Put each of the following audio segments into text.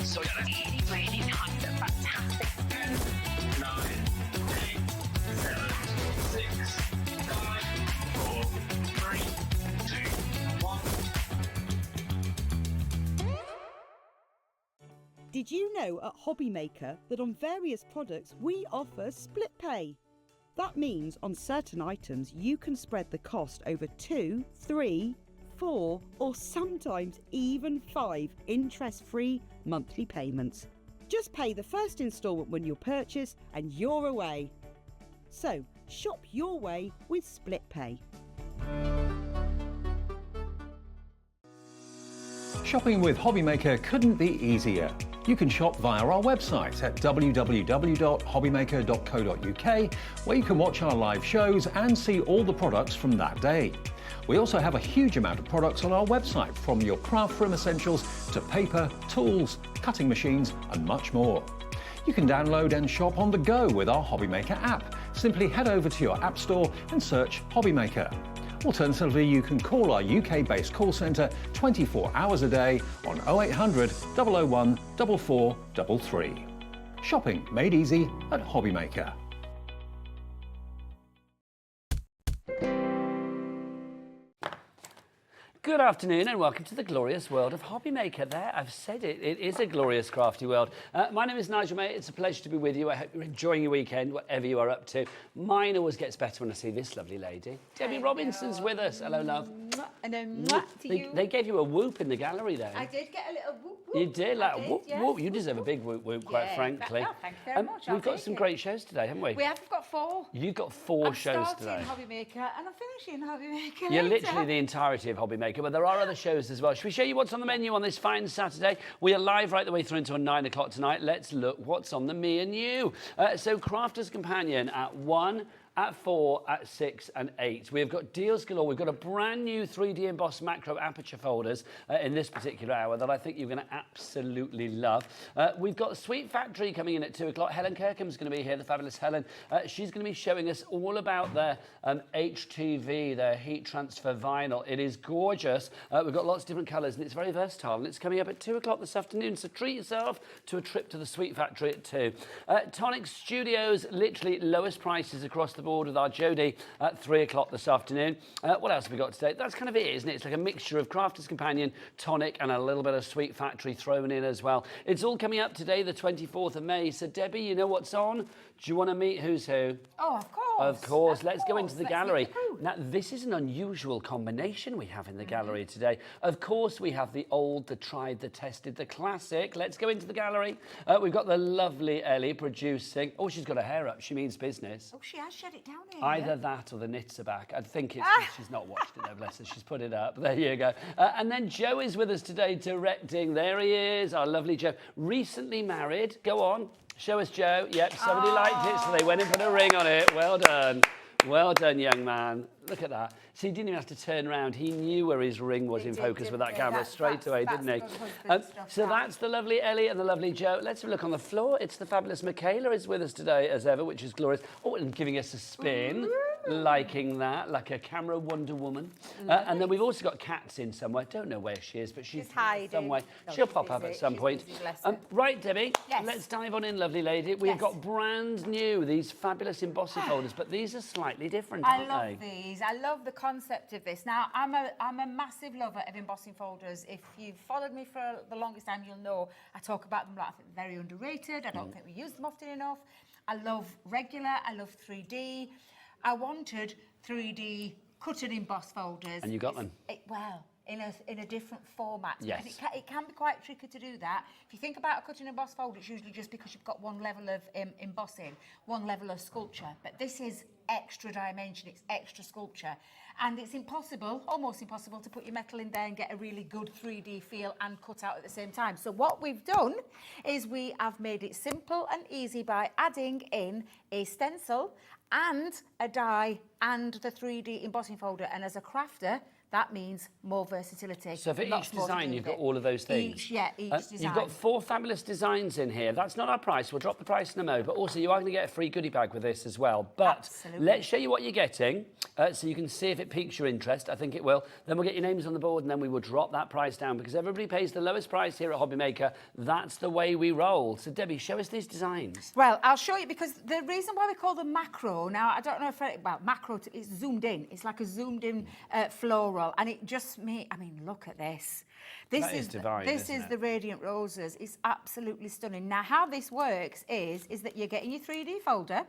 So really, really kind of fantastic. 10, 9, 8, 7, 6, 5, 4, 3, 2, 1. Did you know at HobbyMaker that on various products we offer split pay? That means on certain items you can spread the cost over 2, 3, 4 or sometimes even 5 interest-free monthly payments. Just pay the first instalment when you purchase and you're away. So shop your way with split pay. Shopping with HobbyMaker couldn't be easier. You can shop via our website at www.hobbymaker.co.uk, where you can watch our live shows and see all the products from that day. We also have a huge amount of products on our website, from your craft room essentials to paper, tools, cutting machines and much more. You can download and shop on the go with our HobbyMaker app. Simply head over to your app store and search HobbyMaker. Alternatively, you can call our UK-based call centre 24 hours a day on 0800 001 4433. Shopping made easy at HobbyMaker. Good afternoon and welcome to the glorious world of HobbyMaker. There, I've said it. It is a glorious, crafty world. My name is Nigel, mate. It's a pleasure to be with you. I hope you're enjoying your weekend, whatever you are up to. Mine always gets better when I see this lovely lady. Debbie Robinson's with us. Hello, love. And then to you. They gave you a whoop in the gallery there. I did get a little whoop whoop. You did, like a whoop yes. whoop. You deserve a big whoop whoop, quite frankly. Oh, thank you very much. We've got some great shows today, haven't we? We have got 4. You've got 4 shows today. I'm starting HobbyMaker and I'm finishing HobbyMaker You're later. literally the entirety of HobbyMaker, but there are other shows as well. Should we show you what's on the menu on this fine Saturday? We are live right the way through until 9 o'clock tonight. Let's look what's on the me and you. So Crafter's Companion at 1, at 4, at 6 and 8. We've got deals galore. We've got a brand new 3D embossed macro aperture folders in this particular hour that I think you're going to absolutely love. We've got Sweet Factory coming in at 2 o'clock. Helen Kirkham's going to be here, the fabulous Helen. She's going to be showing us all about their HTV, their heat transfer vinyl. It is gorgeous. We've got lots of different colours and it's very versatile, and it's coming up at 2 o'clock this afternoon, so treat yourself to a trip to the Sweet Factory at 2. Tonic Studios, literally lowest prices across the board with our Jodie at 3 o'clock this afternoon. What else have we got today? That's kind of it, isn't it? It's like a mixture of Crafter's Companion, Tonic and a little bit of Sweet Factory thrown in as well. It's all coming up today, the 24th of May. So Debbie, you know what's on? Do you want to meet who's who? Oh, of course. Of course. Let's go into the gallery. Now, this is an unusual combination we have in the gallery today. Of course, we have the old, the tried, the tested, the classic. Let's go into the gallery. We've got the lovely Ellie producing. Oh, she's got her hair up. She means business. Oh, she has shed it down here. Either that or the knits are back. I think it's she's not watched it though, bless her. She's put it up. There you go. And then Joe is with us today directing. There he is, our lovely Joe. Recently married. Go on. Show us Joe. Yep, somebody liked it, so they went and put a ring on it. Well done. Well done, young man. Look at that. So he didn't even have to turn around. He knew where his ring was in focus with that camera straight away, didn't he? So that's the lovely Ellie and the lovely Joe. Let's have a look on the floor. It's the fabulous Michaela is with us today, as ever, which is glorious. Oh, and giving us a spin. Liking that, like a camera Wonder Woman. And then we've also got Kat's in somewhere. Don't know where she is, but she's hiding. somewhere. No, She'll she's pop up busy. at some She's point. busy, bless her. Right, Debbie, Yes. let's dive on in, lovely lady. We've got brand new, these fabulous embossing folders, but these are slightly different, I aren't love they? these. I love the concept of this. Now, I'm a massive lover of embossing folders. If you've followed me for the longest time, you'll know I talk about them like I think they're very underrated. I don't think we use them often enough. I love regular. I love 3D. I wanted 3D cut and embossed folders. And you got them? Well, in a different format. Yes. It can be quite tricky to do that. If you think about a cut and embossed folder, it's usually just because you've got one level of embossing, one level of sculpture. But this is extra dimension, it's extra sculpture. And it's impossible, almost impossible, to put your metal in there and get a really good 3D feel and cut out at the same time. So what we've done is we have made it simple and easy by adding in a stencil and a die and the 3D embossing folder. And as a crafter, That means more versatility. So for Lots each more to design, do you've with got it. all of those things. Each design. You've got 4 fabulous designs in here. That's not our price. We'll drop the price in a mo. But also, you are going to get a free goodie bag with this as well. But Absolutely. let's show you what you're getting so you can see if it piques your interest. I think it will. Then we'll get your names on the board and then we will drop that price down because everybody pays the lowest price here at HobbyMaker. That's the way we roll. So, Debbie, show us these designs. Well, I'll show you because the reason why we call them macro, now I don't know if, macro, it's zoomed in. It's like a zoomed in floral and it just I mean, look at this. This That is divine, This isn't is it? the Radiant Roses. It's absolutely stunning. Now, how this works is that you're getting your 3D folder.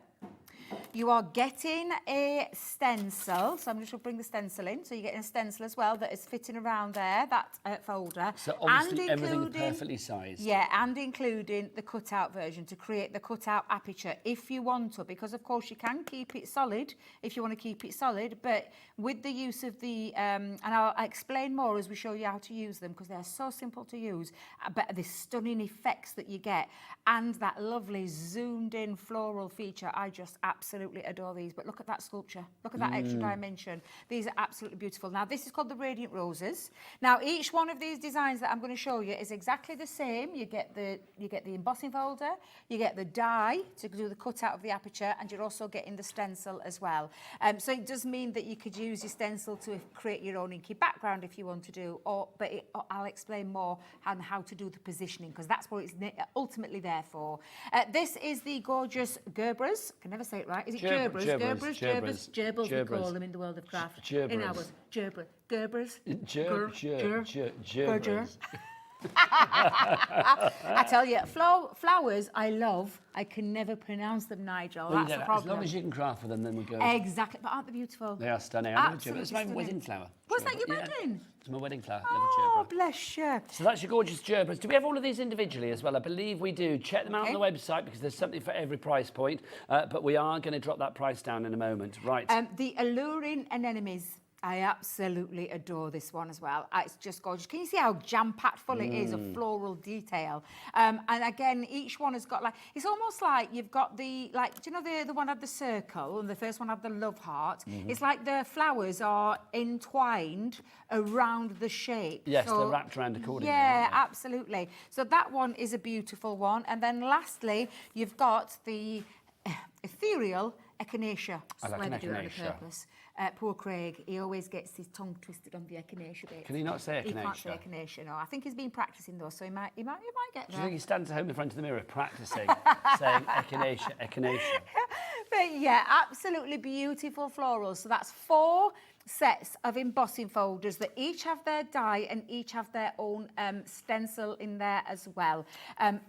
You are getting a stencil, so I'm just going to bring the stencil in. So you're getting a stencil as well that is fitting around there, that folder. So obviously everything perfectly sized. Yeah, and including the cutout version to create the cutout aperture if you want to, because of course you can keep it solid if you want to keep it solid, but with the use of the, and I'll explain more as we show you how to use them because they're so simple to use, but the stunning effects that you get and that lovely zoomed in floral feature, I just absolutely adore these. But look at that sculpture. Look at that extra dimension. These are absolutely beautiful. Now, this is called the Radiant Roses. Now, each one of these designs that I'm going to show you is exactly the same. You get the embossing folder, you get the die to do the cutout of the aperture, and you're also getting the stencil as well. So it does mean that you could use your stencil to create your own inky background if you want to do, but I'll explain more on how to do the positioning because that's what it's ultimately there for. This is the gorgeous Gerbers. I can never say it right. Is it Gerbers? Gerbers, we call them in the world of craft. Gerbers. In ours, Gerbers. Gerbers. I tell you, flowers I love. I can never pronounce them, Nigel. Well, That's the as problem. long as you can craft with them, then we go. Exactly, but aren't they beautiful? They are stunning. Absolutely It's my stunning. wedding flower. Was that your Yeah. wedding? It's my wedding flower. Oh, bless you. So that's your gorgeous gerbers. Do we have all of these individually as well? I believe we do. Check them out on the Okay. website because there's something for every price point. But we are going to drop that price down in a moment. Right. The Alluring Anemones. I absolutely adore this one as well. It's just gorgeous. Can you see how jam-packed full it is of floral detail? And again, each one has got it's almost like you've got do you know the one had the circle and the first one had the love heart? It's like the flowers are entwined around the shape. Yes, they're wrapped around accordingly. Yeah, aren't absolutely. So that one is a beautiful one. And then lastly, you've got the ethereal echinacea. I like Why an they do it on echinacea. purpose. Poor Craig, he always gets his tongue twisted on the echinacea bit. Can he not say He can't say echinacea? echinacea, no. I think he's been practicing though, so he might get Do you there. think he stands at home in front of the mirror practicing, saying echinacea, echinacea? But yeah, absolutely beautiful florals. So that's 4 sets of embossing folders that each have their die and each have their own stencil in there as well.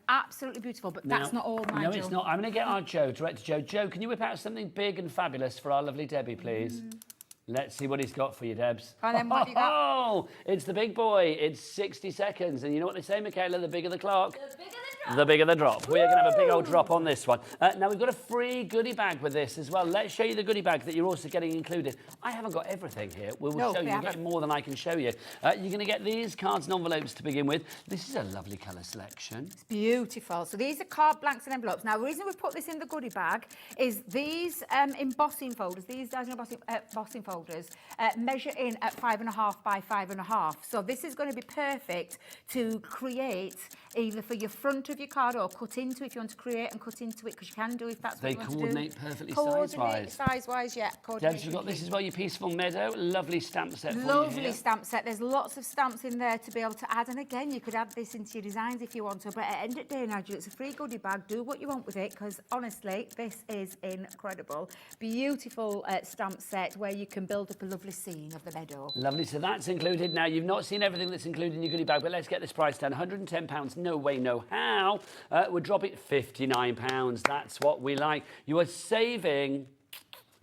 Absolutely beautiful, but that's not all, Nigel. No, it's not. I'm going to get our Joe, Director Joe. Joe, can you whip out something big and fabulous for our lovely Debbie, please? Let's see what he's got for you, Debs. And then what have you got? Oh, it's the big boy. It's 60 seconds. And you know what they say, Michaela? The bigger the clock, the bigger the drop. We're going to have a big old drop on this one. Now, we've got a free goodie bag with this as well. Let's show you the goodie bag that you're also getting included. I haven't got everything here. We will No, show you. we You're haven't. getting more than I can show you. You're going to get these cards and envelopes to begin with. This is a lovely colour selection. Beautiful. So these are card blanks and envelopes. Now, the reason we've put this in the goodie bag is these embossing folders, these embossing folders, measure in at 5.5 by 5.5. So this is going to be perfect to create either for your front of your card or cut into if you want to create and cut into it, because you can do if that's They what you want to do. coordinate perfectly Coordinate size-wise. size-wise, yeah. Debs, coordination you've got this key. as well, your Peaceful Meadow. Lovely stamp set for you Lovely here. stamp set. There's lots of stamps in there to be able to add. And again, you could add this into your designs if you want to. But at the end of the day, Nigel, it's a free goodie bag. Do what you want with it, because honestly, this is incredible. Beautiful stamp set where you can build up a lovely scene of the meadow. Lovely, so that's included. Now, you've not seen everything that's included in your goodie bag, but let's get this price down. £110, no way, no how. We'll drop it £59. That's what we like. You are saving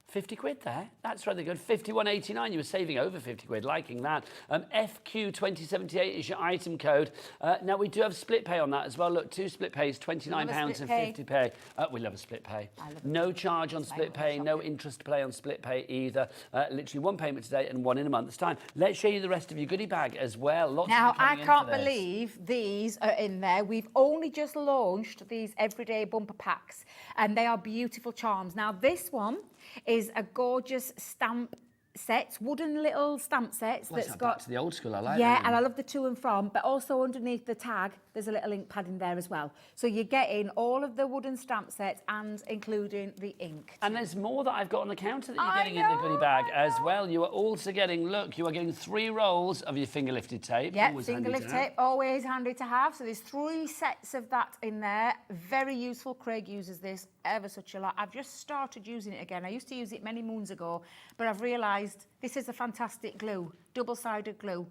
50 quid there. That's rather good. 51.89. You were saving over 50 quid, liking that. FQ2078 is your item code. Now, we do have split pay on that as well. Look, 2 split pays, £29 and split pay. 50 pay. We love a split pay. I love it. No charge on split pay, no interest to pay on split pay either. Literally 1 payment today and 1 in a month's time. Let's show you the rest of your goodie bag as well. Lots Now, of you I coming in can't for this. believe these are in there. We've only just launched these everyday bumper packs, and they are beautiful charms. Now, this one is a gorgeous stamp sets, wooden little stamp sets Well, that's back got... to the old school, I like Yeah, that. and I love the to and from, but also underneath the tag, there's a little ink pad in there as well. So you're getting all of the wooden stamp sets and including the ink. And there's more that I've got on the counter that you're I getting in the know, goodie bag I as know. well. You are also getting, look, you are getting 3 rolls of your finger lifted tape. Yep, Always finger handy lift to have. tape, always handy to have. So there's 3 sets of that in there. Very useful. Craig uses this ever such a lot. I've just started using it again. I used to use it many moons ago, but I've realised this is a fantastic glue, double-sided glue.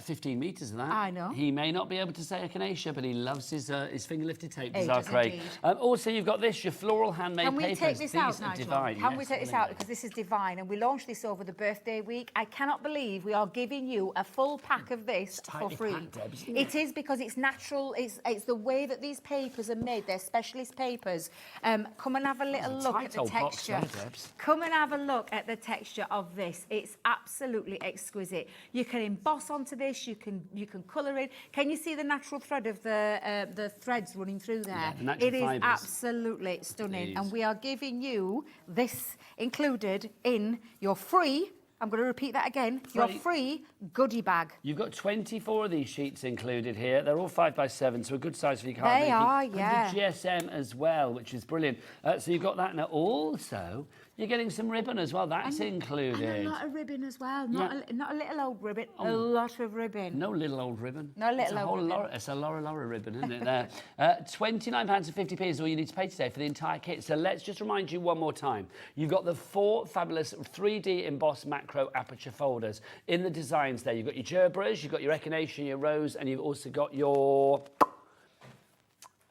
15 metres of that. I know. He may not be able to say echinacea, but he loves his finger lifted tape. He Does our does Craig. indeed. Also, you've got this, your floral handmade Can we papers. take this These out, are Nigel? divine. Can Yes, we take this brilliant. out? Because this is divine, and we launched this over the birthday week. I cannot believe we are giving you a full pack of this for tightly free. packed, Debs, isn't It is because it's natural. It's the way that these papers are made. They're specialist papers. Come and have a little It's a look tight at the old box texture. there, Debs. Come and have a look at the texture of this. It's absolutely exquisite. You can emboss onto this. You can colour it. Can you see the natural thread of the threads running through there? Yeah, the natural It is fibres. absolutely stunning. Please. And we are giving you this included in your free, I'm going to repeat that again, your free goodie bag. You've got 24 of these sheets included here. They're all 5 by 7, so a good size for your card They making. are, And yeah. the GSM as well, which is brilliant. So you've got that now. Also, you're getting some ribbon as well. That's included. And a lot of ribbon as well. Not a little old ribbon, a lot of ribbon. No little old ribbon. No little It's a old whole ribbon. Laura, it's a Laura ribbon, isn't it? There. £29.50 is all you need to pay today for the entire kit. So let's just remind you one more time. You've got the 4 fabulous 3D embossed macro aperture folders in the designs there. You've got your gerbras, you've got your echinacea, your rose, and you've also got your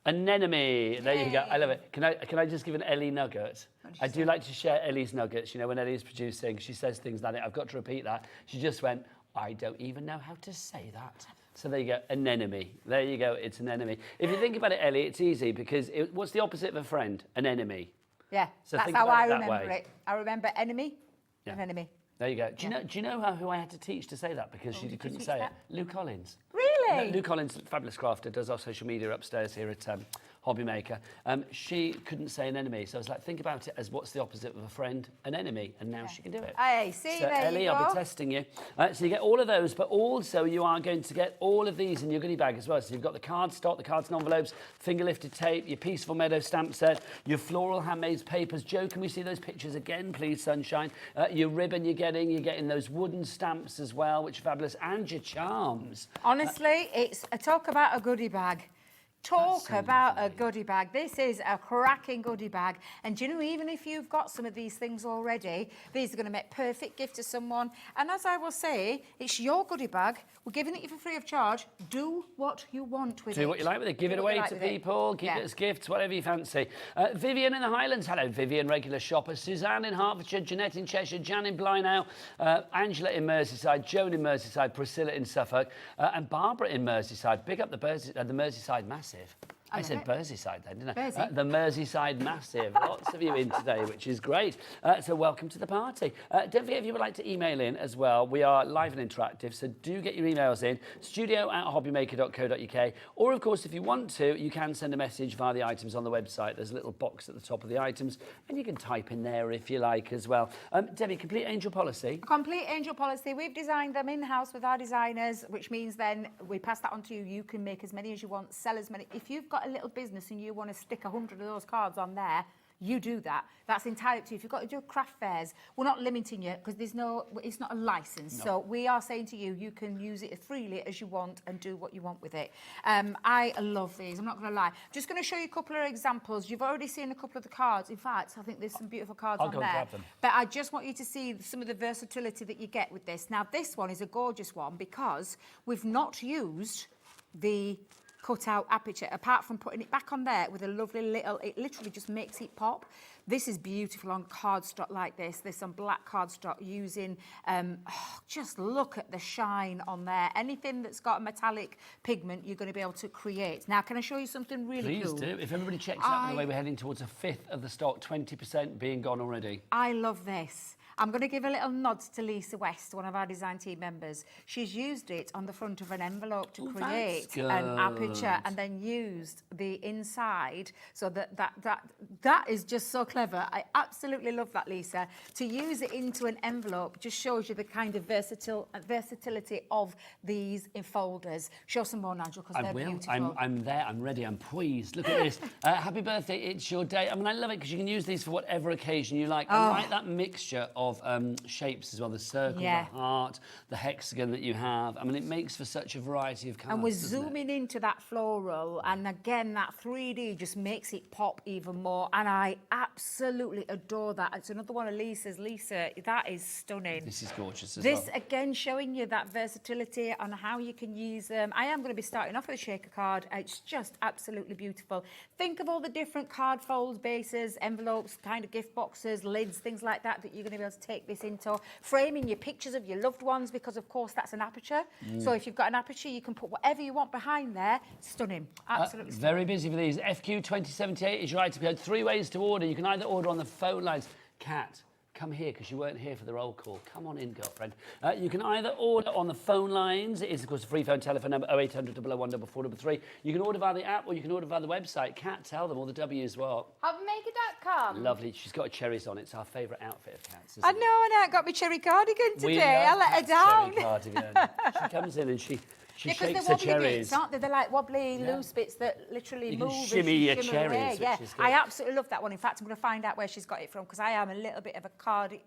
anemone. There you go. I love it. Can I just give an Ellie nugget? I do like to share Ellie's nuggets. You know, when Ellie's producing, she says things like it. I've got to repeat that. She just went, I don't even know how to say that. So there you go, anemone. There you go, it's an enemy. If you think about it, Ellie, it's easy because what's the opposite of a friend? An enemy. Yeah, So that's think how about I it that remember way. it. I remember enemy, Yeah. an enemy. There you go. Do you know who I had to teach to say that because she couldn't teach say that? it? Lou Collins. Really? No, Lou Collins, fabulous crafter, does our social media upstairs here at HobbyMaker. She couldn't say an enemy, so I was like, think about it as what's the opposite of a friend? An enemy, and now she can do it. Hey, see, So there Ellie, you go. I'll be testing you. So you get all of those, but also you are going to get all of these in your goodie bag as well. So you've got the cardstock, the cards and envelopes, finger lifted tape, your Peaceful Meadow stamp set, your floral handmade papers. Joe, can we see those pictures again, please, Sunshine? Your ribbon you're getting those wooden stamps as well, which are fabulous, and your charms. Honestly, it's a talk about a goodie bag. Talk about a goodie bag. This is a cracking goodie bag. And do you know, even if you've got some of these things already, these are going to make perfect gift to someone. And as I will say, it's your goodie bag. We're giving it you for free of charge. Do what you want with it. Do what you like with it. Give it away to people. Keep it as gifts, whatever you fancy. Vivian in the Highlands. Hello, Vivian, regular shopper. Suzanne in Hertfordshire. Jeanette in Cheshire. Jan in Blynow. Angela in Merseyside. Joan in Merseyside. Priscilla in Suffolk. And Barbara in Merseyside. Big up the Merseyside Massive. I said Merseyside then, didn't I? The Merseyside Massive. Lots of you in today, which is great. So welcome to the party. Don't forget, if you would like to email in as well, we are live and interactive, so do get your emails in, studio@hobbymaker.co.uk. Or, of course, if you want to, you can send a message via the items on the website. There's a little box at the top of the items, and you can type in there if you like as well. Debbie, Complete Angel Policy. Complete Angel Policy. We've designed them in-house with our designers, which means then we pass that on to you. You can make as many as you want, sell as many. If you've got a little business and you want to stick 100 of those cards on there, you do that. That's entirely up to you. If you've got to do craft fairs, we're not limiting you because it's not a license. No. So we are saying to you, you can use it as freely as you want and do what you want with it. I love these. I'm not going to lie. Just going to show you a couple of examples. You've already seen a couple of the cards. In fact, I think there's some beautiful cards on there. I'll go grab them. But I just want you to see some of the versatility that you get with this. Now, this one is a gorgeous one because we've not used the cut-out aperture, apart from putting it back on there with a lovely little, it literally just makes it pop. This is beautiful on cardstock like this on black cardstock using, just look at the shine on there. Anything that's got a metallic pigment, you're going to be able to create. Now, can I show you something really cool? Please do. If everybody checks out, by the way, we're heading towards a fifth of the stock, 20% being gone already. I love this. I'm going to give a little nod to Lisa West, one of our design team members. She's used it on the front of an envelope to create an aperture, and then used the inside. So that is just so clever. I absolutely love that, Lisa. To use it into an envelope just shows you the kind of versatility of these folders. Show some more, Nigel, because they're beautiful. I'm there. I'm ready. I'm poised. Look at this. Happy birthday. It's your day. I mean, I love it because you can use these for whatever occasion you like. I like that mixture of shapes as well. The circle, the heart, the hexagon that you have. I mean, it makes for such a variety of colours. And we're zooming into that floral, and again, that 3D just makes it pop even more. And I absolutely adore that. It's another one of Lisa's. Lisa, that is stunning. This is gorgeous as well. This, again, showing you that versatility on how you can use them. I am going to be starting off with a shaker card. It's just absolutely beautiful. Think of all the different card folds, bases, envelopes, kind of gift boxes, lids, things like that you're going to be able to take this into. Framing your pictures of your loved ones, because of course that's an aperture. So if you've got an aperture, you can put whatever you want behind there. Stunning. Absolutely stunning. Very busy for these. FQ 2078 is your item code. 3 ways to order. You can either order on the phone lines. Kat, come here, because you weren't here for the roll call. Come on in, girlfriend. You can either order on the phone lines. It is, of course, a free phone telephone number, 0800 001 433. You can order via the app, or you can order via the website. Kat, tell them all the W's what? HobbyMaker.com. Lovely. She's got her cherries on. It's our favourite outfit of Kat's, isn't I it? know, and I got my cherry cardigan today. We I love let her Kat's down. cherry cardigan. She comes in and she Because shakes they're her wobbly cherries. bits, aren't they? They're like wobbly, loose bits that literally You can move. and shimmy your shimmer cherries, away. which Yeah, is good. I absolutely love that one. In fact, I'm going to find out where she's got it from, because I am a little bit of a cardi.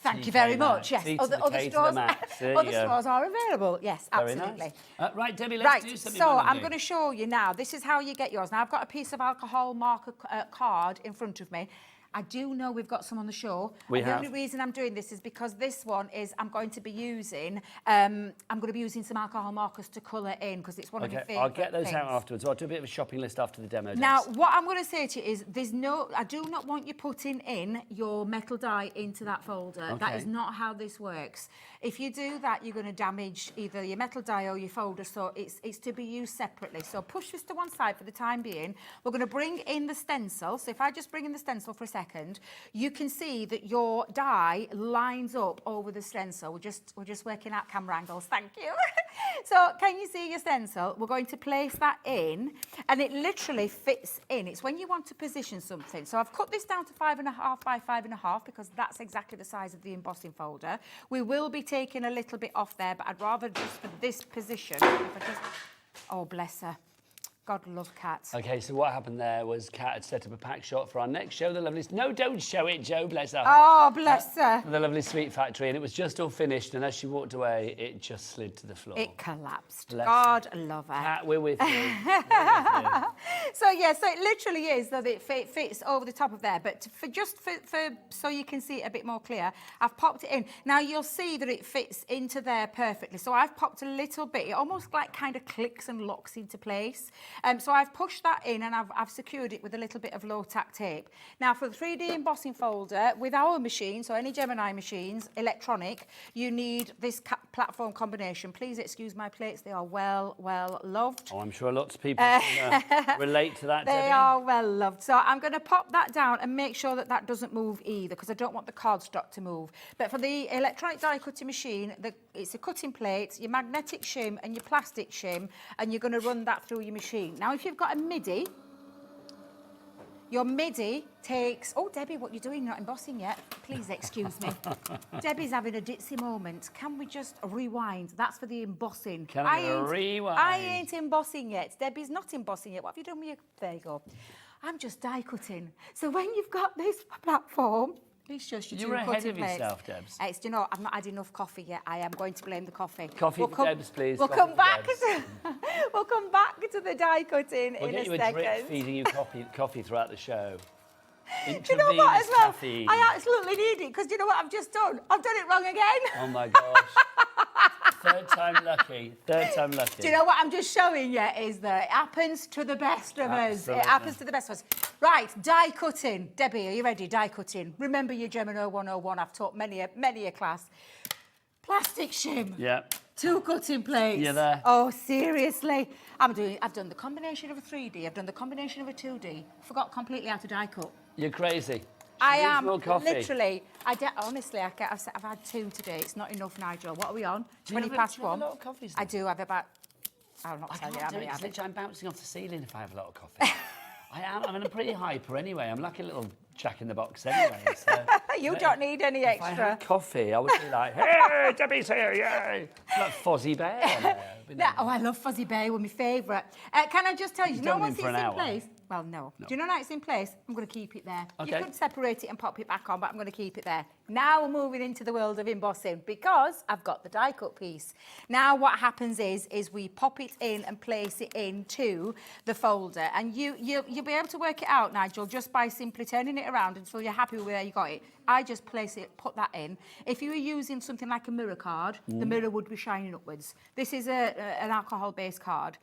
Thank you very much. Yes, other stores are available. Yes, Very absolutely. nice. Right, Debbie, let's do something. So I'm going to show you now. This is how you get yours. Now I've got a piece of alcohol marker card in front of me. I do know we've got some on the show. We The have. only reason I'm doing this is because this one is I'm going to be using some alcohol markers to colour in, because it's one of my favourite I'll get those things. out afterwards. I'll do a bit of a shopping list after the demo. Now, Des. what I'm going to say to you is I do not want you putting in your metal die into that folder. That is not how this works. If you do that, you're going to damage either your metal die or your folder, so it's to be used separately. So push this to one side for the time being. We're going to bring in the stencil. So if I just bring in the stencil for a second, you can see that your die lines up over the stencil. We're just working out camera angles. Thank you. So can you see your stencil? We're going to place that in, and it literally fits in. It's when you want to position something. So I've cut this down to 5.5 by 5.5, because that's exactly the size of the embossing folder. We will be taking a little bit off there, but I'd rather just for this position, if I just, oh bless her. God love cats. Okay, so what happened there was Kat had set up a pack shot for our next show, the lovely... No, don't show it, Joe, bless her. Oh, bless her. The lovely Sweet Factory, and it was just all finished, and as she walked away, it just slid to the floor. It collapsed. Bless God love her. Kat, we're with you. So yeah, so it literally is that it fits over the top of there, but for so you can see it a bit more clear, I've popped it in. Now you'll see that it fits into there perfectly. So I've popped a little bit. It almost like kind of clicks and locks into place. So I've pushed that in, and I've secured it with a little bit of low tack tape. Now for the 3D embossing folder, with our machine, so any Gemini machines, electronic, you need this platform combination. Please excuse my plates, they are well loved. Oh, I'm sure lots of people can, relate to that, They Debbie. are well loved. So I'm going to pop that down and make sure that doesn't move either, because I don't want the cardstock to move. But for the electronic die cutting machine, it's a cutting plate, your magnetic shim and your plastic shim, and you're going to run that through your machine. Now, if you've got a MIDI, your MIDI takes... Oh, Debbie, what are you doing? You're not embossing yet. Please excuse me. Debbie's having a ditzy moment. Can we just rewind? That's for the embossing. Can I get a rewind? I ain't embossing yet. Debbie's not embossing yet. What have you done with your... There you go. I'm just die cutting. So when you've got this platform... Please just You were ahead of yourself, Debs. It's, you know, I've not had enough coffee yet. I am going to blame the coffee. Coffee for Debs, please. We'll Coffee come for back. Debs. We'll come back to the die cutting We'll in get a you a second. drip feeding you coffee throughout the show. Do you know what, as well? Caffeine. I absolutely need it, because do you know what I've just done? I've done it wrong again. Oh my gosh. Third time lucky. Third time lucky. Do you know what I'm just showing you is that it happens to the best of us. Absolutely. It happens to the best of us. Right, die cutting. Debbie, are you ready? Die cutting. Remember your Gemini 101. I've taught many a class. Plastic shim. Yeah. 2 cutting plates. You're there. Oh, seriously. I've done the combination of a 3D. I've done the combination of a 2D. Forgot completely how to die cut. You're crazy. I needs am more coffee. literally. Honestly, I've had 2 today. It's not enough, Nigel. What are we on? Do you 20 have past do you have 1. a lot of coffees? I do have about. I'll not I tell you can't how do many it. I It's have. literally, I'm bouncing off the ceiling if I have a lot of coffee. I mean, I'm pretty hyper anyway. I'm like a little Jack in the Box anyway. So, You don't need any if I extra. had coffee, I would be like, hey, Debbie's here, yay! It's like Fozzie Bear. I love Fuzzy Bear, one of my favourite. Can I just tell you, You you know don't once mean for it's an in hour. place? Well, no. Do you know now it's in place? I'm going to keep it there. Okay. You could separate it and pop it back on, but I'm going to keep it there. Now we're moving into the world of embossing because I've got the die cut piece. Now what happens is we pop it in and place it into the folder, and you'll be able to work it out, Nigel, just by simply turning it around until you're happy with where you got it. I just place it, put that in. If you were using something like a mirror card, the mirror would be shining upwards. This is an alcohol-based card.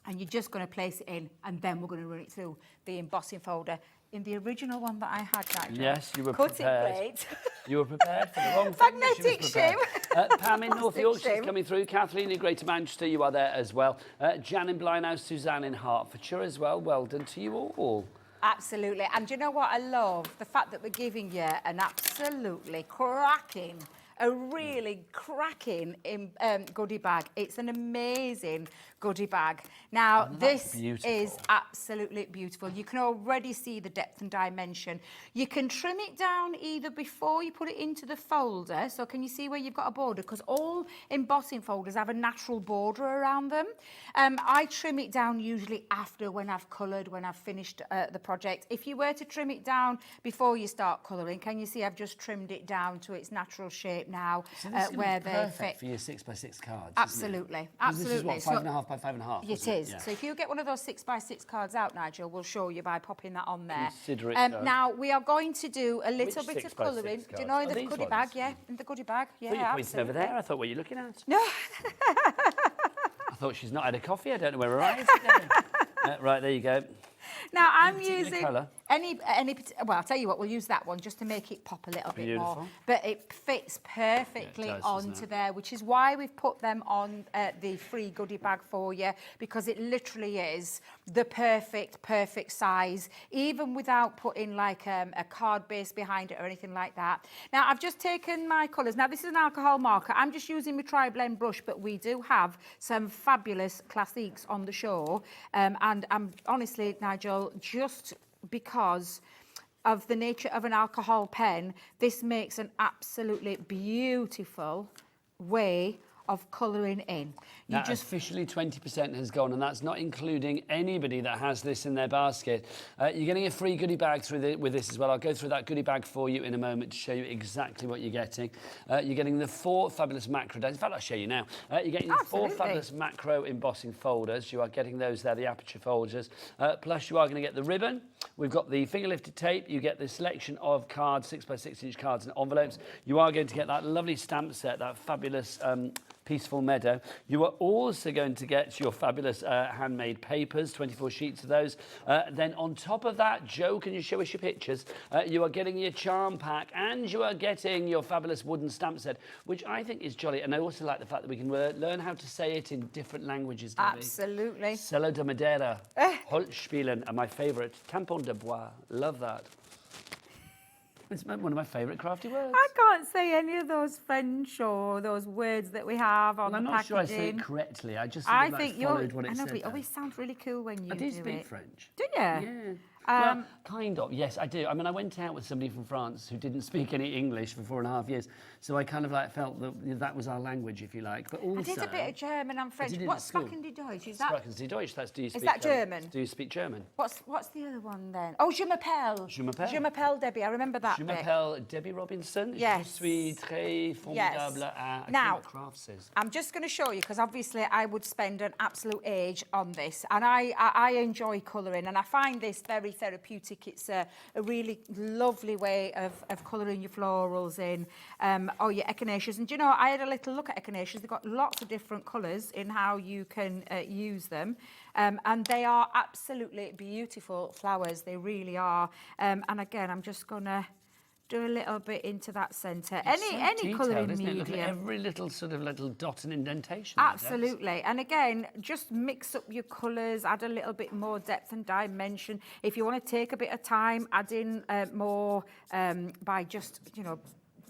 And you're just going to place it in, and then we're going to run it through the embossing folder. In the original one that I had, Nigel, Yes, you were cutting prepared. plate. You were prepared for the wrong thing. but she was Magnetic prepared. shim. Pam in North Plastic Yorkshire is shim. coming through. Kathleen in Greater Manchester, you are there as well. Jan in Blindhouse, Suzanne in Hertfordshire as well. Well done to you all. Absolutely. And do you know what I love? The fact that we're giving you an absolutely cracking, a really cracking goodie bag. It's an amazing goodie bag. Now, this beautiful. is absolutely beautiful. You can already see the depth and dimension. You can trim it down either before you put it into the folder. So can you see where you've got a border? Because all embossing folders have a natural border around them. I trim it down usually after, when I've coloured, when I've finished the project. If you were to trim it down before you start colouring, can you see I've just trimmed it down to its natural shape now, So this is where they perfect fit. for your 6x6 cards. Absolutely, Isn't it? 'Cause absolutely. This is what, 5.5 by 5.5. It is. Yeah. So if you get one of those 6x6 cards out, Nigel, we'll show you by popping that on there. Consider it done. Now, we are going to do a little Which bit of 6x6 colouring. Do you cards? know in Oh, the these goodie ones? bag? Yeah, in the goodie bag. Yeah, I thought you were pointing over absolutely. there. I thought, what are you looking at? No. I thought she's not had a coffee. I don't know where her eyes are going. Right, there you go. Now, I'm particular using colour? well, I'll tell you what, we'll use that one just to make it pop a little bit more. Beautiful. But it fits perfectly Yeah, it does, doesn't onto it? there, which is why we've put them on the free goodie bag for you, because it literally is the perfect size, even without putting like a card base behind it or anything like that. Now, I've just taken my colours. Now, this is an alcohol marker. I'm just using my tri-blend brush, but we do have some fabulous classiques on the show. And I'm honestly, Nigel, just because of the nature of an alcohol pen, this makes an absolutely beautiful way of colouring in. You Now, just officially 20% has gone, and that's not including anybody that has this in their basket. You're getting a free goodie bag with this as well. I'll go through that goodie bag for you in a moment to show you exactly what you're getting. You're getting the 4 fabulous macro dies. In fact, I'll show you now. You're getting the 4 Absolutely. fabulous macro embossing folders. You are getting those there, the aperture folders. Plus, you are going to get the ribbon. We've got the finger lifted tape. You get the selection of cards, 6x6 inch cards and envelopes. You are going to get that lovely stamp set, that fabulous Peaceful Meadow. You are also going to get your fabulous handmade papers, 24 sheets of those. Then on top of that, Joe, can you show us your pictures? You are getting your charm pack, and you are getting your fabulous wooden stamp set, which I think is jolly. And I also like the fact that we can learn how to say it in different languages. Debbie. absolutely. Selo de Madeira, Holzspielen, and my favourite, Tampon de Bois. Love that. It's one of my favourite crafty words. I can't say any of those French or those words that we have on Well, I'm the not packaging. sure I say it correctly. I just I sort of, think followed what I it know, said. but it always sounds really cool when you I do do speak it. French. Do you? Yeah. Well, kind of, yes, I do. I mean, I went out with somebody from France who didn't speak any English for 4.5 years, so I kind of like felt that that was our language, if you like. But also, I did a bit of German and French. did it at What's school. Sprachen die Deutsch? Is that Sprachen Sie Deutsch? That's do you speak? that German? Do you speak German? what's the other one then? Oh, je m'appelle. Je m'appelle. Je m'appelle Debbie. I remember that Je bit. m'appelle Debbie Robinson. Yes. Je suis très formidable à Now, what craft says. I'm just going to show you, because obviously I would spend an absolute age on this, and I enjoy colouring, and I find this very therapeutic. It's a really lovely way of colouring your florals in, or your echinaceas. And do you know, I had a little look at echinaceas. They've got lots of different colours in how you can use them, and they are absolutely beautiful flowers. They really are. And again, I'm just going to do a little bit into that centre. It's so Any colouring detailed, isn't it? medium. Look at every little sort of little dot and indentation. there, Debs. Absolutely. And again, just mix up your colours, add a little bit more depth and dimension. If you want to take a bit of time, add in more by just,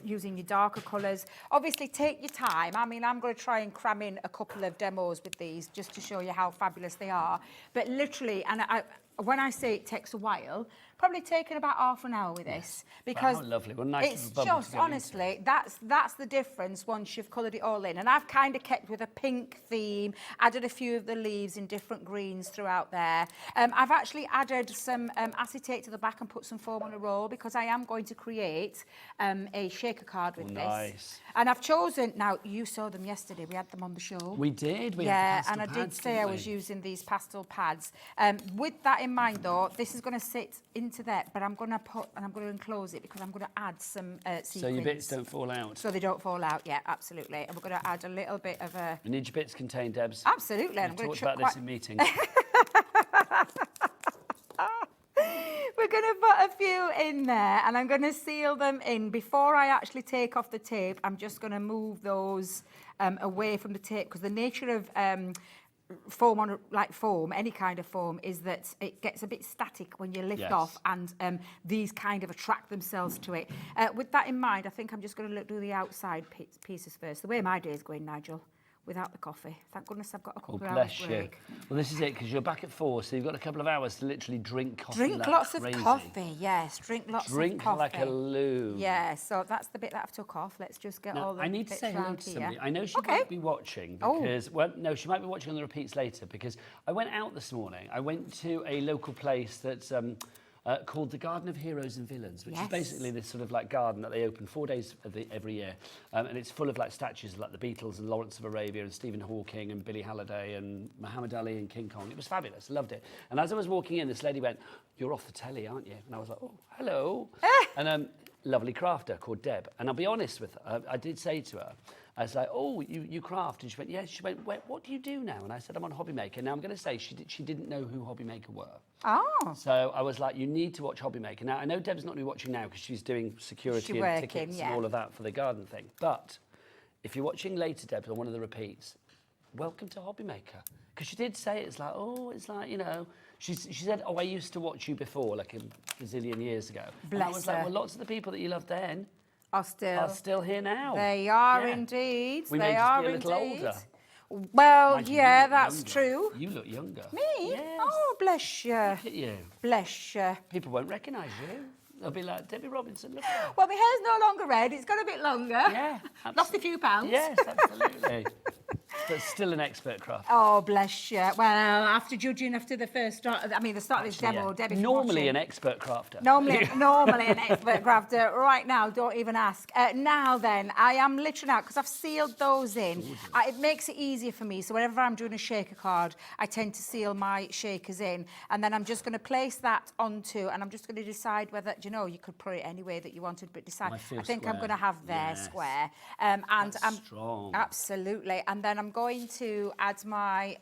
using your darker colours. Obviously, take your time. I mean, I'm going to try and cram in a couple of demos with these just to show you how fabulous they are. But literally, and when I say it takes a while, probably taken about half an hour with this, because Wow, lovely. What a nice it's little bubble to just go into. honestly that's the difference once you've coloured it all in. And I've kind of kept with a pink theme, added a few of the leaves in different greens throughout there. I've actually added some acetate to the back and put some foam on a roll, because I am going to create a shaker card with this. Nice. And I've chosen, now you saw them yesterday, we had them on the show. We did. We Yeah, had the and I pastel did pads, say I didn't was we? using these pastel pads. With that in mind, though, this is going to sit into that, but I'm going to enclose it because I'm going to add some sequins. So your bits don't fall out. So they don't fall out, yeah, absolutely. And we're going to add a little bit of a... You need your bits contained, Debs. Absolutely. And I'm We going to talked about this in meetings. We're going to put a few in there, and I'm going to seal them in. Before I actually take off the tape, I'm just going to move those away from the tape, because the nature of foam, any kind of foam, is that it gets a bit static when you lift Yes. off, and these kind of attract themselves to it. With that in mind, I think I'm just going to do the outside pieces first. The way my day is going, Nigel, without the coffee. Thank goodness I've got a couple Oh, of hours bless you. break. Well, this is it, because you're back at 4, so you've got a couple of hours to literally drink coffee. Drink like lots crazy. of coffee, yes. Drink lots Drink of coffee. like a loon. Yeah, so that's the bit that I've took off. Let's just get all Now, the I need to bits say hello round to here. somebody. I know she Okay. won't be watching Oh. because, well, no, she might be watching on the repeats later, because I went out this morning. I went to a local place that's called the Garden of Heroes and Villains, which is Yes. basically this sort of like garden that they open 4 days every year. And it's full of like statues of like the Beatles and Lawrence of Arabia and Stephen Hawking and Billie Holiday and Muhammad Ali and King Kong. It was fabulous. Loved it. And as I was walking in, this lady went, "You're off the telly, aren't you?" And I was like, "Oh, hello." And lovely crafter called Deb. And I'll be honest with her, I did say to her, I was like, "Oh, you craft?" And she went, "Yes." She went, "What do you do now?" And I said, "I'm on HobbyMaker." Now, I'm going to say she didn't know who HobbyMaker were. Oh. So I was like, you need to watch HobbyMaker. Now, I know Deb's not going to be watching now because she's doing security She's and working, tickets yeah. and all of that for the garden thing. But if you're watching later, Deb, on one of the repeats, welcome to HobbyMaker. Because she did say it's like, she said, "Oh, I used to watch you before, like a gazillion years ago." And I Bless was like, her. well, lots of the people that you loved then Are are still here now. They are Yeah. indeed. We they may just are be a little indeed. older. Well, Mind you, yeah, you look that's younger. true. You look younger. Me? Yes. Oh, bless you. Look at you. Bless you. People won't recognise you. They'll be like, "Debbie Robinson, look at her." Well, my hair's no longer red. It's got a bit longer. Yeah, Lost a few pounds. Yes, absolutely. But still an expert crafter. Oh, bless you. Well, after the first start, the start of this demo, Yeah. Debbie. Normally an expert crafter. Normally an expert crafter. Right now, don't even ask. Now then, I am literally out, because I've sealed those in. It makes it easier for me. So whenever I'm doing a shaker card, I tend to seal my shakers in. And then I'm just going to place that onto, and I'm just going to decide whether, you could put it any way that you wanted, but decide. I feel I think I'm square. going to have their Yes. square. And That's I'm strong. Absolutely. And then I'm going to add my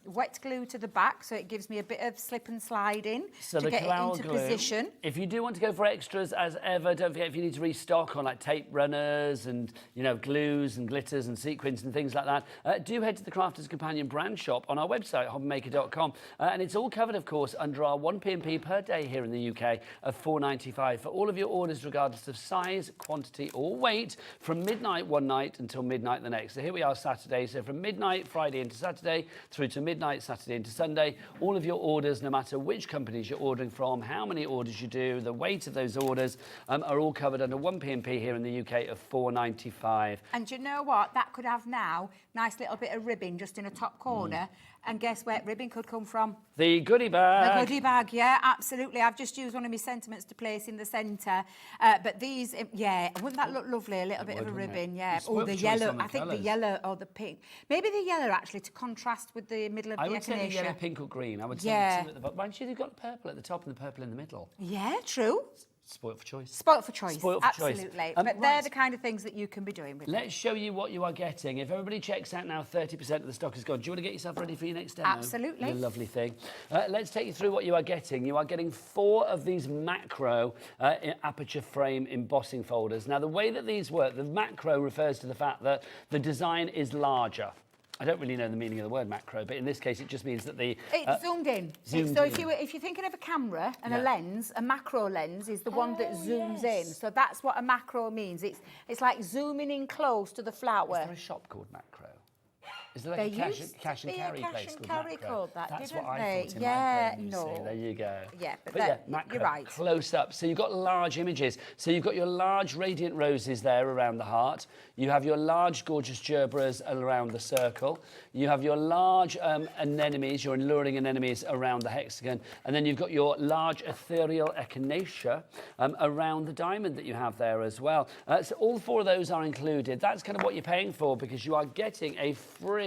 wet glue to the back, so it gives me a bit of slip and slide in So to the get it cowl into glue. position. If you do want to go for extras, as ever, don't forget, if you need to restock on like tape runners and glues and glitters and sequins and things like that, do head to the Crafters Companion brand shop on our website, hobbymaker.com, and it's all covered, of course, under our 1 P&P per day here in the UK of £4.95 for all of your orders, regardless of size, quantity, or weight, from midnight one night until midnight the next. So here we are Saturday. So from midnight Friday into Saturday through to midnight Saturday into Sunday, all of your orders, no matter which companies you're ordering from, how many orders you do, the weight of those orders, are all covered under 1 P&P here in the UK of £4.95. And you know what? That could have now nice little bit of ribbon just in a top corner. And guess where ribbon could come from? The goodie bag. The goodie bag, yeah, absolutely. I've just used one of my sentiments to place in the centre. But these, wouldn't that look lovely? A little bit of a would, wouldn't it? ribbon, yeah. It's Or worth the choice yellow. on the I think the colours. yellow or the pink. Maybe the yellow, actually, to contrast with the middle of I the would say the yellow, echinacea. pink or green. I would say Yeah. the two at the bottom. Why don't you have got the purple at the top and the purple in the middle? Yeah, true. Spoiled for choice. Spoiled for choice. Spoiled for choice. Absolutely. But But they're the kind of things that you can be doing with Let's show you what you are getting. If everybody checks out now, 30% of the stock is gone. Do you want to get yourself ready for your next demo? Absolutely. You lovely thing. Let's take you through what you are getting. You are getting 4 of these macro aperture frame embossing folders. Now, the way that these work, the macro refers to the fact that the design is larger. I don't really know the meaning of the word macro, but in this case, it just means that the... It's zoomed in. Zoomed so in. if you're thinking of a camera and Yeah. a lens, a macro lens is the one that zooms in. So that's what a macro means. It's like zooming in close to the flower. Is there a shop called Macro? Is there like There a used cash to and be carry a cash place and called carry Macro? called that, That's didn't what I they? thought in Yeah, my brain, you no. see. There you go. Yeah, but yeah, that- Macro, you're right. close up. So you've got large images. So you've got your large radiant roses there around the heart. You have your large gorgeous gerberas around the circle. You have your large anemones, your alluring anemones around the hexagon. And then you've got your large ethereal echinacea around the diamond that you have there as well. So all 4 of those are included. That's kind of what you're paying for because you are getting a free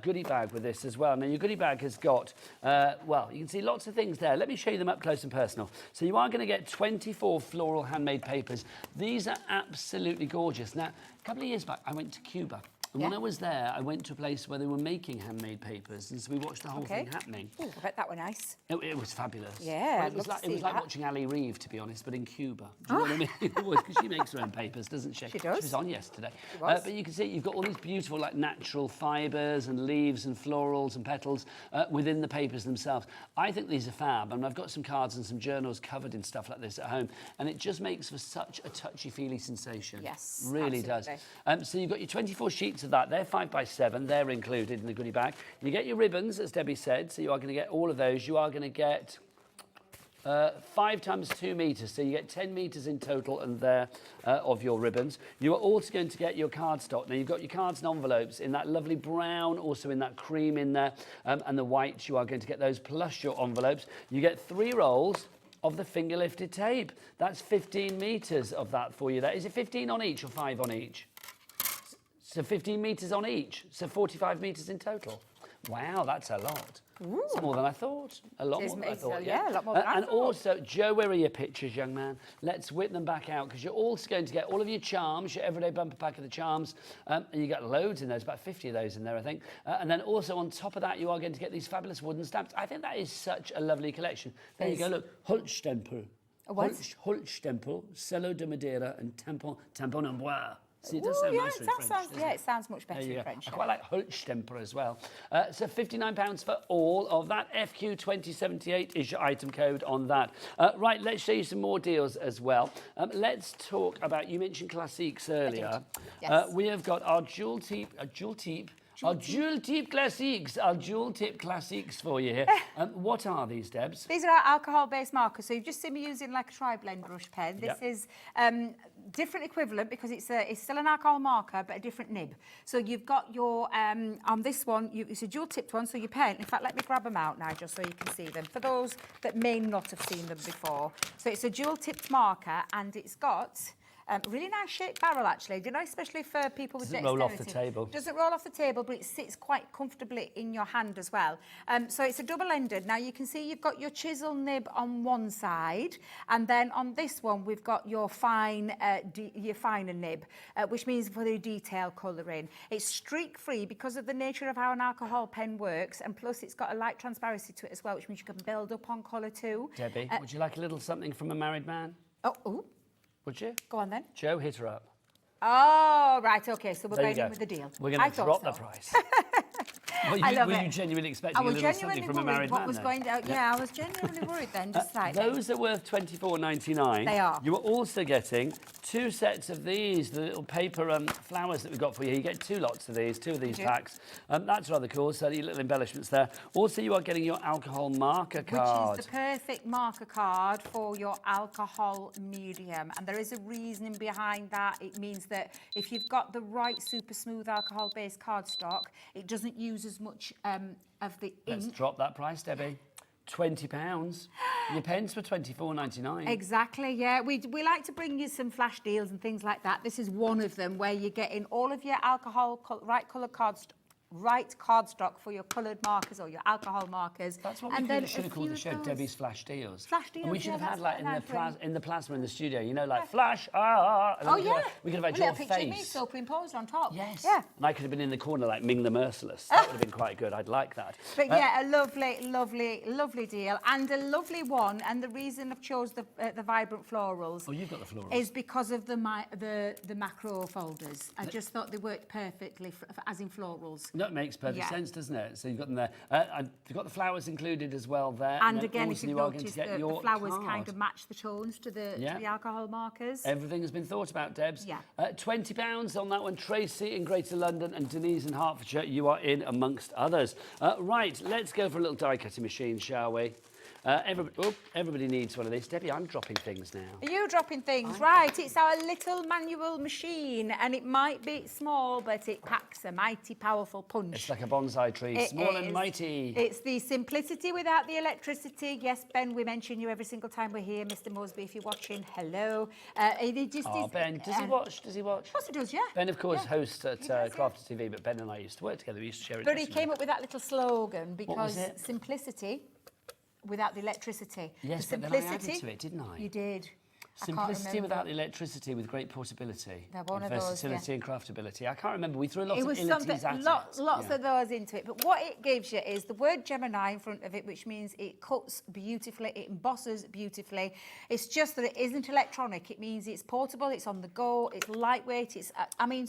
goodie bag with this as well. Now, your goodie bag has got, well, you can see lots of things there. Let me show you them up close and personal. So you are going to get 24 floral handmade papers. These are absolutely gorgeous. Now, a couple of years back, I went to Cuba. And when I was there, I went to a place where they were making handmade papers, and so we watched the whole thing happening. Ooh, I bet that were nice. It was fabulous. Yeah, Well, I'd love to it was see like that. watching Ali Reeve, to be honest, but in Cuba. Do you know what I mean? It was, because she makes her own papers, doesn't she? She does. She was on yesterday. She was. But you can see you've got all these beautiful, like, natural fibres and leaves and florals and petals within the papers themselves. I think these are fab, and I've got some cards and some journals covered in stuff like this at home, and it just makes for such a touchy-feely sensation. Yes, really absolutely. does. So you've got your 24 sheets of that. They're 5x7. They're included in the goodie bag. You get your ribbons, as Debbie said, so you are going to get all of those. You are going to get 5 times 2 metres, so you get 10 metres in total and there of your ribbons. You are also going to get your cardstock. Now, you've got your cards and envelopes in that lovely brown, also in that cream in there, and the white. You are going to get those plus your envelopes. You get 3 rolls of the finger lifted tape. That's 15 metres of that for you there. Is it 15 on each or 5 on each? So 15 metres on each, so 45 metres in total. Wow, that's a lot. It's more than I thought. A lot more than I thought, yeah, a lot more than I And thought. also, Joe, where are your pictures, young man? Let's whip them back out, because you're also going to get all of your charms, your everyday bumper pack of the charms, and you get loads in those, about 50 of those in there, I think. And then also on top of that, you are going to get these fabulous wooden stamps. I think that is such a lovely collection. There you go, look, Holzstempel. what? Holzstempel, Cello de Madeira, and Tampon en Bois. See, it does Ooh, sound yeah, nicer in French, doesn't it sounds much better There you in go. French. I quite like Holzstempel as well. So £59 for all of that. FQ2078 is your item code on that. Right, let's show you some more deals as well. Let's talk about, you mentioned classiques earlier. Yes. We have got our jewel tip classiques for you here. What are these, Debs? These are our alcohol-based markers. So you've just seen me using like a tri-blend brush pen. This Yep. is different equivalent because it's still an alcohol marker, but a different nib. So you've got your, on this one, it's a dual-tipped one, so your pen, in fact, let me grab them out now just so you can see them, for those that may not have seen them before. So it's a dual-tipped marker, and it's got really nice shaped barrel, actually. You know, especially for people with Doesn't dexterity. roll off the table. Doesn't roll off the table, but it sits quite comfortably in your hand as well. So it's a double-ended. Now, you can see you've got your chisel nib on one side, and then on this one, we've got your finer nib, which means for the detail colouring. It's streak-free because of the nature of how an alcohol pen works, and plus it's got a light transparency to it as well, which means you can build up on colour too. Debbie, would you like a little something from a married man? Oh, Would you? go on then. Joe, hit her up. Oh, right, okay, so we're There you going in go. with the deal. We're going I to thought drop so. the price. Were I love you it. genuinely I expecting a was little something genuinely from a worried married what man was then? going to... Yeah, I was genuinely worried then, just slightly. Those are worth £24.99. They are. You are also getting 2 sets of these, the little paper flowers that we've got for you. You get 2 lots of these, 2 of these packs. That's rather cool, so your little embellishments there. Also, you are getting your alcohol marker card. Which is the perfect marker card for your alcohol medium. And there is a reasoning behind that. It means that if you've got the right super smooth alcohol-based cardstock, it doesn't use as much of the ink. Let's drop that price, Debbie. £20. Your pens for £24.99. Exactly, yeah. We like to bring you some flash deals and things like that. This is one of them where you're getting all of your alcohol, right colour cardstock. right cardstock for your coloured markers or your alcohol markers. That's what we should have called the show, Debbie's Flash Deals. Flash Deals, And we should have had, like, in the plasma in the studio, you know, like, flash, and then we could have had your picture of me face. superimposed on top. Yes. Yeah. And I could have been in the corner like Ming the Merciless. That would have been quite good. I'd like that. But yeah, a lovely, lovely, lovely deal, and a lovely one. And the reason I've chose the vibrant florals. Oh, you've got the florals. Is because of the macro folders. I just thought they worked perfectly as in florals. That makes perfect sense, doesn't it? So you've got them there. You've got the flowers included as well there. And again, if you've noticed, the flowers card. kind of match the tones to the alcohol markers. Everything has been thought about, Debs. Yeah. £20 on that one. Tracy in Greater London and Denise in Hertfordshire. You are in amongst others. Right, let's go for a little die cutting machine, shall we? Everybody needs one of these. Debbie, I'm dropping things now. Are you dropping things? Right, it's our little manual machine, and it might be small, but it packs a mighty powerful punch. It's like a bonsai tree, small and mighty. It's the simplicity without the electricity. Yes, Ben, we mention you every single time we're here. Mr. Mosby, if you're watching, hello. Ben, does he watch? Does he watch? Of course he does, yeah. Ben, of course, hosts at Crafty TV, but Ben and I used to work together. We used to share it. But he came up with that little slogan because what was it? Simplicity without the electricity. Yes, the but then I added to it, didn't I? You did. Simplicity without the electricity with great portability. They're one of those, versatility and craftability. I can't remember. We threw lots of was entities at it. Lots of those into it. But what it gives you is the word Gemini in front of it, which means it cuts beautifully, it embosses beautifully. It's just that it isn't electronic. It means it's portable, it's on the go, it's lightweight. It's,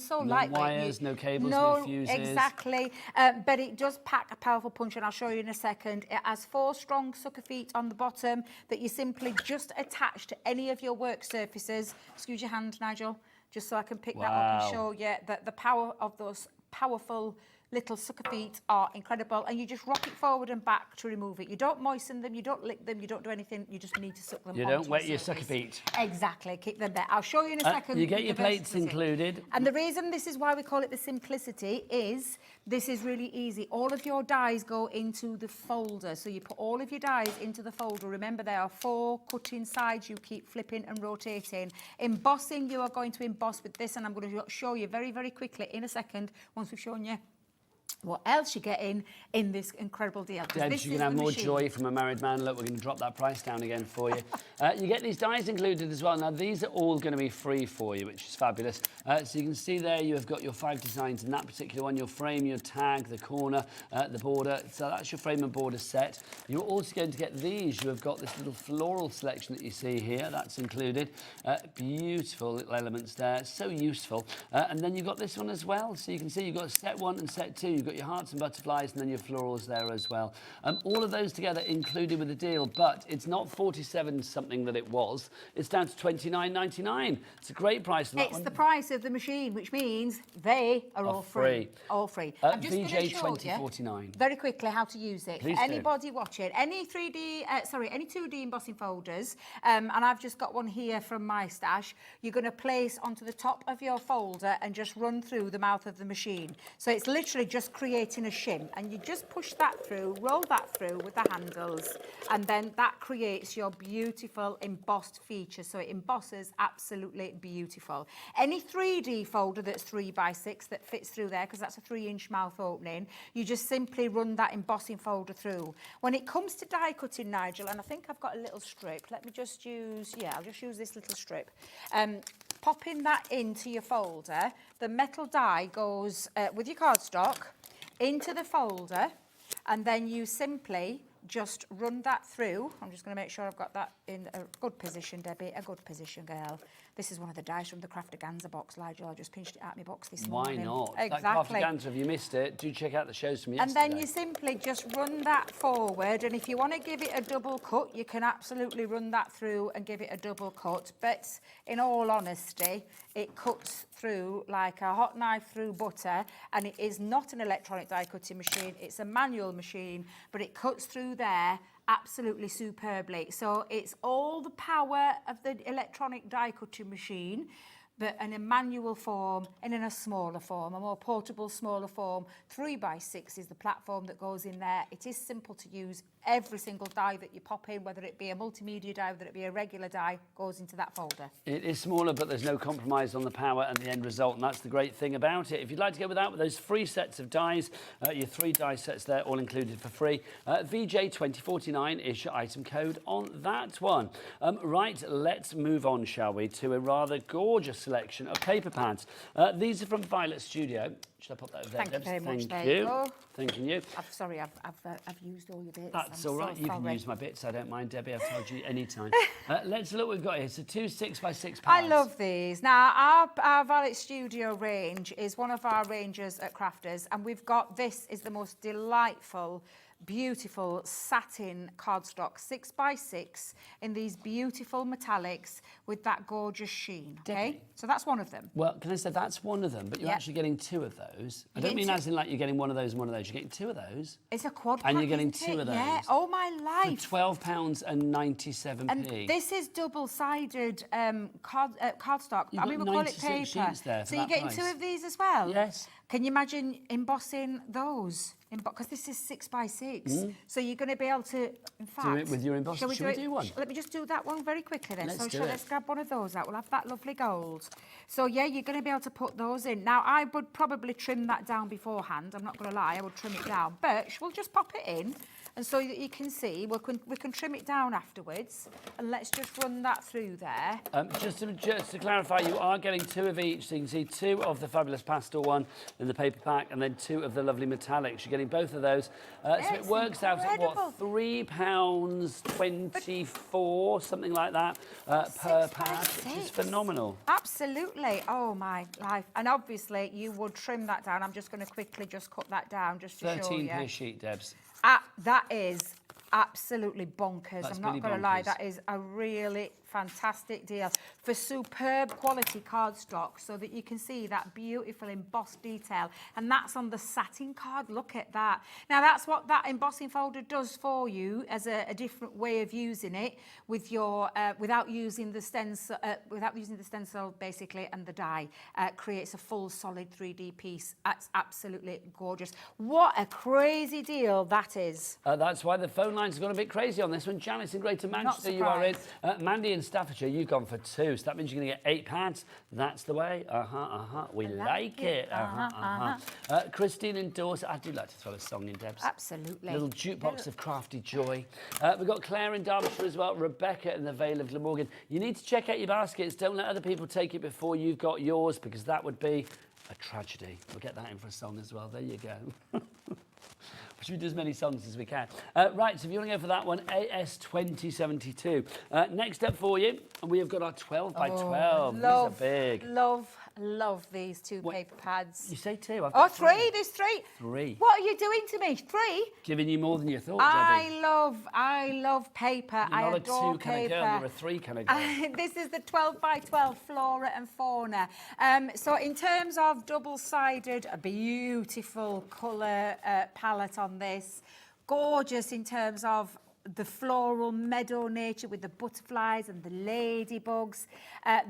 so no lightweight. No wires, no cables, no fuses. Exactly. But it does pack a powerful punch, and I'll show you in a second. It has 4 strong sucker feet on the bottom that you simply just attach to any of your work surfaces. Excuse your hand, Nigel, just so I can pick that up and show you that the power of those powerful little sucker feet are incredible, and you just rock it forward and back to remove it. You don't moisten them, you don't lick them, you don't do anything, you just need to suck them You don't wet your sucker feet. Exactly, keep them there. I'll show you in a second. You get your plates included. And the reason this is why we call it the simplicity is this is really easy. All of your dies go into the folder, so you put all of your dies into the folder. Remember, there are 4 cutting sides you keep flipping and rotating. Embossing, you are going to emboss with this, and I'm going to show you very, very quickly in a second once we've shown you what else you're getting in this incredible deal. Debs, you can have more joy from a married man. Look, we're going to drop that price down again for you. You get these dies included as well. Now, these are all going to be free for you, which is fabulous. So you can see there you have got your 5 designs in that particular one, your frame, your tag, the corner, the border. So that's your frame and border set. You're also going to get these. You have got this little floral selection that you see here. That's included. Beautiful little elements there. So useful. And then you've got this one as well. So you can see you've got set 1 and set 2. You've got your hearts and butterflies, and then your florals there as well. All of those together included with the deal, but it's not 47 something that it was. It's down to $29.99. It's a great price. It's the price of the machine, which means they are all free. All free. I'm just going to show you very quickly how to use it. Please Anybody watching, any 2D embossing folders, and I've just got one here from my stash, you're going to place onto the top of your folder and just run through the mouth of the machine. So it's literally just creating a shim, and you just push that through, roll that through with the handles, and then that creates your beautiful embossed feature. So it embosses absolutely beautiful. Any 3D folder that's 3x6 that fits through there, because that's a 3-inch mouth opening, you just simply run that embossing folder through. When it comes to die cutting, Nigel, and I think I've got a little strip, let me just use, I'll just use this little strip. Popping that into your folder, the metal die goes with your cardstock into the folder, and then you simply just run that through. I'm just going to make sure I've got that in a good position, Debbie, a good position, girl. This is one of the dice from the Craftaganza box, Nigel. I just pinched it out of my box this morning. Why not? Exactly. That Craftaganza, if you missed it, do check out the shows from yesterday. And then you simply just run that forward, and if you want to give it a double cut, you can absolutely run that through and give it a double cut. But in all honesty, it cuts through like a hot knife through butter, and it is not an electronic die cutting machine. It's a manual machine, but it cuts through there absolutely superbly. So it's all the power of the electronic die cutting machine but in a manual form and in a smaller form, a more portable, smaller form. 3x6 is the platform that goes in there. It is simple to use. Every single die that you pop in, whether it be a multimedia die, whether it be a regular die, goes into that folder. It is smaller, but there's no compromise on the power and the end result, and that's the great thing about it. If you'd like to go with that, with those 3 sets of dies, your 3 die sets there, all included for free. VJ2049 is your item code on that one. Right, let's move on, shall we, to a rather gorgeous selection of paper pads. These are from Violet Studio. Should I pop that over there? Thank you very much. Thank There you. you go. Thanking you. Sorry, I've used all your bits. That's I'm all right. so You can sorry. use my bits. I don't mind, Debbie. I've told you any time. Let's look what we've got here. So 2 6x6 pads. I love these. Now, our Violet Studio range is one of our ranges at Crafters, and we've got, this is the most delightful, beautiful satin cardstock 6x6 in these beautiful metallics with that gorgeous sheen. Okay, Debbie. so that's one of them. Well, can I say that's one of them, but you're Yep. actually getting 2 of those. I You're don't mean getting as in like you're getting one of those and one of those. You're getting 2 of those. It's a quad And pack, you're getting isn't 2 it? of those. Yeah, all my life. For £12.97p. And this is double-sided cardstock. You've I mean, got we call it 96 paper. sheets there for So you're that getting price. 2 of these as well? Yes. Can you imagine embossing those? Because this is 6x6. So you're going to be able to, in fact... it with your emboss. Shall we Shall we do one? Let me just do that one very quickly then. Let's So do it. let's grab one of those out. We'll have that lovely gold. So yeah, you're going to be able to put those in. Now, I would probably trim that down beforehand. I'm not going to lie, I would trim it down. But we'll just pop it in. And so that you can see, we can trim it down afterwards. And let's just run that through there. Just to clarify, you are getting 2 of each. So you can see 2 of the fabulous pastel one in the paper pack and then 2 of the lovely metallics. You're getting both of those. So it It's works out at what, incredible. £3.24, something like that, per pad, which is 6x6. phenomenal. Absolutely. Oh, my life. And obviously, you would trim that down. I'm just going to quickly just cut that down just to show 13 you. per sheet, Debs. That is absolutely bonkers. That's I'm not really going to lie. bonkers. That is a really fantastic deal for superb quality cardstock, so that you can see that beautiful embossed detail. And that's on the satin card. Look at that. Now, that's what that embossing folder does for you as a different way of using it with your without using the stencil, basically, and the die. Creates a full solid 3D piece. That's absolutely gorgeous. What a crazy deal that is. That's why the phone lines have gone a bit crazy on this one. Janice in Greater Manchester, you are in. Mandy in Staffordshire, you've gone for 2, so that means you're going to get 8 pads. That's the way. We like it. Christine in Dorset, I do like to throw a song in, Debs. Absolutely. Little jukebox of crafty joy. We've got Claire in Derbyshire as well, Rebecca in the Vale of Glamorgan. You need to check out your baskets. Don't let other people take it before you've got yours, because that would be a tragedy. We'll get that in for a song as well. There you go. Should we do as many songs as we can? Right, so if you want to go for that one, AS2072. Next up for you, we have got our 12x12. These are big. Love these 2 paper pads. You say 2? I've Oh, got 3. There's 3. 3. What are you doing to me? 3? Giving you more than you thought, Debbie. I love paper. You're not I adore a 2 kind paper. of girl, you're a 3 kind of girl. This is the 12x12 Flora and Fauna. So in terms of double-sided, a beautiful colour palette on this. Gorgeous in terms of the floral meadow nature with the butterflies and the ladybugs.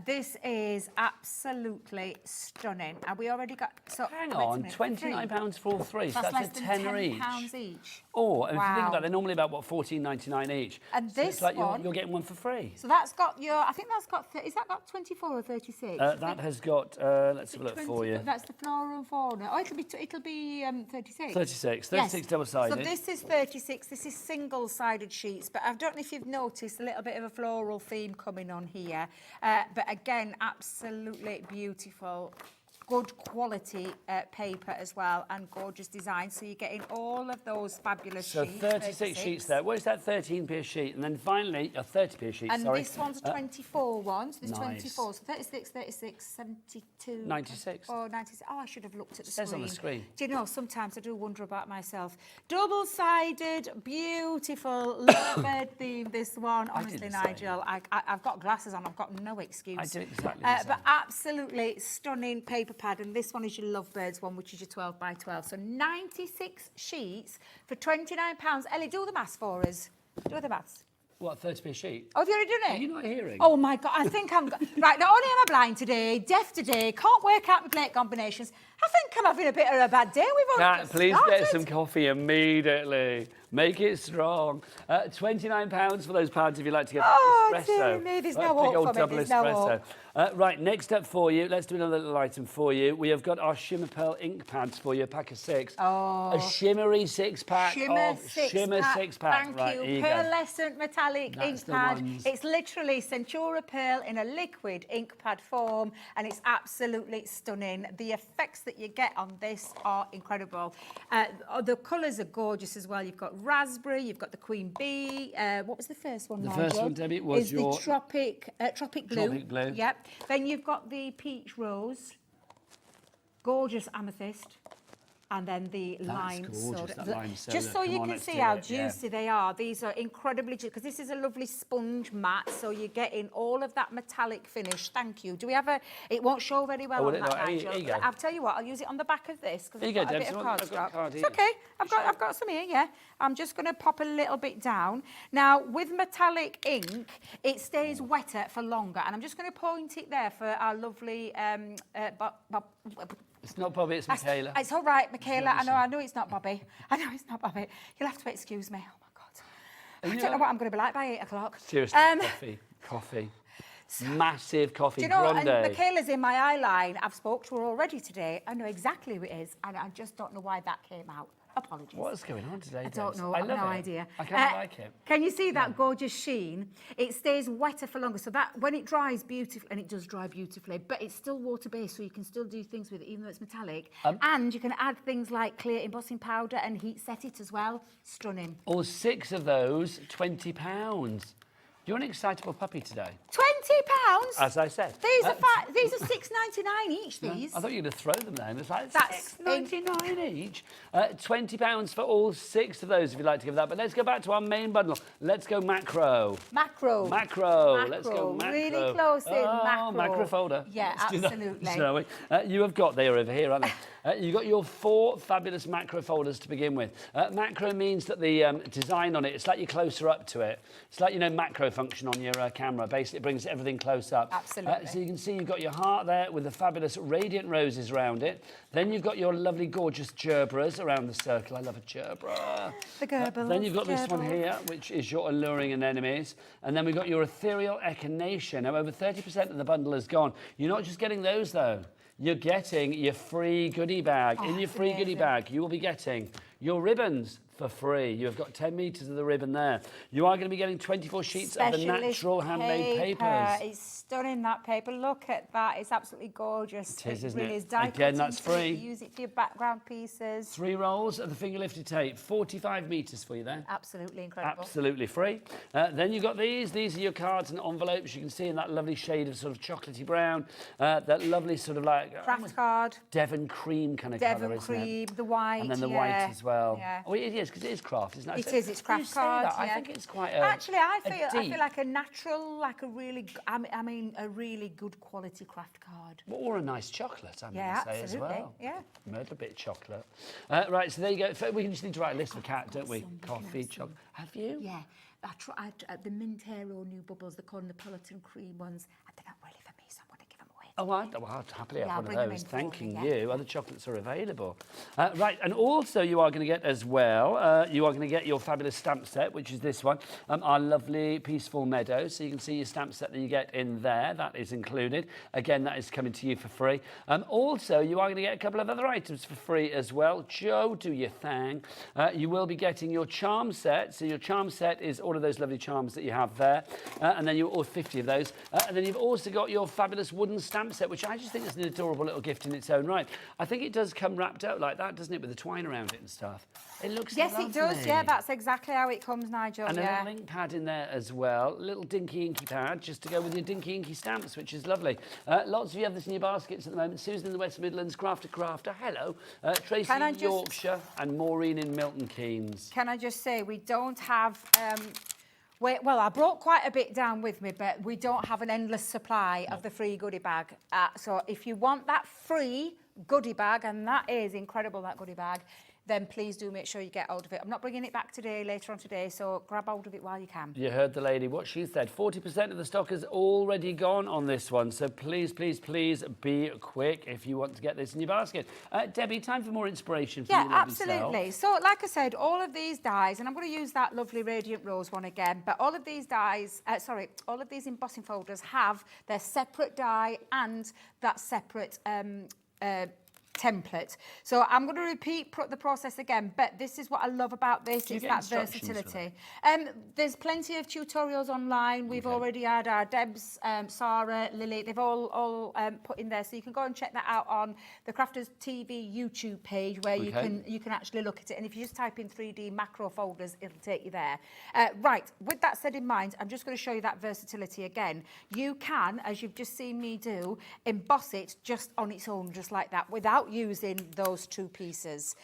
This is absolutely stunning. And we already got... So, Hang wait a on, minute, £29 for all 3, so That's less that's a than tenner each. £10 each. Or, if you think Wow. about it, they're normally about, what, $14.99 each. And So this it's like one- you're getting one for free. So that's got your... I think that's got... Is that got 24 or 36? That has got, let's have a look for you. That's the Flora and Fauna. Oh, it'll be 36. 36 Yes. double-sided. So this is 36. This is single-sided sheets, but I don't know if you've noticed a little bit of a floral theme coming on here. But again, absolutely beautiful. Good quality paper as well, and gorgeous design. So you're getting all of those fabulous So sheets. 36 sheets there. What is that 13p a sheet? And then finally, 30p a sheet, And sorry. this one's a 24 one. So there's Nice. 24. So 36, 36, 72. 96. Oh, 96. Oh, I should have looked at the Says screen. on the screen. Do you know, sometimes I do wonder about myself. Double-sided, beautiful, lovebird theme, this one. I did Honestly, the same. Nigel, I've got glasses on. I've got no excuse. I do exactly the same. But absolutely stunning paper pad. And this one is your Lovebirds one, which is your 12x12. So 96 sheets for £29. Ellie, do the maths for us. Do the maths. What, 30p a sheet? Oh, have you already done it? Are you not hearing? Oh my God, I think I'm... Right, not only am I blind today, deaf today, can't work out my plate combinations, I think I'm having a bit of a bad day. We've only Kat, just please started. get some coffee immediately. Make it strong. £29 for those pounds if you'd like to get Oh, espresso. dear me, there's no Big hope old for me, double there's no espresso. hope. Right, next up for you, let's do another little item for you. We have got our Shimmer Pearl ink pads for you, a pack of 6. Oh. A shimmery 6-pack Shimmer Shimmer 6-pack. Thank Right, you. here you go. Pearlescent metallic That's ink the pad. ones. It's literally Centura pearl in a liquid ink pad form, and it's absolutely stunning. The effects that you get on this are incredible. The colours are gorgeous as well. You've got raspberry, you've got the Queen Bee. What was the first one, The Nigel? first one, Debbie, was is your... the tropic blue. Tropic blue. Yep. Then you've got the peach rose, gorgeous amethyst. And then the lime gorgeous, soda. that lime soda. Just so Come you on, can let's see do how it, yeah. juicy they are. These are incredibly juicy, because this is a lovely sponge mat, so you're getting all of that metallic finish. Thank you. Do we have a... It won't show very well Oh, on will it that, not? Here Nigel. you go. I'll tell you what, I'll use it on the back of this, because Here I've you got go, a Deb. bit of I've got a card cardstock. here. It's okay. I've got some here, yeah. I'm just going to pop a little bit down. Now, with metallic ink, it stays wetter for longer, and I'm just going to point it there for our lovely... It's not Bobby, it's Michaela. It's all right, Michaela. I know it's not Bobby. I know it's not Bobby. You'll have to excuse me. Oh, my God. I don't know what I'm going to be like by 8 o'clock. Seriously, coffee. Massive coffee, Do you know, grande. and Michaela's in my eye line. I've spoke to her already today. I know exactly who it is, and I just don't know why that came out. Apologies. What's going on today, I don't Debs? know. I I've love no it. idea. I kind of like it. Can you see that gorgeous sheen? It stays wetter for longer, so that when it dries beautifully, and it does dry beautifully, but it's still water-based, so you can still do things with it, even though it's metallic. And you can add things like clear embossing powder and heat set it as well. Stunning. All 6 of those, £20. You're an excitable puppy today. £20? As I said. These are £6.99 each. These. I thought you were going to throw them then. It's like That's £6.99 each. £20 for all 6 of those if you'd like to give that. But let's go back to our main bundle. Let's go macro. Macro. Let's go macro. Really close in macro. Macro folder. Yeah, Let's do that, absolutely. shall we? You have got, they are over here, aren't they? You've got your 4 fabulous macro folders to begin with. Macro means that the design on it, it's like you're closer up to it. It's like, you know, macro function on your camera. Basically, it brings everything close up. Absolutely. So you can see you've got your heart there with the fabulous radiant roses around it. Then you've got your lovely, gorgeous gerbras around the circle. I love a gerbra. The Gerbils. Then you've got this one Gerbils. here, which is your alluring anemones. And then we've got your ethereal echinacea. Now, over 30% of the bundle is gone. You're not just getting those, though. You're getting your free goodie bag. In your free goodie bag, you will be getting your ribbons for free. You have got 10 metres of the ribbon there. You are going to be getting 24 sheets of the natural handmade papers. It's stunning, that paper. Look at that. It's absolutely gorgeous. It is, isn't really it? is. Die Again, cutting that's tape. free. You use it for your background pieces. 3 rolls of the finger lifted tape, 45 metres for you there. Absolutely incredible. Absolutely free. Then you've got these. These are your cards and envelopes. You can see in that lovely shade of sort of chocolatey brown. That lovely sort of like... Craft card. Devon cream kind of colour, Devon isn't cream, it? the white, And then the white as well. Yeah. Oh, it is, because it is craft, isn't it? It is, it's craft card. I yeah. think it's quite a... Actually, I a feel deep- like a natural, like a really, I mean, a really good quality craft card. Or a nice chocolate, I'm Yeah, going to say as absolutely, well. yeah. Murder bit chocolate. Right, so there you go. We can just need to write a list for Kat, don't we? Coffee, chocolate. Have you? Yeah, I tried the Mint Aero new bubbles, the Cosmopolitan cream ones, and they're not really for me, so I'm going to give them away. Oh, I'd happily Yeah, I'll have one bring of them those. in for Thanking you, yeah. you. Other chocolates are available. Right, and also you are going to get as well, you are going to get your fabulous stamp set, which is this one, our lovely Peaceful Meadow. So you can see your stamp set that you get in there. That is included. Again, that is coming to you for free. Also, you are going to get a couple of other items for free as well. Joe, do your thing. You will be getting your charm set. So your charm set is all of those lovely charms that you have there. And then you all 50 of those. And then you've also got your fabulous wooden stamp set, which I just think is an adorable little gift in its own right. I think it does come wrapped up like that, doesn't it, with the twine around it and stuff. It looks Yes, lovely. it does. Yeah, that's exactly how it comes, Nigel. And a yeah. little ink pad in there as well. A little dinky inky pad just to go with your dinky inky stamps, which is lovely. Lots of you have this in your baskets at the moment. Susan in the West Midlands, Crafter. Hello. Tracy Can I in just- Yorkshire and Maureen in Milton Keynes. Can I just say, we don't have... well, I brought quite a bit down with me, but we don't have an endless supply of the free goodie bag. So if you want that free goodie bag, and that is incredible, that goodie bag, then please do make sure you get hold of it. I'm not bringing it back today, later on today, so grab hold of it while you can. You heard the lady, what she said. 40% of the stock is already gone on this one, so please, please, please be quick if you want to get this in your basket. Debbie, time for more inspiration for Yeah, you, lovely absolutely. self. So, like I said, all of these dies, and I'm going to use that lovely Radiant Rose one again, but all of these dies, all of these embossing folders have their separate die and that separate template. So I'm going to repeat the process again, but this is what I love about this, it's that versatility. There's plenty of tutorials online. We've already had our Debs, Sarah, Lily, they've all put in there, so you can go and check that out on the Crafters TV YouTube page where you can actually look at it, and if you just type in 3D macro folders, it'll take you there. Right, with that said in mind, I'm just going to show you that versatility again. You can, as you've just seen me do, emboss it just on its own, just like that, without using those two pieces.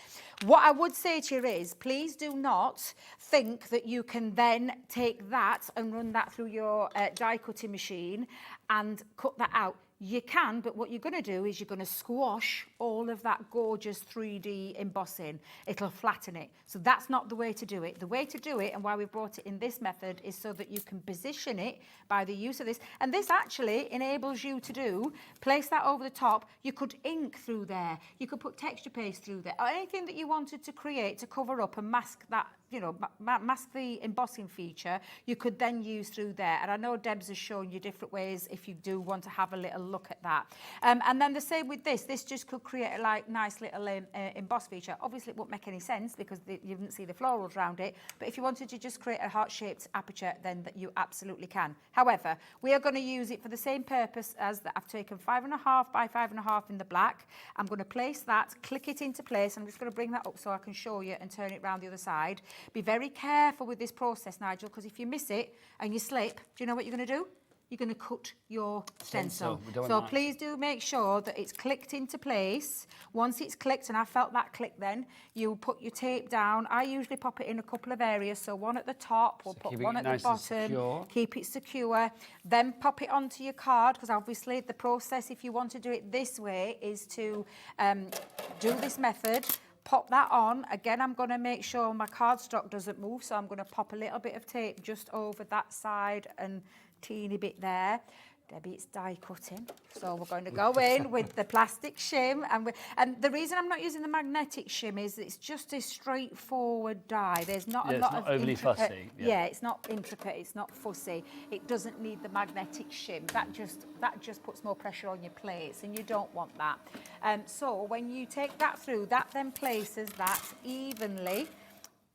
What I would say to you is, please do not think that you can then take that and run that through your die cutting machine and cut that out. You can, but what you're going to do is you're going to squash all of that gorgeous 3D embossing. It'll flatten it. So that's not the way to do it. The way to do it, and why we brought it in this method, is so that you can position it by the use of this. And this actually enables you to place that over the top. You could ink through there. You could put texture paste through there. Or anything that you wanted to create to cover up and mask that, you know, mask the embossing feature, you could then use through there. And I know Debs has shown you different ways if you do want to have a little look at that. And then the same with this just could create a nice little emboss feature. Obviously it won't make any sense because you didn't see the florals around it, but if you wanted to just create a heart-shaped aperture, then you absolutely can. However, we are going to use it for the same purpose as that. I've taken 5.5 by 5.5 in the black. I'm going to place that, click it into place. I'm just going to bring that up so I can show you and turn it around the other side. Be very careful with this process, Nigel, because if you miss it and you slip, do you know what you're going to do? You're going to cut your stencil. So please do make sure that it's clicked into place. Once it's clicked, and I felt that click then, you put your tape down. I usually pop it in a couple of areas. So one at the top, we'll put one at the bottom, keep it secure. Then pop it onto your card, because obviously the process, if you want to do it this way, is to do this method. Pop that on. Again, I'm going to make sure my cardstock doesn't move, so I'm going to pop a little bit of tape just over that side and teeny bit there. Debbie, it's die cutting, so we're going to go in with the plastic shim, and the reason I'm not using the magnetic shim is it's just a straightforward die. There's not a lot of overly fussy. Yeah, it's not intricate, it's not fussy. It doesn't need the magnetic shim. That just puts more pressure on your plates, and you don't want that. So when you take that through, that then places that evenly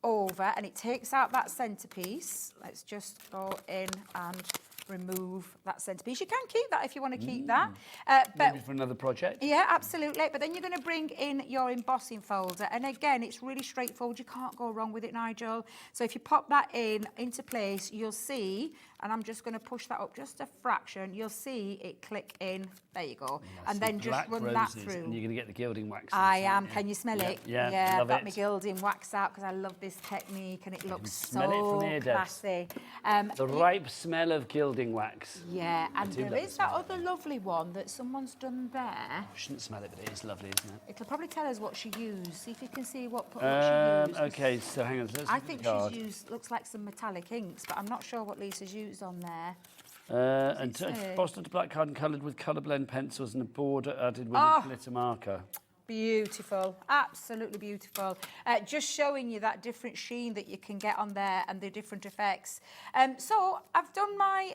over, and it takes out that centerpiece. Let's just go in and remove that centerpiece. You can keep that if you want to keep that. But maybe for another project. Yeah, absolutely. But then you're going to bring in your embossing folder. And again, it's really straightforward. You can't go wrong with it, Nigel. So if you pop that into place, you'll see, and I'm just going to push that up just a fraction, you'll see it click in. There you go. And then just run that through. And you're going to get the gilding wax. I am. Can you smell it? Yeah, I've got my gilding wax out because I love this technique, and it looks so classy. The ripe smell of gilding wax. Yeah, and there is that other lovely one that someone's done there. I shouldn't smell it, but it is lovely, isn't it? It'll probably tell us what she used. See if you can see what she used. Okay, so hang on. I think she's used, looks like some metallic inks, but I'm not sure what Lisa's used on there. Embossed onto black card and coloured with colour blend pencils and a border added with a glitter marker. Beautiful, absolutely beautiful. Just showing you that different sheen that you can get on there and the different effects. So I've done my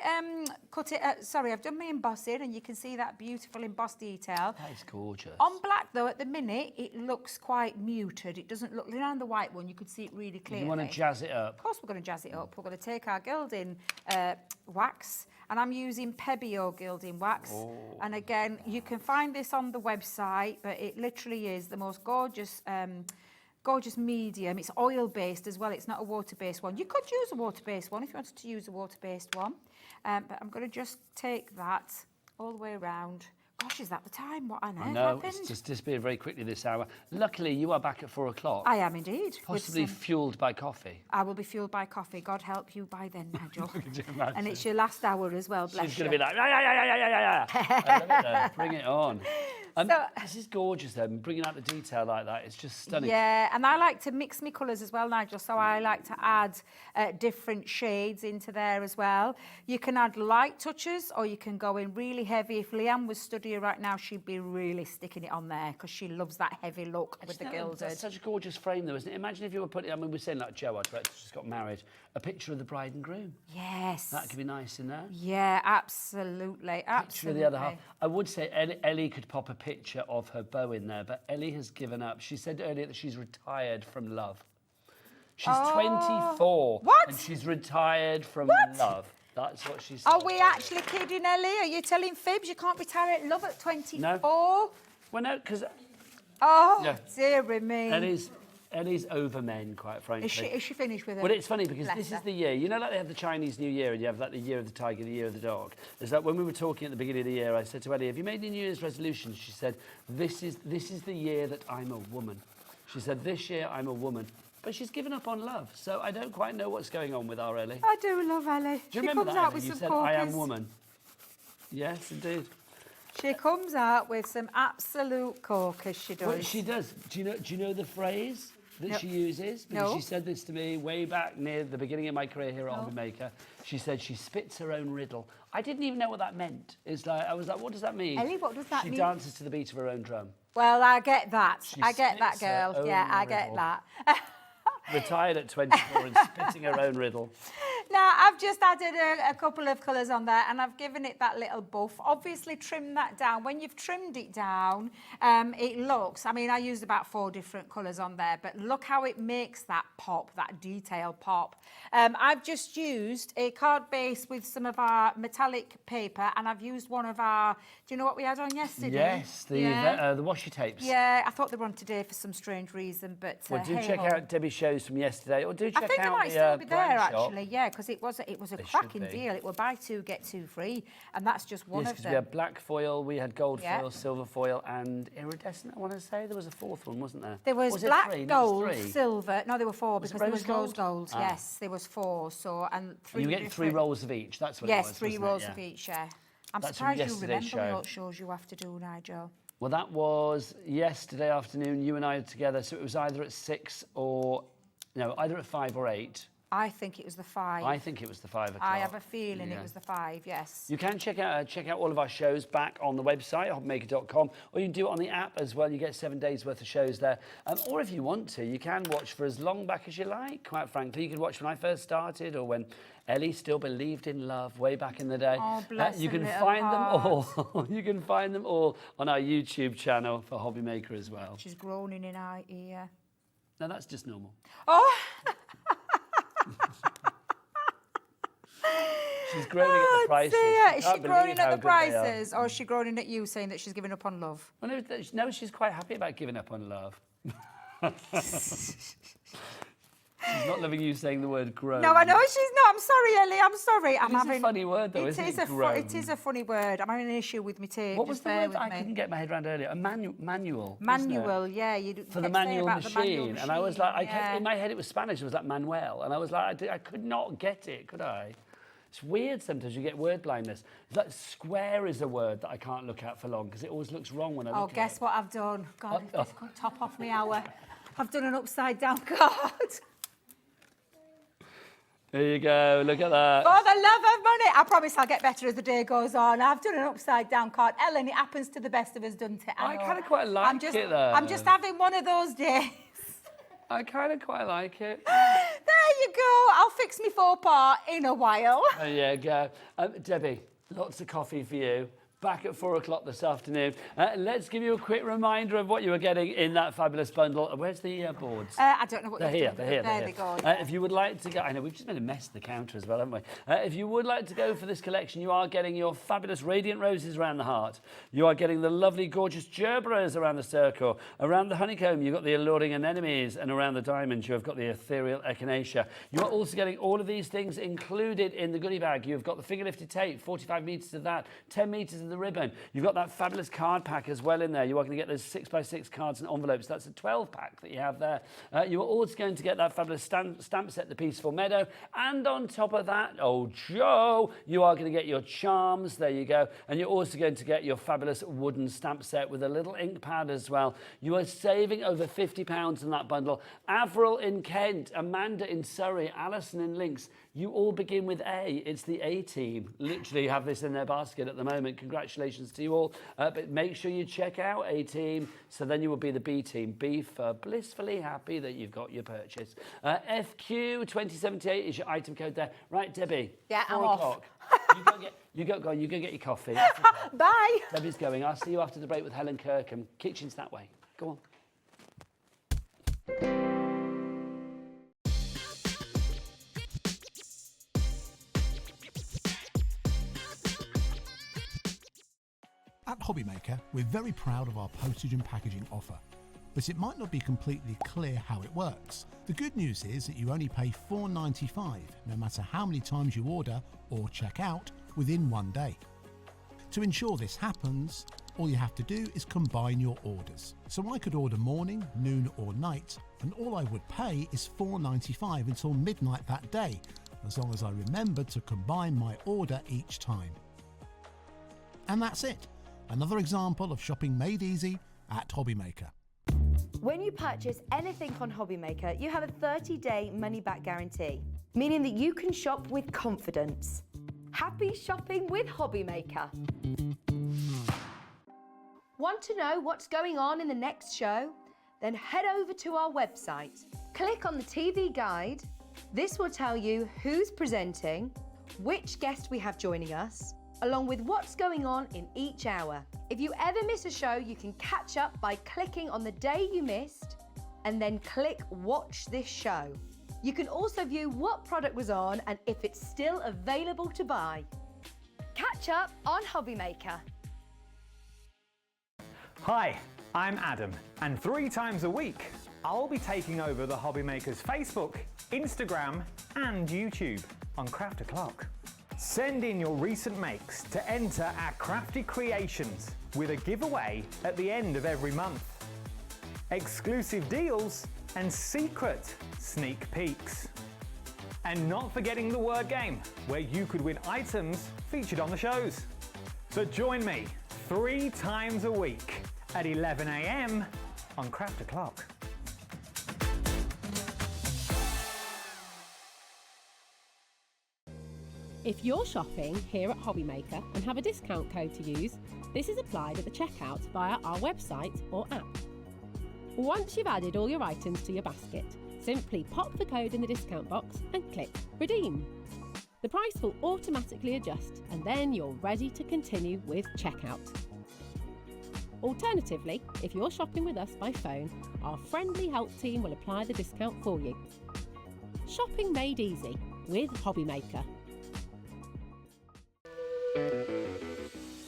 I've done my embossing, and you can see that beautiful embossed detail. That is gorgeous. On black though, at the minute, it looks quite muted. It doesn't look, on the white one, you could see it really clearly. You want to jazz it up? Of course we're going to jazz it up. We're going to take our gilding wax, and I'm using Pebeo gilding wax. And again, you can find this on the website, but it literally is the most gorgeous gorgeous medium. It's oil-based as well. It's not a water-based one. You could use a water-based one if you wanted to use a water-based one. But I'm going to just take that all the way around, Gosh, is that the time? What on earth I know, happened? it's just disappeared very quickly this hour. Luckily, you are back at 4 o'clock. I am indeed. with Possibly some- fueled by coffee. I will be fueled by coffee. God help you by then, Nigel. Could you imagine? And it's your last hour as well, bless She's you. going to be like, yeah. I love it though. Bring it on. So- This is gorgeous though, bringing out the detail like that. It's just stunning. Yeah, and I like to mix my colours as well, Nigel, so I like to add different shades into there as well. You can add light touches or you can go in really heavy. If Leanne was studying right now, she'd be really sticking it on there because she loves that heavy look with the gilded. That's such a gorgeous frame though, isn't it? Imagine if you were putting, I mean, we're saying like Joe, I just got married, a picture of the bride and groom. Yes. That could be nice in there. Yeah, absolutely. Picture of the other half. I would say Ellie could pop a picture of her beau in there, but Ellie has given up. She said earlier that she's retired from love. She's 24. What? And she's retired from love. That's what she said. Are we actually kidding, Ellie? Are you telling fibs? You can't retire at love at 24? No. Well, no, because Oh, Yeah. dear me. Ellie's over men, quite frankly. Is she finished with it? Well, it's funny because Bless this her. is the year. You know, like they have the Chinese New Year and you have like the year of the tiger, the year of the dog. It's like when we were talking at the beginning of the year, I said to Ellie, have you made any New Year's resolutions? She said, this is the year that I'm a woman. She said, this year I'm a woman. But she's given up on love, so I don't quite know what's going on with our Ellie. I do love Ellie. Do you remember comes that, out Ellie? with You some said, corkers. I am woman. Yes, indeed. She comes out with some absolute corkers, she does. Well, she does. Do you know the phrase that No. she uses? Because No. she said this to me way back near the beginning of my career here at HobbyMaker. She said she spits her own riddle. I didn't even know what that meant. It's like I was like, what does that mean? Ellie, what does that mean? She dances to the beat of her own drum. Well, I get that. She I get that, spits her girl. own Yeah, I get riddle. that. Retired at 24 and spitting her own riddle. Now, I've just added a couple of colours on there and I've given it that little buff. Obviously, trim that down. When you've trimmed it down, it looks, I mean, I used about 4 different colours on there, but look how it makes that pop, that detail pop. I've just used a card base with some of our metallic paper and I've used one of our, do you know what we had on yesterday? Yes, the washi tapes. Yeah, I thought they were on today for some strange reason, but Well, do hey check ho. out Debbie's shows from yesterday, or do check I think out they might the still be there brand shop. actually, yeah, because it was a They should cracking be. deal. It were buy 2 get 2 free, and that's just one Yes, of because them. we had black foil, we had gold Yeah. foil, silver foil, and iridescent. I want to say there was a 4th one, wasn't there? There was it black, 3? No, it was gold, 3. silver. No, there were 4 Was it because there was rose rose gold? gold. Ah. Yes, there was 4. So and 3. You get 3 different- rolls of each. That's what Yes, it was. 3 wasn't it? rolls Yeah. of each. Yeah. I'm That's from surprised you yesterday's remember show. what shows you have to do, Nigel. Well, that was yesterday afternoon. You and I were together, so it was either at 6 or no, either at 5 or 8. I think it was the 5. I think it was the 5 o'clock. I have a feeling Yeah. it was the 5. Yes. You can check out all of our shows back on the website, hobbymaker.com, or you can do it on the app as well. You get 7 days worth of shows there. Or if you want to, you can watch for as long back as you like, quite frankly. You can watch when I first started or when Ellie still believed in love way back in the day. Oh, bless You her can little find heart. them all. You can find them all on our YouTube channel for HobbyMaker as well. She's groaning in our ear. No, that's just normal. Oh. She's groaning at the prices. Dear. She Is can't she believe groaning how at the good they are. prices, or is she groaning at you saying that she's given up on love? Well, no, she's quite happy about giving up on love. She's not loving you saying the word groan. No, I know she's not. I'm sorry, Ellie. I'm sorry. I'm It is having a funny word, though, isn't it? It is a funny word. I'm having an issue with my tape. What was Just the bear word with that I me. couldn't get my head around earlier? A manual. wasn't it? Manual, yeah. You For the kept saying manual about the manual machine. And I was like, yeah. in my head it was Spanish. It was like Manuel. And I was like, I could not get it, could I? It's weird sometimes you get word blindness. It's like square is a word that I can't look at for long because it always looks wrong when I Oh, look at it. guess what I've done? God, if this could top off my hour. I've done an upside down card. There you go, look at that. For the love of money. I promise I'll get better as the day goes on. I've done an upside down card. Ellen, it happens to the best of us, doesn't it? I know. kind of quite like it though. I'm just having one of those days. I kind of quite like it. There you go. I'll fix me faux pas in a while. There you go. Debbie, lots of coffee for you. Back at 4 o'clock this afternoon. Let's give you a quick reminder of what you were getting in that fabulous bundle. Where's the boards? I don't know what They're you've here, done. they're here. There they're they here. go. If you would like to go, I know we've just made a mess of the counter as well, haven't we? If you would like to go for this collection, you are getting your fabulous radiant roses around the heart. You are getting the lovely, gorgeous gerberas around the circle. Around the honeycomb, you've got the alluring anemones, and around the diamonds, you have got the ethereal echinacea. You are also getting all of these things included in the goodie bag. You've got the finger lifted tape, 45 metres of that, 10 metres of the ribbon. You've got that fabulous card pack as well in there. You are going to get those 6x6 cards and envelopes. That's a 12 pack that you have there. You are also going to get that fabulous stamp set, the Peaceful Meadow. And on top of that, oh Joe, you are going to get your charms. There you go. And you're also going to get your fabulous wooden stamp set with a little ink pad as well. You are saving over £50 in that bundle. Avril in Kent, Amanda in Surrey, Alison in Links. You all begin with A. It's the A team. Literally have this in their basket at the moment. Congratulations to you all. But make sure you check out A team, so then you will be the B team. B for blissfully happy that you've got your purchase. FQ 2078 is your item code there. Right, Debbie? Yeah, 4 I'm o'clock. You go get your coffee. Bye. Debbie's going. I'll see you after the break with Helen Kirkham. Kitchen's that way. Go on. At HobbyMaker, we're very proud of our postage and packaging offer, but it might not be completely clear how it works. The good news is that you only pay $4.95 no matter how many times you order or check out within one day. To ensure this happens, all you have to do is combine your orders. So I could order morning, noon or night, and all I would pay is $4.95 until midnight that day, as long as I remembered to combine my order each time. And that's it. Another example of shopping made easy at HobbyMaker. When you purchase anything on HobbyMaker, you have a 30-day money-back guarantee, meaning that you can shop with confidence. Happy shopping with HobbyMaker. Want to know what's going on in the next show? Then head over to our website. Click on the TV guide. This will tell you who's presenting, which guest we have joining us, along with what's going on in each hour. If you ever miss a show, you can catch up by clicking on the day you missed and then click Watch This Show. You can also view what product was on and if it's still available to buy. Catch up on HobbyMaker. Hi, I'm Adam, and 3 times a week, I'll be taking over the HobbyMaker's Facebook, Instagram, and YouTube on Craft O'Clock. Send in your recent makes to enter our crafty creations with a giveaway at the end of every month. Exclusive deals and secret sneak peeks. And not forgetting the word game, where you could win items featured on the shows. So join me 3 times a week at 11 AM on Craft O'Clock. If you're shopping here at HobbyMaker and have a discount code to use, this is applied at the checkout via our website or app. Once you've added all your items to your basket, simply pop the code in the discount box and click Redeem. The price will automatically adjust and then you're ready to continue with checkout. Alternatively, if you're shopping with us by phone, our friendly help team will apply the discount for you. Shopping made easy with HobbyMaker.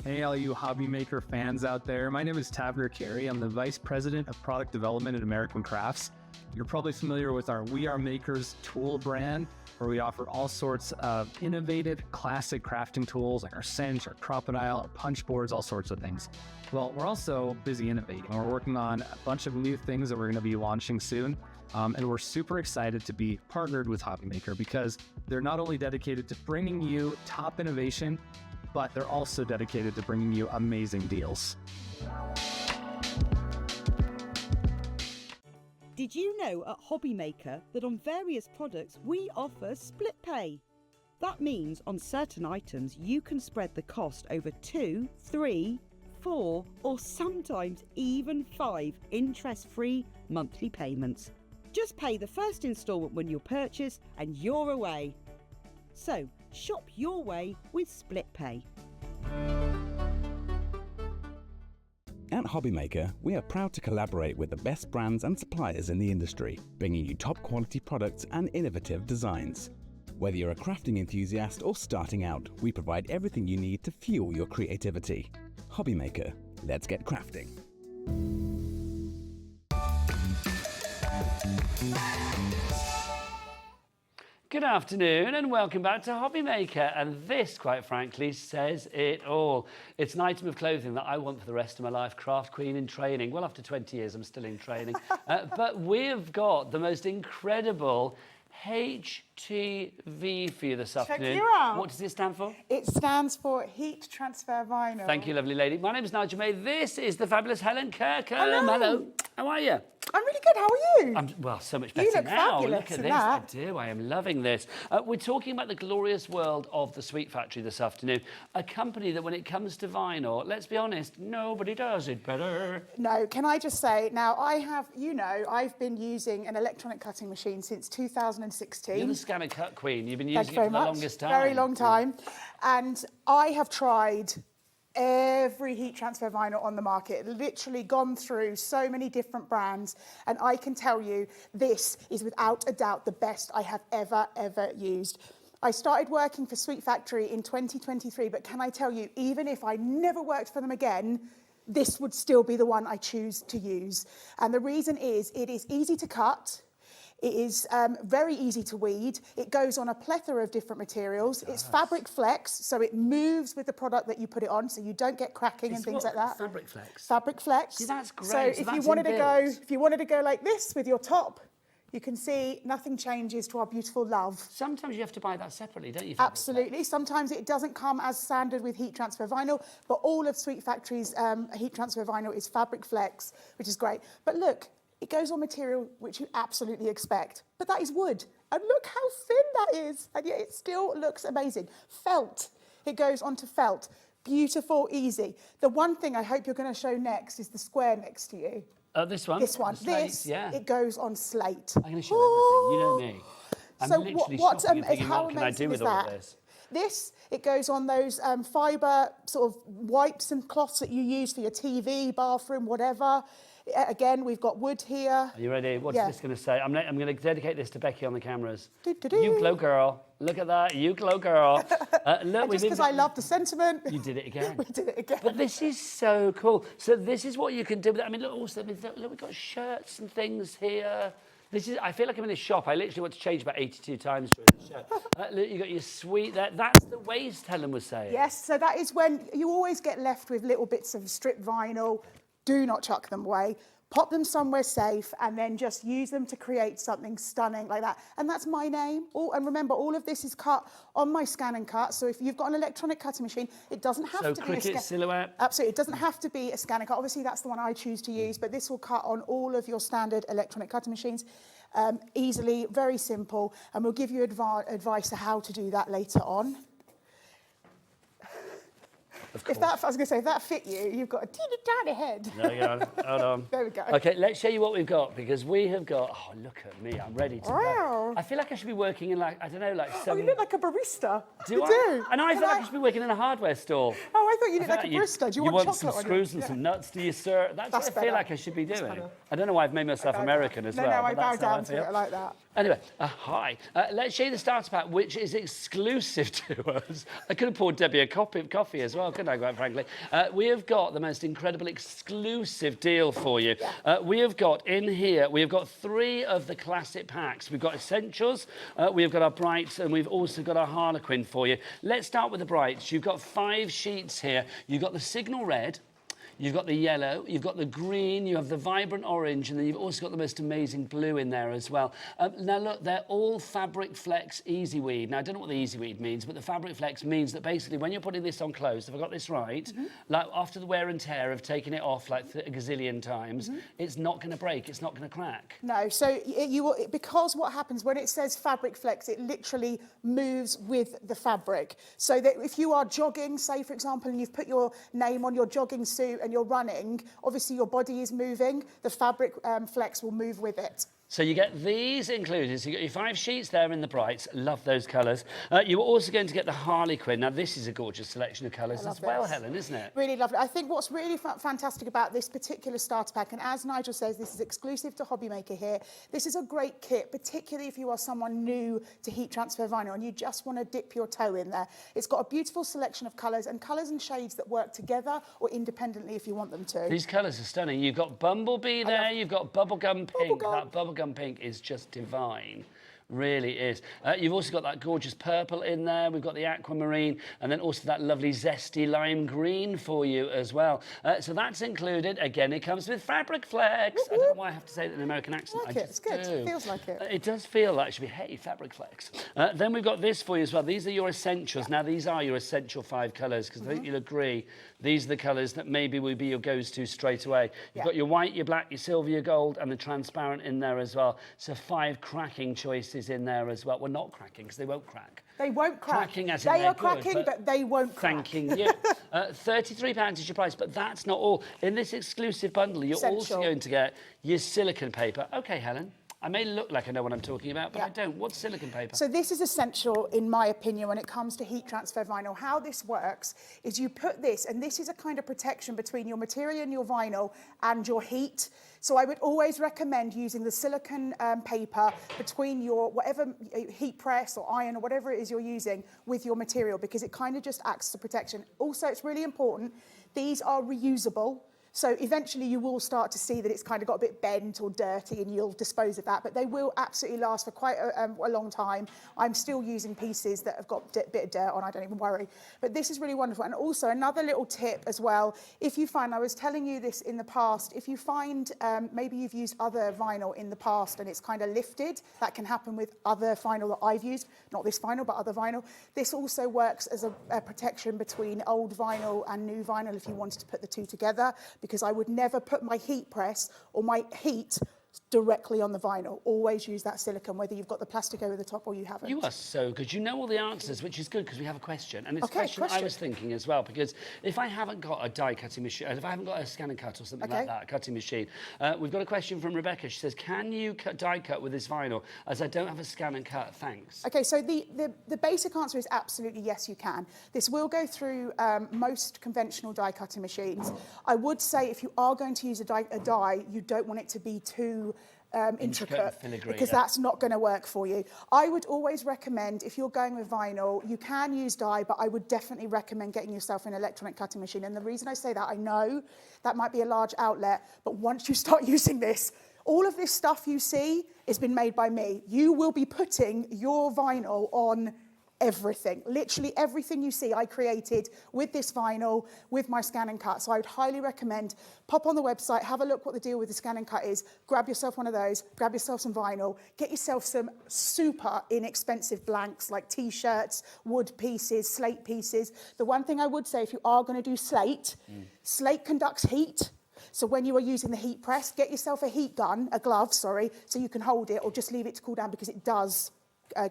Hey, all you HobbyMaker fans out there. My name is Tavner Carey. I'm the Vice President of Product Development at American Crafts. You're probably familiar with our We Are Makers tool brand, where we offer all sorts of innovative, classic crafting tools like our cinch, our crocodile, our punch boards, all sorts of things. Well, we're also busy innovating. We're working on a bunch of new things that we're going to be launching soon. And we're super excited to be partnered with HobbyMaker because they're not only dedicated to bringing you top innovation, but they're also dedicated to bringing you amazing deals. Did you know at HobbyMaker that on various products we offer split pay? That means on certain items you can spread the cost over 2, 3, 4 or sometimes even 5 interest-free monthly payments. Just pay the first instalment when you purchase and you're away. So shop your way with split pay. At HobbyMaker, we are proud to collaborate with the best brands and suppliers in the industry, bringing you top quality products and innovative designs. Whether you're a crafting enthusiast or starting out, we provide everything you need to fuel your creativity. HobbyMaker, let's get crafting. Good afternoon and welcome back to HobbyMaker. And this, quite frankly, says it all. It's an item of clothing that I want for the rest of my life. Craft queen in training. Well, after 20 years, I'm still in training. But we've got the most incredible HTV for you this afternoon. Check you out. What does it stand for? It stands for Heat Transfer Vinyl. Thank you, lovely lady. My name is Nigel May. This is the fabulous Helen Kirkham. Hello. How are you? I'm really good. How are you? Well, so much better You look now. fabulous Look at in this. that. I do. I am loving this. We're talking about the glorious world of the Sweet Factory this afternoon. A company that, when it comes to vinyl, let's be honest, nobody does it better. No, can I just say, now I have, I've been using an electronic cutting machine since 2016. You're the scan and cut queen. You've been Thank using you it very for the much. longest time. Very long time. And I have tried every heat transfer vinyl on the market, literally gone through so many different brands, and I can tell you this is without a doubt the best I have ever used. I started working for Sweet Factory in 2023, but can I tell you, even if I never worked for them again, this would still be the one I choose to use. And the reason is it is easy to cut. It is very easy to weed. It goes on a plethora of different materials. It's fabric flex, so it moves with the product that you put it on, so you don't get cracking and things like that. Fabric flex. Fabric flex. See, that's great. So if you wanted to go like this with your top, you can see nothing changes to our beautiful love. Sometimes you have to buy that separately, don't you? Absolutely. Sometimes it doesn't come as standard with heat transfer vinyl, but all of Sweet Factory's heat transfer vinyl is fabric flex, which is great. But look, it goes on material which you absolutely expect, but that is wood. And look how thin that is, and yet it still looks amazing. Felt, it goes onto felt. Beautiful, easy. The one thing I hope you're going to show next is the square next to you. This one? This one. The slate, This, yeah. it goes on slate. I'm going to show everything. You know me. I'm So literally what's shopping and thinking, how what can I do amazing with is all of that? this? This, it goes on those fibre sort of wipes and cloths that you use for your TV, bathroom, whatever. Again, we've got wood here. Are you ready? What's this going to say? I'm going to dedicate this to Becky on the cameras. Do-do-do. You glow girl. Look at that. You glow girl. Look, Just because I love the sentiment. You did it again. We did it again. But this is so cool. So this is what you can do with it. I mean, look, also, look, we've got shirts and things here. This is, I feel like I'm in a shop. I literally want to change about 82 times during the show. Look, you got your sweet there. That's the waist, Helen was saying. Yes, so that is when you always get left with little bits of strip vinyl. Do not chuck them away. Pop them somewhere safe and then just use them to create something stunning like that. And that's my name. And remember, all of this is cut on my scan and cut. So if you've got an electronic cutting machine, it doesn't have to be a Cricut Silhouette. Absolutely, it doesn't have to be a scan and cut. Obviously, that's the one I choose to use, but this will cut on all of your standard electronic cutting machines easily, very simple. And we'll give you advice on how to do that later on. If that fit you, you've got a teeny tiny head. There we go. Hold on. There we go. Okay, let's show you what we've got, because we have got, oh, look at me, I'm ready to Wow. go. I feel like I should be working in, like, I don't know, like Oh, some... you look like a barista. Do you I? do. And I feel like I should be working in a hardware store. Oh, I thought you looked I like a feel barista. Do you want chocolate some on screws your... and some nuts, do you, sir? That's what I feel better. like I should be doing. better. I don't know why I've made myself American as well. No, I but bow that's how I down to feel. it like that. Anyway, hi. Let's show you the starter pack, which is exclusive to us. I could have poured Debbie a cup of coffee as well, couldn't I, quite frankly? We have got the most incredible exclusive deal for you. We have got in here, we have got 3 of the classic packs. We've got Essentials, we have got our Brights, and we've also got our Harlequin for you. Let's start with the Brights. You've got 5 sheets here. You've got the Signal Red, you've got the yellow, you've got the green, you have the vibrant orange, and then you've also got the most amazing blue in there as well. Now look, they're all Fabric Flex Easy Weed. Now I don't know what the Easy Weed means, but the Fabric Flex means that basically when you're putting this on clothes, if I got this right, like after the wear and tear of taking it off like a gazillion times, it's not going to break, it's not going to crack. No, so because what happens when it says Fabric Flex, it literally moves with the fabric. So that if you are jogging, say for example, and you've put your name on your jogging suit and you're running, obviously your body is moving, the Fabric Flex will move with it. So you get these included. So you get your 5 sheets there in the Brights. Love those colours. You're also going to get the Harlequin. Now, this is a gorgeous selection of colours as well, Helen, isn't it? Really lovely. I think what's really fantastic about this particular starter pack, and as Nigel says, this is exclusive to HobbyMaker here. This is a great kit, particularly if you are someone new to heat transfer vinyl and you just want to dip your toe in there. It's got a beautiful selection of colours and shades that work together or independently if you want them to. These colours are stunning. You've got Bumblebee there. You've got Bubblegum Pink. That Bubblegum Pink is just divine. Really is. You've also got that gorgeous purple in there. We've got the aquamarine, and then also that lovely zesty lime green for you as well. So that's included. Again, it comes with fabric flex. I don't know why I have to say it in an American accent. Like it. It's good. It feels like it. It does feel like it should be, hey, fabric flex. Then we've got this for you as well. These are your essentials. Now, these are your essential 5 colours, because I think you'll agree these are the colours that maybe will be your go-to straight away. You've got your white, your black, your silver, your gold, and the transparent in there as well. So 5 cracking choices in there as well. Well, not cracking, because they won't crack. They won't crack. Cracking as in they they're are cracking, good, but they won't crack. Thanking you. £33 is your price, but that's not all. In this exclusive bundle, you're also going to get your silicone paper. OK, Helen. I may look like I know what I'm talking about, but I don't. What's silicone paper? So this is essential, in my opinion, when it comes to heat transfer vinyl. How this works is you put this, and this is a kind of protection between your material and your vinyl and your heat. So I would always recommend using the silicone paper between your whatever heat press or iron or whatever it is you're using with your material, because it kind of just acts as a protection. Also, it's really important, these are reusable. So eventually you will start to see that it's kind of got a bit bent or dirty, and you'll dispose of that. But they will absolutely last for quite a long time. I'm still using pieces that have got a bit of dirt on, I don't even worry. But this is really wonderful. And also another little tip as well, if you find, I was telling you this in the past, if you find maybe you've used other vinyl in the past and it's kind of lifted, that can happen with other vinyl that I've used, not this vinyl, but other vinyl. This also works as a protection between old vinyl and new vinyl if you wanted to put the two together, because I would never put my heat press or my heat directly on the vinyl. Always use that silicone, whether you've got the plastic over the top or you haven't. You are so good. You know all the answers, which is good, because we have a question. And it's a question I was thinking as well, because if I haven't got a die cutting machine, if I haven't got a scan and cut or something like that, a cutting machine, we've got a question from Rebecca. She says, can you die cut with this vinyl, as I don't have a scan and cut? Thanks. Okay, so the basic answer is absolutely yes, you can. This will go through most conventional die cutting machines. I would say if you are going to use a die, you don't want it to be too intricate, because that's not going to work for you. I would always recommend, if you're going with vinyl, you can use die, but I would definitely recommend getting yourself an electronic cutting machine. And the reason I say that, I know that might be a large outlet, but once you start using this, all of this stuff you see has been made by me. You will be putting your vinyl on everything. Literally everything you see I created with this vinyl, with my scan and cut. So I would highly recommend, pop on the website, have a look what the deal with the scan and cut is, grab yourself one of those, grab yourself some vinyl, get yourself some super inexpensive blanks like t-shirts, wood pieces, slate pieces. The one thing I would say, if you are going to do slate, slate conducts heat. So when you are using the heat press, get yourself a glove, so you can hold it, or just leave it to cool down, because it does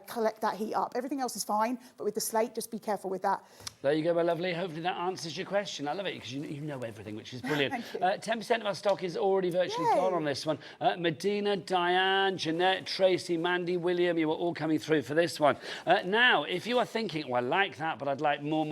collect that heat up. Everything else is fine, but with the slate, just be careful with that. There you go, my lovely. Hopefully that answers your question. I love it, because you know everything, which is brilliant. 10% of our stock is already virtually gone on this one. Medina, Diane, Jeanette, Tracy, Mandy, William, you are all coming through for this one. Now, if you are thinking, oh, I like that, but I'd like more,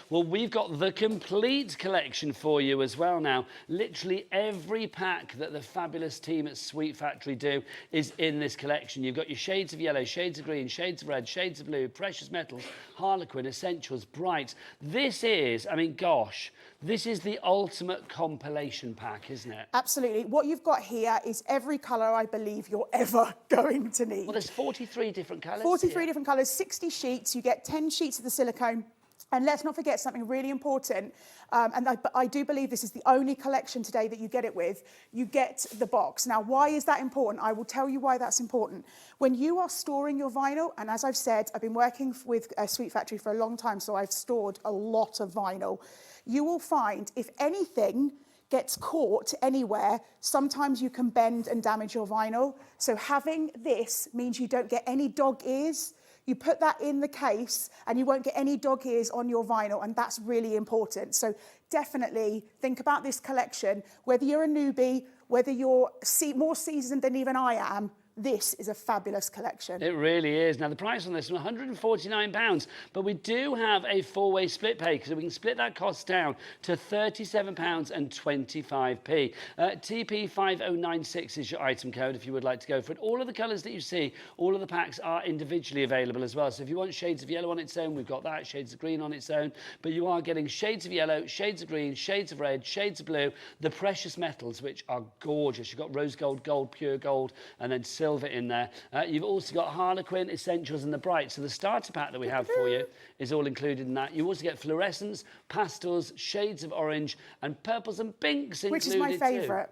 well, we've got the complete collection for you as well now. Literally every pack that the fabulous team at Sweet Factory do is in this collection. You've got your shades of yellow, shades of green, shades of red, shades of blue, precious metals, harlequin, essentials, brights. This is, I mean, gosh, this is the ultimate compilation pack, isn't it? Absolutely. What you've got here is every colour I believe you're ever going to need. Well, there's 43 different colours. 43 different colours, 60 sheets. You get 10 sheets of the silicone. And let's not forget something really important, I do believe this is the only collection today that you get it with. You get the box. Now, why is that important? I will tell you why that's important. When you are storing your vinyl, and as I've said, I've been working with Sweet Factory for a long time, so I've stored a lot of vinyl. You will find, if anything gets caught anywhere, sometimes you can bend and damage your vinyl. So having this means you don't get any dog ears. You put that in the case and you won't get any dog ears on your vinyl, and that's really important. So definitely think about this collection, whether you're a newbie, whether you're more seasoned than even I am. This is a fabulous collection. It really is. Now, the price on this is £149, but we do have a four-way split pay, because we can split that cost down to £37.25. TP5096 is your item code if you would like to go for it. All of the colours that you see, all of the packs are individually available as well. So if you want shades of yellow on its own, we've got that, shades of green on its own, but you are getting shades of yellow, shades of green, shades of red, shades of blue, the precious metals, which are gorgeous. You've got rose gold, gold, pure gold, and then silver silver in there. You've also got Harlequin, Essentials and the Bright. So the starter pack that we have for you is all included in that. You also get fluorescents, pastels, shades of orange and purples and pinks included. Which is my favourite.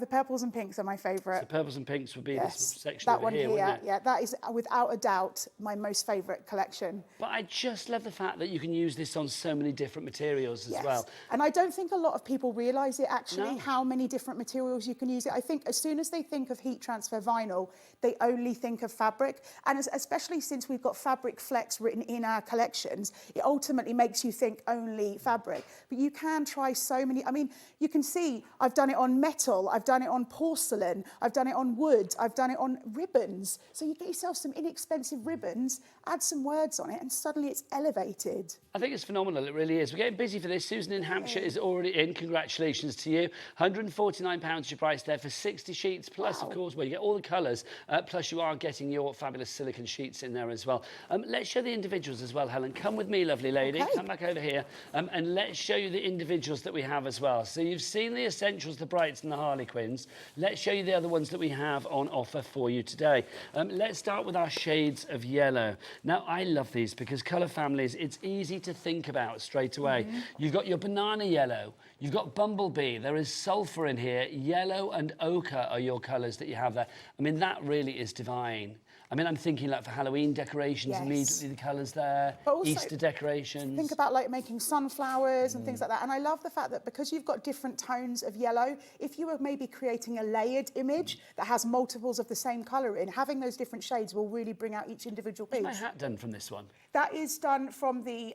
The purples and pinks are my favourite. The purples and pinks would be this section that over one here, wouldn't it? Yeah, that is without a doubt my most favourite collection. But I just love the fact that you can use this on so many different materials as well. And I don't think a lot of people realise it actually, how many different materials you can use it. I think as soon as they think of heat transfer vinyl, they only think of fabric. And especially since we've got fabric flex written in our collections, it ultimately makes you think only fabric. But you can try so many. I mean, you can see I've done it on metal, I've done it on porcelain, I've done it on wood, I've done it on ribbons. So you get yourself some inexpensive ribbons, add some words on it, and suddenly it's elevated. I think it's phenomenal, it really is. We're getting busy for this. Susan in Hampshire is already in. Congratulations to you. £149 your price there for 60 sheets, plus, of course, you get all the colours, plus you are getting your fabulous silicone sheets in there as well. Let's show the individuals as well, Helen. Come with me, lovely lady. Okay. Come back over here, and let's show you the individuals that we have as well. So you've seen the Essentials, the Brights and the Harlequins. Let's show you the other ones that we have on offer for you today. Let's start with our shades of yellow. Now, I love these because colour families, it's easy to think about straight away. You've got your banana yellow, you've got bumblebee, there is sulphur in here, yellow and ochre are your colours that you have there. I mean, that really is divine. I mean, I'm thinking like for Halloween decorations, immediately the colours there, but also, Easter decorations. Think about like making sunflowers and things like that. And I love the fact that because you've got different tones of yellow, if you were maybe creating a layered image that has multiples of the same colour in, having those different shades will really bring out each individual piece. What's my hat done from this one? That is done from the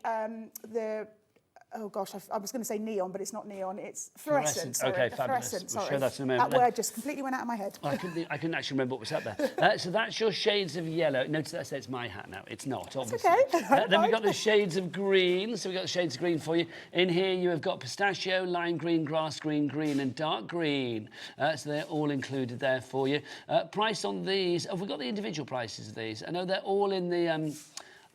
oh gosh, I was going to say neon, but it's not neon, it's fluorescent. Sorry. Okay, fabulous. We'll show that in a moment. That word just completely went out of my head. I couldn't actually remember what was up there. So that's your shades of yellow. Notice that I say it's my hat now. It's not, obviously. Okay. Then we've got the shades of green. So we've got the shades of green for you. In here you have got pistachio, lime green, grass green, green and dark green. So they're all included there for you. Price on these, have we got the individual prices of these? I know they're all in the...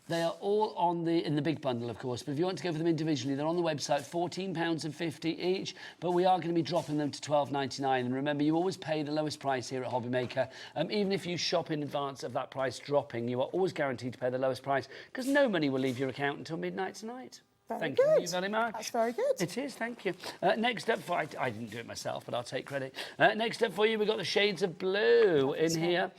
They are all in the big bundle, of course, but if you want to go for them individually, they're on the website, £14.50 each, but we are going to be dropping them to £12.99. And remember, you always pay the lowest price here at HobbyMaker. Even if you shop in advance of that price dropping, you are always guaranteed to pay the lowest price because no money will leave your account until midnight tonight. Thank you very much. That's very good. It is, thank you. Next up, I didn't do it myself, but I'll take credit. Next up for you, we've got the shades of blue in here.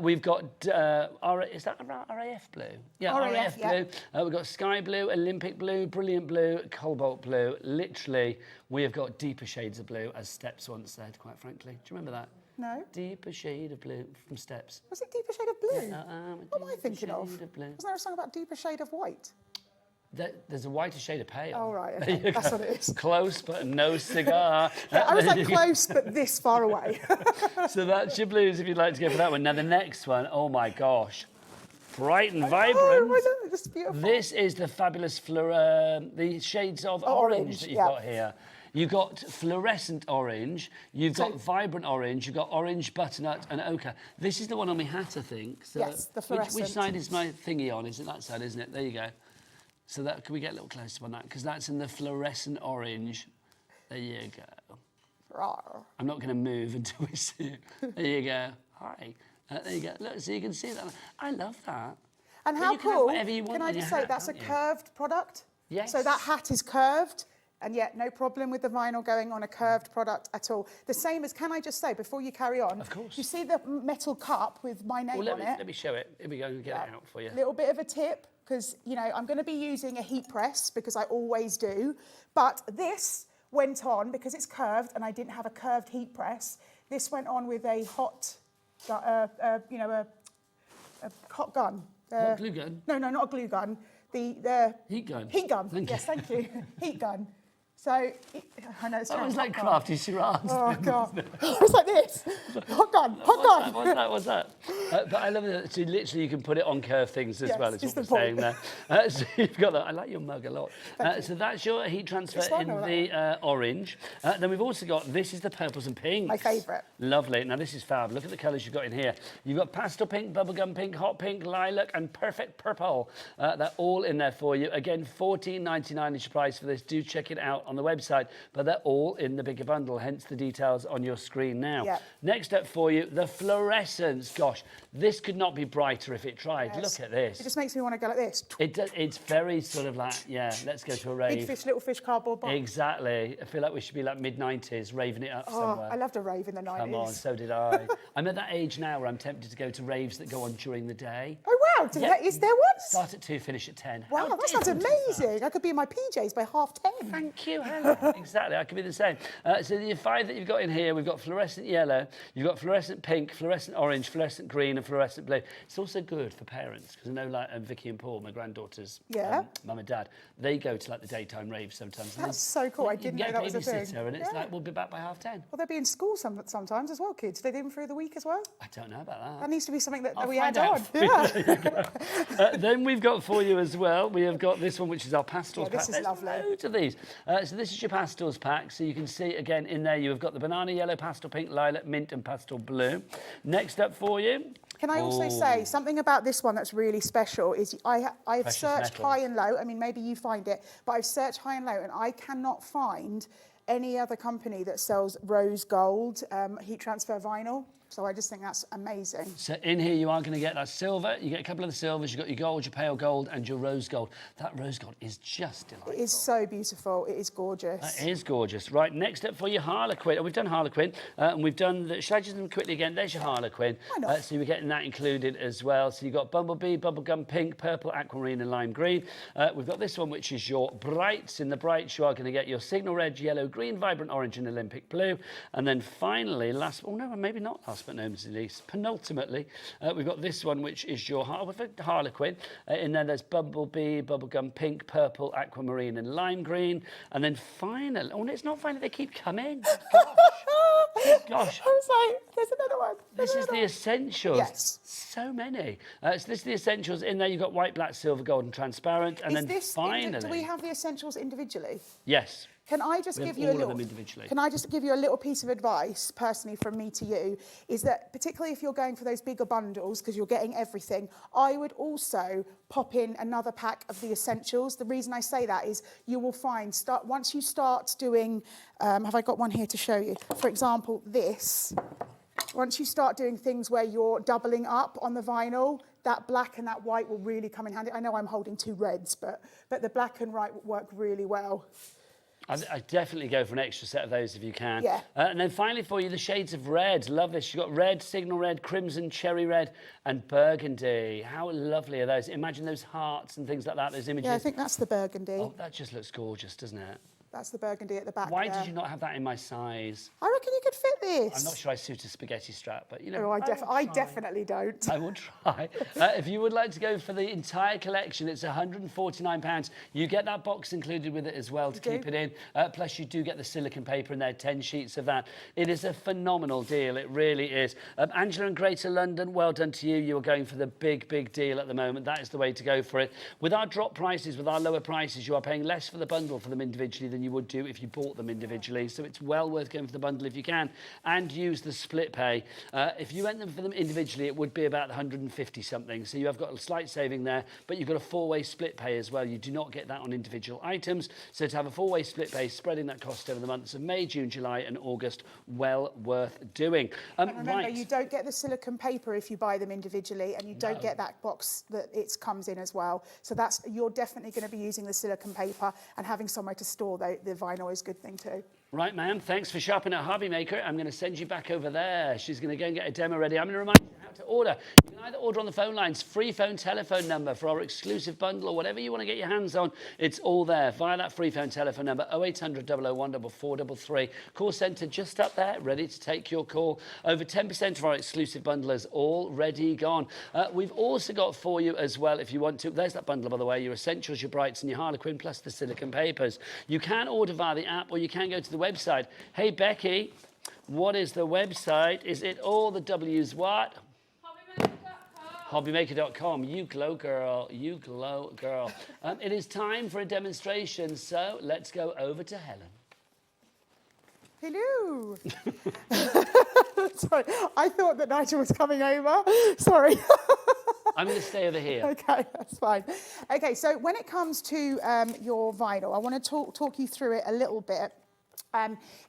We've got, is that RAF blue? Yeah, RAF blue. We've got sky blue, Olympic blue, brilliant blue, cobalt blue. Literally, we have got deeper shades of blue, as Steps once said, quite frankly. Do you remember that? No. Deeper shade of blue from Steps. Was it deeper shade of blue? Yeah, what am I thinking of? Wasn't there a song about deeper shade of white? There's a whiter shade of pale. Oh, right, okay. That's what it is. Close, but no cigar. Yeah, I was like close, but this far away. So that's your blues if you'd like to go for that one. Now, the next one, oh my gosh. Bright and vibrant. It's beautiful. This is the fabulous the shades of orange that you've got here. You've got fluorescent orange, you've got vibrant orange, you've got orange, butternut and ochre. This is the one on my hat, I think. So yes, the fluorescent. Which side is my thingy on? Is it that side, isn't it? There you go. So that, can we get a little closer on that? Because that's in the fluorescent orange. There you go. Rawr. I'm not going to move until we see it. There you go. Hi. There you go. Look, so you can see that. I love that. And how cool, can I just say, that's a curved product? Yes. So that hat is curved, and yet no problem with the vinyl going on a curved product at all. The same as, can I just say, before you carry on, of course. You see the metal cup with my name on it? Let me show it. Here we go, and get it out for you. A little bit of a tip, because, you know, I'm going to be using a heat press, because I always do, but this went on, because it's curved, and I didn't have a curved heat press, this went on with a hot, you know, a hot gun. Hot glue gun? No, not a glue gun. The heat gun. Heat gun. Thank you. Heat gun. So, I know it's that was like crafty charades. Oh, God. It's like this. Hot gun, hot gun. What's that? But I love it. So literally, you can put it on curved things as well, is what we're saying there. So you've got that. I like your mug a lot. So that's your heat transfer in the orange. Then we've also got, this is the purples and pinks. My favourite. Lovely. Now, this is fab. Look at the colours you've got in here. You've got pastel pink, bubblegum pink, hot pink, lilac, and perfect purple. They're all in there for you. Again, £14.99 is your price for this. Do check it out on the website, but they're all in the bigger bundle, hence the details on your screen now. Yep. Next up for you, the fluorescence. Gosh, this could not be brighter if it tried. Yes. Look at this. It just makes me want to go like this. It does, it's very sort of like, yeah, let's go to a rave. Big fish, little fish, cardboard box. Exactly. I feel like we should be like mid-90s, raving it up somewhere. I loved a rave in the 90s. Come on, so did I. I'm at that age now where I'm tempted to go to raves that go on during the day. Oh, wow. Is there one? Start at 2, finish at 10. Wow, that sounds amazing. I could be in my PJs by 10:30. Thank you, Helen. Exactly, I could be the same. So the 5 that you've got in here, we've got fluorescent yellow, you've got fluorescent pink, fluorescent orange, fluorescent green, and fluorescent blue. It's also good for parents, because I know like Vicky and Paul, my granddaughters, mum and dad, they go to like the daytime raves sometimes. That's so cool. I didn't know that was a thing. And it's like, we'll be back by 10:30. Well, they'll be in school sometimes as well, kids. They do them through the week as well. I don't know about that. That needs to be something that I'll we find add out. on. Yeah. Then we've got for you as well, we have got this one, which is our pastels Yeah, this pack. is lovely. There's loads of these. So this is your pastels pack. So you can see, again, in there, you have got the banana yellow, pastel pink, lilac, mint, and pastel blue. Next up for you. Can I also say something about this one that's really special is I've Precious searched metal. high and low. I mean, maybe you find it, but I've searched high and low and I cannot find any other company that sells rose gold heat transfer vinyl. So I just think that's amazing. So in here you are going to get that silver. You get a couple of the silvers. You've got your gold, your pale gold, and your rose gold. That rose gold is just delightful. It is so beautiful. It is gorgeous. That is gorgeous. Right, next up for your Harlequin. We've done Harlequin, and we've done the... Should I just do them quickly again? There's your Harlequin. Why not? So you're getting that included as well. So you've got Bumblebee, Bubblegum Pink, Purple, Aquamarine, and Lime Green. We've got this one, which is your Brights. In the Brights, you are going to get your Signal Red, Yellow, Green, Vibrant Orange, and Olympic Blue. And then finally, maybe not last but no least, penultimately, we've got this one, which is your Harlequin. In there, there's Bumblebee, Bubblegum Pink, Purple, Aquamarine, and Lime Green. And then finally, no, it's not finally, they keep coming. Gosh. I was like, there's another one. This is the Essentials. Yes. So many. So this is the Essentials. In there, you've got white, black, silver, gold, and transparent. And finally... Do we have the Essentials individually? Yes. Can I just give you all of them individually. Can I just give you a little piece of advice, personally, from me to you, is that particularly if you're going for those bigger bundles, because you're getting everything, I would also pop in another pack of the Essentials. The reason I say that is you will find, once you start doing, have I got one here to show you? For example, this. Once you start doing things where you're doubling up on the vinyl, that black and that white will really come in handy. I know I'm holding two reds, but the black and white work really well. I definitely go for an extra set of those if you can. Yeah. And then finally for you, the shades of red. Love this. You've got red, signal red, crimson, cherry red, and burgundy. How lovely are those? Imagine those hearts and things like that, those images. Yeah, I think that's the burgundy. Oh, that just looks gorgeous, doesn't it? That's the burgundy at the back. Why did you not have that in my size? I reckon you could fit this. I'm not sure I suit a spaghetti strap, but you know. Oh, I definitely don't. I will try. If you would like to go for the entire collection, it's £149. You get that box included with it as well to keep it in. Plus, you do get the silicone paper in there, 10 sheets of that. It is a phenomenal deal. It really is. Angela in Greater London, well done to you. You are going for the big, big deal at the moment. That is the way to go for it. With our drop prices, with our lower prices, you are paying less for the bundle for them individually than you would do if you bought them individually. So it's well worth going for the bundle if you can, and use the split pay. If you went for them individually, it would be about 150 something. So you have got a slight saving there, but you've got a four-way split pay as well. You do not get that on individual items. So to have a four-way split pay, spreading that cost over the months of May, June, July, and August, well worth doing. Remember, you don't get the silicone paper if you buy them individually, and you don't get that box that it comes in as well. So you're definitely going to be using the silicone paper, and having somewhere to store the vinyl is a good thing too. Right, ma'am, thanks for shopping at HobbyMaker. I'm going to send you back over there. She's going to go and get a demo ready. I'm going to remind you how to order. You can either order on the phone lines, free phone telephone number for our exclusive bundle, or whatever you want to get your hands on. It's all there via that free phone telephone number, 0800 001 4433. Call centre just up there, ready to take your call. Over 10% of our exclusive bundlers already gone. We've also got for you as well, if you want to, there's that bundle, by the way, your Essentials, your Brights, and your Harlequin, plus the silicone papers. You can order via the app, or you can go to the website. Hey, Becky, what is the website? Is it all the W's what? HobbyMaker.com. You glow, girl. You glow, girl. It is time for a demonstration, so let's go over to Helen. Hello. Sorry, I thought that Nigel was coming over. Sorry. I'm going to stay over here. Okay, that's fine. Okay, so when it comes to your vinyl, I want to talk you through it a little bit.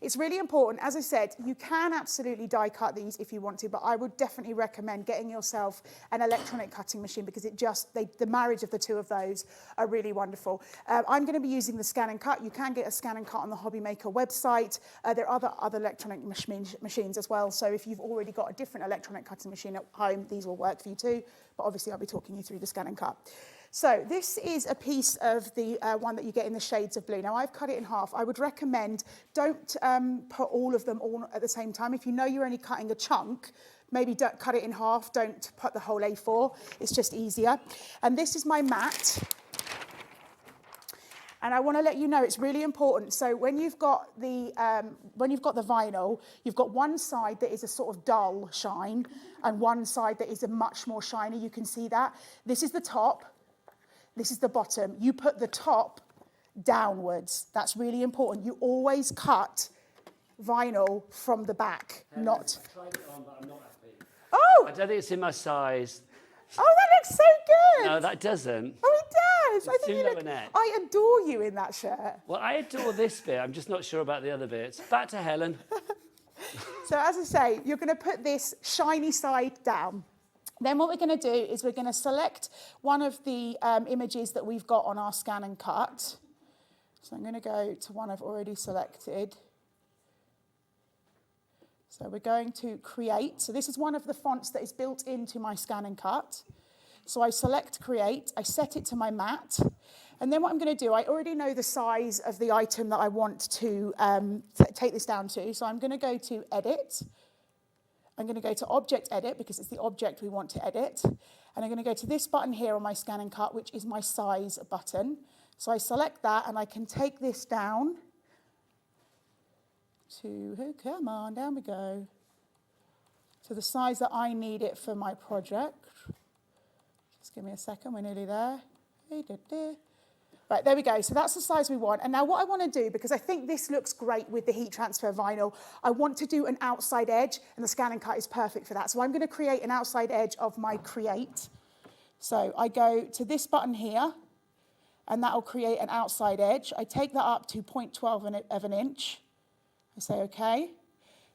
It's really important. As I said, you can absolutely die cut these if you want to, but I would definitely recommend getting yourself an electronic cutting machine because the marriage of the two of those are really wonderful. I'm going to be using the scan and cut. You can get a scan and cut on the HobbyMaker website. There are other electronic machines as well. So if you've already got a different electronic cutting machine at home, these will work for you too. But obviously I'll be talking you through the scan and cut. So this is a piece of the one that you get in the shades of blue. Now I've cut it in half. I would recommend don't put all of them all at the same time. If you know you're only cutting a chunk, maybe don't cut it in half. Don't put the whole A4. It's just easier. And this is my mat. And I want to let you know it's really important. So when you've got the vinyl, you've got one side that is a sort of dull shine, and one side that is a much more shiny. You can see that. This is the top. This is the bottom. You put the top downwards. That's really important. You always cut vinyl from the back, not... I tried it on, but I'm not happy. Oh! I don't think it's in my size. Oh, that looks so good! No, that doesn't. Oh, it does! It's too low a neck. I adore you in that shirt. Well, I adore this bit. I'm just not sure about the other bits. Back to Helen. So as I say, you're going to put this shiny side down. Then what we're going to do is we're going to select one of the images that we've got on our scan and cut. So I'm going to go to one I've already selected. So we're going to create. So this is one of the fonts that is built into my scan and cut. So I select create, I set it to my mat. And then what I'm going to do, I already know the size of the item that I want to take this down to. So I'm going to go to edit. I'm going to go to Object Edit because it's the object we want to edit. And I'm going to go to this button here on my Scan and Cut, which is my size button. So I select that and I can take this down to, oh, come on, down we go, to the size that I need it for my project. Just give me a second, we're nearly there. Right, there we go. So that's the size we want. And now what I want to do, because I think this looks great with the heat transfer vinyl, I want to do an outside edge, and the scan and cut is perfect for that. So I'm going to create an outside edge of my create. So I go to this button here, and that will create an outside edge. I take that up to 0.12 of an inch. I say OK.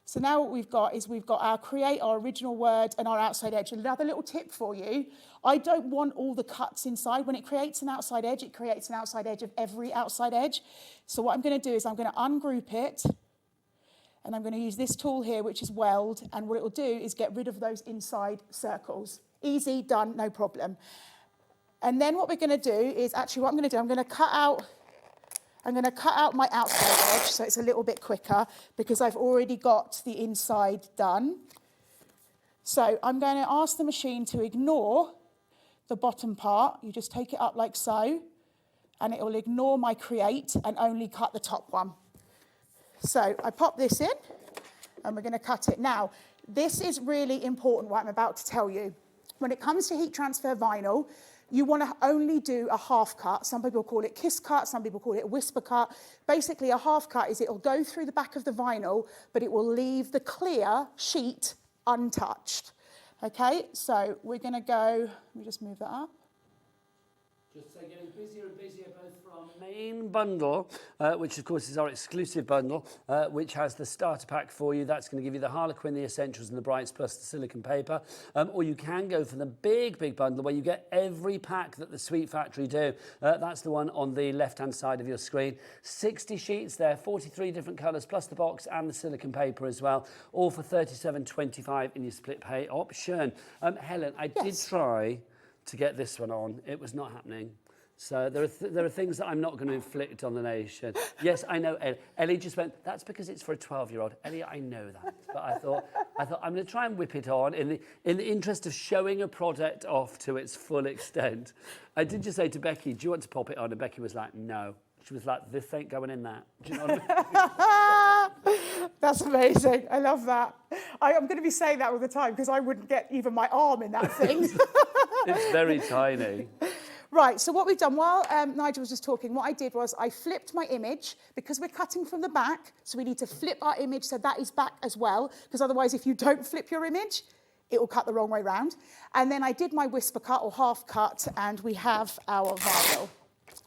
So now what we've got is we've got our create, our original word, and our outside edge. Another little tip for you, I don't want all the cuts inside. When it creates an outside edge, it creates an outside edge of every outside edge. So what I'm going to do is I'm going to ungroup it, and I'm going to use this tool here, which is weld, and what it will do is get rid of those inside circles. Easy, done, no problem. And then what we're going to do is, actually what I'm going to do, I'm going to cut out my outside edge so it's a little bit quicker because I've already got the inside done. So I'm going to ask the machine to ignore the bottom part. You just take it up like so, and it will ignore my create and only cut the top one. So I pop this in, and we're going to cut it. Now, this is really important, what I'm about to tell you. When it comes to heat transfer vinyl, you want to only do a half cut. Some people call it kiss cut, some people call it a whisper cut. Basically, a half cut is it'll go through the back of the vinyl, but it will leave the clear sheet untouched. Okay, so we're going to go, let me just move that up. Just getting busier and busier both for our main bundle, which of course is our exclusive bundle, which has the starter pack for you. That's going to give you the Harlequin, the Essentials and the Brights plus the silicone paper. Or you can go for the big bundle where you get every pack that the Sweet Factory do. That's the one on the left-hand side of your screen. 60 sheets there, 43 different colours, plus the box and the silicone paper as well, all for $37.25 in your split pay option. Helen, I did try to get this one on. It was not happening. So there are things that I'm not going to inflict on the nation. Yes, I know. Ellie just went, that's because it's for a 12-year-old. Ellie, I know that. But I thought I'm going to try and whip it on in the interest of showing a product off to its full extent. I did just say to Becky, do you want to pop it on? And Becky was like, no. She was like, this ain't going in that. Do you know what I mean? That's amazing. I love that. I'm going to be saying that all the time because I wouldn't get even my arm in that thing. It's very tiny. Right, so what we've done, while Nigel was just talking, what I did was I flipped my image because we're cutting from the back, so we need to flip our image so that is back as well, because otherwise if you don't flip your image, it will cut the wrong way round. And then I did my whisper cut or half cut, and we have our vinyl.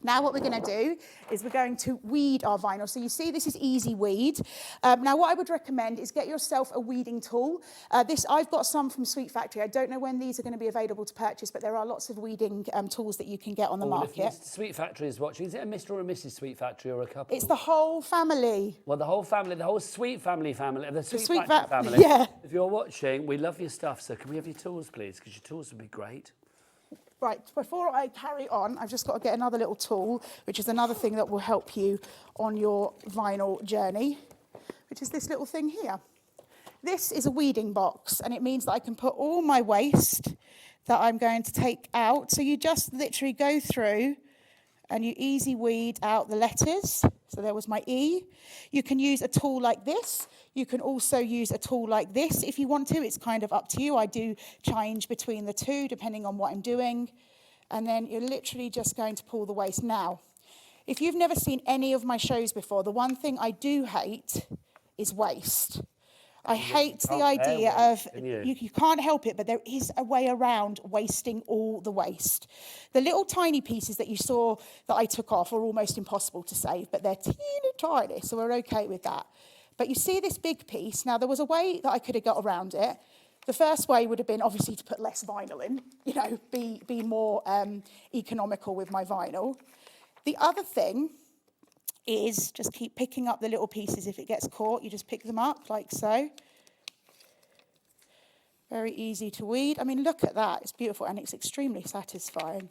Now what we're going to do is we're going to weed our vinyl. So you see this is easy weed. Now what I would recommend is get yourself a weeding tool. I've got some from Sweet Factory. I don't know when these are going to be available to purchase, but there are lots of weeding tools that you can get on the market. If Sweet Factory is watching, is it a Mr. or a Mrs. Sweet Factory or a couple? It's the whole family. Well, the whole family, the whole Sweet family, the Sweet Factory family. Yeah. If you're watching, we love your stuff, so can we have your tools, please? Because your tools would be great. Right, before I carry on, I've just got to get another little tool, which is another thing that will help you on your vinyl journey, which is this little thing here. This is a weeding box, and it means that I can put all my waste that I'm going to take out. So you just literally go through and you easy weed out the letters. So there was my E. You can use a tool like this. You can also use a tool like this if you want to. It's kind of up to you. I do change between the two depending on what I'm doing. And then you're literally just going to pull the waste. Now, if you've never seen any of my shows before, the one thing I do hate is waste. I hate the idea of, you can't help it, but there is a way around wasting all the waste. The little tiny pieces that you saw that I took off are almost impossible to save, but they're teeny tiny, so we're okay with that. But you see this big piece. Now, there was a way that I could have got around it. The first way would have been obviously to put less vinyl in, be more economical with my vinyl. The other thing is just keep picking up the little pieces. If it gets caught, you just pick them up like so. Very easy to weed. I mean, look at that. It's beautiful and it's extremely satisfying.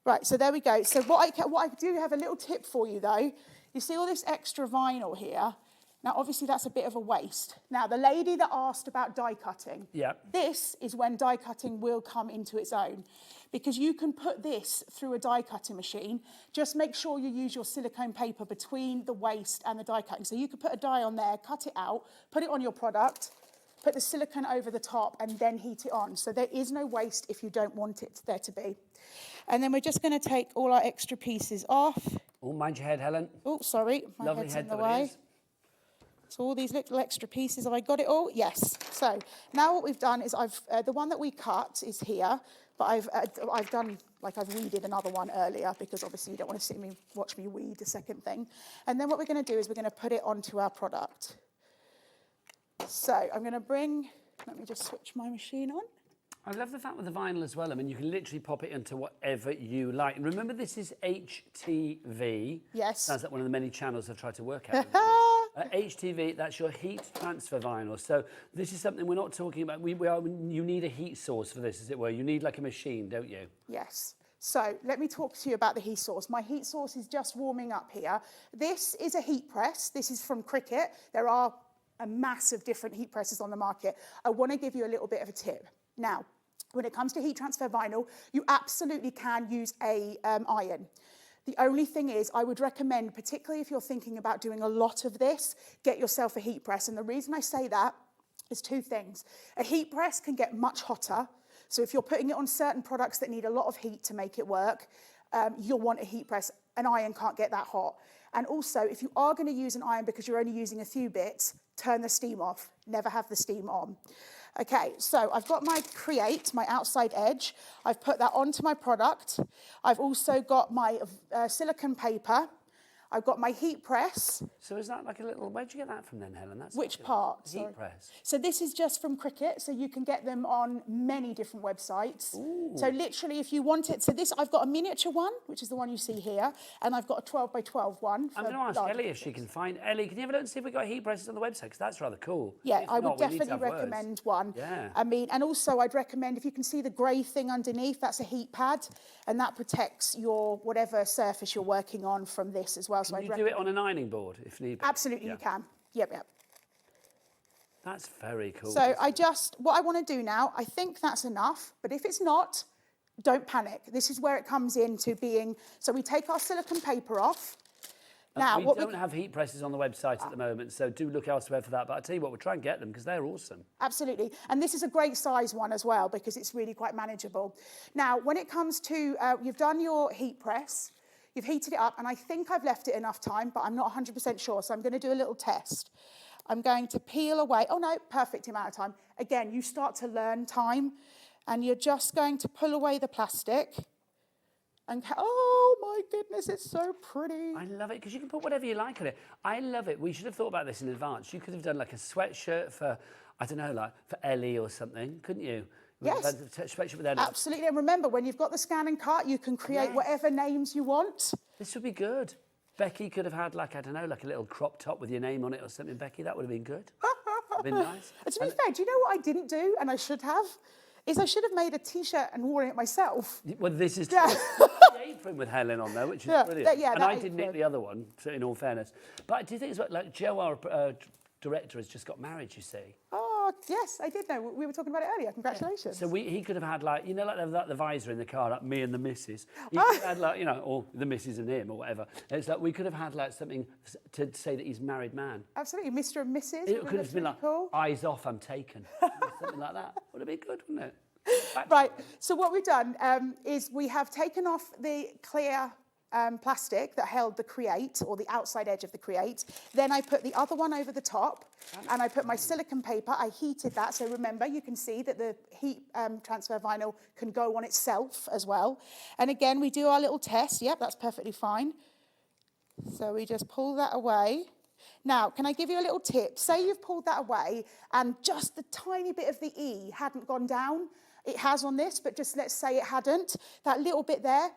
Right, so there we go. So what I do have a little tip for you, though. You see all this extra vinyl here? Now, obviously, that's a bit of a waste. Now, the lady that asked about die cutting, this is when die cutting will come into its own, because you can put this through a die cutting machine. Just make sure you use your silicone paper between the waste and the die cutting. So you could put a die on there, cut it out, put it on your product, put the silicone over the top, and then heat it on. So there is no waste if you don't want it there to be. And then we're just going to take all our extra pieces off. Oh, mind your head, Helen. Oh, sorry, my head's in the way. So all these little extra pieces, have I got it all? Yes. So now what we've done is the one that we cut is here, but I've done, like I've weeded another one earlier because obviously you don't want to watch me weed a second thing. And then what we're going to do is we're going to put it onto our product. So I'm going to let me just switch my machine on. I love the fact with the vinyl as well. I mean, you can literally pop it into whatever you like. And remember, this is HTV. Yes. Sounds like one of the many channels I've tried to work out. HTV, that's your heat transfer vinyl. So this is something we're not talking about. You need a heat source for this, as it were. You need like a machine, don't you? Yes. So let me talk to you about the heat source. My heat source is just warming up here. This is a heat press. This is from Cricut. There are a mass of different heat presses on the market. I want to give you a little bit of a tip. Now, when it comes to heat transfer vinyl, you absolutely can use a iron. The only thing is, I would recommend, particularly if you're thinking about doing a lot of this, get yourself a heat press. And the reason I say that is two things. A heat press can get much hotter. So if you're putting it on certain products that need a lot of heat to make it work, you'll want a heat press. An iron can't get that hot. And also, if you are going to use an iron because you're only using a few bits, turn the steam off. Never have the steam on. Okay, so I've got my Create, my outside edge. I've put that onto my product. I've also got my silicone paper. I've got my heat press. So is that like a little... Where'd you get that from then, Helen? That's Which part? Heat press. So this is just from Cricut, so you can get them on many different websites. Ooh. So literally, if you want it... So this, I've got a miniature one, which is the one you see here, and I've got a 12 by 12 one. I'm going to ask Ellie if she can find... Ellie, can you have a look and see if we've got heat presses on the website? Because that's rather cool. Yeah, If I would not, we need to definitely have recommend words. one. Yeah. I mean, and also I'd recommend, if you can see the grey thing underneath, that's a heat pad, and that protects your whatever surface you're working on from this as well. So Can you do it on an ironing board if need be? Absolutely, you can. Yep. That's very cool. So what I want to do now, I think that's enough, but if it's not, don't panic. This is where it comes into being, so we take our silicone paper off. Now, we don't have heat presses on the website at the moment, so do look elsewhere for that. But I'll tell you what, we'll try and get them because they're awesome. Absolutely. And this is a great size one as well because it's really quite manageable. Now, when it comes to, you've done your heat press, you've heated it up, and I think I've left it enough time, but I'm not 100% sure, so I'm going to do a little test. I'm going to peel away. Oh no, perfect amount of time. Again, you start to learn time, and you're just going to pull away the plastic. And oh my goodness, it's so pretty. I love it because you can put whatever you like on it. I love it. We should have thought about this in advance. You could have done like a sweatshirt for, I don't know, like for Ellie or something, couldn't you? Yes. Sweatshirt with Ellie. Absolutely. And remember, when you've got the scan and cut, you can create whatever names you want. This would be good. Becky could have had like, I don't know, like a little crop top with your name on it or something. Becky, that would have been good. Would have been nice. To be fair, do you know what I didn't do, and I should have? Is I should have made a T-shirt and worn it myself. Well, this is the apron with Helen on there, which is brilliant. And I did nick the other one, so in all fairness. But I do think it's like Joe, our director, has just got married, you see. Oh, yes, I did know. We were talking about it earlier. Congratulations. So he could have had like, you know, like the visor in the car, like me and the missus. He could have had like, you know, or the missus and him or whatever. It's like we could have had like something to say that he's a married man. Absolutely, Mr. and Mrs. It could have been like, eyes off, I'm taken. Something like that. Would have been good, wouldn't it? Right, so what we've done is we have taken off the clear plastic that held the Create, or the outside edge of the Create. Then I put the other one over the top, and I put my silicone paper. I heated that, so remember, you can see that the heat transfer vinyl can go on itself as well. And again, we do our little test. Yep, that's perfectly fine. So we just pull that away. Now, can I give you a little tip? Say you've pulled that away, and just the tiny bit of the E hadn't gone down. It has on this, but just let's say it hadn't. That little bit there,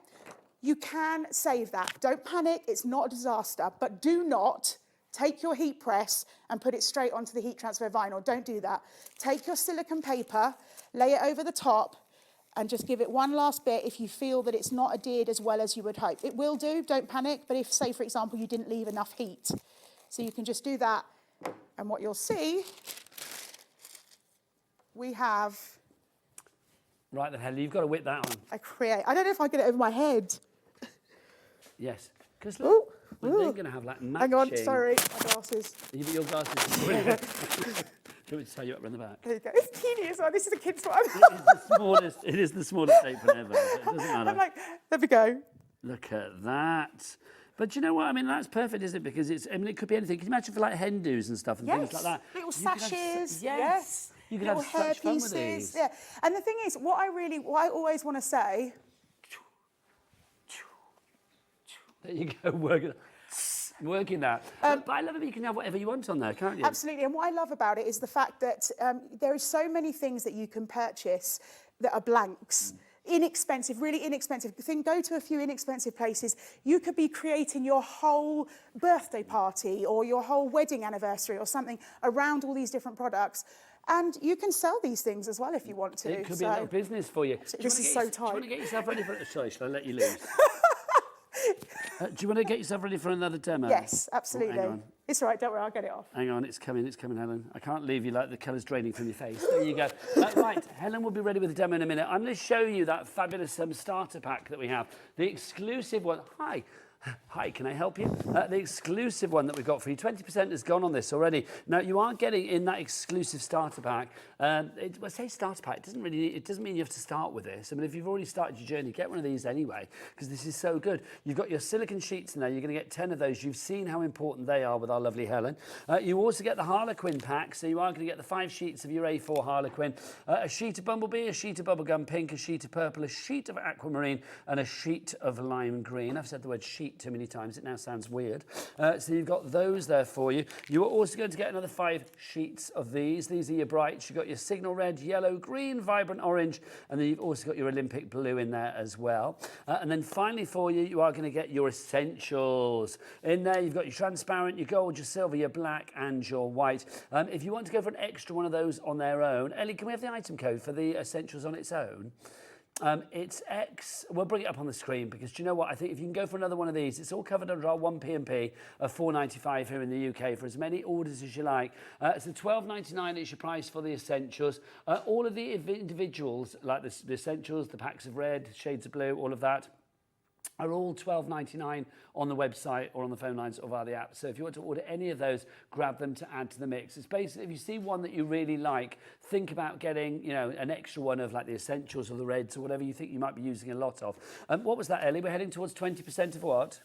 you can save that. Don't panic, it's not a disaster, but do not take your heat press and put it straight onto the heat transfer vinyl. Don't do that. Take your silicone paper, lay it over the top, and just give it one last bit if you feel that it's not adhered as well as you would hope. It will do, don't panic, but if, say, for example, you didn't leave enough heat. So you can just do that, and what you'll see, we have... Right then, Helen, you've got to whip that on. I don't know if I get it over my head. Yes, because look, they're going to have like matching... Hang on, sorry, my glasses. Your glasses. Do you want me to tie you up around the back? There you go. It's teeny as well. This is a kid's one. It is the smallest apron ever. It doesn't matter. I'm like, there we go. Look at that. But you know what? I mean, that's perfect, isn't it? Because it's, I mean, it could be anything. Can you imagine for like hen do's and stuff and things like that? Little sashes. Yes. You could little have hair such fun pieces. with these. Yeah. And the thing is, what I always want to say. There you go, working that. But I love it. You can have whatever you want on there, can't you? Absolutely. And what I love about it is the fact that there are so many things that you can purchase that are blanks. Inexpensive, really inexpensive. Go to a few inexpensive places. You could be creating your whole birthday party or your whole wedding anniversary or something around all these different products. And you can sell these things as well if you want to. It could be a little business for you. This is so tight. Do you want to get yourself ready for... Sorry, shall I let you loose? Do you want to get yourself ready for another demo? Yes, absolutely. Oh, hang on. It's all right, don't worry, I'll get it off. Hang on, it's coming, Helen. I can't leave you like the colour's draining from your face. There you go. Right, Helen will be ready with the demo in a minute. I'm going to show you that fabulous starter pack that we have. The exclusive one. Hi, can I help you? The exclusive one that we've got for you. 20% has gone on this already. Now, you are getting in that exclusive starter pack. Well, say starter pack. It doesn't mean you have to start with this. I mean, if you've already started your journey, get one of these anyway, because this is so good. You've got your silicone sheets in there. You're going to get 10 of those. You've seen how important they are with our lovely Helen. You also get the Harlequin pack, so you are going to get the 5 sheets of your A4 Harlequin, a sheet of Bumblebee, a sheet of Bubblegum Pink, a sheet of Purple, a sheet of Aquamarine, and a sheet of Lime Green. I've said the word sheet too many times, it now sounds weird. So you've got those there for you. You are also going to get another 5 sheets of these. These are your brights. You've got your Signal Red, Yellow, Green, Vibrant Orange, and then you've also got your Olympic Blue in there as well. And then finally for you, you are going to get your essentials. In there, you've got your transparent, your gold, your silver, your black, and your white. If you want to go for an extra one of those on their own, Ellie, can we have the item code for the essentials on its own? It's X. We'll bring it up on the screen because do you know what? I think if you can go for another one of these, it's all covered under our 1P&P of $4.95 here in the UK for as many orders as you like. So $12.99 is your price for the essentials. All of the individuals, like the essentials, the packs of red, shades of blue, all of that, are all $12.99 on the website or on the phone lines or via the app. So if you want to order any of those, grab them to add to the mix. It's basically, if you see one that you really like, think about getting, you know, an extra one of like the essentials or the reds or whatever you think you might be using a lot of. What was that, Ellie? We're heading towards 20% of what?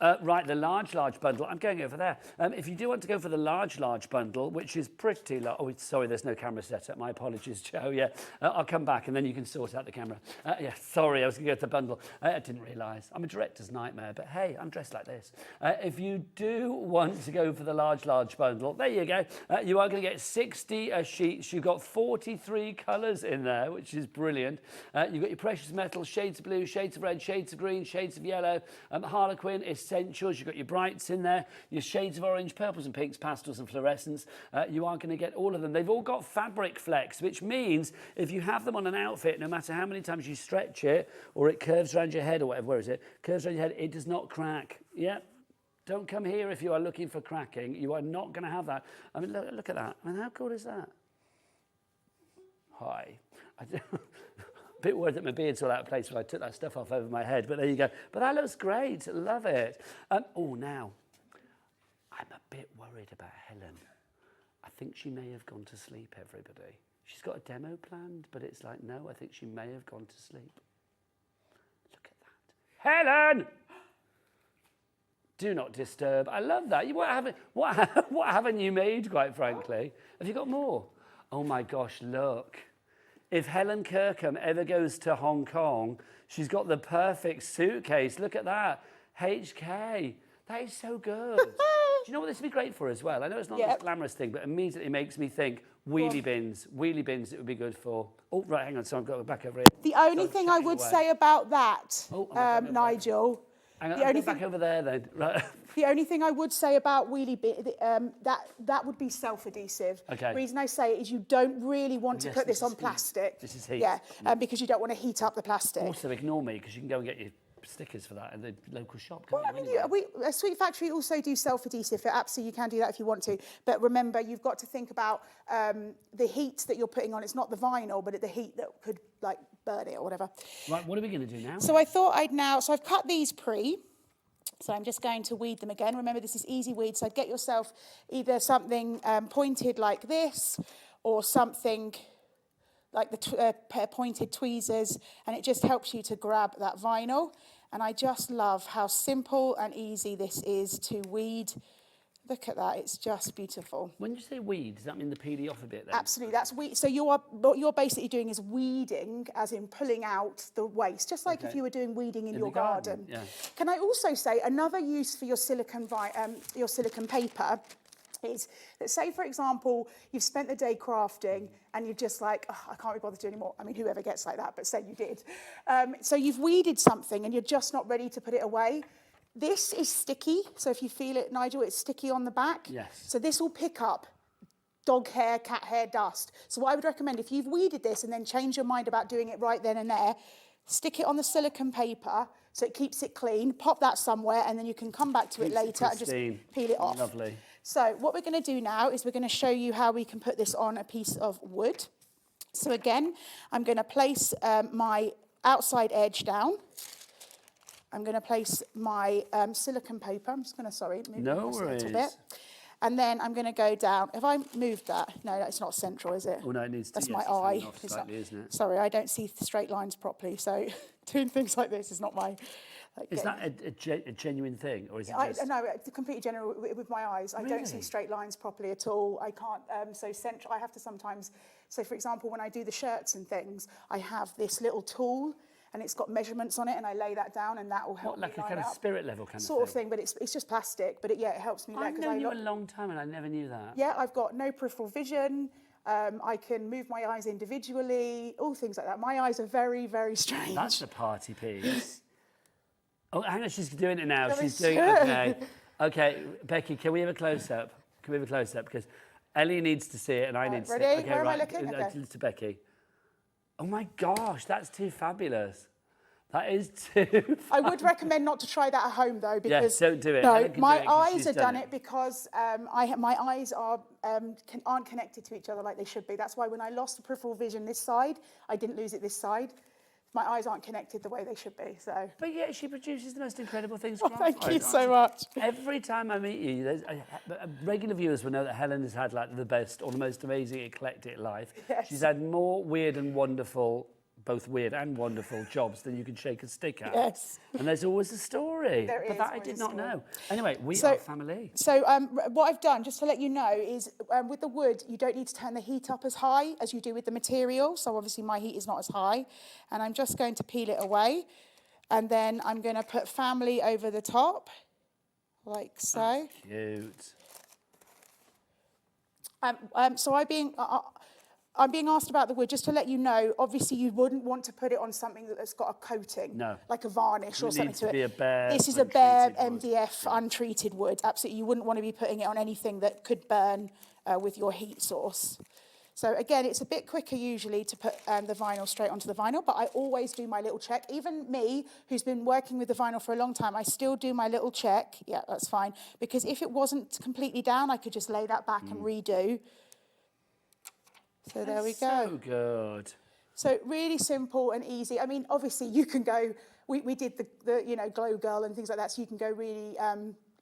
Right, the large bundle. I'm going over there. If you do want to go for the large bundle, which is pretty large. Oh, sorry, there's no camera set up. My apologies, Joe. Yeah, I'll come back and then you can sort out the camera. Yeah, sorry, I was going to go to the bundle. I didn't realise. I'm a director's nightmare, but hey, I'm dressed like this. If you do want to go for the large bundle, there you go. You are going to get 60 sheets. You've got 43 colours in there, which is brilliant. You've got your precious metals, shades of blue, shades of red, shades of green, shades of yellow, Harlequin, essentials. You've got your brights in there, your shades of orange, purples and pinks, pastels and fluorescents. You are going to get all of them. They've all got fabric flex, which means if you have them on an outfit, no matter how many times you stretch it or it curves around your head or whatever, where is it? Curves around your head, it does not crack. Yeah. Don't come here if you are looking for cracking. You are not going to have that. I mean, look at that. I mean, how cool is that? Hi. A bit worried that my beard's all out of place when I took that stuff off over my head, but there you go. But that looks great. Love it. Oh, now, I'm a bit worried about Helen. I think she may have gone to sleep, everybody. She's got a demo planned, but it's like, no, I think she may have gone to sleep. Look at that. Helen! Do not disturb. I love that. What haven't you made, quite frankly? Have you got more? Oh, my gosh, look. If Helen Kirkham ever goes to Hong Kong, she's got the perfect suitcase. Look at that. HK. That is so good. Do you know what this would be great for as well? I know it's not this glamorous thing, but immediately makes me think wheelie bins. Wheelie bins it would be good for. Oh, right, hang on. So I've got it back over here. The only thing I would say about that, Nigel... Hang on, I'll back over there then. Right. The only thing I would say about wheelie bin, that would be self-adhesive. Okay. The reason I say it is you don't really want to put this on plastic. This is heat. Yeah, because you don't want to heat up the plastic. Also, ignore me, because you can go and get your stickers for that at the local shop. Well, I mean, Sweet Factory also do self-adhesive. Absolutely, you can do that if you want to. But remember, you've got to think about the heat that you're putting on. It's not the vinyl, but the heat that could, like, burn it or whatever. Right, what are we going to do now? So I thought so I've cut these so I'm just going to weed them again. Remember, this is easy weed, so get yourself either something pointed like this or something like the pointed tweezers, and it just helps you to grab that vinyl. And I just love how simple and easy this is to weed. Look at that, it's just beautiful. When you say weed, does that mean the peely off a bit then? Absolutely, that's weed. So what you're basically doing is weeding, as in pulling out the waste, just like if you were doing weeding in your garden. Yeah. Can I also say another use for your silicone paper is that, say, for example, you've spent the day crafting and you're just like, oh, I can't be bothered to do anymore. I mean, whoever gets like that, but say you did. So you've weeded something and you're just not ready to put it away. This is sticky, so if you feel it, Nigel, it's sticky on the back. Yes. So this will pick up dog hair, cat hair, dust. So what I would recommend, if you've weeded this and then change your mind about doing it right then and there, stick it on the silicone paper so it keeps it clean, pop that somewhere, and then you can come back to it later and just peel it off. Lovely. So what we're going to do now is we're going to show you how we can put this on a piece of wood. So again, I'm going to place my outside edge down. I'm going to place my silicone paper. I'm just going to, move this a little bit. And then I'm going to go down. If I moved that, no, it's not central, is it? Oh, no, it needs to. That's my eye. Slightly, isn't it? Sorry, I don't see straight lines properly, so doing things like this is not my... Is that a genuine thing, or is it just... No, it's completely general with my eyes. I don't see straight lines properly at all. I can't, so central, I have to sometimes... So, for example, when I do the shirts and things, I have this little tool, and it's got measurements on it, and I lay that down, and that will help me line like a kind of spirit level kind sort of thing, but it's just plastic, but it helps me. I've known you a long time, and I never knew that. Yeah, I've got no peripheral vision. I can move my eyes individually, all things like that. My eyes are very, very strange. That's a party piece. Oh, hang on, she's doing it now. She's doing it. Okay. Okay, Becky, can we have a close-up? Because Ellie needs to see it, and I need to see it. Ready? Okay, Where am I looking? Okay. To Becky. Oh my gosh, that's too fabulous. That is too I would recommend not to try that at home, though, because... don't do it. No, my eyes have done it because my eyes aren't connected to each other like they should be. That's why when I lost the peripheral vision this side, I didn't lose it this side. My eyes aren't connected the way they should be, so... But yet she produces the most incredible things. Oh, thank you so much. Every time I meet you, regular viewers will know that Helen has had like the best or the most amazing eclectic life. Yes. She's had more weird and wonderful both weird and wonderful jobs than you can shake a stick at. Yes. And there's always a story. There but is that I always did a not story. know. Anyway, we are family. So what I've done, just to let you know, is with the wood, you don't need to turn the heat up as high as you do with the material. So obviously my heat is not as high. And I'm just going to peel it away. And then I'm going to put family over the top, like so. That's cute. So I'm being asked about the wood, just to let you know, obviously you wouldn't want to put it on something that's got a coating. No. Like a varnish or It something needs to to it. be a bare, This is a bare untreated wood. MDF untreated wood. Absolutely, you wouldn't want to be putting it on anything that could burn with your heat source. So again, it's a bit quicker usually to put the vinyl straight onto the vinyl, but I always do my little check. Even me, who's been working with the vinyl for a long time, I still do my little check. Yeah, that's fine. Because if it wasn't completely down, I could just lay that back and redo. So there we go. So good. So really simple and easy. I mean, obviously you can go, we did the you know, Glow Girl and things like that, so you can go really,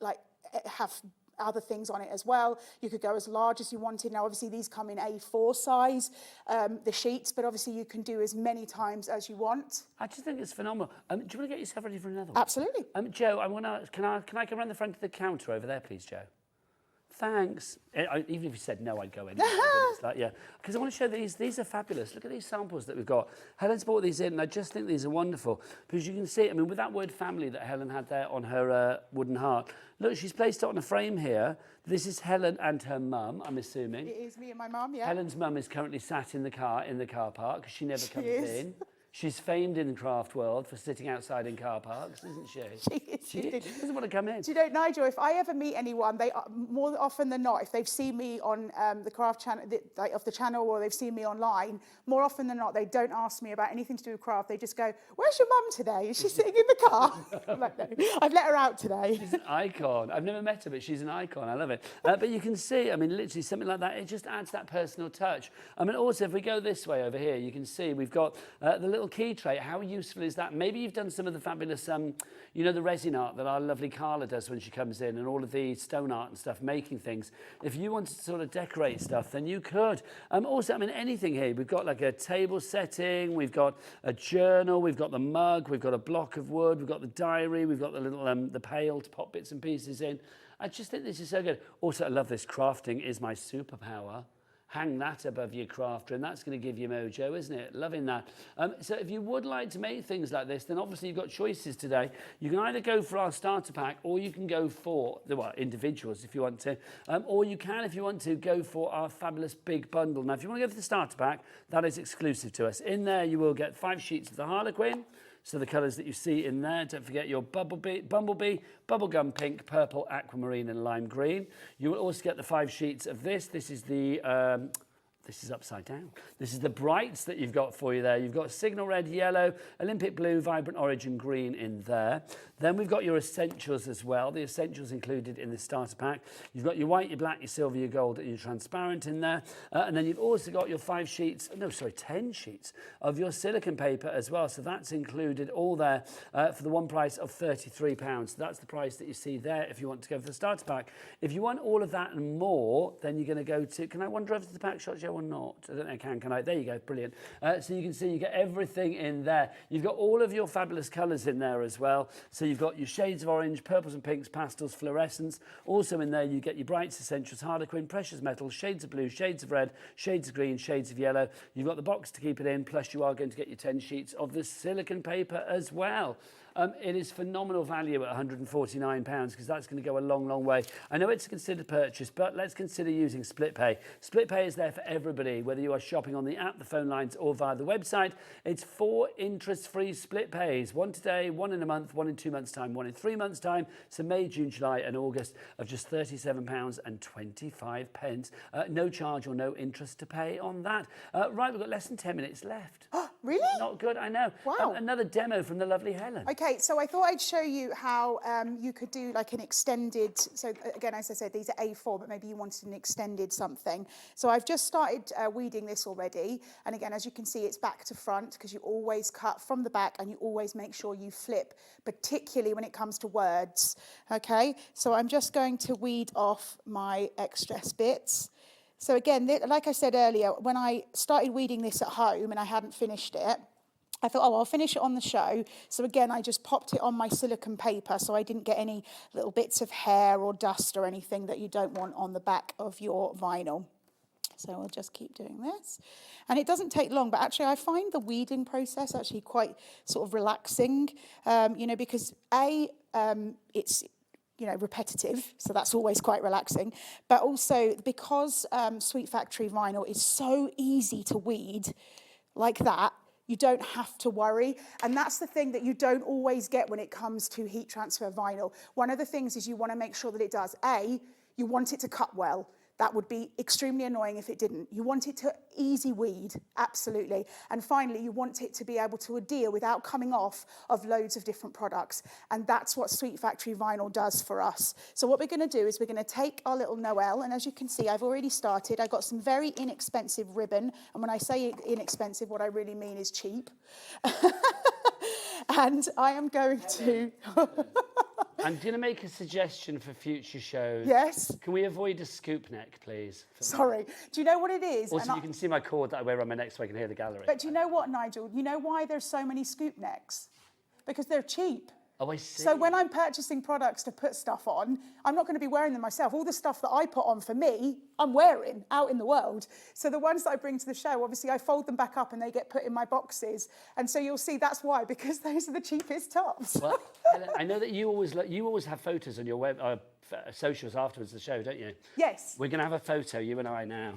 like, have other things on it as well. You could go as large as you wanted. Now, obviously, these come in A4 size, the sheets, but obviously you can do as many times as you want. I just think it's phenomenal. Do you want to get yourself ready for another one? Absolutely. Joe, can I come around the front of the counter over there, please, Joe? Thanks. Even if you said no, I'd go anyway. It's like, yeah, because I want to show these. These are fabulous. Look at these samples that we've got. Helen's brought these in, and I just think these are wonderful because you can see. I mean, with that word "family" that Helen had there on her wooden heart. Look, she's placed it on a frame here. This is Helen and her mum, I'm assuming. It is me and my mum, yeah. Helen's mum is currently sat in the car park because she never comes in. She's famed in the craft world for sitting outside in car parks, isn't she? She doesn't want to come in. Do you know, Nigel, if I ever meet anyone, they more often than not, if they've seen me on the craft channel, of the channel, or they've seen me online, more often than not, they don't ask me about anything to do with craft. They just go, "Where's your mum today? Is she sitting in the car?" I'm like, "No, I've let her out today." She's an icon. I've never met her, but she's an icon. I love it. But you can see, I mean, literally something like that, it just adds that personal touch. I mean, also, if we go this way over here, you can see we've got the little key tray. How useful is that? Maybe you've done some of the fabulous, you know, the resin art that our lovely Carla does when she comes in, and all of the stone art and stuff, making things. If you wanted to sort of decorate stuff, then you could. Also, I mean, anything here. We've got like a table setting, we've got a journal, we've got the mug, we've got a block of wood, we've got the diary, we've got the little the pail to pop bits and pieces in. I just think this is so good. Also, I love this. Crafting is my superpower. Hang that above your crafter, and that's going to give you mojo, isn't it? Loving that. So if you would like to make things like this, then obviously you've got choices today. You can either go for our starter pack, or you can go for individuals if you want to, or you can, if you want to, go for our fabulous big bundle. Now, if you want to go for the starter pack, that is exclusive to us. In there, you will get 5 sheets of the Harlequin. So the colours that you see in there, don't forget your Bumblebee, Bubblegum Pink, Purple, Aquamarine and Lime Green. You will also get the 5 sheets of this. This is the... this is upside down. This is the brights that you've got for you there. You've got Signal Red, Yellow, Olympic Blue, Vibrant Orange and Green in there. Then we've got your essentials as well. The essentials included in the starter pack. You've got your white, your black, your silver, your gold and your transparent in there. And then you've also got your 10 sheets of your silicone paper as well. So that's included all there for the one price of £33. So that's the price that you see there if you want to go for the starter pack. If you want all of that and more, then you're going to go to... Can I wander over to the pack shot, Joe? Or not? I don't know, can I? There you go, brilliant. So you can see you get everything in there. You've got all of your fabulous colours in there as well. So you've got your shades of orange, purples and pinks, pastels, fluorescents. Also in there you get your brights, essentials, Harlequin, precious metals, shades of blue, shades of red, shades of green, shades of yellow. You've got the box to keep it in, plus you are going to get your 10 sheets of the silicone paper as well. It is phenomenal value at £149 because that's going to go a long, long way. I know it's a considered purchase, but let's consider using Split Pay. Split Pay is there for everybody, whether you are shopping on the app, the phone lines, or via the website. It's 4 interest-free split pays. 1 today, 1 in a month, 1 in 2 months' time, 1 in 3 months' time. So May, June, July, and August of just £37.25. No charge or no interest to pay on that. Right, we've got less than 10 minutes left. Really? Not good, I know. Wow. Another demo from the lovely Helen. Okay, so I thought I'd show you how you could do like an extended, so again, as I said, these are A4, but maybe you wanted an extended something. So I've just started weeding this already. And again, as you can see, it's back to front because you always cut from the back and you always make sure you flip, particularly when it comes to words. Okay, so I'm just going to weed off my excess bits. So again, like I said earlier, when I started weeding this at home and I hadn't finished it, I thought, oh, I'll finish it on the show. So again, I just popped it on my silicone paper so I didn't get any little bits of hair or dust or anything that you don't want on the back of your vinyl. So I'll just keep doing this. And it doesn't take long, but actually I find the weeding process actually quite sort of relaxing, you know, because it's, you know, repetitive, so that's always quite relaxing. But also because Sweet Factory vinyl is so easy to weed like that, you don't have to worry. And that's the thing that you don't always get when it comes to heat transfer vinyl. One of the things is you want to make sure that it does. You want it to cut well. That would be extremely annoying if it didn't. You want it to easy weed, absolutely. And finally, you want it to be able to adhere without coming off of loads of different products. And that's what Sweet Factory vinyl does for us. So what we're going to do is we're going to take our little Noel, and as you can see, I've already started. I got some very inexpensive ribbon. And when I say inexpensive, what I really mean is cheap. And I am going to... I'm going to make a suggestion for future shows. Yes? Can we avoid a scoop neck, please? Sorry. Do you know what it is? Also, you can see my cord that I wear on my neck so I can hear the gallery. But do you know what, Nigel? You know why there's so many scoop necks? Because they're cheap. Oh, I see. So when I'm purchasing products to put stuff on, I'm not going to be wearing them myself. All the stuff that I put on for me, I'm wearing out in the world. So the ones that I bring to the show, obviously I fold them back up and they get put in my boxes. And so you'll see that's why, because those are the cheapest tops. Well, Helen, I know that you always have photos on your web socials afterwards the show, don't you? Yes. We're going to have a photo, you and I now.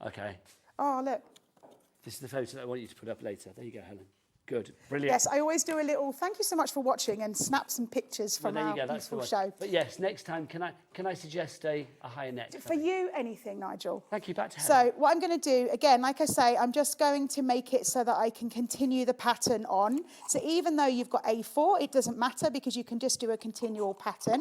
Okay. Oh, look. This is the photo that I want you to put up later. There you go, Helen. Good, brilliant. Yes, I always do a little thank you so much for watching and snap some pictures from our beautiful show. But yes, next time, can I suggest a higher neck? For you, anything, Nigel. Thank you, back to Helen. So what I'm going to do, again, like I say, I'm just going to make it so that I can continue the pattern on. So even though you've got A4, it doesn't matter because you can just do a continual pattern.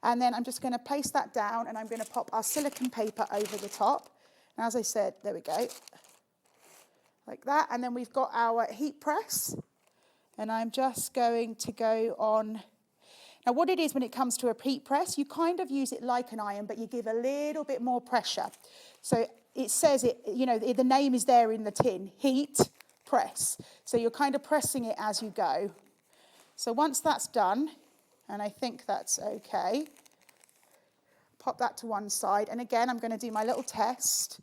And then I'm just going to place that down and I'm going to pop our silicone paper over the top. And as I said, there we go. Like that, and then we've got our heat press, and I'm just going to go on. Now what it is when it comes to a heat press, you kind of use it like an iron, but you give a little bit more pressure. So it says it, you know, the name is there in the tin, heat press. So you're kind of pressing it as you go. So once that's done, and I think that's okay, pop that to one side, and again I'm going to do my little test.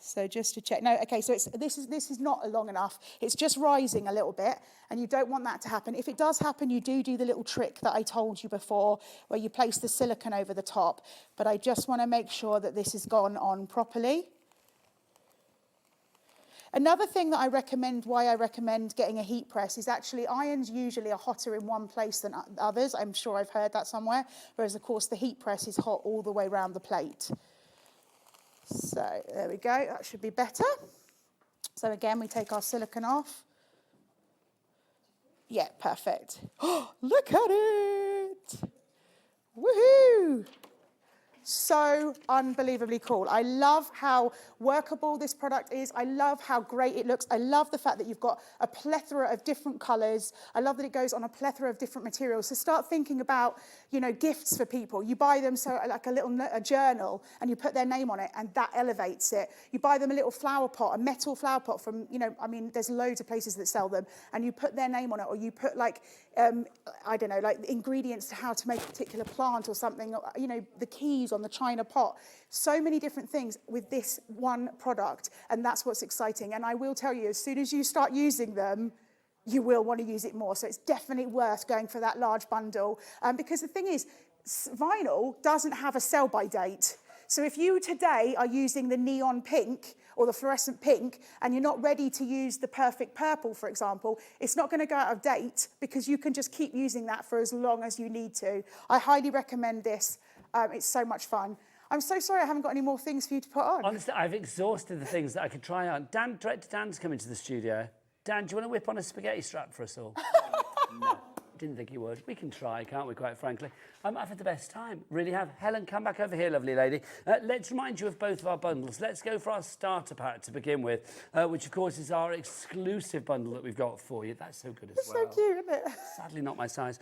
So just to check, no, okay, so this is not long enough. It's just rising a little bit, and you don't want that to happen. If it does happen, you do the little trick that I told you before, where you place the silicone over the top. But I just want to make sure that this has gone on properly. Another thing that why I recommend getting a heat press is actually irons usually are hotter in one place than others. I'm sure I've heard that somewhere. Whereas, of course, the heat press is hot all the way around the plate. So there we go, that should be better. So again, we take our silicone off. Yeah, perfect. Oh, look at it! Woohoo! So unbelievably cool. I love how workable this product is. I love how great it looks. I love the fact that you've got a plethora of different colours. I love that it goes on a plethora of different materials. So start thinking about, you know, gifts for people. You buy them like a journal, and you put their name on it, and that elevates it. You buy them a little flower pot, a metal flower pot from, you know, I mean, there's loads of places that sell them, and you put their name on it, or you put like, I don't know, like ingredients to how to make a particular plant or something, or, you know, the keys on the china pot. So many different things with this one product, and that's what's exciting. And I will tell you, as soon as you start using them, you will want to use it more. So it's definitely worth going for that large bundle. Because the thing is, vinyl doesn't have a sell-by date. So if you today are using the neon pink or the fluorescent pink, and you're not ready to use the perfect purple, for example, it's not going to go out of date because you can just keep using that for as long as you need to. I highly recommend this. It's so much fun. I'm so sorry I haven't got any more things for you to put on. Honestly, I've exhausted the things that I could try on. Director Dan's coming to the studio. Dan, do you want to whip on a spaghetti strap for us all? No, didn't think you would. We can try, can't we, quite frankly? I've had the best time, really have. Helen, come back over here, lovely lady. Let's remind you of both of our bundles. Let's go for our starter pack to begin with, which, of course, is our exclusive bundle that we've got for you. That's so good as well. It's so cute, isn't it? Sadly not my size.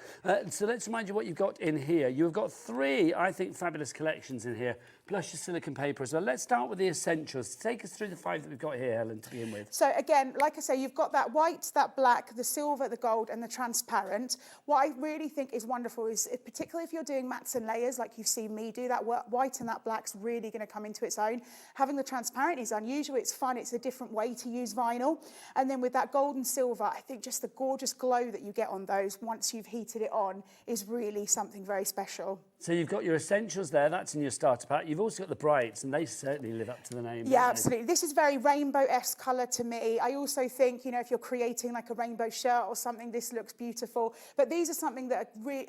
So let's remind you what you've got in here. You've got 3, I think, fabulous collections in here. plus your silicone paper as well. Let's start with the essentials. Take us through the 5 that we've got here, Helen, to begin with. So again, like I say, you've got that white, that black, the silver, the gold, and the transparent. What I really think is wonderful is, particularly if you're doing mats and layers like you've seen me do, that white and that black's really going to come into its own. Having the transparent is unusual, it's fun, it's a different way to use vinyl. And then with that gold and silver, I think just the gorgeous glow that you get on those once you've heated it on is really something very special. So you've got your essentials there, that's in your starter pack. You've also got the brights, and they certainly live up to the name. Yeah, absolutely. This is very rainbow-esque colour to me. I also think, you know, if you're creating like a rainbow shirt or something, this looks beautiful. But these are something that are really,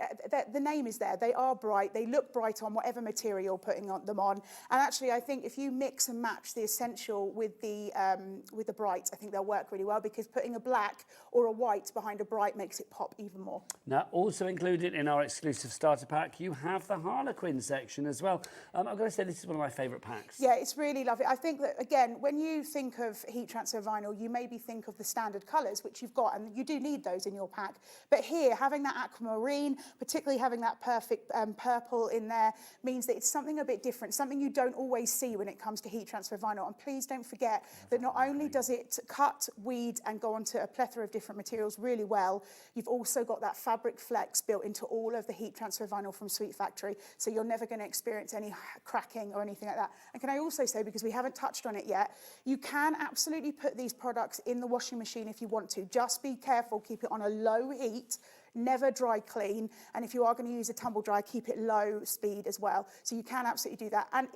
the name is there. They are bright. They look bright on whatever material you're putting them on. And actually, I think if you mix and match the essential with the bright, I think they'll work really well, because putting a black or a white behind a bright makes it pop even more. Now, also included in our exclusive starter pack, you have the Harlequin section as well. I've got to say, this is one of my favourite packs. Yeah, it's really lovely. I think that, again, when you think of heat transfer vinyl, you maybe think of the standard colours, which you've got, and you do need those in your pack. But here, having that aquamarine, particularly having that perfect purple in there, means that it's something a bit different, something you don't always see when it comes to heat transfer vinyl. And please don't forget that not only does it cut, weed, and go onto a plethora of different materials really well, you've also got that fabric flex built into all of the heat transfer vinyl from Sweet Factory, so you're never going to experience any cracking or anything like that. And can I also say, because we haven't touched on it yet, you can absolutely put these products in the washing machine if you want to. Just be careful, keep it on a low heat, never dry clean, and if you are going to use a tumble dry, keep it low speed as well. So you can absolutely do that. And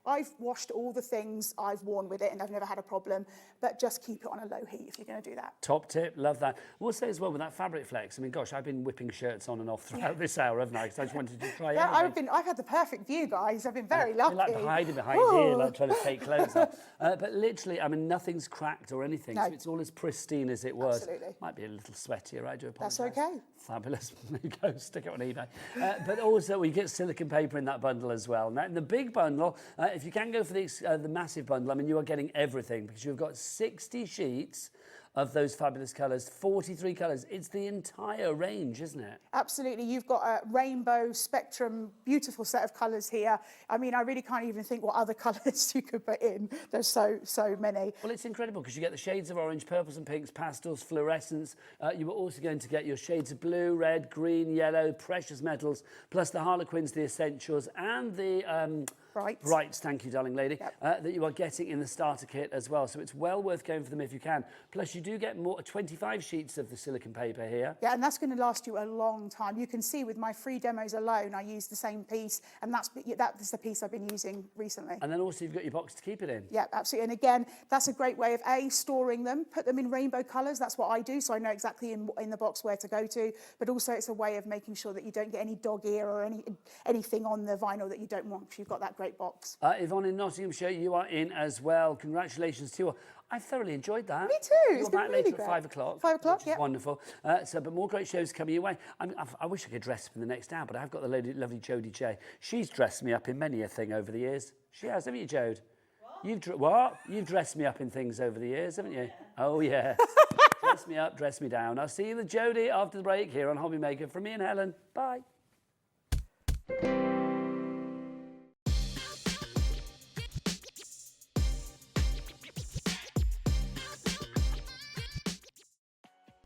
I've washed all the things I've worn with it, and I've never had a problem, but just keep it on a low heat if you're going to do that. Top tip, love that. I will say as well, with that fabric flex, I mean, gosh, I've been whipping shirts on and off throughout this hour, haven't I? Because I just wanted to try everything. I've had the perfect view, guys. I've been very lucky. Like hiding behind here, like trying to take clothes off. But literally, I mean, nothing's cracked or anything, so it's all as pristine as it was. Absolutely. Might be a little sweatier, I do apologise. That's okay. Fabulous. There you go, stick it on eBay. But also, we get silicone paper in that bundle as well. Now, in the big bundle, if you can go for the massive bundle, I mean, you are getting everything, because you've got 60 sheets of those fabulous colours, 43 colours. It's the entire range, isn't it? Absolutely. You've got a rainbow spectrum, beautiful set of colours here. I mean, I really can't even think what other colours you could put in. There's so many. Well, it's incredible, because you get the shades of orange, purples and pinks, pastels, fluorescents. You were also going to get your shades of blue, red, green, yellow, precious metals, plus the Harlequins, the essentials, and the brights, thank you, darling lady, that you are getting in the starter kit as well. So it's well worth going for them if you can. Plus, you do get 25 sheets of the silicone paper here. Yeah, and that's going to last you a long time. You can see with my free demos alone, I use the same piece, and that's the piece I've been using recently. And then also you've got your box to keep it in. Yeah, absolutely. And again, that's a great way of storing them, put them in rainbow colours. That's what I do, so I know exactly in the box where to go to. But also, it's a way of making sure that you don't get any dog ear or anything on the vinyl that you don't want, because you've got that great box. Yvonne in Nottinghamshire, you are in as well. Congratulations to you. I thoroughly enjoyed that. Me too. You're back later at 5 o'clock. 5 o'clock, yeah. Wonderful. But more great shows coming your way. I wish I could dress up in the next hour, but I've got the lovely Jodie J. She's dressed me up in many a thing over the years. She has, haven't you, Jode? What? You've dressed me up in things over the years, haven't you? Oh, yeah. Dress me up, dress me down. I'll see you with Jodie after the break here on HobbyMaker. From me and Helen. Bye.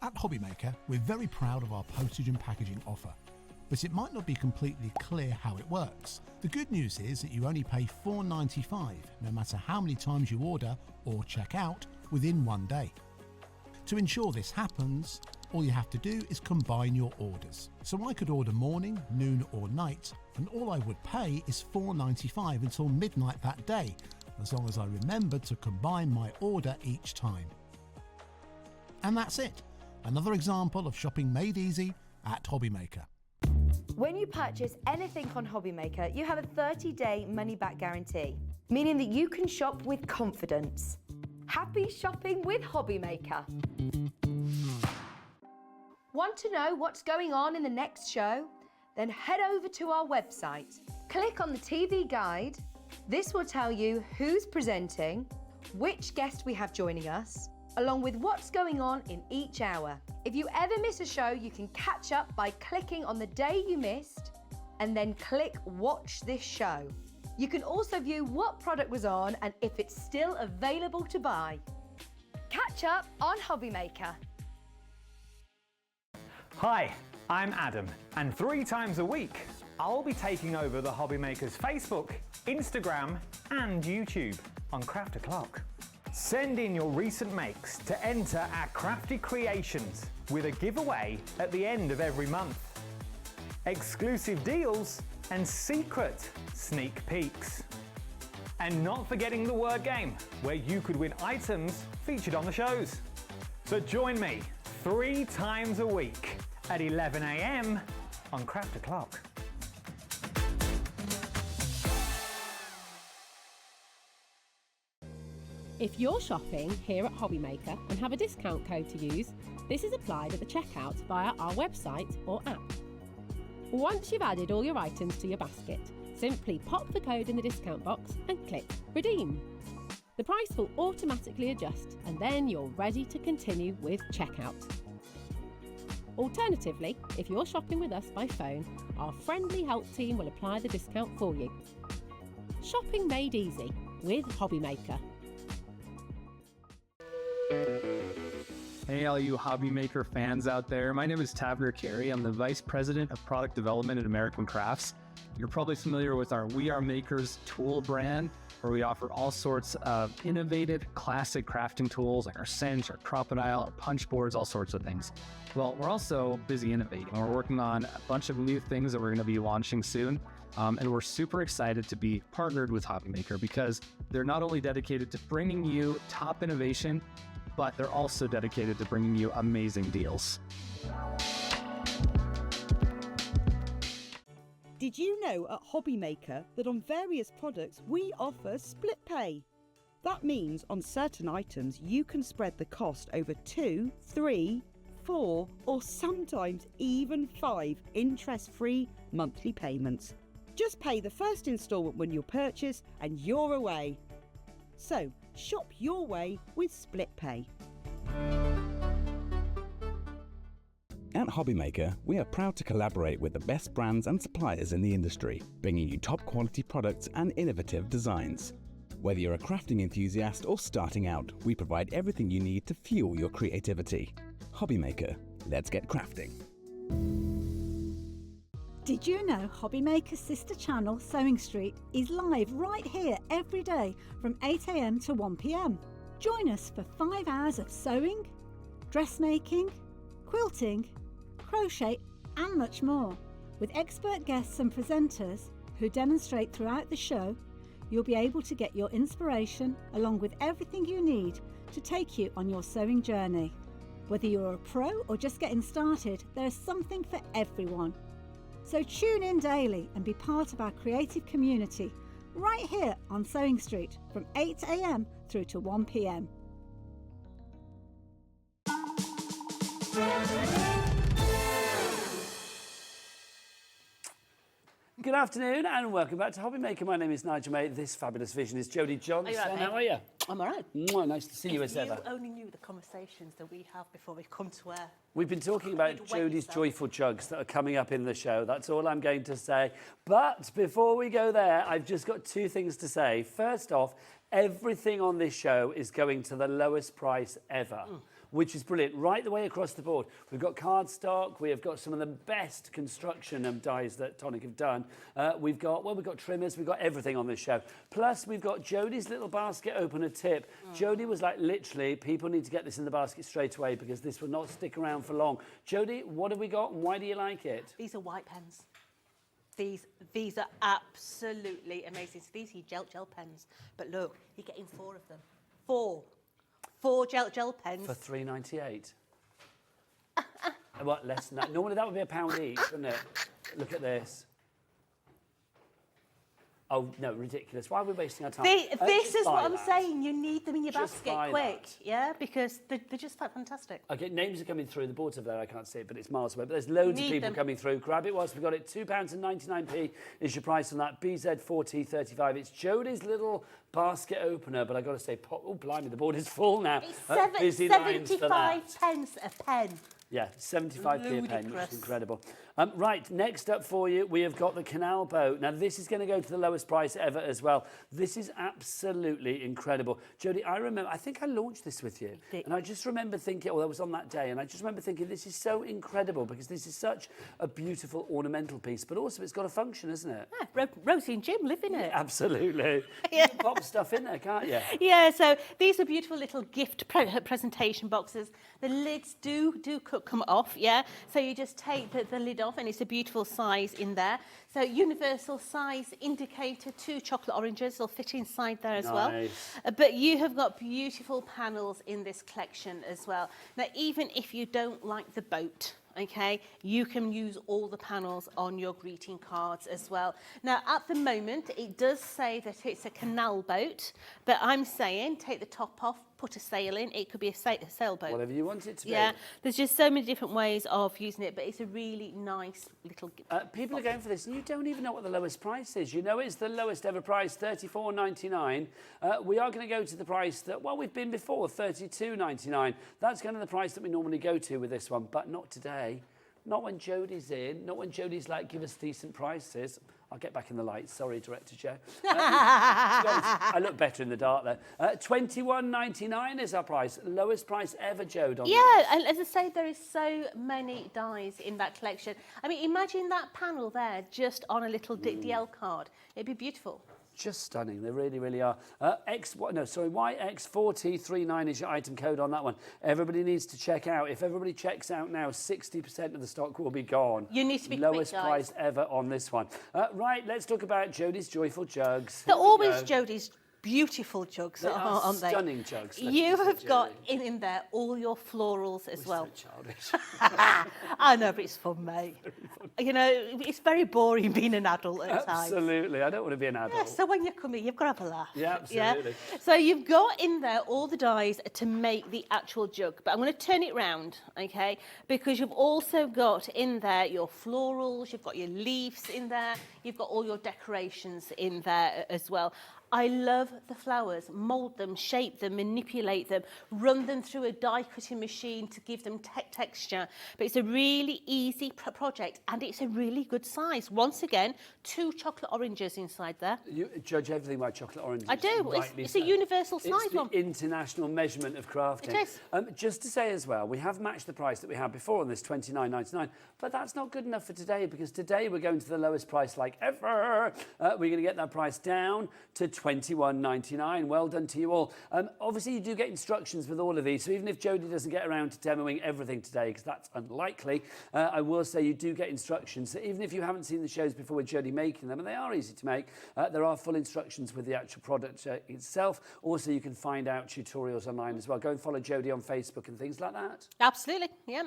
At HobbyMaker, we're very proud of our postage and packaging offer, but it might not be completely clear how it works. The good news is that you only pay $4.95 no matter how many times you order or check out within 1 day. To ensure this happens, all you have to do is combine your orders. So I could order morning, noon or night, and all I would pay is $4.95 until midnight that day, as long as I remember to combine my order each time. And that's it. Another example of shopping made easy at HobbyMaker. When you purchase anything on HobbyMaker, you have a 30-day money-back guarantee, meaning that you can shop with confidence. Happy shopping with HobbyMaker. Want to know what's going on in the next show? Then head over to our website. Click on the TV guide. This will tell you who's presenting, which guest we have joining us, along with what's going on in each hour. If you ever miss a show, you can catch up by clicking on the day you missed and then click Watch This Show. You can also view what product was on and if it's still available to buy. Catch up on HobbyMaker. Hi, I'm Adam, and 3 times a week, I'll be taking over the HobbyMaker's Facebook, Instagram, and YouTube on Craft O'Clock. Send in your recent makes to enter our crafty creations with a giveaway at the end of every month. Exclusive deals and secret sneak peeks. And not forgetting the word game, where you could win items featured on the shows. So join me 3 times a week at 11 a.m. on Craft O'Clock. If you're shopping here at HobbyMaker and have a discount code to use, this is applied at the checkout via our website or app. Once you've added all your items to your basket, simply pop the code in the discount box and click Redeem. The price will automatically adjust and then you're ready to continue with checkout. Alternatively, if you're shopping with us by phone, our friendly help team will apply the discount for you. Shopping made easy with HobbyMaker. Hey, all you HobbyMaker fans out there. My name is Tavner Carey. I'm the Vice President of Product Development at American Crafts. You're probably familiar with our We Are Makers tool brand, where we offer all sorts of innovative, classic crafting tools like our cinch, our crocodile, our punch boards, all sorts of things. Well, we're also busy innovating. We're working on a bunch of new things that we're going to be launching soon. And we're super excited to be partnered with HobbyMaker because they're not only dedicated to bringing you top innovation, but they're also dedicated to bringing you amazing deals. Did you know at HobbyMaker that on various products we offer split pay? That means on certain items you can spread the cost over 2, 3, 4 or sometimes even 5 interest-free monthly payments. Just pay the first instalment when you purchase and you're away. So shop your way with split pay. At HobbyMaker, we are proud to collaborate with the best brands and suppliers in the industry, bringing you top quality products and innovative designs. Whether you're a crafting enthusiast or starting out, we provide everything you need to fuel your creativity. HobbyMaker, let's get crafting. Did you know HobbyMaker's sister channel, Sewing Street, is live right here every day from 8 a.m. to 1 p.m. Join us for 5 hours of sewing, dressmaking, quilting, crochet and much more. With expert guests and presenters who demonstrate throughout the show, you'll be able to get your inspiration along with everything you need to take you on your sewing journey. Whether you're a pro or just getting started, there's something for everyone. So tune in daily and be part of our creative community right here on Sewing Street from 8 a.m. through to 1 p.m. Good afternoon and welcome back to HobbyMaker. My name is Nigel May. This fabulous vision is Jodie Johnson. How are you? I'm all right. Nice to see you as ever. If you only knew the conversations that we have before we come to air. We've been talking about Jodie's joyful chugs that are coming up in the show. That's all I'm going to say. But before we go there, I've just got 2 things to say. First off, everything on this show is going to the lowest price ever. Which is brilliant, right the way across the board. We've got cardstock, we have got some of the best construction dies that Tonic have done. We've got trimmers, we've got everything on this show. Plus, we've got Jodie's little basket opener tip. Jodie was like, literally, people need to get this in the basket straight away because this will not stick around for long. Jodie, what have we got and why do you like it? These are white pens. These are absolutely amazing. So these are gel pens. But look, you're getting 4 of them. 4 gel pens. For $3.98. What, less than that? Normally that would be £1 each, wouldn't it? Look at this. Oh, no, ridiculous. Why are we wasting our time? This is what I'm saying. You need them in your basket quick, yeah? Because they're just fantastic. Okay, names are coming through. The board's over there. I can't see it, but it's miles away. But there's loads of people coming through. Grab it whilst we've got it. £2.99 is your price on that. BZ4T35. It's Jodie's little basket opener, but I've got to say, oh, blimey, the board is full now. It's 75 pence a pen. Yeah, 75p a pen, which is incredible. Right, next up for you, we have got the canal boat. Now, this is going to go to the lowest price ever as well. This is absolutely incredible. Jodie, I think I launched this with you. And I just remember thinking, that was on that day, and I just remember thinking, this is so incredible because this is such a beautiful ornamental piece, but also it's got a function, isn't it? Yeah, Rosie and Jim live in it. Absolutely. Yeah. You can pop stuff in there, can't you? Yeah, so these are beautiful little gift presentation boxes. The lids do come off, yeah? So you just take the lid off and it's a beautiful size in there. So universal size indicator, 2 chocolate oranges will fit inside there as well. But you have got beautiful panels in this collection as well. Now, even if you don't like the boat, okay, you can use all the panels on your greeting cards as well. Now, at the moment, it does say that it's a canal boat, but I'm saying take the top off, put a sail in. It could be a sailboat. Whatever you want it to be. Yeah, there's just so many different ways of using it, but it's a really nice little... People are going for this, and you don't even know what the lowest price is. You know it's the lowest ever price, $34.99. We are going to go to the price that, well, we've been before, $32.99. That's kind of the price that we normally go to with this one, but not today. Not when Jodie's in, not when Jodie's like, give us decent prices. I'll get back in the light. Sorry, Director Joe. I look better in the dark there. $21.99 is our price. Lowest price ever, Jode. Yeah, and as I say, there is so many dies in that collection. I mean, imagine that panel there just on a little DL card. It'd be beautiful. Just stunning. They really, really are. YX4039 is your item code on that one. Everybody needs to check out. If everybody checks out now, 60% of the stock will be gone. You need to be lowest quick, price ever on this one. Right, let's talk about Jodie's Joyful Jugs. They're always Jodie's beautiful jugs, aren't they? Stunning jugs. You have got in there all your florals as well. So childish. I know, but it's fun, mate. You know, it's very boring being an adult at times. Absolutely. I don't want to be an adult. Yeah, so when you come in, you've got to have a laugh. Yeah, absolutely. Yeah? So you've got in there all the dies to make the actual jug, but I'm going to turn it round, okay? Because you've also got in there your florals, you've got your leaves in there, you've got all your decorations in there as well. I love the flowers, mould them, shape them, manipulate them, run them through a die cutting machine to give them texture. But it's a really easy project and it's a really good size. Once again, 2 chocolate oranges inside there. You judge everything by chocolate oranges. I do. It's a universal size one. It's the international measurement of crafting. It is. Just to say as well, we have matched the price that we had before on this, $29.99, but that's not good enough for today because today we're going to the lowest price like ever. We're going to get that price down to $21.99. Well done to you all. Obviously, you do get instructions with all of these, so even if Jodie doesn't get around to demoing everything today, because that's unlikely, I will say you do get instructions. So even if you haven't seen the shows before with Jodie making them, and they are easy to make, there are full instructions with the actual product itself. Also, you can find out tutorials online as well. Go and follow Jodie on Facebook and things like that. Absolutely, yeah.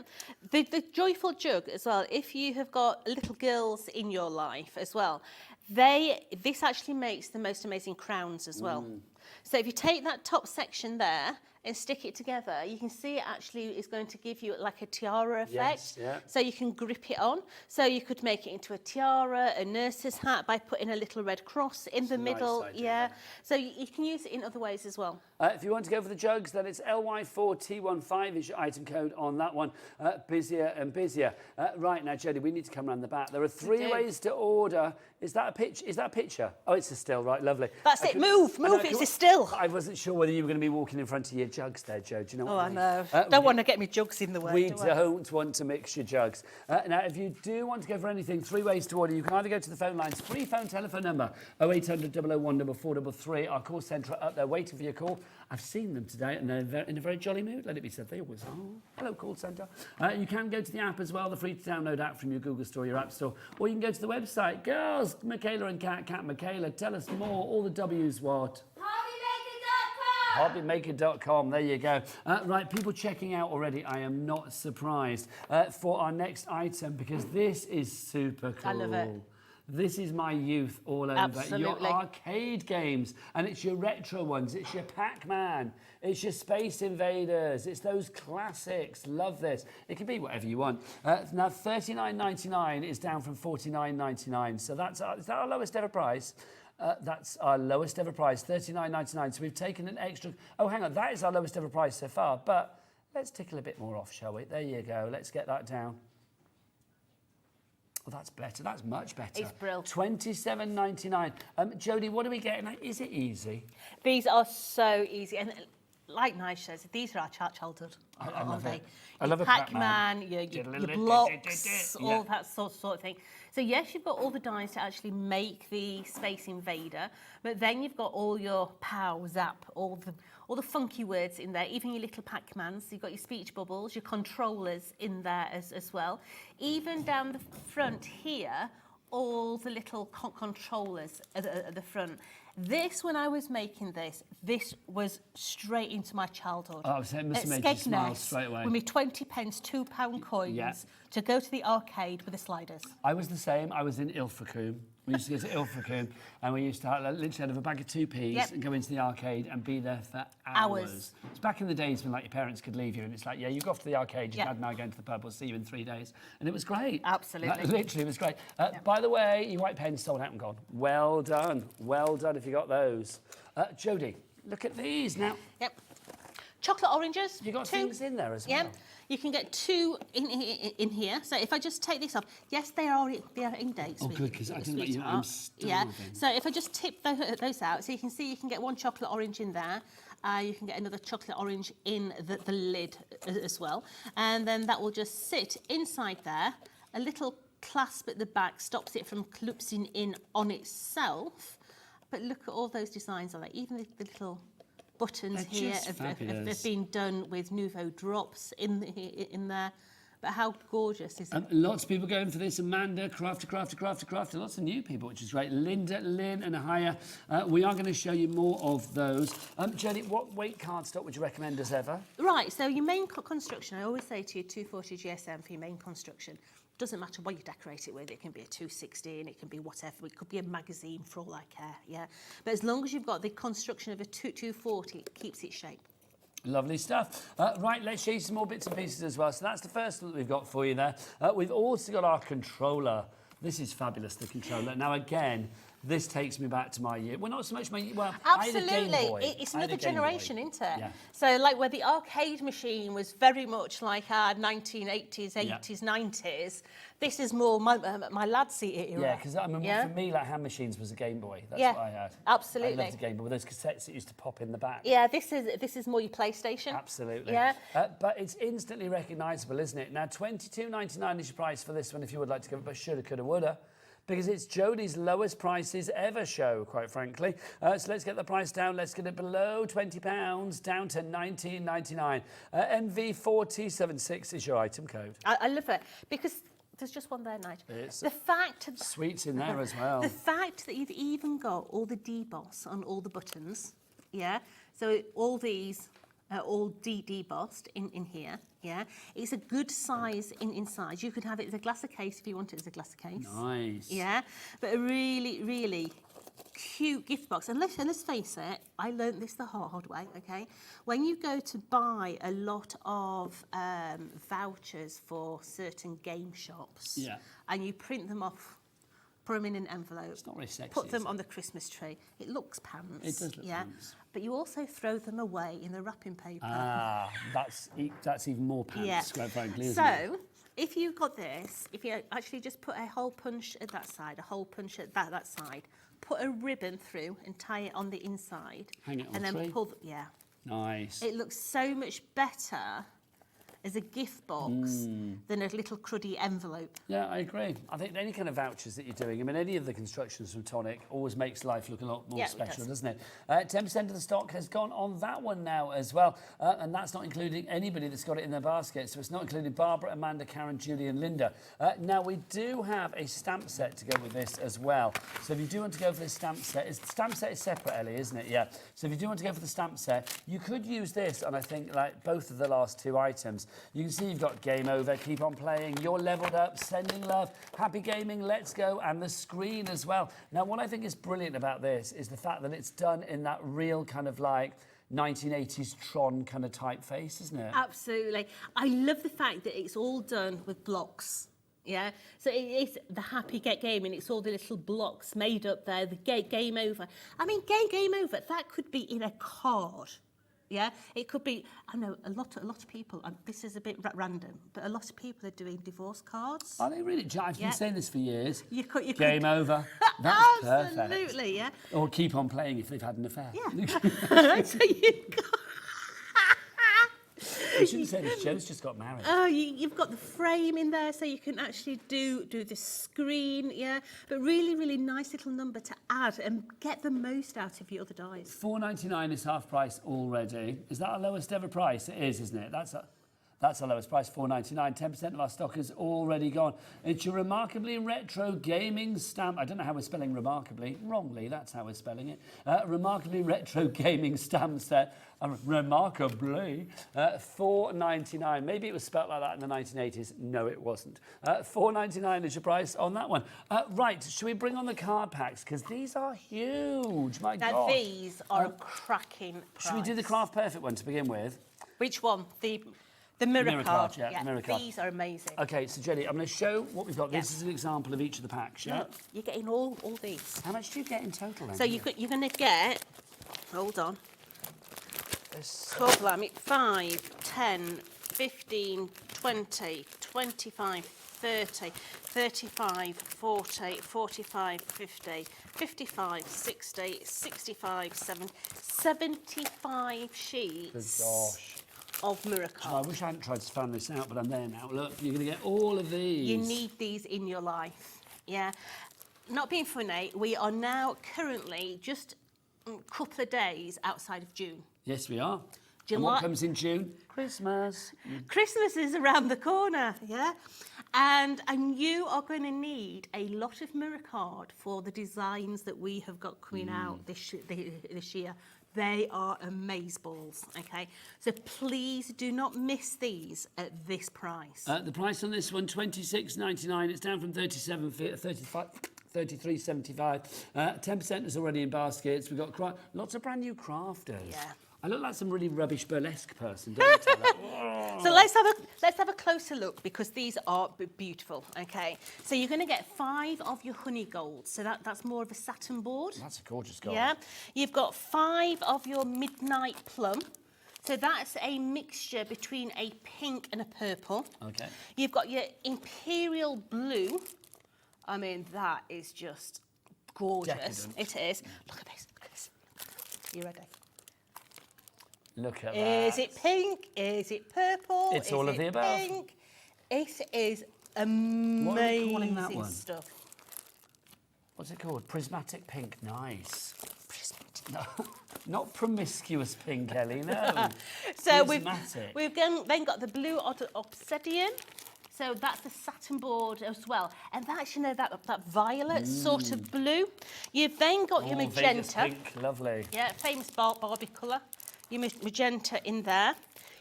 The joyful jug as well, if you have got little girls in your life as well, this actually makes the most amazing crowns as well. So if you take that top section there and stick it together, you can see it actually is going to give you like a tiara effect. Yes, yeah. So you can grip it on. So you could make it into a tiara, a nurse's hat by putting a little red cross in the middle. Nice idea. Yeah. So you can use it in other ways as well. If you want to go for the jugs, then it's LY4T15 is your item code on that one. Busier and busier. Right now, Jodie, we need to come around the back. There are 3 ways to order. Is that a pitch? Is that a picture? Oh, it's a still, right? Lovely. That's it. Move. It's a still. I wasn't sure whether you were going to be walking in front of your jugs there, Joe. Do you know what I mean? I know. Don't want to get me jugs in the way. We don't want to mix your jugs. Now, if you do want to go for anything, 3 ways to order. You can either go to the phone lines, free phone telephone number, 0800 001 433. Our call centre up there waiting for your call. I've seen them today and they're in a very jolly mood. Let it be said, they always are. Hello, call centre. You can go to the app as well, the free to download app from your Google Store, your App Store, or you can go to the website. Girls, Michaela and Cat Michaela, tell us more. All the W's what? HobbyMaker.com, there you go. Right, people checking out already. I am not surprised for our next item because this is super cool. I love it. This is my youth all over. Absolutely. Your arcade games, and it's your retro ones. It's your Pac-Man. It's your Space Invaders. It's those classics. Love this. It can be whatever you want. Now, $39.99 is down from $49.99. So is that our lowest ever price? That's our lowest ever price, $39.99. So we've taken an extra... Oh, hang on. That is our lowest ever price so far. But let's tickle a bit more off, shall we? There you go. Let's get that down. Oh, that's better. That's much better. It's brilliant. $27.99. Jodie, what are we getting? Is it easy? These are so easy. And like Nige says, these are our childhood. I love it. I Your love a Pac-Man, your blocks, all that sort of thing. So yes, you've got all the dies to actually make the Space Invader, but then you've got all your pow, zap, all the funky words in there, even your little Pac-Mans. You've got your speech bubbles, your controllers in there as well. Even down the front here, all the little controllers at the front. This, when I was making this was straight into my childhood. Oh, so it must have made you smile straight away. With me 20 pence, £2 coins to go to the arcade with the sliders. I was the same. I was in Ilfracombe. We used to go to Ilfracombe and we used to literally have a bag of 2p's and go into the arcade and be there for hours. It's back in the days when like your parents could leave you and it's like, yeah, you go off to the arcade, your dad and I going to the pub, we'll see you in 3 days. And it was great. Absolutely. Literally, it was great. By the way, your white pen's sold out and gone. Well done. Well done if you got those. Jodie, look at these now. Yep. Chocolate oranges. You got things in there as well. Yeah. You can get 2 in here. So if I just take this off, yes, they are in dates. Oh, good, because I didn't let you. I'm starving. Yeah. So if I just tip those out, so you can see you can get 1 chocolate orange in there. You can get another chocolate orange in the lid as well, and then that will just sit inside there. A little clasp at the back stops it from collapsing in on itself. But look at all those designs on it. Even the little buttons here have been done with Nouveau drops in there. But how gorgeous is it? Lots of people going for this. Amanda, crafter. Lots of new people, which is great. Linda, Lynn and Ahaya. We are going to show you more of those. Jodie, what weight cardstock would you recommend as ever? Right, so your main construction, I always say to you 240 GSM for your main construction. Doesn't matter what you decorate it with. It can be a 260 and it can be whatever. It could be a magazine for all I care, yeah. But as long as you've got the construction of a 240, it keeps its shape. Lovely stuff. Right, let's show you some more bits and pieces as well. So that's the first one that we've got for you there. We've also got our controller. This is fabulous, the controller. Now, again, this takes me back to my year. Well, not so much my year. Well, absolutely. I had a Game Boy. It's another generation, isn't it? Yeah. So, like, where the arcade machine was very much like our 1980s, 80s, 90s, this is more my lad's era. Yeah, because I mean, for me, like hand machines was a Game Boy. That's what I had. Absolutely. I loved the Game Boy with those cassettes that used to pop in the back. Yeah, this is more your PlayStation. Absolutely. Yeah. But it's instantly recognisable, isn't it? Now, $22.99 is your price for this one if you would like to go, but shoulda, coulda, woulda. Because it's Jodie's lowest prices ever show, quite frankly. So let's get the price down. Let's get it below £20, down to $19.99. MV4076 is your item code. I love it because there's just one there, Nigel. The fact sweets in there as well. The fact that you've even got all the deboss on all the buttons, yeah. So all these are all debossed in here, yeah. It's a good size inside. You could have it as a glass case if you want it as a glass case. Nice. Yeah, but a really, really cute gift box. And let's face it, I learned this the hard way, okay? When you go to buy a lot of vouchers for certain game shops, and you print them off, put them in an envelope, it's not really sexy, put them on the Christmas tree, it looks pants. It does look pants. But you also throw them away in the wrapping paper. Ah, that's even more pants, quite frankly, isn't it? So, if you've got this, if you actually just put a hole punch at that side, a hole punch at that side, put a ribbon through and tie it on the inside. Hang it on and the then tree? pull, Nice. It looks so much better as a gift box than a little cruddy envelope. Yeah, I agree. I think any kind of vouchers that you're doing, I mean, any of the constructions from Tonic always makes life look a lot more special, doesn't it? 10% of the stock has gone on that one now as well. And that's not including anybody that's got it in their basket. So it's not including Barbara, Amanda, Karen, Julie and Linda. Now, we do have a stamp set to go with this as well. So if you do want to go for this stamp set, the stamp set is separate, Ellie, isn't it? Yeah. So if you do want to go for the stamp set, you could use this on, I think, like both of the last 2 items. You can see you've got Game Over, Keep On Playing, You're Leveled Up, Sending Love, Happy Gaming, Let's Go, and the screen as well. Now, what I think is brilliant about this is the fact that it's done in that real kind of like 1980s Tron kind of typeface, isn't it? Absolutely. I love the fact that it's all done with blocks. Yeah, so it is the Happy Gaming. It's all the little blocks made up there. The Game Over. I mean, Game Over. That could be in a card. Yeah, it could be. I know a lot of people. This is a bit random, but a lot of people are doing divorce cards. Are they really? I've been saying this for years. You could Game over. That's perfect. Absolutely, yeah. Or keep on playing if they've had an affair. Yeah. So you've got. You shouldn't say this. Joe's just got married. Oh, you've got the frame in there, so you can actually do the screen, yeah. But really, really nice little number to add and get the most out of your other dies. $4.99 is half price already. Is that our lowest ever price? It is, isn't it? That's our lowest price, $4.99. 10% of our stock is already gone. It's your remarkably retro gaming stamp. I don't know how we're spelling remarkably. Wrongly, that's how we're spelling it. Remarkably retro gaming stamp set. Remarkably. $4.99. Maybe it was spelt like that in the 1980s. No, it wasn't. $4.99 is your price on that one. Right, should we bring on the card packs? Because these are huge. My God. Now, these are a cracking price. Should we do the Craft Perfect one to begin with? Which one? The mirror card. Yeah, the mirror card. These are amazing. Okay, so Jodie, I'm going to show what we've got. This is an example of each of the packs, yeah? Look, you're getting all these. How much do you get in total then? So you're going to get, hold on, blimey, 5, 10, 15, 20, 25, 30, 35, 40, 45, 50, 55, 60, 65, 70, 75 sheets. Good gosh. Of mirror cards. I wish I hadn't tried to fan this out, but I'm there now. Look, you're going to get all of these. You need these in your life, yeah. Not being funny, we are now currently just a couple of days outside of June. Yes, we are. July. And what comes in June? Christmas. Christmas is around the corner, yeah? And you are going to need a lot of mirror card for the designs that we have got coming out this year. They are amazeballs, okay? So please do not miss these at this price. The price on this one, $26.99. It's down from $33.75. 10% is already in baskets. We've got lots of brand new crafters. Yeah. I look like some really rubbish burlesque person, don't I? So let's have a closer look because these are beautiful. Okay, so you're going to get 5 of your honey gold. So that's more of a satin board. That's a gorgeous gold. Yeah, you've got 5 of your midnight plum. So that's a mixture between a pink and a purple. Okay. You've got your imperial blue. I mean, that is just gorgeous. Decadent. It is. Look at this. Look at this. You ready? Look at that. Is it pink? Is it purple? It's all of the above. Pink? It is amazing what are we calling that one? stuff. What's it called? Prismatic pink. Nice. No, not promiscuous pink, Ellie, no. So Prismatic. we've then got the blue obsidian. So that's the satin board as well. And that's, you know, that violet sort of blue. You've then got your magenta. Vegas pink, lovely. Yeah, famous Barbie colour. Your magenta in there.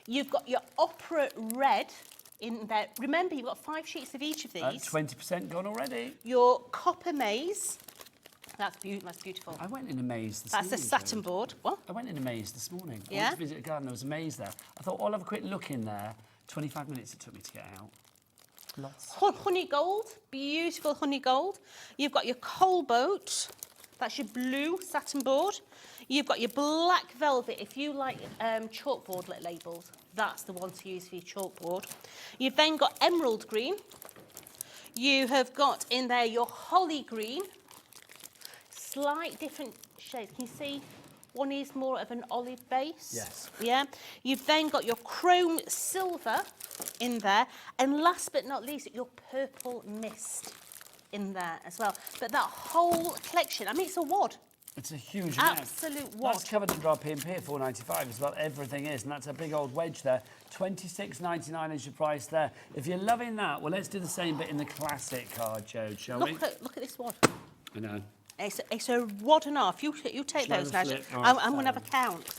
You've got your opera red in there. Remember, you've got 5 sheets of each of these. 20% gone already. Your copper maize. That's beautiful. I went in a maze this morning. That's a satin board. What? I went in a maze this morning. Yeah? I went to visit a garden, there was a maze there. I thought, I'll have a quick look in there. 25 minutes it took me to get out. Lots. Honey gold, beautiful honey gold. You've got your coal boat. That's your blue satin board. You've got your black velvet. If you like chalkboard labels, that's the one to use for your chalkboard. You've then got emerald green. You have got in there your holly green. Slight different shades. Can you see? One is more of an olive base. Yes. Yeah. You've then got your chrome silver in there. And last but not least, your purple mist in there as well. But that whole collection, I mean, it's a wad. It's a huge amount. Absolute wad. That's covered under our P&P at $4.95. It's about everything is, and that's a big old wedge there. $26.99 is your price there. If you're loving that, well, let's do the same bit in the classic card, Jode, shall we? Look at this wad. I know. It's a wad and a half. You take those now. I'm going to have a count.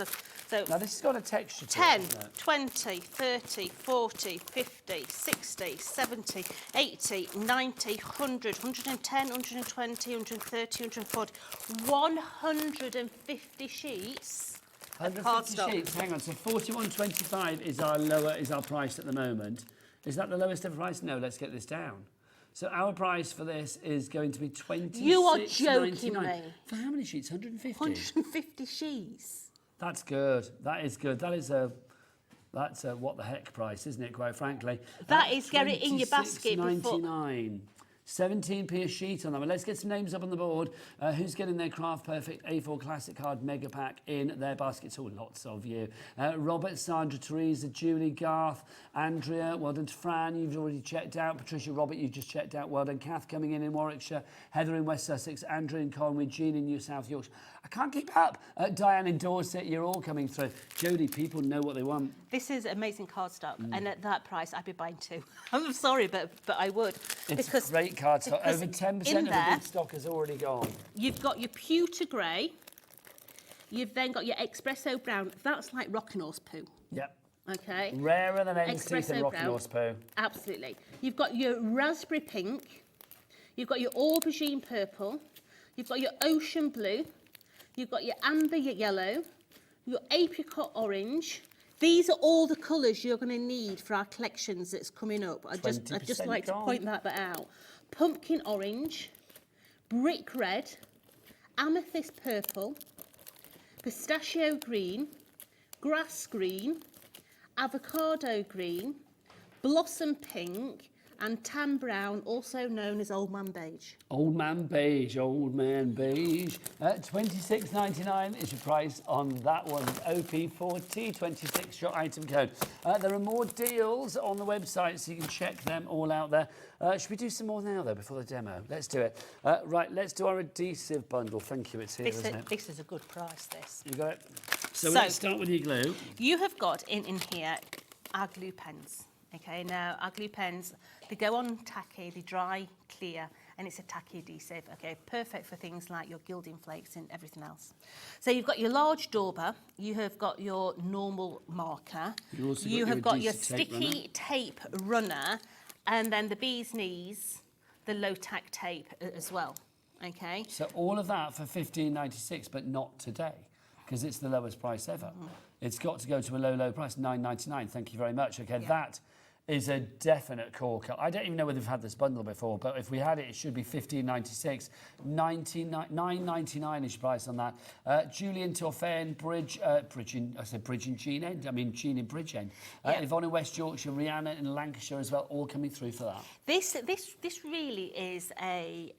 So now this has got a texture to 10, it, 20, 30, 40, 50, 60, 70, 80, 90, 100, 110, 120, 130, 140, 150 sheets. 150 sheets. Hang on. So 41.25 is our price at the moment. Is that the lowest ever price? No. Let's get this down. So our price for this is going to be $26.99. You are joking me. For how many sheets? 150? 150 sheets. That's good. That is good. That's a what the heck price, isn't it, quite frankly? That is, get it in your basket before... $26.99. 17p a sheet on that one. Let's get some names up on the board. Who's getting their Craft Perfect A4 Classic Card Mega Pack in their baskets? Oh, lots of you. Robert, Sandra, Teresa, Julie, Garth, Andrea, well done to Fran, you've already checked out. Patricia, Robert, you've just checked out. Well done. Kath coming in Warwickshire. Heather in West Sussex. Andrew in Conwy. Jean in New South Yorkshire. I can't keep up. Diane in Dorset, you're all coming through. Jodie, people know what they want. This is amazing cardstock, and at that price, I'd be buying 2. I'm sorry, but I would. It's great cardstock. Over 10% of the big stock has already gone. You've got your pewter grey. You've then got your espresso brown. That's like rocking horse poo. Yep. Okay. Rarer than hen's teeth and rocking horse poo. Absolutely. You've got your raspberry pink. You've got your aubergine purple. You've got your ocean blue. You've got your amber yellow. Your apricot orange. These are all the colours you're going to need for our collections that's coming up. I'd just like to point that out. Pumpkin orange, brick red, amethyst purple, pistachio green, grass green, avocado green, blossom pink, and tan brown, also known as Old Man Beige. Old Man Beige, Old Man Beige. $26.99 is your price on that one. OP40, 26 your item code. There are more deals on the website, so you can check them all out there. Should we do some more now, though, before the demo? Let's do it. Right, let's do our adhesive bundle. Thank you, it's here, isn't it? This is a good price, this. You got it? So let's start with your glue. You have got in here our glue pens. Okay, now our glue pens, they go on tacky, they dry, clear, and it's a tacky adhesive. Okay, perfect for things like your gilding flakes and everything else. So you've got your large dauber, you have got your normal marker, you have got your sticky tape runner, and then the bee's knees, the low tack tape as well. Okay. So all of that for $15.96, but not today, because it's the lowest price ever. It's got to go to a low price, $9.99. Thank you very much. Okay, that is a definite corker. I don't even know whether we've had this bundle before, but if we had it, it should be $15.96. $9.99 is your price on that. Julian Torfair, Bridge in Jean End. I mean, Jean in Bridge End. Yvonne in West Yorkshire, Rihanna in Lancashire as well, all coming through for that. This really is a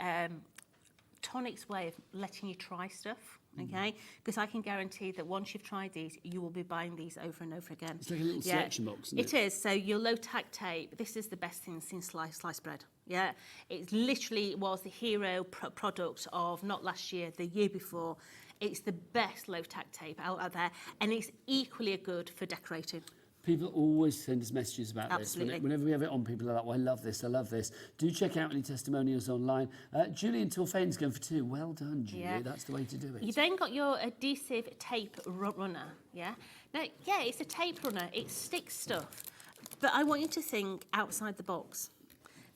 Tonic's way of letting you try stuff. Okay, because I can guarantee that once you've tried these, you will be buying these over and over again. It's like a little selection box, isn't it? It is. So your low tack tape, this is the best thing since sliced bread. Yeah, it literally was the hero product of not last year, the year before. It's the best low tack tape out there, and it's equally good for decorating. People always send us messages about Absolutely. this. Whenever we have it on, people are like, well, I love this, I love this. Do check out any testimonials online. Julian Torfain's going for 2. Well done, Julie. Yeah. That's the way to do it. You then got your adhesive tape runner, yeah? Now, yeah, it's a tape runner. It sticks stuff. But I want you to think outside the box.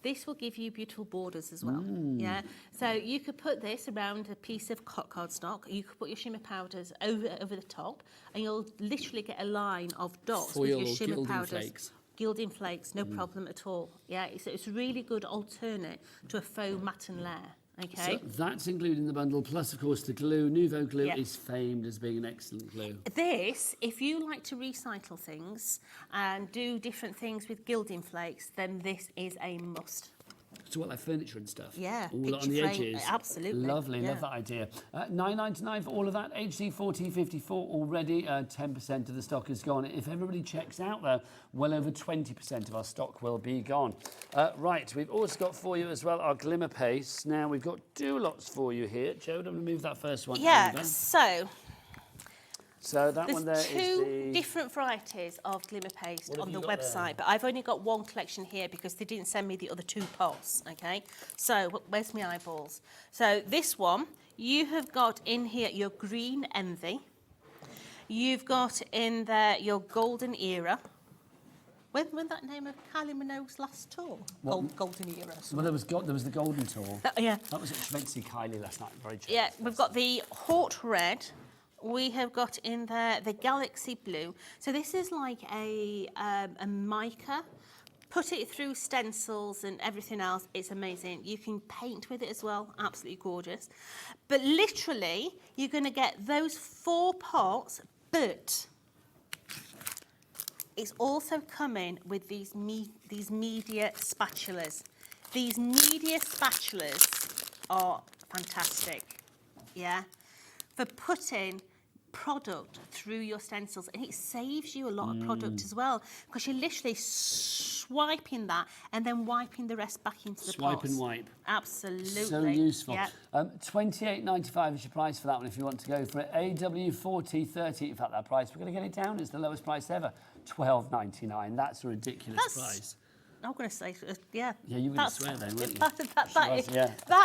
This will give you beautiful borders as well, yeah? So you could put this around a piece of cardstock. You could put your shimmer powders over the top, and you'll literally get a line of dots with your shimmer powders. Gilding flakes, no problem at all. Yeah, it's a really good alternate to a faux matten layer. Okay. So that's included in the bundle, plus, of course, the glue. Nouveau glue is famed as being an excellent glue. This, if you like to recycle things and do different things with gilding flakes, then this is a must. So what, like furniture and stuff? Yeah, all on the edges. Absolutely. Lovely, love that idea. $9.99 for all of that. HD 1454 already. 10% of the stock is gone. If everybody checks out, though, well over 20% of our stock will be gone. Right, we've also got for you as well our glimmer paste. Now, we've got 2 lots for you here. Jodie, I'm going to move that first one. Yeah, over. So that one there is two different varieties of glimmer paste on the website, but I've only got one collection here because they didn't send me the other 2 pots, okay? So, where's my eyeballs? So, this one, you have got in here your green envy. You've got in there your golden era. When that name of Kylie Minogue's last tour? Golden era. Well, there was the golden tour. Yeah. That was she went to see Kylie last night. Very true. Yeah, we've got the hot red. We have got in there the galaxy blue. So this is like a mica. Put it through stencils and everything else. It's amazing. You can paint with it as well. Absolutely gorgeous. But literally, you're going to get those 4 pots But it's also coming with these media spatulas. These media spatulas are fantastic, yeah, for putting product through your stencils, and it saves you a lot of product as well, because you're literally swiping that and then wiping the rest back into the Swipe pots. and wipe. Absolutely. So useful. Yeah. $28.95 is your price for that one if you want to go for it. AW4030, in fact, that price, we're going to get it down. It's the lowest price ever. $12.99. That's a ridiculous price. I'm going to say, yeah. Yeah, you were going to swear then, weren't you? That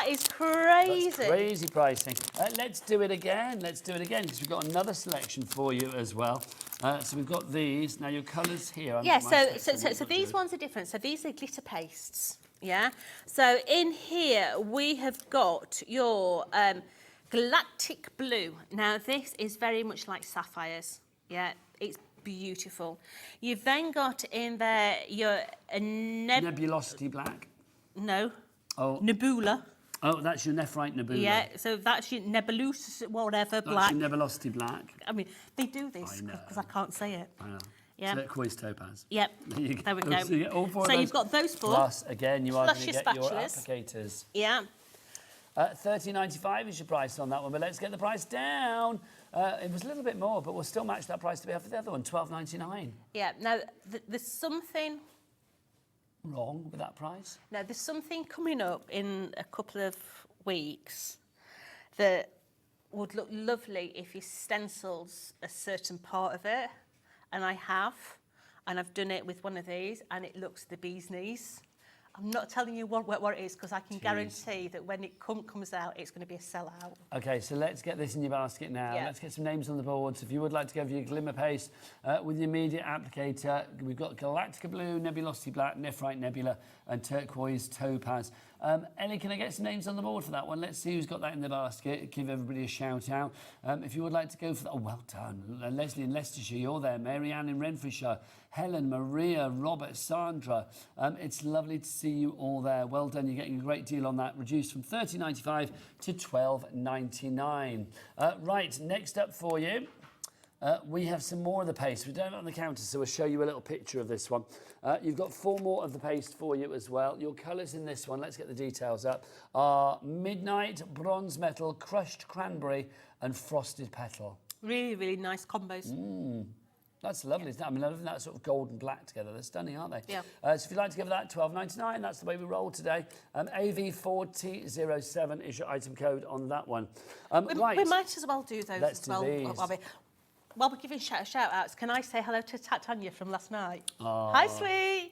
is crazy. That's crazy pricing. Let's do it again. Let's do it again, because we've got another selection for you as well. So we've got these. Now, your colours here. Yeah, so these ones are different. So these are glitter pastes, yeah? So in here, we have got your galactic blue. Now, this is very much like sapphires, yeah? It's beautiful. You've then got in there your Nebulosity black. No. Oh. Nebula. Oh, that's your nephrite nebula. Yeah, so that's your nebulous whatever That's black. your nebulosity black. I mean, they do this because I can't say it. I know. Yeah. Turquoise topaz. Yep. There we go. So, you get all four So of you've got those four. Plus, again, you are going to Plus your get your spatulas. applicators. Yeah. $13.95 is your price on that one, but let's get the price down. It was a little bit more, but we'll still match that price to be off for the other one, $12.99. Yeah. Now, there's something wrong with that price. Now, there's something coming up in a couple of weeks that would look lovely if you stenciled a certain part of it, and I have, and I've done it with one of these, and it looks the bee's knees. I'm not telling you what it is, because I can guarantee that when it comes out, it's going to be a sellout. Okay, so let's get this in your basket now. Yeah. Let's get some names on the board. So if you would like to go for your glimmer paste with your immediate applicator, we've got Galactica Blue, Nebulosity Black, Nephrite Nebula, and Turquoise Topaz. Ellie, can I get some names on the board for that one? Let's see who's got that in the basket. Give everybody a shout out. If you would like to go for that, oh, well done. Leslie in Leicestershire, you're there. Mary Ann in Renfrewshire. Helen, Maria, Robert, Sandra. It's lovely to see you all there. Well done. You're getting a great deal on that. Reduced from $13.95 to $12.99. Right, next up for you. We have some more of the paste. We don't have it on the counter, so we'll show you a little picture of this one. You've got 4 more of the paste for you as well. Your colours in this one, let's get the details up, are Midnight, Bronze Metal, Crushed Cranberry and Frosted Petal. Really, really nice combos. That's lovely, isn't it? I mean, I love that sort of gold and black together. They're stunning, aren't they? Yeah. So if you'd like to give that, $12.99. That's the way we roll today. AV4007 is your item code on that one. We might as well do those Let's as well. do these. While we're giving shout outs, can I say hello to Tanya from last night? Oh. Hi, sweet.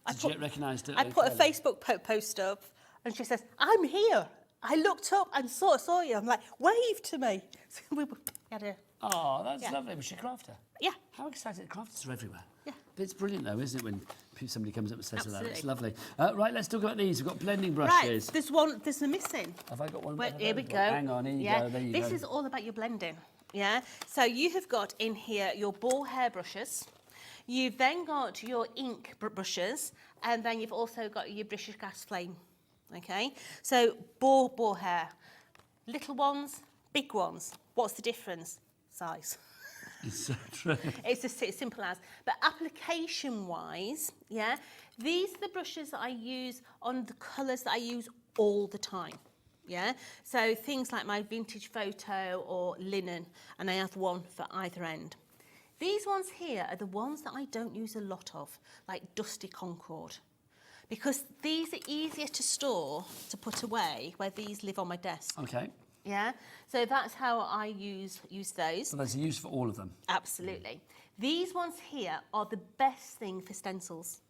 Did you get recognised? I put a Facebook post up, and she says, "I'm here. I looked up and saw you." I'm like, "Wave to me." So we had a. Oh, that's lovely. Was she a crafter? Yeah. How excited! Crafters are everywhere. Yeah. But it's brilliant, though, isn't it, when somebody comes up and says hello? It's lovely. Absolutely. Right, let's talk about these. We've got blending Right, brushes. there's a missing. Have I got one? Well, Have I here we got go. one? Hang on, here you go. There you go. This is all about your blending. Yeah. So you have got in here your ball hair brushes. You've then got your ink brushes, and then you've also got your British gas flame. Okay. So ball hair, little ones, big ones. What's the difference? Size. It's so true. It's as simple as. But application-wise, yeah, these are the brushes that I use on the colours that I use all the time. Yeah, so things like my vintage photo or linen, and I have one for either end. These ones here are the ones that I don't use a lot of, like Dusty Concord, because these are easier to store, to put away, where these live on my desk. Okay. Yeah, so that's how I use those. So there's a use for all of them. Absolutely. These ones here are the best thing for stencils,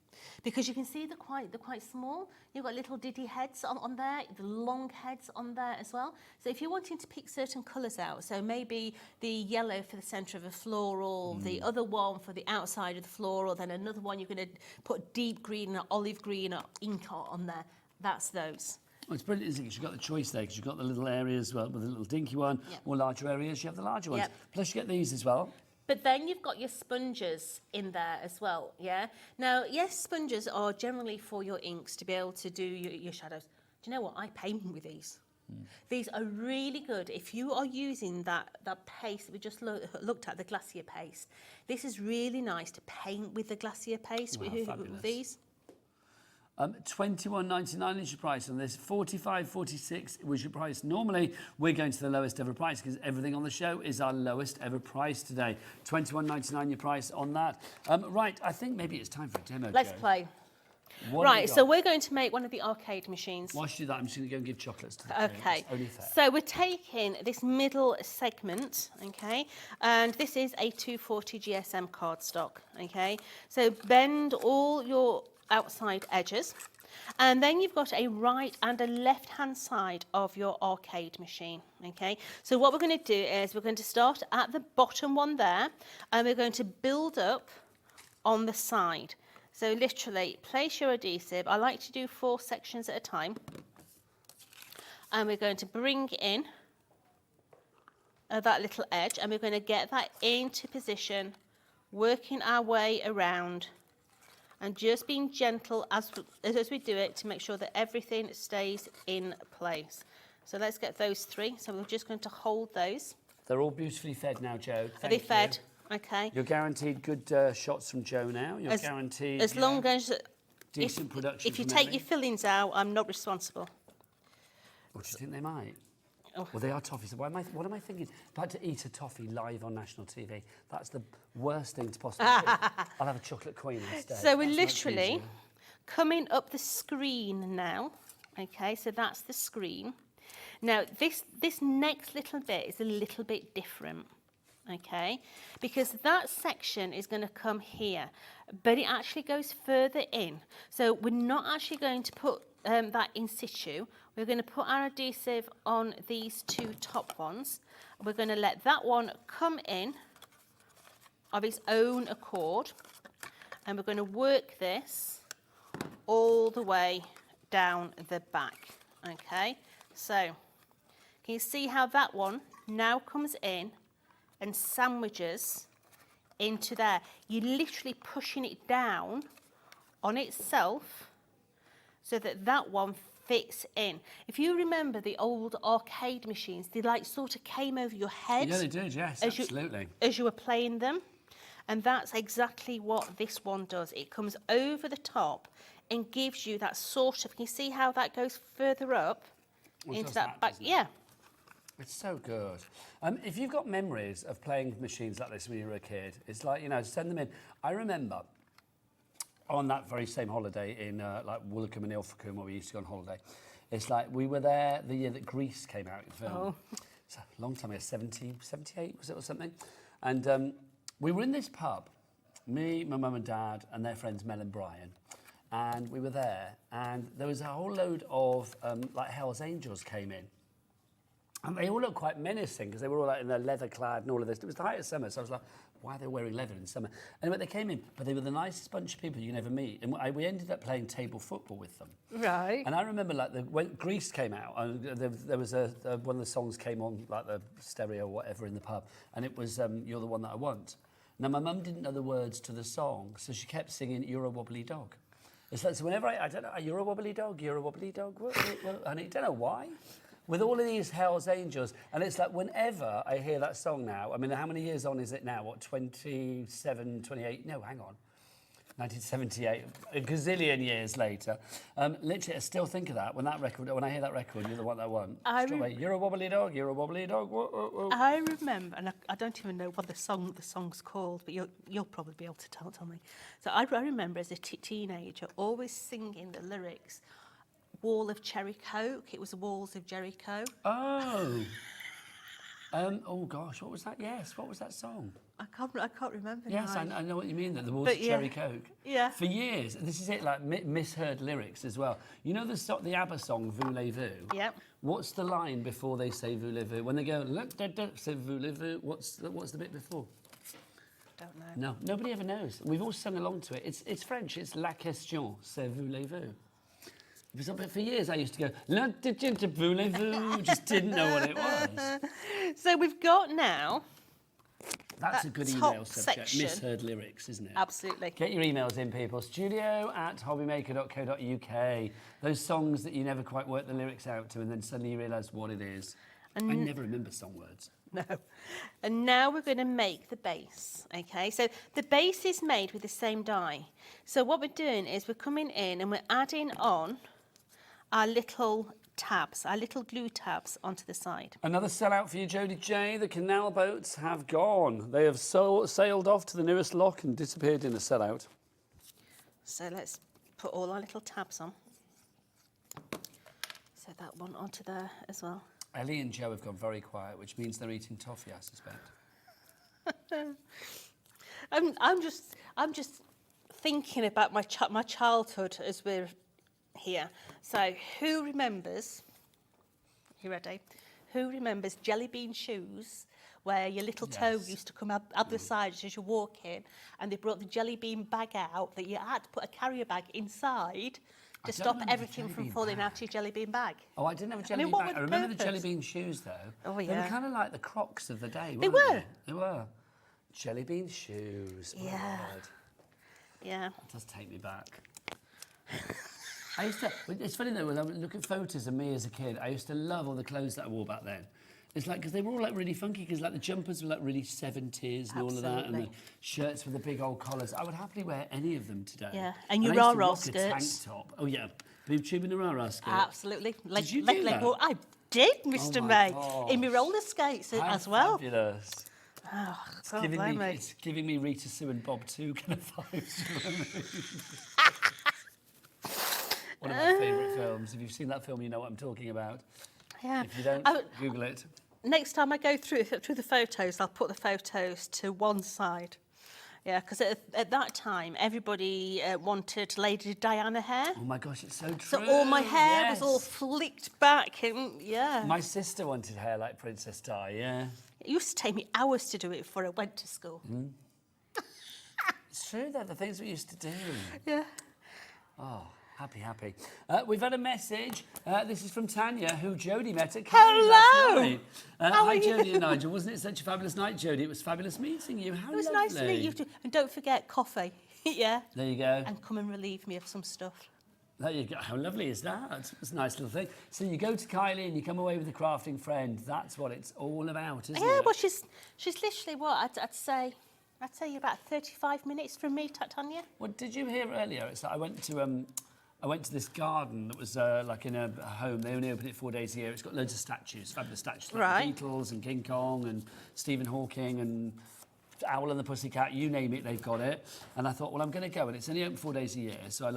because you can see they're quite small. You've got little diddy heads on there, the long heads on there as well. So if you're wanting to pick certain colours out, so maybe the yellow for the centre of a floral, the other one for the outside of the floral, then another one you're going to put deep green or olive green or ink on there, that's those. Well, it's brilliant, isn't it? 'Cause you've got the choice there, because you've got the little areas with the little dinky one, or larger areas, you have the larger ones. Yep. Plus you get these as well. But then you've got your sponges in there as well, yeah? Now, yes, sponges are generally for your inks to be able to do your shadows. Do you know what? I paint with these. These are really good if you are using that paste that we just looked at, the glacier paste. This is really nice to paint with the glacier paste. Wow, with these. $21.99 is your price on this. $45.46 was your price. Normally, we're going to the lowest ever price because everything on the show is our lowest ever price today. $21.99 your price on that. Right, I think maybe it's time for a demo. Let's Jo. play. What Right, so we're going to make one of the arcade machines. Whilst you do that, I'm just going to go and give chocolates to the Okay, Only fair. so we're taking this middle segment, okay, and this is a 240 GSM cardstock, okay. So bend all your outside edges, and then you've got a right and a left-hand side of your arcade machine, okay. So what we're going to do is we're going to start at the bottom one there, and we're going to build up on the side. So literally, place your adhesive. I like to do 4 sections at a time. And we're going to bring in that little edge, and we're going to get that into position, working our way around, and just being gentle as we do it to make sure that everything stays in place. So let's get those 3. So we're just going to hold those. They're all beautifully fed now, Jo. Are they fed? Okay. You're guaranteed good shots from Jo now. You're guaranteed... As long as... Decent production. If you from take Ellie. your fillings out, I'm not responsible. What do you think they might? Oh. Well, they are toffees. What am I thinking? About to eat a toffee live on national TV. That's the worst thing to possibly do. I'll have a chocolate queen instead. So we're That's much literally easier. coming up the screen now. Okay, so that's the screen. Now, this next little bit is a little bit different. Okay, because that section is going to come here, but it actually goes further in. So we're not actually going to put that in situ. We're going to put our adhesive on these 2 top ones. We're going to let that one come in of its own accord, and we're going to work this all the way down the back. Okay, so can you see how that one now comes in and sandwiches into there? You're literally pushing it down on itself so that that one fits in. If you remember the old arcade machines, they like sort of came over your head. Yeah, they did, yes, absolutely. As you were playing them. And that's exactly what this one does. It comes over the top and gives you that sort of, can you see how that goes further up into that back? Yeah. It's so good. If you've got memories of playing machines like this when you were a kid, it's like, send them in. I remember on that very same holiday in like Woolacombe and Ilfracombe, where we used to go on holiday, it's like we were there the year that Grease came out in film. Oh. It's a long time ago, 78 was it or something? And we were in this pub, me, my mum and dad, and their friends Mel and Brian. And we were there, and there was a whole load of like Hell's Angels came in. And they all looked quite menacing because they were all like in their leather clad and all of this. It was the height of summer, so I was like, why are they wearing leather in summer? Anyway, they came in, but they were the nicest bunch of people you can ever meet. And we ended up playing table football with them. Right. And I remember like when Grease came out, and there was one of the songs came on, like the stereo or whatever in the pub, and it was You're the One That I Want. Now, my mum didn't know the words to the song, so she kept singing You're a Wobbly Dog. It's like, so whenever I don't know, you're a wobbly dog, you're a wobbly dog, and I don't know why. With all of these Hell's Angels, and it's like whenever I hear that song now, I mean, how many years on is it now? What, 27, 28? No, hang on. 1978, a gazillion years later. Literally, I still think of that when I hear that record, You're the One That I Want. You're a wobbly dog, you're a wobbly dog. Whoa, whoa, whoa. I remember, and I don't even know what the song's called, but you'll probably be able to tell me. So I remember as a teenager always singing the lyrics, Wall of Cherry Coke. It was Walls of Jericho. Oh. Oh gosh, what was that? Yes, what was that song? I can't remember. Yes, now. I know what you mean. The Walls of Cherry Coke. Yeah. For years, this is it. Like misheard lyrics as well. You know the ABBA song Voulez-vous? Yep. What's the line before they say Voulez-vous? When they go say Voulez-vous, what's the bit before? Don't know. No, nobody ever knows. We've all sung along to it. It's French. It's La question, c'est voulez-vous. But for years I used to go, La voulez-vous, just didn't know what it was. So we've got now That's a good top email subject. section. Misheard lyrics, isn't it? Absolutely. Get your emails in, people. studio@hobbymaker.co.uk. Those songs that you never quite work the lyrics out to and then suddenly you realise what it is. I never remember song words. No. And now we're going to make the base, okay? So the base is made with the same die. So what we're doing is we're coming in and we're adding on our little tabs, our little glue tabs onto the side. Another sellout for you, Jodie J. The canal boats have gone. They have sailed off to the nearest lock and disappeared in a sellout. So let's put all our little tabs on. So that one onto there as well. Ellie and Joe have gone very quiet, which means they're eating toffee, I suspect. I'm just thinking about my childhood as we're here. So who remembers? You ready? Who remembers jelly bean shoes, where your little toe used to come up the sides as you walk in, and they brought the jelly bean bag out that you had to put a carrier bag inside to stop everything from falling out of your jelly bean bag. Oh, I didn't have a jelly bean bag. I remember the jelly bean shoes, though. Oh, They yeah. were kind of like the Crocs of the day, They weren't were. they? They were. Jelly bean shoes. My Yeah. word. Yeah. That does take me back. I used to, it's funny though, when I look at photos of me as a kid, I used to love all the clothes that I wore back then. It's like, because they were all like really funky, because like the jumpers were like really 70s and all of that, and the shirts with the big old collars. I would happily wear any of them today. Yeah, and your I used to rah-rah rock a tank skirts. top. Oh yeah, boob tube and a rah-rah skirt. Absolutely. Did you do that? I did, Mr. Oh my May. gosh. In my roller skates How as well. Fabulous. Oh, It's can't giving blame me, me. it's giving me Rita Sue and Bob 2 kind of vibes. One of my favourite films. If you've seen that film, you know what I'm talking about. Yeah. If you don't, Google it. Next time I go through the photos, I'll put the photos to one side. Yeah, because at that time, everybody wanted Lady Diana hair. Oh my gosh, it's so true. So all my hair was Yes. all flicked back, and yeah. My sister wanted hair like Princess Di, yeah. It used to take me hours to do it before I went to school. It's true, though, the things we used to do. Yeah. Oh, happy. We've had a message. This is from Tanya, who Jodie met at Carrie last Hello. night. How Hi, are you? Jodie and Nigel. Wasn't it such a fabulous night, Jodie? It was fabulous meeting you. How It was lovely. nice to meet you too. And don't forget coffee. Yeah. There you go. And come and relieve me of some stuff. There you go. How lovely is that? It's a nice little thing. So you go to Kylie and you come away with a crafting friend. That's what it's all about, isn't Yeah, it? well, she's literally what I'd say about 35 minutes from me, Tanya. Well, did you hear earlier? It's like I went to this garden that was like in a home. They only open it 4 days a year. It's got loads of statues, fabulous statues, like Right. the Beatles and King Kong and Stephen Hawking and Owl and the Pussycat. You name it, they've got it. And I thought, well, I'm going to go, and it's only open 4 days a year. So I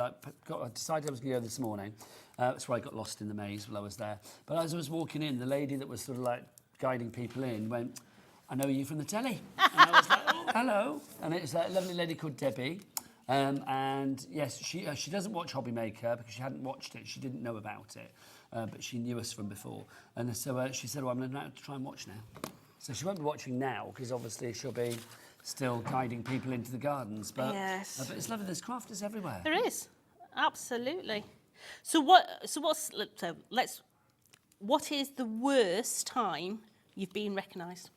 decided I was going to go this morning. That's where I got lost in the maze while I was there. But as I was walking in, the lady that was sort of like guiding people in went, "I know you from the telly." And I was like, "Oh, hello." And it's a lovely lady called Debbie. And yes, she doesn't watch HobbyMaker because she hadn't watched it. She didn't know about it, but she knew us from before. And so she said, "Well, I'm going to try and watch now." So she won't be watching now because obviously she'll be still guiding people into the gardens. But, Yes. but it's lovely. There's crafters everywhere. There is, absolutely. What is the worst time you've been recognised?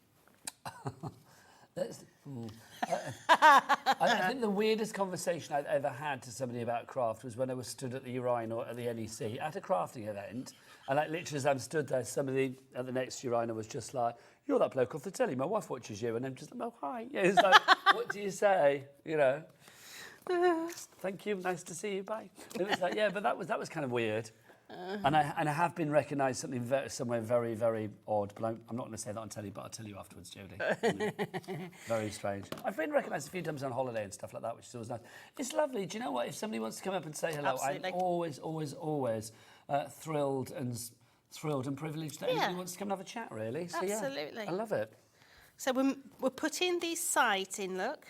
I think the weirdest conversation I've ever had to somebody about craft was when I was stood at the urinal at the NEC at a crafting event, and like literally as I'm stood there, somebody at the next urinal was just like, "You're that bloke off the telly. My wife watches you," and I'm just like, "Oh hi." Yeah, it's like, "What do you say?" You know. "Thank you. Nice to see you. Bye." And it was like, yeah, but that was kind of weird. And I have been recognised somewhere very, very odd, but I'm not going to say that on telly, but I'll tell you afterwards, Jodie. Very strange. I've been recognised a few times on holiday and stuff like that, which is always nice. It's lovely. Do you know what? If somebody wants to come up and say hello, Absolutely. I'm always thrilled and privileged that anybody wants to come and have a chat, really. So, Absolutely. Yeah, I love it. So we're putting these sides in, look,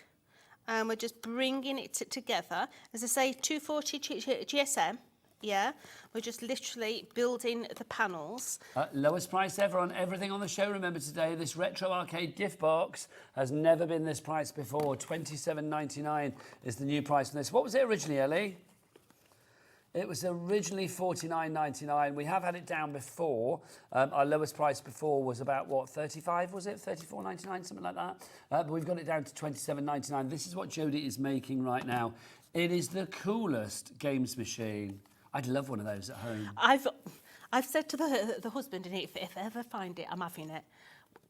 and we're just bringing it together. As I say, 240 GSM. Yeah, we're just literally building the panels. Lowest price ever on everything on the show. Remember today, this retro arcade gift box has never been this price before. $27.99 is the new price on this. What was it originally, Ellie? It was originally $49.99. We have had it down before. Our lowest price before was about, what, 35, was it? $34.99, something like that. But we've got it down to $27.99. This is what Jodie is making right now. It is the coolest games machine. I'd love one of those at home. I've said to the husband, and if I ever find it, I'm having it.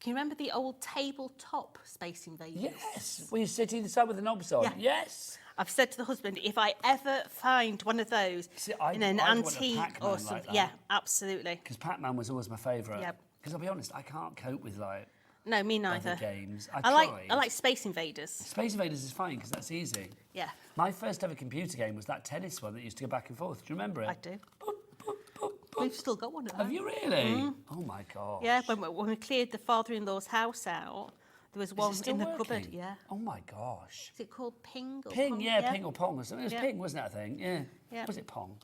Can you remember the old tabletop Space Invaders? Yes. Were you sitting inside with the knobs on? Yeah. Yes. I've said to the husband, if I ever find one of those in an antique or something, like yeah, absolutely. Because Pac-Man was always my favourite. Yeah. Because I'll be honest, I can't cope with like no, me neither. other games. I like Space Invaders. Space Invaders is fine because that's easy. Yeah. My first ever computer game was that tennis one that used to go back and forth. Do you remember it? I do. We've still got one of them. Have you really? Oh my gosh. Yeah, when we cleared the father-in-law's house out, there was one in the cupboard. Yeah. Oh my gosh. Is it called Ping or Ping? Pong? Yeah, Ping or Pong or something. It was Ping, wasn't it? I think. Yeah. Yeah. Was it Pong?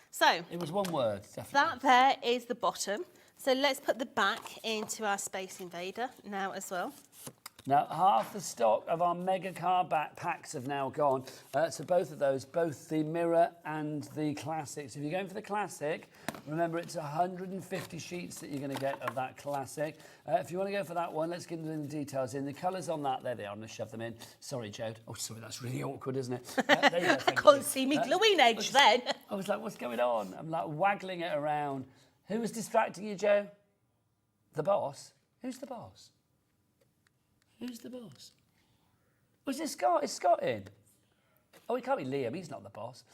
So. It was one word, definitely. That there is the bottom. So let's put the back into our Space Invader now as well. Now, half the stock of our mega car packs have now gone. So both of those, both the mirror and the classics. If you're going for the classic, remember it's 150 sheets that you're going to get of that classic. If you want to go for that one, let's get into the details in. The colours on that, there they are. I'm going to shove them in. Sorry, Jode. Oh, sorry, that's really awkward, isn't it? There you go, I couldn't see me gluing edge then. I was like, what's going on? I'm like waggling it around. Who was distracting you, Joe? The boss? Who's the boss? Who's the boss? Was it Scott? Is Scott in? Oh, it can't be Liam. He's not the boss.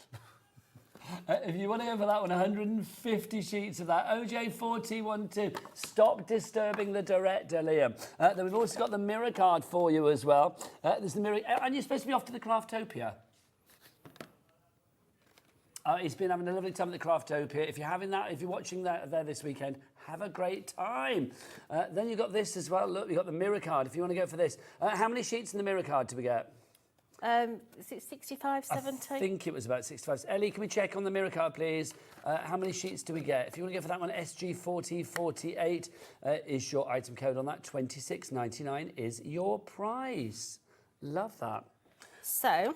If you want to go for that one, 150 sheets of that. OJ4T12. Stop disturbing the director, Liam. Then we've also got the mirror card for you as well. There's the mirror. And you're supposed to be off to the Craftopia. He's been having a lovely time at the Craftopia. If you're watching that there this weekend, have a great time. Then you've got this as well. Look, you've got the mirror card. If you want to go for this. How many sheets in the mirror card do we get? Is it 65, 70? I think it was about 65. Ellie, can we check on the mirror card, please? How many sheets do we get? If you want to go for that one, SG4048 is your item code on that. $26.99 is your price. Love that. So,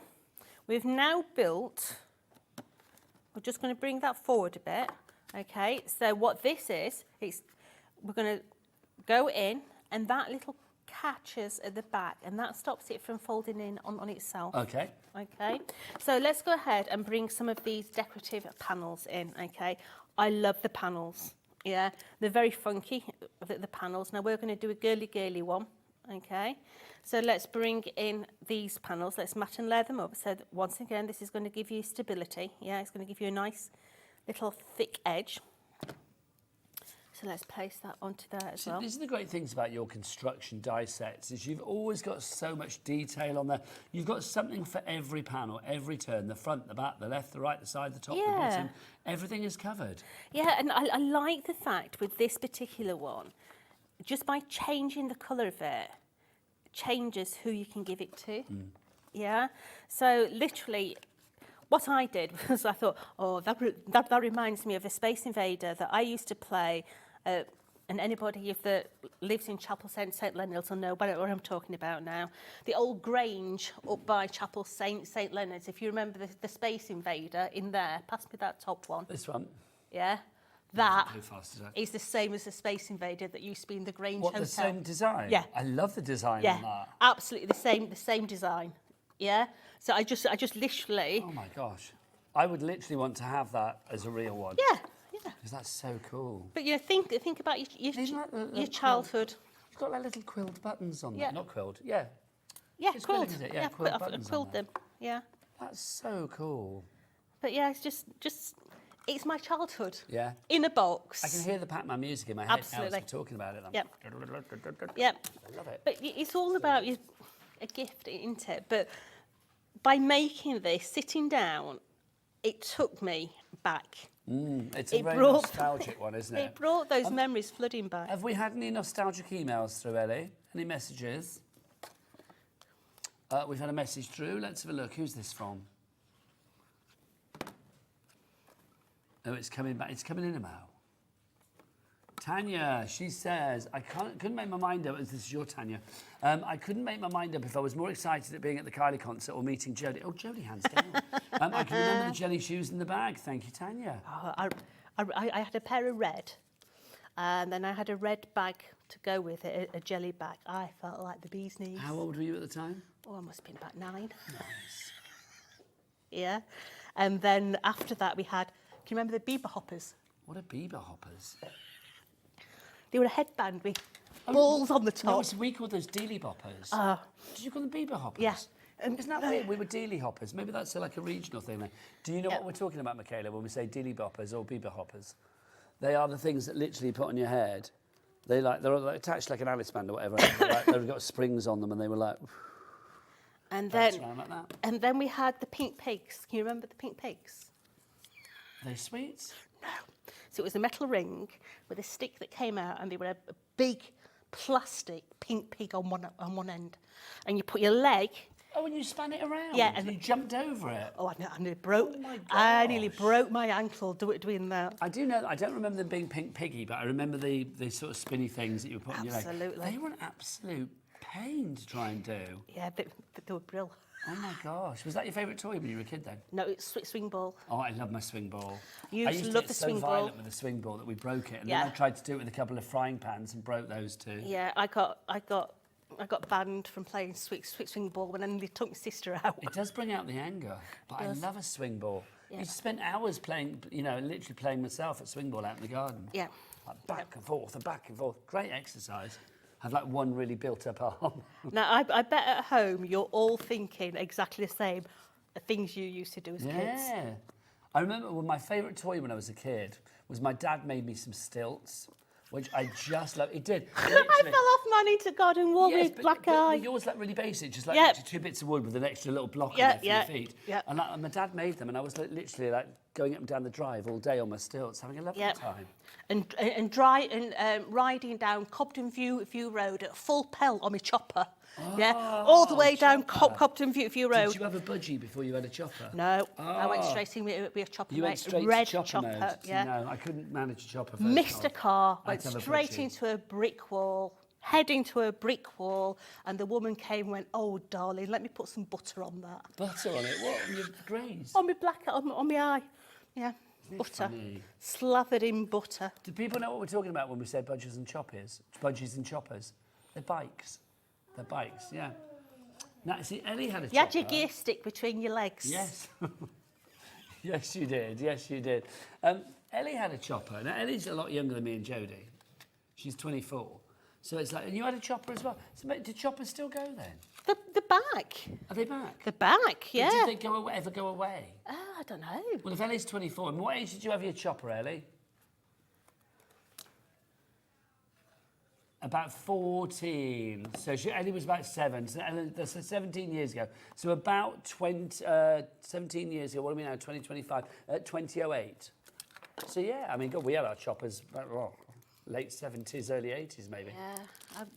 we've now built... We're just going to bring that forward a bit. Okay, so what this is we're going to go in, and that little catches at the back, and that stops it from folding in on itself. Okay. Okay, so let's go ahead and bring some of these decorative panels in. Okay, I love the panels. Yeah, they're very funky, the panels. Now we're going to do a girly one. Okay, so let's bring in these panels. Let's matte and layer them up. So once again, this is going to give you stability. Yeah, it's going to give you a nice little thick edge. So let's place that onto there as well. These are the great things about your construction die sets, is you've always got so much detail on there. You've got something for every panel, every turn, the front, the back, the left, the right, the side, the top, the bottom. Everything is covered. Yeah, and I like the fact with this particular one, just by changing the colour of it, changes who you can give it to. Yeah, so literally what I did was I thought, oh, that reminds me of a Space Invader that I used to play, and anybody that lives in Chapel St Leonard's will know what I'm talking about now. The old Grange up by Chapel St Leonard's, if you remember the Space Invader in there, pass me that top one. This one? Yeah. That is the same as the Space Invader that used to be in the Grange Hotel. The same design? Yeah. I love the design on that. Absolutely the same design. Yeah. So I just literally. Oh my gosh, I would literally want to have that as a real one. Yeah. Because that's so cool. But think about your childhood. It's got like little quilled buttons on Yeah. them. Not quilled. Yeah. Yeah, It's quilled. quilling, is it? Yeah, quilled buttons on quilled there. them. Yeah. That's so cool. But yeah, it's just it's my childhood. Yeah. In a box. I can hear the Pac-Man music in my head Absolutely. now as we're talking about it. Yep. Yep. I love it. But it's all about a gift, isn't it? But by making this, sitting down, it took me back. It's a very nostalgic one, isn't it? It brought those memories flooding back. Have we had any nostalgic emails through, Ellie? Any messages? We've had a message through. Let's have a look. Who's this from? Oh, it's coming back. It's coming in a mail. Tanya, she says, couldn't make my mind up. This is your Tanya. I couldn't make my mind up if I was more excited at being at the Kylie concert or meeting Jodie. Oh, Jodie, hands down. I can remember the jelly shoes in the bag. Thank you, Tanya. Oh, I had a pair of red, and then I had a red bag to go with it, a jelly bag. I felt like the bee's knees. How old were you at the time? Oh, I must have been about 9. Nice. Yeah. And then after that we had, can you remember the Bieber hoppers? What are Bieber hoppers? They were a headband with balls on the top. No, so we called those dealy boppers. Did you call them Bieber hoppers? Yeah. Isn't that weird? We were dealy hoppers. Maybe that's like a regional thing. Then. Do you know what we're talking about, Michaela, when we say dealy boppers or Bieber hoppers? They are the things that literally put on your head. They're like attached like an Alice band or whatever. They've got springs on them, and they were like. And then we had the pink pigs. Can you remember the pink pigs? Are they sweets? No. So it was a metal ring with a stick that came out, and they were a big plastic pink pig on one end, and you put your leg. Oh, and you span it around. Yeah, and you jumped over it. Oh, I nearly broke. Oh my gosh. I nearly broke my ankle doing that. I do know. I don't remember them being pink piggy, but I remember the sort of spinny things that you would put on your leg. Absolutely. They were an absolute pain to try and do. Yeah, they were brilliant. Oh my gosh, was that your favourite toy when you were a kid then? No, it's swing ball. Oh, I love my swing ball. I used to love get the so swing violent ball. with the swing ball that we broke it, and Yeah. then I tried to do it with a couple of frying pans and broke those too. Yeah, I got banned from playing swing ball when they took my sister out. It does bring out the anger, but I love a swing ball. Yeah. I used to spend hours playing, literally playing myself at swing ball out in the garden. Yeah. Like back and forth and back and forth. Great exercise. I've like one really built up arm. Now, I bet at home you're all thinking exactly the same things you used to do as kids. Yeah. I remember my favourite toy when I was a kid was my dad made me some stilts, which I just love. It did. I fell off mine into garden wall with black eye. Yours like really basic, just like Yep. 2 bits of wood with an extra little block on there for your feet. Yeah. And my dad made them, and I was literally like going up and down the drive all day on my stilts, having a lovely time. And riding down Cobden View Road at full pelt on my chopper. All the way down Cobden View Road. Did you have a budgie before you had a chopper? No, I went straight in with a chopper. You went straight red to chopper mode? Yeah. No, I couldn't manage a chopper first. Missed a car, I had went to have a straight budgie. into a brick wall, heading to a brick wall, and the woman came and went, "Oh, darling, let me put some butter on that." Butter on it? What? On your graze? On my eye. Yeah. Butter. Funny? Slathered in butter. Do people know what we're talking about when we say budgies and choppers? Budgies and choppers. They're bikes. They're bikes, yeah. Now, see, Ellie had a chopper. You had your gear stick between your legs. Yes. Yes, you did. Yes, you did. Ellie had a chopper. Now, Ellie's a lot younger than me and Jodie. She's 24. So it's like, and you had a chopper as well. So do choppers still go then? The back. Are they back? The back, yeah. Did they ever go away? I don't know. Well, if Ellie's 24, and what age did you have your chopper, Ellie? About 14. So Ellie was about 7. So that's 17 years ago. So about 17 years ago, what are we now, 2025? 2008. So yeah, I mean, God, we had our choppers about, late 70s, early 80s maybe. Yeah,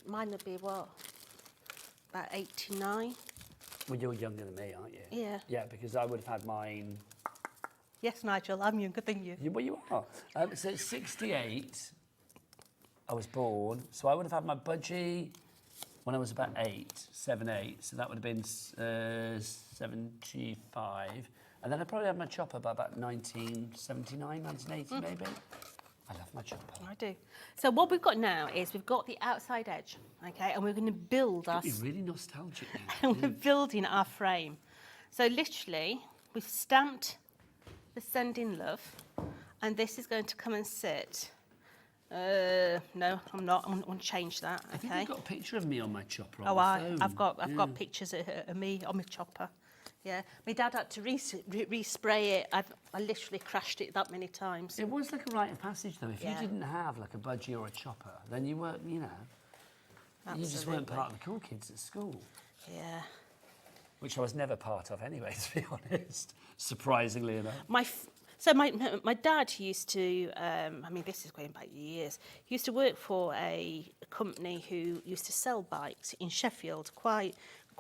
mine would be what? About 89. Well, you're younger than me, aren't you? Yeah. Yeah, because I would have had mine... Yes, Nigel, I'm younger than you. Well, you are. So it's 68, I was born. So I would have had my budgie when I was about 7, 8. So that would have been 75. And then I probably had my chopper by about 1979, 1980 maybe. I love my chopper. I do. So what we've got now is we've got the outside edge, okay, and we're going to build our... You're really nostalgic now. And we're building our frame. So literally, we've stamped the send in love, and this is going to come and sit. No, I'm not. I'm going to change that. Okay. I think you've got a picture of me on my chopper. Oh, on the phone. I've got pictures of me on my chopper. Yeah, my dad had to respray it. I literally crashed it that many times. It was like a rite of passage, though. If you didn't have like a budgie or a chopper, then you weren't, you just weren't part of the cool kids at school. Yeah. Which I was never part of anyway, to be honest, surprisingly enough. My dad used to, this is going back years, he used to work for a company who used to sell bikes in Sheffield, quite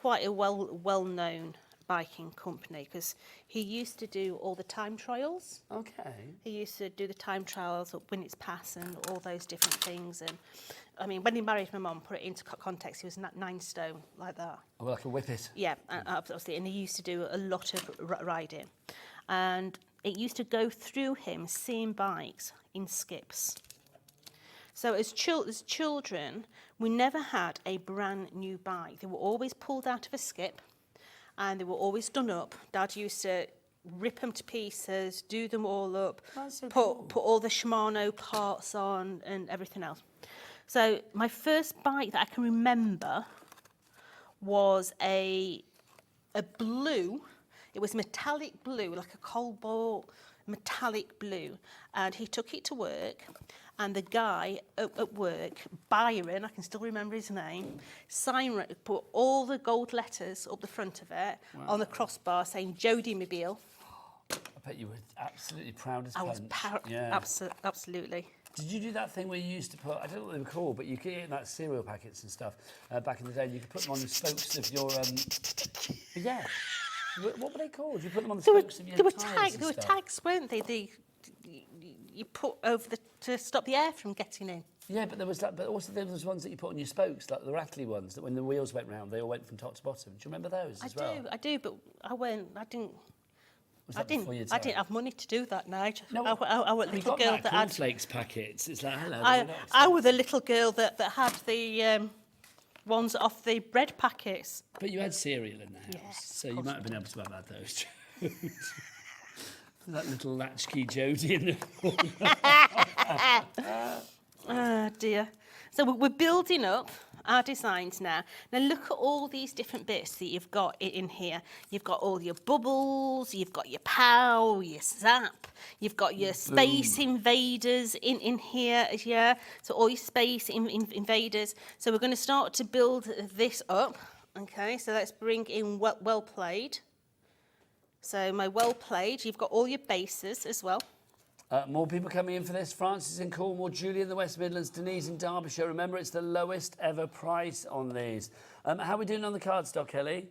a well-known biking company because he used to do all the time trials. Okay. He used to do the time trials, when it's pass and all those different things. And I mean, when he married my mum, put it into context, he was 9 stone, like that. Oh, like a whippet. Yeah, obviously. And he used to do a lot of riding. And it used to go through him seeing bikes in skips. So as children, we never had a brand new bike. They were always pulled out of a skip and they were always done up. Dad used to rip them to pieces, do them all up, put all the Shimano parts on and everything else. So my first bike that I can remember was a blue. It was metallic blue, like a cobalt metallic blue. And he took it to work. And the guy at work, Byron, I can still remember his name, put all the gold letters up the front of it on the crossbar saying Jodie Mobile. I bet you were absolutely proud as I was absolutely. Did you do that thing where you used to put, I don't know what they were called, but you could get that cereal packets and stuff back in the day, and you could put them on the spokes of your, yeah. What were they called? You put them on the spokes of your tyres There were tags, weren't they? You put over to stop the air from getting in. Yeah, but there was that. But also there was ones that you put on your spokes, like the rattly ones. That when the wheels went round, they all went from top to bottom. Do you remember those as well? I do, but I didn't. Was that before your time? I didn't have money to do that, Nigel. No, I was the little got girl that that had cornflakes packets. It's like hello. I was the little girl that had the ones off the bread packets. But you had cereal in the house, Yes, so you might have been able to have had those. That little latchkey Jodie in the Oh dear. So we're building up our designs now. Now look at all these different bits that you've got in here. You've got all your bubbles, you've got your pow, your zap, you've got your space invaders in here, yeah. So all your space invaders. So we're going to start to build this up. Okay, so let's bring in well played. So my well played, you've got all your bases as well. More people coming in for this. Francis in Cornwall, Julie in the West Midlands, Denise in Derbyshire. Remember, it's the lowest ever price on these. How are we doing on the cardstock, Kelly?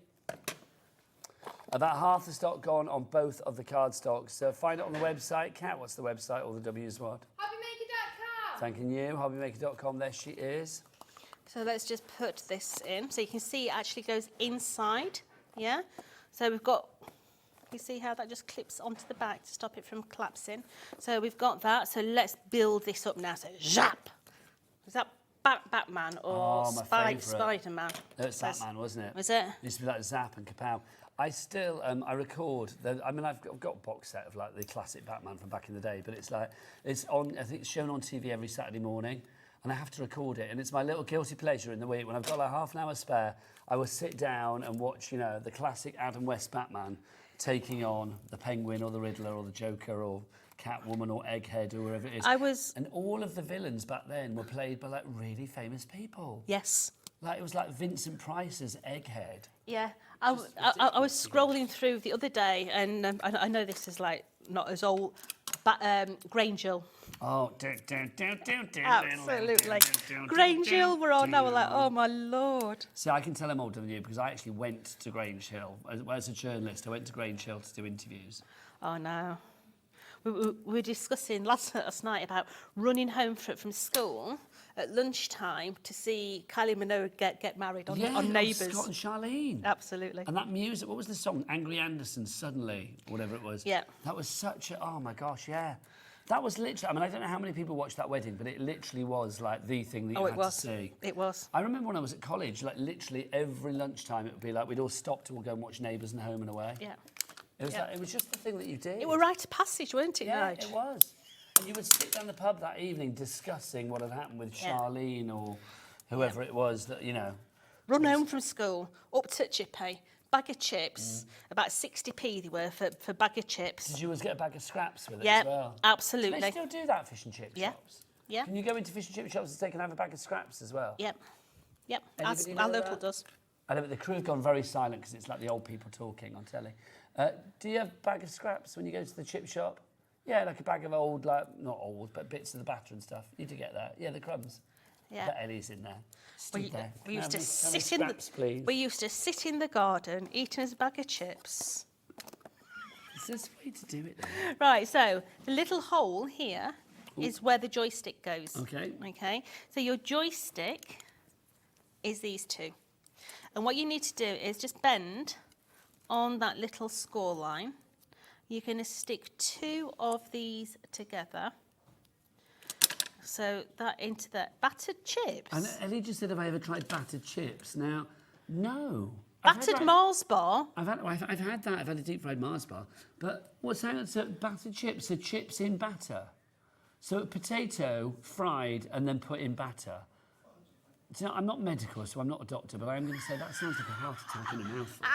About half the stock gone on both of the cardstocks. So find it on the website. Kat, what's the website? All the W's what? HobbyMaker.com. Thanking you. HobbyMaker.com. There she is. So let's just put this in. So you can see it actually goes inside, yeah? So we've got... You see how that just clips onto the back to stop it from collapsing? So we've got that. So let's build this up now. So zap! Was that Batman or Spider-Man? No, it's Batman, wasn't it? Was it? It used to be like Zap and Kapow. I still, I record, I mean, I've got a box set of like the classic Batman from back in the day, but it's like, it's on, I think it's shown on TV every Saturday morning, and I have to record it, and it's my little guilty pleasure in the week. When I've got like half an hour spare, I will sit down and watch, you know, the classic Adam West Batman, taking on the Penguin or the Riddler or the Joker or Catwoman or Egghead or whoever it is. And all of the villains back then were played by like really famous people. Yes. Like it was like Vincent Price's Egghead. Yeah. I was scrolling through the other day and I know this is like not as old, but Grangel. Oh, absolutely. Grange Hill were on. I was like, oh my lord. See, I can tell I'm older than you because I actually went to Grange Hill as a journalist. I went to Grange Hill to do interviews. Oh no. We were discussing last night about running home from school at lunchtime to see Kylie Minogue get married on Neighbours. Scott and Charlene. Absolutely. And that music, what was the song? Angry Anderson, Suddenly, whatever it was. Yeah. That was such a, oh my gosh, yeah. That was literally, I mean, I don't know how many people watched that wedding, but it literally was like the thing that you had to see. It was. I remember when I was at college, like literally every lunchtime it would be like we'd all stop to all go and watch Neighbours and Home and Away. Yeah. It was like, it was just the thing that you did. It was rite of passage, weren't it, Yeah, Nige? it was. And you would sit down the pub that evening discussing what had happened with Charlene or whoever it was that, you know. Run home from school, up to Chippy, bag of chips, about 60p they were for bag of chips. Did you always get a bag of scraps with it as well? Absolutely. Do they still do that, fish and chip shops? Yeah. Can you go into fish and chip shops and take and have a bag of scraps as well? Yep. Anybody know Our local that? does. I know, but the crew have gone very silent because it's like the old people talking on telly. Do you have a bag of scraps when you go to the chip shop? Yeah, like a bag of old, like, not old, but bits of the batter and stuff. You do get that. Yeah, the crumbs. Yeah. But Ellie's in there. Stood there. We used to Can I have sit me in scraps, please? We used to sit in the garden eating a bag of chips. Is this the way to do it then? Right, so the little hole here is where the joystick goes. Okay. Okay. So your joystick is these two. And what you need to do is just bend on that little score line. You're going to stick 2 of these together. So that into the battered chips. And Ellie just said, have I ever tried battered chips? Now, no. Battered Mars bar. I've had that. I've had a deep fried Mars bar. But what's that? So battered chips. So chips in batter. So potato fried and then put in batter. Do you know, I'm not medical, so I'm not a doctor, but I'm going to say that sounds like a heart attack in a mouthful.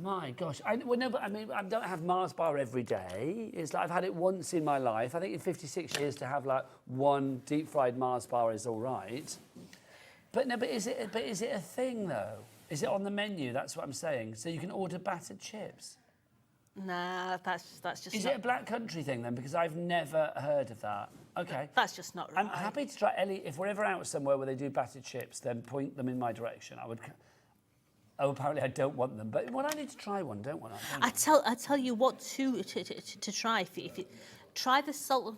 My gosh. I don't have Mars bar every day. It's like I've had it once in my life. I think in 56 years to have like one deep fried Mars bar is all right. But is it a thing though? Is it on the menu? That's what I'm saying. So you can order battered chips. Nah, that's just. Is it a Black Country thing then? Because I've never heard of that. Okay. That's just not right. I'm happy to try, Ellie, if we're ever out somewhere where they do battered chips, then point them in my direction. Oh, apparently I don't want them, but I need to try one, don't I? I tell you what to try. If you try the salt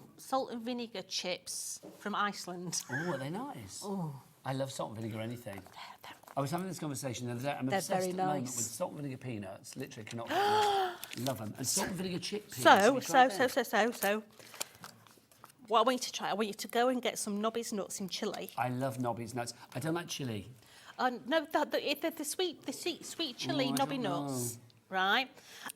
and vinegar chips from Iceland. Oh, are they nice? Oh, I love salt and vinegar anything. I was having this conversation the other day. I'm obsessed very at the moment nice. with salt and vinegar peanuts. Literally cannot get enough. Love them. And salt and vinegar chickpeas. So. What I want you to try, I want you to go and get some Nobby's nuts in chili. I love Nobby's nuts. I don't like chili. No, the sweet chili Nobby nuts, right?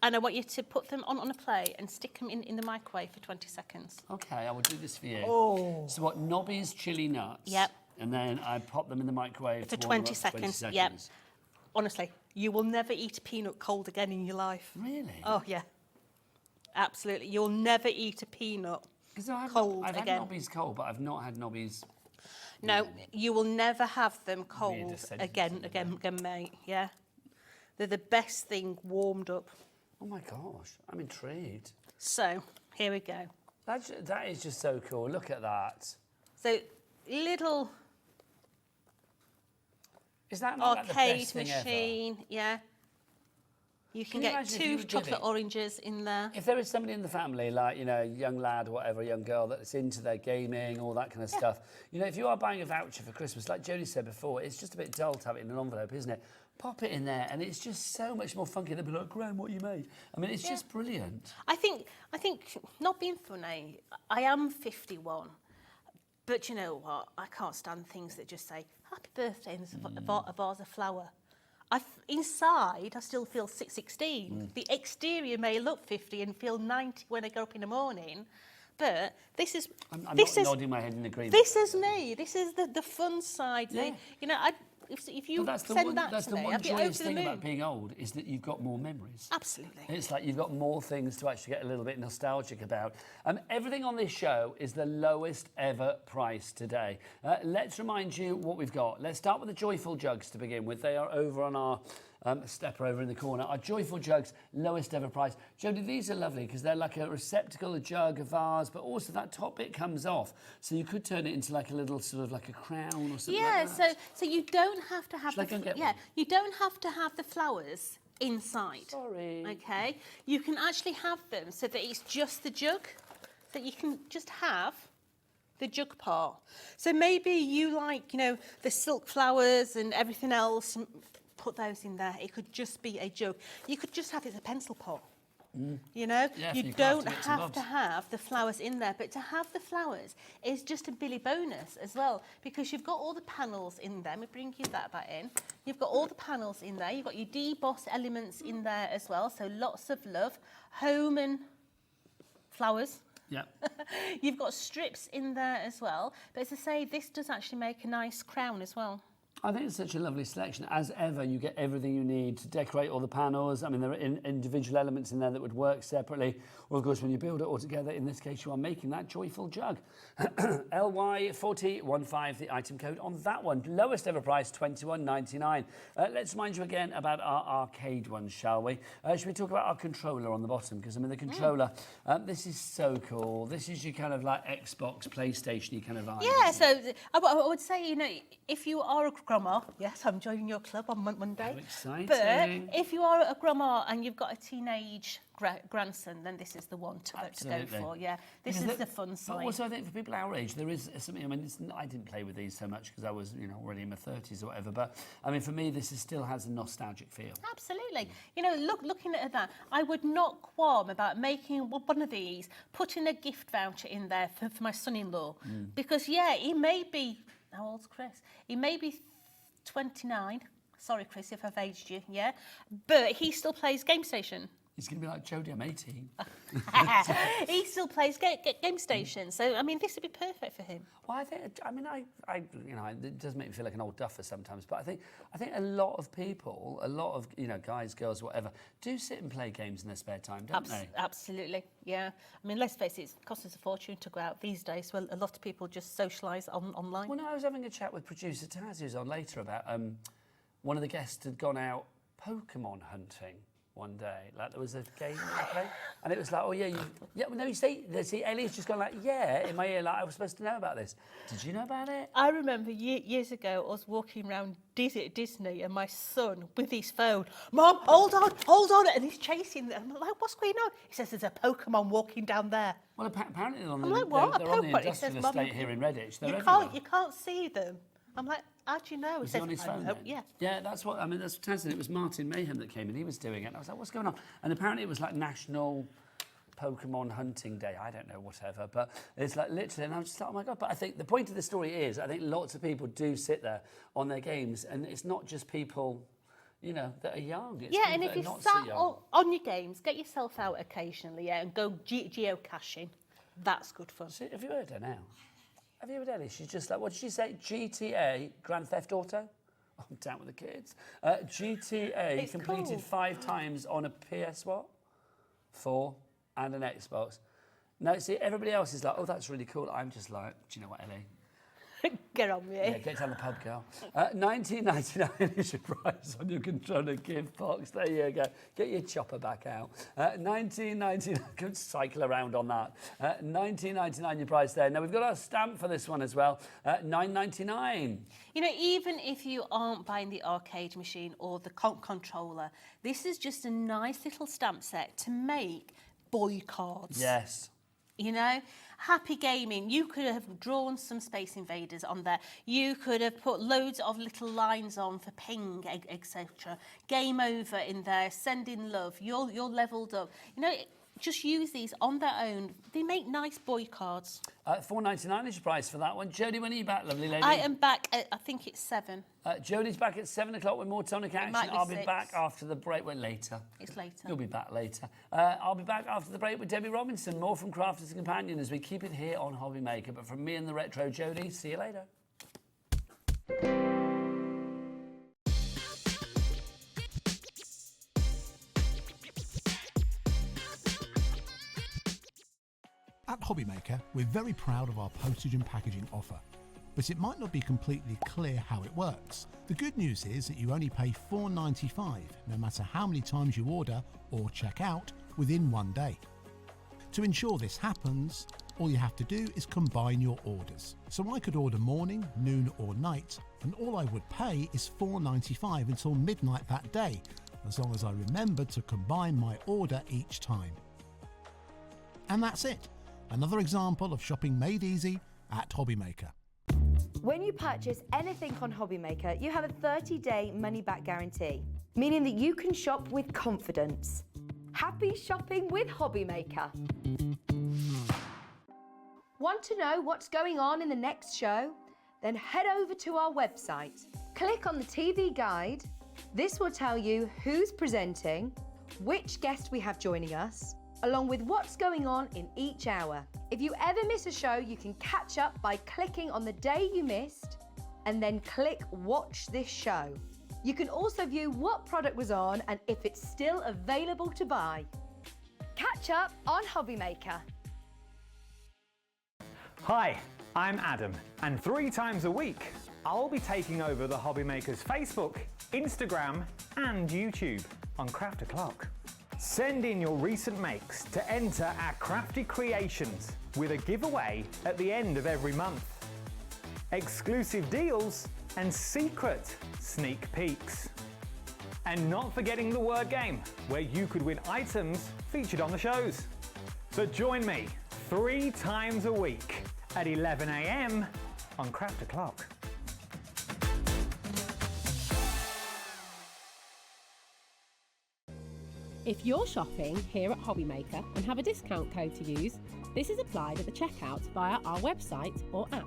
And I want you to put them on a plate and stick them in the microwave for 20 seconds. Okay, I will do this for you. Oh. So what, Nobby's chili nuts? Yep. And then I pop them in the microwave For to warm 20 them up for 20 seconds, seconds. yep. Honestly, you will never eat a peanut cold again in your life. Really? Oh, yeah. Absolutely. You'll never eat a peanut cold I've again. had Nobby's cold, but I've not had Nobby's... No, you will never have them cold Weirdest sentence again, mate. Yeah, they're the best thing warmed up. Oh my gosh, I'm intrigued. So here we go. That is just so cool. Look at that. So little Is that not like the arcade best thing machine? ever? Yeah. You can you get imagine if you 2 were chocolate giving- oranges in there. If there is somebody in the family, like, you know, a young lad or whatever, a young girl that's into their gaming, all that kind of stuff, you know, if you are buying a voucher for Christmas, like Jodie said before, it's just a bit dull to have it in an envelope, isn't it? Pop it in there, and it's just so much more funky. They'll be like, Gran, what you made? I mean, it's just brilliant. I think, not being funny, I am 51. But you know what? I can't stand things that just say, happy birthday, and there's a vase of flower. Inside, I still feel 16. The exterior may look 50 and feel 90 when I go up in the morning. But this is... I'm not nodding my head in agreement. This is me. This is the fun side. Yeah. You know, if you But send that that's to the me, one I'd be over joyous the thing moon. about being old is that you've got more memories. Absolutely. It's like you've got more things to actually get a little bit nostalgic about. Everything on this show is the lowest ever price today. Let's remind you what we've got. Let's start with the joyful jugs to begin with. They are over on our stepper over in the corner. Our joyful jugs, lowest ever price. Jodie, these are lovely because they're like a receptacle, a jug, a vase, but also that top bit comes off. So you could turn it into like a little sort of like a crown or something like that. So you don't have to have Shall I go and get yeah, one? you don't have to have the flowers inside. Sorry. Okay? You can actually have them so that it's just the jug, that you can just have the jug part. So maybe you like, you know, the silk flowers and everything else, put those in there. It could just be a jug. You could just have it as a pencil pot. You know, Yeah, you for your don't crafty bits and have to bobs. have the flowers in there, but to have the flowers is just a Billy bonus as well, because you've got all the panels in there. Let me bring you that back in. You've got all the panels in there. You've got your deboss elements in there as well, so lots of love. Home and flowers. Yeah. You've got strips in there as well, but as I say, this does actually make a nice crown as well. I think it's such a lovely selection. As ever, you get everything you need to decorate all the panels. I mean, there are individual elements in there that would work separately. Or, of course, when you build it all together, in this case, you are making that joyful jug. LY4015, the item code on that one. Lowest ever price, $21.99. Let's remind you again about our arcade ones, shall we? Should we talk about our controller on the bottom? Because, I mean, the controller, this is so cool. This is your kind of like Xbox, PlayStation-y kind of vibe. Yeah, so I would say, you know, if you are a grandma, yes, I'm joining your club on Monday. How exciting. But if you are a grandma and you've got a teenage grandson, then this is the one to go for. Yeah, this is the fun side. But also, I think for people our age, there is something. I mean, I didn't play with these so much because I was, you know, already in my 30s or whatever. But I mean, for me, this still has a nostalgic feel. Absolutely. You know, looking at that, I would not qualm about making one of these, putting a gift voucher in there for my son-in-law, because yeah, he may be. How old's Chris? He may be 29. Sorry, Chris, if I've aged you, yeah? But he still plays Game Station. He's going to be like, Jodie, I'm 18. He still plays Game Station. So, I mean, this would be perfect for him. Well, I think, I mean, you know, it does make me feel like an old duffer sometimes, but I think a lot of people, a lot of, you know, guys, girls, whatever, do sit and play games in their spare time, don't they? Absolutely, yeah. I mean, let's face it, it costs us a fortune to go out these days, so a lot of people just socialise online. Well, no, I was having a chat with producer Taz, who's on later, about one of the guests had gone out Pokemon hunting one day. Like, there was a game they played, and it was like, oh yeah, well, no, you see, Ellie's just gone like, yeah, in my ear, like, I was supposed to know about this. Did you know about it? I remember years ago, I was walking around Disney, and my son, with his phone, Mom, hold on, and he's chasing them. I'm like, what's going on? He says, there's a Pokemon walking down there. Well, apparently they're on I'm like, what? they're on the industrial estate here in Redditch. They're everywhere. You can't see them. I'm like, how do you know? Was he on his phone then? Yeah. Yeah, that's what, I mean, that's fantastic. It was Martin Mayhem that came in, he was doing it. And I was like, what's going on? And apparently it was like National Pokemon Hunting Day, I don't know, whatever. But it's like literally, and I'm just like, oh my God. But I think the point of the story is, I think lots of people do sit there on their games, and it's not just people, you know, that are young. It's yeah, and if you're sat on your games, get yourself out occasionally, yeah, and go geocaching. That's good fun. See, have you heard her now? Have you heard Ellie? She's just like, what did she say? GTA, Grand Theft Auto? Oh, I'm down with the kids. GTA it's completed cool. 5 times on a PS what? 4 and an Xbox. No, see, everybody else is like, oh, that's really cool. I'm just like, do you know what, Ellie? Get on with it. Yeah, get down the pub, girl. $19.99 is your price on your controller gift box. There you go. Get your chopper back out. $19.99. Could cycle around on that. $19.99 your price there. Now we've got our stamp for this one as well. $9.99. You know, even if you aren't buying the arcade machine or the controller, this is just a nice little stamp set to make boy cards. Yes. You know, happy gaming. You could have drawn some Space Invaders on there. You could have put loads of little lines on for ping, etc. Game over in there, sending love. You're leveled up. You know, just use these on their own. They make nice boy cards. $4.99 is your price for that one. Jodie, when are you back, lovely lady? I am back at, I think it's 7. Jodie's back at 7 o'clock with more Tonic action. I'll be 6. back after the break. Well, later. It's later. You'll be back later. I'll be back after the break with Debbie Robinson. More from Crafters and Companion as we keep it here on HobbyMaker. But from me and the Retro Jodie, see you later. At HobbyMaker, we're very proud of our postage and packaging offer, but it might not be completely clear how it works. The good news is that you only pay $4.95 no matter how many times you order or check out within one day. To ensure this happens, all you have to do is combine your orders. So I could order morning, noon or night, and all I would pay is $4.95 until midnight that day, as long as I remembered to combine my order each time. And that's it. Another example of shopping made easy at HobbyMaker. When you purchase anything on HobbyMaker, you have a 30-day money-back guarantee, meaning that you can shop with confidence. Happy shopping with HobbyMaker. Want to know what's going on in the next show? Then head over to our website. Click on the TV guide. This will tell you who's presenting, which guest we have joining us, along with what's going on in each hour. If you ever miss a show, you can catch up by clicking on the day you missed and then click Watch This Show. You can also view what product was on and if it's still available to buy. Catch up on HobbyMaker. Hi, I'm Adam, and 3 times a week, I'll be taking over the HobbyMaker's Facebook, Instagram, and YouTube on Craft O'Clock. Send in your recent makes to enter our crafty creations with a giveaway at the end of every month. Exclusive deals and secret sneak peeks. And not forgetting the word game, where you could win items featured on the shows. So join me 3 times a week at 11 AM on Craft O'Clock. If you're shopping here at HobbyMaker and have a discount code to use, this is applied at the checkout via our website or app.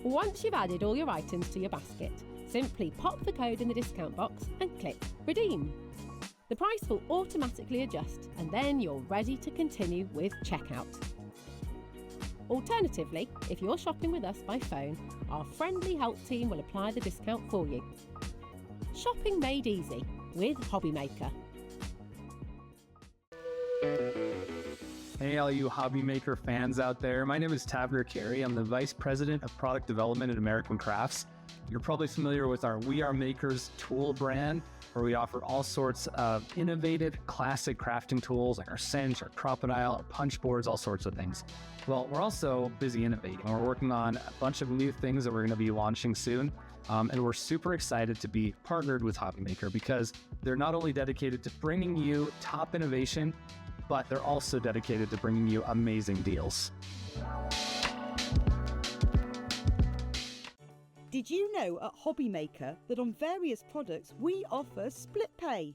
Once you've added all your items to your basket, simply pop the code in the discount box and click Redeem. The price will automatically adjust and then you're ready to continue with checkout. Alternatively, if you're shopping with us by phone, our friendly help team will apply the discount for you. Shopping made easy with HobbyMaker. Hey, all you HobbyMaker fans out there. My name is Tavner Carey. I'm the Vice President of Product Development at American Crafts. You're probably familiar with our We Are Makers tool brand, where we offer all sorts of innovative, classic crafting tools like our cinch, our crocodile, our punch boards, all sorts of things. Well, we're also busy innovating. We're working on a bunch of new things that we're going to be launching soon. And we're super excited to be partnered with HobbyMaker because they're not only dedicated to bringing you top innovation, but they're also dedicated to bringing you amazing deals. Did you know at HobbyMaker that on various products we offer split pay?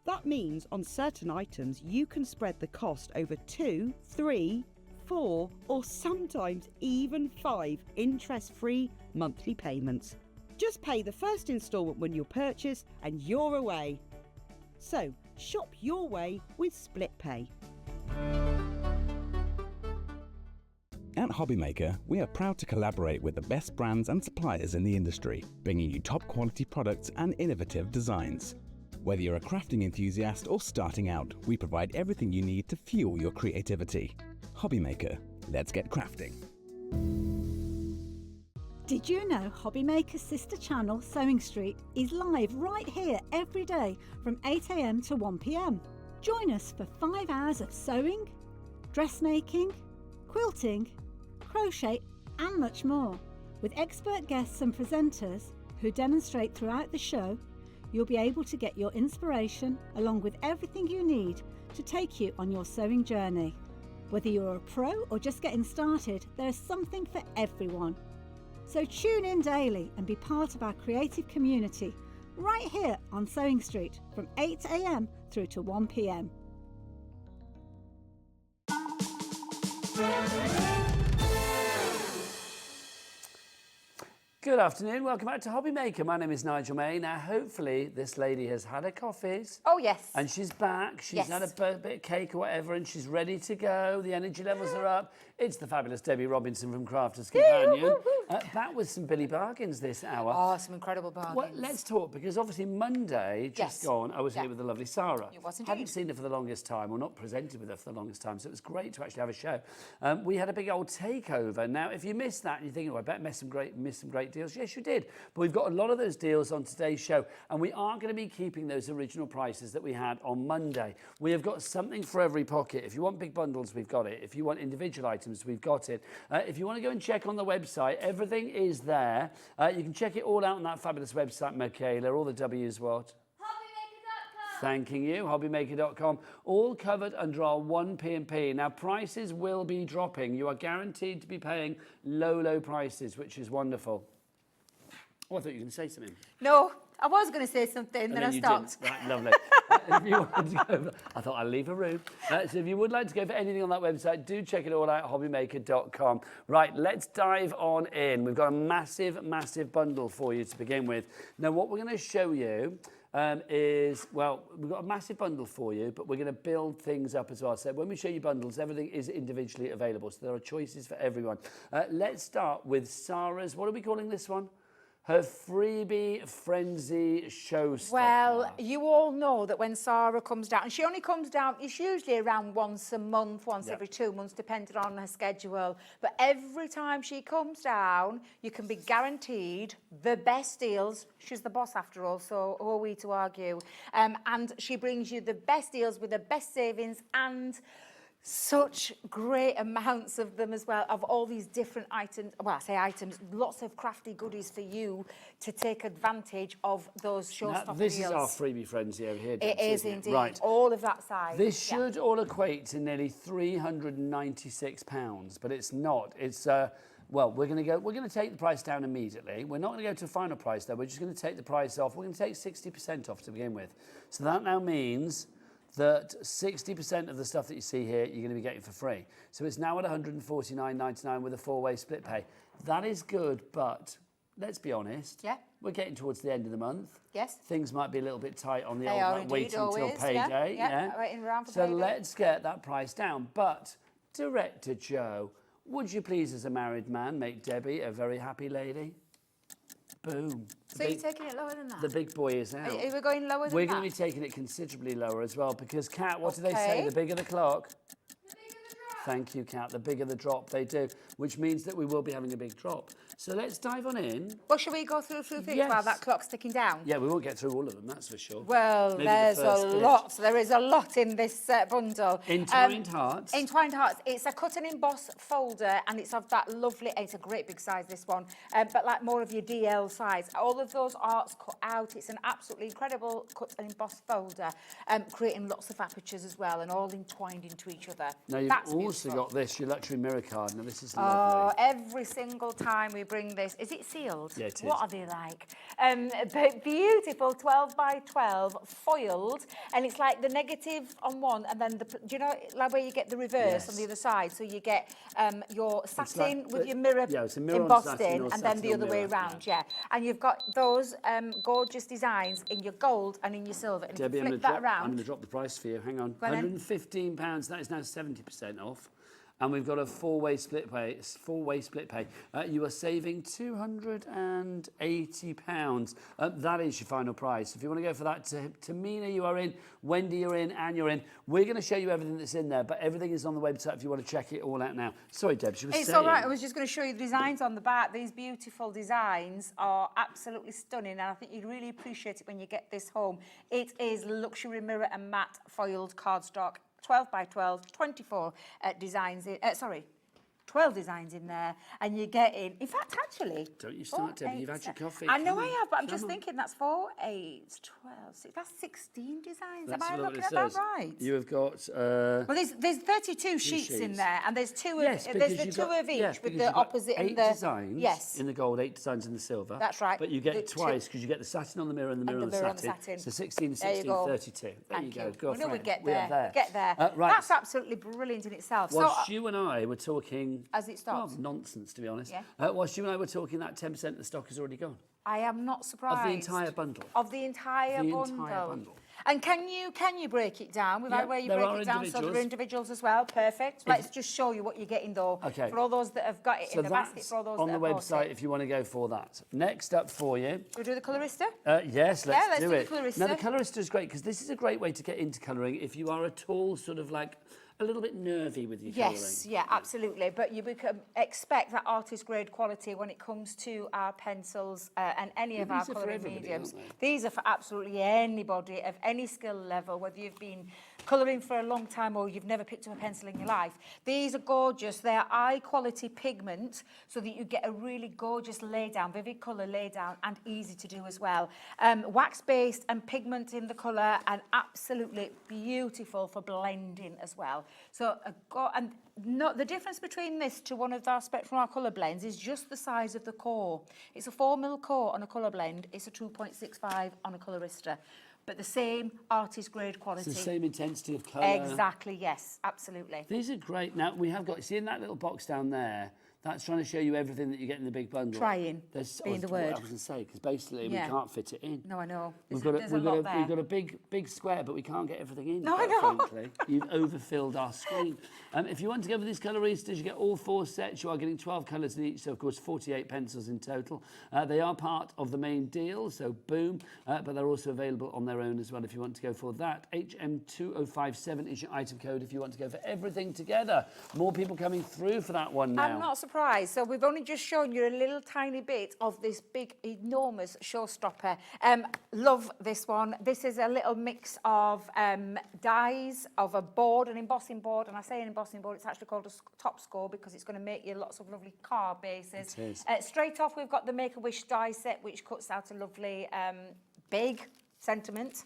That means on certain items you can spread the cost over 2, 3, 4 or sometimes even 5 interest-free monthly payments. Just pay the first instalment when you purchase and you're away. So shop your way with split pay. At HobbyMaker, we are proud to collaborate with the best brands and suppliers in the industry, bringing you top quality products and innovative designs. Whether you're a crafting enthusiast or starting out, we provide everything you need to fuel your creativity. HobbyMaker, let's get crafting. Did you know HobbyMaker's sister channel, Sewing Street, is live right here every day from 8 AM to 1 PM? Join us for 5 hours of sewing, dressmaking, quilting, crochet and much more. With expert guests and presenters who demonstrate throughout the show, you'll be able to get your inspiration along with everything you need to take you on your sewing journey. Whether you're a pro or just getting started, there's something for everyone. So tune in daily and be part of our creative community right here on Sewing Street from 8 AM through to 1 PM. Good afternoon, welcome back to HobbyMaker. My name is Nigel May. Now, hopefully, this lady has had her coffees. Oh, yes. And she's back. She's Yes. had a bit of cake or whatever, and she's ready to go. The energy levels are up. It's the fabulous Debbie Robinson from Crafters Companion. Back with some Billy Bargains this hour. Oh, some incredible bargains. Well, let's talk, because obviously Monday, just Yes. gone, I was Yeah. here with the lovely Sarah. You was indeed. Hadn't seen her for the longest time, or not presented with her for the longest time, so it was great to actually have a show. We had a big old takeover. Now, if you missed that and you're thinking, oh, I bet miss some great deals, yes, you did. But we've got a lot of those deals on today's show, and we are going to be keeping those original prices that we had on Monday. We have got something for every pocket. If you want big bundles, we've got it. If you want individual items, we've got it. If you want to go and check on the website, everything is there. You can check it all out on that fabulous website, Michaela. All the W's what? HobbyMaker.com. Thanking you, HobbyMaker.com. All covered under our 1P&P. Now, prices will be dropping. You are guaranteed to be paying low prices, which is wonderful. Oh, I thought you were going to say something. No, I was going to say something, then I you stopped. didn't. Right, lovely. If you want to go, I thought I'd leave a room. So if you would like to go for anything on that website, do check it all out, hobbymaker.com. Right, let's dive on in. We've got a massive bundle for you to begin with. Now, what we're going to show you is, well, we've got a massive bundle for you, but we're going to build things up as well. So when we show you bundles, everything is individually available. So there are choices for everyone. Let's start with Sarah's, what are we calling this one? her freebie frenzy showstopper. Well, you all know that when Sarah comes down, and she only comes down, it's usually around once a month, once every 2 months, depending on her schedule. But every time she comes down, you can be guaranteed the best deals. She's the boss after all, so who are we to argue? And she brings you the best deals with the best savings and such great amounts of them as well, of all these different items. Well, I say items, lots of crafty goodies for you to take advantage of those showstopper deals. This is our freebie frenzy over here. It is indeed. Right. All of that size. This should all equate to nearly £396, but it's not. It's well, we're going to take the price down immediately. We're not going to go to a final price though. We're just going to take the price off. We're going to take 60% off to begin with. So that now means that 60% of the stuff that you see here, you're going to be getting for free. So it's now at £149.99 with a 4-way split pay. That is good, but let's be honest. Yeah. We're getting towards the end of the month. Yes. Things might be a little bit tight on the They old are like, indeed, waiting until always, payday. Yeah, waiting around for so payday. let's get that price down. But, Director Joe, would you please, as a married man, make Debbie a very happy lady? Boom. So you're taking it lower than that? The big boy is out. Are we going lower than We're that? going to be taking it considerably lower as well because, Kat, what do they say? The bigger the clock? The bigger the drop. Thank you, Kat. The bigger the drop they do, which means that we will be having a big drop. So let's dive on in. Well, shall we go through a few things Yes. while that clock's ticking down? Yeah, we won't get through all of them, that's for sure. Well, Maybe there's the first a bit. lot. There is a lot in this bundle. Entwined Hearts. Entwined Hearts. It's a cut and emboss folder, and it's of that lovely. It's a great big size, this one, but like more of your DL size. All of those arts cut out. It's an absolutely incredible cut and emboss folder, creating lots of apertures as well, and all entwined into each other. Now you've That's also got this, your luxury mirror card. Now this is Oh, lovely. every single time we bring this, is it sealed? Yeah, it is. What are they like? But beautiful 12 by 12 foiled, and it's like the negative on one, and then do you know like where you get the reverse on the other side? So you get your satin with your mirror it's a mirror on embossed satin in, or and then satin the on other way mirror, around, yeah. And you've got those gorgeous designs in your gold and in your silver, and Debbie, if you I'm flip going that around. to drop the price for you. Hang on. Go on then. £115. That is now 70% off. And we've got a 4-way split pay. You are saving £280. That is your final price. If you want to go for that, Tamina, you are in. Wendy, you're in. Anne, you're in. We're going to show you everything that's in there, but everything is on the website if you want to check it all out now. Sorry, Deb, she was saying. It's all right. I was just going to show you the designs on the back. These beautiful designs are absolutely stunning, and I think you'd really appreciate it when you get this home. It is luxury mirror and matte foiled cardstock. 12 by 12, 24 designs in, 12 designs in there, and you're getting, in fact, actually... Don't you start, Debbie, you've had your coffee. I know Come I on, have, but I'm come just on. thinking that's 4, 8, 12, 6, that's 16 designs. That's Am I what looking it at that says. right? You have got... Well, there's 32 sheets in sheets. there, and there's two Yes, of, because there's the you've two got- of each yes, with because the you've got opposite 8 and the... designs Yes. in the gold, 8 designs in the silver. That's right. But you get The it two- twice because you get the satin on the mirror and the mirror, And the on, mirror the on the satin. satin. So 16, There you 16, go. 32. There Thank you go. Go We know for we it. get We there. are there. Get there. Right. That's absolutely brilliant in itself. Whilst So, you and I were talking... as it stops. Well, nonsense, to be honest. Yeah. Whilst you and I were talking, that 10% of the stock is already gone. I am not surprised. Of the entire bundle. Of the entire bundle. And can you break it down? We've had where you there break are it down so there are individuals. individuals as well. Perfect. Let's just show you what you're getting though. Okay. For all those that have got it So in the basket, that's for all those on that the have bought website it. if you want to go for that. Next up for you. We do the colorista? Yes, Yeah, let's do the it. colorista. Now, the colorista is great because this is a great way to get into colouring if you are at all sort of like a little bit nervy with your colouring. Yes, yeah, absolutely. But you expect that artist grade quality when it comes to our pencils and any of our these are for colouring everybody, mediums. aren't These are for absolutely anybody of any skill level, whether you've been colouring for a long time or you've never picked up a pencil in your life. These are gorgeous. They're high quality pigment so that you get a really gorgeous lay down, vivid colour lay down, and easy to do as well. Wax based and pigment in the colour, and absolutely beautiful for blending as well. So the difference between this to one of our Spectrum colour blends is just the size of the core. It's a 4mm core on a colour blend. It's a 2.65 on a colorista. But the same artist grade quality. It's the same intensity of colour. Exactly, yes, absolutely. These are great. Now, we have got, see in that little box down there, That's trying to show you everything that you get in the big bundle. Trying, being the word. I was going to say, because basically Yeah. we can't fit it in. No, I know. We've There's a lot there. we've got a big square, but we can't get everything in. No, I quite know. Frankly. You've overfilled our screen. If you want to go for these coloristas, you get all 4 sets. You are getting 12 colours in each, so of course 48 pencils in total. They are part of the main deal, so boom. But they're also available on their own as well if you want to go for that. HM2057 is your item code if you want to go for everything together. More people coming through for that one now. I'm not surprised. So we've only just shown you a little tiny bit of this big, enormous showstopper. Love this one. This is a little mix of dies of a board, an embossing board. And I say an embossing board, it's actually called a top score because it's going to make you lots of lovely card bases. It is. Straight off, we've got the Make-A-Wish die set, which cuts out a lovely big sentiment.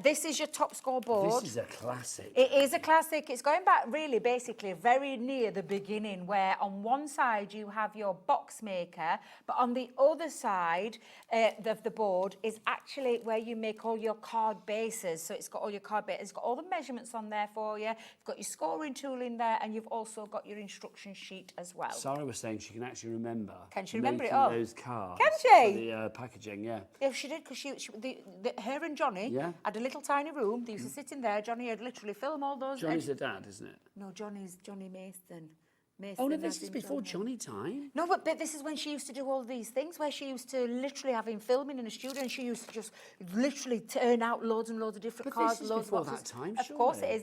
This is your top score board. This is a classic. It is a classic. It's going back really basically very near the beginning, where on one side you have your box maker, but on the other side of the board is actually where you make all your card bases. So it's got all your card bases, it's got all the measurements on there for you. You've got your scoring tool in there, and you've also got your instruction sheet as well. Sarah was saying she can actually remember. Can she remember it making all? those cards. Can she? For the packaging, yeah. Yeah, she did, because her and Johnny had a little tiny room. They used to sit in there. Johnny had literally film all those. Johnny's the dad, isn't it? No, Johnny Mason. Oh, no, this is before Johnny time. No, but this is when she used to do all these things, where she used to literally have him filming in a studio, and she used to just literally turn out loads and loads of different But cards. this is loads before of boxes. that time, Of course it surely. is.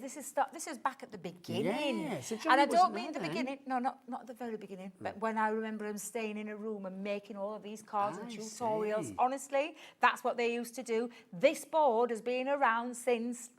This is back at the beginning. Yeah, so and Johnny I don't wasn't mean the there then. beginning. No, not the very beginning. But when I remember him staying in a room and making all of these cards and I tutorials, see. honestly, that's what they used to do. This board has been around since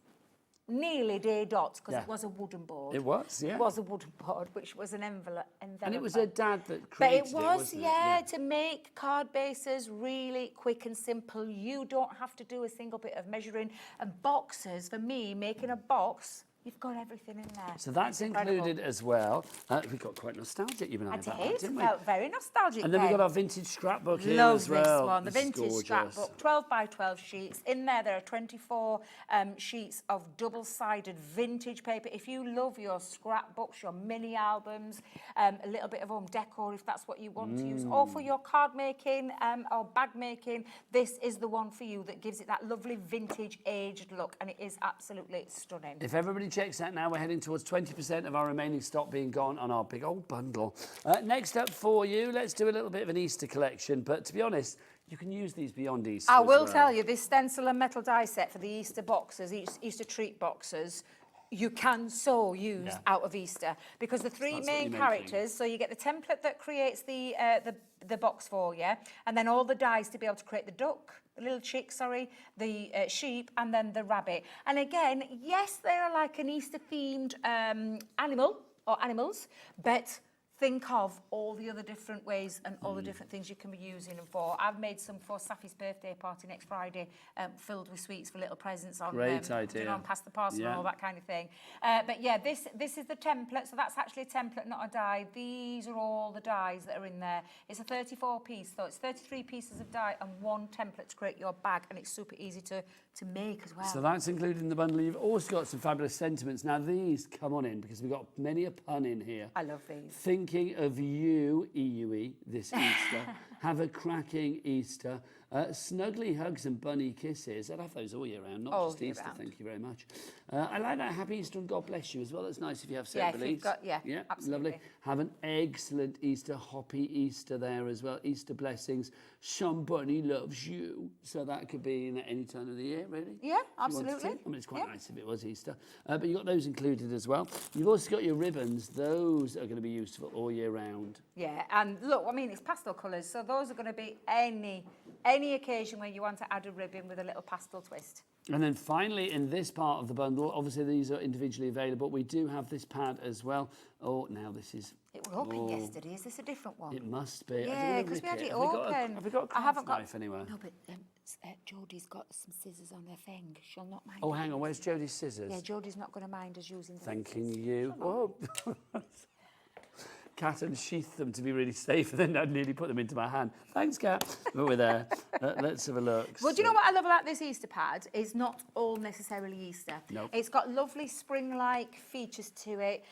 nearly day dot, because it was a wooden board. It was, yeah. It was a wooden board, which was an envelope. And it was her dad that But created it was, wasn't yeah, to make card bases really quick and simple. You don't have to do a single bit of measuring. And boxes, for me, making a box, you've got everything in there. So that's It's incredible. included as well. We got quite nostalgic, you and I, I about did. that, didn't we? Felt very nostalgic. And then we then. got our vintage scrapbook here Love as well. this one, the This is vintage gorgeous. scrapbook, 12 by 12 sheets. In there are 24 sheets of double-sided vintage paper. If you love your scrapbooks, your mini albums, a little bit of home decor, if that's what you want to use, or for your card making or bag making, this is the one for you that gives it that lovely vintage aged look, and it is absolutely stunning. If everybody checks that now, we're heading towards 20% of our remaining stock being gone on our big old bundle. Next up for you, let's do a little bit of an Easter collection. But to be honest, you can use these beyond Easter. I as will well. tell you, this stencil and metal die set for the Easter boxes, Easter treat boxes, you can so use out of Easter, because the three That's what main you're characters, making. so you get the template that creates the box for you, and then all the dies to be able to create the duck, the little chick, sorry, the sheep, and then the rabbit. And again, yes, they're like an Easter-themed animal or animals, but think of all the other different ways and all the different things you can be using them for. I've made some for Safi's birthday party next Friday, filled with sweets for little presents on, Great idea. you know, on past the parcel Yeah. and all that kind of thing. But yeah, this is the template, so that's actually a template, not a die. These are all the dies that are in there. It's a 34 piece, so it's 33 pieces of die and one template to create your bag, and it's super easy to make as well. So that's included in the bundle. You've also got some fabulous sentiments. Now these come on in, because we've got many a pun in here. I love these. Thinking of you, EUE, this Easter. Have a cracking Easter. Snuggly hugs and bunny kisses. I'd have those all year round, not All just year Easter. round. Thank you very much. I like that. Happy Easter and God bless you as well. That's nice if you have Yeah, set if release. you've got- yeah, absolutely. Lovely. Have an excellent Easter, hoppy Easter there as well. Easter blessings. Somebody loves you. So that could be in any time of the year, really. Yeah, if you wanted to. absolutely. I mean, it's quite nice if it was Easter. But you've got those included as well. You've also got your ribbons. Those are going to be useful all year round. Yeah, and look, I mean, it's pastel colours, so those are going to be any occasion where you want to add a ribbon with a little pastel twist. And then finally, in this part of the bundle, obviously these are individually available. We do have this pad as well. Oh, now this is... It was open yesterday. Is this a different one? It must be. Yeah, because we had it Have we got open. have we got a I haven't craft got knife anywhere? No, but Jodie's got some scissors on her thing. She'll not mind. Oh, us hang on. Where's using them. Jodie's scissors? Yeah, Jodie's not going to mind us using them. Thanking you. Whoa. Kat unsheathed them to be really safe, and then I nearly put them into my hand. Thanks, Kat. But we're there. Let's have a look. Well, do you know what I love about this Easter pad? It's not all necessarily Easter. Nope. It's got lovely spring-like features to it.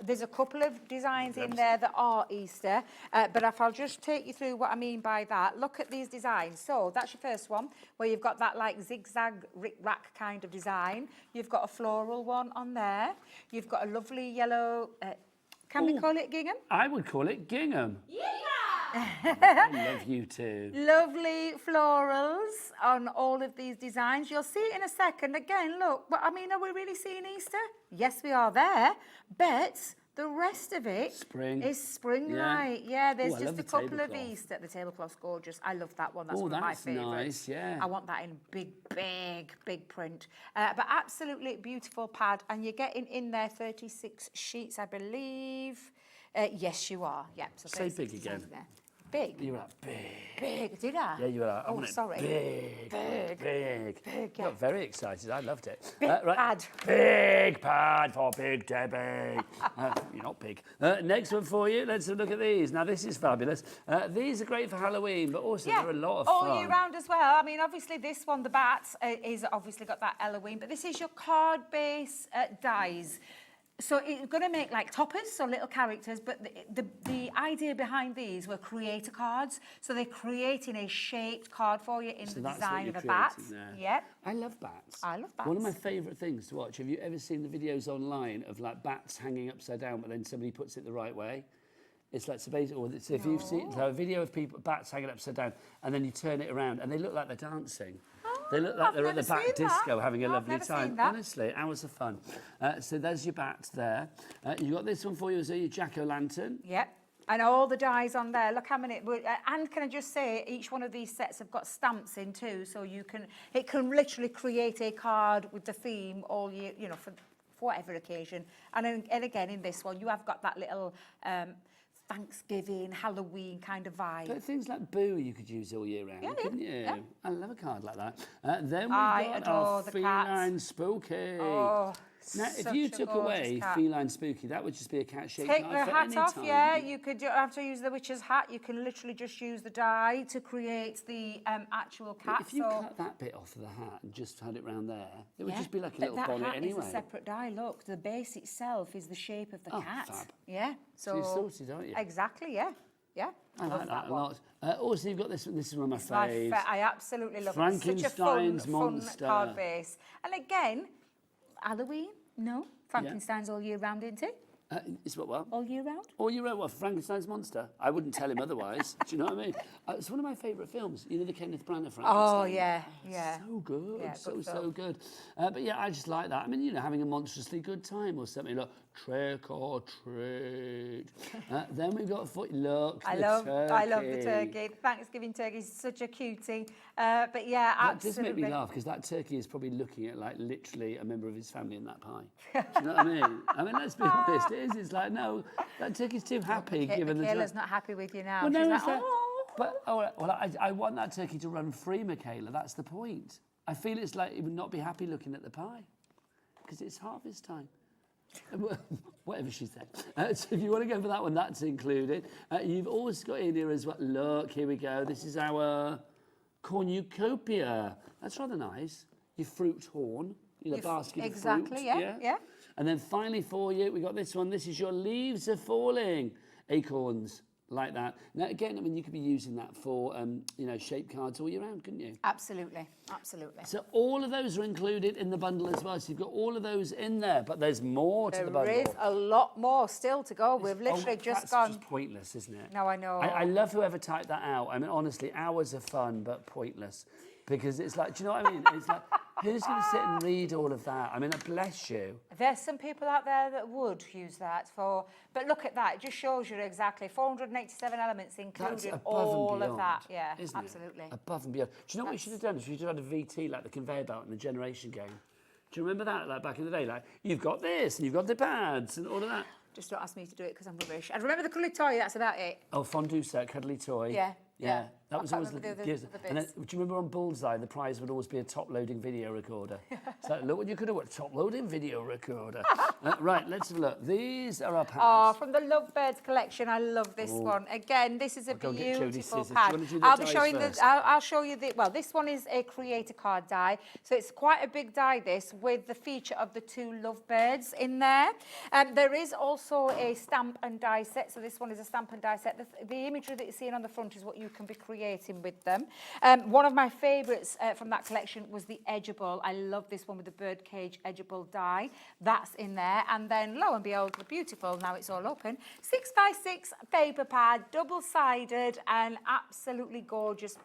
There's a couple of designs in there that are Easter, but if I'll just take you through what I mean by that, look at these designs. So that's your first one, where you've got that like zigzag rick-rack kind of design. You've got a floral one on there. You've got a lovely yellow... Can we call it gingham? I would call it gingham. Yeah! I love you too. Lovely florals on all of these designs. You'll see it in a second. Again, look, but I mean, are we really seeing Easter? Yes, we are there, but the rest of it is spring-like. Yeah, there's just a couple of Easter. The tablecloth's gorgeous. I love that one. That's one of my favourites. Nice, yeah. I want that in big print. But absolutely beautiful pad, and you're getting in there 36 sheets, I believe. Yes, you are. Yep. So say big again. There. Big. You were like big. Big, did I? Yeah, you were like, oh, sorry. Big. You got very excited. I loved it. Big pad. Big pad for Big Debbie. You're not big. Next one for you. Let's have a look at these. Now, this is fabulous. These are great for Halloween, but also they're a lot of fun. All year round as well. I mean, obviously, this one, the bats, is obviously got that Halloween, but this is your card base dies. So it's going to make like toppers, so little characters, but the idea behind these were creator cards. So they're creating a shaped card for you in the design of a bat. Yep. I love bats. I love bats. One of my favourite things to watch. Have you ever seen the videos online of like bats hanging upside down, but then somebody puts it the right way? It's like, so basically, if you've seen a video of bats hanging upside down, and then you turn it around, and they look like they're dancing. They look like they're at the back disco having a lovely time. Honestly, hours of fun. So there's your bats there. You got this one for you as your jack-o'-lantern. Yep. And all the dies on there. Look how many. And can I just say, each one of these sets have got stamps in too, so it can literally create a card with the theme all year, you know, for whatever occasion. And again, in this one, you have got that little. Thanksgiving, Halloween kind of vibe. But things like Boo you could use all year round, couldn't you? Yeah. I love a card like that. Then we've got our Feline Spooky. Oh, now, if you took away Feline Spooky, that would just be a cat-shaped Take card the for hat any off, time. yeah. You could have to use the witch's hat. You can literally just use the die to create the actual cat. But if you cut that bit off of the hat and just had it round there, it would just be like a little bonnet hat anyway. Is a separate die. Look, the base itself is the shape of the cat. Fab. Yeah. So you're sorted, aren't you? Exactly, yeah. Yeah, I like that a lot. Also, you've got this one. This is one of my faves. I absolutely love it. Frankenstein's Such a monster. fun card base. And again, Halloween? No. Frankenstein's all year round, isn't it? It's what? All year round? All year round, what? Frankenstein's monster? I wouldn't tell him otherwise. Do you know what I mean? It's one of my favourite films. You know the Kenneth Branagh Frankenstein? Oh, yeah. So good. Yeah, so good. But yeah, I just like that. I mean, you know, having a monstrously good time or something. Like, trick or treat. Then we've got look, I love the turkey. Thanksgiving turkey is such a cutie. But yeah, that absolutely. does make me laugh because that turkey is probably looking at like literally a member of his family in that pie. Do you know what I mean? I mean, let's be honest. It is. It's like, no, that turkey's too happy given the. Michaela's not happy with you now. Well, no, she's like, but I want that turkey to run free, Michaela. That's the point. I feel it's like it would not be happy looking at the pie because it's harvest time. Whatever she said. So if you want to go for that one, that's included. You've also got in here as well. Look, here we go. This is our cornucopia. That's rather nice. Your fruit horn. You know, basket of fruit. Exactly, yeah. And then finally for you, we got this one. This is your leaves are falling. Acorns. Like that. Now, again, I mean, you could be using that for, you know, shape cards all year round, couldn't you? Absolutely. So all of those are included in the bundle as well. So you've got all of those in there, but there's more to the bundle. There is a lot more still to go. We've literally just gone. That's just pointless, isn't it? No, I know. I love whoever typed that out. I mean, honestly, hours of fun, but pointless. Because it's like, do you know what I mean? It's like, who's going to sit and read all of that? I mean, bless you. There's some people out there that would use that for, but look at that. It just shows you exactly 487 elements, including all of that. Yeah, absolutely. Above and beyond. Do you know what we should have done? We should have had a VT like the conveyor belt in the Generation game. Do you remember that? Like back in the day, like you've got this and you've got the pads and all of that. Just don't ask me to do it because I'm rubbish. I remember the cuddly toy. That's about it. Oh, fondue set, cuddly toy. Yeah. That was can't always remember the gears. other And then, bits. do you remember on Bullseye, the prize would always be a top-loading video recorder? So look what you could do, a top-loading video recorder. Right, let's have a look. These are our pads. Oh, from the Lovebirds collection, I love this one. Again, this is a Go and get Jodie's beautiful scissors. Do you pad. wanna do the I'll be dies showing first? I'll show you the. Well, this one is a creator card die, so it's quite a big die. This with the feature of the 2 Lovebirds in there. There is also a stamp and die set. So this one is a stamp and die set. The imagery that you're seeing on the front is what you can be creating with them. One of my favourites from that collection was the edgeable. I love this one with the birdcage edgeable die. That's in there. And then, lo and behold, the beautiful, now it's all open, 6x6 paper pad, double-sided and absolutely gorgeous.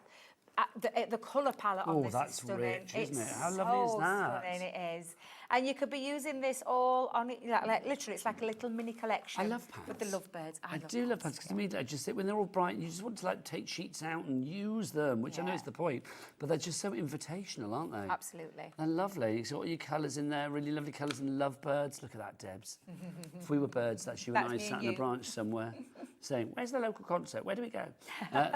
The colour palette on this that's is stunning. rich, isn't It's it? How lovely is so that? Stunning, it is. And you could be using this all on it, like literally, it's like a little mini collection. I love pads. With the Lovebirds. I do love pads because to me they just sit when they're all bright. You just want to like take sheets out and use them, which I know is the point, but they're just so invitational, aren't they? Absolutely. They're lovely. So all your colours in there, really lovely colours and Lovebirds. Look at that, Debs. If we were birds, that's you and That's I me sat and in a you. branch somewhere, saying, "Where's the local concert? Where do we go?"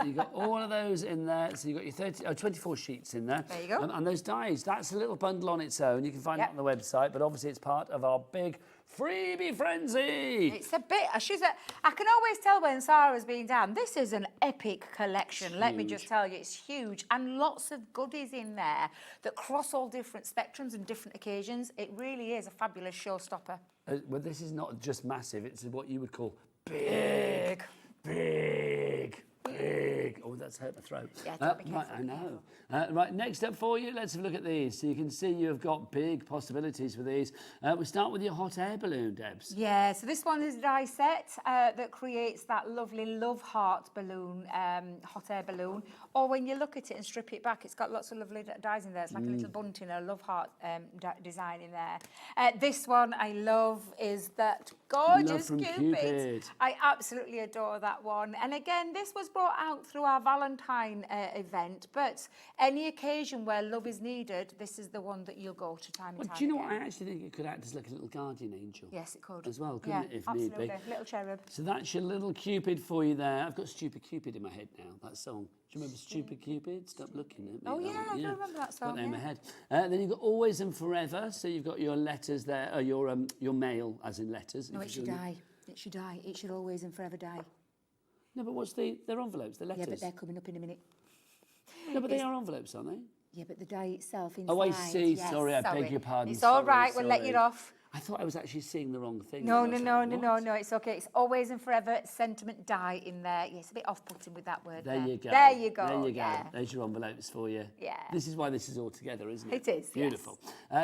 You got all of those in there. So you got your 24 sheets in there. There you go. And those dies. That's a little bundle on its own. You can find it Yep. on the website, but obviously it's part of our big freebie frenzy. It's a bit. I can always tell when Sarah's been down. This is an epic collection. Let me just tell you, it's huge and lots of goodies in there that cross all different spectrums and different occasions. It really is a fabulous showstopper. Well, this is not just massive. It's what you would call big. Oh, that's hurt my throat. Yeah, don't be right, careful, I be know. Right, next up for you, let's have a look at these. So you can see you've got big possibilities with these. We start with your hot air balloon, Debs. Yeah, so this one is a die set that creates that lovely love heart balloon, hot air balloon. Or when you look at it and strip it back, it's got lots of lovely dies in there. It's like a little bunting, a love heart design in there. This one I love is that gorgeous Love from Cupid. I absolutely adore that one. And again, this was brought out through our Valentine event, but any occasion where love is needed, this is the one that you'll go to time and time Do you know what? again. I actually think it could act as like a little guardian angel. Yes, it could. As well, couldn't it, if need absolutely. be? Little cherub. So that's your little Cupid for you there. I've got Stupid Cupid in my head now, that song. Do you remember Stupid Cupid? Stop looking at me. Oh, yeah, I do remember that song, Got that in my yeah. head. Then you've got Always and Forever. So you've got your letters there, your mail, as in letters. No, if it you're should doing die. It should die. It should always and forever die. No, but they're envelopes, they're letters. Yeah, but they're coming up in a minute. No, but they are envelopes, aren't they? Yeah, but the die itself inside. Oh, I see. Yes, Sorry, I beg your pardon. It's all Sorry, right. We'll let sorry. you off. I thought I was actually seeing the wrong thing. No, then. I no, was no, like, no, what? no. It's okay. It's always and forever sentiment die in there. Yeah, it's a bit off-putting with that word. There you go. There you go. There you go. Yeah. There's your envelopes for you. Yeah. This is why this is all together, isn't it? It is, Beautiful.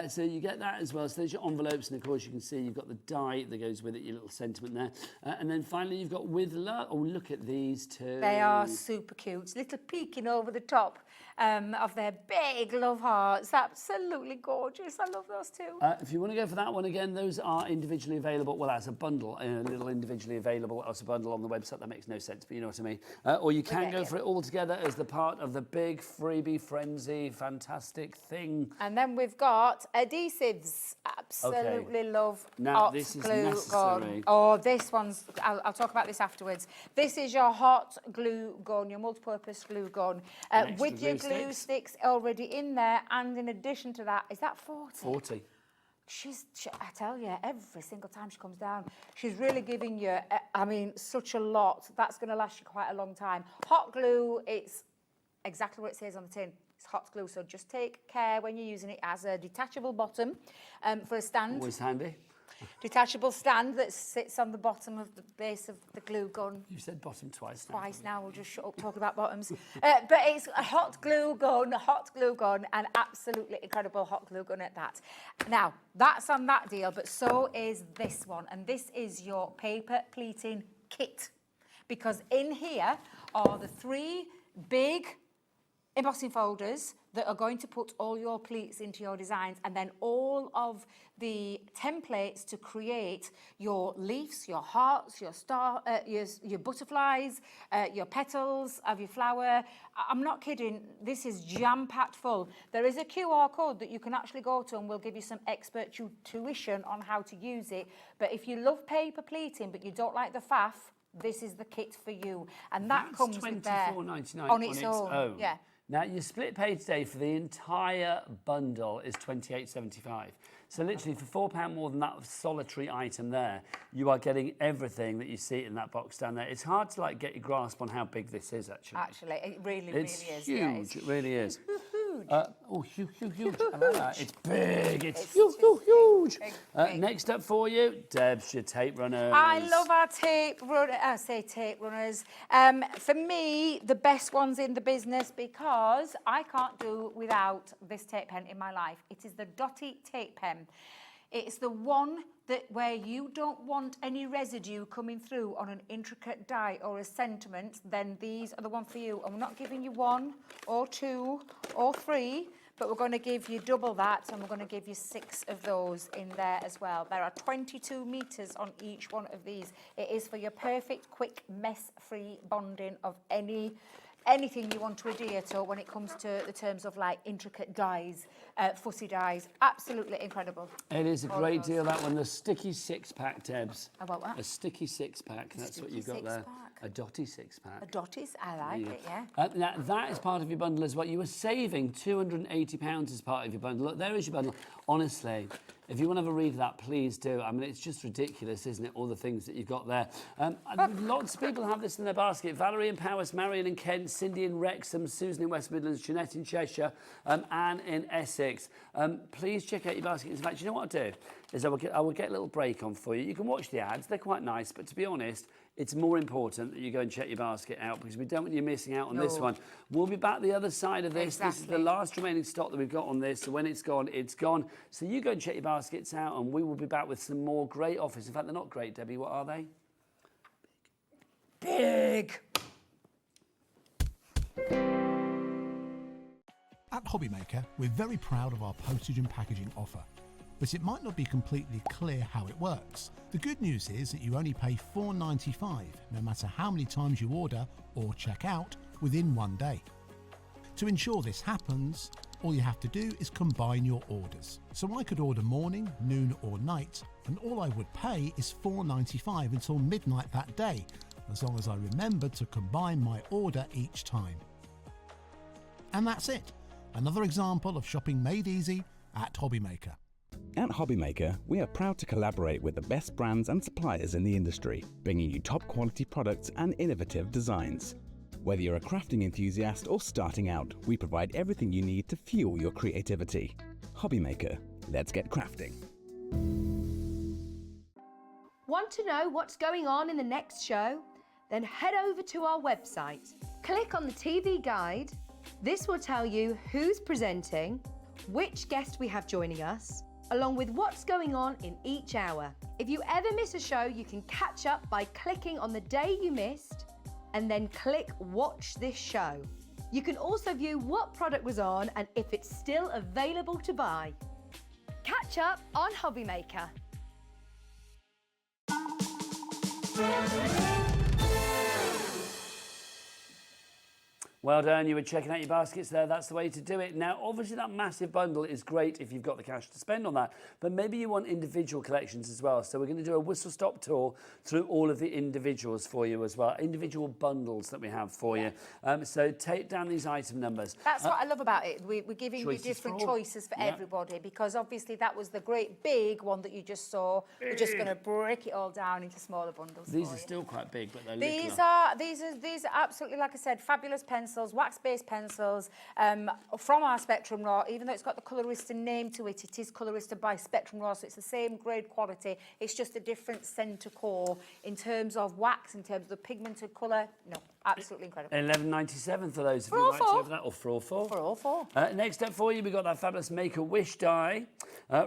So you get that as well. So there's your envelopes, and of course you can see you've got the die that goes with it, your little sentiment there. And then finally you've got With Love. Oh, look at these two. They are super cute. Little peeking over the top of their big love hearts. Absolutely gorgeous. I love those two. If you want to go for that one again, those are individually available. Well, as a bundle, a little individually available as a bundle on the website. That makes no sense, but you know what I mean. Or you can go for it all together as the part of the big freebie frenzy, fantastic thing. And then we've got adhesives. Absolutely love Now, hot this is glue necessary. gun. Oh, this one's, I'll talk about this afterwards. This is your hot glue gun, your multi-purpose glue gun, with your glue sticks already in there. And in addition to that, is that 40? 40. I tell you, every single time she comes down, she's really giving you, I mean, such a lot. That's going to last you quite a long time. Hot glue, it's exactly what it says on the tin. It's hot glue, so just take care when you're using it. It has a detachable bottom for a stand. Always handy. Detachable stand that sits on the bottom of the base of the glue gun. You've said bottom twice now. Twice now, we'll just shut up talking about bottoms. But it's a hot glue gun, and absolutely incredible hot glue gun at that. Now, that's on that deal, but so is this one. And this is your paper pleating kit. Because in here are the 3 big embossing folders that are going to put all your pleats into your designs, and then all of the templates to create your leaves, your hearts, your star, your butterflies, your petals of your flower. I'm not kidding. This is jam-packed full. There is a QR code that you can actually go to, and we'll give you some expert tuition on how to use it. But if you love paper pleating, but you don't like the faff, this is the kit for you. And that That's comes with their... $24.99 on its own. Yeah. Now, your split pay today for the entire bundle is $28.75. So literally for £4 more than that solitary item there, you are getting everything that you see in that box down there. It's hard to like get your grasp on how big this is, actually. Actually, it really, It's really is. huge. Yeah, it's it really is. huge. Huge. I like that. It's big. It's It's huge. big. Next up for you, Deb's your tape runners. I love our tape runners. For me, the best ones in the business because I can't do without this tape pen in my life. It is the Dotty tape pen. It's the one that where you don't want any residue coming through on an intricate die or a sentiment, then these are the one for you. And we're not giving you 1 or 2 or 3, but we're going to give you double that, and we're going to give you 6 of those in there as well. There are 22 meters on each one of these. It is for your perfect, quick, mess-free bonding of anything you want to adhere to when it comes to the terms of like intricate dies, fussy dies. Absolutely incredible. It is a great deal, that one. The sticky 6-pack, Debs. About what? A sticky 6-pack. That's what you've got there. A Dotty 6-pack. A Dotty's, I like it, yeah. Now, that is part of your bundle as well. You were saving £280 as part of your bundle. Look, there is your bundle. Honestly, if you want to have a read of that, please do. I mean, it's just ridiculous, isn't it? All the things that you've got there. Lots of people have this in their basket. Valerie in Powys, Marion in Kent, Cindy in Wrexham, Susan in West Midlands, Jeanette in Cheshire, Anne in Essex. Please check out your basket. In fact, you know what I'll do? Is I will get a little break on for you. You can watch the ads. They're quite nice. But to be honest, it's more important that you go and check your basket out because we don't want you missing out on this one. We'll be back the other side of this. Exactly. This is the last remaining stock that we've got on this. So when it's gone, it's gone. So you go and check your baskets out and we will be back with some more great offers. In fact, they're not great, Debbie. What are they? Big. At HobbyMaker, we're very proud of our postage and packaging offer, but it might not be completely clear how it works. The good news is that you only pay $4.95 no matter how many times you order or check out within 1 day. To ensure this happens, all you have to do is combine your orders. So I could order morning, noon or night, and all I would pay is $4.95 until midnight that day, as long as I remember to combine my order each time. And that's it. Another example of shopping made easy at HobbyMaker. At HobbyMaker, we are proud to collaborate with the best brands and suppliers in the industry, bringing you top quality products and innovative designs. Whether you're a crafting enthusiast or starting out, we provide everything you need to fuel your creativity. HobbyMaker, let's get crafting. Want to know what's going on in the next show? Then head over to our website. Click on the TV guide. This will tell you who's presenting, which guest we have joining us, along with what's going on in each hour. If you ever miss a show, you can catch up by clicking on the day you missed and then click Watch This Show. You can also view what product was on and if it's still available to buy. Catch up on HobbyMaker. Well done, you were checking out your baskets there. That's the way to do it. Now, obviously, that massive bundle is great if you've got the cash to spend on that, but maybe you want individual collections as well. So we're going to do a whistle-stop tour through all of the individuals for you as well, individual bundles that we have for you. So take down these item numbers. That's what I love about it. We're giving you different choices for everybody because obviously that was the great big one that you just saw. We're just going to break it all down into smaller bundles. These are still quite big, but they're These are absolutely, like I said, fabulous pencils, wax-based pencils from our Spectrum Raw. Even though it's got the Colorista name to it, it is Colorista by Spectrum Raw, so it's the same grade quality. It's just a different centre core in terms of wax, in terms of the pigmented colour. No, absolutely incredible. $11.97 for those of For you all like to four. have that, or for all four. For all four. Next up for you, we've got that fabulous Make-A-Wish die.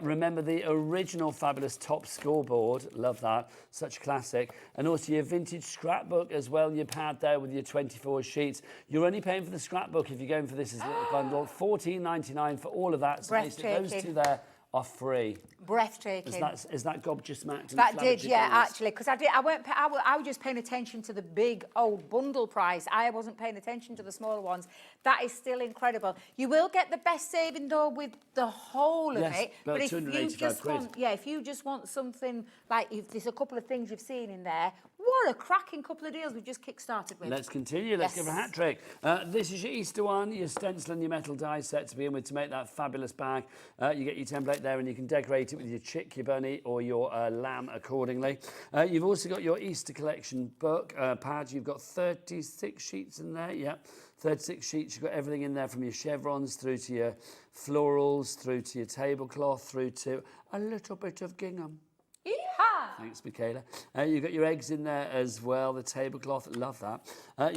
Remember the original fabulous top scoreboard. Love that. Such a classic. And also your vintage scrapbook as well, your pad there with your 24 sheets. You're only paying for the scrapbook if you're going for this as a little bundle. $14.99 for all of that. So basically those two there are free. Breathtaking. Is that gob just smacked? That did, yeah, actually, because I was just paying attention to the big old bundle price. I wasn't paying attention to the smaller ones. That is still incredible. You will get the best saving though with the whole of it. But if you just want, if you just want something like if there's a couple of things you've seen in there, what a cracking couple of deals we've just kick-started with. Let's continue. Let's go for a hat trick. This is your Easter one, your stencil and your metal die set to begin with to make that fabulous bag. You get your template there and you can decorate it with your chick, your bunny or your lamb accordingly. You've also got your Easter collection book pad. You've got 36 sheets in there. Yep. 36 sheets, you've got everything in there from your chevrons through to your florals, through to your tablecloth, through to a little bit of gingham. Yeehaw! Thanks, Michaela. You've got your eggs in there as well, the tablecloth, love that.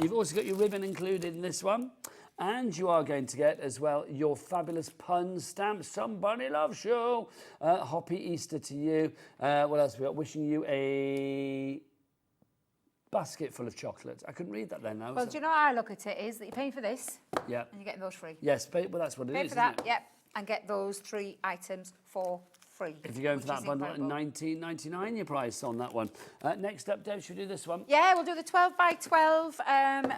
You've also got your ribbon included in this one. And you are going to get as well your fabulous pun stamp. Somebody loves you. Happy Easter to you. What else have we got? Wishing you a basket full of chocolate. I couldn't read that then now. Well, do you know how I look at it is that you're paying for this yeah. and you're getting those free. Yes, well, that's what it Pay is, for that, isn't it? yep, and get those 3 items for free. If you're going for that bundle at $19.99, your price on that one. Next up, Deb, should we do this one? Yeah, we'll do the 12 by 12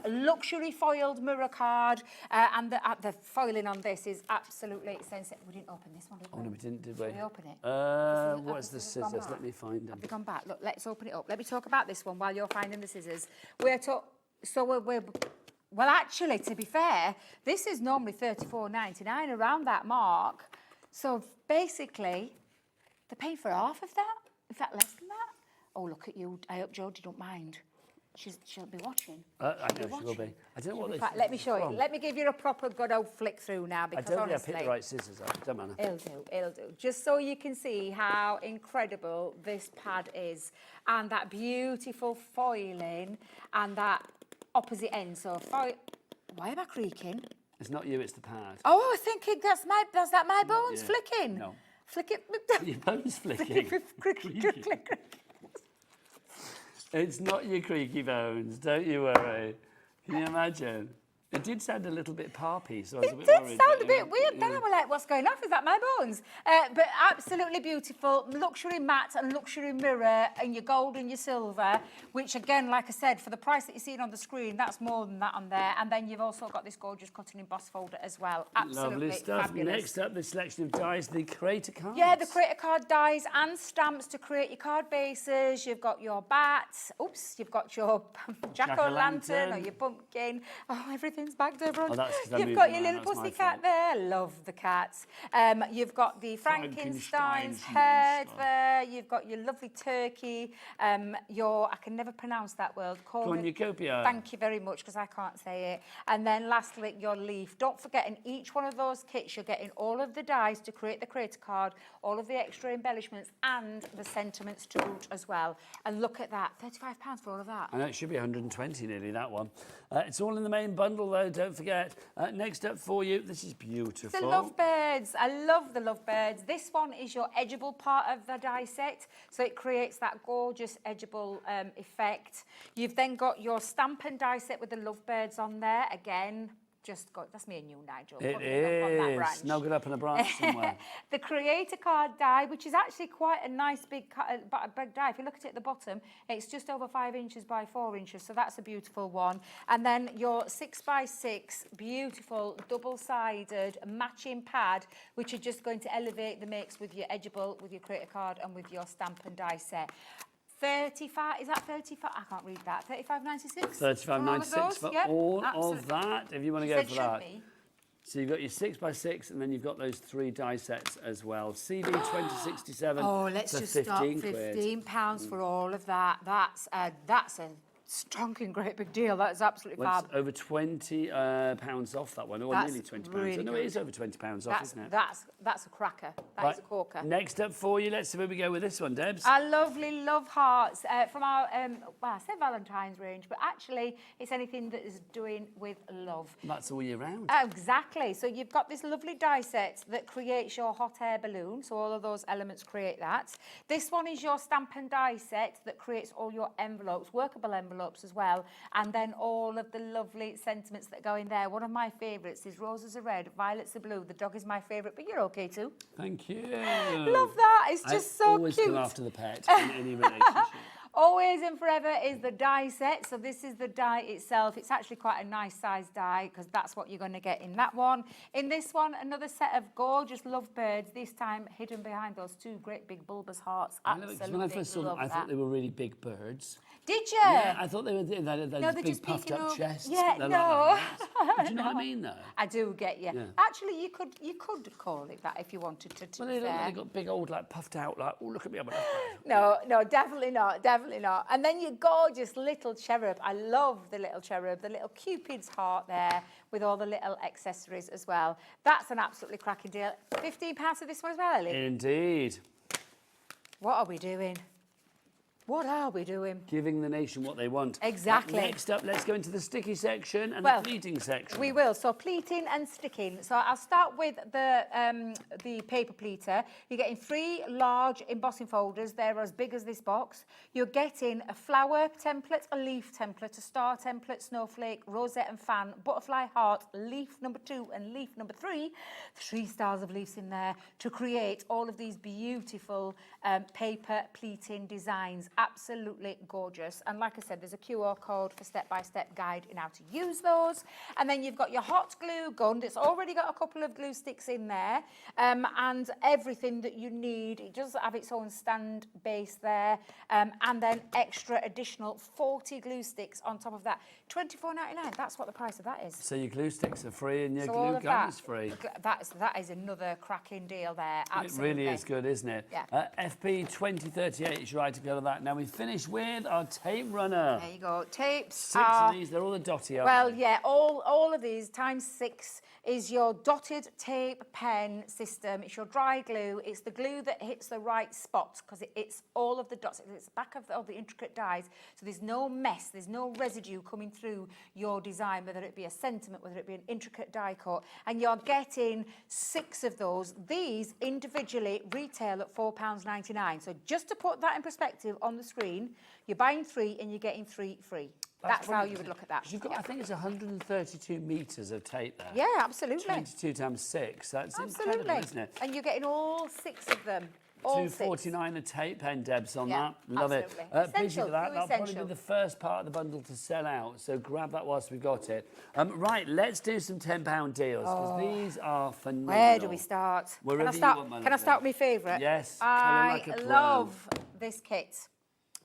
luxury foiled mirror card. And the foiling on this is absolutely sensitive. We didn't open this one, did we? Oh, no, we didn't, did we? Did we open it? What is the scissors? Let me find them. Have we gone back? Look, let's open it up. Let me talk about this one while you're finding the scissors. Well, actually, to be fair, this is normally $34.99, around that mark. So basically, they're paying for half of that. In fact, less than that. Oh, look at you. I hope Jodie don't mind. She'll be watching. I know she will be. I don't know what this is. Let me show you. Let me give you a proper good old flick through now, because I don't honestly, think I picked the right scissors up. Don't matter. It'll do. Just so you can see how incredible this pad is, and that beautiful foiling, and that opposite end. So why am I creaking? It's not you, it's the pad. Oh, I was thinking that's my bones flicking. No. Flick it. Your bones flicking. It's not your creaky bones, don't you worry. Can you imagine? It did sound a little bit parpy, so I was a bit worried. It did sound a bit weird. Then I was like, what's going on? Is that my bones? But absolutely beautiful. Luxury matte and luxury mirror and your gold and your silver, which again, like I said, for the price that you're seeing on the screen, that's more than that on there. And then you've also got this gorgeous cutting emboss folder as well. Absolutely lovely stuff. fabulous. Next up, this selection of dies, the creator cards. Yeah, the creator card dies and stamps to create your card bases. You've got your bats. Oops, you've got your jack-o'-lantern or your pumpkin. Oh, everything's bagged over. Oh, that's 'cause I You've moved got mine, your little that's my pussycat fault. there. Love the cats. You've got the Frankenstein's head there. You've got your lovely turkey. I can never pronounce that word. Cornucopia. Thank you very much, because I can't say it. And then lastly, your leaf. Don't forget, in each one of those kits, you're getting all of the dies to create the creator card, all of the extra embellishments, and the sentiments to boot as well. And look at that, £35 for all of that. I know it should be 120 nearly, that one. It's all in the main bundle though, don't forget. Next up for you, this is beautiful. The lovebirds. I love the lovebirds. This one is your edgeable part of the die set, so it creates that gorgeous edgeable effect. You've then got your stamp and die set with the lovebirds on there. Again, that's me and you, Nigel. It is. Snuggled up in a branch somewhere. The creator card die, which is actually quite a nice big die. If you look at it at the bottom, it's just over 5 inches by 4 inches, so that's a beautiful one. And then your 6x6 beautiful double-sided matching pad, which are just going to elevate the mix with your edgeable, with your creator card, and with your stamp and die set. 35, is that 35? I can't read that. 35.96? 35.96 for all absolutely. of that, if you want to go for that. So you've got your 6x6, and then you've got those 3 die sets as well. CV 2067. Oh, let's just start £15 for all of that. That's a stonking great big deal. That's absolutely fab. Over £20 off that one, or nearly £20. Really no, it is over £20 off, isn't it? That's a cracker. That is a corker. Next up for you, let's see where we go with this one, Debs. Our lovely love hearts from our, I said Valentine's range, but actually it's anything that is doing with love. That's all year round. Exactly. So you've got this lovely die set that creates your hot air balloon. So all of those elements create that. This one is your stamp and die set that creates all your envelopes, workable envelopes as well, and then all of the lovely sentiments that go in there. One of my favourites is roses are red, violets are blue. The dog is my favourite, but you're okay too. Thank you. Love that. It's just so always cute. go after the pet in any relationship. Always and forever is the die set. So this is the die itself. It's actually quite a nice size die because that's what you're going to get in that one. In this one, another set of gorgeous lovebirds, this time hidden behind those two great big bulbous hearts. Absolutely. When I first saw them, I thought they were really big birds. Did you? Yeah, I thought they were those they're big just puffed peeking up over. chests. Yeah, They're no. like that. Do you know what I mean, though? I do get you. Yeah. Actually, you could call it that if you wanted to. Well, they look like they've got big old, like, puffed out, like, oh, look at me. I'm No, definitely not, definitely not. And then your gorgeous little cherub. I love the little cherub, the little Cupid's heart there with all the little accessories as well. That's an absolutely cracking deal. £15 for this one as well, Ellie? Indeed. What are we doing? What are we doing? Giving the nation what they want. Exactly. Next up, let's go into the sticky section and Well, the pleating section. We will. So pleating and sticking. So I'll start with the paper pleater. You're getting 3 large embossing folders. They're as big as this box. You're getting a flower template, a leaf template, a star template, snowflake, rosette and fan, butterfly heart, leaf number 2 and leaf number 3. 3 styles of leaves in there to create all of these beautiful paper pleating designs. Absolutely gorgeous. And like I said, there's a QR code for step-by-step guide in how to use those. And then you've got your hot glue gun. It's already got a couple of glue sticks in there and everything that you need. It does have its own stand base there. And then extra additional 40 glue sticks on top of that. $24.99. That's what the price of that is. So your glue sticks are free and your So all glue of gun that, is free. That is another cracking deal there. Absolutely. It really is good, isn't it? Yeah. FP 2038 is right to go to that. Now we finish with our tape runner. There you go. Tapes 6 are... of these, they're all the dotty, aren't Well, they? yeah, all of these times 6 is your dotted tape pen system. It's your dry glue. It's the glue that hits the right spots because it's all of the dots. It's the back of all the intricate dies. So there's no mess. There's no residue coming through your design, whether it be a sentiment, whether it be an intricate die cut. And you're getting 6 of those. These individually retail at £4.99. So just to put that in perspective on the screen, you're buying 3 and you're getting 3 free. That's how you would look at that. You've got, I think it's 132 metres of tape there. Yeah, absolutely. 22 times 6. That's Absolutely. incredible, isn't it? And you're getting all 6 of them. All 6. $2.49 a tape pen, Debs, on Yeah, that. Love absolutely. it. Please Essential, for that. too That'll probably essential. be the first part of the bundle to sell out. So grab that whilst we've got it. Right, let's do some £10 deals because these are phenomenal. Where do we start? Wherever Can I start, you want, my can I lovely. start with my favourite? Yes, I colour like a pro. love this kit.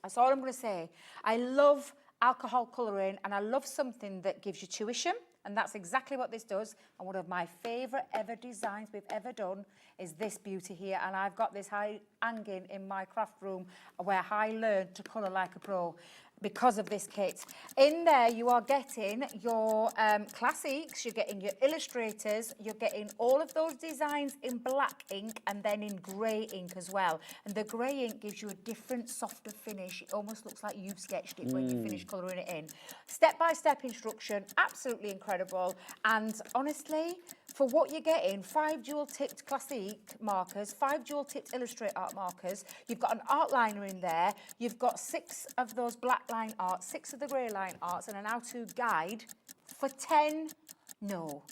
That's all I'm going to say. I love alcohol colouring and I love something that gives you tuition, and that's exactly what this does. And one of my favourite ever designs we've ever done is this beauty here, and I've got this hanging in my craft room where I learned to colour like a pro because of this kit. In there you are getting your classics, you're getting your illustrators, you're getting all of those designs in black ink and then in grey ink as well. And the grey ink gives you a different, softer finish. It almost looks like you've sketched it when you finish colouring it in. Step-by-step instruction, absolutely incredible. And honestly, for what you're getting, 5 dual-tipped classic markers, 5 dual-tipped illustrate art markers, you've got an art liner in there, you've got 6 of those black line arts, 6 of the grey line arts, and an how-to guide for £10. Well,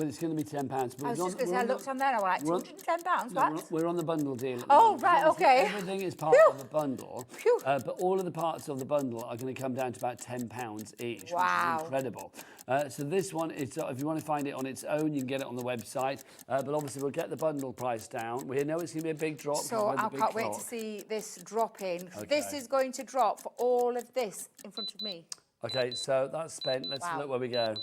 it's going to be £10. But I was just going to say, I looked on there and I was like, £210, what? We're on the bundle deal. At the Oh, moment. right, Obviously, okay. Everything is part of the bundle, but all of the parts of the bundle are going to come down to about £10 each, Wow. which is incredible. So this one, if you want to find it on its own, you can get it on the website. But obviously, we'll get the bundle price down. We know it's going to be a big drop. So I can't wait to see this drop in. Okay. This is going to drop for all of this in front of me. Okay, so that's spent. Let's look where we go.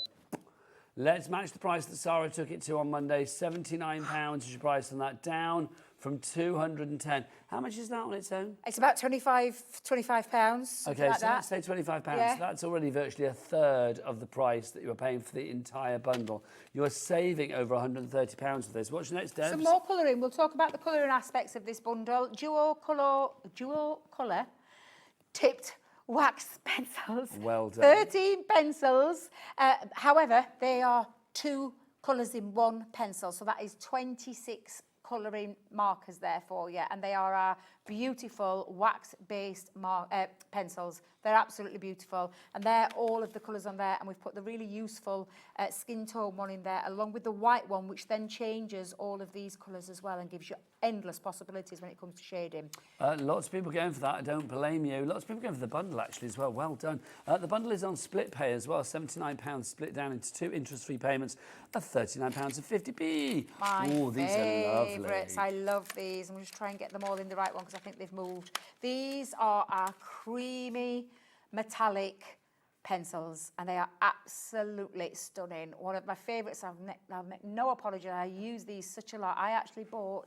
Let's match the price that Sarah took it to on Monday. £79 is your price on that, down from £210. How much is that on its own? It's about £25. Okay, like so that. let's say £25. Yeah. So that's already virtually a third of the price that you were paying for the entire bundle. You are saving over £130 with this. What's next, Debs? Some more colouring. We'll talk about the colouring aspects of this bundle. Dual colour tipped wax pencils. Well done. 13 pencils. However, they are 2 colours in 1 pencil. So that is 26 colouring markers there for you, and they are our beautiful wax-based pencils. They're absolutely beautiful, and they're all of the colours on there, and we've put the really useful skin tone one in there along with the white one, which then changes all of these colours as well and gives you endless possibilities when it comes to shading. Lots of people going for that. I don't blame you. Lots of people going for the bundle actually as well. Well done. The bundle is on split pay as well. £79 split down into 2 interest-free payments of £39.50p. My These are lovely. favourites. I love these. I'm just trying to get them all in the right one because I think they've moved. These are our creamy metallic pencils, and they are absolutely stunning. One of my favourites. I'll make no apology. I use these such a lot. I actually bought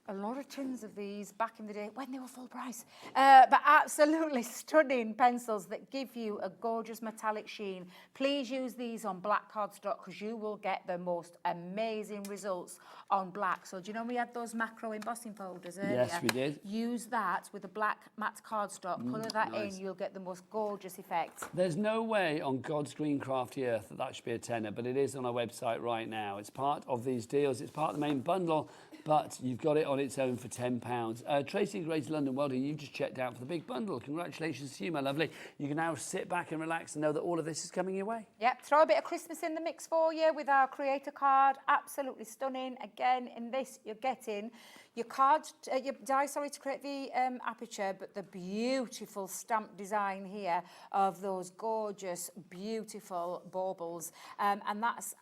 a lot of tins of these back in the day when they were full price. But absolutely stunning pencils that give you a gorgeous metallic sheen. Please use these on black cardstock because you will get the most amazing results on black. So do you know we had those macro embossing folders earlier? Yes, we did. Use that with a black matte cardstock. Colour that in, you'll get the most gorgeous effect. There's no way on God's green crafty earth that should be a tenner, but it is on our website right now. It's part of these deals. It's part of the main bundle, but you've got it on its own for £10. Tracy in Greater London, well done. You've just checked out for the big bundle. Congratulations to you, my lovely. You can now sit back and relax and know that all of this is coming your way. Yep, throw a bit of Christmas in the mix for you with our creator card. Absolutely stunning. Again, in this, you're getting your card, your die, sorry, to create the aperture, but the beautiful stamp design here of those gorgeous, beautiful baubles. And that's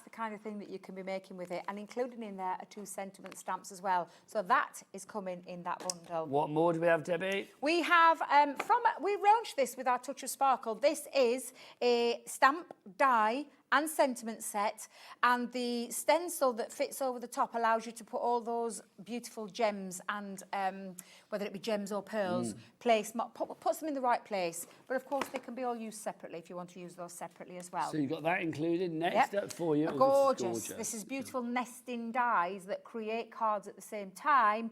the kind of thing that you can be making with it. And including in there are 2 sentiment stamps as well. So that is coming in that bundle. What more do we have, Debbie? We have, we launched this with our Touch of Sparkle. This is a stamp, die, and sentiment set, and the stencil that fits over the top allows you to put all those beautiful gems and whether it be gems or pearls, puts them in the right place. But of course they can be all used separately if you want to use those separately as well. So you've got that included. Next up for you. Gorgeous. This is beautiful nesting dies that create cards at the same time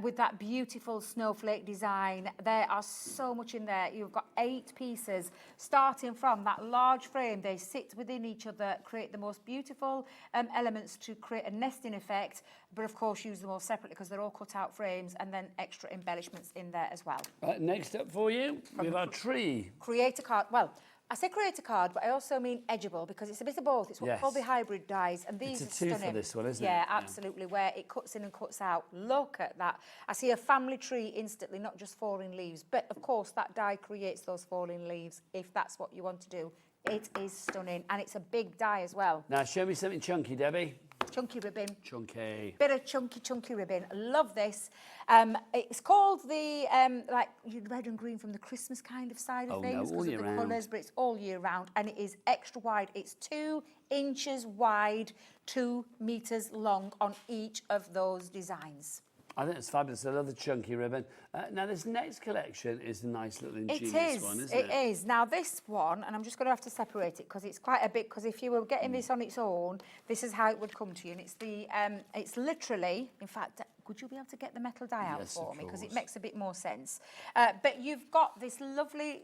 with that beautiful snowflake design. There are so much in there. You've got 8 pieces starting from that large frame. They sit within each other, create the most beautiful elements to create a nesting effect, but of course use them all separately because they're all cut out frames, and then extra embellishments in there as well. Next up for you, we have our tree. Create a card. Well, I say create a card, but I also mean edgeable because it's a bit of both. It's what we call the hybrid dies, and these it's are a two stunning. for this one, isn't it? Yeah, absolutely. Where it cuts in and cuts out. Look at that. I see a family tree instantly, not just falling leaves. But of course, that die creates those falling leaves if that's what you want to do. It is stunning, and it's a big die as well. Now, show me something chunky, Debbie. Chunky ribbon. Chunky. Bit of chunky ribbon. Love this. It's called the like red and green from the Christmas kind of side of things because of the colours, but it's all year round, and it is extra wide. It's 2 inches wide, 2 meters long on each of those designs. I think it's fabulous. I love the chunky ribbon. Now, this next collection is a nice little ingenious one, isn't it? It is. Now, this one, and I'm just going to have to separate it because it's quite a bit, because if you were getting this on its own, this is how it would come to you. And it's it's literally, in fact, would you be able to get the metal die out for me? Because it makes a bit more sense. But you've got this lovely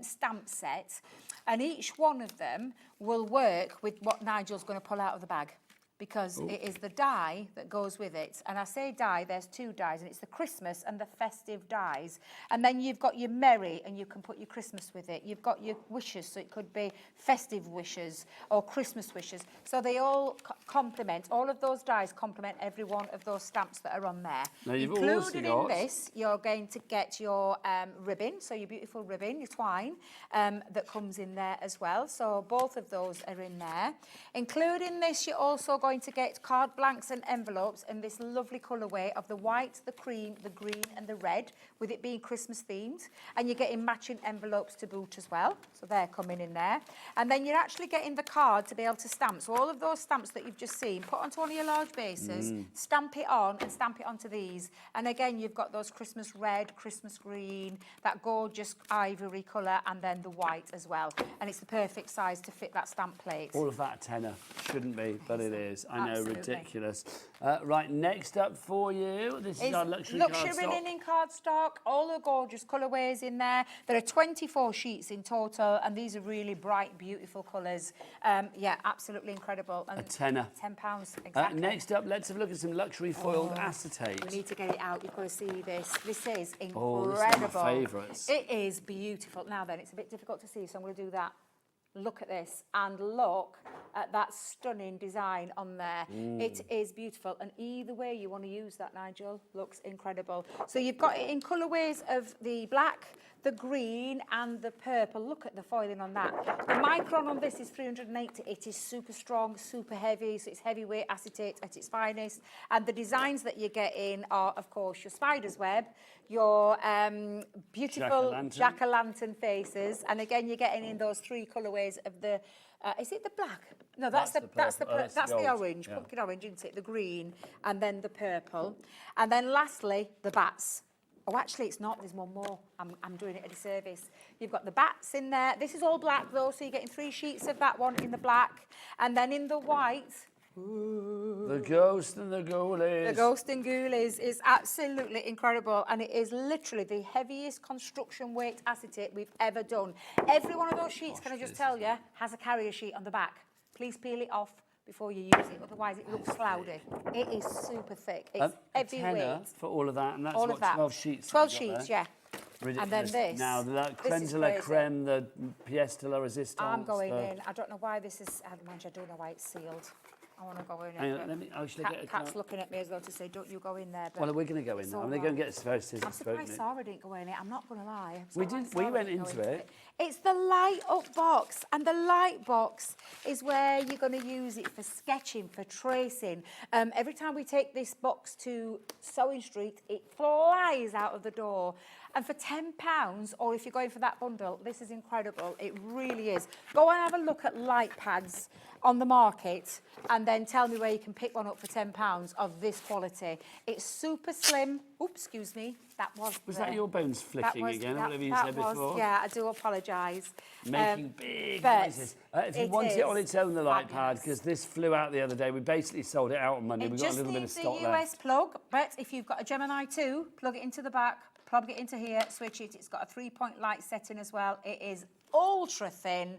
stamp set, and each one of them will work with what Nigel's going to pull out of the bag, because it is the die that goes with it. And I say die, there's 2 dies, and it's the Christmas and the festive dies. And then you've got your merry, and you can put your Christmas with it. You've got your wishes, so it could be festive wishes or Christmas wishes. So they all complement, all of those dies complement every one of those stamps that are on there. Now you've Included in this, you're going to get your ribbon, so your beautiful ribbon, your twine, that comes in there as well. So both of those are in there. Including this, you're also going to get card blanks and envelopes in this lovely colourway of the white, the cream, the green and the red, with it being Christmas themed. And you're getting matching envelopes to boot as well. So they're coming in there. And then you're actually getting the card to be able to stamp. So all of those stamps that you've just seen, put onto one of your large bases, stamp it on and stamp it onto these. And again, you've got those Christmas red, Christmas green, that gorgeous ivory colour, and then the white as well. And it's the perfect size to fit that stamp plate. All of that a tenner. Shouldn't be, but it is. size. I know, Absolutely. ridiculous. Right, next up for you, this is our luxury cardstock. linen cardstock, all the gorgeous colourways in there. There are 24 sheets in total, and these are really bright, beautiful colours. Yeah, absolutely incredible. And A tenner. £10, exactly. Next up, let's have a look at some luxury foiled acetate. We need to get it out. You've got to see this. This is incredible. Oh, this is one of my favourites. It is beautiful. Now then, it's a bit difficult to see, so I'm going to do that. Look at this and look at that stunning design on there. It is beautiful, and either way you want to use that, Nigel, looks incredible. So you've got it in colourways of the black, the green and the purple. Look at the foiling on that. The micron on this is 380. It is super strong, super heavy, so it's heavyweight acetate at its finest. And the designs that you get in are, of course, your spider's web, your beautiful jack-o'-lantern faces, and again you're getting in those three colourways of the is it the black? No, that's the orange, pumpkin orange, isn't it? The green and then the purple, and then lastly the bats. Oh, actually, it's not. There's one more. I'm doing it a disservice. You've got the bats in there. This is all black, though, so you're getting 3 sheets of that one in the black. And then in the white... The ghost and the ghoulies. The ghost and ghoulies is absolutely incredible, and it is literally the heaviest construction weight acetate we've ever done. Every one of those sheets, can I just tell you, has a carrier sheet on the back. Please peel it off before you use it, otherwise it looks cloudy. It is super thick. It's heavyweight. For all of that, and that's all what, of that. 12 sheets. 12 sheets, yeah. Ridiculous. And then this. Now, that This creme is de la crazy. creme, the pièce de la résistance. I'm going in. I don't know why this is, I don't know why it's sealed. I want to go in. Hang on, let me, should I get a Cat's looking at me as though to say, don't you go in there. But well, we're going to go in there. I'm going to go and get a pair of scissors. I'm surprised Sarah didn't go in it. I'm not going to lie. We went into it. It's the light up box, and the light box is where you're going to use it for sketching, for tracing. Every time we take this box to Sewing Street, it flies out of the door. And for £10, or if you're going for that bundle, this is incredible. It really is. Go and have a look at light pads on the market, and then tell me where you can pick one up for £10 of this quality. It's super slim. Oops, excuse me. Was that your bones flicking again, or whatever you said before? Yeah, I do apologise. Making big noises. If you want it on its own, the light pad, because this flew out the other day, we basically sold it out on Monday. We've got a little bit of stock just needs a US plug, but if you've got a Gemini 2, plug it into the back, plug it into here, switch it. It's got a 3-point light setting as well. It is ultra thin,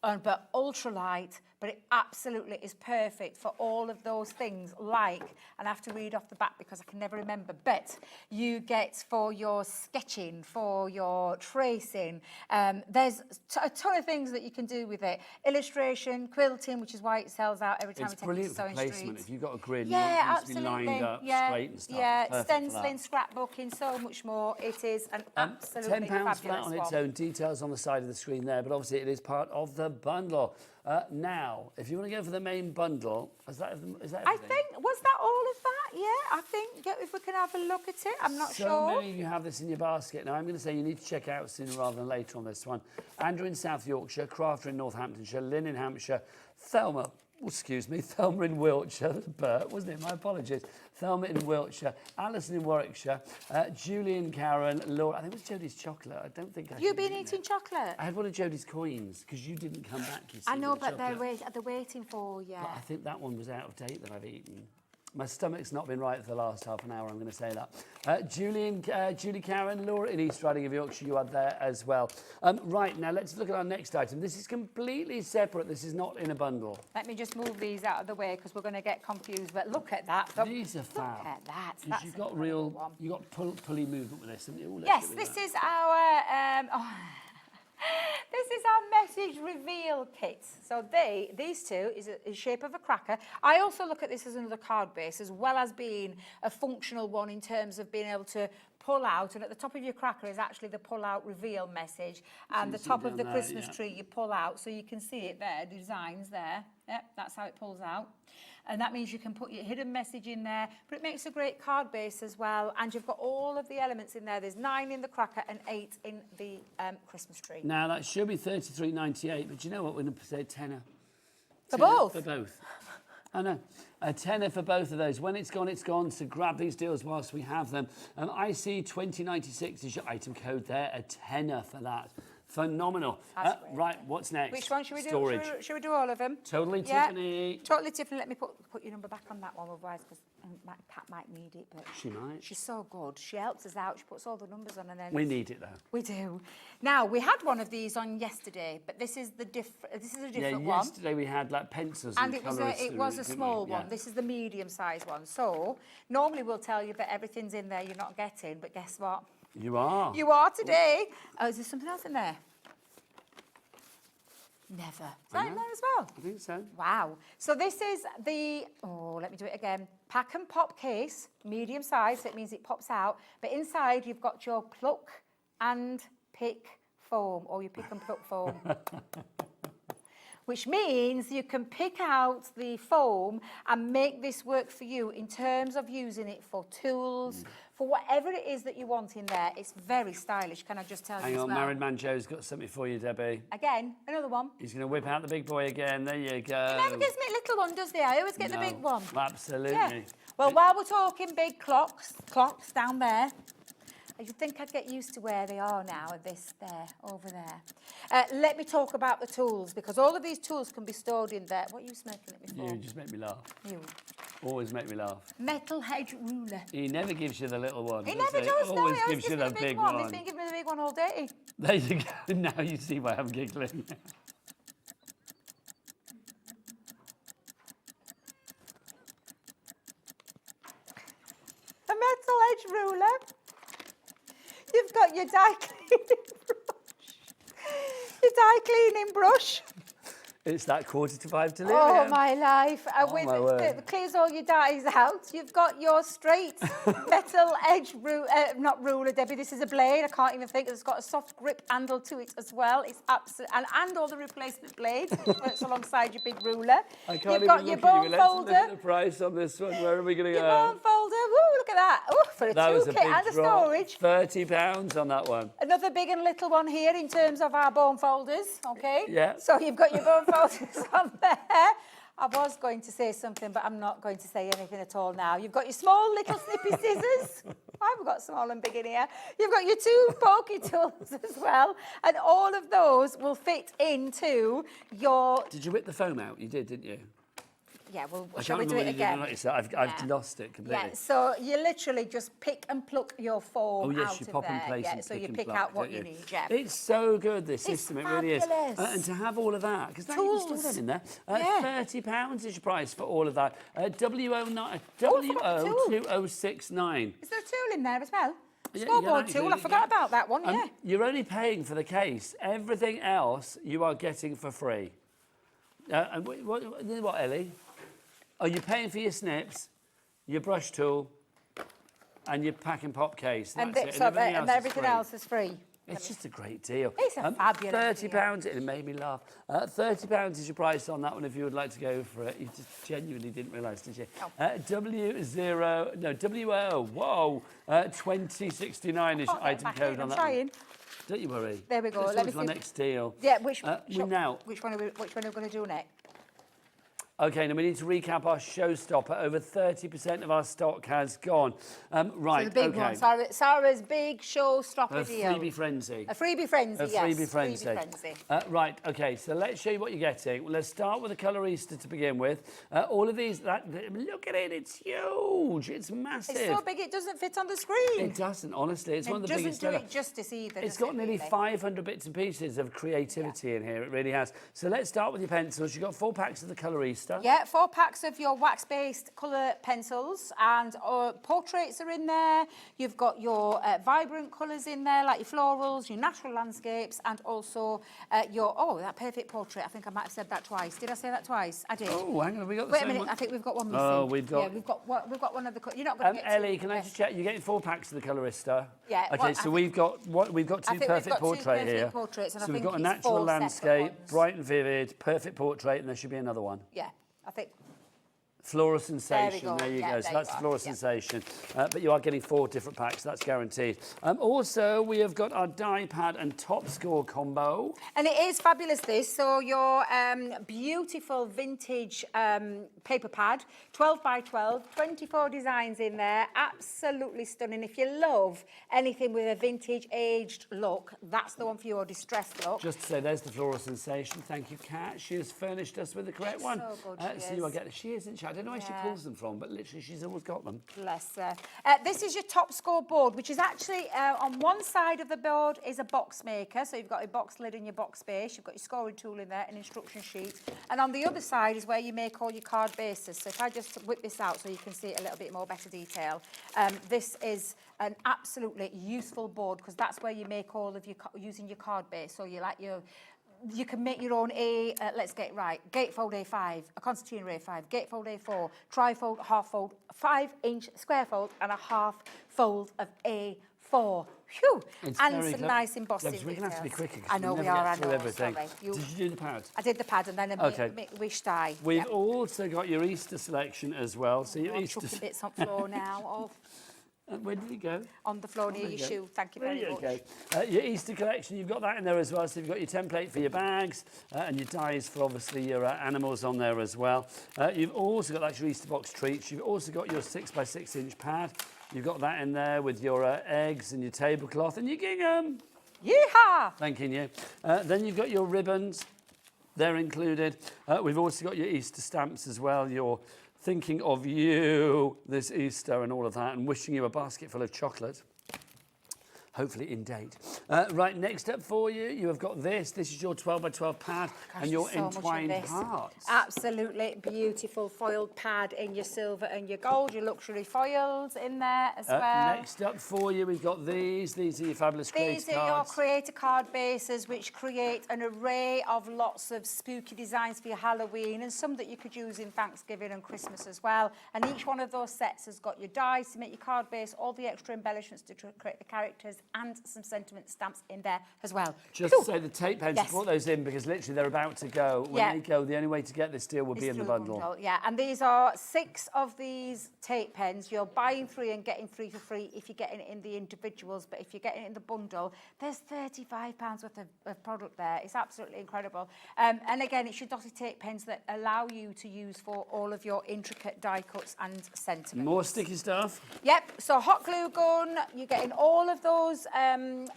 but ultra light, but it absolutely is perfect for all of those things, like, and I have to read off the back because I can never remember, but you get for your sketching, for your tracing. There's a ton of things that you can do with it. Illustration, quilting, which is why it sells out every time we take it to Sewing Street. It's brilliant for placement. If you've got a grid, yeah, it needs to be lined up straight and stuff. Yeah, stenciling, scrapbooking, so much more. It is an absolutely fabulous £10 flat on its one. own. Details on the side of the screen there, but obviously it is part of the bundle. Now, if you want to go for the main bundle, is that everything? I think, was that all of that? Yeah, I think, if we can have a look at it, I'm not sure. So many of you have this in your basket. Now, I'm going to say you need to check out sooner rather than later on this one. Andrew in South Yorkshire, Crafter in Northamptonshire, Lynn in Hampshire, Thelma in Wiltshire, Bert, wasn't it? My apologies. Thelma in Wiltshire, Alison in Warwickshire, Julie and Karen, Laura. I think it was Jodie's chocolate. I don't think I You've been eating chocolate? I had one of Jodie's coins because you didn't come back, you see. I know, with the but they're chocolate. waiting for you. But I think that one was out of date that I've eaten. My stomach's not been right for the last half an hour, I'm going to say that. Julie Karen, Laura in East Riding of Yorkshire, you are there as well. Right, now let's look at our next item. This is completely separate. This is not in a bundle. Let me just move these out of the way because we're going to get confused. But look at that. These are fab. Look at that. Because you've got pulley movement with this, haven't you? Yes, this is our... This is our message reveal kit. So these two is a shape of a cracker. I also look at this as another card base, as well as being a functional one in terms of being able to pull out. And at the top of your cracker is actually the pull out reveal message. And the top of the Christmas tree you pull out. So you can see it there, designs there. Yep, that's how it pulls out. And that means you can put your hidden message in there, but it makes a great card base as well. And you've got all of the elements in there. There's 9 in the cracker and 8 in the Christmas tree. Now, that should be $33.98, but you know what? We're going to say tenner. For both? For both. I know. A tenner for both of those. When it's gone, it's gone. So grab these deals whilst we have them. IC2096 is your item code there. A tenner for that. Phenomenal. That's great. Right, what's next? Which one should we do? Storage. Should we do all of them? Totally Yeah. Tiffany. Totally Tiffany. Let me put your number back on that one, otherwise, because Pat might need it. But She might. she's so good. She helps us out. She puts all the numbers on, and then We need it though. we do. Now we had one of these on yesterday, but this is a different one. Yesterday we had like pencils And and it was colourists, it was a didn't we? small Yeah. one. This is the medium size one. So normally we'll tell you that everything's in there you're not getting, but guess what? You are. You are today. Oh, is there something else in there? Never. Is that in there as well? I think so. Wow. So this is the, let me do it again. Pack and pop case, medium size, so it means it pops out. But inside you've got your pluck and pick foam, or your pick and pluck foam. Which means you can pick out the foam and make this work for you in terms of using it for tools, for whatever it is that you want in there. It's very stylish, can I just tell Hang you as on, well? Married Man Joe's got something for you, Debbie. Again, another one. He's going to whip out the big boy again. There you go. He never gives me a little one, does he? I always get the No, big one. Absolutely. Yeah. Well, while we're talking big clocks down there, I think I'd get used to where they are now, and this there, over there. Let me talk about the tools, because all of these tools can be stored in there. What are you smirking at me for? You just make me laugh. You. Always make me laugh. Metal hedge ruler. He never gives you the little one. He does never does, no, Always he always gives you me the big one. He's been giving me the big one all day. There you go. Now you see why I'm giggling. A metal edge ruler. You've got your die cleaning brush. Your die cleaning brush. It's that 4:45 delivery. Oh, my life. Oh, my word. It clears all your dies out. You've got your straight metal edge not ruler, Debbie. This is a blade. I can't even think. It's got a soft grip handle to it as well. It's absolute, and all the replacement blades, which works alongside your big ruler. I can't You've got even your look at bone you. Let's folder. look at the price on this one. Where are we going to Your go? bone folder. Woo, look at that. Ooh, for a That was a toolkit big and a drop. storage. £30 on that one. Another big and little one here in terms of our bone folders, okay? Yeah. So you've got your bone folders on there. I was going to say something, but I'm not going to say anything at all now. You've got your small little snippy scissors. I've got small and big in here. You've got your two pokey tools as well. And all of those will fit into your... Did you whip the foam out? You did, didn't you? Yeah, well, I shall can't we do remember it whether you did or again? not yourself. I've lost it completely. Yeah, so you literally just pick and pluck your foam Oh yes, out you of pop there. in place Yeah, and so you and pick pluck, out what don't you need, yeah. It's so good, this It's system, it really is. fabulous. And to have all of that, because that you can Tools. store that in there. Yeah. £30 is your price for all of that. I forgot the tool. WO2069. Is there a tool in there as well? Yeah, Scoreboard yeah, tool, yeah. I forgot about that one, yeah. You're only paying for the case. Everything else you are getting for free. And what, Ellie? Oh, you're paying for your snips, your brush tool, and your pack and pop case. That's it. And everything free. else is free. It's just a great deal. It's a fabulous deal. £30, it made me laugh. £30 is your price on that one if you would like to go for it. You just genuinely didn't realise, did you? WO, 2069 is your item code on that one. Trying. Don't you worry. There we go. It's Let me always my see. next deal. Yeah, which one are we going to do next? Okay, now we need to recap our showstopper. Over 30% of our stock has gone. Right, So the big one, Sarah's big showstopper A deal. freebie frenzy. A freebie frenzy, yes. Freebie frenzy. Right, okay, so let's show you what you're getting. Well, let's start with the colorista to begin with. All of these, look at it, it's huge, it's massive. It's so big it doesn't fit on the screen. It doesn't, honestly. It's one of the biggest It doesn't ever. do it justice either. It's does got it, nearly really? 500 bits and pieces of creativity in here, it really has. So let's start with your pencils. You've got 4 packs of the colorista. Yeah, 4 packs of your wax-based colour pencils, and portraits are in there. You've got your vibrant colours in there, like your florals, your natural landscapes, and also that perfect portrait. I think I might have said that twice. Did I say that twice? I did. Oh, hang on, we got the Wait same a minute, one. I think we've got one missing. Oh, we've got... Yeah, we've got one of the... You're not going to get Ellie, can I just check? You're getting 4 packs of the colorista. Yeah, Okay, well, so we've got 2 perfect portraits here. Portraits, and So I we've think got a it's natural 4 separate landscape, ones. bright and vivid, perfect portrait, and there should be another one. Yeah, I think... Flora Sensation. There we go. So There that's you are. Flora Sensation. But you are getting 4 different packs. That's guaranteed. Also, we have got our die pad and top score combo. And it is fabulous, this. So your beautiful vintage paper pad, 12 by 12, 24 designs in there. Absolutely stunning. If you love anything with a vintage aged look, that's the one for your distressed look. Just to say, there's the Flora Sensation. Thank you, Kat. She has furnished us with the correct one. So good, So you are getting. She isn't she? I don't know where she pulls them from, but literally she's always got them. Bless her. This is your top score board, which is actually on one side of the board is a box maker. So you've got your box lid and your box base. You've got your scoring tool in there, an instruction sheet. And on the other side is where you make all your card bases. So if I just whip this out so you can see it a little bit more better detail. This is an absolutely useful board because that's where you make all of your, using your card base. So you can make your own let's get it right, gatefold A5, a concertina A5, gatefold A4, trifold, half fold, 5-inch square fold and a half fold of A4. Phew! It's And very some clever. nice embossing We're going to have to be details. quicker. I know we never are, get I through know, everything. sorry. Did you do the pad? I did the pad and then a wish die. We've also got your Easter selection as well. So your I'm Easter. chucking bits on the floor now. Oh, where did it go? on the floor near your shoe. Thank you very much. Your Easter collection, you've got that in there as well. So you've got your template for your bags and your dies for obviously your animals on there as well. You've also got your Easter box treats. You've also got your 6x6 inch pad. You've got that in there with your eggs and your tablecloth and your gingham. Yeehaw! Thanking you. Then you've got your ribbons. They're included. We've also got your Easter stamps as well. Your thinking of you this Easter and all of that and wishing you a basket full of chocolate. Hopefully in date. Right, next up for you, you have got this. This is your 12 by 12 pad and your so much of entwined this. hearts. Absolutely beautiful foiled pad in your silver and your gold, your luxury foils in there as well. Next up for you, we've got these. These are your fabulous These creator are your cards. creator card bases, which create an array of lots of spooky designs for your Halloween and some that you could use in Thanksgiving and Christmas as well. And each one of those sets has got your dies to make your card base, all the extra embellishments to create the characters and some sentiment stamps in there as well. Just to say the tape pens, Yes. you brought those in because literally they're about to go. When they go, the only way to get this deal will be in the bundle. Yeah, and these are 6 of these tape pens. You're buying 3 and getting 3 for free if you're getting it in the individuals, but if you're getting it in the bundle, there's £35 worth of product there. It's absolutely incredible. And again, it's your dotted tape pens that allow you to use for all of your intricate die cuts and sentiments. More sticky stuff. Yep, so hot glue gun, you're getting all of those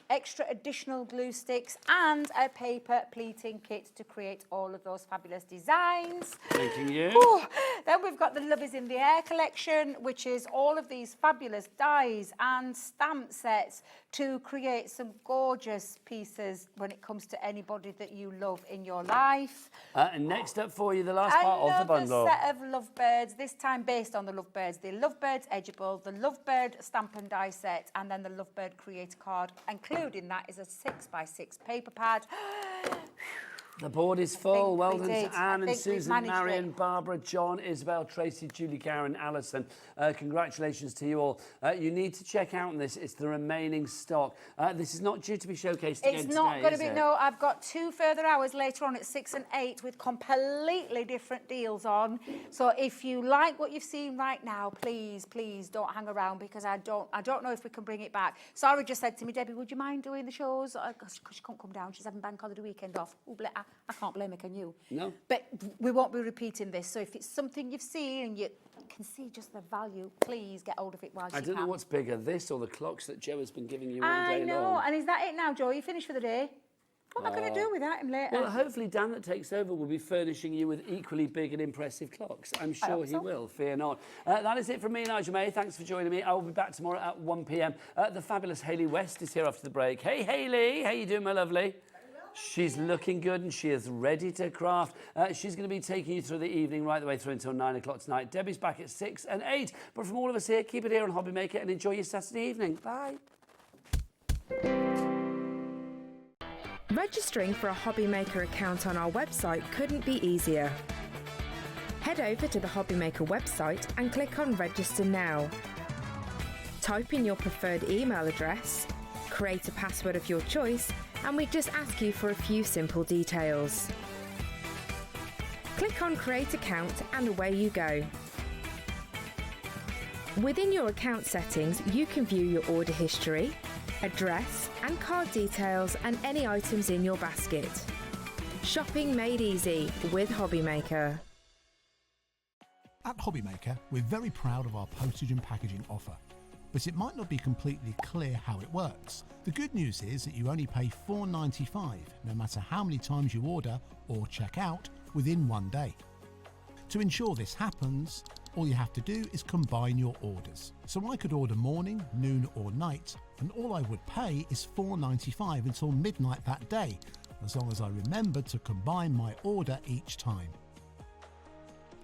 extra additional glue sticks and a paper pleating kit to create all of those fabulous designs. Thanking you. Ooh. Then we've got the Love is in the Air collection, which is all of these fabulous dies and stamp sets to create some gorgeous pieces when it comes to anybody that you love in your life. And next up for you, the last part of the bundle. Another set of lovebirds, this time based on the lovebirds. The lovebirds edgeable, the lovebird stamp and die set, and then the lovebird creator card. Including that is a 6x6 paper pad. The board is full. Well done did. to Anne and we've Susan, managed Marion, it. Barbara, John, Isabel, Tracy, Julie, Karen, Alison. Congratulations to you all. You need to check out this. It's the remaining stock. This is not due to be showcased again It's today, not going to is be, it? no, I've got 2 further hours later on at 6 and 8 with completely different deals on. So if you like what you've seen right now, please don't hang around because I don't know if we can bring it back. Sarah just said to me, Debbie, would you mind doing the shows? Because she can't come down. She's having bank holiday weekend off. Ooh, I can't blame her, can you? No. But we won't be repeating this. So if it's something you've seen and you can see just the value, please get hold of it while you can. I don't know what's bigger, this or the clocks that Joe has been giving you all I day know. long. And is that it now, Joe? You finished for the day? What am I going to do without him later? Well, hopefully Dan that takes over will be furnishing you with equally big and impressive clocks. I'm sure he will, fear not. That is it from me, Nigel May. Thanks for joining me. I will be back tomorrow at 1 p.m. The fabulous Hayley West is here after the break. Hey, Hayley. How you doing, my lovely? She's looking good and she is ready to craft. She's going to be taking you through the evening right the way through until 9 o'clock tonight. Debbie's back at 6 and 8. But from all of us here, keep it here on HobbyMaker and enjoy your Saturday evening. Bye. Registering for a HobbyMaker account on our website couldn't be easier. Head over to the HobbyMaker website and click on Register Now. Type in your preferred email address, create a password of your choice, and we just ask you for a few simple details. Click on Create Account and away you go. Within your account settings, you can view your order history, address and card details and any items in your basket. Shopping made easy with HobbyMaker. At HobbyMaker, we're very proud of our postage and packaging offer, but it might not be completely clear how it works. The good news is that you only pay $4.95 no matter how many times you order or check out within one day. To ensure this happens, all you have to do is combine your orders. So I could order morning, noon or night, and all I would pay is $4.95 until midnight that day, as long as I remembered to combine my order each time.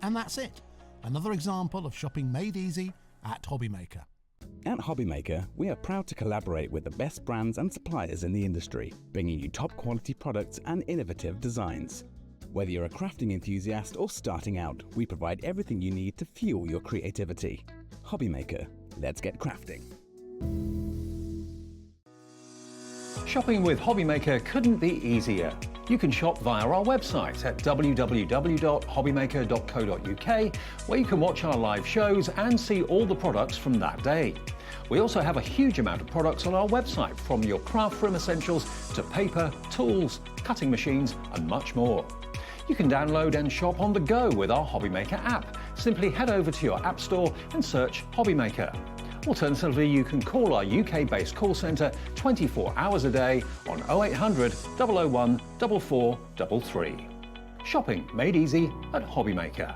And that's it. Another example of shopping made easy at HobbyMaker. At HobbyMaker, we are proud to collaborate with the best brands and suppliers in the industry, bringing you top quality products and innovative designs. Whether you're a crafting enthusiast or starting out, we provide everything you need to fuel your creativity. HobbyMaker, let's get crafting. Shopping with HobbyMaker couldn't be easier. You can shop via our website at www.hobbymaker.co.uk, where you can watch our live shows and see all the products from that day. We also have a huge amount of products on our website, from your craft room essentials to paper, tools, cutting machines and much more. You can download and shop on the go with our HobbyMaker app. Simply head over to your app store and search HobbyMaker. Alternatively, you can call our UK-based call centre 24 hours a day on 0800 001 4433. Shopping made easy at HobbyMaker.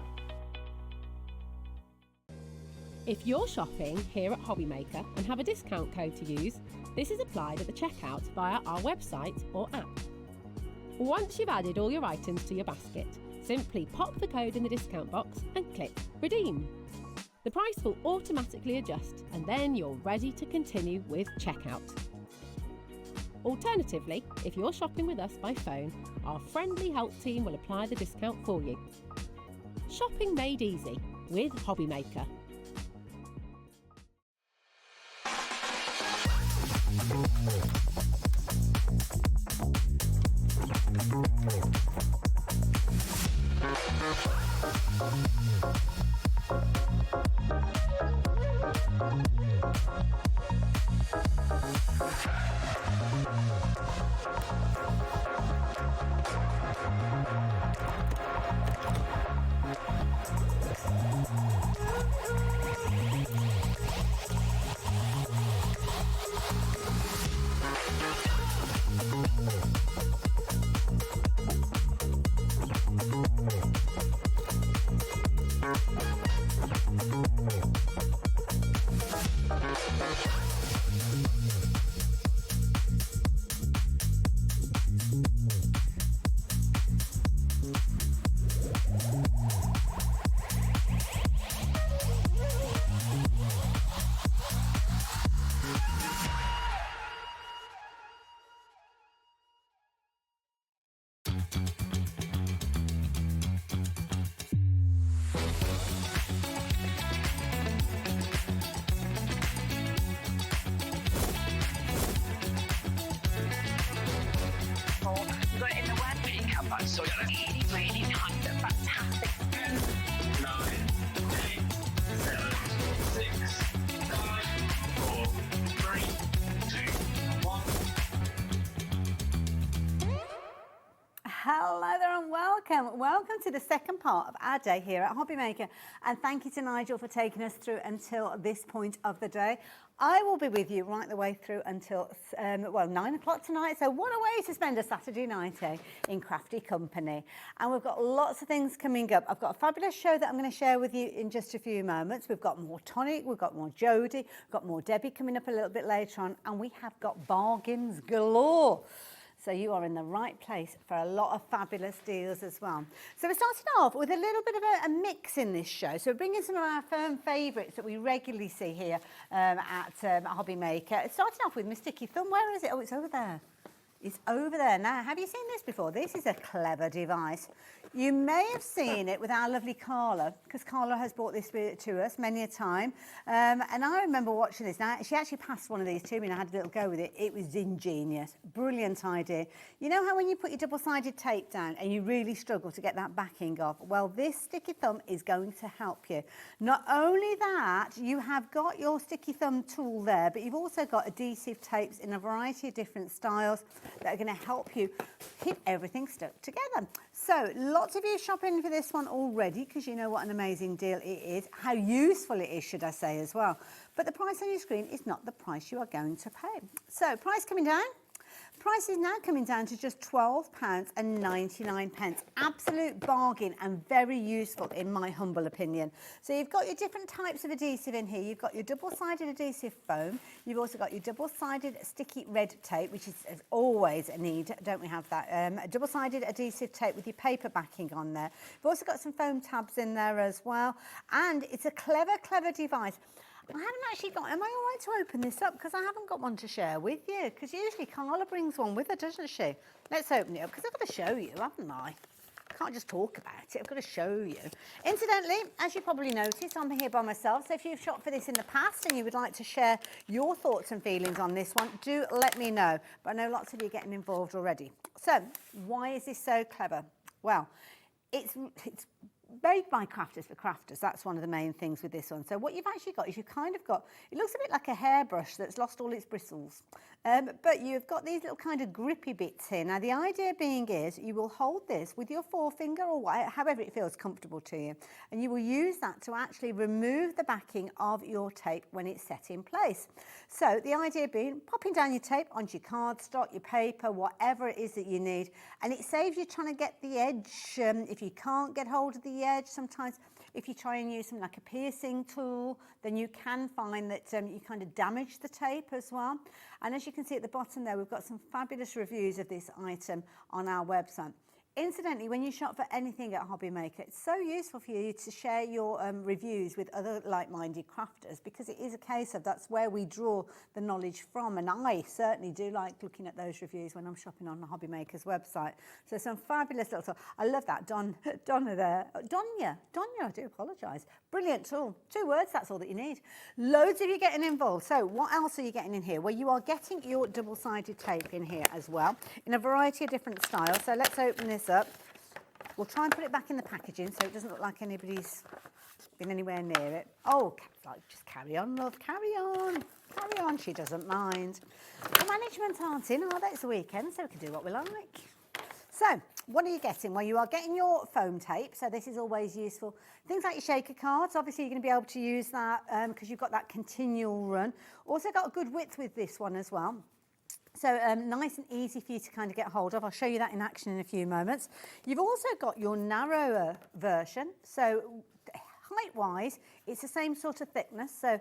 If you're shopping here at HobbyMaker and have a discount code to use, this is applied at the checkout via our website or app. Once you've added all your items to your basket, simply pop the code in the discount box and click Redeem. The price will automatically adjust and then you're ready to continue with checkout. Alternatively, if you're shopping with us by phone, our friendly help team will apply the discount for you. Shopping made easy with HobbyMaker. So really nice and fantastic. 9, 8, 7, 6, 5, 4, 3, 2, 1. Hello there and welcome. Welcome to the second part of our day here at HobbyMaker. And thank you to Nigel for taking us through until this point of the day. I will be with you right the way through until, 9 o'clock tonight. So what a way to spend a Saturday night, in crafty company. And we've got lots of things coming up. I've got a fabulous show that I'm going to share with you in just a few moments. We've got more Tonic, we've got more Jodie, we've got more Debbie coming up a little bit later on. And we have got bargains galore. So you are in the right place for a lot of fabulous deals as well. So we're starting off with a little bit of a mix in this show. So we're bringing some of our firm favourites that we regularly see here at HobbyMaker. Starting off with my sticky thumb. Where is it? Oh, it's over there. It's over there. Now, have you seen this before? This is a clever device. You may have seen it with our lovely Carla, because Carla has brought this to us many a time. And I remember watching this. Now, she actually passed one of these to me and I had a little go with it. It was ingenious. Brilliant idea. You know how when you put your double-sided tape down and you really struggle to get that backing off? Well, this sticky thumb is going to help you. Not only that, you have got your sticky thumb tool there, but you've also got adhesive tapes in a variety of different styles that are going to help you keep everything stuck together. So lots of you shopping for this one already because you know what an amazing deal it is, how useful it is, should I say, as well. But the price on your screen is not the price you are going to pay. So price coming down. Price is now coming down to just £12.99. Absolute bargain and very useful in my humble opinion. So you've got your different types of adhesive in here. You've got your double-sided adhesive foam. You've also got your double-sided sticky red tape, which is always a need, don't we have that? A double-sided adhesive tape with your paper backing on there. We've also got some foam tabs in there as well. And it's a clever, clever device. I haven't actually got, am I all right to open this up? Because I haven't got one to share with you. Because usually Carla brings one with her, doesn't she? Let's open it up, because I've got to show you, haven't I? I can't just talk about it, I've got to show you. Incidentally, as you probably noticed, I'm here by myself. So if you've shopped for this in the past and you would like to share your thoughts and feelings on this one, do let me know. But I know lots of you are getting involved already. So, why is this so clever? Well, it's made by crafters for crafters. That's one of the main things with this one. So what you've actually got is you've kind of got, it looks a bit like a hairbrush that's lost all its bristles. But you've got these little kind of grippy bits here. Now the idea being is you will hold this with your forefinger or whatever, however it feels comfortable to you. And you will use that to actually remove the backing of your tape when it's set in place. So the idea being popping down your tape onto your cardstock, your paper, whatever it is that you need. And it saves you trying to get the edge. If you can't get hold of the edge, sometimes if you try and use something like a piercing tool, then you can find that you kind of damage the tape as well. And as you can see at the bottom there, we've got some fabulous reviews of this item on our website. Incidentally, when you shop for anything at HobbyMaker, it's so useful for you to share your reviews with other like-minded crafters, because it is a case of that's where we draw the knowledge from, and I certainly do like looking at those reviews when I'm shopping on the HobbyMaker's website. So some fabulous little tool. I love that Donna there. Donya, I do apologise. Brilliant tool. 2 words, that's all that you need. Loads of you getting involved. So what else are you getting in here? Well, you are getting your double-sided tape in here as well, in a variety of different styles. So let's open this up. We'll try and put it back in the packaging so it doesn't look like anybody's been anywhere near it. Oh, just carry on, love, carry on. Carry on, she doesn't mind. The management aren't in, are they? It's the weekend, so we can do what we like. So, what are you getting? Well, you are getting your foam tape, so this is always useful. Things like your shaker cards, obviously you're going to be able to use that because you've got that continual run. Also got a good width with this one as well. So nice and easy for you to kind of get hold of. I'll show you that in action in a few moments. You've also got your narrower version. So height-wise, it's the same sort of thickness. So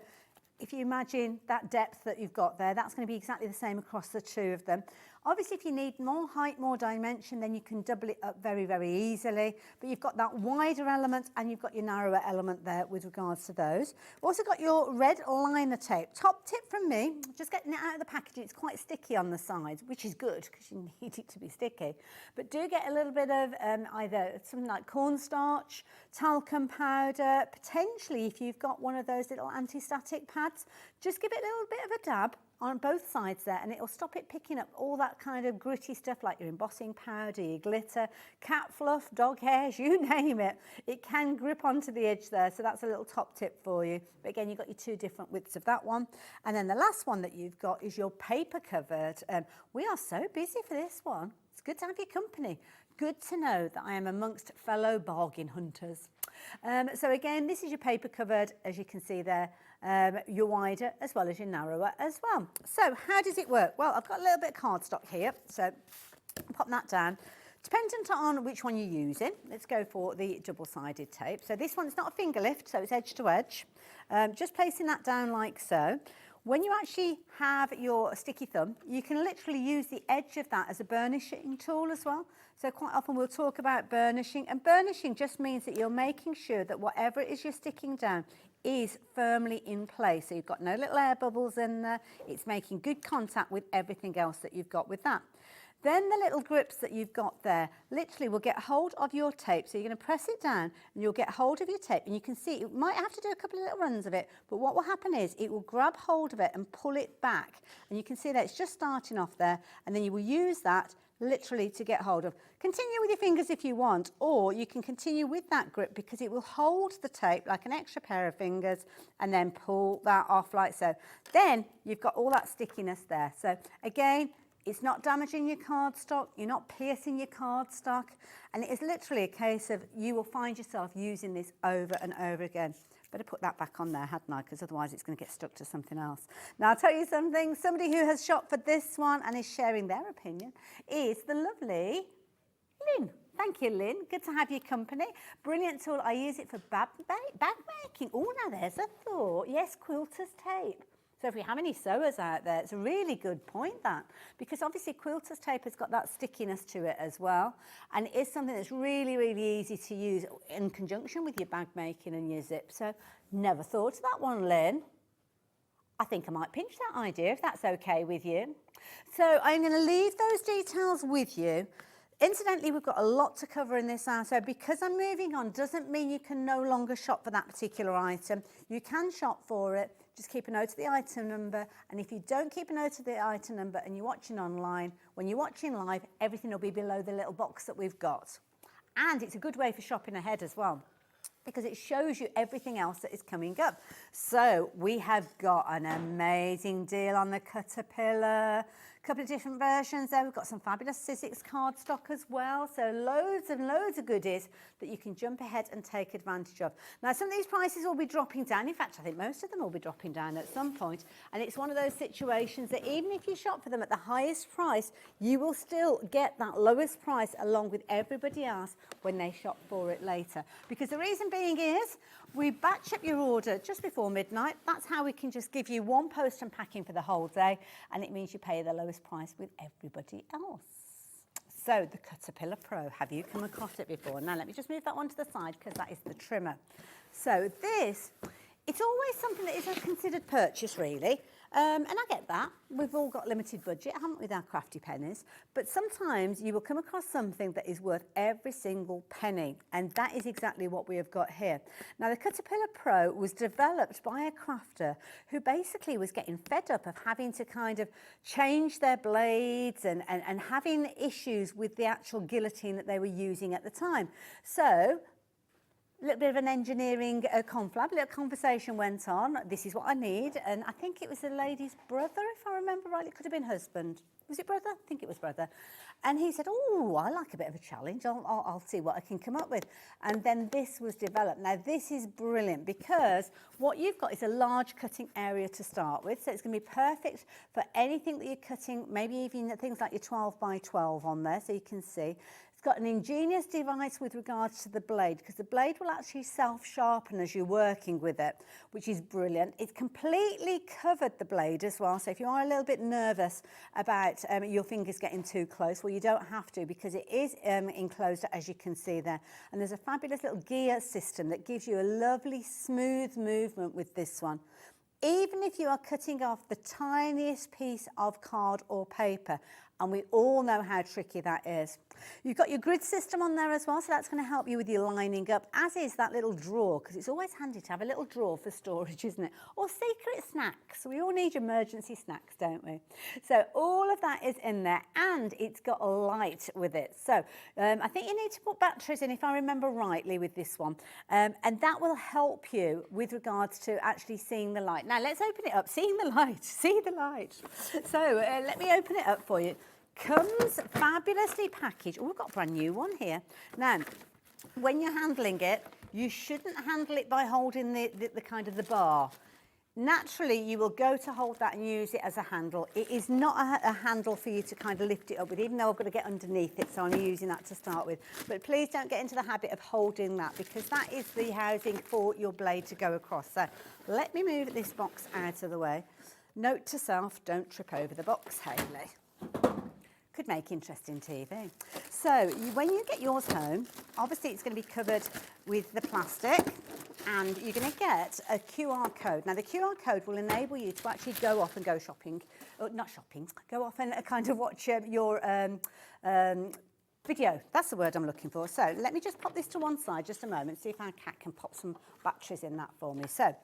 if you imagine that depth that you've got there, that's going to be exactly the same across the 2 of them. Obviously, if you need more height, more dimension, then you can double it up very, very easily. But you've got that wider element and you've got your narrower element there with regards to those. We've also got your red liner tape. Top tip from me, just getting it out of the packaging. It's quite sticky on the sides, which is good because you need it to be sticky. But do get a little bit of either something like cornstarch, talcum powder, potentially if you've got one of those little anti-static pads, just give it a little bit of a dab on both sides there, and it'll stop it picking up all that kind of gritty stuff like your embossing powder, your glitter, cat fluff, dog hairs, you name it. It can grip onto the edge there, so that's a little top tip for you. But again, you've got your 2 different widths of that one. And then the last one that you've got is your paper covered. We are so busy for this one. It's good to have your company. Good to know that I am amongst fellow bargain hunters. So again, this is your paper covered, as you can see there, your wider as well as your narrower as well. So how does it work? Well, I've got a little bit of cardstock here, so pop that down. Dependent on which one you're using, let's go for the double-sided tape. So this one's not a finger lift, so it's edge to edge. Just placing that down like so. When you actually have your sticky thumb, you can literally use the edge of that as a burnishing tool as well. So quite often we'll talk about burnishing, and burnishing just means that you're making sure that whatever it is you're sticking down is firmly in place. So you've got no little air bubbles in there. It's making good contact with everything else that you've got with that. Then the little grips that you've got there literally will get hold of your tape. So you're going to press it down and you'll get hold of your tape, and you can see you might have to do a couple of little runs of it, but what will happen is it will grab hold of it and pull it back, and you can see that it's just starting off there, and then you will use that literally to get hold of. Continue with your fingers if you want, or you can continue with that grip because it will hold the tape like an extra pair of fingers and then pull that off like so. Then you've got all that stickiness there. So again, it's not damaging your cardstock, you're not piercing your cardstock, and it is literally a case of you will find yourself using this over and over again. Better put that back on there, hadn't I? Because otherwise it's going to get stuck to something else. Now, I'll tell you something. Somebody who has shopped for this one and is sharing their opinion is the lovely Lynn. Thank you, Lynn. Good to have your company. Brilliant tool. I use it for bag making. Oh, now there's a thought. Yes, quilter's tape. So if we have any sewers out there, it's a really good point, that, because obviously quilter's tape has got that stickiness to it as well, and it is something that's really, really easy to use in conjunction with your bag making and your zip. So never thought of that one, Lynn. I think I might pinch that idea if that's okay with you. So I'm going to leave those details with you. Incidentally, we've got a lot to cover in this hour, so because I'm moving on doesn't mean you can no longer shop for that particular item. You can shop for it. Just keep a note of the item number, and if you don't keep a note of the item number and you're watching online, when you're watching live, everything will be below the little box that we've got. And it's a good way for shopping ahead as well, because it shows you everything else that is coming up. So we have got an amazing deal on the Caterpillar. A couple of different versions there. We've got some fabulous Sizzix cardstock as well. So loads and loads of goodies that you can jump ahead and take advantage of. Now, some of these prices will be dropping down. In fact, I think most of them will be dropping down at some point. And it's one of those situations that even if you shop for them at the highest price, you will still get that lowest price along with everybody else when they shop for it later. Because the reason being is we batch up your order just before midnight. That's how we can just give you one post and packing for the whole day, and it means you pay the lowest price with everybody else. So the Caterpillar Pro, have you come across it before? Now let me just move that one to the side because that is the trimmer. So this, it's always something that is a considered purchase really, and I get that. We've all got limited budget, haven't we, with our crafty pennies? But sometimes you will come across something that is worth every single penny, and that is exactly what we have got here. Now the Caterpillar Pro was developed by a crafter who basically was getting fed up of having to kind of change their blades and having issues with the actual guillotine that they were using at the time. So a little bit of an engineering conflab, a little conversation went on. This is what I need. And I think it was the lady's brother, if I remember rightly. It could have been husband. Was it brother? I think it was brother. And he said, oh, I like a bit of a challenge. I'll see what I can come up with. And then this was developed. Now, this is brilliant because what you've got is a large cutting area to start with. So it's going to be perfect for anything that you're cutting, maybe even things like your 12 by 12 on there, so you can see. Got an ingenious device with regards to the blade, because the blade will actually self-sharpen as you're working with it, which is brilliant. It's completely covered the blade as well, so if you are a little bit nervous about your fingers getting too close, well, you don't have to, because it is enclosed, as you can see there. And there's a fabulous little gear system that gives you a lovely smooth movement with this one. Even if you are cutting off the tiniest piece of card or paper, and we all know how tricky that is. You've got your grid system on there as well, so that's going to help you with your lining up, as is that little drawer, because it's always handy to have a little drawer for storage, isn't it? Or secret snacks. We all need emergency snacks, don't we? So all of that is in there, and it's got a light with it. So I think you need to put batteries in, if I remember rightly, with this one, and that will help you with regards to actually seeing the light. Now let's open it up. Seeing the light. See the light. So let me open it up for you. Comes fabulously packaged. Oh, we've got a brand new one here. Now, when you're handling it, you shouldn't handle it by holding the kind of the bar. Naturally, you will go to hold that and use it as a handle. It is not a handle for you to kind of lift it up with, even though I've got to get underneath it, so I'm using that to start with. But please don't get into the habit of holding that, because that is the housing for your blade to go across. So let me move this box out of the way. Note to self, don't trip over the box, Hayley. Could make interesting TV. So when you get yours home, obviously it's going to be covered with the plastic. and you're going to get a QR code. Now, the QR code will enable you to actually go off and go shopping, or not shopping, go off and kind of watch your video. That's the word I'm looking for. So let me just pop this to one side just a moment, see if our cat can pop some batteries in that for me. So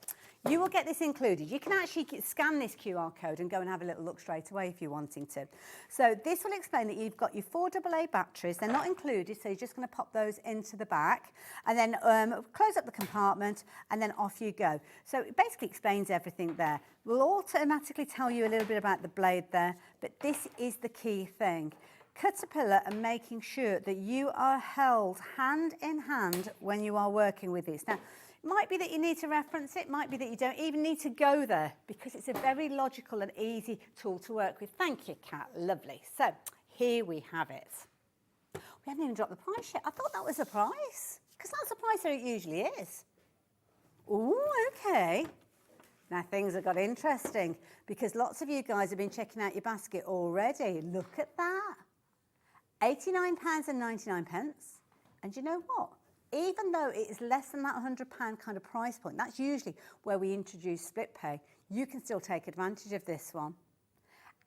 you will get this included. You can actually scan this QR code and go and have a little look straight away if you're wanting to. So this will explain that you've got your 4 AA batteries. They're not included, so you're just going to pop those into the back and then close up the compartment and then off you go. So it basically explains everything there. We'll automatically tell you a little bit about the blade there, but this is the key thing. Caterpillar and making sure that you are held hand in hand when you are working with this. Now, it might be that you need to reference it, might be that you don't even need to go there because it's a very logical and easy tool to work with. Thank you, Kat. Lovely. So here we have it. We haven't even dropped the price yet. I thought that was the price because that's the price that it usually is. Oh, okay. Now things have got interesting because lots of you guys have been checking out your basket already. Look at that. £89.99. And you know what? Even though it is less than that £100 kind of price point, that's usually where we introduce split pay, you can still take advantage of this one.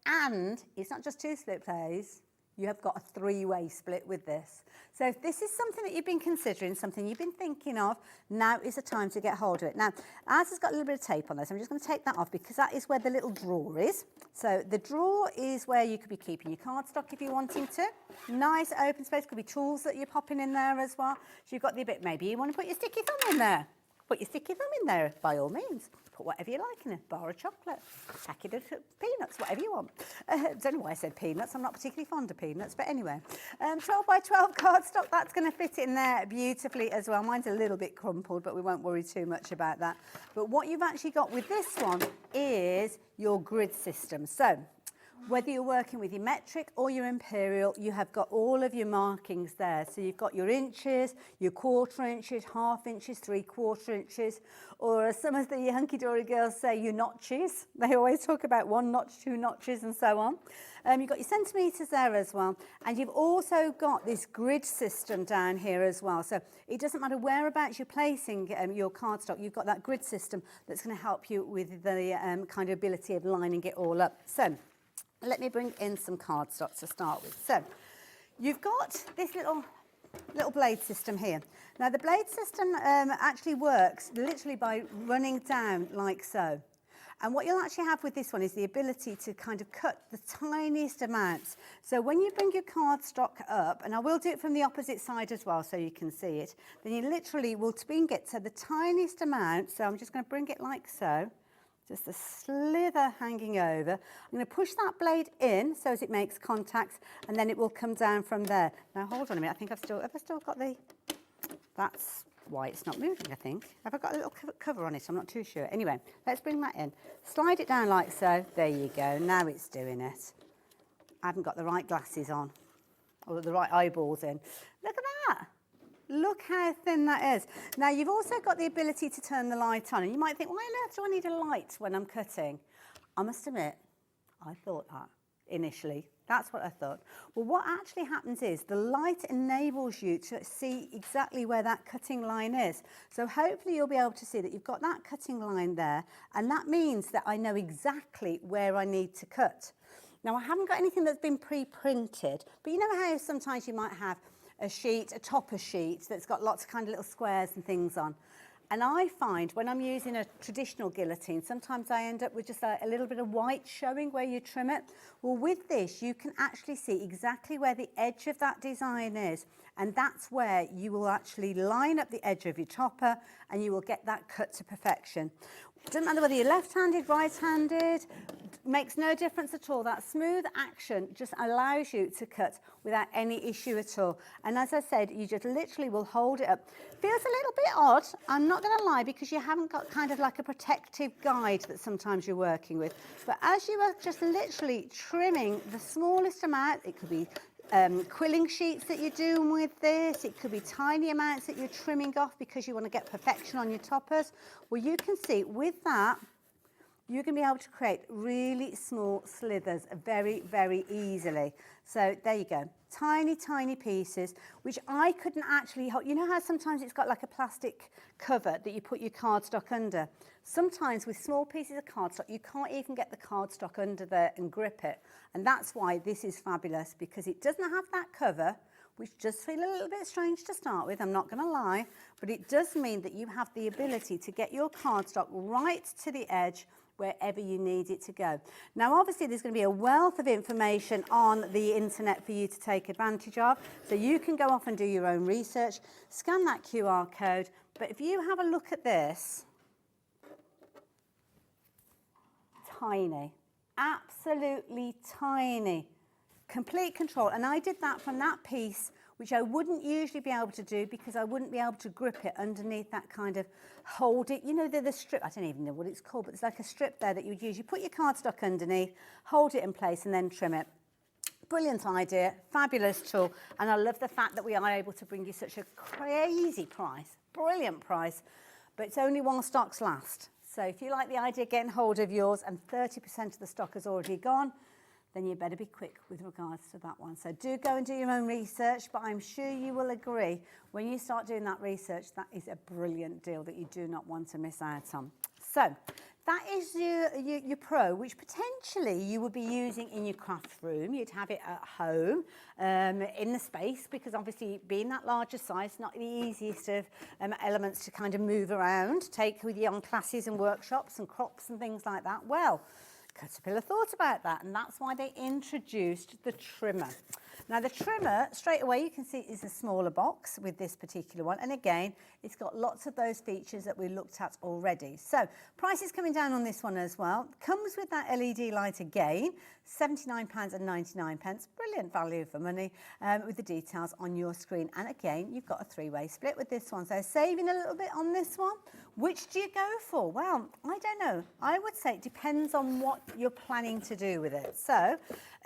And it's not just 2 split pays, you have got a 3-way split with this. So if this is something that you've been considering, something you've been thinking of, now is the time to get hold of it. Now, ours has got a little bit of tape on this. I'm just going to take that off because that is where the little drawer is. So the drawer is where you could be keeping your cardstock if you're wanting to. Nice open space. Could be tools that you're popping in there as well. So you've got the bit, maybe you want to put your sticky thumb in there. Put your sticky thumb in there, by all means. Put whatever you like in a bar of chocolate, packet of peanuts, whatever you want. Don't know why I said peanuts. I'm not particularly fond of peanuts, but anyway. 12 by 12 cardstock, that's going to fit in there beautifully as well. Mine's a little bit crumpled, but we won't worry too much about that. But what you've actually got with this one is your grid system. So whether you're working with your metric or your imperial, you have got all of your markings there. So you've got your inches, your 1/4 inches, 1/2 inches, 3/4 inches, or as some of the hunky-dory girls say, your notches. They always talk about 1 notch, 2 notches and so on. You've got your centimetres there as well. And you've also got this grid system down here as well. So it doesn't matter whereabouts you're placing your cardstock, you've got that grid system that's going to help you with the kind of ability of lining it all up. So let me bring in some cardstock to start with. So you've got this little blade system here. Now the blade system actually works literally by running down like so. And what you'll actually have with this one is the ability to kind of cut the tiniest amounts. So when you bring your cardstock up, and I will do it from the opposite side as well so you can see it, then you literally will bring it to the tiniest amount. So I'm just going to bring it like so. Just a slither hanging over. I'm going to push that blade in so as it makes contact, and then it will come down from there. Now hold on a minute, I think have I still got the, that's why it's not moving, I think. Have I got a little cover on it? I'm not too sure. Anyway, let's bring that in. Slide it down like so. There you go, now it's doing it. I haven't got the right glasses on, or the right eyeballs in. Look at that. Look how thin that is. Now, you've also got the ability to turn the light on. And you might think, why on earth do I need a light when I'm cutting? I must admit, I thought that initially. That's what I thought. Well, what actually happens is the light enables you to see exactly where that cutting line is. So hopefully you'll be able to see that you've got that cutting line there. And that means that I know exactly where I need to cut. Now, I haven't got anything that's been pre-printed. But you know how sometimes you might have a sheet, a topper sheet that's got lots of kind of little squares and things on. And I find when I'm using a traditional guillotine, sometimes I end up with just a little bit of white showing where you trim it. Well, with this, you can actually see exactly where the edge of that design is. And that's where you will actually line up the edge of your topper and you will get that cut to perfection. Doesn't matter whether you're left-handed, right-handed, makes no difference at all. That smooth action just allows you to cut without any issue at all. And as I said, you just literally will hold it up. Feels a little bit odd, I'm not going to lie, because you haven't got kind of like a protective guide that sometimes you're working with. But as you are just literally trimming the smallest amount, it could be quilling sheets that you're doing with this, it could be tiny amounts that you're trimming off because you want to get perfection on your toppers. Well, you can see with that, you're going to be able to create really small slithers very, very easily. So there you go. Tiny, tiny pieces, which I couldn't actually hold. You know how sometimes it's got like a plastic cover that you put your cardstock under? Sometimes with small pieces of cardstock, you can't even get the cardstock under there and grip it. And that's why this is fabulous, because it doesn't have that cover, which does feel a little bit strange to start with, I'm not going to lie, but it does mean that you have the ability to get your cardstock right to the edge wherever you need it to go. Now, obviously, there's going to be a wealth of information on the internet for you to take advantage of, so you can go off and do your own research, scan that QR code, but if you have a look at this, tiny, absolutely tiny, complete control. And I did that from that piece, which I wouldn't usually be able to do because I wouldn't be able to grip it underneath that kind of hold it. You know, the strip, I don't even know what it's called, but it's like a strip there that you would use. You put your cardstock underneath, hold it in place and then trim it. Brilliant idea, fabulous tool. And I love the fact that we are able to bring you such a crazy price, brilliant price, but it's only while stocks last. So if you like the idea of getting hold of yours and 30% of the stock has already gone, then you better be quick with regards to that one. So do go and do your own research, but I'm sure you will agree when you start doing that research, that is a brilliant deal that you do not want to miss out on. So that is your pro, which potentially you would be using in your craft room. You'd have it at home in the space, because obviously being that larger size, not the easiest of elements to kind of move around, take with you on classes and workshops and crops and things like that. Well, Caterpillar thought about that, and that's why they introduced the trimmer. Now the trimmer, straight away you can see is a smaller box with this particular one, and again it's got lots of those features that we looked at already. So price is coming down on this one as well. Comes with that LED light again, £79.99, brilliant value for money, with the details on your screen. And again, you've got a three-way split with this one, so saving a little bit on this one. Which do you go for? Well, I don't know. I would say it depends on what you're planning to do with it. So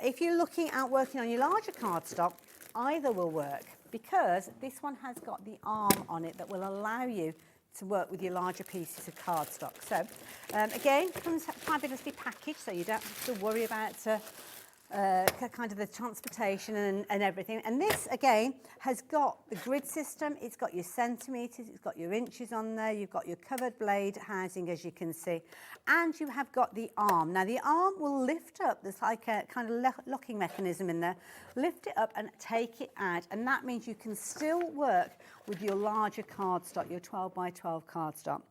if you're looking at working on your larger cardstock, either will work, because this one has got the arm on it that will allow you to work with your larger pieces of cardstock. So again, comes fabulously packaged, so you don't have to worry about kind of the transportation and everything. And this again has got the grid system, it's got your centimetres, it's got your inches on there, you've got your covered blade housing, as you can see, and you have got the arm. Now the arm will lift up, there's like a kind of locking mechanism in there, lift it up and take it out, and that means you can still work with your larger cardstock, your 12 by 12 cardstock.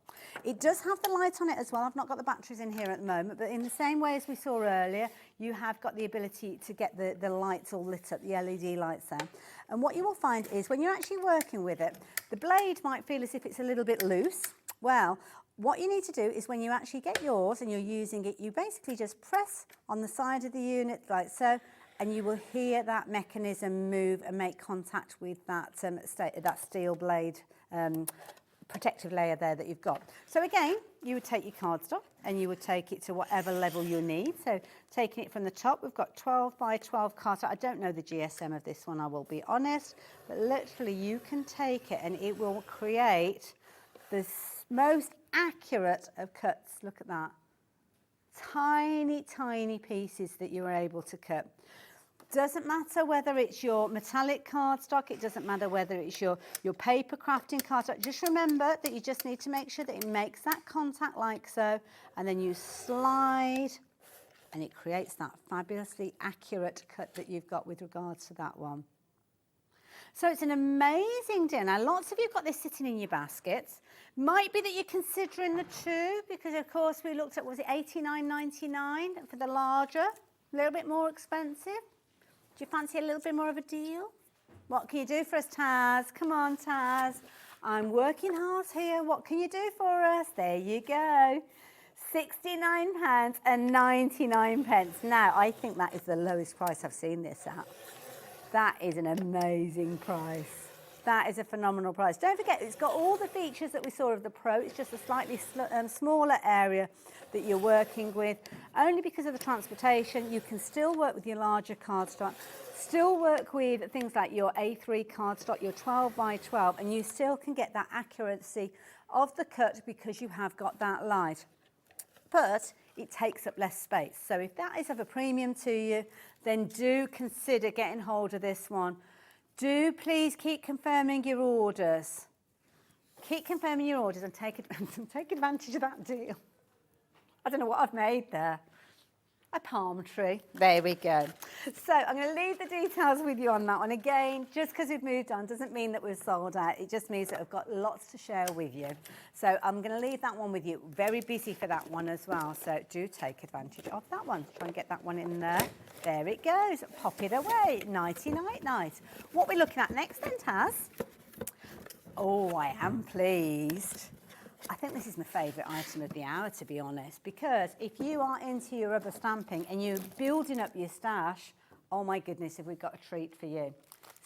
It does have the light on it as well. I've not got the batteries in here at the moment, but in the same way as we saw earlier, you have got the ability to get the lights all lit up, the LED lights there. And what you will find is when you're actually working with it, the blade might feel as if it's a little bit loose. Well, what you need to do is when you actually get yours and you're using it, you basically just press on the side of the unit like so, and you will hear that mechanism move and make contact with that steel blade protective layer there that you've got. So again, you would take your cardstock and you would take it to whatever level you need. So taking it from the top, we've got 12 by 12 cardstock. I don't know the GSM of this one, I will be honest, but literally you can take it and it will create the most accurate of cuts. Look at that. Tiny, tiny pieces that you're able to cut. Doesn't matter whether it's your metallic cardstock, it doesn't matter whether it's your paper crafting cardstock. Just remember that you just need to make sure that it makes that contact like so, and then you slide and it creates that fabulously accurate cut that you've got with regards to that one. So it's an amazing deal. Now, lots of you have got this sitting in your baskets. Might be that you're considering the two, because of course we looked at, was it $89.99 for the larger? A little bit more expensive. Do you fancy a little bit more of a deal? What can you do for us, Taz? Come on, Taz. I'm working hard here. What can you do for us? There you go. £69.99. Now, I think that is the lowest price I've seen this at. That is an amazing price. That is a phenomenal price. Don't forget, it's got all the features that we saw of the Pro. It's just a slightly smaller area that you're working with. Only because of the transportation, you can still work with your larger cardstock, still work with things like your A3 cardstock, your 12 by 12, and you still can get that accuracy of the cut because you have got that light. But it takes up less space. So if that is of a premium to you, then do consider getting hold of this one. Do please keep confirming your orders. Keep confirming your orders and take advantage of that deal. I don't know what I've made there. A palm tree. There we go. So I'm going to leave the details with you on that one. Again, just because we've moved on doesn't mean that we're sold out. It just means that I've got lots to share with you. So I'm going to leave that one with you. Very busy for that one as well. So do take advantage of that one. Try and get that one in there. There it goes. Pop it away. Nighty night night. What we're looking at next then, Taz? Oh, I am pleased. I think this is my favourite item of the hour, to be honest, because if you are into your rubber stamping and you're building up your stash, oh my goodness, have we got a treat for you.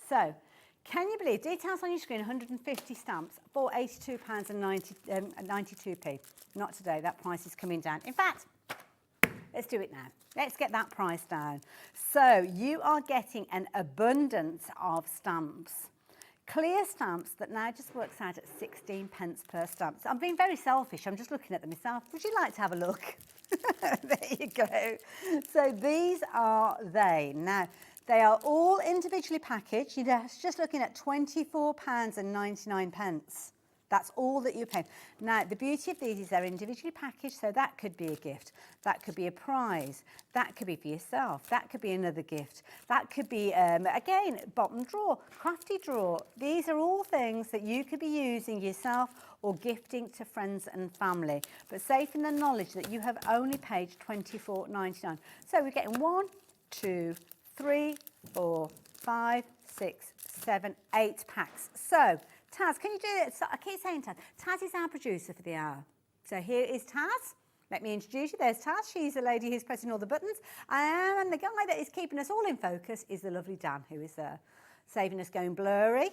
So, can you believe, details on your screen, 150 stamps for £82.92p. Not today, that price is coming down. In fact, let's do it now. Let's get that price down. So, you are getting an abundance of stamps. Clear stamps that now just works out at 16 pence per stamp. So I'm being very selfish. I'm just looking at them myself. Would you like to have a look? There you go. So these are they. Now, they are all individually packaged. You're just looking at £24.99. That's all that you pay. Now, the beauty of these is they're individually packaged, so that could be a gift. That could be a prize. That could be for yourself. That could be another gift. That could be, again, bottom drawer, crafty drawer. These are all things that you could be using yourself or gifting to friends and family, but safe in the knowledge that you have only paid £24.99. So we're getting 1, 2, 3, 4, 5, 6, 7, 8 packs. So, Taz, can you do it? So I keep saying Taz. Taz is our producer for the hour. So here is Taz. Let me introduce you. There's Taz. She's the lady who's pressing all the buttons. And the guy that is keeping us all in focus is the lovely Dan, who is there, saving us going blurry.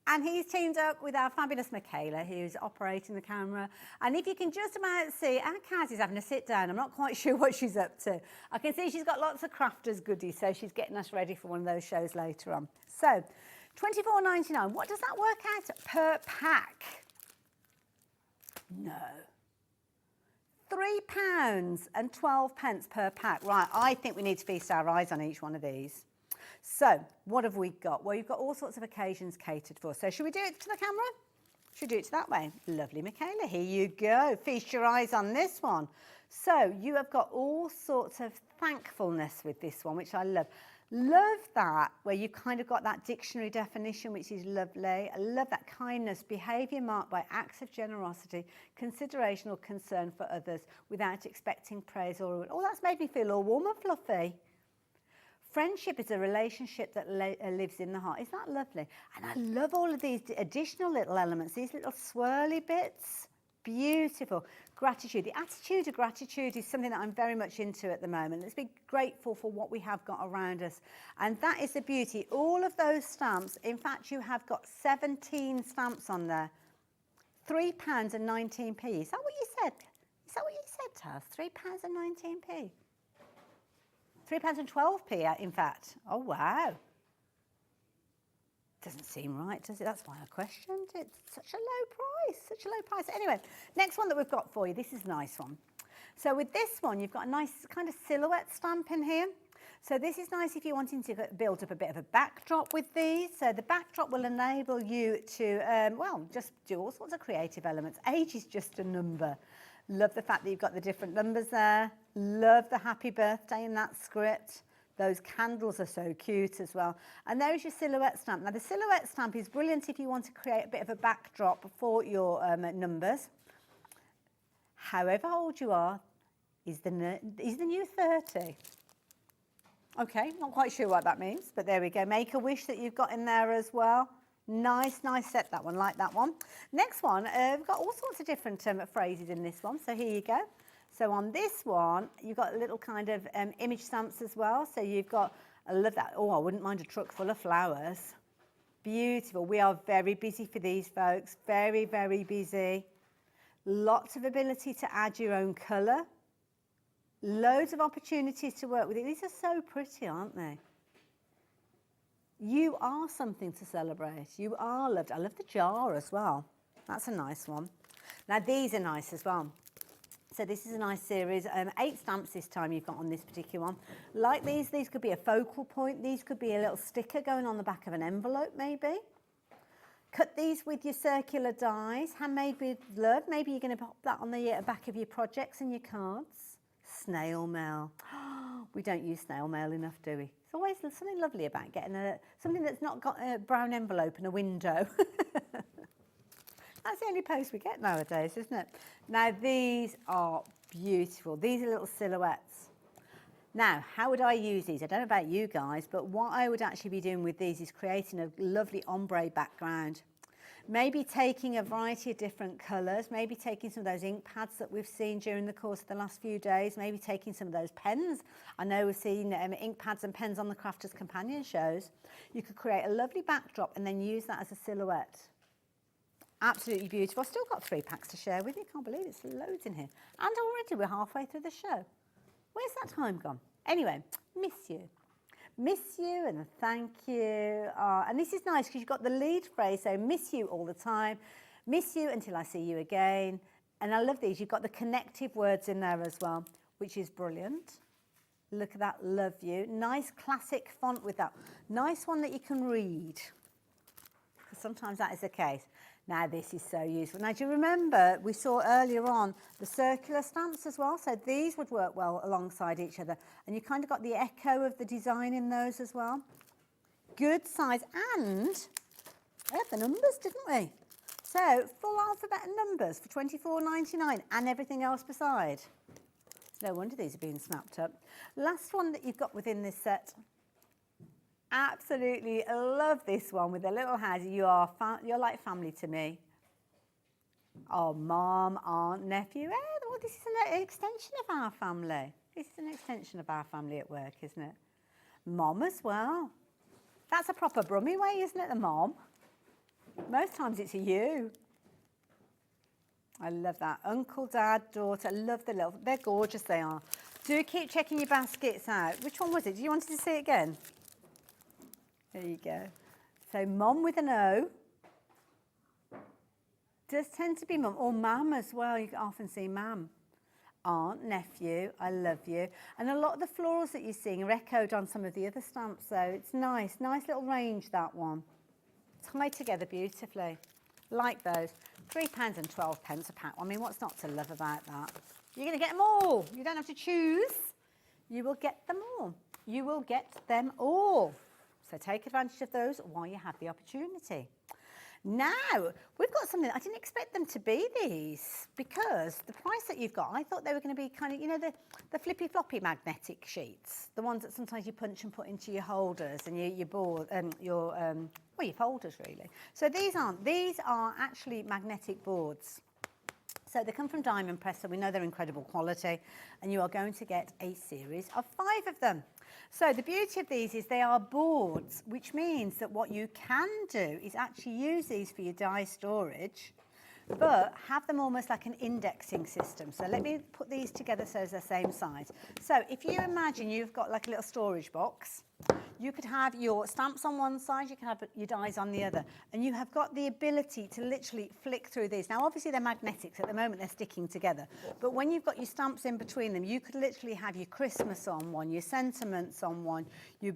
And he's teamed up with our fabulous Michaela, who's operating the camera. And if you can just about see, our Kaz is having a sit down. I'm not quite sure what she's up to. I can see she's got lots of crafters goodies, so she's getting us ready for one of those shows later on. So, £24.99. What does that work out per pack? No. £3.12 per pack. Right, I think we need to feast our eyes on each one of these. So, what have we got? Well, you've got all sorts of occasions catered for. So, should we do it to the camera? Should we do it to that way? Lovely, Michaela. Here you go. Feast your eyes on this one. So, you have got all sorts of thankfulness with this one, which I love. Love that, where you've kind of got that dictionary definition, which is lovely. I love that kindness, behaviour marked by acts of generosity, consideration or concern for others without expecting praise or reward. Oh, that's made me feel all warm and fluffy. Friendship is a relationship that lives in the heart. Isn't that lovely? And I love all of these additional little elements, these little swirly bits. Beautiful. Gratitude. The attitude of gratitude is something that I'm very much into at the moment. Let's be grateful for what we have got around us. And that is the beauty. All of those stamps, in fact, you have got 17 stamps on there. £3.19p. Is that what you said? Is that what you said, Taz? £3.19p. £3.12p, in fact. Oh, wow. Doesn't seem right, does it? That's why I questioned it. Such a low price, such a low price. Anyway, next one that we've got for you. This is a nice one. So with this one, you've got a nice kind of silhouette stamp in here. So this is nice if you're wanting to build up a bit of a backdrop with these. So the backdrop will enable you to, well, just do all sorts of creative elements. Age is just a number. Love the fact that you've got the different numbers there. Love the happy birthday in that script. Those candles are so cute as well. And there's your silhouette stamp. Now, the silhouette stamp is brilliant if you want to create a bit of a backdrop for your numbers. However old you are, is the new 30. Okay, not quite sure what that means, but there we go. Make a wish that you've got in there as well. Nice, nice set, that one, like that one. Next one, we've got all sorts of different phrases in this one, so here you go. So on this one, you've got little kind of image stamps as well. So you've got, I love that. Oh, I wouldn't mind a truck full of flowers. Beautiful. We are very busy for these folks. Very, very busy. Lots of ability to add your own colour. Loads of opportunities to work with it. These are so pretty, aren't they? You are something to celebrate. You are loved. I love the jar as well. That's a nice one. Now, these are nice as well. So this is a nice series, 8 stamps this time you've got on this particular one. Like these could be a focal point, these could be a little sticker going on the back of an envelope maybe. Cut these with your circular dies, handmade with love. Maybe you're going to pop that on the back of your projects and your cards. Snail mail. We don't use snail mail enough, do we? It's always something lovely about getting something that's not got a brown envelope and a window. That's the only post we get nowadays, isn't it? Now, these are beautiful. These are little silhouettes. Now, how would I use these? I don't know about you guys, but what I would actually be doing with these is creating a lovely ombre background. Maybe taking a variety of different colours, maybe taking some of those ink pads that we've seen during the course of the last few days, maybe taking some of those pens. I know we've seen ink pads and pens on the Crafters Companion shows. You could create a lovely backdrop and then use that as a silhouette. Absolutely beautiful. I've still got 3 packs to share with you. Can't believe it's loads in here. And already we're halfway through the show. Where's that time gone? Anyway, miss you. Miss you and a thank you. And this is nice because you've got the lead phrase, so miss you all the time. Miss you until I see you again. And I love these. You've got the connective words in there as well, which is brilliant. Look at that, love you. Nice classic font with that. Nice one that you can read. Because sometimes that is the case. Now this is so useful. Now do you remember we saw earlier on the circular stamps as well? So these would work well alongside each other. And you kind of got the echo of the design in those as well. Good size. And we had the numbers, didn't we? So full alphabet and numbers for $24.99 and everything else beside. No wonder these are being snapped up. Last one that you've got within this set. Absolutely love this one with the little house. You're like family to me. Oh, mom, aunt, nephew. Well, this is an extension of our family. This is an extension of our family at work, isn't it? Mom as well. That's a proper Brummie way, isn't it, the mom? Most times it's a you. I love that. Uncle, dad, daughter. I love the little, they're gorgeous, they are. Do keep checking your baskets out. Which one was it? Do you want to see it again? There you go. So mom with an O. Does tend to be mum, or mam as well. You can often see mam. Aunt, nephew, I love you. And a lot of the florals that you're seeing are echoed on some of the other stamps, so it's nice. Nice little range, that one. Tied together beautifully. Like those. £3.12 a pack. I mean, what's not to love about that? You're going to get them all. You don't have to choose. You will get them all. You will get them all. So take advantage of those while you have the opportunity. Now, we've got something, I didn't expect them to be these because the price that you've got, I thought they were going to be kind of, you know, the flippy floppy magnetic sheets, the ones that sometimes you punch and put into your holders and your board, your folders really. So these aren't, these are actually magnetic boards. So they come from Diamond Press, so we know they're incredible quality, and you are going to get a series of 5 of them. So the beauty of these is they are boards, which means that what you can do is actually use these for your die storage, but have them almost like an indexing system. So let me put these together so they're the same size. So if you imagine you've got like a little storage box, you could have your stamps on one side, you can have your dies on the other, and you have got the ability to literally flick through these. Now, obviously, they're magnetics. At the moment, they're sticking together. But when you've got your stamps in between them, you could literally have your Christmas on one, your sentiments on one, your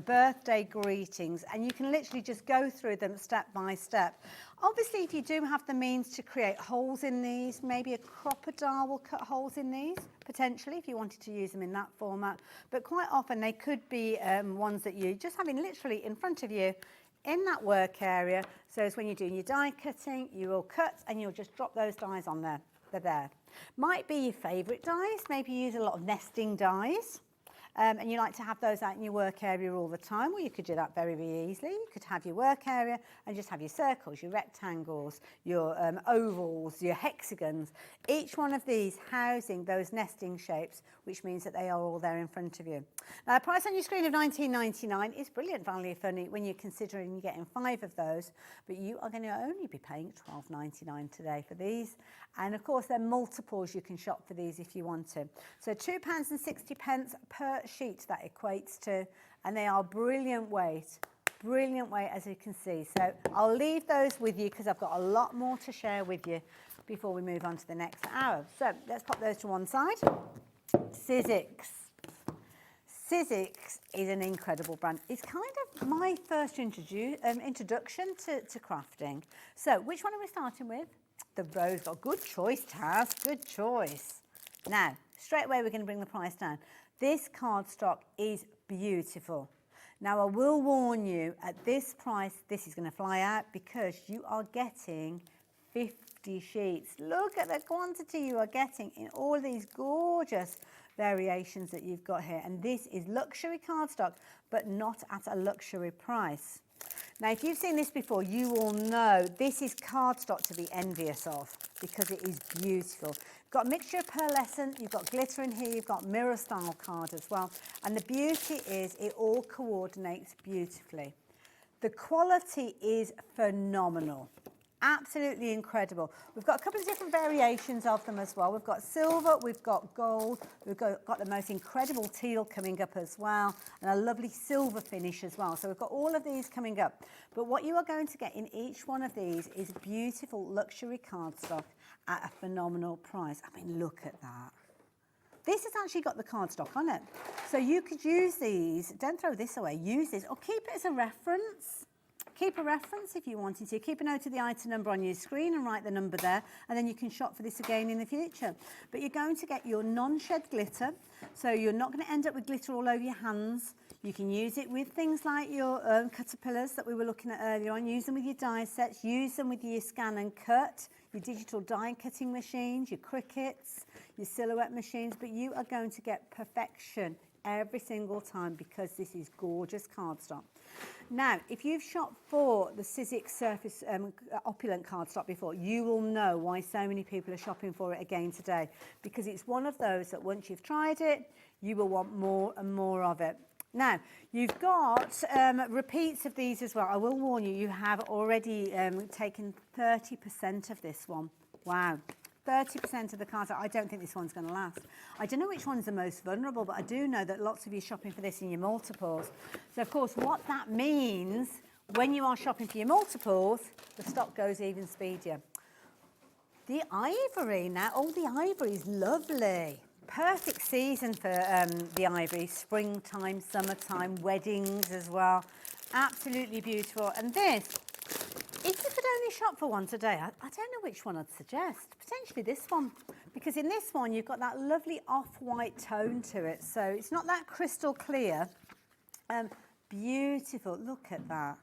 birthday greetings, and you can literally just go through them step by step. Obviously, if you do have the means to create holes in these, maybe a crocodile will cut holes in these, potentially, if you wanted to use them in that format. But quite often, they could be ones that you just having literally in front of you in that work area. So it's when you're doing your die cutting, you will cut and you'll just drop those dies on there. They're there. Might be your favourite dies. Maybe you use a lot of nesting dies. And you like to have those out in your work area all the time. Well, you could do that very, very easily. You could have your work area and just have your circles, your rectangles, your ovals, your hexagons. Each one of these housing those nesting shapes, which means that they are all there in front of you. Now, the price on your screen of $19.99 is brilliant value for when you're considering you're getting 5 of those, but you are going to only be paying $12.99 today for these. And of course, there are multiples you can shop for these if you want to. So £2.60 per sheet that equates to, and they are brilliant weight as you can see. So I'll leave those with you because I've got a lot more to share with you before we move on to the next hour. So let's pop those to one side. Sizzix. Sizzix is an incredible brand. It's kind of my first introduction to crafting. So which one are we starting with? The rose gold. Good choice, Taz. Good choice. Now, straight away we're going to bring the price down. This cardstock is beautiful. Now, I will warn you, at this price, this is going to fly out because you are getting 50 sheets. Look at the quantity you are getting in all these gorgeous variations that you've got here. And this is luxury cardstock, but not at a luxury price. Now, if you've seen this before, you will know this is cardstock to be envious of because it is beautiful. You've got a mixture of pearlescent, you've got glitter in here, you've got mirror style card as well. And the beauty is it all coordinates beautifully. The quality is phenomenal. Absolutely incredible. We've got a couple of different variations of them as well. We've got silver, we've got gold, we've got the most incredible teal coming up as well, and a lovely silver finish as well. So we've got all of these coming up. But what you are going to get in each one of these is beautiful luxury cardstock at a phenomenal price. I mean, look at that. This has actually got the cardstock on it. So you could use these, don't throw this away, use this, or keep it as a reference. Keep a reference if you wanted to. Keep a note of the item number on your screen and write the number there, and then you can shop for this again in the future. But you're going to get your non-shed glitter, so you're not going to end up with glitter all over your hands. You can use it with things like your caterpillars that we were looking at earlier on. Use them with your die sets. Use them with your scan and cut, your digital die cutting machines, your Cricuts, your silhouette machines. But you are going to get perfection every single time because this is gorgeous cardstock. Now, if you've shopped for the Sizzix Surface Opulent cardstock before, you will know why so many people are shopping for it again today, because it's one of those that once you've tried it, you will want more and more of it. Now, you've got repeats of these as well. I will warn you, you have already taken 30% of this one. Wow. 30% of the cardstock. I don't think this one's going to last. I don't know which one's the most vulnerable, but I do know that lots of you are shopping for this in your multiples. So, of course, what that means when you are shopping for your multiples, the stock goes even speedier. The ivory now. Oh, the ivory is lovely. Perfect season for the ivory. Springtime, summertime, weddings as well. Absolutely beautiful. And this, if you could only shop for one today, I don't know which one I'd suggest. Potentially this one, because in this one you've got that lovely off-white tone to it. So it's not that crystal clear. Beautiful. Look at that.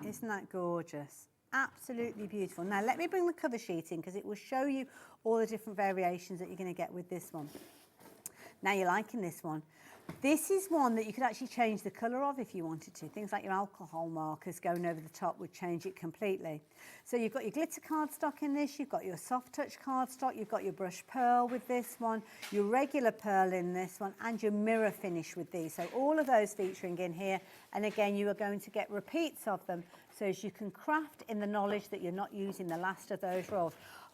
Isn't that gorgeous? Absolutely beautiful. Now let me bring the cover sheet in because it will show you all the different variations that you're going to get with this one. Now you're liking this one. This is one that you could actually change the colour of if you wanted to. Things like your alcohol markers going over the top would change it completely. So you've got your glitter cardstock in this, you've got your soft touch cardstock, you've got your brush pearl with this one, your regular pearl in this one, and your mirror finish with these. So all of those featuring in here. And again, you are going to get repeats of them so as you can craft in the knowledge that you're not using the last of those rolls.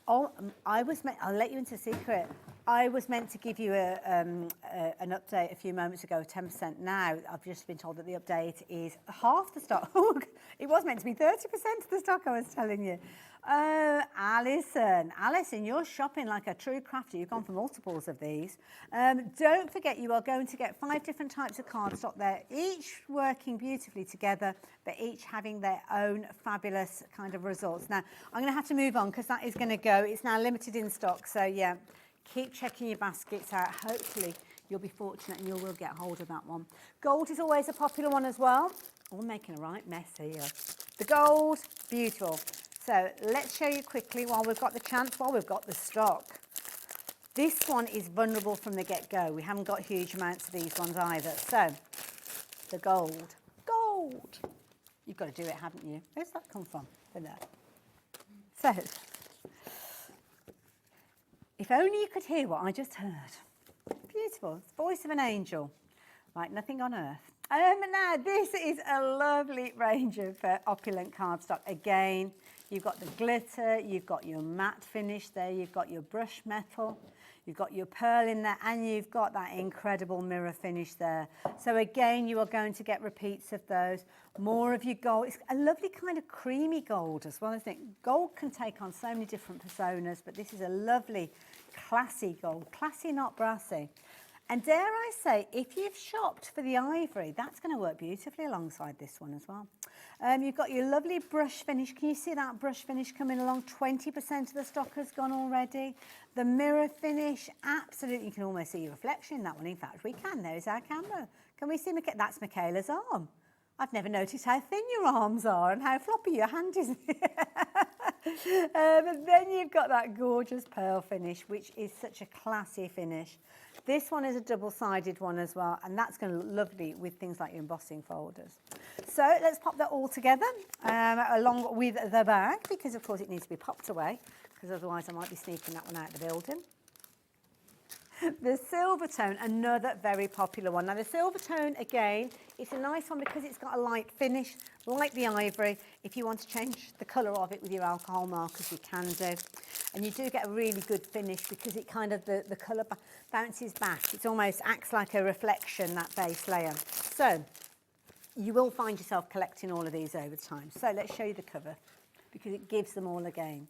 Oh, I'll let you into a secret. I was meant to give you an update a few moments ago, 10%. Now, I've just been told that the update is half the stock. It was meant to be 30% of the stock, I was telling you. Oh, Alison, you're shopping like a true crafty. You've gone for multiples of these. Don't forget, you are going to get 5 different types of cardstock there, each working beautifully together, but each having their own fabulous kind of results. Now, I'm going to have to move on because that is going to go. It's now limited in stock, so yeah, keep checking your baskets out. Hopefully, you'll be fortunate and you will get hold of that one. Gold is always a popular one as well. Oh, we're making a right mess here. The gold, beautiful. So let's show you quickly while we've got the chance, while we've got the stock. This one is vulnerable from the get-go. We haven't got huge amounts of these ones either. So the gold. You've got to do it, haven't you? Where's that come from? From there. So if only you could hear what I just heard. Beautiful. It's the voice of an angel. Like nothing on earth. Now this is a lovely range of opulent cardstock. Again, you've got the glitter, you've got your matte finish there, you've got your brush metal, You've got your pearl in there, and you've got that incredible mirror finish there. So again, you are going to get repeats of those. More of your gold. It's a lovely kind of creamy gold as well, isn't it? Gold can take on so many different personas, but this is a lovely, classy gold. Classy, not brassy. And dare I say, if you've shopped for the ivory, that's going to work beautifully alongside this one as well. You've got your lovely brush finish. Can you see that brush finish coming along? 20% of the stock has gone already. The mirror finish, absolutely, you can almost see your reflection in that one. In fact, we can. There's our camera. Can we see? That's Michaela's arm. I've never noticed how thin your arms are and how floppy your hand is. But then you've got that gorgeous pearl finish, which is such a classy finish. This one is a double-sided one as well, and that's going to look lovely with things like your embossing folders. So let's pop that all together along with the bag, because of course it needs to be popped away, because otherwise I might be sneaking that one out of the building. The silver tone, another very popular one. Now the silver tone, again, it's a nice one because it's got a light finish, like the ivory. If you want to change the colour of it with your alcohol markers, you can do. And you do get a really good finish because it kind of, the colour bounces back. It almost acts like a reflection, that base layer. So you will find yourself collecting all of these over time. So let's show you the cover because it gives them all again.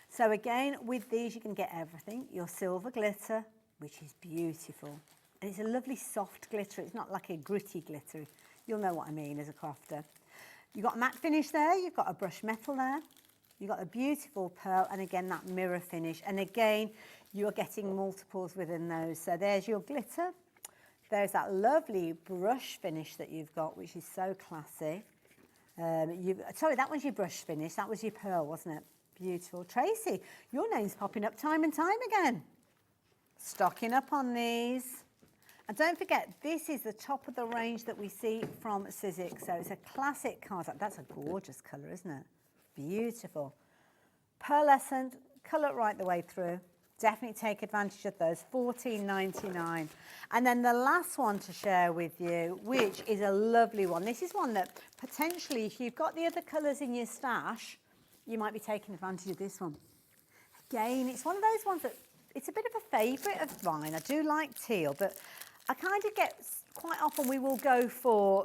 So again, with these you can get everything. Your silver glitter, which is beautiful. And it's a lovely soft glitter. It's not like a gritty glitter. You'll know what I mean as a crafter. You've got a matte finish there. You've got a brushed metal there. You've got a beautiful pearl. And again, that mirror finish. And again, you're getting multiples within those. So there's your glitter. There's that lovely brush finish that you've got, which is so classy. Sorry, that was your brush finish. That was your pearl, wasn't it? Beautiful. Tracy, your name's popping up time and time again. Stocking up on these. And don't forget, this is the top of the range that we see from Sizzix. So it's a classic cardstock. That's a gorgeous colour, isn't it? Beautiful. Pearlescent, colour right the way through. Definitely take advantage of those. $14.99. And then the last one to share with you, which is a lovely one. This is one that potentially, if you've got the other colours in your stash, you might be taking advantage of this one. Again, it's one of those ones that it's a bit of a favourite of mine. I do like teal, but I kind of get, quite often we will go for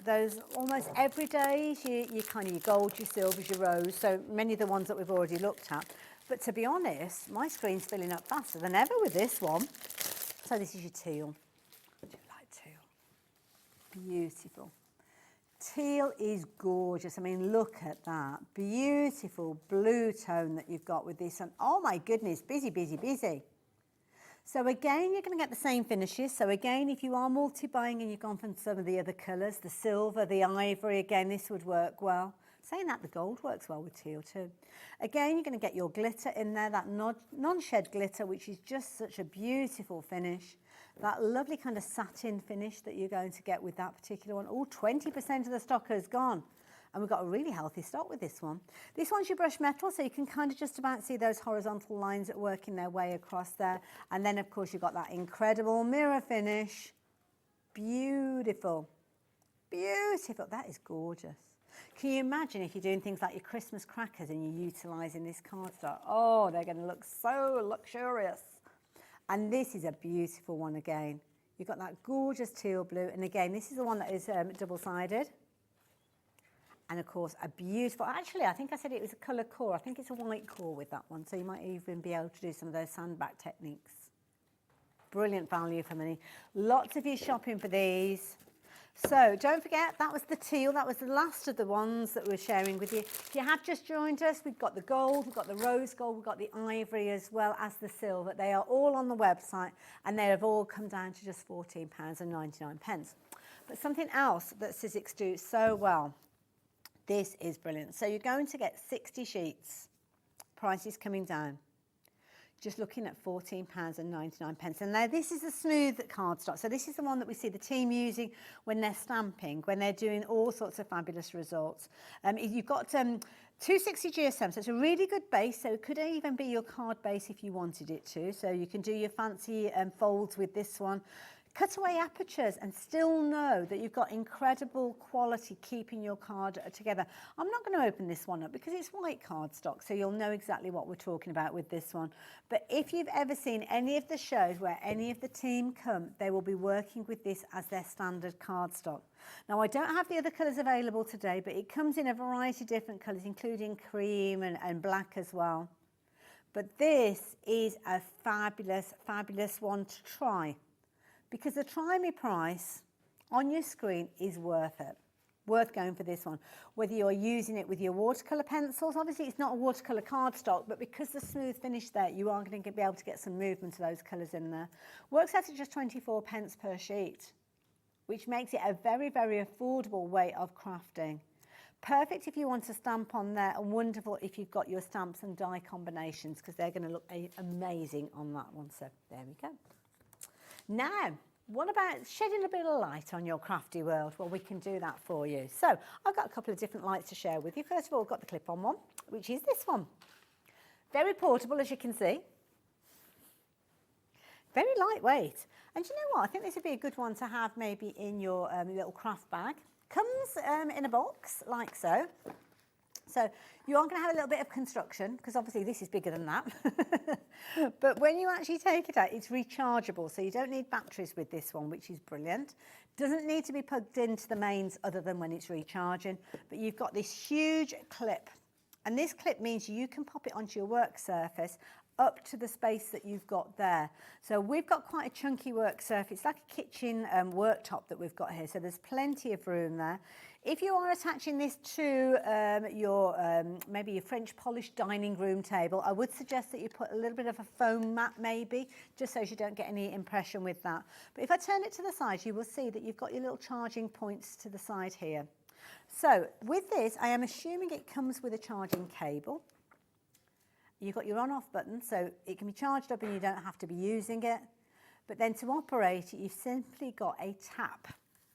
those almost everydays, your kind of your gold, your silvers, your rose, so many of the ones that we've already looked at. But to be honest, my screen's filling up faster than ever with this one. So this is your teal. I do like teal. Beautiful. Teal is gorgeous. I mean, look at that. Beautiful blue tone that you've got with this. And oh my goodness, busy, busy, busy. So again, you're going to get the same finishes. So again, if you are multi-buying and you've gone from some of the other colours, the silver, the ivory, again, this would work well. Saying that, the gold works well with teal too. Again, you're going to get your glitter in there, that non-shed glitter, which is just such a beautiful finish. That lovely kind of satin finish that you're going to get with that particular one. Oh, 20% of the stock has gone. And we've got a really healthy stock with this one. This one's your brushed metal, so you can kind of just about see those horizontal lines that are working their way across there. And then, of course, you've got that incredible mirror finish. Beautiful. Beautiful. That is gorgeous. Can you imagine if you're doing things like your Christmas crackers and you're utilising this cardstock? Oh, they're going to look so luxurious. And this is a beautiful one again. You've got that gorgeous teal blue. And again, this is the one that is double-sided. And of course, a beautiful, actually, I think I said it was a colour core. I think it's a white core with that one. So you might even be able to do some of those sandbag techniques. Brilliant value for money. Lots of you shopping for these. So don't forget, that was the teal. That was the last of the ones that we're sharing with you. If you have just joined us, we've got the gold, we've got the rose gold, we've got the ivory as well as the silver. They are all on the website and they have all come down to just £14.99. But something else that Sizzix do so well, this is brilliant. So you're going to get 60 sheets, prices coming down. Just looking at £14.99. And now this is a smooth cardstock. So this is the one that we see the team using when they're stamping, when they're doing all sorts of fabulous results. You've got 260 GSM, so it's a really good base. So it could even be your card base if you wanted it to. So you can do your fancy folds with this one. cutaway apertures and still know that you've got incredible quality keeping your card together. I'm not going to open this one up because it's white cardstock, so you'll know exactly what we're talking about with this one. But if you've ever seen any of the shows where any of the team come, they will be working with this as their standard cardstock. Now, I don't have the other colours available today, but it comes in a variety of different colours, including cream and black as well. But this is a fabulous, fabulous one to try, because the try me price on your screen is worth it. Worth going for this one. Whether you're using it with your watercolour pencils, obviously it's not a watercolour cardstock, but because the smooth finish there, you are going to be able to get some movement of those colours in there. Works out at just 24 pence per sheet, which makes it a very, very affordable way of crafting. Perfect if you want to stamp on there, and wonderful if you've got your stamps and die combinations, because they're going to look amazing on that one. So there we go. Now, what about shedding a bit of light on your crafty world? Well, we can do that for you. So I've got a couple of different lights to share with you. First of all, I've got the clip-on one, which is this one. Very portable, as you can see. Very lightweight. And do you know what? I think this would be a good one to have maybe in your little craft bag. Comes in a box like so. So you are going to have a little bit of construction, because obviously this is bigger than that. But when you actually take it out, it's rechargeable. So you don't need batteries with this one, which is brilliant. Doesn't need to be plugged into the mains other than when it's recharging. But you've got this huge clip. And this clip means you can pop it onto your work surface up to the space that you've got there. So we've got quite a chunky work surface. It's like a kitchen worktop that we've got here. So there's plenty of room there. If you are attaching this to maybe your French polished dining room table, I would suggest that you put a little bit of a foam mat maybe, just so you don't get any impression with that. But if I turn it to the side, you will see that you've got your little charging points to the side here. So with this, I am assuming it comes with a charging cable. You've got your on-off button, so it can be charged up and you don't have to be using it. But then to operate it, you've simply got a tap.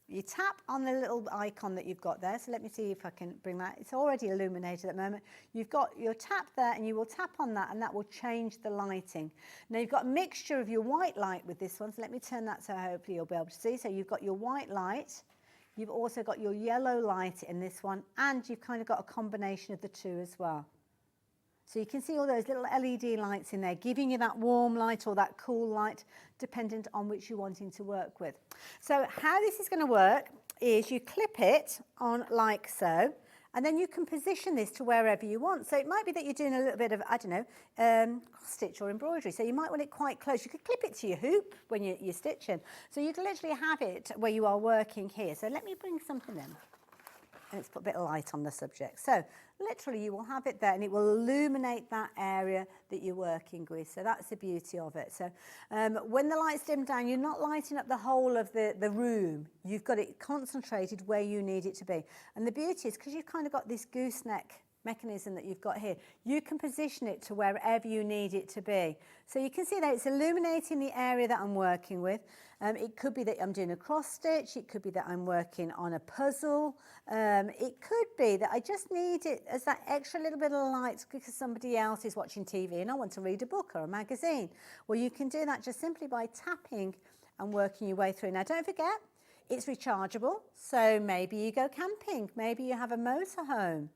You tap on the little icon that you've got there. So let me see if I can bring that. It's already illuminated at the moment. You've got your tap there, and you will tap on that, and that will change the lighting. Now you've got a mixture of your white light with this one. So let me turn that so hopefully you'll be able to see. So you've got your white light. You've also got your yellow light in this one, and you've kind of got a combination of the two as well. So you can see all those little LED lights in there, giving you that warm light or that cool light, dependent on which you're wanting to work with. So how this is going to work is you clip it on like so, and then you can position this to wherever you want. So it might be that you're doing a little bit of, I don't know, cross stitch or embroidery. So you might want it quite close. You could clip it to your hoop when you're stitching. So you can literally have it where you are working here. So let me bring something in. And let's put a bit of light on the subject. So literally you will have it there, and it will illuminate that area that you're working with. So that's the beauty of it. So when the lights dim down, you're not lighting up the whole of the room. You've got it concentrated where you need it to be. And the beauty is, because you've kind of got this gooseneck mechanism that you've got here, you can position it to wherever you need it to be. So you can see that it's illuminating the area that I'm working with. It could be that I'm doing a cross stitch, it could be that I'm working on a puzzle, it could be that I just need it as that extra little bit of light because somebody else is watching TV and I want to read a book or a magazine. Well, you can do that just simply by tapping and working your way through. Now don't forget, it's rechargeable, so maybe you go camping, maybe you have a motorhome.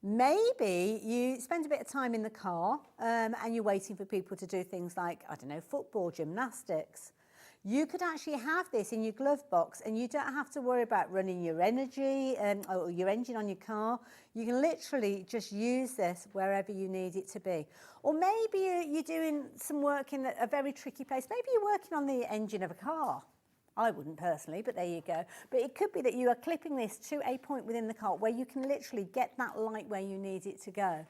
Maybe you spend a bit of time in the car and you're waiting for people to do things like, I don't know, football, gymnastics. You could actually have this in your glove box, and you don't have to worry about running your energy or your engine on your car. You can literally just use this wherever you need it to be. Or maybe you're doing some work in a very tricky place. Maybe you're working on the engine of a car. I wouldn't personally, but there you go. But it could be that you are clipping this to a point within the cart where you can literally get that light where you need it to go.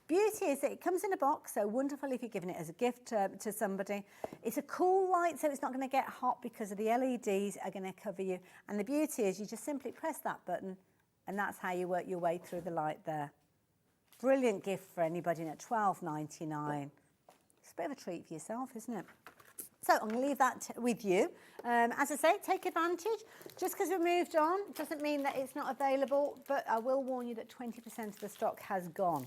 Beauty is that it comes in a box, so wonderful if you're giving it as a gift to somebody. It's a cool light, so it's not going to get hot because of the LEDs are going to cover you. And the beauty is you just simply press that button, and that's how you work your way through the light there. Brilliant gift for anybody at $12.99. It's a bit of a treat for yourself, isn't it? So I'm going to leave that with you. As I say, take advantage. Just because we've moved on doesn't mean that it's not available, but I will warn you that 20% of the stock has gone.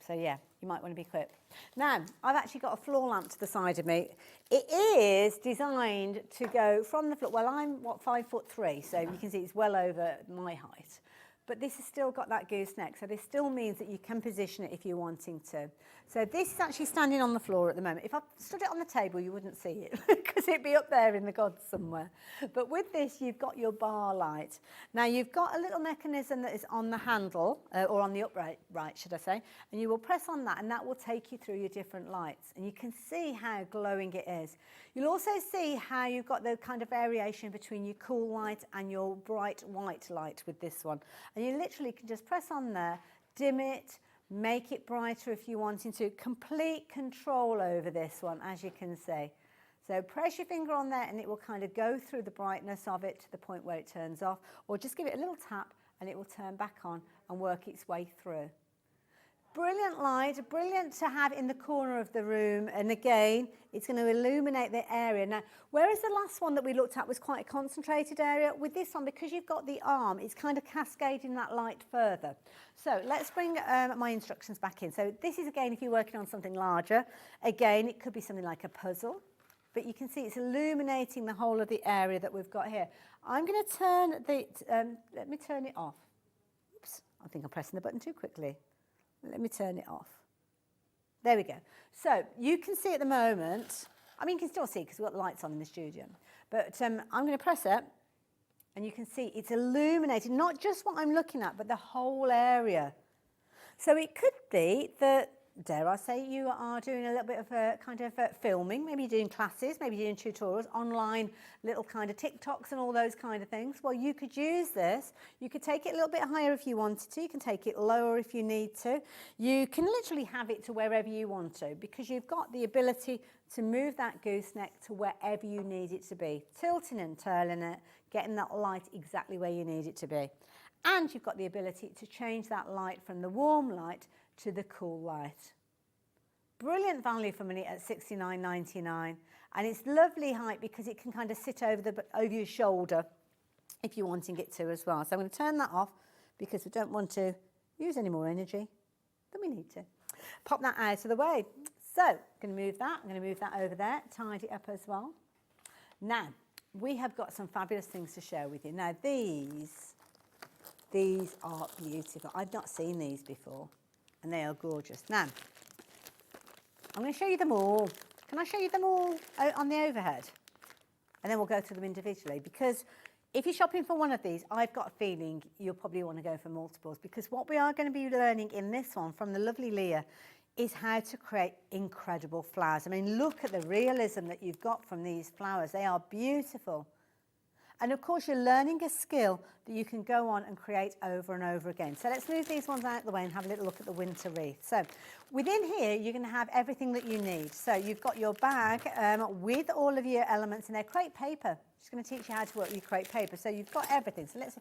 So yeah, you might want to be quick. Now, I've actually got a floor lamp to the side of me. It is designed to go from the floor. Well, I'm, 5'3", so you can see it's well over my height. But this has still got that gooseneck, so this still means that you can position it if you're wanting to. So this is actually standing on the floor at the moment. If I stood it on the table, you wouldn't see it because it'd be up there in the gods somewhere. But with this, you've got your bar light. Now, you've got a little mechanism that is on the handle, or on the upright, should I say, and you will press on that, and that will take you through your different lights. And you can see how glowing it is. You'll also see how you've got the kind of variation between your cool light and your bright white light with this one. And you literally can just press on there, dim it, make it brighter if you're wanting to. Complete control over this one, as you can see. So press your finger on there and it will kind of go through the brightness of it to the point where it turns off, or just give it a little tap and it will turn back on and work its way through. Brilliant light, brilliant to have in the corner of the room, and again, it's going to illuminate the area. Now, whereas the last one that we looked at was quite a concentrated area, with this one, because you've got the arm, it's kind of cascading that light further. So let's bring my instructions back in. So this is, again, if you're working on something larger. Again, it could be something like a puzzle, but you can see it's illuminating the whole of the area that we've got here. I'm going to turn the, let me turn it off. Oops, I think I'm pressing the button too quickly. Let me turn it off. There we go. So you can see at the moment, I mean, you can still see because we've got the lights on in the studio, but I'm going to press it and you can see it's illuminating not just what I'm looking at, but the whole area. So it could be that, dare I say, you are doing a little bit of kind of filming, maybe you're doing classes, maybe you're doing tutorials, online little kind of TikToks and all those kind of things. Well, you could use this. You could take it a little bit higher if you wanted to. You can take it lower if you need to. You can literally have it to wherever you want to, because you've got the ability to move that gooseneck to wherever you need it to be, tilting and turning it, getting that light exactly where you need it to be. And you've got the ability to change that light from the warm light to the cool light. Brilliant value for money at $69.99, and it's lovely height because it can kind of sit over your shoulder if you're wanting it to as well. So I'm going to turn that off because we don't want to use any more energy than we need to. Pop that out of the way. So I'm going to move that. I'm going to move that over there, tidy up as well. Now, we have got some fabulous things to share with you. Now, these are beautiful. I've not seen these before, and they are gorgeous. Now, I'm going to show you them all. Can I show you them all on the overhead? And then we'll go through them individually, because if you're shopping for one of these, I've got a feeling you'll probably want to go for multiples, because what we are going to be learning in this one from the lovely Leah is how to create incredible flowers. I mean, look at the realism that you've got from these flowers. They are beautiful. And of course, you're learning a skill that you can go on and create over and over again. So let's move these ones out of the way and have a little look at the winter wreath. So within here, you're going to have everything that you need. So you've got your bag with all of your elements in there. Crepe paper. Just going to teach you how to work with crepe paper. So you've got everything. So let's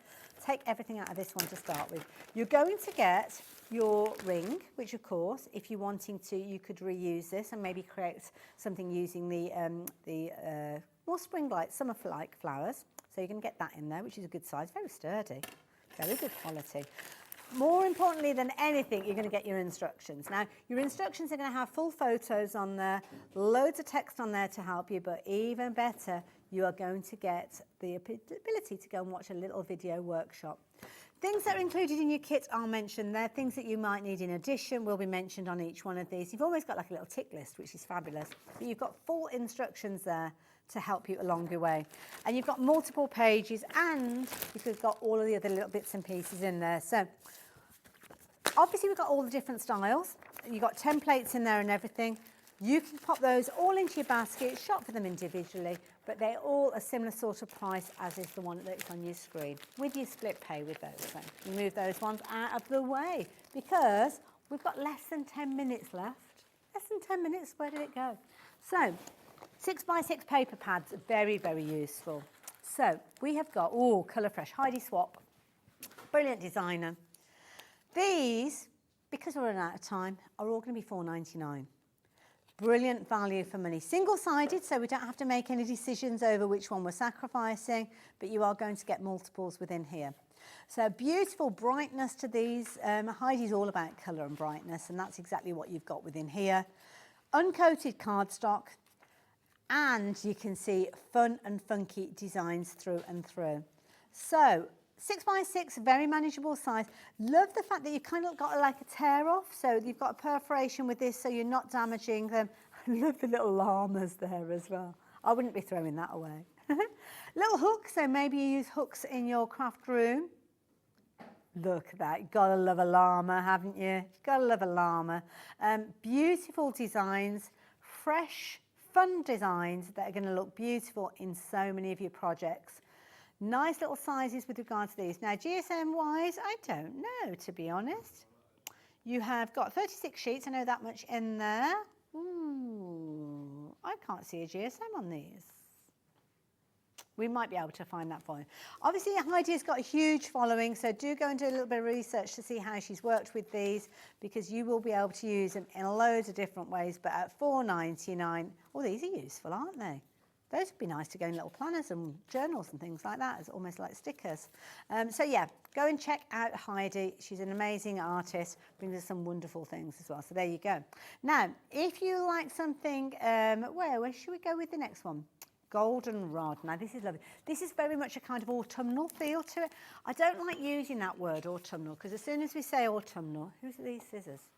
take everything out of this one to start with. You're going to get your ring, which of course, if you're wanting to, you could reuse this and maybe create something using the more spring-like, summer-like flowers. So you're going to get that in there, which is a good size, very sturdy, very good quality. More importantly than anything, you're going to get your instructions. Now, your instructions are going to have full photos on there, loads of text on there to help you, but even better, you are going to get the ability to go and watch a little video workshop. Things that are included in your kit are mentioned there. Things that you might need in addition will be mentioned on each one of these. You've always got like a little tick list, which is fabulous. But you've got full instructions there to help you along your way. And you've got multiple pages, and you've got all of the other little bits and pieces in there. So obviously we've got all the different styles. You've got templates in there and everything. You can pop those all into your basket, shop for them individually, but they're all a similar sort of price as is the one that's on your screen, with your split pay with those. So you move those ones out of the way because we've got less than 10 minutes left. Less than 10 minutes, where did it go? So 6x6 paper pads are very, very useful. So we have got, Colour Fresh, Heidi Swap, brilliant designer. These, because we're running out of time, are all going to be $4.99. Brilliant value for money. Single-sided, so we don't have to make any decisions over which one we're sacrificing, but you are going to get multiples within here. So beautiful brightness to these. Heidi's all about colour and brightness, and that's exactly what you've got within here. Uncoated cardstock, and you can see fun and funky designs through and through. So 6x6, very manageable size. Love the fact that you've kind of got like a tear off, so you've got a perforation with this so you're not damaging them. I love the little llamas there as well. I wouldn't be throwing that away. Little hooks, so maybe you use hooks in your craft room. Look at that, you've got to love a llama, haven't you? Got to love a llama. Beautiful designs, fresh, fun designs that are going to look beautiful in so many of your projects. Nice little sizes with regard to these. Now, GSM-wise, I don't know, to be honest. You have got 36 sheets, I know that much in there. Ooh, I can't see a GSM on these. We might be able to find that for you. Obviously, Heidi's got a huge following, so do go and do a little bit of research to see how she's worked with these, because you will be able to use them in loads of different ways, but at $4.99, oh, these are useful, aren't they? Those would be nice to go in little planners and journals and things like that. It's almost like stickers. So yeah, go and check out Heidi. She's an amazing artist, brings us some wonderful things as well. So there you go. Now, if you like something, where should we go with the next one? Goldenrod. Now this is lovely. This is very much a kind of autumnal feel to it. I don't like using that word autumnal, because as soon as we say autumnal, who's these scissors?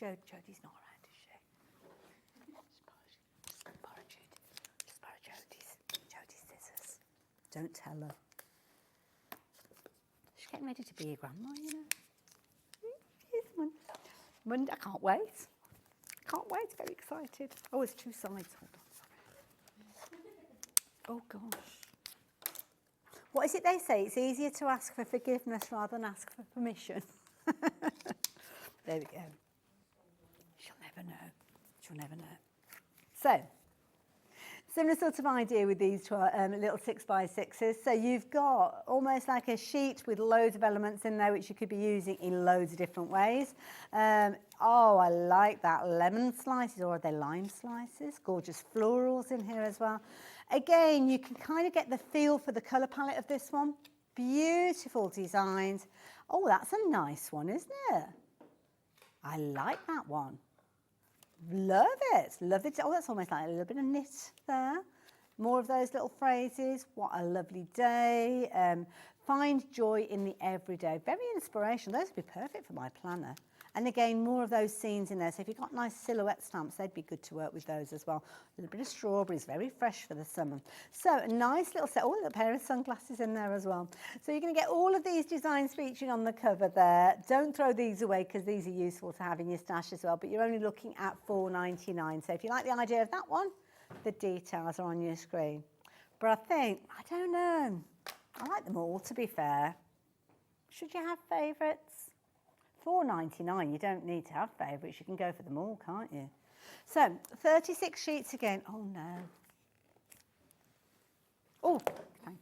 Jodie's not around. Don't tell her. She's getting ready to be a grandma, you know. Monday, I can't wait. Can't wait, very excited. Oh, it's two sides. Hold on, sorry. Oh, gosh. What is it they say? It's easier to ask for forgiveness rather than ask for permission. There we go. She'll never know. She'll never know. So, similar sort of idea with these little 6x6s. So you've got almost like a sheet with loads of elements in there, which you could be using in loads of different ways. Oh, I like that. Lemon slices, or are they lime slices? Gorgeous florals in here as well. Again, you can kind of get the feel for the colour palette of this one. Beautiful designs. Oh, that's a nice one, isn't it? I like that one. Love it, love it. Oh, that's almost like a little bit of knit there. More of those little phrases. What a lovely day. Find joy in the everyday. Very inspirational. Those would be perfect for my planner. And again, more of those scenes in there. So if you've got nice silhouette stamps, they'd be good to work with those as well. A little bit of strawberries, very fresh for the summer. So a nice little set. Oh, a little pair of sunglasses in there as well. So you're going to get all of these designs featured on the cover there. Don't throw these away, because these are useful to have in your stash as well. But you're only looking at $4.99. So if you like the idea of that one, the details are on your screen. But I don't know. I like them all, to be fair. Should you have favourites? $4.99, you don't need to have favourites. You can go for them all, can't you? So, 36 sheets again. Oh, no. Oh, thank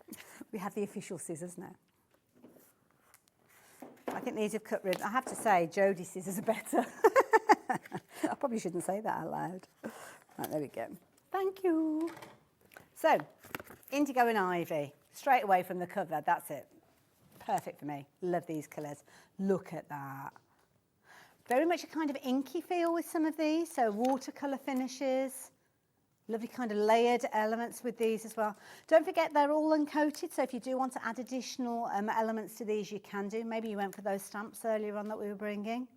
you. We have the official scissors now. I think these have cut ribbon. I have to say, Jodie's scissors are better. I probably shouldn't say that out loud. Right, there we go. Thank you. So, indigo and ivy. Straight away from the cover, that's it. Perfect for me. Love these colours. Look at that. Very much a kind of inky feel with some of these. So watercolour finishes. Lovely kind of layered elements with these as well. Don't forget they're all uncoated. So if you do want to add additional elements to these, you can do. Maybe you went for those stamps earlier on that we were bringing.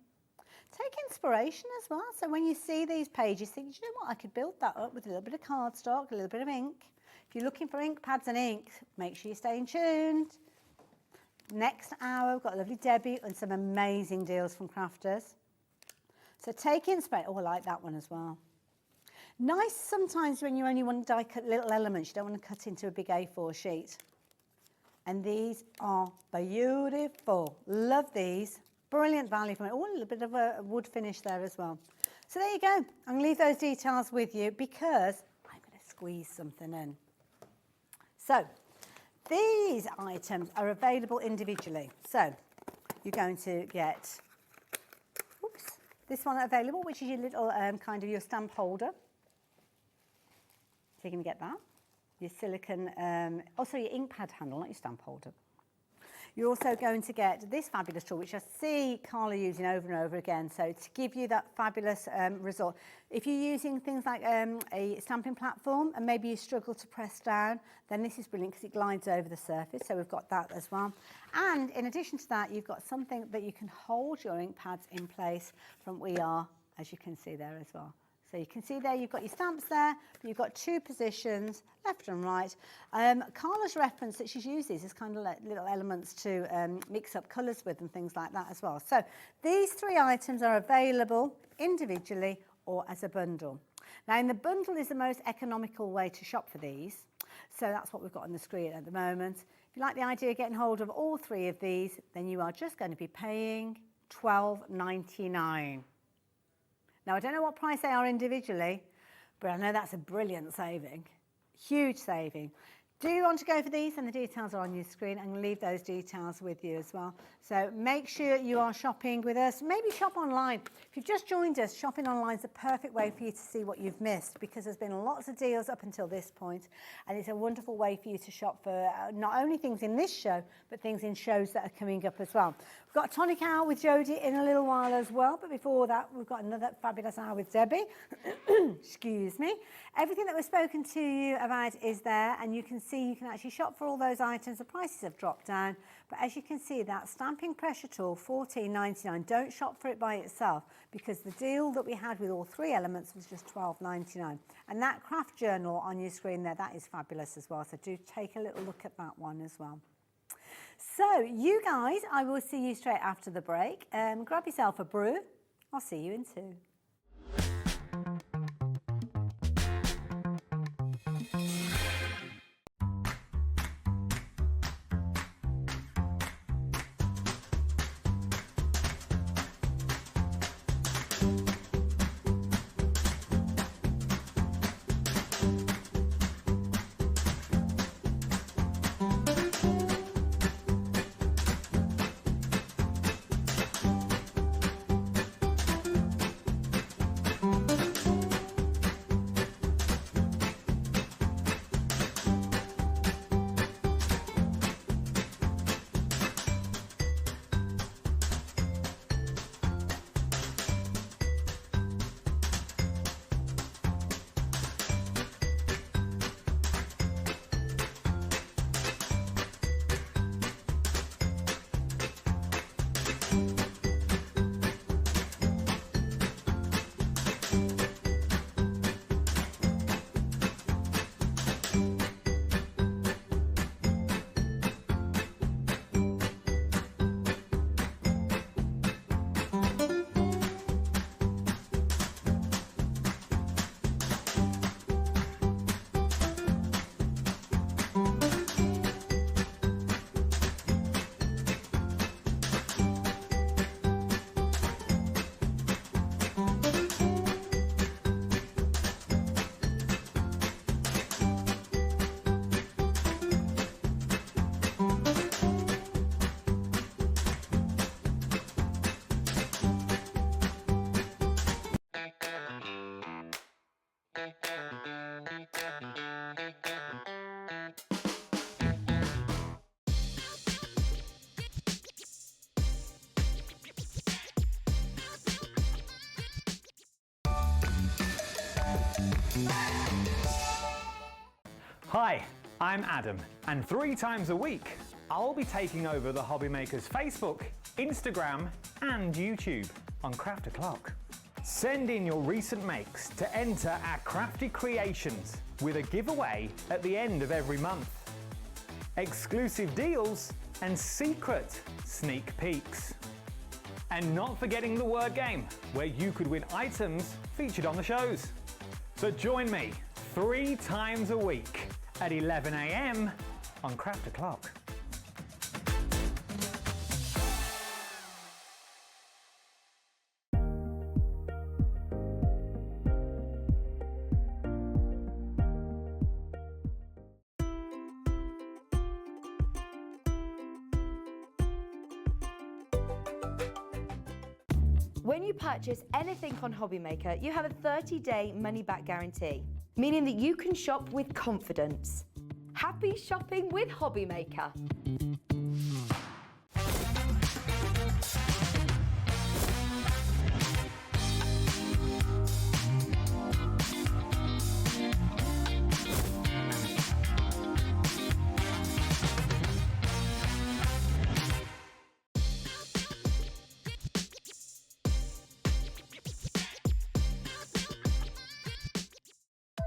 Take inspiration as well. So when you see these pages, think, you know what, I could build that up with a little bit of cardstock, a little bit of ink. If you're looking for ink pads and ink, make sure you stay tuned. Next hour, we've got lovely Debbie and some amazing deals from crafters. So take inspiration. Oh, I like that one as well. Nice sometimes when you only want to die cut little elements. You don't want to cut into a big A4 sheet. And these are beautiful. Love these. Brilliant value from it. Oh, a little bit of a wood finish there as well. So there you go. I'm going to leave those details with you because I'm going to squeeze something in. So these items are available individually. So you're going to get this one available, which is your little kind of your stamp holder. So you're going to get that. your silicone, also your ink pad handle, not your stamp holder. You're also going to get this fabulous tool, which I see Carla using over and over again. So to give you that fabulous result, if you're using things like a stamping platform and maybe you struggle to press down, then this is brilliant because it glides over the surface. So we've got that as well. And in addition to that, you've got something that you can hold your ink pads in place from WeAre, as you can see there as well. So you can see there you've got your stamps there, but you've got two positions, left and right. Carla's reference that she's used these as kind of like little elements to mix up colours with and things like that as well. So these three items are available individually or as a bundle. Now in the bundle is the most economical way to shop for these. So that's what we've got on the screen at the moment. If you like the idea of getting hold of all three of these, then you are just going to be paying $12.99. Now, I don't know what price they are individually, but I know that's a brilliant saving, huge saving. Do you want to go for these? And the details are on your screen. I'm going to leave those details with you as well. So make sure you are shopping with us. Maybe shop online. If you've just joined us, shopping online is a perfect way for you to see what you've missed because there's been lots of deals up until this point, and it's a wonderful way for you to shop for not only things in this show, but things in shows that are coming up as well. We've got a tonic hour with Jodie in a little while as well, but before that, we've got another fabulous hour with Debbie. Excuse me. Everything that we've spoken to you about is there, and you can see you can actually shop for all those items. The prices have dropped down, but as you can see, that stamping pressure tool, $14.99. Don't shop for it by itself because the deal that we had with all three elements was just $12.99. And that craft journal on your screen there, that is fabulous as well. So do take a little look at that one as well. So you guys, I will see you straight after the break. Grab yourself a brew. I'll see you in 2. Hi, I'm Adam, and 3 times a week, I'll be taking over the HobbyMaker's Facebook, Instagram, and YouTube on Craft O'Clock. Send in your recent makes to enter our crafty creations with a giveaway at the end of every month. Exclusive deals and secret sneak peeks. And not forgetting the word game, where you could win items featured on the shows. So join me 3 times a week at 11 AM on Craft O'Clock. When you purchase anything on HobbyMaker, you have a 30-day money-back guarantee. meaning that you can shop with confidence. Happy shopping with HobbyMaker.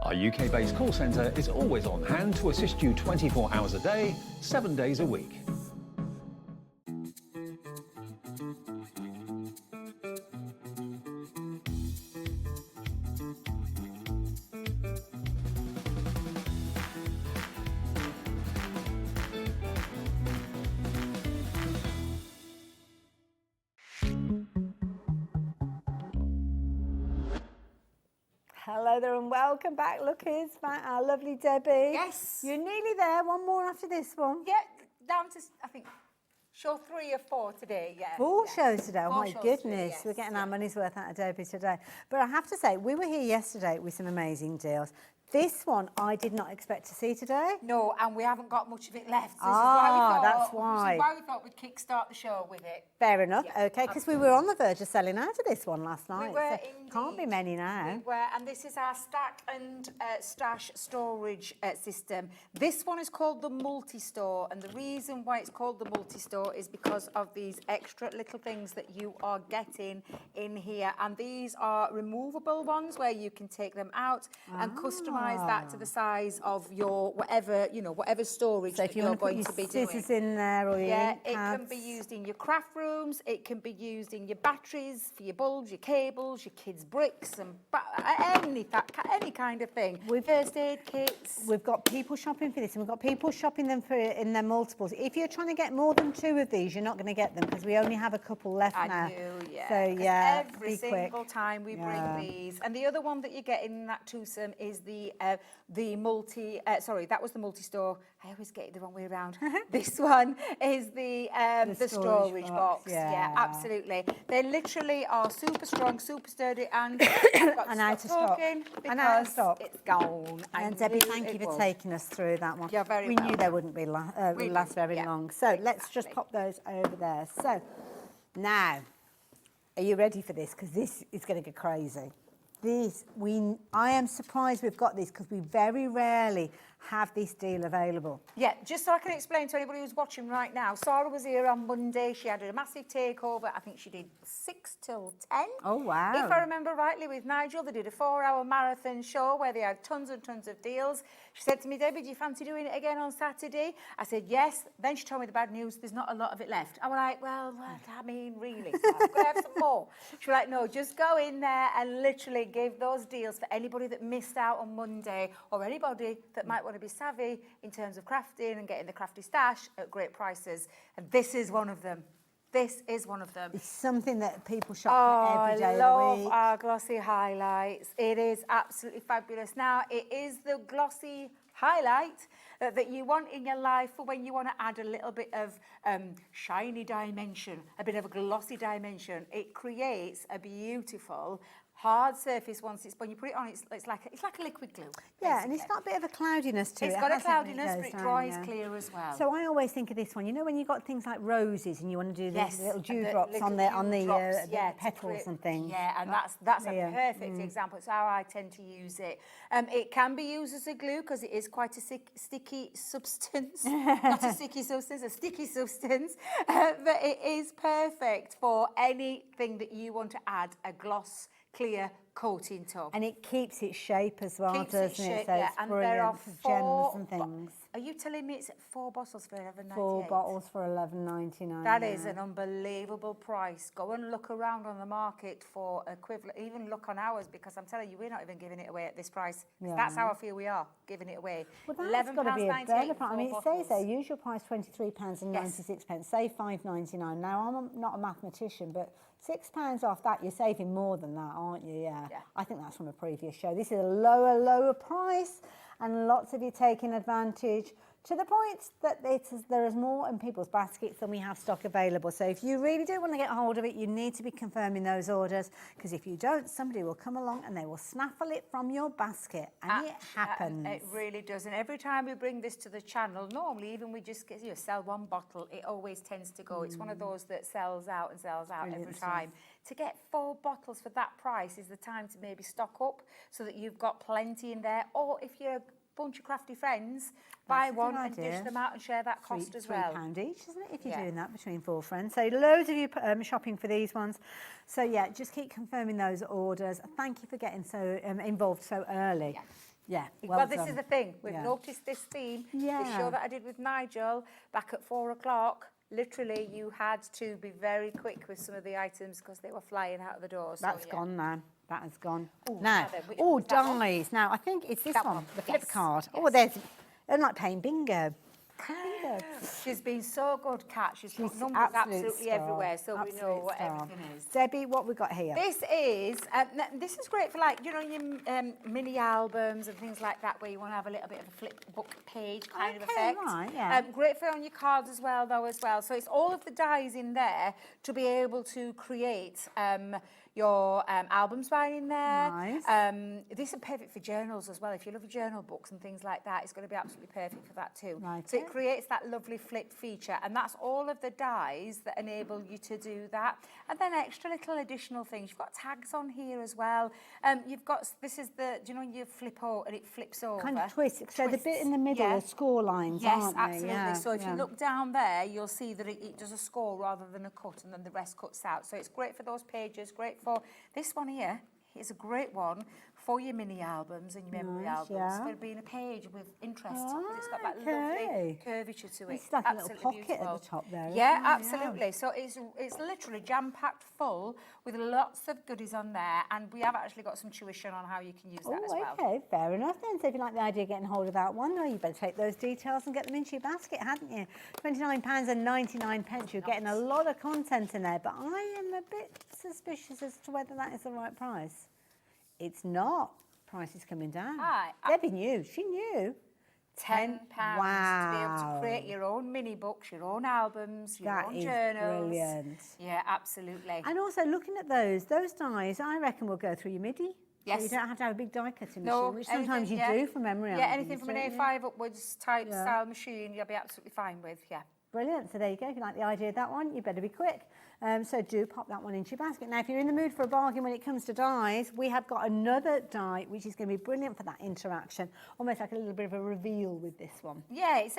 Our UK-based call centre is always on hand to assist you 24 hours a day, 7 days a week. Hello there and welcome back. Look, here's our lovely Debbie. Yes. You're nearly there. One more after this one. Yeah, down to, I think, show 3 or 4 today, yeah. 4 shows today. Oh 4 my shows goodness, today, yes, we're getting our money's worth out of Debbie today. But I have to say, we were here yesterday with some amazing deals. This one I did not expect to see today. No, and we haven't got much of it left. This That's This why. is why we thought we'd kickstart the show with it. Fair enough. Yeah, Okay, because we were on the verge of selling out of this one last night. We were so can't be many now. We were, and this is our stack and stash storage system. This one is called the multi-store, and the reason why it's called the multi-store is because of these extra little things that you are getting in here, and these are removable ones where you can take them out and customize that to the size of your whatever, you know, whatever storage So that if you you're want to put going your to be scissors doing. in there or your ink it can pads. be used in your craft rooms, it can be used in your batteries, for your bulbs, your cables, your kids' bricks, and any kind of thing. First aid kits. We've got people shopping for this, and we've got people shopping them for in their multiples. If you're trying to get more than 2 of these, you're not going to get them because we only have a couple left now. Yeah. So yeah, every be single quick. time we bring these. And the other one that you get in that twosome is the multi. Sorry, that was the multi-store. I always get it the wrong way around. This one is the storage box. Yeah, absolutely. They literally are super strong, super sturdy, and and out of stock. And out of stock. It's gone. And Debbie, thank you for taking us through that one. You're very We knew they wouldn't be last very yeah, long. So let's just pop those over there. So now, are you ready for this? Because this is going to get crazy. I am surprised we've got this because we very rarely have this deal available. Yeah, just so I can explain to anybody who's watching right now, Sarah was here on Monday. She had a massive takeover. I think she did 6 till 10. Oh, wow. If I remember rightly, with Nigel, they did a 4-hour marathon show where they had tons and tons of deals. She said to me, Debbie, do you fancy doing it again on Saturday? I said, yes. Then she told me the bad news, there's not a lot of it left. I was like, well, I mean, really? So I'm going to have some more. She was like, no, just go in there and literally give those deals for anybody that missed out on Monday or anybody that might want to be savvy in terms of crafting and getting the crafty stash at great prices. And this is one of them. This is one of them. It's something that people shop for every day I of the week. love our glossy highlights. It is absolutely fabulous. Now, it is the glossy highlight that you want in your life for when you want to add a little bit of shiny dimension, a bit of a glossy dimension. It creates a beautiful hard surface when you put it on. It's like a liquid glue. Yeah, and it's got a bit of a cloudiness to it. It's got a hasn't it, when cloudiness, but goes it down, dries yeah. clear as well. So I always think of this one. You know, when you got things like roses and you want to do these little and the dewdrops little on the dewdrops, the petals and things. Yeah, and that's a Yeah. perfect example. It's how I tend to use it. It can be used as a glue because it is quite a sticky substance. Not a sticky substance, a sticky substance. But it is perfect for anything that you want to add a gloss clear coating to. And it keeps its shape as well, Keeps doesn't its it? shape, So yeah. it's And brilliant there are for 4 gems and things. Are you telling me it's 4 bottles for $11.98? 4 bottles for $11.99. That is an unbelievable price. Go and look around on the market for equivalent, even look on ours, because I'm telling you, we're not even giving it away at this price. Yeah. That's how I feel we are, giving it away. Well, that's got to be a £11.98 better for price. I mean, it 4 says there, bottles. usual price £23.96, save £5.99. Now, I'm not a mathematician, but £6 off that, you're saving more than that, aren't you? Yeah. I think that's from a previous show. This is a lower price, and lots of you taking advantage. to the point that there is more in people's baskets than we have stock available. So if you really do want to get hold of it, you need to be confirming those orders, because if you don't, somebody will come along and they will snaffle it from your basket, and it happens. It really does. And every time we bring this to the channel, normally even we just get, sell one bottle, it always tends to go. It's one of those that sells out and sells out every time. To get 4 bottles for that price is the time to maybe stock up so that you've got plenty in there. Or if you're a bunch of crafty friends, buy one and dish them out and share that cost as well. £3 each, isn't it, if you're doing that between 4 friends? So loads of you shopping for these ones. So yeah, just keep confirming those orders. Thank you for getting so involved so early. Yeah. Well, this is the thing. We've noticed this theme. This show that I did with Nigel back at 4 o'clock. Literally, you had to be very quick with some of the items because they were flying out of the door. So, That's gone now. That has gone. Ooh, now, dies. Now, I think it's this one, the flip card. Yes. Oh, there's, I'm like playing bingo. Bingo. She's been so good, Kat. She's put numbers absolutely everywhere, so we know what everything is. Debbie, what we got here? This is great for, like, your mini albums and things like that, where you want to have a little bit of a flip book page kind of effect. Right, yeah. Great for on your cards as well, though, So it's all of the dies in there to be able to create your albums by in there. Nice. This is perfect for journals as well. If you love your journal books and things like that, it's going to be absolutely perfect for that too. Right. So it creates that lovely flip feature, and that's all of the dies that enable you to do that. And then extra little additional things. You've got tags on here as well. You've got, this is the, do you know when you flip out and it flips over? Kind of twist. So the bit in the middle are score lines, aren't they? Yes, absolutely. So if you look down there, you'll see that it does a score rather than a cut, and then the rest cuts out. So it's great for those pages, great for this one here. It's a great one for your mini albums and your memory albums, for being a page with interest, because it's got that lovely curvature to it. It's like a little pocket at the top there. Yeah, absolutely. So it's literally jam-packed full with lots of goodies on there, and we have actually got some tuition on how you can use that as well. Okay, fair enough then. So if you like the idea of getting hold of that one, well, you better take those details and get them into your basket, hadn't you? £29.99. You're getting a lot of content in there, but I am a bit suspicious as to whether that is the right price. It's not. Price is coming down. Debbie knew. She knew. £10 to be able to create your own mini books, your own albums, your own journals. Brilliant. Yeah, absolutely. And also looking at those dies, I reckon will go through your MIDI. Yes. So you don't have to have a big die cutting machine, which sometimes you do for memory albums. Yeah, anything from an A5 upwards type style machine, you'll be absolutely fine with. Yeah. Brilliant. So there you go. If you like the idea of that one, you better be quick. So do pop that one into your basket. Now, if you're in the mood for a bargain when it comes to dies, we have got another die which is going to be brilliant for that interaction, almost like a little bit of a reveal with this one. Yeah, it's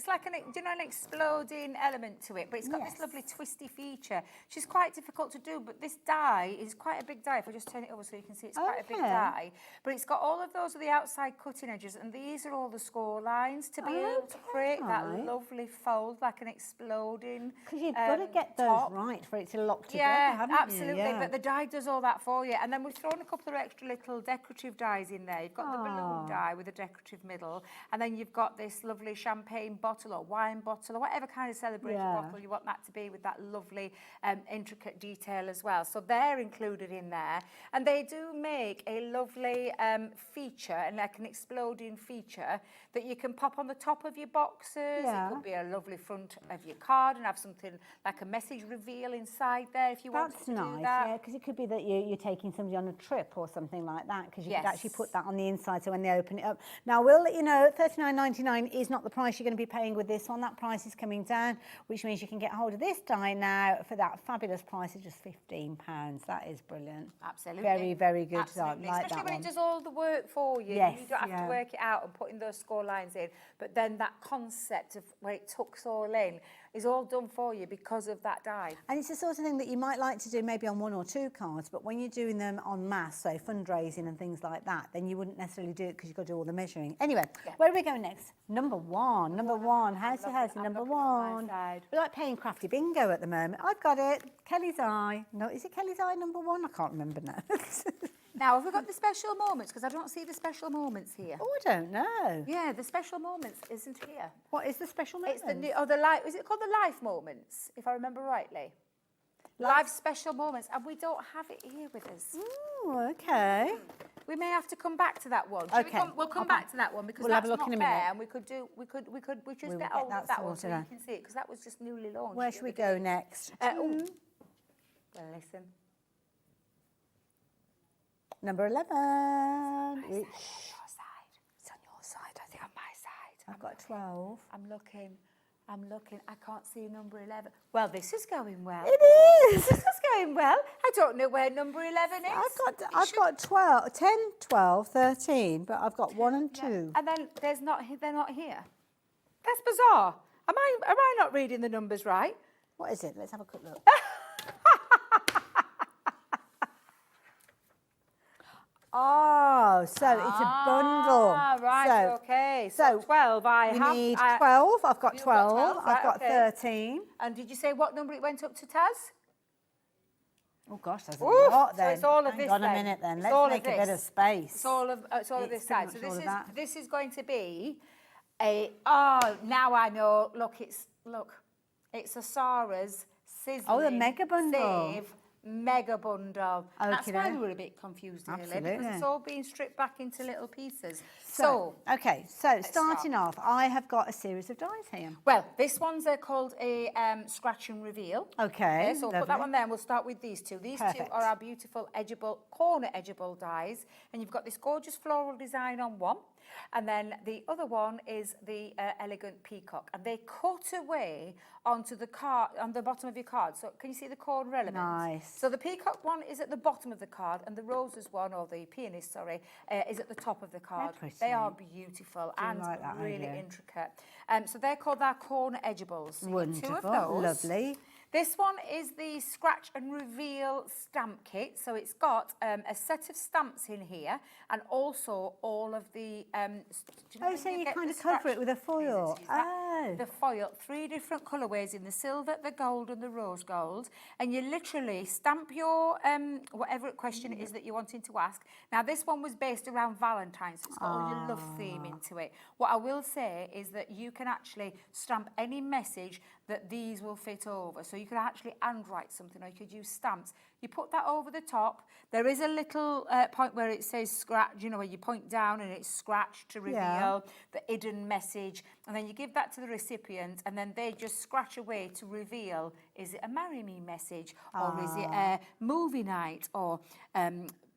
like an exploding element to it, but it's got this lovely twisty feature, which is quite difficult to do. But this die is quite a big die. If I just turn it over so you can see, it's quite a big die. But it's got all of those are the outside cutting edges, and these are all the score lines to be able to create that lovely fold, like an exploding. Because you've got to get those right for it to lock together, haven't absolutely. you? Yeah. But the die does all that for you. And then we've thrown a couple of extra little decorative dies in there. You've got the balloon die with a decorative middle, and then you've got this lovely champagne bottle or wine bottle or whatever kind of celebration bottle you want that to be, with that lovely intricate detail as well. So they're included in there, and they do make a lovely feature, and like an exploding feature that you can pop on the top of your boxes. It could be a lovely front of your card and have something like a message reveal inside there if you want to do that. That's nice, yeah, because it could be that you're taking somebody on a trip or something like that, because you could actually put that on the inside so when they open it up. Now, we'll let you know, $39.99 is not the price you're going to be paying with this one. That price is coming down, which means you can get hold of this die now for that fabulous price of just £15. That is brilliant. Absolutely. Very, very good. Absolutely. Like especially that when one. it does all the work for you. Yes, You don't have to work it out and putting those score lines in. But then that concept of where it tucks all in is all done for you because of that die. And it's the sort of thing that you might like to do maybe on 1 or 2 cards, but when you're doing them en masse, so fundraising and things like that, then you wouldn't necessarily do it because you've got to do all the measuring. Anyway, where are we going next? Number one. Number one. How's number one? We're like playing crafty bingo at the moment. I've got it. Kelly's Eye. No, is it Kelly's Eye number one? I can't remember now. Now, have we got the special moments? Because I don't see the special moments here. Oh, I don't know. Yeah, the special moments isn't here. What is the special moment? It's the life. Is it called the life moments? If I remember rightly. Live special moments, and we don't have it here with us. Oh, okay. We may have to come back to that one. Shall we we'll come back to that one because We'll have that's a look not in a fair, minute. and we just will get get on that with that one so sorted you out. can see it because that was just newly launched. Where should we go next? Well, listen. Number 11. Which It's on your side. I think on my side. I've got 12. I'm looking. I can't see number 11. Well, this is going well. It is. This is going well. I don't know where number 11 is. I've got 12, 10, 12, 13, but I've got 1 and 2. And then they're not here. That's bizarre. Am I not reading the numbers right? What is it? Let's have a quick look. Oh, so it's a bundle. Ah, right, okay. So 12, you need 12. I've got 12. I've got okay. 13. And did you say what number it went up to, Taz? Oh gosh, there's a Oof, lot so then. it's all of Hang this on a then. minute then. It's Let's all of make a bit this. of space. It's all of this side. So pretty much all of that. this is going to be now I know. Look, it's a Sarah's sizzling. Oh, the mega bundle. Save mega bundle. That's why Okey-doke. we were a bit confused earlier because Absolutely. it's all being stripped back into little pieces. So starting off, I have got a series of dies here. Well, this one's called a scratch and reveal. Okay, So we'll put that one there and we'll start with these two. These two Perfect. are our beautiful corner edgeable dies. And you've got this gorgeous floral design on one. And then the other one is the elegant peacock. And they cut away onto the card, on the bottom of your card. So can you see the corner element? Nice. So the peacock one is at the bottom of the card and the roses one, or the peonist, sorry, is at the top of the card. pretty. They are beautiful and like that really idea. intricate. So they're called our corner edgeables. So you've got two of Wonderful, those. lovely. This one is the Scratch and Reveal stamp kit. So it's got a set of stamps in here and also all of the... So you kind of cover it with a foil. The foil, 3 different colourways in the silver, the gold and the rose gold. And you literally stamp your whatever question it is that you're wanting to ask. Now this one was based around Valentine's, so it's got all your love theme into it. What I will say is that you can actually stamp any message that these will fit over. So you could actually handwrite something, or you could use stamps. You put that over the top. There is a little point where it says scratch, you know, where you point down and it's scratch to reveal the hidden message. And then you give that to the recipient and then they just scratch away to reveal, is it a marry me message? Or is it a movie night? Or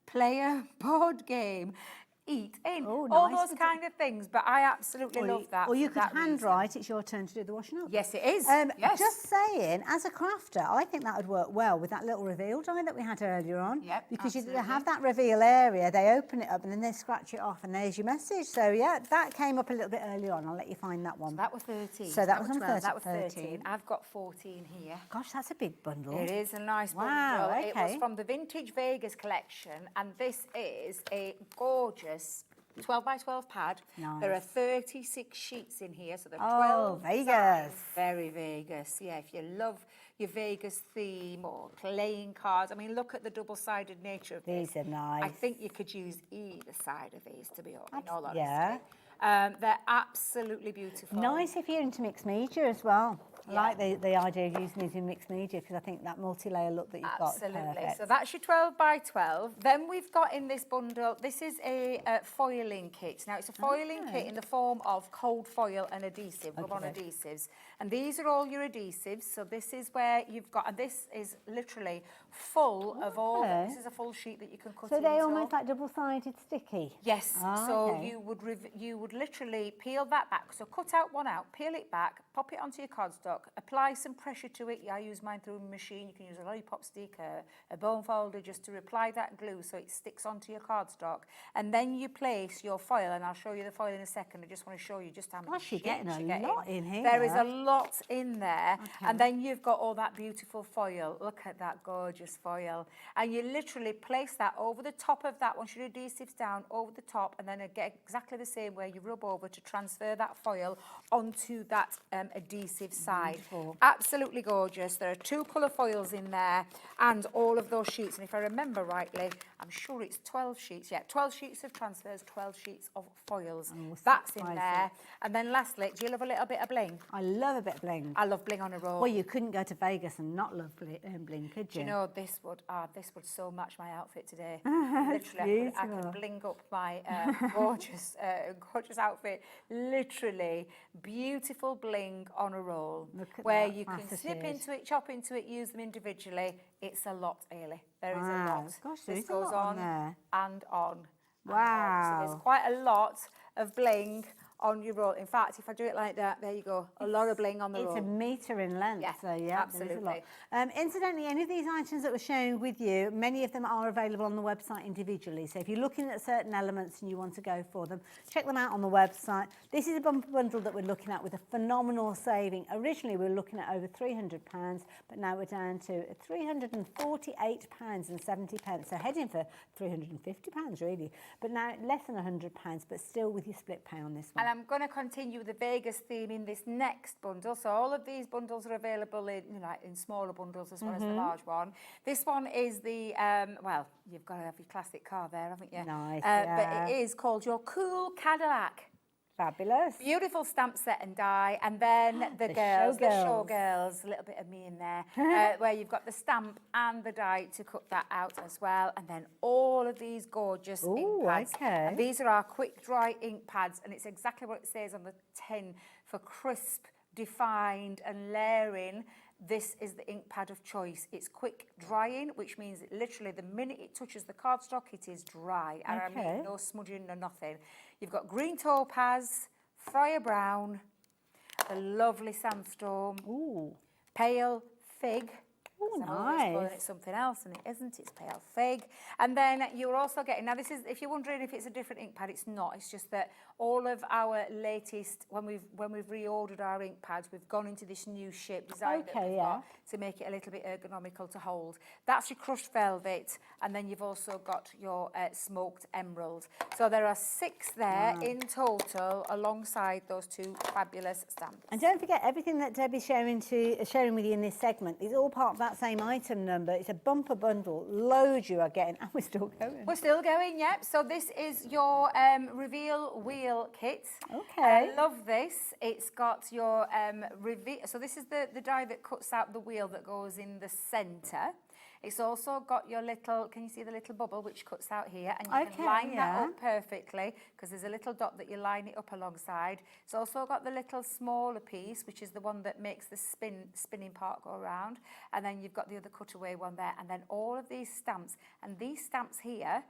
play a board game? Eat in, all nice. those kind of things, but I absolutely love that. Or you for could that reason. handwrite, it's your turn to do the washing up. Yes, it is. Yes. Just saying, as a crafter, I think that would work well with that little reveal die that we had earlier on. Yep, because you absolutely. have that reveal area, they open it up and then they scratch it off and there's your message. So yeah, that came up a little bit earlier on. I'll let you find that one. So that was 13. So that was on 12, that was 13. 13. I've got 14 here. Gosh, that's a big bundle. It is a nice Wow, bundle. It was okay. from the Vintage Vegas collection, and this is a gorgeous 12 by 12 pad. Nice. There are 36 sheets in here, so they're Oh, 12 Vegas. sides. Very Vegas. Yeah, if you love your Vegas theme or playing cards. I mean, look at the double-sided nature of this. These are nice. I think you could use either side of these, to be honest. In all honesty. Yeah. They're absolutely beautiful. Nice if you're into mixed media as well. I like the idea of using these in mixed media because I think that multi-layer look that you've got is Absolutely. perfect. So that's your 12 by 12. Then we've got in this bundle, this is a foiling kit. Now, it's a foiling kit in the form of cold foil and adhesive, rub-on adhesives. And these are all your adhesives. So this is where you've got, and this is literally full of all, this is a full sheet that you can cut So into. they're almost like double-sided sticky? Yes. Ah, so okay. you would literally peel that back. So cut out one out, peel it back, pop it onto your cardstock, apply some pressure to it. I use mine through a machine. You can use a lollipop stick, a bone folder, just to apply that glue so it sticks onto your cardstock. And then you place your foil, and I'll show you the foil in a second. I just want to show you just how much Gosh, you're getting sheets a lot in here. There is a lot in there. And then you've got all that beautiful foil. Look at that gorgeous foil. And you literally place that over the top of that. Once your adhesive's down, over the top, and then again, exactly the same way you rub over to transfer that foil onto that adhesive side. Wonderful. Absolutely gorgeous. There are 2 colour foils in there and all of those sheets. And if I remember rightly, I'm sure it's 12 sheets. Yeah, 12 sheets of transfers, 12 sheets of foils. That's in there. And then lastly, do you love a little bit of bling? I love a bit of bling. I love bling on a roll. Well, you couldn't go to Vegas and not love bling, could you? Do you know, this would so match my outfit today. Literally, I could bling up my gorgeous outfit. Literally, beautiful bling on a roll. Where you can snip into it, chop into it, use them individually. It's a lot, Ailey. There is a lot. Gosh, this there's a goes lot on there. and on. Wow. So there's quite a lot of bling on your roll. In fact, if I do it like that, there you go. A lot of bling on the roll. It's a metre in length, Yeah, so yeah, absolutely. there's a lot. Incidentally, any of these items that we're sharing with you, many of them are available on the website individually. So if you're looking at certain elements and you want to go for them, check them out on the website. This is a bumper bundle that we're looking at with a phenomenal saving. Originally, we were looking at over £300, but now we're down to £348.70. So heading for £350 really, but now less than £100, but still with your split pay on this one. And I'm going to continue the Vegas theme in this next bundle. So all of these bundles are available in, in smaller bundles as well as the large one. This one is the, well, you've got to have your classic car there, haven't you? Nice, But it is called your Cool Cadillac. Fabulous. Beautiful stamp set and die. And then the showgirls, a little bit of me in there, where you've got the stamp and the die to cut that out as well. And then all of these gorgeous ink pads. Okay. And these are our quick dry ink pads. And it's exactly what it says on the tin for crisp, defined and layering. This is the ink pad of choice. It's quick drying, which means that literally the minute it touches the cardstock, it is dry. And I mean no smudging, no nothing. You've got green topaz, fire brown, the lovely sandstorm, pale fig. Oh, I'm always calling it something else, and it isn't. It's pale fig. And then you're also getting, now this is, if you're wondering if it's a different ink pad, it's not. It's just that all of our latest, when we've reordered our ink pads, we've gone into this new shape design that we've got to make it a little bit ergonomical to hold. That's your crushed velvet, and then you've also got your smoked emerald. So there are 6 there in total, alongside those 2 fabulous stamps. And don't forget, everything that Debbie's sharing with you in this segment is all part of that same item number. It's a bumper bundle. Loads you are getting, and we're still going. We're still going, yep. So this is your reveal wheel kit. Okay. I love this. It's got your reveal. So this is the die that cuts out the wheel that goes in the centre. It's also got your little, can you see the little bubble which cuts out here? And you can line that up perfectly because there's a little dot that you line it up alongside. It's also got the little smaller piece, which is the one that makes the spinning part go around. And then you've got the other cutaway one there. And then all of these stamps, and these stamps here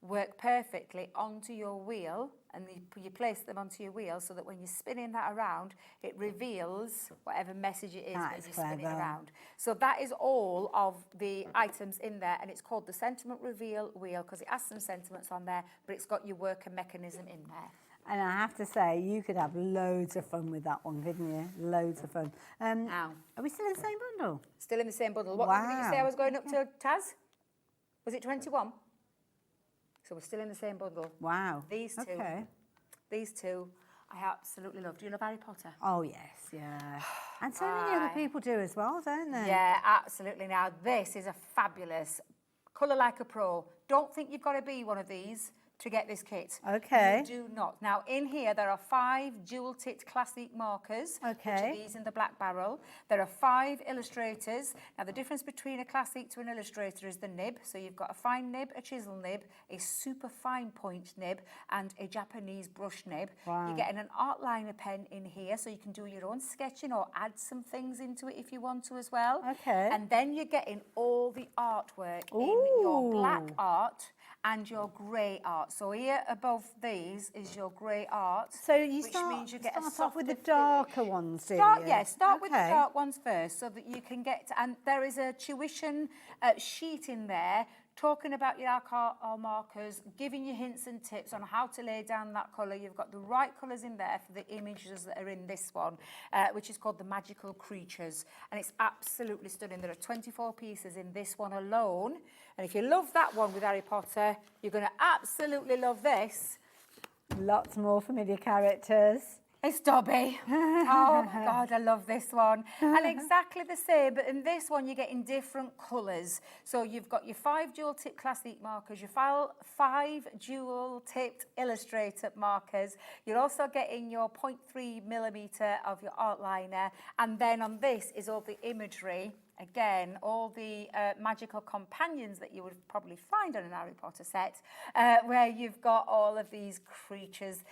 work perfectly onto your wheel, and you place them onto your wheel so that when you're spinning that around, it reveals whatever message it is when you spin it around. So that is all of the items in there, and it's called the Sentiment Reveal Wheel because it has some sentiments on there, but it's got your worker mechanism in there. And I have to say, you could have loads of fun with that one, couldn't you? Loads of fun. Are we still in the same bundle? Still in the same bundle. What did you say I was going up to, Taz? Was it 21? So we're still in the same bundle. Wow. These two, I absolutely love. Do you love Harry Potter? Oh, yes, yeah. And so many other people do as well, don't they? Yeah, absolutely. Now, this is a fabulous colour like a pro. Don't think you've got to be one of these to get this kit. Okay. You do not. Now, in here, there are 5 dual-tipped classic markers, which are these in the black barrel. There are 5 illustrators. Now, the difference between a classic to an illustrator is the nib. So you've got a fine nib, a chisel nib, a super fine point nib, and a Japanese brush nib. Wow. You're getting an art liner pen in here, so you can do your own sketching or add some things into it if you want to as well. Okay. And then you're getting all the artwork in your black art and your grey art. So here above these is your grey art. So you which start, means you get start a off with the softer darker ones, do you? Start with the dark ones first so that you can get, and there is a tuition sheet in there talking about your art markers, giving you hints and tips on how to lay down that colour. You've got the right colours in there for the images that are in this one, which is called the Magical Creatures. And it's absolutely stunning. There are 24 pieces in this one alone. And if you love that one with Harry Potter, you're going to absolutely love this Lots more familiar characters. It's Dobby. Oh my God, I love this one. And exactly the same, but in this one you're getting different colours. So you've got your 5 dual-tip classic markers, your 5 dual-tipped illustrator markers. You're also getting your 0.3mm of your art liner. And then on this is all the imagery. Again, all the magical companions that you would probably find on an Harry Potter set, where you've got all of these creatures.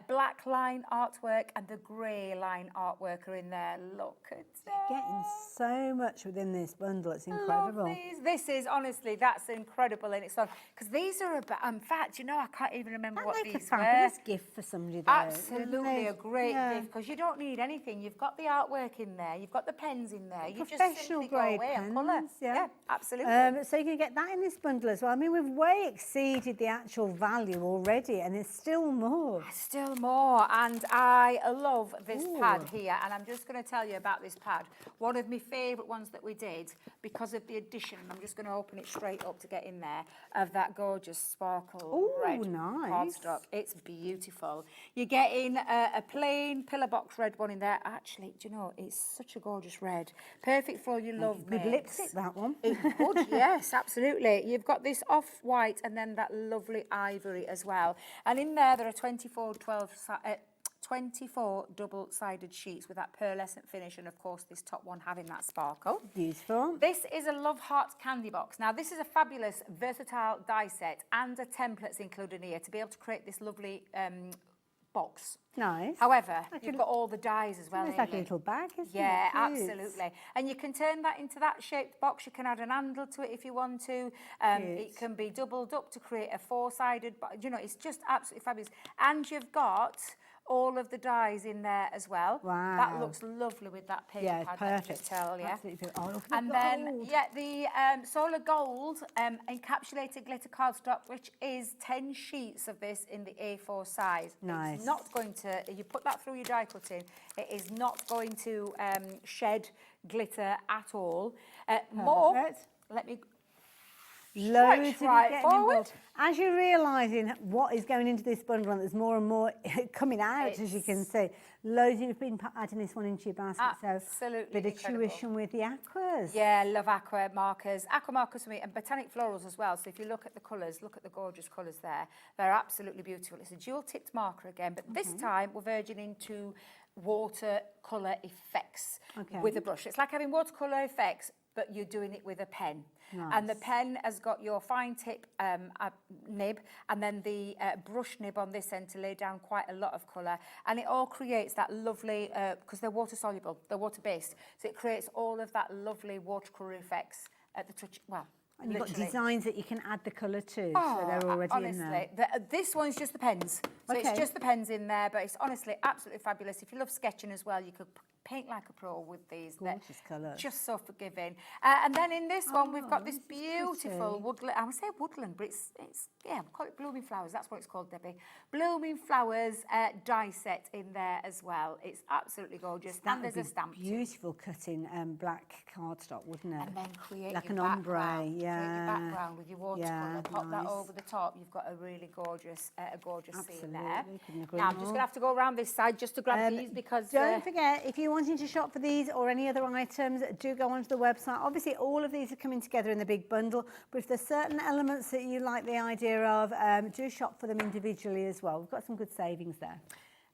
Black line artwork and the grey line artwork are in there. Look at that. Getting so much within this bundle. It's incredible. Love these. This is, honestly, that's incredible in itself. Because these are about, in fact, you know, I can't even remember what these were. Fabulous gift for somebody though. Absolutely a great gift, because you don't need anything. You've got the artwork in there. You've got the pens in there. You just simply go away and colour. Yeah, absolutely. So you can get that in this bundle as well. I mean, we've way exceeded the actual value already, and there's still more. Still more, and I love this pad here, and I'm just going to tell you about this pad. One of my favourite ones that we did, because of the addition, I'm just going to open it straight up to get in there, of that gorgeous sparkle red cardstock. It's beautiful. You're getting a plain pillar box red one in there. Actually, do you know, it's such a gorgeous red. Perfect for all your love Good lipstick, that one. It would, yes, absolutely. You've got this off-white and then that lovely ivory as well. And in there are 24 double-sided sheets with that pearlescent finish, and of course this top one having that sparkle. Beautiful. This is a Love Hearts candy box. Now this is a fabulous versatile die set and a templates included here to be able to create this lovely box. Nice. However, you've got all the dies as well. It's like a little bag, isn't it? Yeah, Cute. absolutely. And you can turn that into that shaped box. You can add an handle to it if you want to. It can be doubled up to create a 4-sided, but you know, it's just absolutely fabulous. And you've got all of the dies in there as well. Wow. That looks lovely with that paper Yeah, it's pad. I can perfect. just tell, yeah. Absolutely. Oh, look at And the then, gold. yeah, the solar gold encapsulated glitter cardstock, which is 10 sheets of this in the A4 size. Nice. It's not going to, you put that through your die cutting, it is not going to shed glitter at all. More, let me... Loads of right getting forward. involved. As you're realising what is going into this bundle, and there's more and more coming out, as you can see. Loads you've been adding this one into your basket. Absolutely So bit of incredible. tuition with the aquas. Yeah, love aqua markers for me, and botanic florals as well. So if you look at the colours, look at the gorgeous colours there. They're absolutely beautiful. It's a dual-tipped marker again, but this time we're verging into watercolour effects with a brush. It's like having watercolour effects, but you're doing it with a pen. Nice. And the pen has got your fine tip nib, and then the brush nib on this end to lay down quite a lot of colour. And it all creates that lovely, because they're water soluble, they're water based, so it creates all of that lovely watercolour effects at the touch. Well, And you've got literally. designs that you can add the colour to, Oh, so they're already honestly, in there. This one's just the pens. So it's just the pens in there, but it's honestly absolutely fabulous. If you love sketching as well, you could paint like a pro with these. Gorgeous colours. Just so forgiving. And then in this one, we've got this this is beautiful pretty. woodland. I would say woodland, but it's yeah, call it blooming flowers. That's what it's called, Debbie. Blooming flowers die set in there as well. It's absolutely gorgeous. That And would there's a be stamp. beautiful cutting black cardstock, wouldn't it? And then create like your an ombre, background. yeah. Create your background with your watercolour. Pop that nice. over the top. You've got a really gorgeous, scene there. Absolutely, couldn't agree Now I'm just more. going to have to go around this side just to grab these because... Don't forget, if you're wanting to shop for these or any other items, do go onto the website. Obviously, all of these are coming together in the big bundle, but if there's certain elements that you like the idea of, do shop for them individually as well. We've got some good savings there.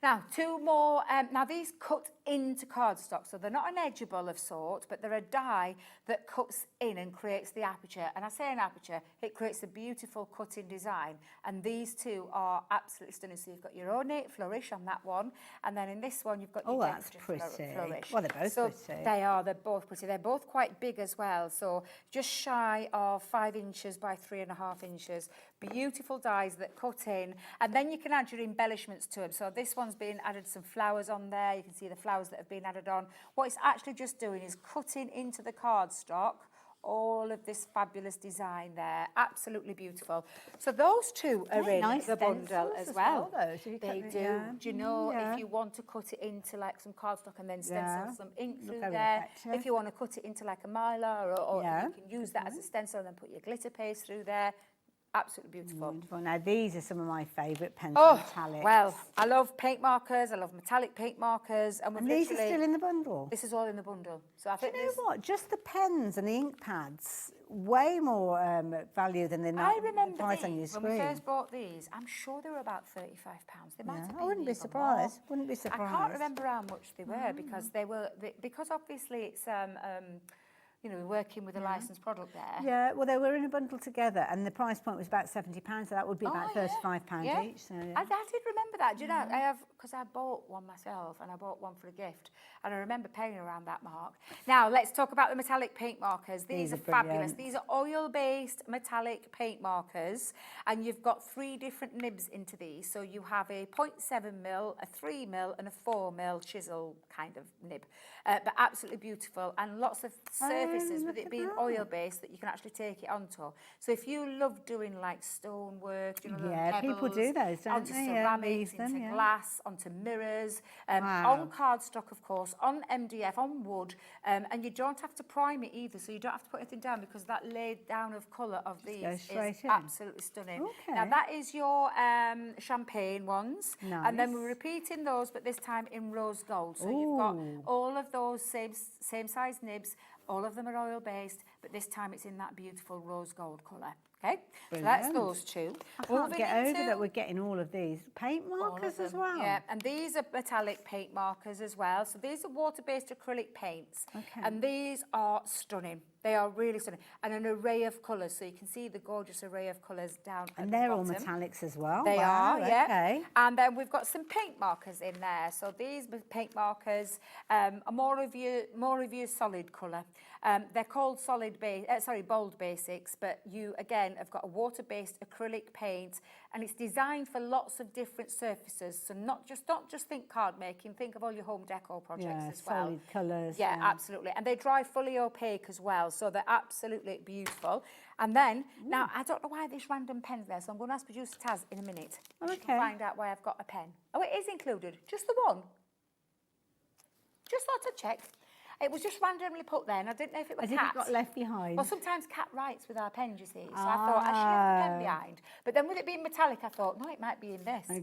Now, 2 more. Now, these cut into cardstock, so they're not an edgeable of sort, but they're a die that cuts in and creates the aperture. And I say an aperture, it creates a beautiful cutting design. And these 2 are absolutely stunning. So you've got your ornate flourish on that one, and then in this one you've got your that's decorative pretty. flourish. Well, they're both pretty. They're both pretty. They're both quite big as well. So just shy of 5 inches by 3.5 inches. Beautiful dies that cut in, and then you can add your embellishments to them. So this one's been added some flowers on there. You can see the flowers that have been added on. What it's actually just doing is cutting into the cardstock all of this fabulous design there. Absolutely beautiful. So those 2 are in nice the bundle stencils as as well. well, though, so you They cut- do. yeah. Do you know, Yeah. if you want to cut it into like some cardstock and then stencil Yeah. some ink Look through very there, effective. if you want to cut it into like a mylar, or Yeah. you can use that as a stencil and then put your glitter paste through there. Absolutely beautiful. Wonderful. Now, these are some of my favourite pens, metallics. Well, I love paint markers. I love metallic paint markers. And, these are still in the bundle? This is all in the bundle. So I think you know what? Just the pens and the ink pads, way more value than the price on your screen. When we first bought these, I'm sure they were about £35. They might have been I wouldn't be even surprised. more. Wouldn't be surprised. I can't remember how much they were because because obviously it's you know, working with a licensed product there. Yeah, well, they were in a bundle together, and the price point was about £70, so that would be about £35 each. So, I did remember that. Do you know, I have, because I bought one myself, and I bought one for a gift, and I remember paying around that mark. Now, let's talk about the metallic paint markers. These are fabulous. These are oil-based metallic paint markers, and you've got 3 different nibs into these. So you have a 0.7mm, a 3mm, and a 4mm chisel kind of nib. But absolutely beautiful, and lots of surfaces with it being oil-based that you can actually take it onto. So if you love doing like stonework, you know, pebbles, people do those, don't onto they? ceramics, into glass, onto mirrors, on cardstock, of course, on MDF, on wood, and you don't have to prime it either, so you don't have to put anything down because that laid down of colour of these is absolutely stunning. Okay. Now that is your champagne ones, and then we're repeating those, but this time in rose gold. So you've got all of those same size nibs. All of them are oil-based, but this time it's in that beautiful rose gold colour. Okay, so that's those 2. I can't get over that we're getting all of these paint markers as well. Yeah, and these are metallic paint markers as well. So these are water-based acrylic paints, and these are stunning. They are really stunning, and an array of colours. So you can see the gorgeous array of colours down and they're all metallics as well. They are, yeah. Okay. And then we've got some paint markers in there. So these paint markers are more of your solid colour. They're called bold basics, but you again have got a water-based acrylic paint, and it's designed for lots of different surfaces. So don't just think card making. Think of all your home decor projects as well. Solid colours. Yeah, absolutely. And they dry fully opaque as well, so they're absolutely beautiful. And then, now, I don't know why this random pen's there, so I'm going to ask producer Taz in a minute. She can find out why I've got a pen. Oh, it is included. Just the one. Just thought I'd check. It was just randomly put there, and I didn't know if it was Cat. As if it got left behind. Well, sometimes Cat writes with our pens, you see. So I thought, I should have the pen behind. But then with it being metallic, I thought, no, it might be in this. So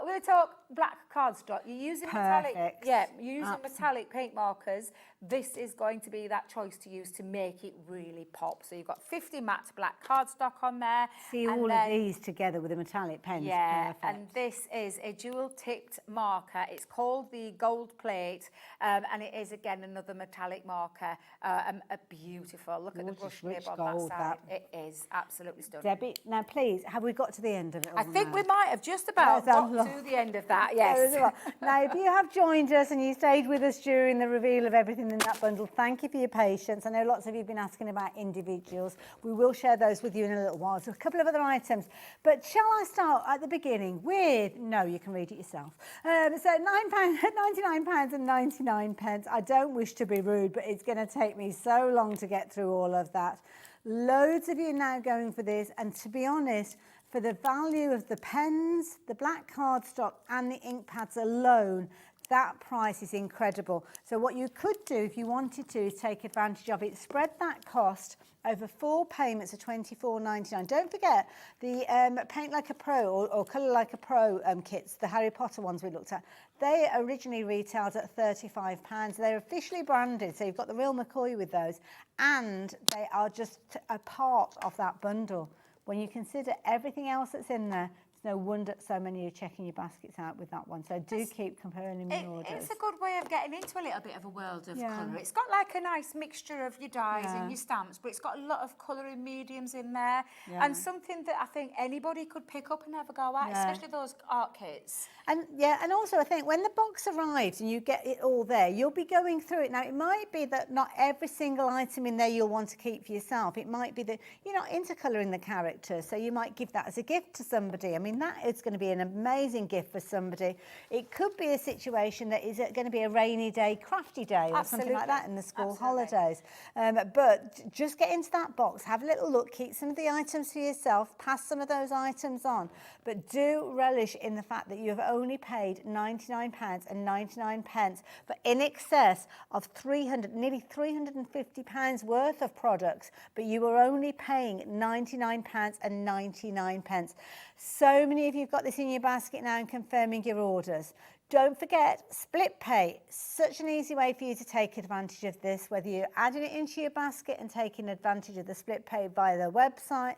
we're going to talk black cardstock. You're using metallic. Yeah, you're using metallic paint markers. This is going to be that choice to use to make it really pop. So you've got 50 matte black cardstock on there. See all of these together with the metallic pens. Yeah, and this is a dual-tipped marker. It's called the Gold Plate, and it is again another metallic marker. A beautiful. Look at the brush nib on that side. It is absolutely stunning. Debbie, now please, have we got to the end of it? I think we might have just about got to the end of that. Yes. Now, if you have joined us and you stayed with us during the reveal of everything in that bundle, thank you for your patience. I know lots of you have been asking about individuals. We will share those with you in a little while. So a couple of other items. But shall I start at the beginning with, no, you can read it yourself. So £99.99. I don't wish to be rude, but it's going to take me so long to get through all of that. Loads of you now going for this, and to be honest, for the value of the pens, the black cardstock and the ink pads alone, that price is incredible. So what you could do if you wanted to is take advantage of it, spread that cost over 4 payments of £24.99. Don't forget the Paint Like a Pro or Colour Like a Pro kits, the Harry Potter ones we looked at. They originally retailed at £35. They're officially branded, so you've got the real McCoy with those, and they are just a part of that bundle. When you consider everything else that's in there, it's no wonder so many are checking your baskets out with that one. So do keep confirming your orders. It's a good way of getting into a little bit of a world of colour. It's got like a nice mixture of your dyes and your stamps, but it's got a lot of colouring mediums in there, and something that I think anybody could pick up and have a go at, especially those art kits. And and also I think when the box arrives and you get it all there, you'll be going through it. Now, it might be that not every single item in there you'll want to keep for yourself. It might be that you're not into colouring the character, so you might give that as a gift to somebody. I mean, mean, that is going to be an amazing gift for somebody. It could be a situation that is going to be a rainy day, crafty day, or something like that in the school holidays. But just get into that box, have a little look, keep some of the items for yourself, pass some of those items on, but do relish in the fact that you have only paid £99.99 for in excess of nearly £350 worth of products, but you are only paying £99.99. So many of you have got this in your basket now and confirming your orders. Don't forget, split pay. Such an easy way for you to take advantage of this, whether you're adding it into your basket and taking advantage of the split pay via the website.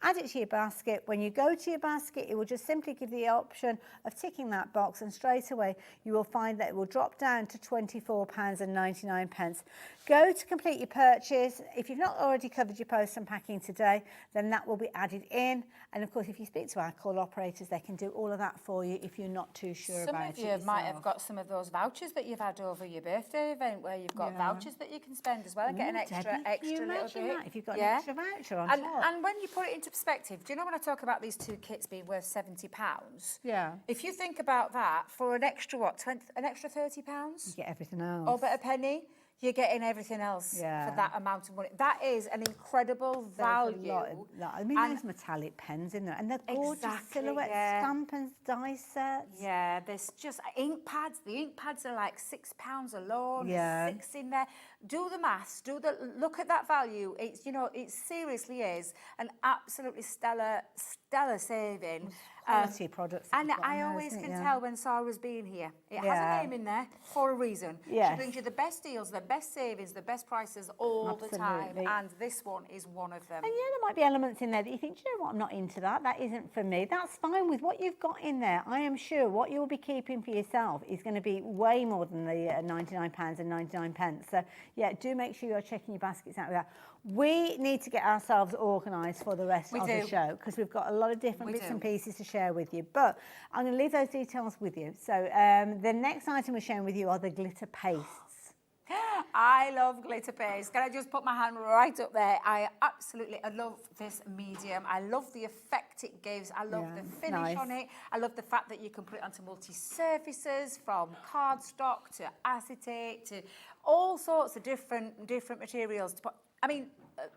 Add it to your basket. When you go to your basket, it will just simply give you the option of ticking that box, and straight away you will find that it will drop down to £24.99. Go to complete your purchase. If you've not already covered your post and packing today, then that will be added in. And of course, if you speak to our call operators, they can do all of that for you if you're not too sure about it. Some of you might have got some of those vouchers that you've had over your birthday event, where you've got vouchers that you can spend as well and get an extra little bit. If you've got an extra voucher on top. And when you put it into perspective, do you know when I talk about these two kits being worth £70? Yeah. If you think about that, for an extra an extra £30? You get everything else. Or but a penny, you're getting everything else for that amount of money. That is an incredible value. I mean, there's metallic pens in there, and they're gorgeous silhouette stamp and die sets. Yeah, there's just ink pads. The ink pads are like £6 alone. Yeah. There's 6 in there. Do the maths. Look at that value. It's, you know, it seriously is an absolutely stellar saving. Quality products. And I always can tell when Sarah's been here. It has a name in there for a reason. Yes. She brings you the best deals, the best savings, the best prices all the time. And this one is one of them. And there might be elements in there that you think, do you know what, I'm not into that. That isn't for me. That's fine with what you've got in there. I am sure what you'll be keeping for yourself is going to be way more than the £99.99. So, yeah, do make sure you're checking your baskets out with that. We need to get ourselves organised for the rest of the show, because we've got a lot of different bits and pieces to share with you. But I'm going to leave those details with you. So the next item we're sharing with you are the glitter pastes. I love glitter paste. Can I just put my hand right up there? I love this medium. I love the effect it gives. I love the finish on it. I love the fact that you can put it onto multi-surfaces, from cardstock to acetate to all sorts of different materials to put. I mean,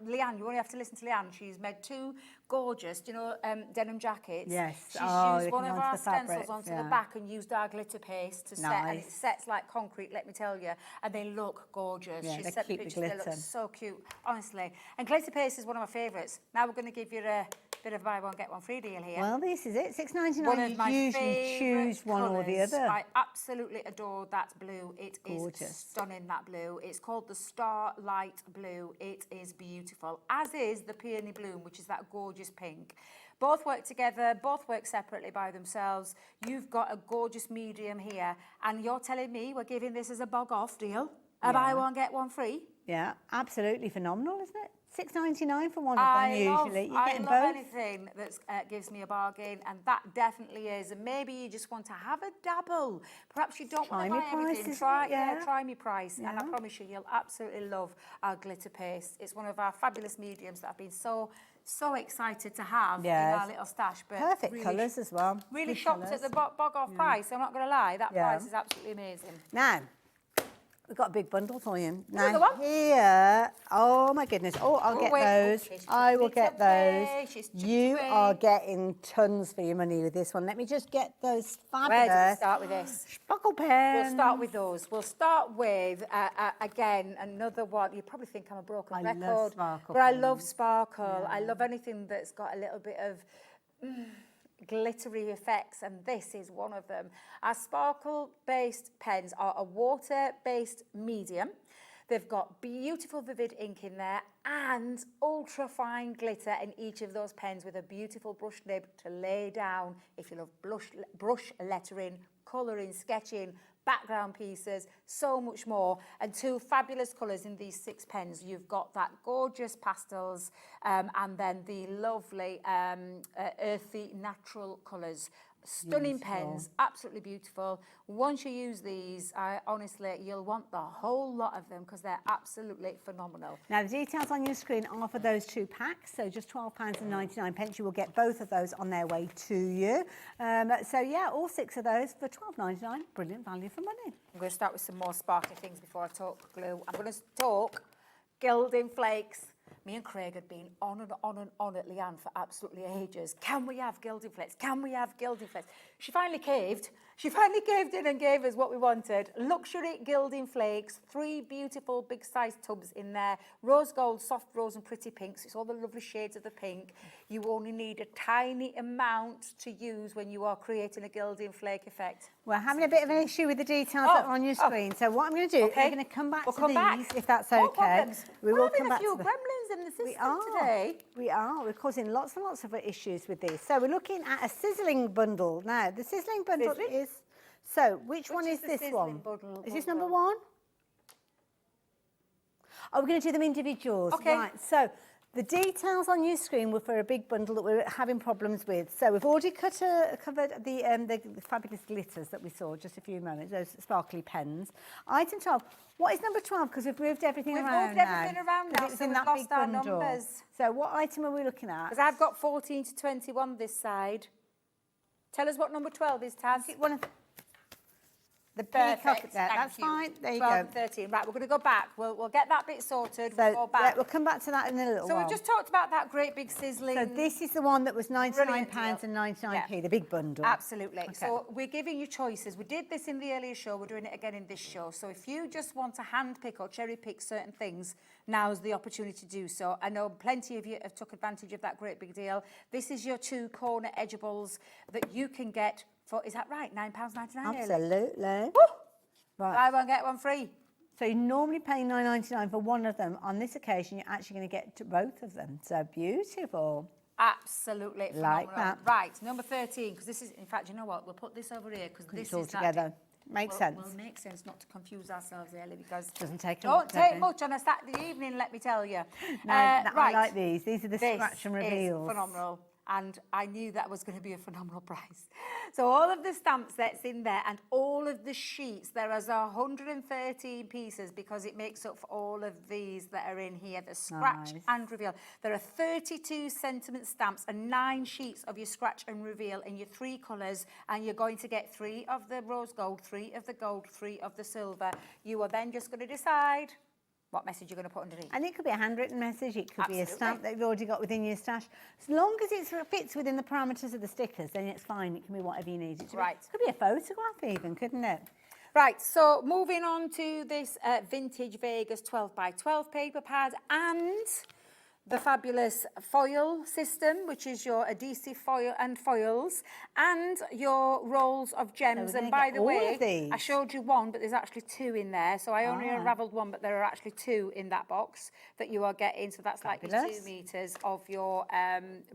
Leanne, you only have to listen to Leanne. She's made 2 gorgeous, denim jackets. Yes. She's used one of our stencils onto the back and used our glitter paste to set, and it sets like concrete, let me tell you, and they look gorgeous. Yeah, She's set the pictures, they look so cute, honestly. And glitter paste is one of my favourites. Now we're going to give you a bit of buy one, get one free deal here. Well, this is it, £6.99. One of my you usually choose one or the other. I absolutely adore that blue. It is stunning, that blue. It's called the Starlight Blue. It is beautiful, as is the Peony Bloom, which is that gorgeous pink. Both work together, both work separately by themselves. You've got a gorgeous medium here, and you're telling me we're giving this as a bog-off deal? A buy one, get one free? Yeah, absolutely phenomenal, isn't it? £6.99 for one of them usually. You're getting both. I love anything that gives me a bargain, and that definitely is. And maybe you just want to have a dabble. Perhaps you don't want to buy everything. Try me price, and I promise you, you'll absolutely love our glitter paste. It's one of our fabulous mediums that I've been so excited to have in our little stash. But perfect really, colours as well. Really shocked at the bog-off price. I'm not going to lie. That price is absolutely amazing. Now, we've got a big bundle for you. Another one? Here. Oh, my goodness. Oh, I'll get those. I will get those. You are getting tons for your money with this one. Let me just get those fabulous. Where do we start with this? Sparkle pens. We'll start with those. We'll start with, again, another one. You probably think I'm a broken record. Love sparkle but pens. I love sparkle. I love anything that's got a little bit of glittery effects, and this is one of them. Our sparkle-based pens are a water-based medium. They've got beautiful vivid ink in there and ultra-fine glitter in each of those pens, with a beautiful brush nib to lay down if you love brush lettering, colouring, sketching, background pieces, so much more. And 2 fabulous colours in these 6 pens. You've got that gorgeous pastels and then the lovely earthy natural colours. Stunning Beautiful. pens, absolutely beautiful. Once you use these, honestly, you'll want the whole lot of them because they're absolutely phenomenal. Now, the details on your screen are for those 2 packs, so just £12.99. You will get both of those on their way to you. So, yeah, all 6 of those for £12.99. Brilliant value for money. I'm going to start with some more sparkly things before I talk glue. I'm going to talk gilding flakes. Me and Craig had been on and on and on at Leanne for absolutely ages. Can we have gilding flakes? Can we have gilding flakes? She finally caved. She finally caved in and gave us what we wanted. Luxury gilding flakes, 3 beautiful big size tubs in there. Rose gold, soft rose and pretty pinks. It's all the lovely shades of the pink. You only need a tiny amount to use when you are creating a gilding flake effect. We're having a bit of an issue with the details that are on your screen. So what I'm going to do, we're going to come back to these, if that's No okay. problems. We We're will having come a back few to them. gremlins in the system We are. today. We are. We're causing lots and lots of issues with these. So we're looking at a sizzling bundle. Now, the sizzling bundle is... So, which one is the this sizzling one? Is this number 1? Oh, we're going to do them individuals. Okay. Right, so the details on your screen were for a big bundle that we're having problems with. So we've already covered the fabulous glitters that we saw just a few moments, those sparkly pens. Item 12. What is number 12? Because we've moved everything around We've moved everything around now, It was so in we've that lost big our bundle. numbers. So what item are we looking at? Because I've got 14 to 21 this side. Tell us what number 12 is, Taz. One of the Perfect. peacock there. Thank That's you. fine. There you 12 go. and 13. Right, we're going to go back. We'll get that bit sorted. So We'll go back. we'll come back to that in a little So while. we've just talked about that great big sizzling. So this is the one that was Brilliant £99 and 99p, Yeah. the big bundle. Absolutely. Okay. So we're giving you choices. We did this in the earlier show. We're doing it again in this show. So if you just want to hand pick or cherry pick certain things, now's the opportunity to do so. I know plenty of you have took advantage of that great big deal. This is your 2 corner edgeables that you can get for, is that right? £9.99. Absolutely. Woo! Right. Buy one, get one free. So you're normally paying £9.99 for one of them. On this occasion, you're actually going to get both of them. So beautiful. Absolutely phenomenal. Like that. Right, number 13, because this is, in fact, you know what? We'll put this over here because this It's all is that- together. Makes sense. Will make sense not to confuse ourselves, Ellie, because Doesn't take a don't lot, take does it? much on a Saturday evening, let me tell you. No, I like these. These are the This scratch and is reveals. phenomenal. And I knew that was going to be a phenomenal price. So all of the stamp sets in there and all of the sheets, there is 113 pieces because it makes up for all of these that are in here, the scratch Nice. and reveal. There are 32 sentiment stamps and 9 sheets of your scratch and reveal in your 3 colours, and you're going to get 3 of the rose gold, 3 of the gold, 3 of the silver. You are then just going to decide what message you're going to put underneath. And it could be a handwritten message, it could be a Absolutely. stamp that you've already got within your stash. As long as it fits within the parameters of the stickers, then it's fine. It can be whatever you need it to be. Right. It could be a photograph even, couldn't it? Right, so moving on to this vintage Vegas 12 by 12 paper pad and the fabulous foil system, which is your adhesive foil and foils, and your rolls of gems. we're And gonna by get the all way, of these? I showed you one, but there's actually 2 in there. So I only Ah. unravelled one, but there are actually 2 in that box that you are getting. So that's like your 2 Fabulous. meters of your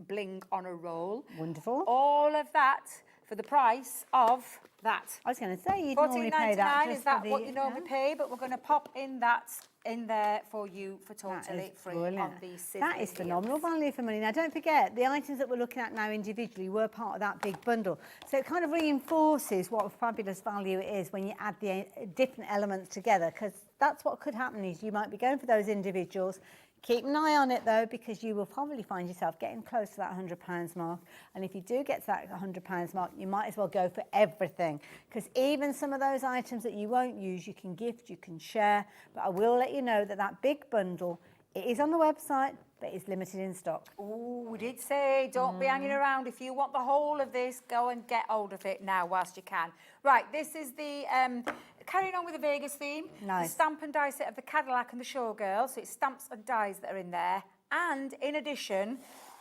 bling on a roll. Wonderful. All of that for the price of that. I was going to say, you'd normally pay that $14.99, just is that for the... what you normally pay? But we're going to pop in that in there for you for That totally is free brilliant. on these That is sizzling phenomenal deals. value for money. Now, don't forget, the items that we're looking at now individually were part of that big bundle. So it kind of reinforces what a fabulous value it is when you add the different elements together, because that's what could happen is you might be going for those individuals. Keep an eye on it, though, because you will probably find yourself getting close to that £100 mark. And if you do get to that £100 mark, you might as well go for everything, because even some of those items that you won't use, you can gift, you can share. But I will let you know that that big bundle, it is on the website, but it's limited in stock. Oh, we did say don't be hanging around. If you want the whole of this, go and get hold of it now whilst you can. Right, this is the carrying on with the Vegas theme. Nice. The stamp and die set of the Cadillac and the Showgirl. So it's stamps and dies that are in there. And in addition,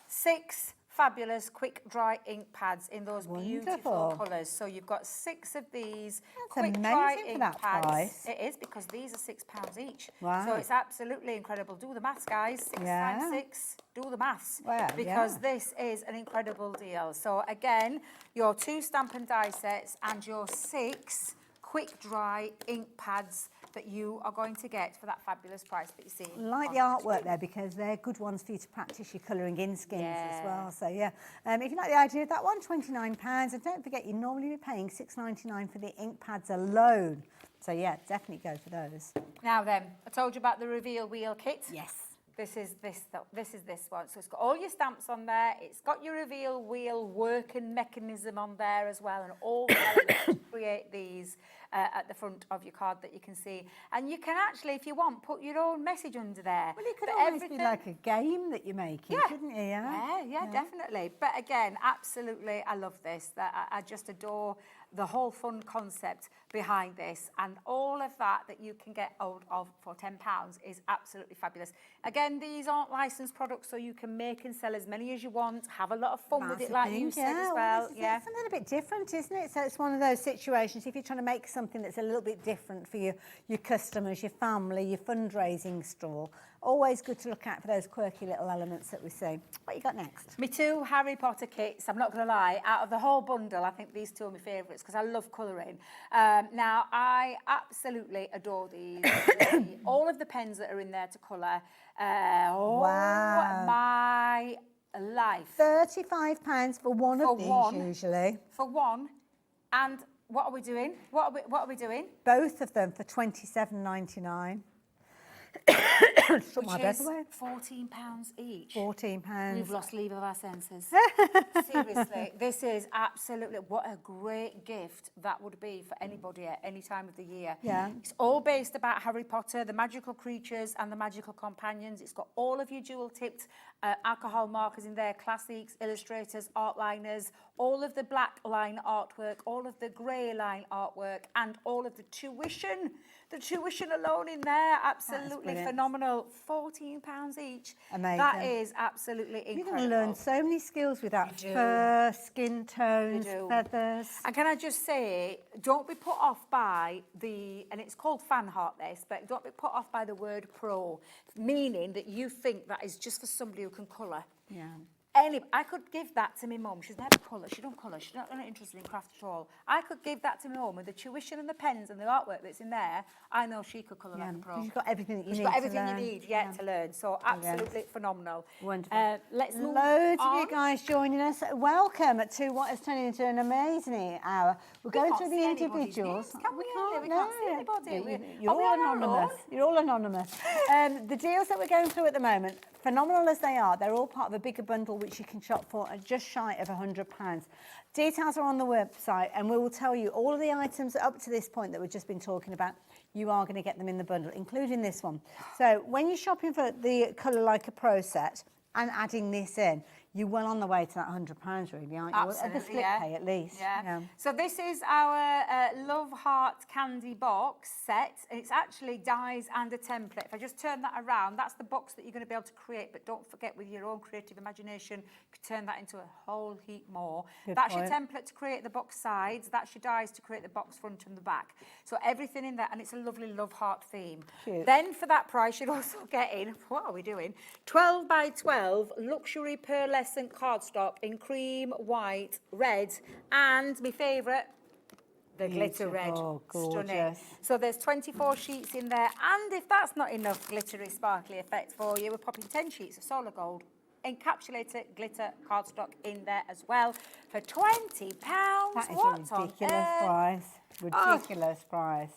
6 fabulous quick dry ink pads in those beautiful Wonderful. colours. So you've got 6 of these That's quick amazing dry for ink that pads. price. It is, because these are £6 each. Wow. So it's absolutely incredible. Do the maths, guys. 6 Yeah. times 6. Do the maths. Well, because yeah. this is an incredible deal. So again, your 2 stamp and die sets and your 6 quick dry ink pads that you are going to get for that fabulous price that you see. Like the artwork there, because they're good ones for you to practice your colouring in skins as well. So yeah, if you like the idea of that one, £29, and don't forget you're normally paying $6.99 for the ink pads alone. So yeah, definitely go for those. Now then, I told you about the reveal wheel kit. Yes. This is this one. So it's got all your stamps on there. It's got your reveal wheel working mechanism on there as well, and all the elements to create these at the front of your card that you can see. And you can actually, if you want, put your own message under there. Well, it could always be like a game that you're making, couldn't you? Yeah, definitely. But again, absolutely, I love this. I just adore the whole fun concept behind this, and all of that you can get hold of for £10 is absolutely fabulous. Again, these aren't licensed products, so you can make and sell as many as you want, have a lot of fun with it, like you said as well. Yeah, something a bit different, isn't it? So it's one of those situations, if you're trying to make something that's a little bit different for your customers, your family, your fundraising store, always good to look out for those quirky little elements that we see. What you got next? Me two Harry Potter kits, I'm not going to lie, out of the whole bundle, I think these two are my favourites because I love colouring. Now, I absolutely adore these. All of the pens that are in there to colour. Wow. My life. £35 for one of these usually. For one. And what are we doing? What are we doing? Both of them for £27.99. Which is £14 each. £14. We've lost leave of our senses. Seriously, this is absolutely, what a great gift that would be for anybody at any time of the year. Yeah. It's all based about Harry Potter, the magical creatures and the magical companions. It's got all of your jewel-tipped alcohol markers in there, classics, illustrators, art liners, all of the black line artwork, all of the grey line artwork, and all of the tuition. The tuition alone in there, absolutely phenomenal. £14 each. Amazing. That is absolutely incredible. You're going to learn so many skills with that. Fur, skin tones, feathers. And can I just say, don't be put off by and it's called fan heart this, but don't be put off by the word pro, meaning that you think that is just for somebody who can colour. Yeah. I could give that to my mum. She's never colour. She don't colour. She's not interested in craft at all. I could give that to my mum with the tuition and the pens and the artwork that's in there. I know she could colour like a pro. You've got everything that you need She's got everything you need to learn. So absolutely phenomenal. Wonderful. Let's move Loads on. of you guys joining us. Welcome to what has turned into an amazing hour. We're going through the individuals. We can't see anybody. You're all anonymous. You're all anonymous. The deals that we're going through at the moment, phenomenal as they are, they're all part of a bigger bundle which you can shop for at just shy of £100. Details are on the website, and we will tell you all of the items up to this point that we've just been talking about. You are going to get them in the bundle, including this one. So when you're shopping for the Colour Like a Pro set and adding this in, you're well on the way to that £100, really, aren't you? Absolutely, the split pay, at least. Yeah. So this is our Love Heart Candy box set. It's actually dies and a template. If I just turn that around, that's the box that you're going to be able to create. But don't forget, with your own creative imagination, you could turn that into a whole heap more. That's your template to create the box sides. That's your dies to create the box front and the back. So everything in there, and it's a lovely Love Heart theme. Cute. Then for that price, you're also getting, what are we doing? 12 by 12 luxury pearlescent cardstock in cream, white, red, and my favourite, the glitter red. Stunning. So there's 24 sheets in there, and if that's not enough glittery, sparkly effect for you, we're popping 10 sheets of solar gold encapsulated glitter cardstock in there as well for £20. That is a ridiculous price. Ridiculous price.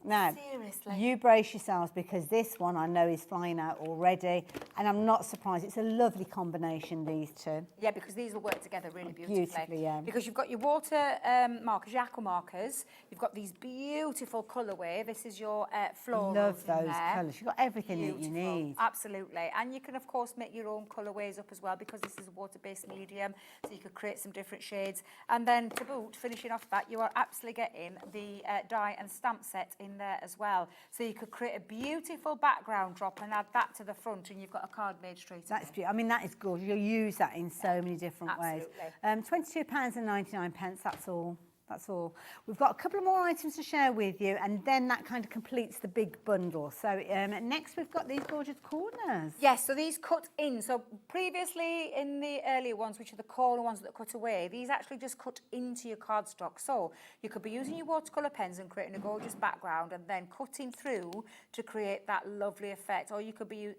Now, seriously, you brace yourselves, because this one I know is flying out already, and I'm not surprised. It's a lovely combination, these two. Yeah, because these will work together really beautifully. Yeah. Because you've got your water markers, your aqua markers. You've got these beautiful colourway. This is your floral. Love those colours. You've got everything that you need. Absolutely. And you can, of course, make your own colourways up as well, because this is a water-based medium, so you could create some different shades. And then to boot, finishing off that, you are absolutely getting the die and stamp set in there as well, so you could create a beautiful background drop and add that to the front, and you've got a card made straight away. That's beautiful. I mean, that is gorgeous. You'll use that in so many different ways. £22.99. That's all That's all. We've got a couple of more items to share with you, and then that kind of completes the big bundle. So next we've got these gorgeous corners. Yes, so these cut in. So previously in the earlier ones, which are the corner ones that cut away, these actually just cut into your cardstock. So you could be using your watercolour pens and creating a gorgeous background and then cutting through to create that lovely effect. Or you could be,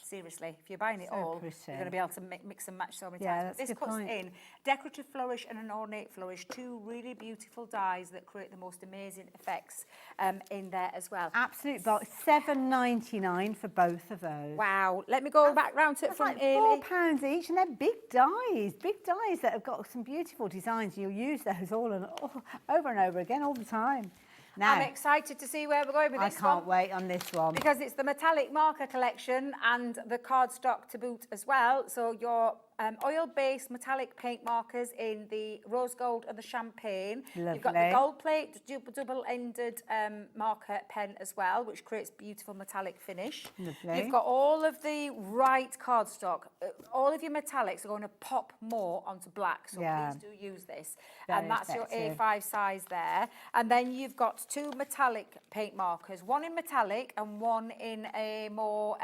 seriously, if you're buying it all, pretty. you're going to be able to mix and match so many Yeah, times. that's a This good cuts point. in decorative flourish and an ornate flourish, two really beautiful dies that create the most amazing effects in there as well. Absolute box, $7.99 for both of those. Wow. Let me go back round to it That's from like Amy. £4 each, and they're big dies that have got some beautiful designs. You'll use those all over and over again all the time. Now, I'm excited to see where we're going with I this can't one. wait on this one. Because it's the metallic marker collection and the cardstock to boot as well. So your oil-based metallic paint markers in the rose gold and the champagne. You've got the Lovely. gold plate double-ended marker pen as well, which creates beautiful metallic finish. Lovely. You've got all of the right cardstock. All of your metallics are going to pop more onto black, so Yeah. please do use this. Very And that's your effective. A5 size there. And then you've got two metallic paint markers, one in metallic and one in a more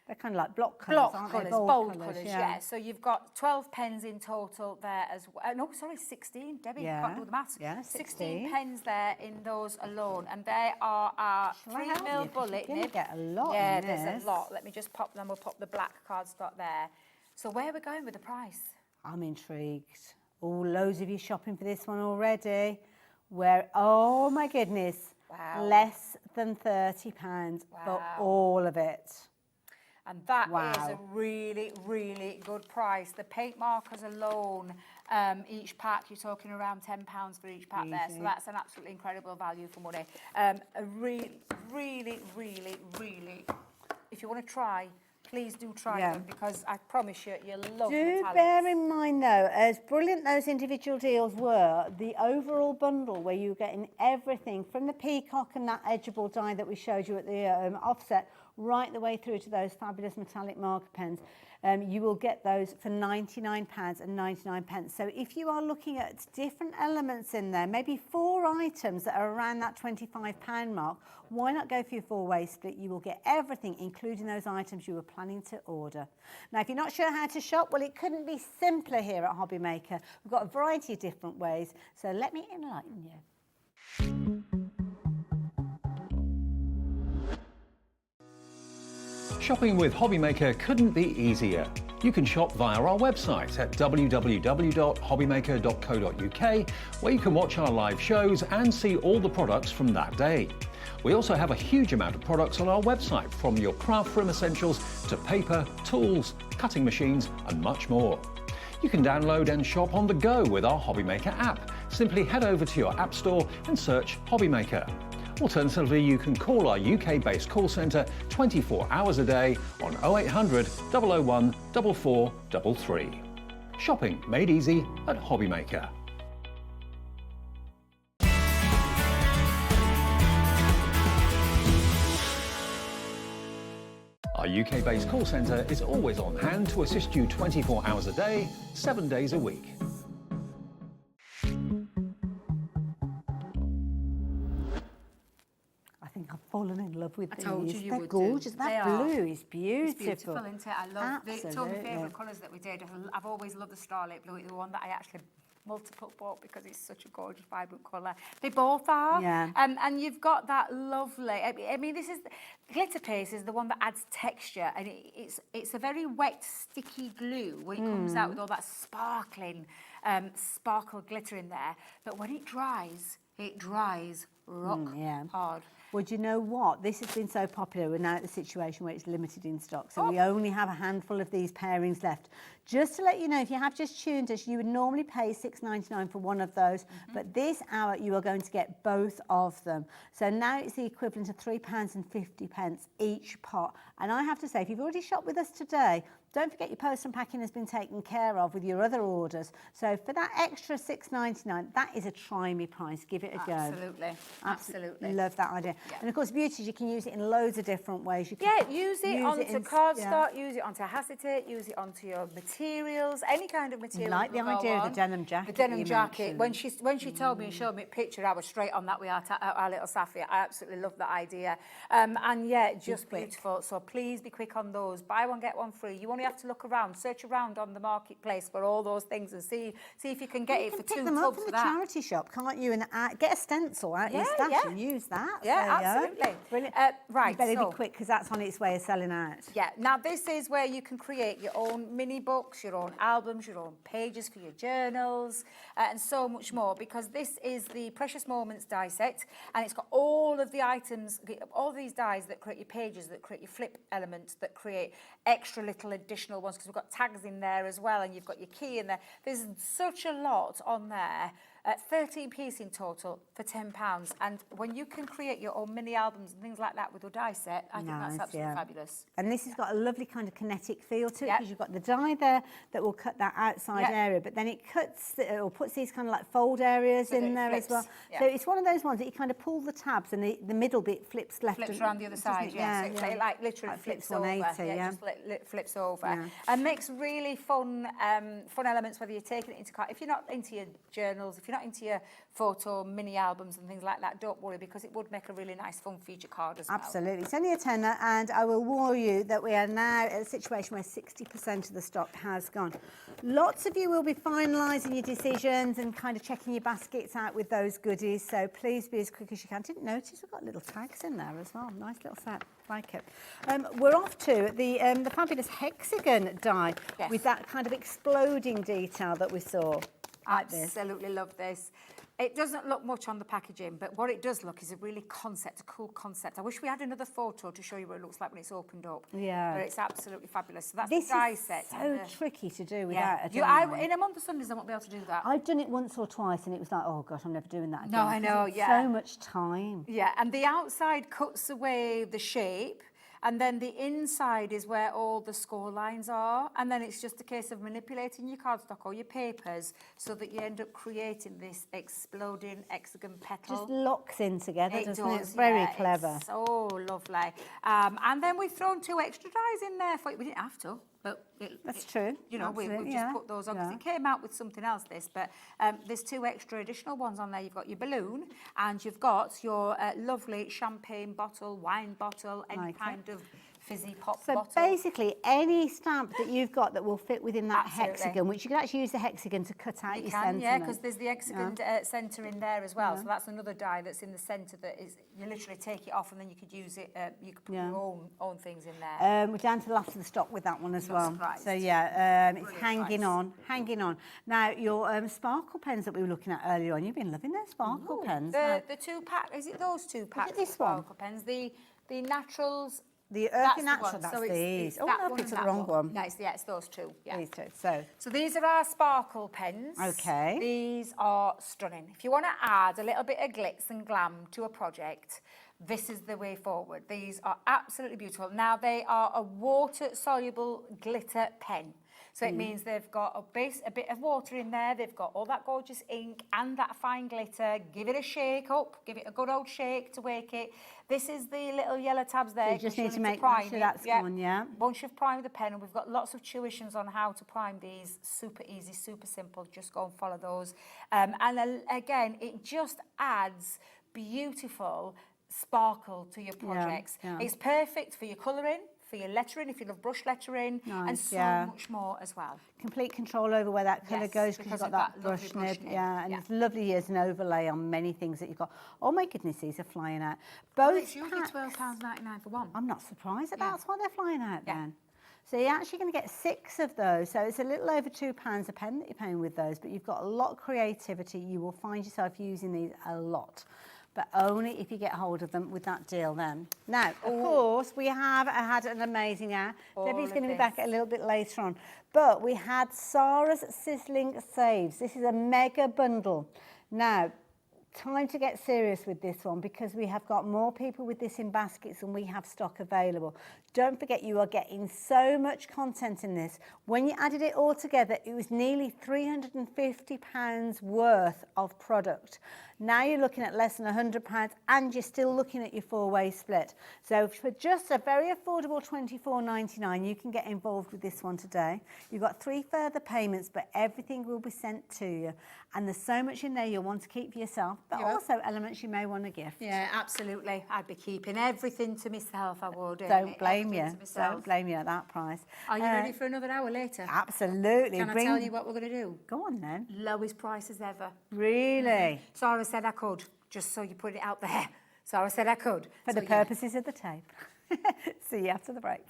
they're kind of like block colours, block aren't they? colours, bold colours, yeah. So you've got 12 pens in total there as well. No, sorry, 16. Debbie, Yeah. can't do the maths. Yeah, 16 pens there in those alone. And they are our Shall I help 3mm you? 'Cause bullet you're gonna nib. get a lot Yeah, in there's this. a lot. Let me just pop them. We'll pop the black cardstock there. So where are we going with the price? I'm intrigued. Oh, loads of you shopping for this one already. Where, oh my goodness, Wow. less than £30 for all of it. And that is Wow. a really, really good price. The paint markers alone, each pack, you're talking around £10 for each pack there. So Easy. that's an absolutely incredible value for money. A really, really, if you want to try, please do try Yeah. them, because I promise you, you'll love Do metallics. bear in mind though, as brilliant those individual deals were, the overall bundle where you're getting everything from the peacock and that edgeable die that we showed you at the offset, right the way through to those fabulous metallic marker pens. You will get those for £99.99. So if you are looking at different elements in there, maybe 4 items that are around that £25 mark, why not go for your 4-way split? You will get everything, including those items you were planning to order. Now, if you're not sure how to shop, well, it couldn't be simpler here at HobbyMaker. We've got a variety of different ways, so let me enlighten you. Shopping with HobbyMaker couldn't be easier. You can shop via our website at www.hobbymaker.co.uk, where you can watch our live shows and see all the products from that day. We also have a huge amount of products on our website, from your craft room essentials to paper, tools, cutting machines and much more. You can download and shop on the go with our HobbyMaker app. Simply head over to your app store and search HobbyMaker. Alternatively, you can call our UK-based call centre 24 hours a day on 0800 001 4433. Shopping made easy at HobbyMaker. Our UK-based call centre is always on hand to assist you 24 hours a day, 7 days a week. I think I've fallen in love with I these. told you They're would gorgeous. do. That They are. blue is beautiful. It's beautiful, isn't it? I love the two of my Absolutely. favourite colours that we did. I've always loved the starlight blue, the one that I actually multiple bought because it's such a gorgeous, vibrant colour. They both are. Yeah. And you've got that lovely, I mean, this is, glitter paste is the one that adds texture, and it's a very wet, sticky glue when it comes out with all that sparkling, sparkle glitter in there. But when it dries rock hard. Well, do you know what? This has been so popular. We're now at the situation where it's limited in stock. So we only have a handful of these pairings left. Just to let you know, if you have just tuned us, you would normally pay $6.99 for one of those. But this hour, you are going to get both of them. So now it's the equivalent of £3.50 each pot. And I have to say, if you've already shopped with us today, don't forget your post and packing has been taken care of with your other orders. So for that extra $6.99, that is a try me price. Give it a go. Absolutely. Love that idea. And of course, beauty is you can use it in loads of different ways. You can use it onto cardstock, use it onto acetate, use it onto your materials, any kind of material. Like the idea of the denim jacket. The denim jacket. When she told me and showed me a picture, I was straight on that with our little Safia. I absolutely love that idea. And yeah, just beautiful. So please be quick on those. Buy one, get one free. You only have to look around, search around on the marketplace for all those things and see if you can get it for pick 2 them up tubs from for the that. charity shop, can't you? And get a stencil out your stash and use that. Yeah, So, absolutely. Brilliant. Right, You better so- be quick because that's on its way of selling out. Yeah, now this is where you can create your own mini books, your own albums, your own pages for your journals, and so much more, because this is the Precious Moments die set, and it's got all of the items, all these dies that create your pages, that create your flip elements, that create extra little additional ones, because we've got tags in there as well, and you've got your key in there. There's such a lot on there. 13 piece in total for £10, and when you can create your own mini albums and things like that with your die set, I think that's absolutely fabulous. And this has got a lovely kind of kinetic feel to it, because you've got the die there that will cut that outside area, but then it cuts or puts these kind of like fold areas in there as well. So it's one of those ones that you kind of pull the tabs and the middle bit flips left. Flips around the other side, so it like literally flips over. 180, just flips over, and makes really fun elements. Whether you're taking it into if you're not into your journals, if you're not into your photo mini albums and things like that, don't worry, because it would make a really nice fun feature card as well. Absolutely. It's only a tenner, and I will warn you that we are now at a situation where 60% of the stock has gone. Lots of you will be finalising your decisions and kind of checking your baskets out with those goodies, so please be as quick as you can. Didn't notice we've got little tags in there as well. Nice little set. Like it. We're off to the fabulous hexagon die with that kind of exploding detail that we saw. Like Absolutely love this. It doesn't look much on the packaging, but what it does look is a really a cool concept. I wish we had another photo to show you what it looks like when it's opened up. Yeah. But it's absolutely fabulous. So that's this the die is set. so tricky to do without a die. In a month of Sundays, I won't be able to do that. I've done it once or twice, and it was like, oh gosh, I'm never doing that again. No, I know, So much time. Yeah, and the outside cuts away the shape, and then the inside is where all the score lines are, and then it's just a case of manipulating your cardstock or your papers so that you end up creating this exploding hexagon petal. Just locks in together, doesn't it? It's does, very clever. It's so lovely. And then we've thrown 2 extra dies in there for you. We didn't have to, but that's true. You know, we've just put those on because it came out with something else. But there's 2 extra additional ones on there. You've got your balloon, and you've got your lovely champagne bottle, wine bottle, any kind of fizzy pop bottle. So basically, any stamp that you've got that will fit within that hexagon, which you can actually use the hexagon to cut out your sentiment. Yeah, because there's the hexagon centre in there as well. So that's another die that's in the centre that is, you literally take it off and then you could use it, you could put your own things in there. We're down to the last of the stock with that one as well. Surprised. So yeah, it's hanging on. Now, your sparkle pens that we were looking at earlier on, you've been loving those sparkle pens. The 2-pack, is it those 2 packs? Is it this sparkle pens? The naturals. The Earthy Natural, that's these. Oh, no, I picked the wrong one. No, it's those 2. Yeah. These 2. So these are our sparkle pens. Okay. These are stunning. If you want to add a little bit of glitz and glam to a project, this is the way forward. These are absolutely beautiful. Now, they are a water-soluble glitter pen. So it means they've got a bit of water in there, they've got all that gorgeous ink and that fine glitter. Give it a shake up, give it a good old shake to wake it. This is the little yellow tabs there. So you just need to make sure that's gone, yeah. Once you've primed the pen, and we've got lots of tuitions on how to prime these. Super easy, super simple. Just go and follow those. And again, it just adds beautiful sparkle to your projects. Yeah. It's perfect for your colouring, for your lettering, if you love brush lettering, and so much more as well. Complete control over where that colour goes, because you've got that brush nib. And it's lovely as an overlay on many things that you've got. Oh my goodness, these are flying out. Both it's usually £12.99 for one. I'm not surprised at that. That's why they're flying out then. So you're actually going to get 6 of those. So it's a little over £2 a pen that you're paying with those, but you've got a lot of creativity. You will find yourself using these a lot, but only if you get hold of them with that deal then. Now, of course, we have had an amazing hour. Debbie's going to be back a little bit later on. But we had Sarah's Sizzling Saves. This is a mega bundle. Now, time to get serious with this one, because we have got more people with this in baskets than we have stock available. Don't forget, you are getting so much content in this. When you added it all together, it was nearly £350 worth of product. Now you're looking at less than £100 and you're still looking at your 4-way split. So for just a very affordable £24.99, you can get involved with this one today. You've got 3 further payments, but everything will be sent to you. And there's so much in there you'll want to keep for yourself, but also elements you may want to gift. Yeah, absolutely. I'd be keeping everything to myself, I would. Don't blame you. Don't blame you at that price. Are you ready for another hour later? Absolutely. Can I tell you what we're going to do? Go on then. Lowest prices ever. Really? Sarah said I could, just so you put it out there. Sarah said I could. For the purposes of the tape. See you after the break.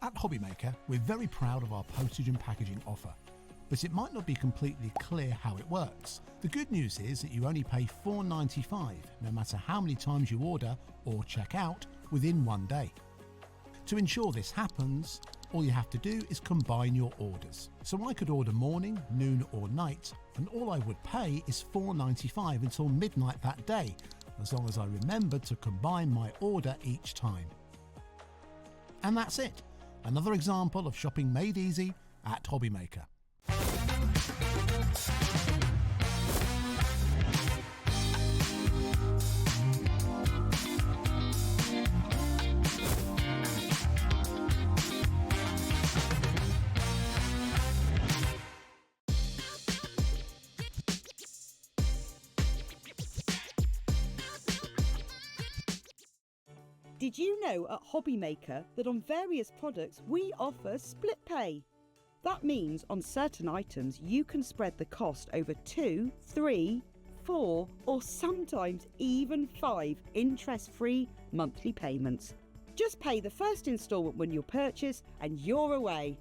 At HobbyMaker, we're very proud of our postage and packaging offer, but it might not be completely clear how it works. The good news is that you only pay $4.95 no matter how many times you order or check out within 1 day. To ensure this happens, all you have to do is combine your orders. So I could order morning, noon or night, and all I would pay is $4.95 until midnight that day, as long as I remembered to combine my order each time. And that's it. Another example of shopping made easy at HobbyMaker. Did you know at HobbyMaker that on various products we offer split pay? That means on certain items you can spread the cost over 2, 3, 4 or sometimes even 5 interest-free monthly payments. Just pay the first instalment when you purchase and you're away.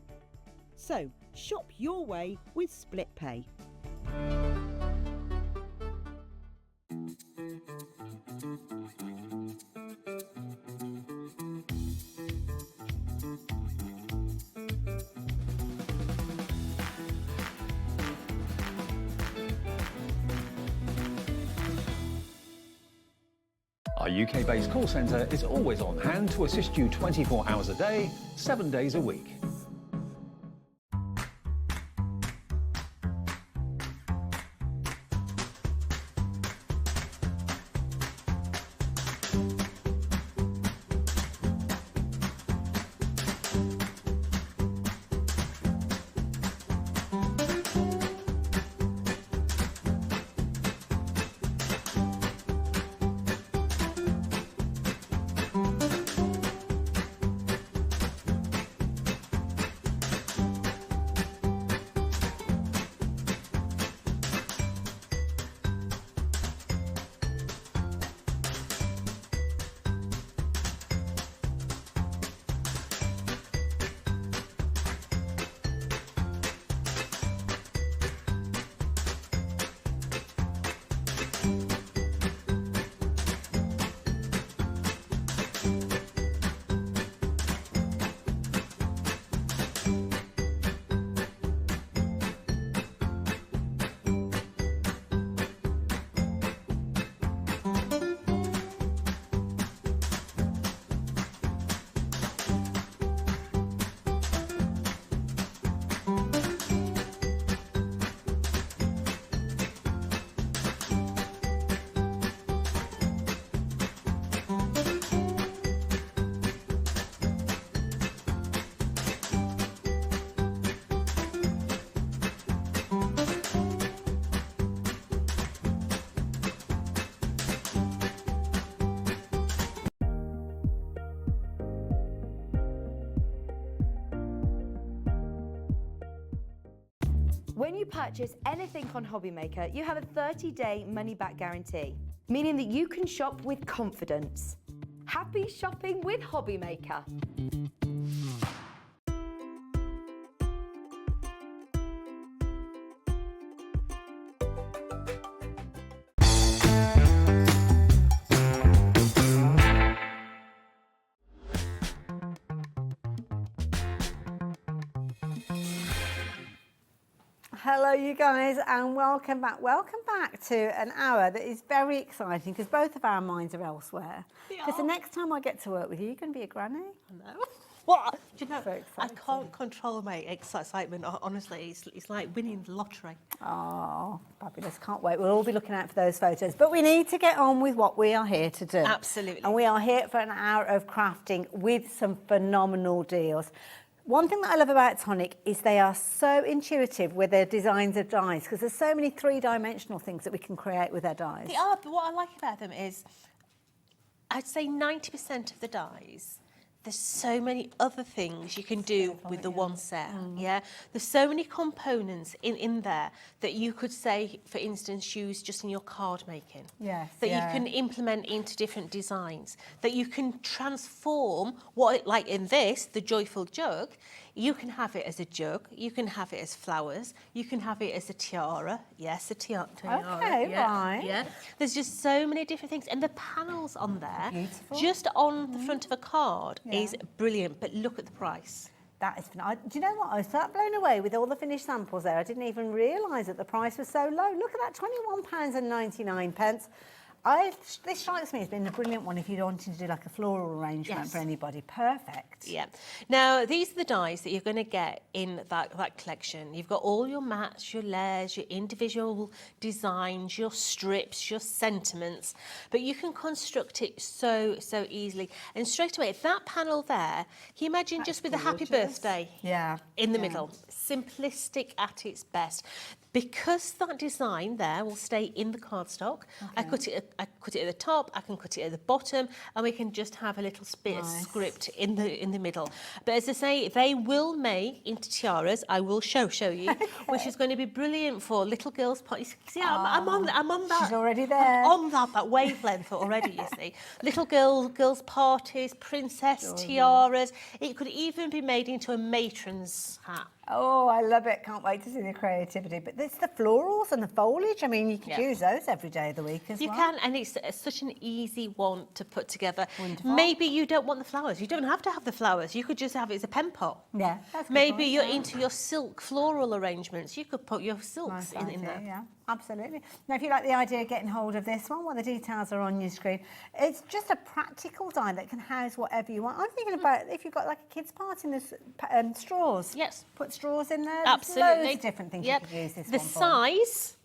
So shop your way with split pay. Our UK-based call centre is always on hand to assist you 24 hours a day, 7 days a week. When you purchase anything on HobbyMaker, you have a 30-day money-back guarantee, meaning that you can shop with confidence. Happy shopping with HobbyMaker. Hello, you guys, and welcome back. Welcome back to an hour that is very exciting because both of our minds are elsewhere. Because the next time I get to work with you, you're going to be a granny. I know. What? Do you know, So I can't control my excitement, honestly. It's like winning the lottery. Oh, fabulous. Can't wait. We'll all be looking out for those photos. But we need to get on with what we are here to do. Absolutely. And we are here for an hour of crafting with some phenomenal deals. One thing that I love about Tonic is they are so intuitive with their designs of dies because there's so many three-dimensional things that we can create with their dies. They are, but what I like about them is I'd say 90% of the dies, there's so many other things you can do with the one set, yeah? There's so many components in there that you could say, for instance, use just in your card making. Yes, that you can implement into different designs, that you can transform what, like in this, the joyful jug, you can have it as a jug, you can have it as flowers, you can have it as a tiara. Yes, a tiara. Okay, right. Yeah. There's just so many different things. And the panels on there, Beautiful. just on the front of a card, is brilliant. But look at the price. That is phenomenal. Do you know what? I was so blown away with all the finished samples there. I didn't even realise that the price was so low. Look at that, £21.99. This strikes me as being a brilliant one if you wanted to do like a floral arrangement for anybody. Perfect. Yeah. Now, these are the dies that you're going to get in that collection. You've got all your mats, your layers, your individual designs, your strips, your sentiments, but you can construct it so easily. And straight away, that panel there, can you imagine just with a happy birthday in the middle? Simplistic at its best. Because that design there will stay in the cardstock, I cut it at the top, I can cut it at the bottom, and we can just have a little bit of script in the middle. But as I say, they will make into tiaras. I will show you, which is going to be brilliant for little girls' parties. See, I'm on that. She's already there. I'm on that wavelength already. You see, little girls' parties, princess tiaras. It could even be made into a matron's hat. Oh, I love it. Can't wait to see the creativity. But it's the florals and the foliage. I mean, you can use those every day of the week as well. You can, and it's such an easy one to put together. Wonderful. Maybe you don't want the flowers. You don't have to have the flowers. You could just have it as a pen pot. Yeah, that's good Maybe point, you're into your silk floral arrangements. You could put your silks Nice in idea, there. Yeah, absolutely. Now, if you like the idea of getting hold of this one, well, the details are on your screen. It's just a practical die that can house whatever you want. I'm thinking about if you've got like a kid's party and there's straws. Yes. Put straws in there. Absolutely. There's loads of different things you could use this The one for. size,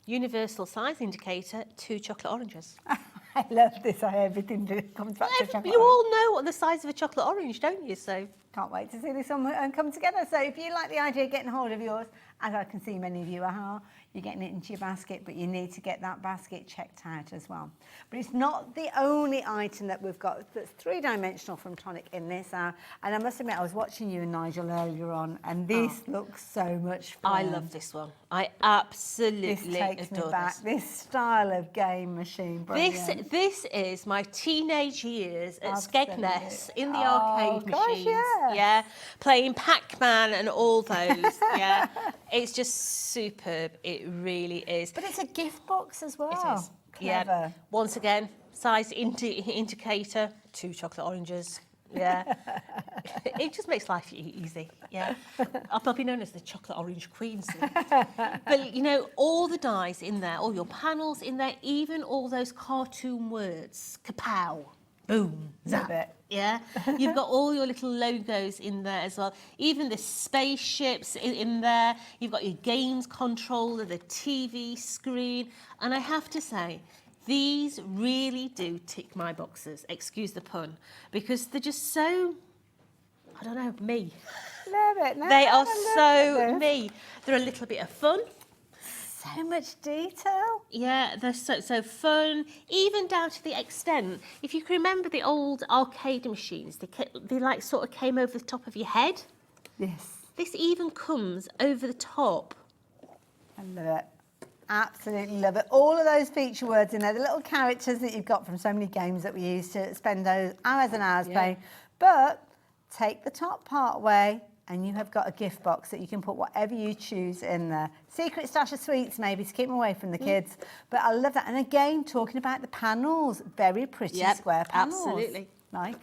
universal size indicator, 2 chocolate oranges. I love this. Everything comes back to chocolate. You all know what the size of a chocolate orange, don't you? So can't wait to see this one come together. So if you like the idea of getting hold of yours, as I can see many of you are, you're getting it into your basket, but you need to get that basket checked out as well. But it's not the only item that we've got that's three-dimensional from Tonic in this hour. And I must admit, I was watching you and Nigel earlier on, and this looks so much fun. I love this one. I absolutely This takes me adore back. This style of game machine. Brilliant. This is my teenage years at Absolutely. Skegness in the arcade gosh, machines. yes. Yeah, playing Pac-Man and all those. Yeah, it's just superb. It really is. But it's a gift box as well. It is. Yeah. Clever. Once again, size indicator, 2 chocolate oranges. Yeah. It just makes life easy. Yeah. I'll be known as the chocolate orange queen soon. But you know, all the dies in there, all your panels in there, even all those cartoon words, kapow, boom, zap. Love it. Yeah, you've got all your little logos in there as well. Even the spaceships in there. You've got your games controller, the TV screen. And I have to say, these really do tick my boxes, excuse the pun, because they're just so, I don't know, me. Love it. No, They are I so love me. They're a little bit of fun. So much detail. Yeah, they're so fun, even down to the extent, if you can remember the old arcade machines, they like sort of came over the top of your head. Yes. This even comes over the top. I love it. Absolutely love it. All of those feature words in there, the little characters that you've got from so many games that we used to spend those hours and hours playing. But take the top part away and you have got a gift box that you can put whatever you choose in there. Secret stash of sweets maybe to keep them away from the kids. But I love that. And again, talking about the panels, very pretty square panels. Absolutely. Like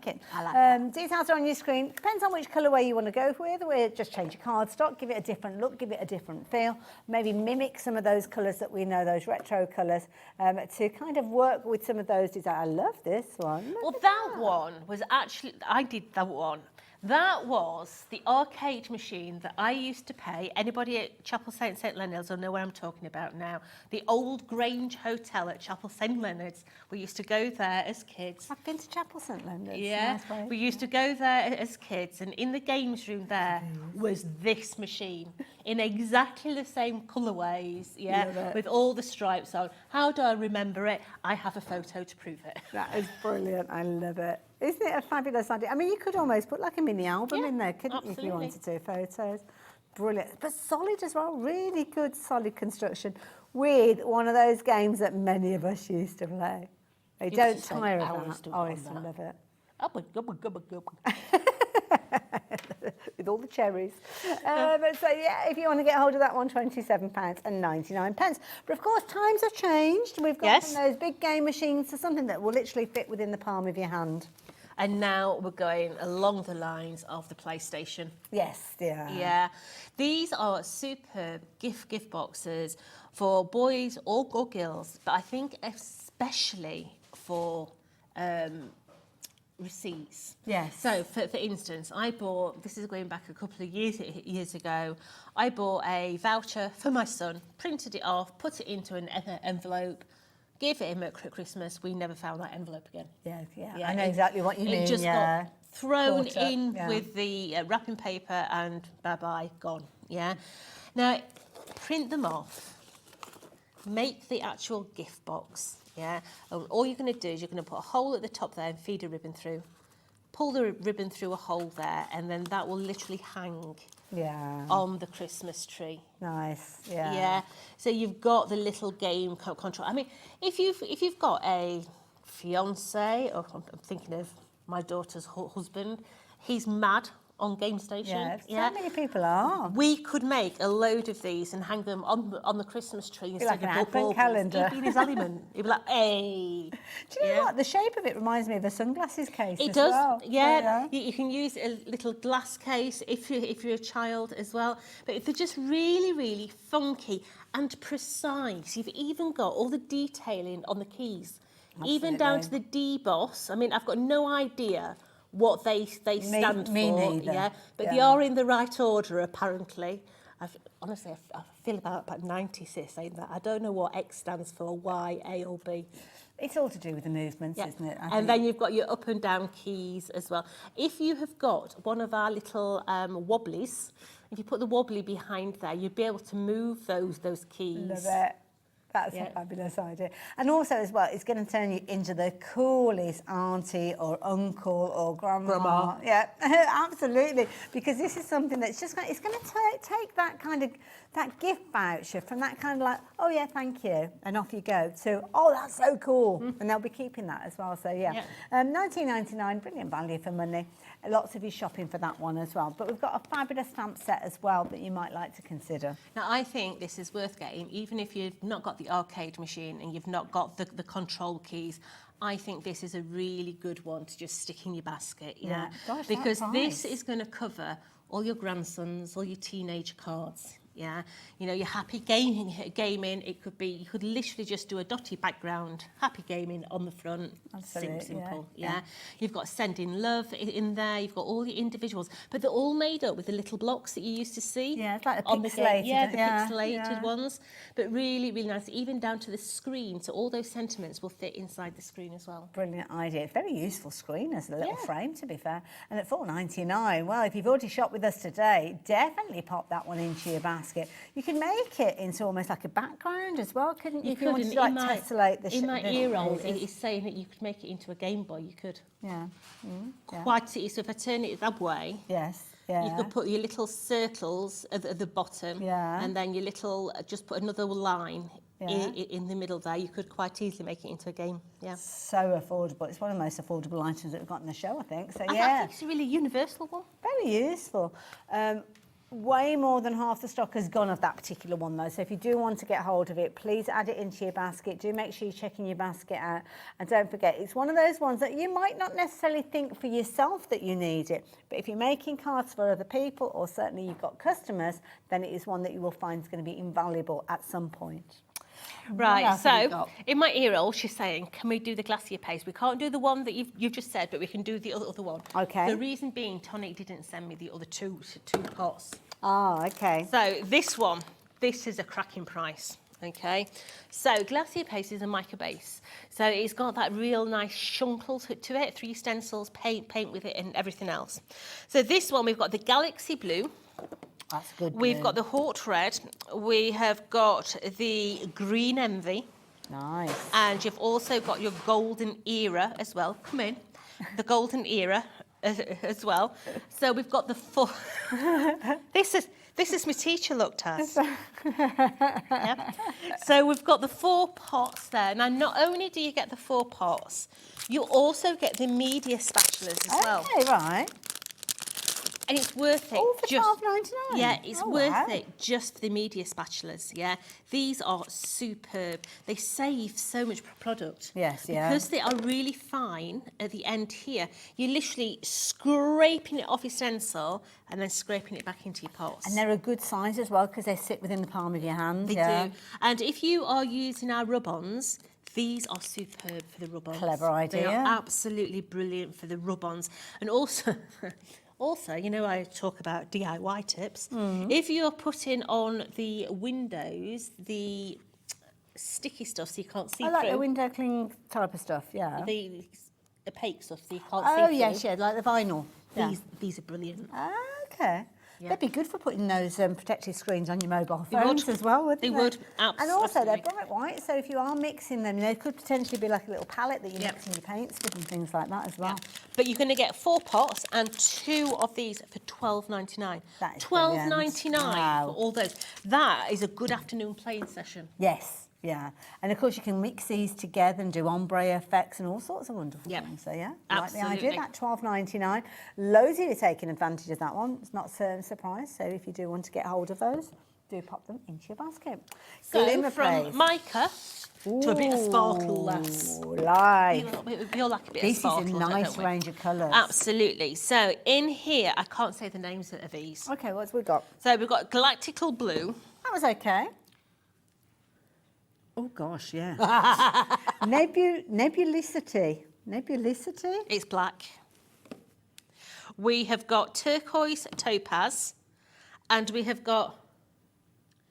it. I like that. Details are on your screen. Depends on which colourway you want to go with. Just change your cardstock, give it a different look, give it a different feel. Maybe mimic some of those colours that we know, those retro colours, to kind of work with some of those designs. I love this one. Well, that one was actually, I did that one. That was the arcade machine that I used to pay. Anybody at Chapel St Leonard's will know what I'm talking about now. The old Grange Hotel at Chapel St Leonard's. We used to go there as kids. I've been to Chapel St Leonard's. Yeah, Nice place. we used to go there as kids, and in the games room there was this machine in exactly the same colourways, Love it. with all the stripes on. How do I remember it? I have a photo to prove it. That is brilliant. I love it. Isn't it a fabulous idea? I mean, you could almost put like a mini album in there, couldn't you, if you wanted to, photos? Brilliant. But solid as well, really good solid construction with one of those games that many of us used to play. They Used don't to spend tire hours of that. doing I all used to that. love it. With all the cherries. So yeah, if you want to get hold of that one, £27.99. But of course, times have changed. We've gone from those big game machines to something that will literally fit within the palm of your hand. And now we're going along the lines of the PlayStation. Yes, yeah. Yeah. These are superb gift boxes for boys or girls, but I think especially for receipts. Yes. So, for instance, I bought, this is going back a couple of years ago, I bought a voucher for my son, printed it off, put it into an envelope, gave it him at Christmas. We never found that envelope again. Yeah. I know exactly what you mean. It just yeah. got thrown Caught up, in yeah. with the wrapping paper and bye-bye, gone. Yeah. Now, print them off, make the actual gift box. Yeah. And all you're going to do is you're going to put a hole at the top there and feed a ribbon through. Pull the ribbon through a hole there, and then that will literally hang on the Christmas tree. Nice. Yeah. Yeah. So you've got the little game control. I mean, if you've got a fiance, or I'm thinking of my daughter's husband, he's mad on Game Station. Yeah, so many people are. We could make a load of these and hang them on the Christmas tree instead like of an the advent baubles. calendar. He'd be in his element. He'd be like, hey. Do you know what? The shape of it reminds me of a sunglasses case. It as does, well. yeah. You can use a little glass case if you're a child as well. But they're just really, really funky and precise. You've even got all the detailing on the keys, even down to the deboss. I mean, I've got no idea what they stand for. Neither. Yeah, but they are in the right order apparently. Honestly, I feel about 90 saying that. I don't know what X stands for, Y, A or B. It's all to do with the movements, isn't it? And then you've got your up and down keys as well. If you have got one of our little wobblies, if you put the wobbly behind there, you'll be able to move those keys. Love it. That's a fabulous idea. And also as well, it's going to turn you into the coolest auntie or uncle or grandma. Yeah, absolutely. Because this is something that's just it's going to take that kind of, that gift voucher from that kind of like, oh yeah, thank you, and off you go, to, oh, that's so cool. And they'll be keeping that as well. So yeah. $19.99, brilliant value for money. Lots of you shopping for that one as well. But we've got a fabulous stamp set as well that you might like to consider. Now, I think this is worth getting, even if you've not got the arcade machine and you've not got the control keys. I think this is a really good one to just stick in your basket. Yeah. Gosh, because this is going to cover all your grandsons, all your teenage cards. Yeah, you know, your happy gaming, it could be, you could literally just do a dotty background, happy gaming on the front. Absolutely, simple. Yeah. You've got sending love in there, you've got all the individuals, but they're all made up with the little blocks that you used to see. Yeah, it's like the on pixelated. the pixelated ones, but really, really nice, even down to the screen, so all those sentiments will fit inside the screen as well. Brilliant idea. It's a very useful screen as a little frame, to be fair. And at $4.99, well, if you've already shopped with us today, definitely pop that one into your basket. You can make it into almost like a background as well, couldn't you? If you wanted to like tessellate the in my ear-roll, pages. it's saying that you could make it into a Game Boy. You could. Yeah. Quite easy. So if I turn it that way, you could put your little circles at the bottom, and then your little, just put another line in the middle there. You could quite easily make it into a game. Yeah. So affordable. It's one of the most affordable items that we've got in the show, I think. So I think it's a really universal one. Very useful. Way more than half the stock has gone of that particular one though. So if you do want to get hold of it, please add it into your basket. Do make sure you're checking your basket out. And don't forget, it's one of those ones that you might not necessarily think for yourself that you need it. But if you're making cards for other people, or certainly you've got customers, then it is one that you will find is going to be invaluable at some point. Right, so in my ear hole, she's saying, can we do the glacier paste? We can't do the one that you've just said, but we can do the other one. Okay. The reason being, Tonic didn't send me the other two pots. Oh, okay. So this one, this is a cracking price. Okay, so glacier paste is a mica base, so it's got that real nice shunkle to it, 3 stencils, paint with it, and everything else. So this one, we've got the Galaxy Blue. That's good. We've got the Hort Red. We have got the Green Envy. Nice. And you've also got your Golden Era as well. Come in. The Golden Era as well. So we've got the 4. This is my teacher looked at. Yeah. So we've got the 4 pots there. Now, not only do you get the 4 pots, you also get the media spatulas as well. Okay, right. And it's worth it. All for $12.99? Yeah, it's worth it just for the media spatulas, yeah. These are superb. They save so much product. Yes, yeah. Because they are really fine at the end here, you're literally scraping it off your stencil and then scraping it back into your pots. And they're a good size as well because they sit within the palm of your hand. They do. And if you are using our rub-ons, these are superb for the rub-ons. Clever idea. They are absolutely brilliant for the rub-ons. And also... Also, you know, I talk about DIY tips. If you're putting on the windows, the sticky stuff so you can't see I like through. the window cling type of stuff, yeah. The opaque stuff so you can't see Oh, through. yes, yeah, like the vinyl. These are brilliant. Okay. Yeah. They'd be good for putting those protective screens on your mobile They would. phones as well, wouldn't they? They would, And also, they're absolutely. bright white, so if you are mixing them, they could potentially be like a little palette that you're mixing your paints with and things like that as well. But you're going to get 4 pots and 2 of these for $12.99. That is $12.99 wow. for all those. That is a good afternoon playing session. Yes, yeah. And of course, you can mix these together and do ombre effects and all sorts of wonderful things. So, yeah, I like the idea. That $12.99. Loads of you are taking advantage of that one. It's not a surprise. So, if you do want to get hold of those, do pop them into your basket. Go Glimmer from Praise. mica to a bit of sparkle, lass. Life. We all like a bit This of sparkle. is a nice range of colours. Absolutely. So in here, I can't say the names of these. Okay, what's we got? So we've got Galactical Blue. That was okay. Oh gosh, yeah. Nebulicity. Nebulicity? It's black. We have got Turquoise Topaz. And we have got...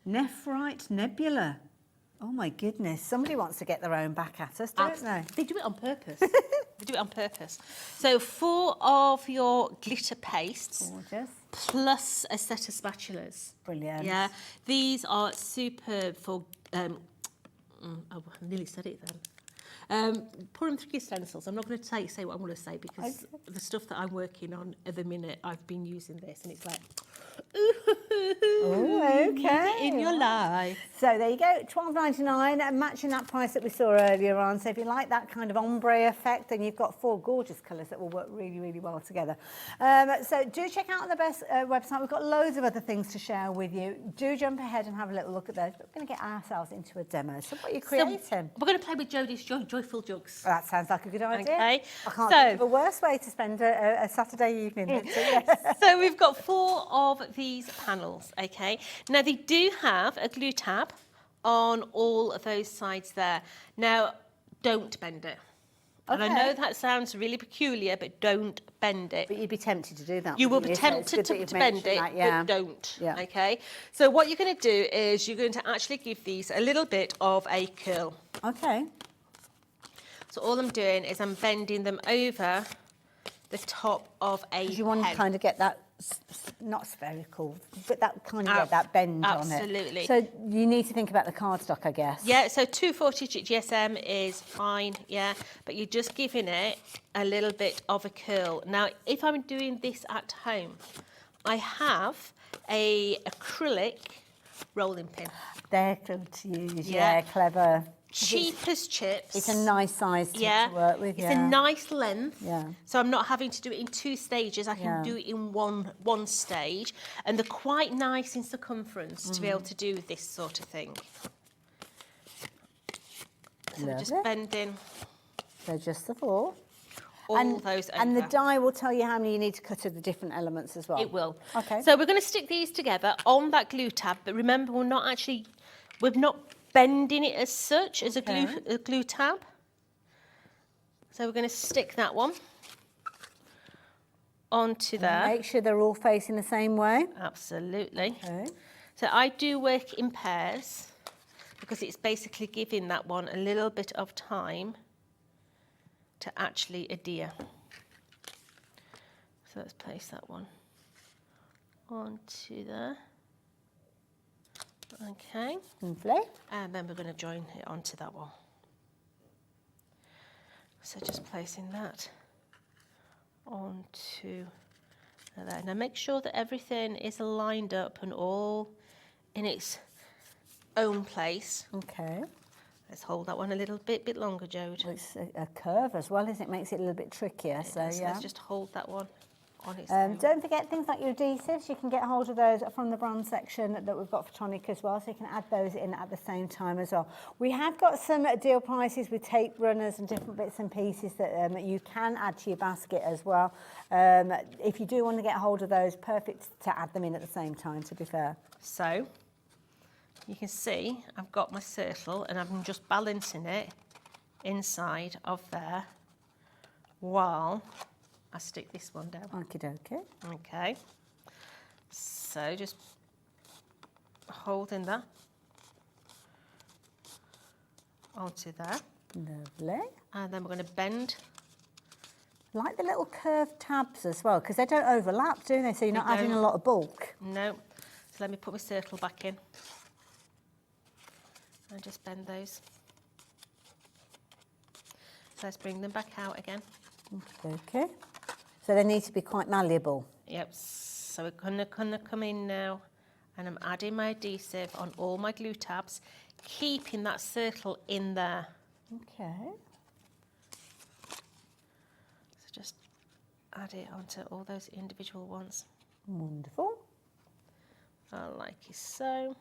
Nephrite Nebula. Oh my goodness, somebody wants to get their own back at us, don't they? They do it on purpose. They do it on purpose. So 4 of your glitter pastes. Gorgeous. Plus a set of spatulas. Brilliant. Yeah, these are superb for... I nearly said it then. Put them through your stencils. I'm not going to say what I'm going to say because the stuff that I'm working on at the minute, I've been using this and it's like... Oh, okay. In your life. So there you go, $12.99, matching that price that we saw earlier on. So if you like that kind of ombre effect, then you've got 4 gorgeous colours that will work really, really well together. So do check out the best website. We've got loads of other things to share with you. Do jump ahead and have a little look at those. But we're going to get ourselves into a demo. So what are you creating? So we're going to play with Jodie's Joyful Jugs. That sounds like a good idea. Okay. I can't think of a worse way to spend a Saturday evening. So we've got 4 of these panels, okay? Now they do have a glue tab on all of those sides there. Now, don't bend it. And I know that sounds really peculiar, but don't bend it. But you'd be tempted to do that. You will wouldn't be So it's tempted good that to you've bend mentioned it, that, yeah. but don't, Yeah. okay? So what you're going to do is you're going to actually give these a little bit of a curl. Okay. So all I'm doing is I'm bending them over the top of a You want to pen. kind of get that, not spherical, but that kind of get that bend on it. Absolutely. So you need to think about the cardstock, I guess. Yeah, so 240 GSM is fine, yeah, but you're just giving it a little bit of a curl. Now, if I'm doing this at home, I have a acrylic rolling pin. They're good to use, yeah, clever. cheap as chips. It's a nice size to work with. It's a nice length. Yeah. So I'm not having to do it in 2 stages. I can Yeah. do it in one stage, and they're quite nice in circumference to be able to do this sort of thing. So we're just bending. So just the 4. All those over. And the die will tell you how many you need to cut of the different elements as well. It will. Okay. So we're going to stick these together on that glue tab, but remember we're not bending it as such as a glue tab. So we're going to stick that one onto there. Make sure they're all facing the same way. Absolutely. Okay. So I do work in pairs because it's basically giving that one a little bit of time to actually adhere. So let's place that one onto there. Okay. Lovely. And then we're going to join it onto that one. So just placing that onto there. Now make sure that everything is lined up and all in its own place. Okay. Let's hold that one a little bit longer, Jode. Well, it's a curve as well, isn't it? Makes it a little bit trickier. So yeah. Let's just hold that one on its own. Don't forget things like your adhesives. You can get hold of those from the brand section that we've got for Tonic as well, so you can add those in at the same time as well. We have got some deal prices with tape runners and different bits and pieces that you can add to your basket as well. If you do want to get hold of those, perfect to add them in at the same time, to be fair. So you can see I've got my circle and I'm just balancing it inside of there while I stick this one down. Okie dokie. Okay. So just holding that onto there. Lovely. And then we're going to bend. Like the little curved tabs as well, because they don't overlap, do they? So you're not adding a lot of bulk. No. So let me put my circle back in. And just bend those. So let's bring them back out again. Okay. So they need to be quite malleable. Yep. So we're gonna come in now, and I'm adding my adhesive on all my glue tabs, keeping that circle in there. Okay. So just add it onto all those individual ones. Wonderful. Like so.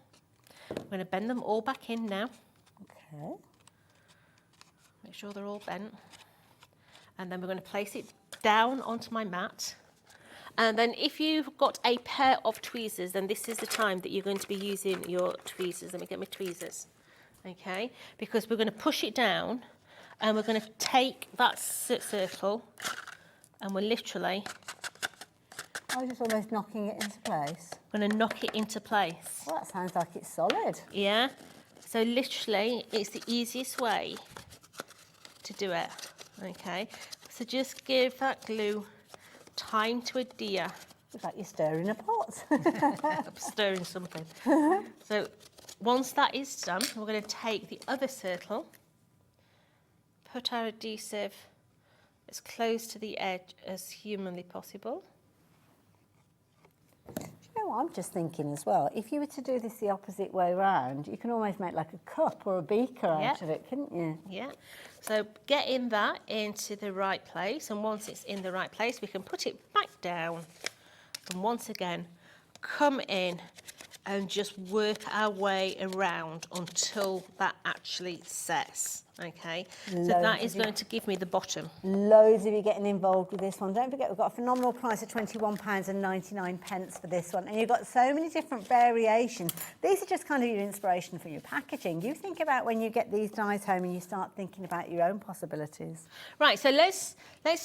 I'm going to bend them all back in now. Okay. Make sure they're all bent. And then we're going to place it down onto my mat. And then if you've got a pair of tweezers, then this is the time that you're going to be using your tweezers. Let me get my tweezers. Okay? Because we're going to push it down and we're going to take that circle and we're literally... I was just almost knocking it into place. I'm going to knock it into place. Well, that sounds like it's solid. Yeah. So literally, it's the easiest way to do it. Okay. So just give that glue time to adhere. It's like you're stirring a pot. I'm stirring something. So once that is done, we're going to take the other circle, put our adhesive as close to the edge as humanly possible. You know what I'm just thinking as well? If you were to do this the opposite way round, you can almost make like a cup or a beaker out of it, couldn't you? Yeah. So getting that into the right place, and once it's in the right place, we can put it back down. And once again, come in and just work our way around until that actually sets. Okay, so that is going to give me the bottom. Loads of you getting involved with this one. Don't forget, we've got a phenomenal price of £21.99 for this one. And you've got so many different variations. These are just kind of your inspiration for your packaging. You think about when you get these dies home and you start thinking about your own possibilities. Right, so let's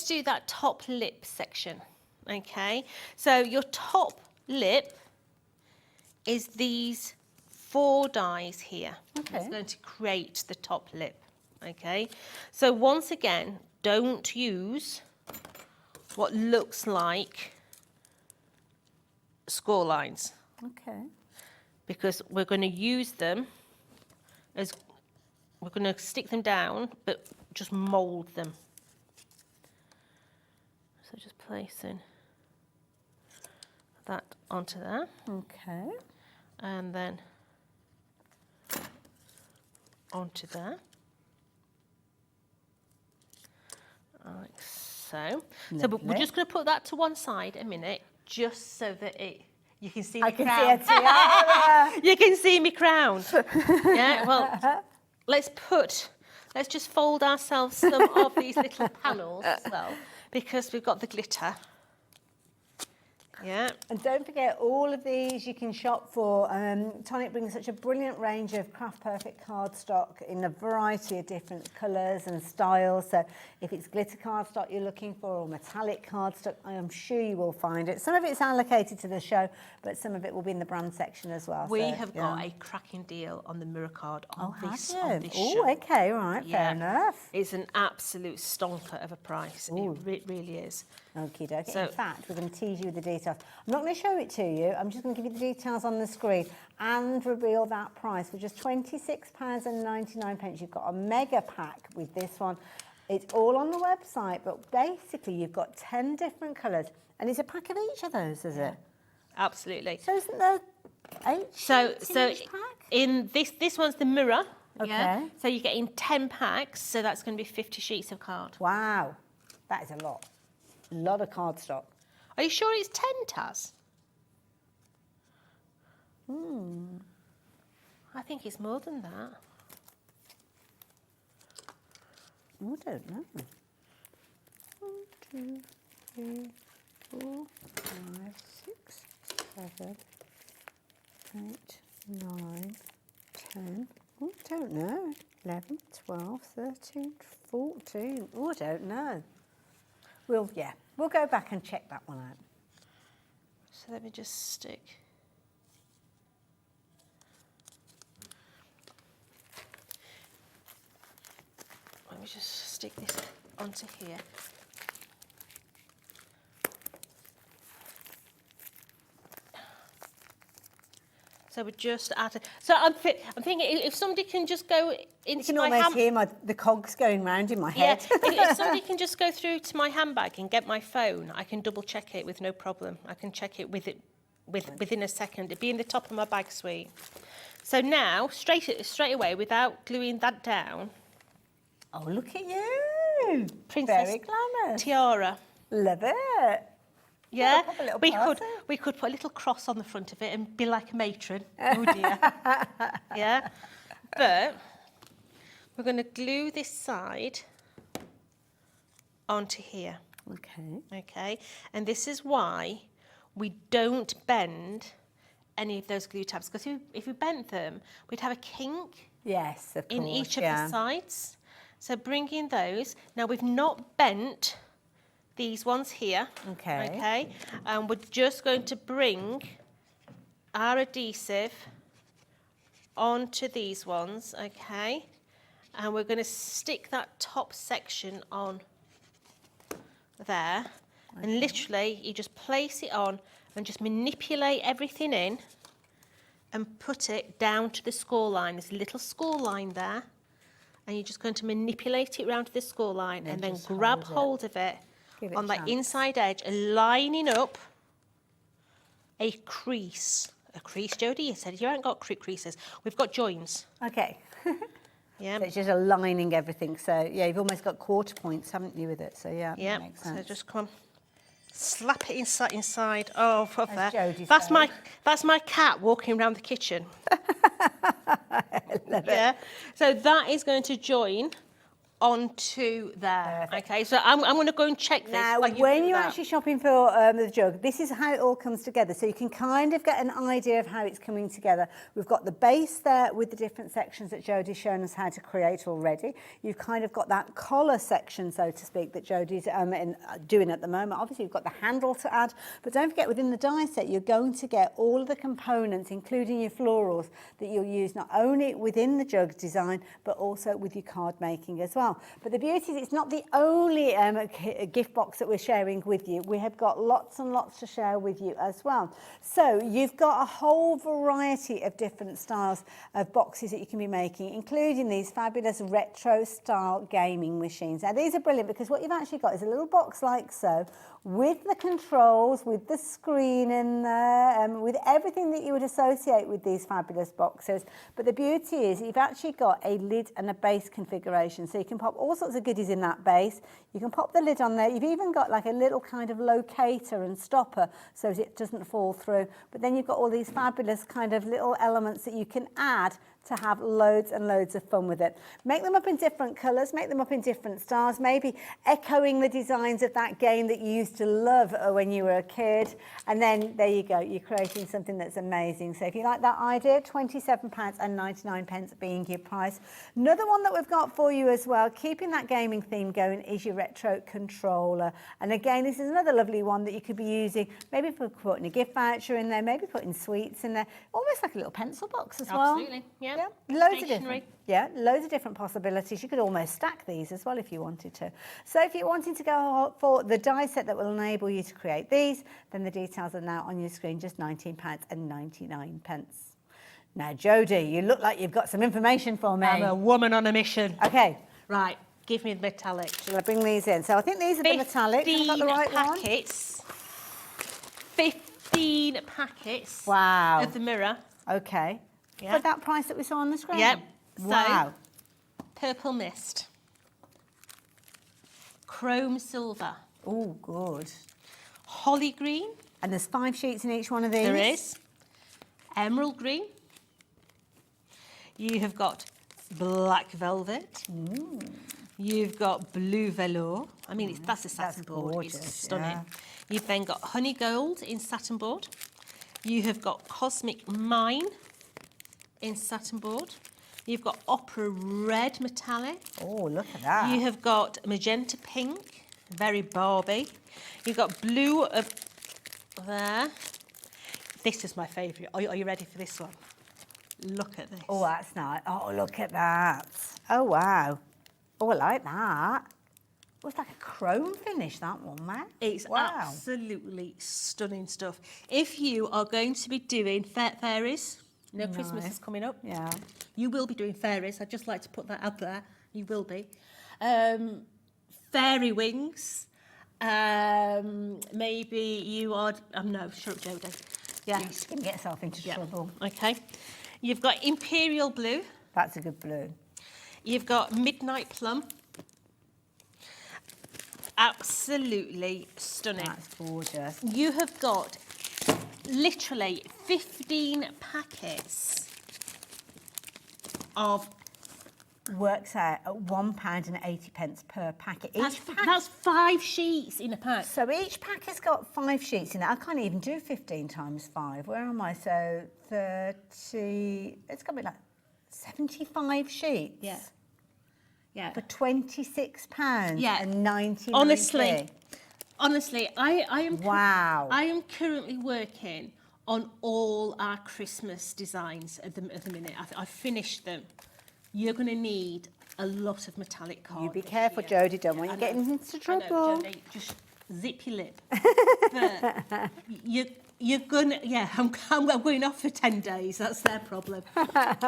do that top lip section. Okay, so your top lip is these 4 dies here. Okay. It's going to create the top lip. Okay, so once again, don't use what looks like score lines. Okay. Because we're going to use them as, we're going to stick them down, but just mould them. So just placing that onto there. Okay. And then onto there. like so. So we're just going to put that to one side a minute, just so that you can see my crown. I can see a tiara. You can see me crown. Yeah, well, let's just fold ourselves some of these little panels as well, because we've got the glitter. Yeah. And don't forget, all of these you can shop for. Tonic brings such a brilliant range of craft perfect cardstock in a variety of different colours and styles. So if it's glitter cardstock you're looking for or metallic cardstock, I am sure you will find it. Some of it's allocated to the show, but some of it will be in the brand section as well. We have got a cracking deal on the mirror card on this show. Oh, okay, right, fair enough. It's an absolute stonker of a price. It really is. Okie dokie. So, in fact, we're going to tease you with the details. I'm not going to show it to you. I'm just going to give you the details on the screen and reveal that price for just £26.99. You've got a mega pack with this one. It's all on the website, but basically you've got 10 different colours, and it's a pack of each of those, is it? Absolutely. So isn't there 8 sheets in each pack? In this one's the mirror. Okay. Yeah? So you're getting 10 packs, so that's going to be 50 sheets of card. Wow, that is a lot. A lot of cardstock. Are you sure it's 10, Taz? I think it's more than that. I don't know. 1, 2, 3, 4, 5, 6, 7, 8, 9, 10. Oh, I don't know. 11, 12, 13, 14. Oh, I don't know. We'll go back and check that one out. So let me just stick. Let me just stick this onto here. So we're just at it. So I'm thinking if somebody can just go into my You can almost hear the cogs going round in my head. Yeah, if somebody can just go through to my handbag and get my phone, I can double check it with no problem. I can check it within a second. It'd be in the top of my bag suite. So now, straight away, without gluing that down. Oh, look at you! Princess Very glamorous. tiara. Love it. Yeah, we party. could put a little cross on the front of it and be like a matron. Oh dear. Yeah, but we're going to glue this side onto here. Okay. Okay, and this is why we don't bend any of those glue tabs, because if we bent them, we'd have a kink. Yes, of course, in each of the sides. So bringing those. Now we've not bent these ones here. Okay. Okay. And we're just going to bring our adhesive onto these ones. Okay. And we're going to stick that top section on there. Okay. And literally you just place it on and just manipulate everything in and put it down to the score line. There's a little score line there. And you're just going to manipulate it round to the score line and then grab hold of it on the inside edge, lining up a crease. A crease, Jodie, you said you haven't got creases. We've got joins. Okay. Yeah. So it's just aligning everything. So, yeah, you've almost got quarter points, haven't you, with it? So, yeah, Yeah, that makes sense. so just come on. Slap it inside of there. Jodie That's my cat walking around the kitchen. Love it. So that is going to join onto there. Perfect. Okay, so I'm going to go and check this. Now, like when you're actually shopping for the jug, this is how it all comes together. So you can kind of get an idea of how it's coming together. We've got the base there with the different sections that Jodie's shown us how to create already. You've kind of got that collar section, so to speak, that Jodie's doing at the moment. Obviously, you've got the handle to add, but don't forget, within the die set, you're going to get all of the components, including your florals, that you'll use not only within the jug design, but also with your card making as well. But the beauty is it's not the only gift box that we're sharing with you. We have got lots and lots to share with you as well. So you've got a whole variety of different styles of boxes that you can be making, including these fabulous retro style gaming machines. Now these are brilliant because what you've actually got is a little box like so, with the controls, with the screen in there, with everything that you would associate with these fabulous boxes. But the beauty is you've actually got a lid and a base configuration, so you can pop all sorts of goodies in that base. You can pop the lid on there. You've even got like a little kind of locator and stopper so that it doesn't fall through. But then you've got all these fabulous kind of little elements that you can add to have loads and loads of fun with it. Make them up in different colours, make them up in different styles, maybe echoing the designs of that game that you used to love when you were a kid. And then there you go, you're creating something that's amazing. So if you like that idea, £27.99 being your price. Another one that we've got for you as well, keeping that gaming theme going, is your retro controller. And again, this is another lovely one that you could be using, maybe for putting a gift voucher in there, maybe putting sweets in there, almost like a little pencil box as well. Absolutely, yeah. Loads of different, loads of different possibilities. You could almost stack these as well if you wanted to. So if you're wanting to go for the die set that will enable you to create these, then the details are now on your screen, just £19.99. Now, Jodie, you look like you've got some information for me. I'm a woman on a mission. Okay. Right, give me the metallic. Shall I bring these in? So I think these are the metallic. Have I got the right packets. 15 packets. Wow. Of the mirror. Okay. Yeah. For that price that we saw on the screen? Yep. Wow. So, purple mist. Chrome silver. Oh, good. Holly green. And there's 5 sheets in each one of these? There is. Emerald green. You have got black velvet. You've got blue velour. I mean, that's a satin board. Gorgeous, it's stunning. yeah. You've then got honey gold in satin board. You have got cosmic mine in satin board. You've got opera red metallic. Oh, look at that. You have got magenta pink, very Barbie. You've got blue there. This is my favourite. Are you ready for this one? Look at this. Oh, that's nice. Oh, look at that. Oh, wow. Oh, I like that. Oh, it's like a chrome finish, that one, man. It's wow. absolutely stunning stuff. If you are going to be doing fairies, Christmas is coming up. Yeah. You will be doing fairies. I'd just like to put that out there. You will be. Fairy wings. Maybe you are... no, shut up, Jodie. Yeah. Please, you can get yourself into trouble. Okay. You've got imperial blue. That's a good blue. You've got midnight plum. Absolutely stunning. That's gorgeous. You have got literally 15 packets of... Works out at £1.80 per packet. That's 5 sheets in a pack. So each pack has got 5 sheets in it. I can't even do 15 times 5. Where am I? So 30... It's got to be like 75 sheets. Yeah. Yeah. For £26 Yeah. and 99p. Honestly, I am... Wow. I am currently working on all our Christmas designs at the minute. I've finished them. You're going to need a lot of metallic card. You be careful, Jodie. Don't want you getting into trouble. I know, Jodie, just zip your lip. But you're going to... Yeah, I'm going off for 10 days. That's their problem. But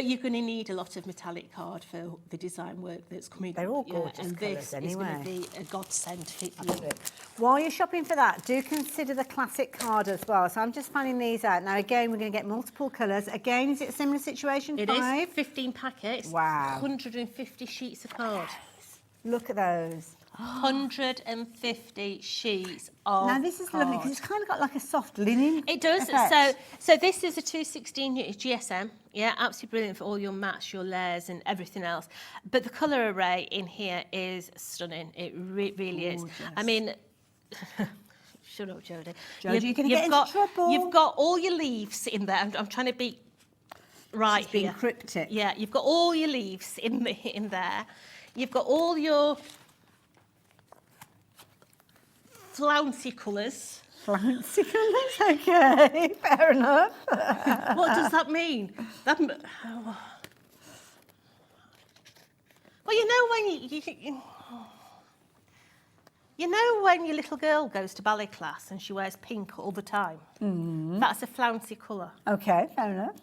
you're going to need a lot of metallic card for the design work that's coming. They're all gorgeous and colours this anyway. is going to be a godsend for you. While you're shopping for that, do consider the classic card as well. So I'm just finding these out. Now, again, we're going to get multiple colours. Again, is it a similar situation? It 5? is 15 packets. Wow. 150 sheets of card. Look at those. 150 sheets of Now, this is lovely because it's kind of got like a soft linen. It does. effect. So this is a 216 GSM. Yeah, absolutely brilliant for all your mats, your layers and everything else. But the colour array in here is stunning. It really is. I mean... Shut up, Jodie. Jodie, you're going to get into trouble. You've got all your leaves in there. I'm trying to be right She's here. being cryptic. Yeah, you've got all your leaves in there. You've got all your flouncy colours. Flouncy colours, okay, fair enough. What does that mean? Well, you know when you know when your little girl goes to ballet class and she wears pink all the time? That's a flouncy colour. Okay, fair enough.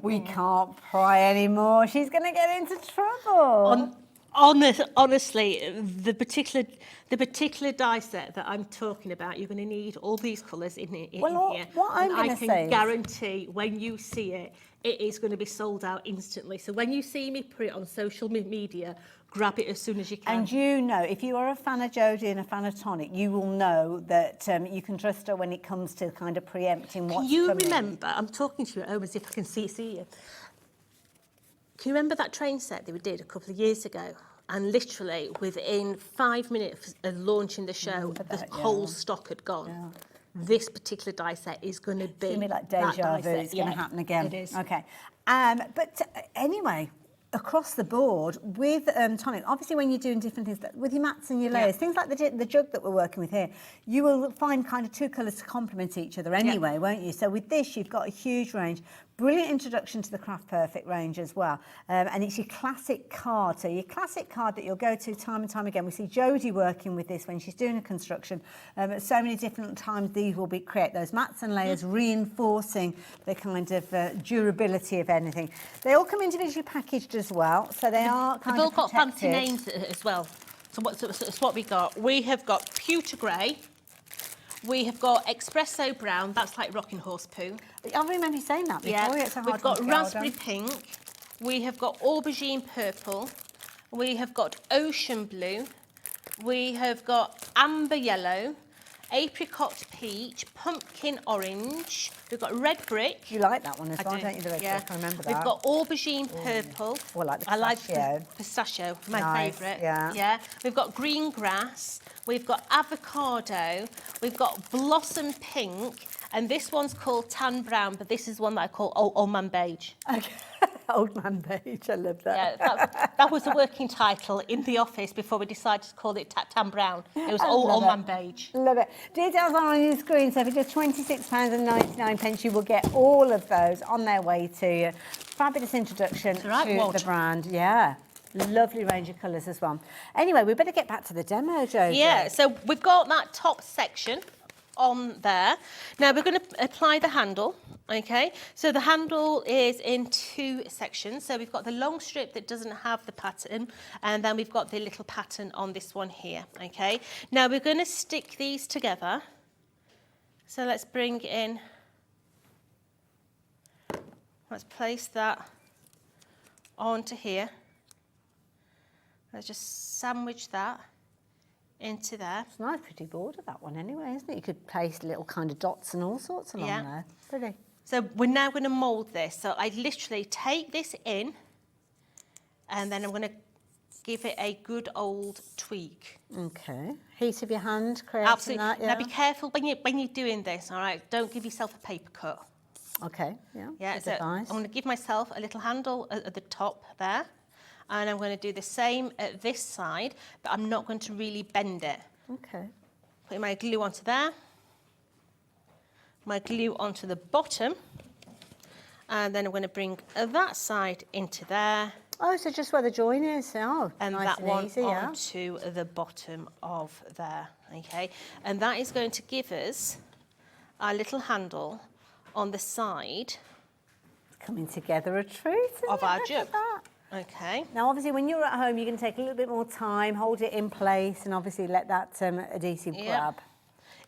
We can't pry anymore. She's going to get into trouble. Honestly, the particular die set that I'm talking about, you're going to need all these colours in here. What I'm And I going to say can is- guarantee when you see it, it is going to be sold out instantly. So when you see me put it on social media, grab it as soon as you can. And you know, if you are a fan of Jodie and a fan of Tonic, you will know that you can trust her when it comes to kind of preempting what's Can you coming. remember, I'm talking to you at home as if I can see you. Can you remember that train set that we did a couple of years ago? And literally within 5 minutes of launching the show, the whole stock had gone. Yeah. This particular die set is going to be It's going to be like that deja die vu. set. It's going to happen again. It is. Okay. But anyway, across the board with Tonic, obviously when you're doing different things, with your mats and your layers, things like the jug that we're working with here, you will find kind of two colours to complement each other anyway, won't you? So with this, you've got a huge range. Brilliant introduction to the Craft Perfect range as well. And it's your classic card. So your classic card that you'll go to time and time again. We see Jodie working with this when she's doing a construction. At so many different times, these will create those mats and layers, reinforcing the kind of durability of anything. They all come individually packaged as well. So they are kind They've of all got fancy protected. names as well. So what's what we got? We have got pewter grey. We have got espresso brown. That's like rocking horse poo. I remember you saying that before. It's a hard We've got one to get hold raspberry of. pink. We have got aubergine purple. We have got ocean blue. We have got amber yellow, apricot peach, pumpkin orange. We've got red brick. You like that one as well, do. don't you, the red brick? I remember that. We've got aubergine purple. Oh, I like the I like pistachio. the pistachio, my Nice, favourite. yeah. We've got green grass. We've got avocado. We've got blossom pink. And this one's called tan brown, but this is one that I call old man beige. Okay. Old man beige, I love that. Yeah, that was the working title in the office before we decided to call it tan brown. It was I old love man it. beige. Love it. Details are on your screen, so for just £26.99, you will get all of those on their way to you. Fabulous introduction to Walter. the brand, yeah. Lovely range of colours as well. Anyway, we better get back to the demo, Jodie. Yeah, so we've got that top section on there. Now we're going to apply the handle, okay? So the handle is in two sections. So we've got the long strip that doesn't have the pattern, and then we've got the little pattern on this one here, okay? Now we're going to stick these together. So let's bring in, let's place that onto here. Let's just sandwich that into there. It's a nice pretty border, that one, anyway, isn't it? You could place little kind of dots and all sorts along there. Pretty. So we're now going to mould this. So I literally take this in, and then I'm going to give it a good old tweak. Okay. Heat of your hand, creating Absolutely. that, yeah? Now be careful when you're doing this, all right? Don't give yourself a paper cut. Okay, yeah. Yeah, Good so advice. I'm going to give myself a little handle at the top there. And I'm going to do the same at this side, but I'm not going to really bend it. Okay. Putting my glue onto there. My glue onto the bottom. And then I'm going to bring that side into there. Oh, so just where the join is. Oh, And nice that and one easy, yeah. onto the bottom of there, okay? And that is going to give us our little handle on the side Coming together a treat, isn't of it? our Look jug. at that. Okay. Now, obviously, when you're at home, you're going to take a little bit more time, hold it in place, and obviously let that adhesive grab.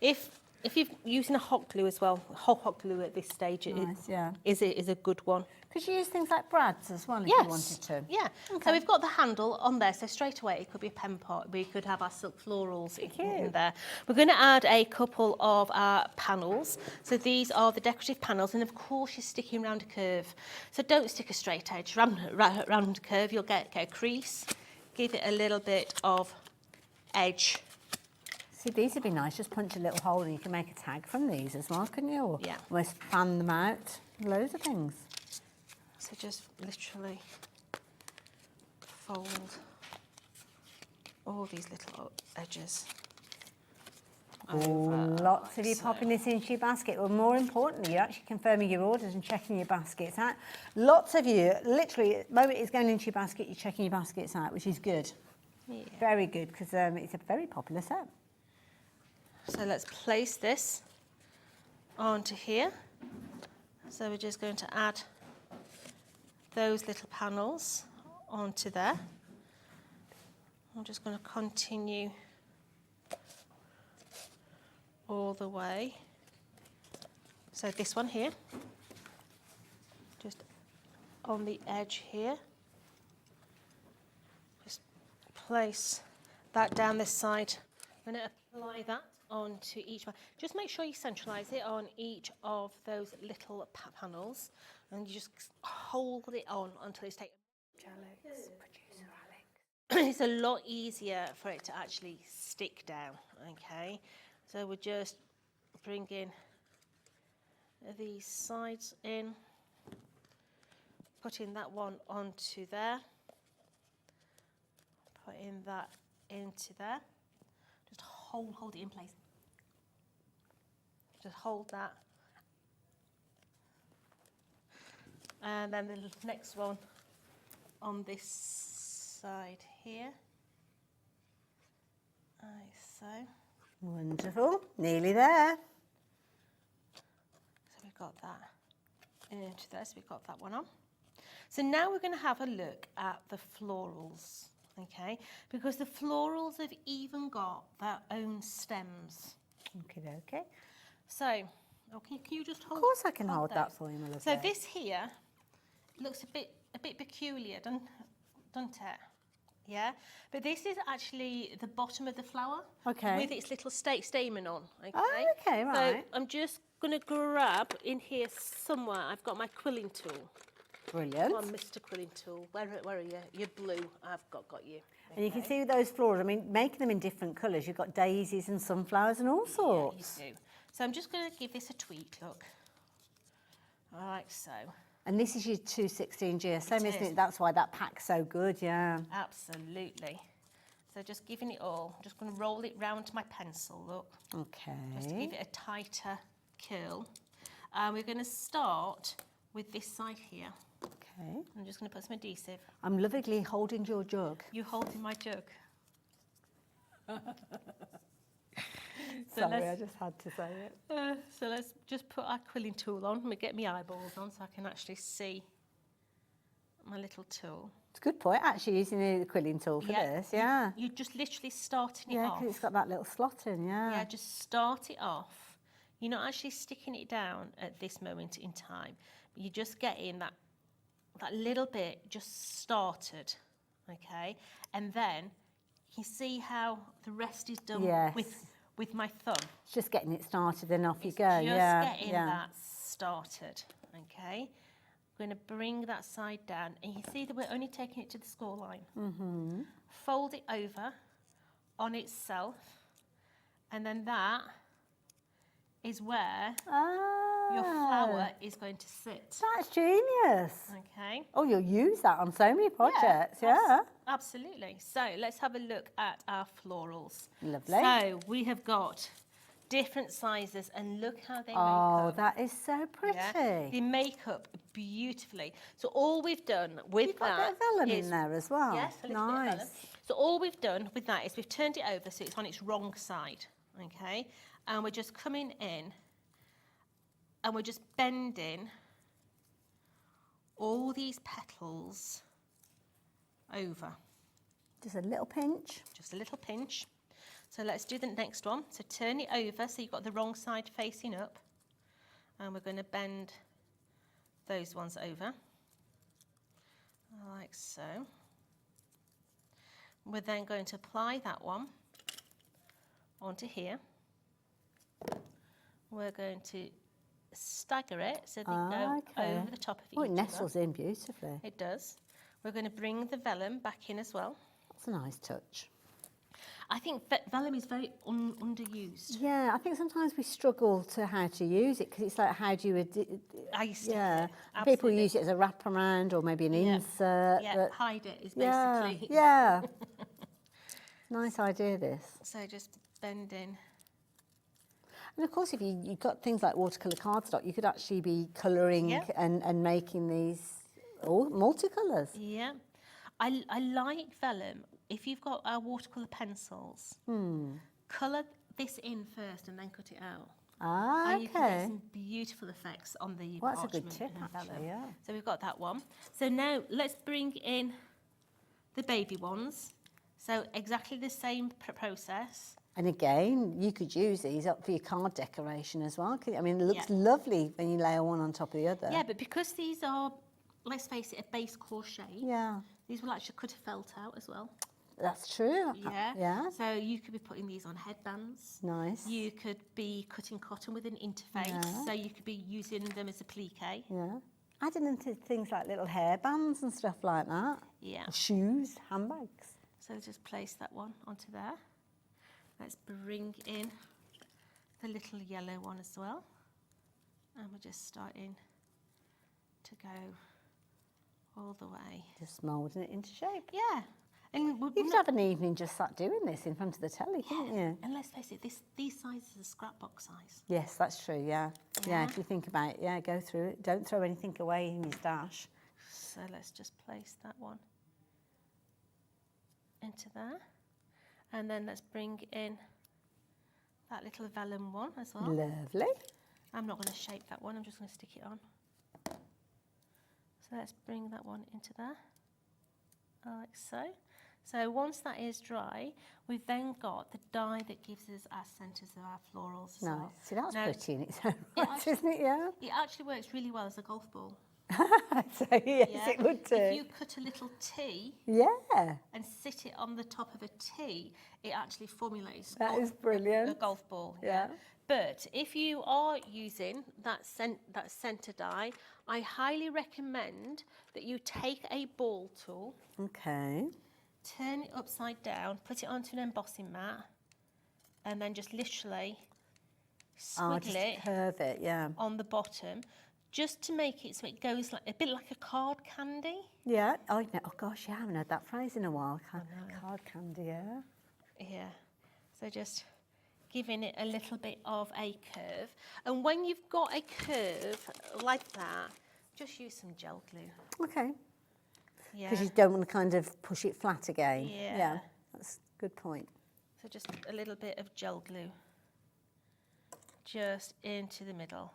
If you're using a hot glue as well, hot glue at this stage Nice, yeah. is a good one. Could you use things like brads as well if Yes. you wanted to? Yeah. Okay. So we've got the handle on there. So straight away, it could be a pen pot. We could have our silk florals in there. We're going to add a couple of our panels. So these are the decorative panels. And of course, you're sticking around a curve. So don't stick a straight edge. Round a curve, you'll get a crease. Give it a little bit of edge. See, these would be nice. Just punch a little hole and you can make a tag from these as well, couldn't you? Or Yeah. almost fan them out. Loads of things. So just literally fold all these little edges. Oh, lots of you popping this into your basket. Well, more importantly, you're actually confirming your orders and checking your baskets out. Lots of you, literally, the moment it's going into your basket, you're checking your baskets out, which is good. Yeah. Very good, because it's a very popular set. So let's place this onto here. So we're just going to add those little panels onto there. I'm just going to continue all the way. So this one here, just on the edge here. Just place that down this side. I'm going to apply that onto each one. Just make sure you centralise it on each of those little panels, and you just hold it on until it's taken. Alex, producer Alex. It's a lot easier for it to actually stick down. Okay, so we're just bringing these sides in, putting that one onto there, putting that into there. Just hold it in place. Just hold that. And then the next one on this side here. Like so. Wonderful. Nearly there. So we've got that into there. So we've got that one on. So now we're going to have a look at the florals. Okay, because the florals have even got their own stems. Okay. So, can you just hold? Of course, I can hold that for you, my lovely. So this here looks a bit peculiar, doesn't it? Yeah, but this is actually the bottom of the flower. Okay. With its little stamen on. Okay. Oh, okay, right. So I'm just going to grab in here somewhere. I've got my quilling tool. Brilliant. Come on, Mr. Quilling Tool. Where are you? You're blue. I've got you. And you can see those florals, I mean, making them in different colours. You've got daisies and sunflowers and all sorts. Yeah, you do. So I'm just going to give this a tweak, look. Like so. And this is your 216 GSM, isn't it? That's why that pack's so good, yeah. Absolutely. So just giving it all. I'm just going to roll it round to my pencil, look. Okay. Just to give it a tighter curl. We're going to start with this side here. Okay. I'm just going to put some adhesive. I'm lovingly holding your jug. You holding my jug. Sorry, I just had to say it. So let's just put our quilling tool on. Let me get my eyeballs on so I can actually see my little tool. It's a good point, actually, using the quilling tool for this, yeah. You're just literally starting it Yeah, off. because it's got that little slot in, yeah. Yeah, just start it off. You're not actually sticking it down at this moment in time. But you're just getting that little bit just started, okay? And then you see how the rest is done with my thumb. It's just getting it started, then off you go, Just yeah. getting that started, okay? I'm going to bring that side down, and you see that we're only taking it to the score line. Mm-hmm. Fold it over on itself, and then that is where your flower is going to sit. That's genius. Okay. Oh, you'll use that on so many projects, yeah. Absolutely. So let's have a look at our florals. Lovely. So we have got different sizes, and look how they make Oh, up. that is so pretty. Yeah? They make up beautifully. So all we've done with You've got a bit of vellum in there as well. Yes, a little bit of vellum. So all we've done with that is we've turned it over so it's on its wrong side, okay? And we're just coming in and we're just bending all these petals over. Just a little pinch. Just a little pinch. So let's do the next one. So turn it over so you've got the wrong side facing up. And we're going to bend those ones over. Like so. We're then going to apply that one onto here. We're going to stagger it so they go over the top of each other. Oh, it nestles in beautifully. It does. We're going to bring the vellum back in as well. That's a nice touch. I think vellum is very underused. Yeah, I think sometimes we struggle to how to use it because it's like, how do you... People use it as a wraparound or maybe an insert. Yeah, but hide it is basically... Yeah. Nice idea, this. So just bend in. And of course, if you've got things like watercolour cardstock, you could actually be colouring and making these multicolours. Yeah. I like vellum. If you've got watercolour pencils, colour this in first and then cut it out. Ah, You can get some beautiful effects on the Well, that's a good parchment tip, and actually, vellum. yeah. So we've got that one. So now let's bring in the baby ones. So exactly the same process. And again, you could use these up for your card decoration as well. I mean, it looks lovely when you layer one on top of the other. Yeah, but because these are, let's face it, a base course shape. Yeah. These will actually cut a felt out as well. That's true. Yeah. Yeah. So you could be putting these on headbands. Nice. You could be cutting cotton with an interface. Yeah. So you could be using them as a plique. Yeah. Adding into things like little hairbands and stuff like that. Yeah. Or shoes, handbags. So just place that one onto there. Let's bring in the little yellow one as well. And we're just starting to go all the way. Just moulding it into shape. Yeah. And you could have an evening just sat doing this in front of the telly, couldn't you? And let's face it, these sizes are scrapbook size. Yes, that's true, yeah. Yeah, if you think about it, yeah, go through it. Don't throw anything away in your stash. So let's just place that one into there. And then let's bring in that little vellum one as well. Lovely. I'm not going to shape that one, I'm just going to stick it on. So let's bring that one into there, like so. So once that is dry, we've then got the die that gives us our centres of our florals as well. Nice. See, that's Now, pretty in its own right, isn't it? Yeah. It actually works really well as a golf ball. So, yes, it would do. If you cut a little T and sit it on the top of a T, it actually formulates That is brilliant. a golf ball. Yeah. But if you are using that centre die, I highly recommend that you take a ball tool, Okay. turn it upside down, put it onto an embossing mat, and then just literally squiggle just it curve it, yeah. on the bottom, just to make it so it goes like a bit like a card candy. Yeah. Oh, no. Oh gosh, yeah, I haven't heard that phrase in a while. Card candy, yeah. Yeah. So just giving it a little bit of a curve. And when you've got a curve like that, just use some gel glue. Okay. Yeah. Because you don't want to kind of push it flat again. Yeah. That's a good point. So just a little bit of gel glue just into the middle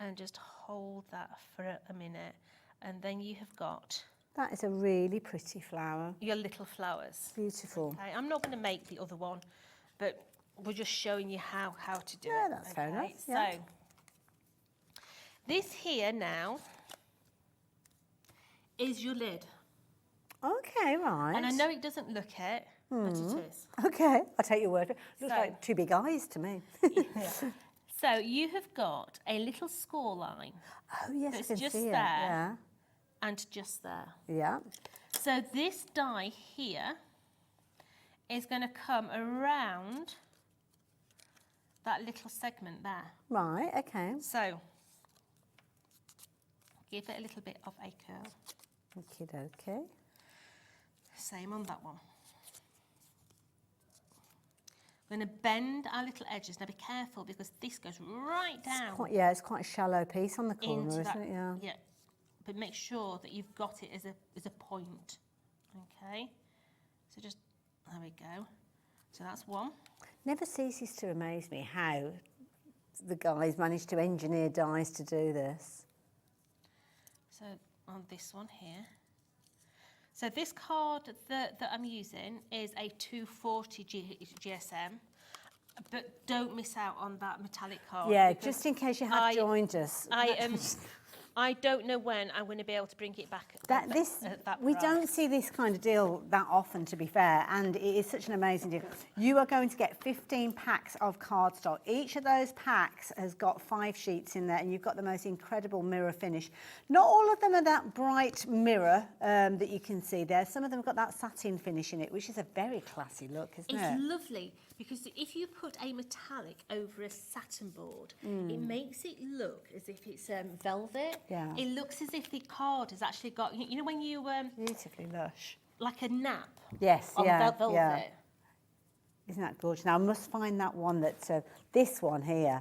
and just hold that for a minute, and then you have got That is a really pretty flower. your little flowers. Beautiful. Okay, I'm not going to make the other one, but we're just showing you how to do it. Yeah, that's fair enough, yeah. So this here now is your lid. Okay, right. And I know it doesn't look it, but it is. Okay, I'll take your word for it. Looks So- like two big eyes to me. So you have got a little score line Oh, yes, I that's can just see there it. Yeah. and just there. Yeah. So this die here is going to come around that little segment there. Right, okay. So give it a little bit of a curl. Okie dokie. Same on that one. We're going to bend our little edges. Now be careful because this goes right down It's quite a shallow piece on the corner, into isn't that. it? Yeah. Yeah. But make sure that you've got it as a point. Okay. So just there we go. So that's one. Never ceases to amaze me how the guys managed to engineer dies to do this. So on this one here. So this card that I'm using is a 240 GSM, but don't miss out on that metallic card. Yeah, because just in case you have joined us. I don't know when I'm going to be able to bring it back. We don't see this kind of deal that often, to be fair, and it is such an amazing deal. You are going to get 15 packs of cardstock. Each of those packs has got 5 sheets in there, and you've got the most incredible mirror finish. Not all of them are that bright mirror that you can see there. Some of them have got that satin finish in it, which is a very classy look, isn't it? It's lovely because if you put a metallic over a satin board, it makes it look as if it's velvet. Yeah. It looks as if the card has actually got, you know, when you Beautifully lush. like a nap. Yes, on yeah, velvet. yeah. Isn't that gorgeous? Now I must find that one that's this one here.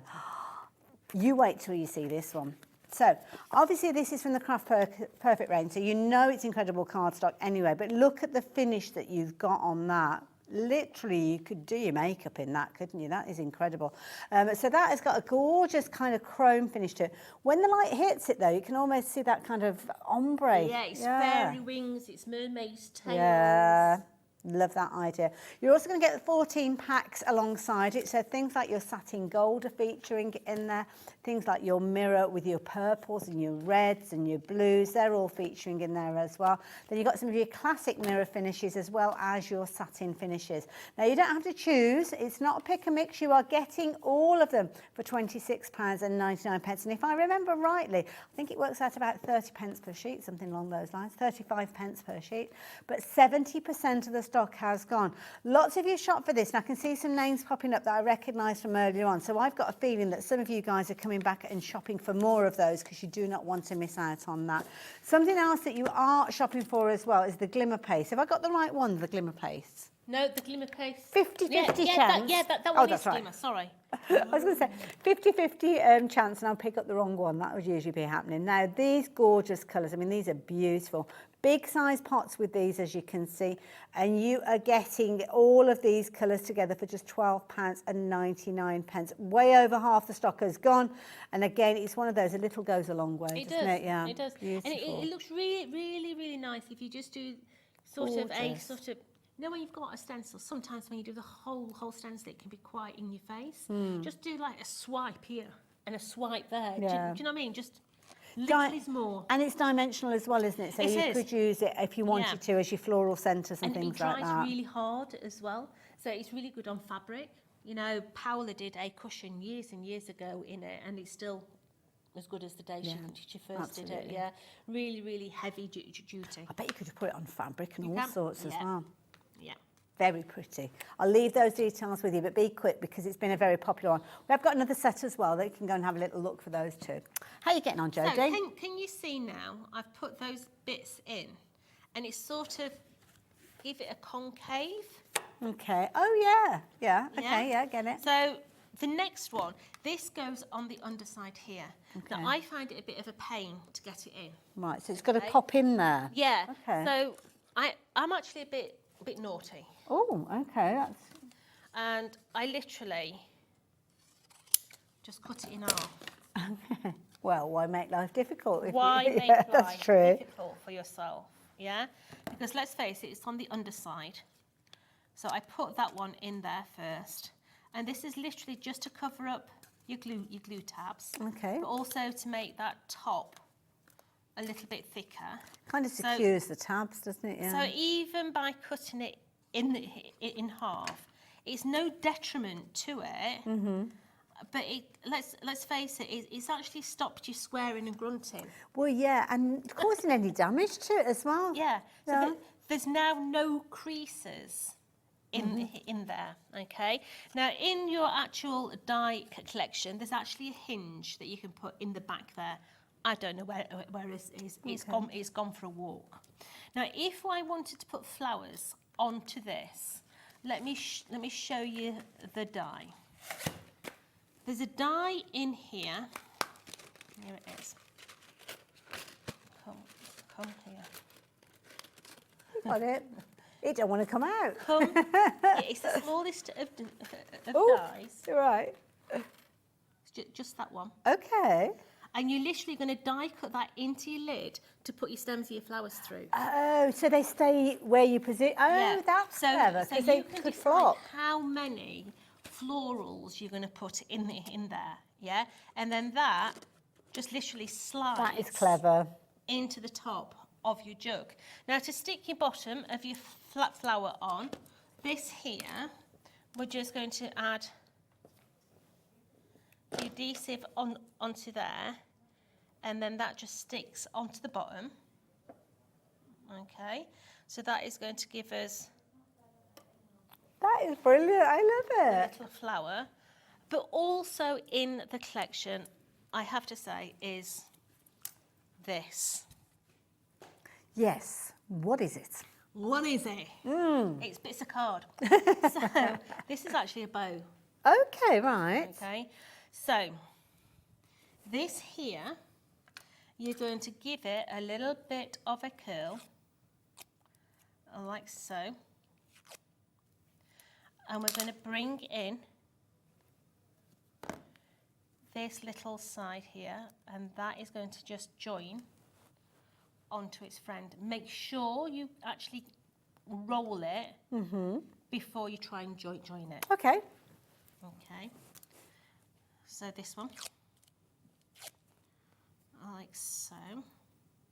You wait till you see this one. So obviously this is from the Craft Perfect range, so you know it's incredible cardstock anyway. But look at the finish that you've got on that. Literally, you could do your makeup in that, couldn't you? That is incredible. So that has got a gorgeous kind of chrome finish to it. When the light hits it, though, you can almost see that kind of ombre. Yeah, it's fairy wings, it's mermaid's tails. Yeah, Love that idea. You're also going to get the 14 packs alongside it. So things like your satin gold are featuring in there. Things like your mirror with your purples and your reds and your blues. They're all featuring in there as well. Then you've got some of your classic mirror finishes as well as your satin finishes. Now you don't have to choose. It's not a pick and mix. You are getting all of them for £26.99. And if I remember rightly, I think it works out about 30 pence per sheet, something along those lines, 35 pence per sheet. But 70% of the stock has gone. Lots of you shop for this, and I can see some names popping up that I recognise from earlier on. So I've got a feeling that some of you guys are coming back and shopping for more of those because you do not want to miss out on that. Something else that you are shopping for as well is the glimmer paste. Have I got the right one, the glimmer paste? No, the glimmer paste. 50-50 chance. That one is glimmer, sorry. I was going to say 50-50 chance, and I'll pick up the wrong one. That would usually be happening. Now, these gorgeous colours, I mean, these are beautiful. Big size pots with these, as you can see, and you are getting all of these colours together for just £12.99. Way over half the stock has gone, and again, it's one of those, a little goes a long way, doesn't it? Yeah, it does. Beautiful. And it looks really, really, really nice if you just do sort of a sort of. You know when you've got a stencil, sometimes when you do the whole stencil, it can be quite in your face. Just do like a swipe here and a swipe there. Yeah. Do you know what I mean? Just little is more. And it's dimensional as well, isn't it? So you could use it if you wanted to as your floral centres and things like that. And it dries really hard as well. So it's really good on fabric. You know, Paola did a cushion years and years ago in it, and it's still as good as the day she first did it. Yeah, really, really heavy duty. I bet you could put it on fabric and all sorts as well. Yeah. Very pretty. I'll leave those details with you, but be quick because it's been a very popular one. We have got another set as well that you can go and have a little look for those too. How are you getting on, Jodie? So can you see now, I've put those bits in, and it's sort of give it a concave. Okay. Oh, yeah. Yeah. Okay, yeah, get it. So the next one, this goes on the underside here. Okay. Now, I find it a bit of a pain to get it in. Right, so it's got to pop in there. Yeah. Okay. So I'm actually a bit naughty. Oh, okay. And I literally just cut it in half. Okay. Well, why make life difficult? Why make life difficult for yourself? Yeah? Because let's face it, it's on the underside. So I put that one in there first. And this is literally just to cover up your glue tabs. Okay. But also to make that top a little bit thicker. Kind of secures the tabs, doesn't it? Yeah. So even by cutting it in half, it's no detriment to it. But let's face it, it's actually stopped you swearing and grunting. Well, yeah, and causing any damage to it as well. Yeah. So there's now no creases in there. Okay. Now in your actual die collection, there's actually a hinge that you can put in the back there. I don't know where it is. It's gone for a walk. Now, if I wanted to put flowers onto this, let me show you the die. There's a die in here. Here it is. Come here. Got it. It don't want to come out. It's the smallest of dies. Right. Just that one. Okay. And you're literally going to die cut that into your lid to put your stems of your flowers through. Oh, so they stay where you position. Oh, that's clever. So they you can could decide flop. how many florals you're going to put in there, yeah? And then that just literally slides. That is clever. Into the top of your jug. Now, to stick your bottom of your flat flower on, this here, we're just going to add the adhesive onto there, and then that just sticks onto the bottom. Okay, so that is going to give us. That is brilliant. I love it. A little flower, but also in the collection, I have to say, is this. Yes. What is it? What is it? It's a card. So this is actually a bow. Okay, right. Okay. So, this here, you're going to give it a little bit of a curl, like so. And we're going to bring in this little side here, and that is going to just join onto its friend. Make sure you actually roll it before you try and join it. Okay. Okay. So this one, like so.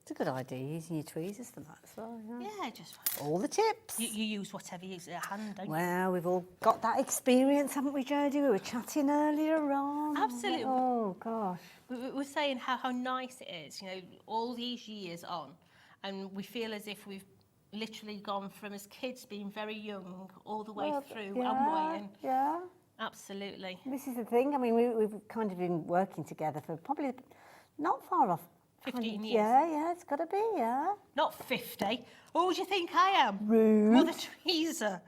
It's a good idea using your tweezers for that as well. Yeah, just all the tips. You use whatever you use at hand, don't you? Well, we've all got that experience, haven't we, Jodie? We were chatting earlier on. Absolutely. Oh, gosh. We were saying how nice it is, you know, all these years on, and we feel as if we've literally gone from as kids being very young all the way through and weighing. Yeah. Absolutely. This is the thing. I mean, we've kind of been working together for probably not far off. 15 years. Yeah, it's got to be, yeah. Not 50. Who do you think I am? Rude. Mother Teresa.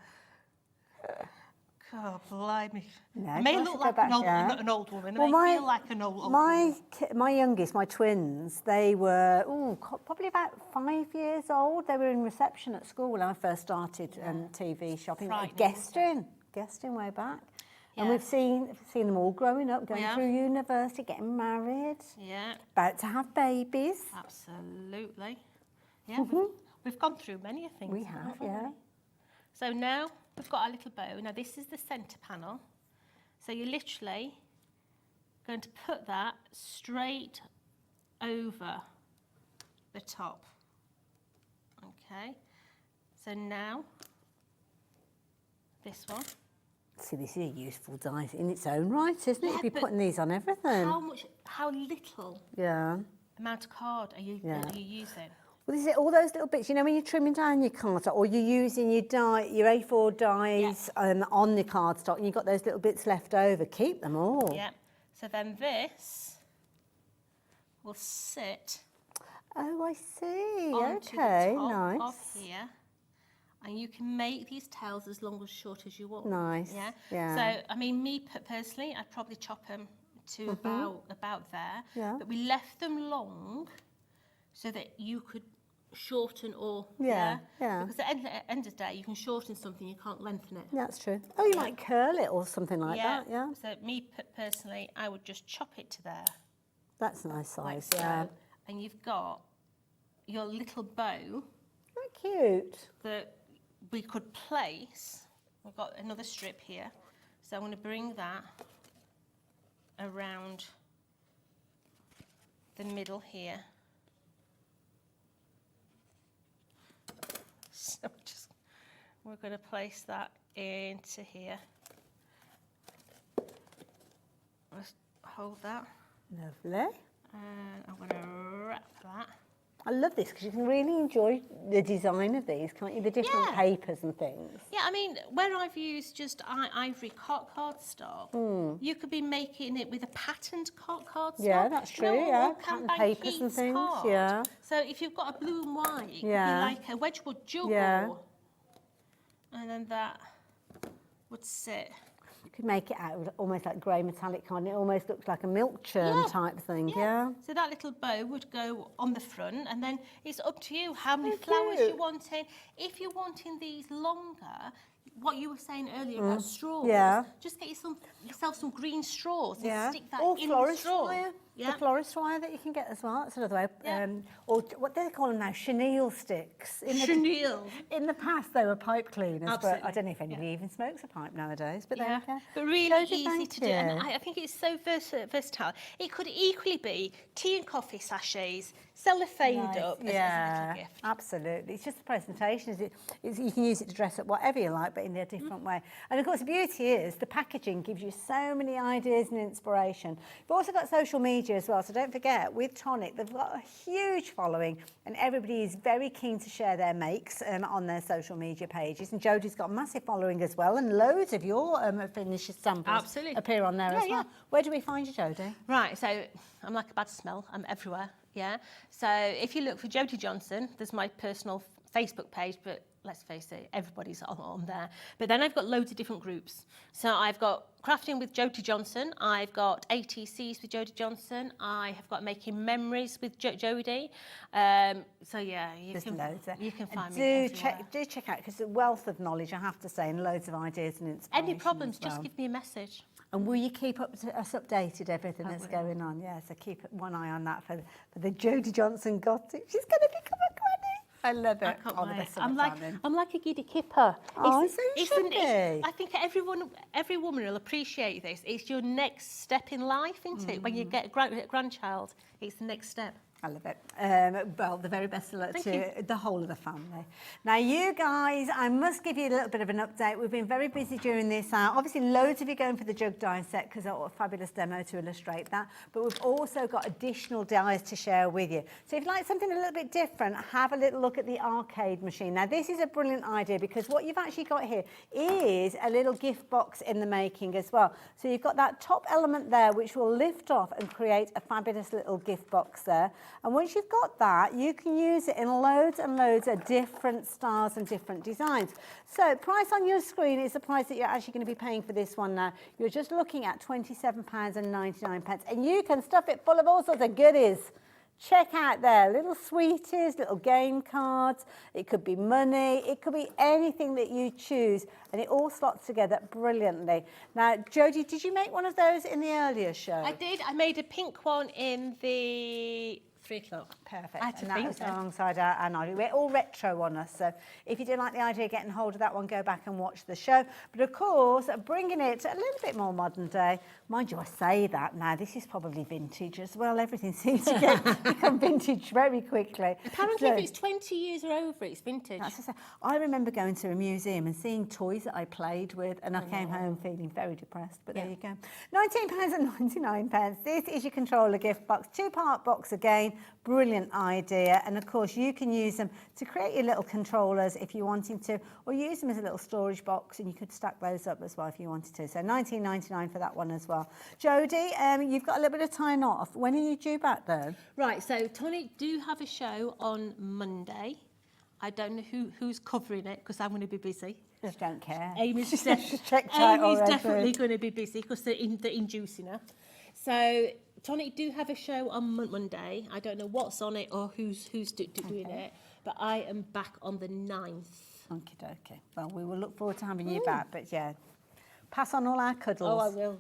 God, blimey. No, I may gosh, look go like back, an old woman. I may feel like an old woman. My youngest, my twins, they were probably about 5 years old. They were in reception at school when I first started TV shopping. Guesting way back. And we've seen them all growing up, going through university, getting married. Yeah. About to have babies. Absolutely. Yeah, we've gone through many things. We have, yeah. So now we've got our little bow. Now this is the centre panel. So you're literally going to put that straight over the top. Okay. So now this one. See, this is a useful die in its own right, isn't it? You'd be putting these on everything. How little amount of card are you using? Well, this is all those little bits, you know, when you're trimming down your cardstock, or you're using your A4 dies on the cardstock, and you've got those little bits left over, keep them all. Yeah. So then this will sit. Oh, I see. Onto Okay, the top nice. of here. And you can make these tails as long or short as you want. Nice. Yeah. So, I mean, me personally, I'd probably chop them to about there. Yeah. But we left them long so that you could shorten or Yeah. Because at the end of the day, you can shorten something, you can't lengthen it. That's true. Oh, you might curl it or something like that, yeah. So me personally, I would just chop it to there. That's a nice size, like so. And you've got your little bow. How cute. That we could place. We've got another strip here. So I'm going to bring that around the middle here. So we're going to place that into here. Let's hold that. Lovely. And I'm going to wrap that. I love this because you can really enjoy the design of these, can't you? The different papers and things. Yeah, I mean, where I've used just ivory cardstock, you could be making it with a patterned cardstock. Yeah, that's true, patterned papers and things, card. So if you've got a blue and white, it could be like a Wedgwood juggle. Yeah. And then that would sit. You could make it out almost like grey metallic kind. It almost looks like a milk churn type thing, yeah. So that little bow would go on the front, and then it's up to you how many flowers you're wanting. If you're wanting these longer, what you were saying earlier about straws, just get yourself some green straws and stick that in the straw. Wire. The florist wire that you can get as well. That's another way. Or what do they call them now? Chenille sticks. Chenille. In the past, they were pipe cleaners, Absolutely. but I don't know if anybody even smokes a pipe nowadays. But there we go. But really easy to do. And I think it's so versatile. It could equally be tea and coffee sachets, cellophaned up as a little gift. Absolutely. It's just the presentation. You can use it to dress up whatever you like, but in a different way. And of course, the beauty is the packaging gives you so many ideas and inspiration. We've also got social media as well, so don't forget, with Tonic, they've got a huge following, and everybody is very keen to share their makes on their social media pages. And Jodie's got a massive following as well, and loads of your finished samples appear on there as well. Where do we find you, Jodie? Right, so I'm like a bad smell. I'm everywhere, So if you look for Jodie Johnson, there's my personal Facebook page, but let's face it, everybody's on there. But then I've got loads of different groups. So I've got Crafting with Jodie Johnson, I've got ATCs with Jodie Johnson, I have got Making Memories with Jodie. So yeah, you can find me Do check out, because the wealth of knowledge, I have to say, and loads of ideas and inspiration. Any problems, just give me a message. And will you keep us updated, everything that's going on? Yeah, so keep one eye on that for the Jodie Johnson got it. She's going to become a granny. I love it. I can't All the wait. best of I'm it, like darling. I'm like a giddy kipper. Oh, so you should isn't be. it? I think every woman will appreciate this. It's your next step in life, isn't it? When you get a grandchild, it's the next step. I love it. Well, the very best of luck Thank to the whole of the family. Now, you guys, I must give you a little bit of an update. We've been very busy during this hour. Obviously, loads of you going for the jug die set because what a fabulous demo to illustrate that. But we've also got additional dies to share with you. So if you like something a little bit different, have a little look at the arcade machine. Now, this is a brilliant idea because what you've actually got here is a little gift box in the making as well. So you've got that top element there, which will lift off and create a fabulous little gift box there. And once you've got that, you can use it in loads and loads of different styles and different designs. So price on your screen is the price that you're actually going to be paying for this one now. You're just looking at £27.99. And you can stuff it full of all sorts of goodies. Check out there, little sweeties, little game cards. It could be money. It could be anything that you choose. And it all slots together brilliantly. Now, Jodie, did you make one of those in the earlier show? I did. I made a pink one in the 3 o'clock. Perfect. I had to And that think was so. alongside our Nigel. We're all retro on us, so if you didn't like the idea of getting hold of that one, go back and watch the show. But of course, bringing it a little bit more modern day. Mind you, I say that now, this is probably vintage as well. Everything seems to become vintage very quickly. Apparently, So- if it's 20 years or over, it's vintage. That's just, I remember going to a museum and seeing toys that I played with, and I came home feeling very depressed. But there you go. £19.99. This is your controller gift box, 2-part box again. Brilliant idea. And of course, you can use them to create your little controllers if you're wanting to, or use them as a little storage box, and you could stack those up as well if you wanted to. So £19.99 for that one as well. Jodie, you've got a little bit of time off. When are you due back though? Right, so Tonic do have a show on Monday. I don't know who's covering it because I'm going to be busy. Just don't care. Amy's, checked out Amy's already. definitely going to be busy because they're inducing her. So Tonic do have a show on Monday. I don't know what's on it or who's doing it, but I am back on the 9th. Okie dokie. Well, we will look forward to having you back, but yeah. Pass on all our cuddles. Oh, I will.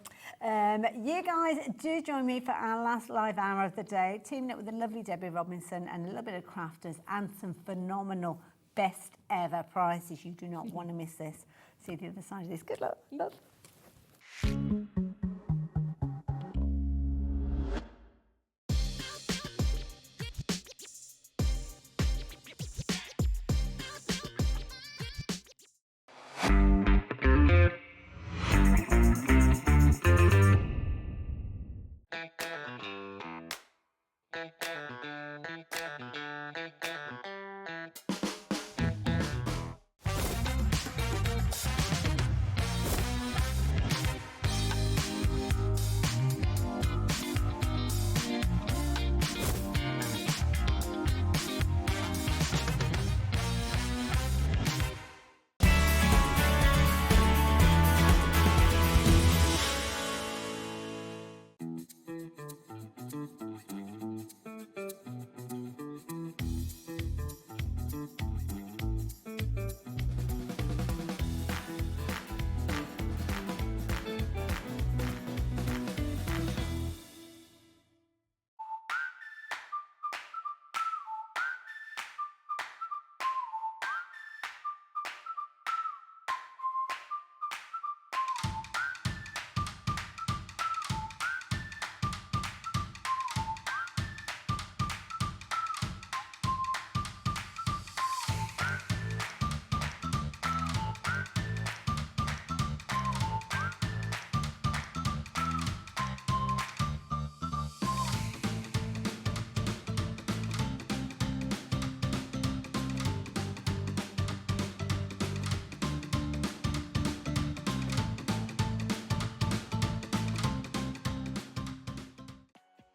You guys do join me for our last live hour of the day, teaming up with the lovely Debbie Robinson and a little bit of crafters and some phenomenal best ever prices. You do not want to miss this. See the other side of this. Good luck. Love.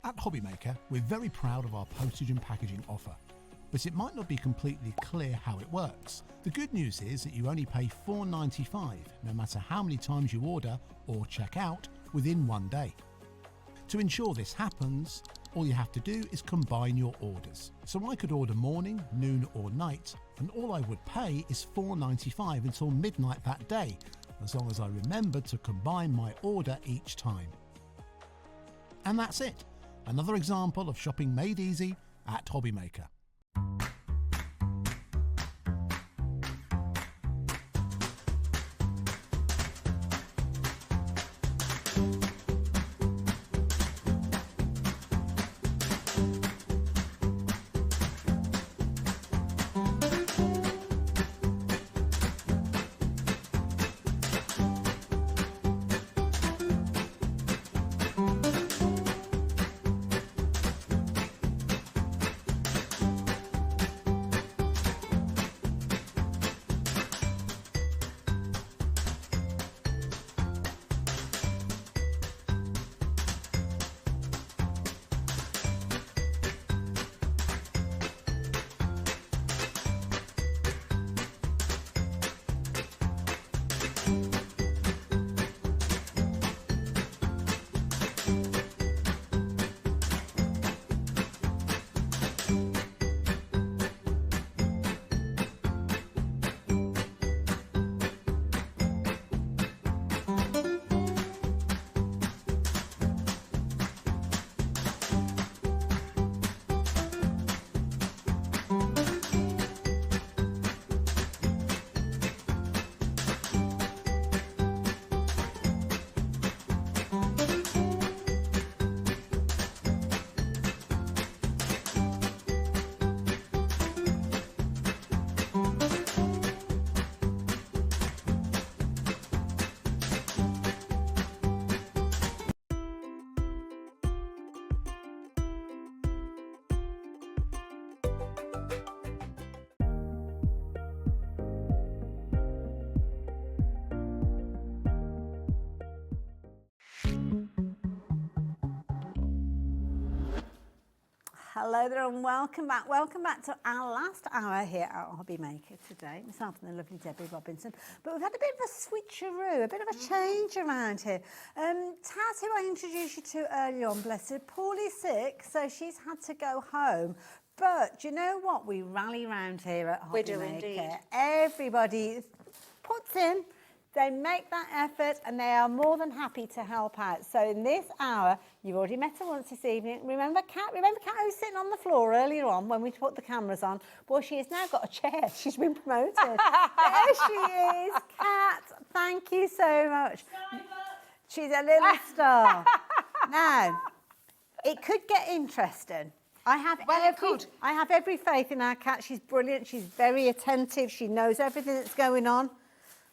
At HobbyMaker, we're very proud of our postage and packaging offer, but it might not be completely clear how it works. The good news is that you only pay $4.95 no matter how many times you order or check out within 1 day. To ensure this happens, all you have to do is combine your orders. So I could order morning, noon or night, and all I would pay is $4.95 until midnight that day, as long as I remember to combine my order each time. And that's it. Another example of shopping made easy at HobbyMaker. Hello there and welcome back. Welcome back to our last hour here at HobbyMaker today. Myself and the lovely Debbie Robinson. But we've had a bit of a switcheroo, a bit of a change around here. Taz, who I introduced you to earlier on, bless her, poorly sick, so she's had to go home. But do you know what? We rally round here at HobbyMaker. We do indeed. Everybody puts in, they make that effort and they are more than happy to help out. So in this hour, you've already met her once this evening. Remember Kat? Remember Kat who was sitting on the floor earlier on when we put the cameras on? Well, she has now got a chair. She's been promoted. There she is. Kat, thank you so much. She's a little star. Now, it could get interesting. I have every faith in our Kat. She's brilliant. She's very attentive. She knows everything that's going on.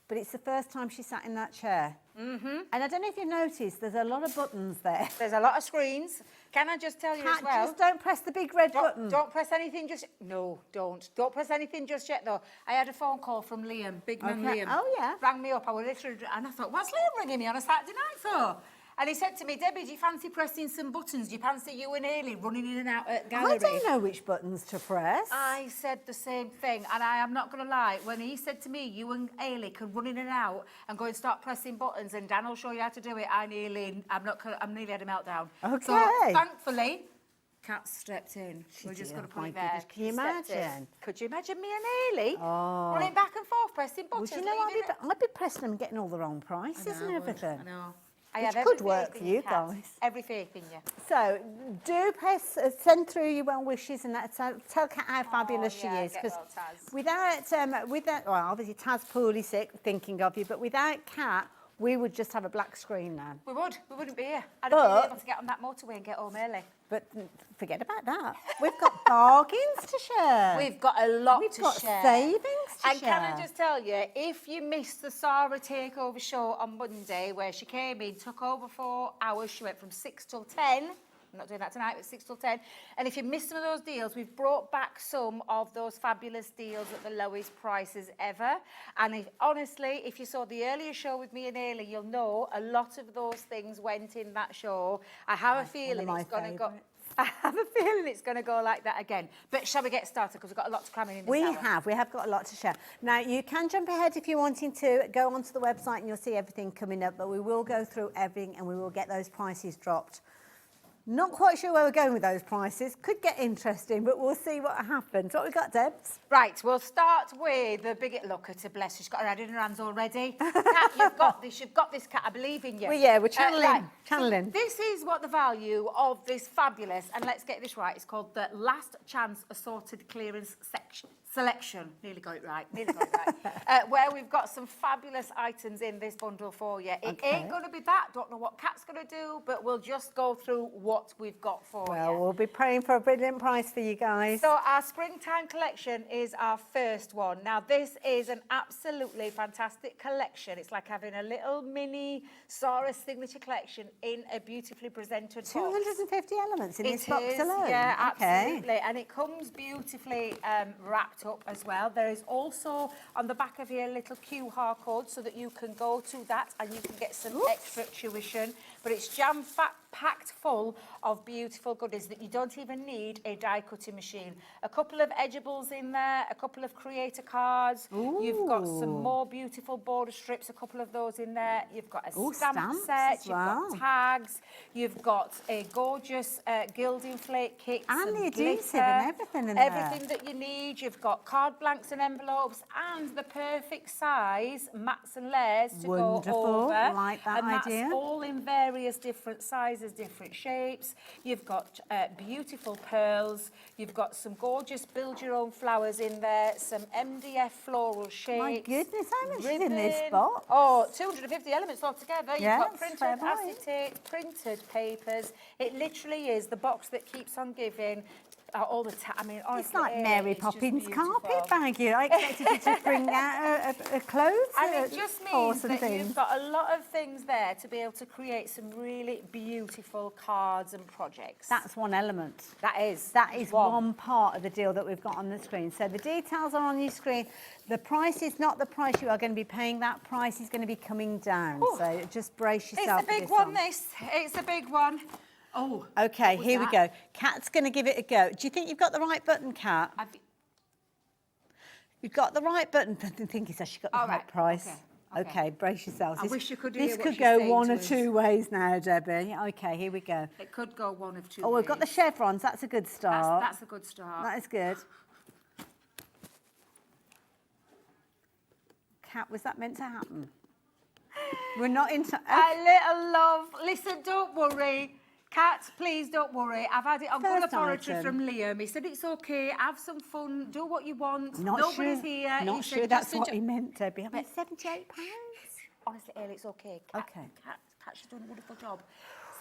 But it's the first time she sat in that chair. And I don't know if you've noticed, there's a lot of buttons there. There's a lot of screens. Can I just tell you as well? Just don't press the big red button. Don't press anything just... No, don't. Don't press anything just yet, though. I had a phone call from Liam, big man Liam. Oh, yeah. Rang me up. I was literally... And I thought, what's Liam ringing me on a Saturday night for? And he said to me, Debbie, do you fancy pressing some buttons? Do you fancy you and Ailey running in and out at gallery? I don't know which buttons to press. I said the same thing, and I am not going to lie. When he said to me, you and Ailey can run in and out and go and start pressing buttons, and Dan will show you how to do it, I'm nearly had a meltdown. Okay. So, thankfully, Kat stepped in. We're just going to put it there. Can you imagine? Could you imagine me and Ailey running back and forth, pressing buttons? Well, you know, I'd be pressing them and getting all the wrong prices and everything. I know. Which could work for you guys. Every faith in you. So, do press, send through your well wishes and tell Kat how fabulous she is. Because without, well, obviously Taz poorly sick, thinking of you, but without Kat, we would just have a black screen now. We would. We wouldn't be here. I'd have been able to get on that motorway and get home early. But forget about that. We've got bargains to share. We've got a lot to share. We've got savings to and share. can I just tell you, if you missed the Sarah takeover show on Monday, where she came in, took over 4 hours, she went from 6 till 10. I'm not doing that tonight, but 6 till 10. And if you missed some of those deals, we've brought back some of those fabulous deals at the lowest prices ever. And honestly, if you saw the earlier show with me and Ailey, you'll know a lot of those things went in that show. I have a feeling it's going to go... I have a feeling it's going to go like that again. But shall we get started? Because we've got a lot to cram in this hour. We have got a lot to share. Now, you can jump ahead if you're wanting to. Go onto the website and you'll see everything coming up. But we will go through everything and we will get those prices dropped. Not quite sure where we're going with those prices. Could get interesting, but we'll see what happens. What we got, Debs? Right, we'll start with the bigot. Look at her, bless her. She's got her head in her hands already. Kat, you've got this, Kat. I believe in you. Well, yeah, we're channeling. So this is what the value of this fabulous, and let's get this right, it's called the Last Chance Assorted Clearance Selection. Nearly got it right. Where we've got some fabulous items in this bundle for you. It ain't going to be that. Don't know what Kat's going to do, but we'll just go through what we've got for you. Well, we'll be praying for a brilliant price for you guys. So our springtime collection is our first one. Now, this is an absolutely fantastic collection. It's like having a little mini Sarah signature collection in a beautifully presented box. 250 elements in this box alone. Yeah, absolutely. And it comes beautifully wrapped up as well. There is also on the back of here a little QR code so that you can go to that and you can get some extra tuition. But it's jam-packed full of beautiful goodies that you don't even need a die-cutting machine. A couple of edgeables in there, a couple of creator cards. Ooh. You've got some more beautiful border strips, a couple of those in there. You've got a stamp set, you've got tags, you've got a gorgeous gilding flake kit, and the adhesive glitter, and everything in there. everything that you need. You've got card blanks and envelopes and the perfect size mats and layers to go over. Like that and idea. That's all in various different sizes, different shapes. You've got beautiful pearls. You've got some gorgeous build your own flowers in there, some MDF floral shapes. My goodness, how much is in this box? Oh, 250 elements altogether. Yes, You've got printed acetate, printed papers. It literally is the box that keeps on giving. All the time. I mean, honestly, it's like Mary Poppins carpet bag. I expected you to bring out a clothes. And it just means that you've got a lot of things there to be able to create some really beautiful cards and projects. That's one element. That is one part of the deal that we've got on the screen. So the details are on your screen. The price is not the price you are going to be paying. That price is going to be coming down. Ooh. So just brace yourself. It's a big one, this. It's a big one. Oh. Okay, what was here we that? go. Kat's going to give it a go. Do you think you've got the right button, Kat? You've got the right button. I think it's actually got the right price. Okay, brace yourselves. I wish you could This hear what could she's go saying one to or us. two ways now, Debbie. Okay, here we go. It could go one of two Oh, we've got the ways. chevrons. That's a good start. That's a good start. That is good. Kat, was that meant to happen? We're not into... A little love. Listen, don't worry. Kat, please don't worry. I've had it on good First authority item. from Liam. He said it's okay, have some fun, do what you want. Not Nobody's sure, here. Not He sure said that's just what enjoy- he meant, Debbie. I meant £78. Honestly, Elle, it's okay. Kat, Okay. Kat, she's doing a wonderful job.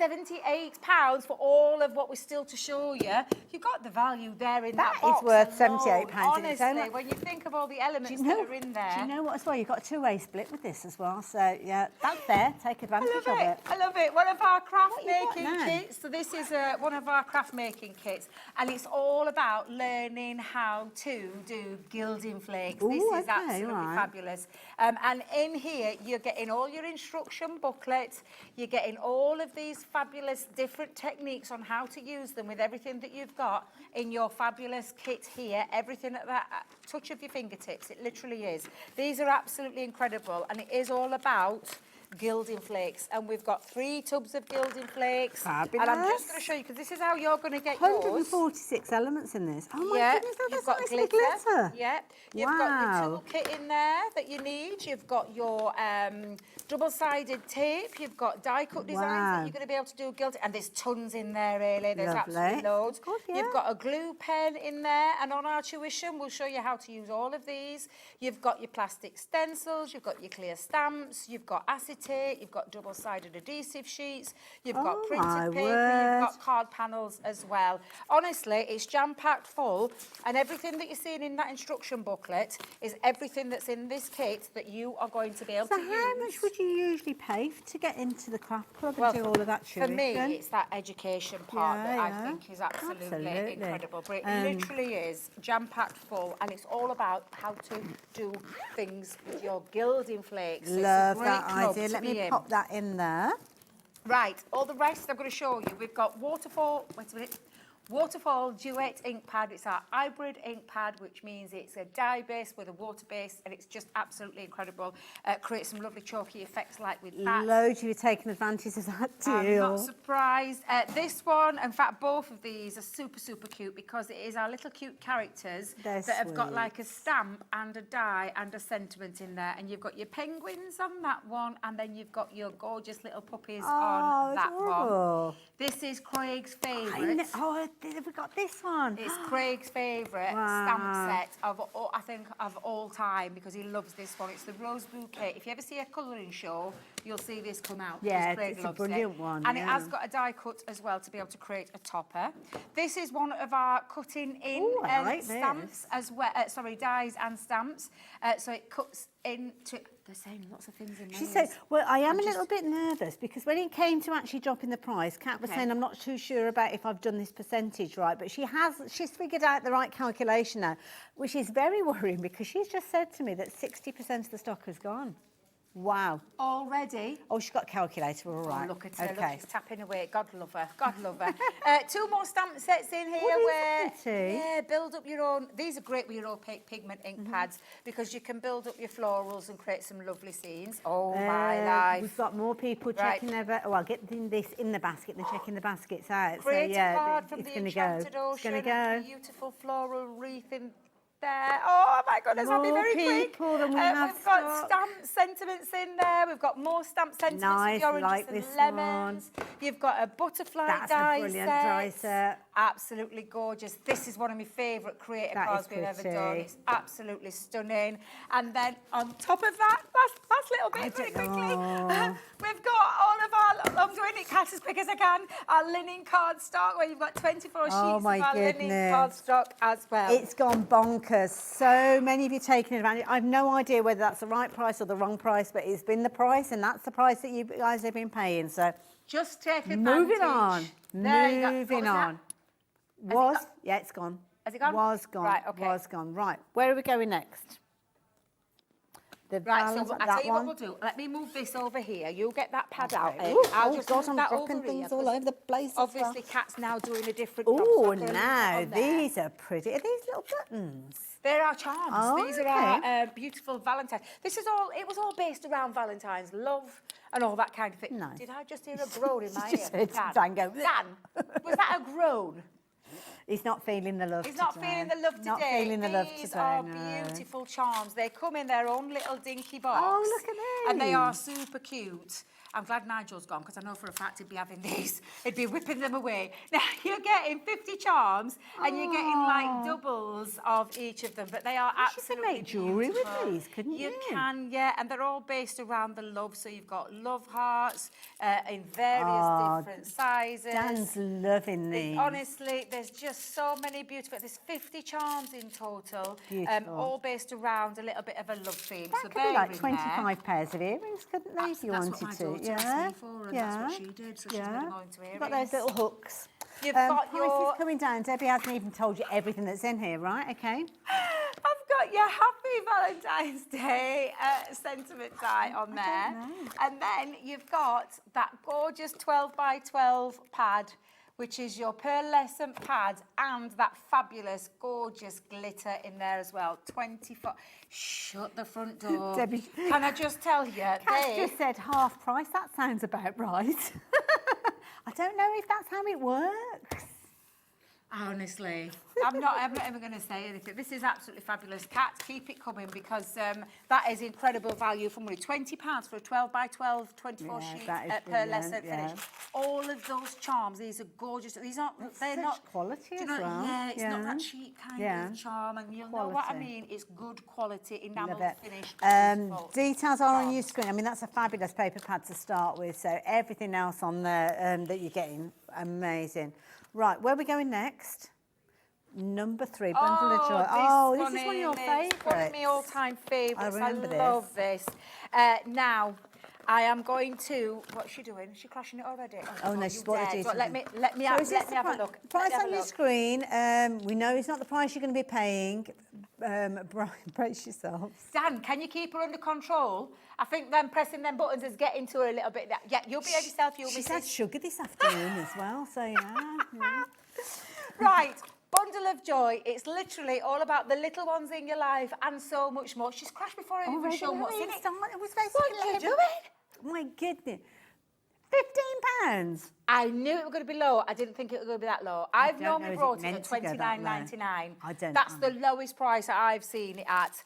£78 for all of what we're still to show you. You got the value there in that That box is worth alone. £78 in its own Honestly, right. when you think of all the elements Do you know, that are in there. Do you know what as well? You've got a two-way split with this as well. So, yeah, that's fair. Take advantage of it. I love it. One of our craft What you got making now? kits. So this is one of our craft making kits, and it's all about learning how to do gilding flakes. This Ooh, is okay, absolutely right. fabulous. And in here, you're getting all your instruction booklets. You're getting all of these fabulous different techniques on how to use them with everything that you've got in your fabulous kit here. Everything at that touch of your fingertips. It literally is. These are absolutely incredible, and it is all about gilding flakes, and we've got 3 tubs of gilding flakes. Fabulous. And I'm just going to show you, because this is how you're going to get yours. 146 elements in this. Oh, my Yeah, goodness, that's you've got nice glitter. glitter. Yeah, you've got Wow. your toolkit in there that you need. You've got your double-sided tape. You've got die-cut designs that Wow. you're going to be able to do gilding. And there's tons in there, really. There's Lovely. absolutely loads. Good, yeah. You've got a glue pen in there. And on our tuition, we'll show you how to use all of these. You've got your plastic stencils. You've got your clear stamps. You've got acetate. You've got double-sided adhesive sheets. You've got Oh, printed my paper. word. You've got card panels as well. Honestly, it's jam-packed full, and everything that you're seeing in that instruction booklet is everything that's in this kit that you are going to be able So to use. how much would you usually pay to get into the craft club Well, and do all of that for tuition? me, it's that education part that I Yeah, think is absolutely, absolutely. incredible. But it Um, literally is jam-packed full, and it's all about how to do things with your gilding flakes. So Love it's a that great club idea. to Let be me in. pop that in there. Right, all the rest I'm going to show you. We've got Waterfall, wait a minute, Waterfall Duet ink pad. It's our hybrid ink pad, which means it's a dye base with a water base, and it's just absolutely incredible. Creates some lovely chalky effects like with that. Loads of you taking advantage of that I'm deal. not surprised. This one, in fact, both of these are super, super cute because it is our little cute characters They're that have got sweet. like a stamp and a die and a sentiment in there. And you've got your penguins on that one, and then you've got your gorgeous little puppies on that adorable. one. This is Craig's I favourite. know, oh, we got this one. It's Craig's favourite Wow. stamp set of all, I think, of all time, because he loves this one. It's the Rose Bouquet. If you ever see a colouring show, you'll see this come out. Yeah, because Craig it's a loves brilliant it. one, And yeah. it has got a die cut as well to be able to create a topper. This is one of our cutting in Ooh, I like stamps this. as well. Sorry, dies and stamps. So it cuts into. They're saying lots of things in there. She said, well, I am a little bit nervous because when it came to actually dropping the price, Kat was Okay. saying, I'm not too sure about if I've done this percentage right, but she's figured out the right calculation now, which is very worrying because she's just said to me that 60% of the stock has gone. Wow. Already? Oh, she's got a calculator, all right. Oh, look at her. Okay. Look, she's tapping away. God love her. God love her. 2 more stamp sets in here Oh, these where, are pretty. yeah, build up your own. These are great with your opaque pigment ink pads because you can build up your florals and create some lovely scenes. Oh, my life. We've got more people Right. checking their... Well, getting this in the basket and checking the baskets out. Create so, yeah, a card from it's the going to go. Enchanted It's Ocean. going to and go. Beautiful floral wreath in there. Oh, my goodness, I'll be More very quick. people than we have We've got stock. stamp sentiments in there. We've got more stamp sentiments Nice, with the oranges like and this lemons. You've got a butterfly That's a die brilliant set. die set. Absolutely gorgeous. This is one of my favourite creative That cards is we've ever pretty. done. It's absolutely stunning. And then on top of that, last little bit very quickly, we've got all of our, I'm doing it cat as quick as I can, our linen cardstock where you've got 24 sheets Oh, my of our linen goodness. cardstock as well. It's gone bonkers. So many of you taking advantage. I've no idea whether that's the right price or the wrong price, but it's been the price, and that's the price that you guys have been paying. So just take advantage. moving on. There you go. What Moving was that? on. Yeah, it's gone. Has it gone? Was gone. Right, okay. Was gone. Right. Where are we going next? The Right, balance, so I'll that tell you one. what we'll do. Let me move this over here. You get that pad out. Okay. I'll Oh, just God, move I'm that dropping over things here, all 'cause over the place as obviously, well. Kat's now doing a different Oh, job, so I'm gonna leave now that on there. these are pretty. Are these little buttons? They're our charms. Oh, These are our beautiful Valentine's. This is all. It was all based around Valentine's, love, and all that kind of thing. Nice. Did I just hear a groan in my She ear? said, Dan? Dan, go, Dan, was that a groan? He's not feeling the love He's today. not feeling the love today. Not feeling the love These today, are no. beautiful charms. They come in their own little dinky box. Oh, look at these. And they are super cute. I'm glad Nigel's gone, because I know for a fact he'd be having these. He'd be whipping them away. Now, you're getting 50 charms, and you're getting like doubles of each of them, but they are absolutely make jewellery with beautiful. these, couldn't you? You can, yeah, and they're all based around the love. So you've got love hearts in various different sizes. Dan's loving these. Honestly, there's just so many beautiful. There's 50 charms in total, Beautiful. all based around a little bit of a love theme. That so could be they're like in 25 pairs of earrings, couldn't they, if you that's wanted what my to? daughter asked me for, and that's what she did, so she's going to go into You've got those earrings. little hooks. You've got prices your- coming down. Debbie hasn't even told you everything that's in here, right? Okay. I've got your Happy Valentine's Day sentiment die on there. And then you've got that gorgeous 12 by 12 pad, which is your pearlescent pad, and that fabulous, gorgeous glitter in there as well. 24. Shut the front door. Debbie. Can I just tell you, Kat's they... just said half price. That sounds about right. I don't know if that's how it works. Honestly, I'm not even going to say anything. This is absolutely fabulous. Kat, keep it coming, because that is incredible value for money. £20 for a 12 by 12, 24 sheet pearlescent finish. All of those charms, these are gorgeous. These aren't, they're not quality do as you know, well. Yeah, it's not that cheap kind of charm, and you'll know what I mean. It's good quality enamel finish. Details are on your screen. I mean, that's a fabulous paper pad to start with. So everything else on there that you're getting, amazing. Right, where are we going next? Number 3, Bundle of Joy. This is one of your favourites. One of my all-time favourites. I remember this. Love this. Now, I am going to. What's she doing? Is she crashing it already? Oh no, she's bought the details. Let me have a look. Price on your screen. We know it's not the price you're going to be paying. Brace yourselves. Dan, can you keep her under control? I think them pressing them buttons is getting to her a little bit. Yeah, you'll behave yourself. She's had sugar this afternoon as well, so yeah. Right. Bundle of Joy. It's literally all about the little ones in your life and so much more. She's crashed before I even shown what's in it. It was basically What are you doing? My goodness. £15. I knew it was going to be low. I didn't think it was going to be that low. I've normally brought it at $29.99. I don't. That's the lowest price that I've seen it at.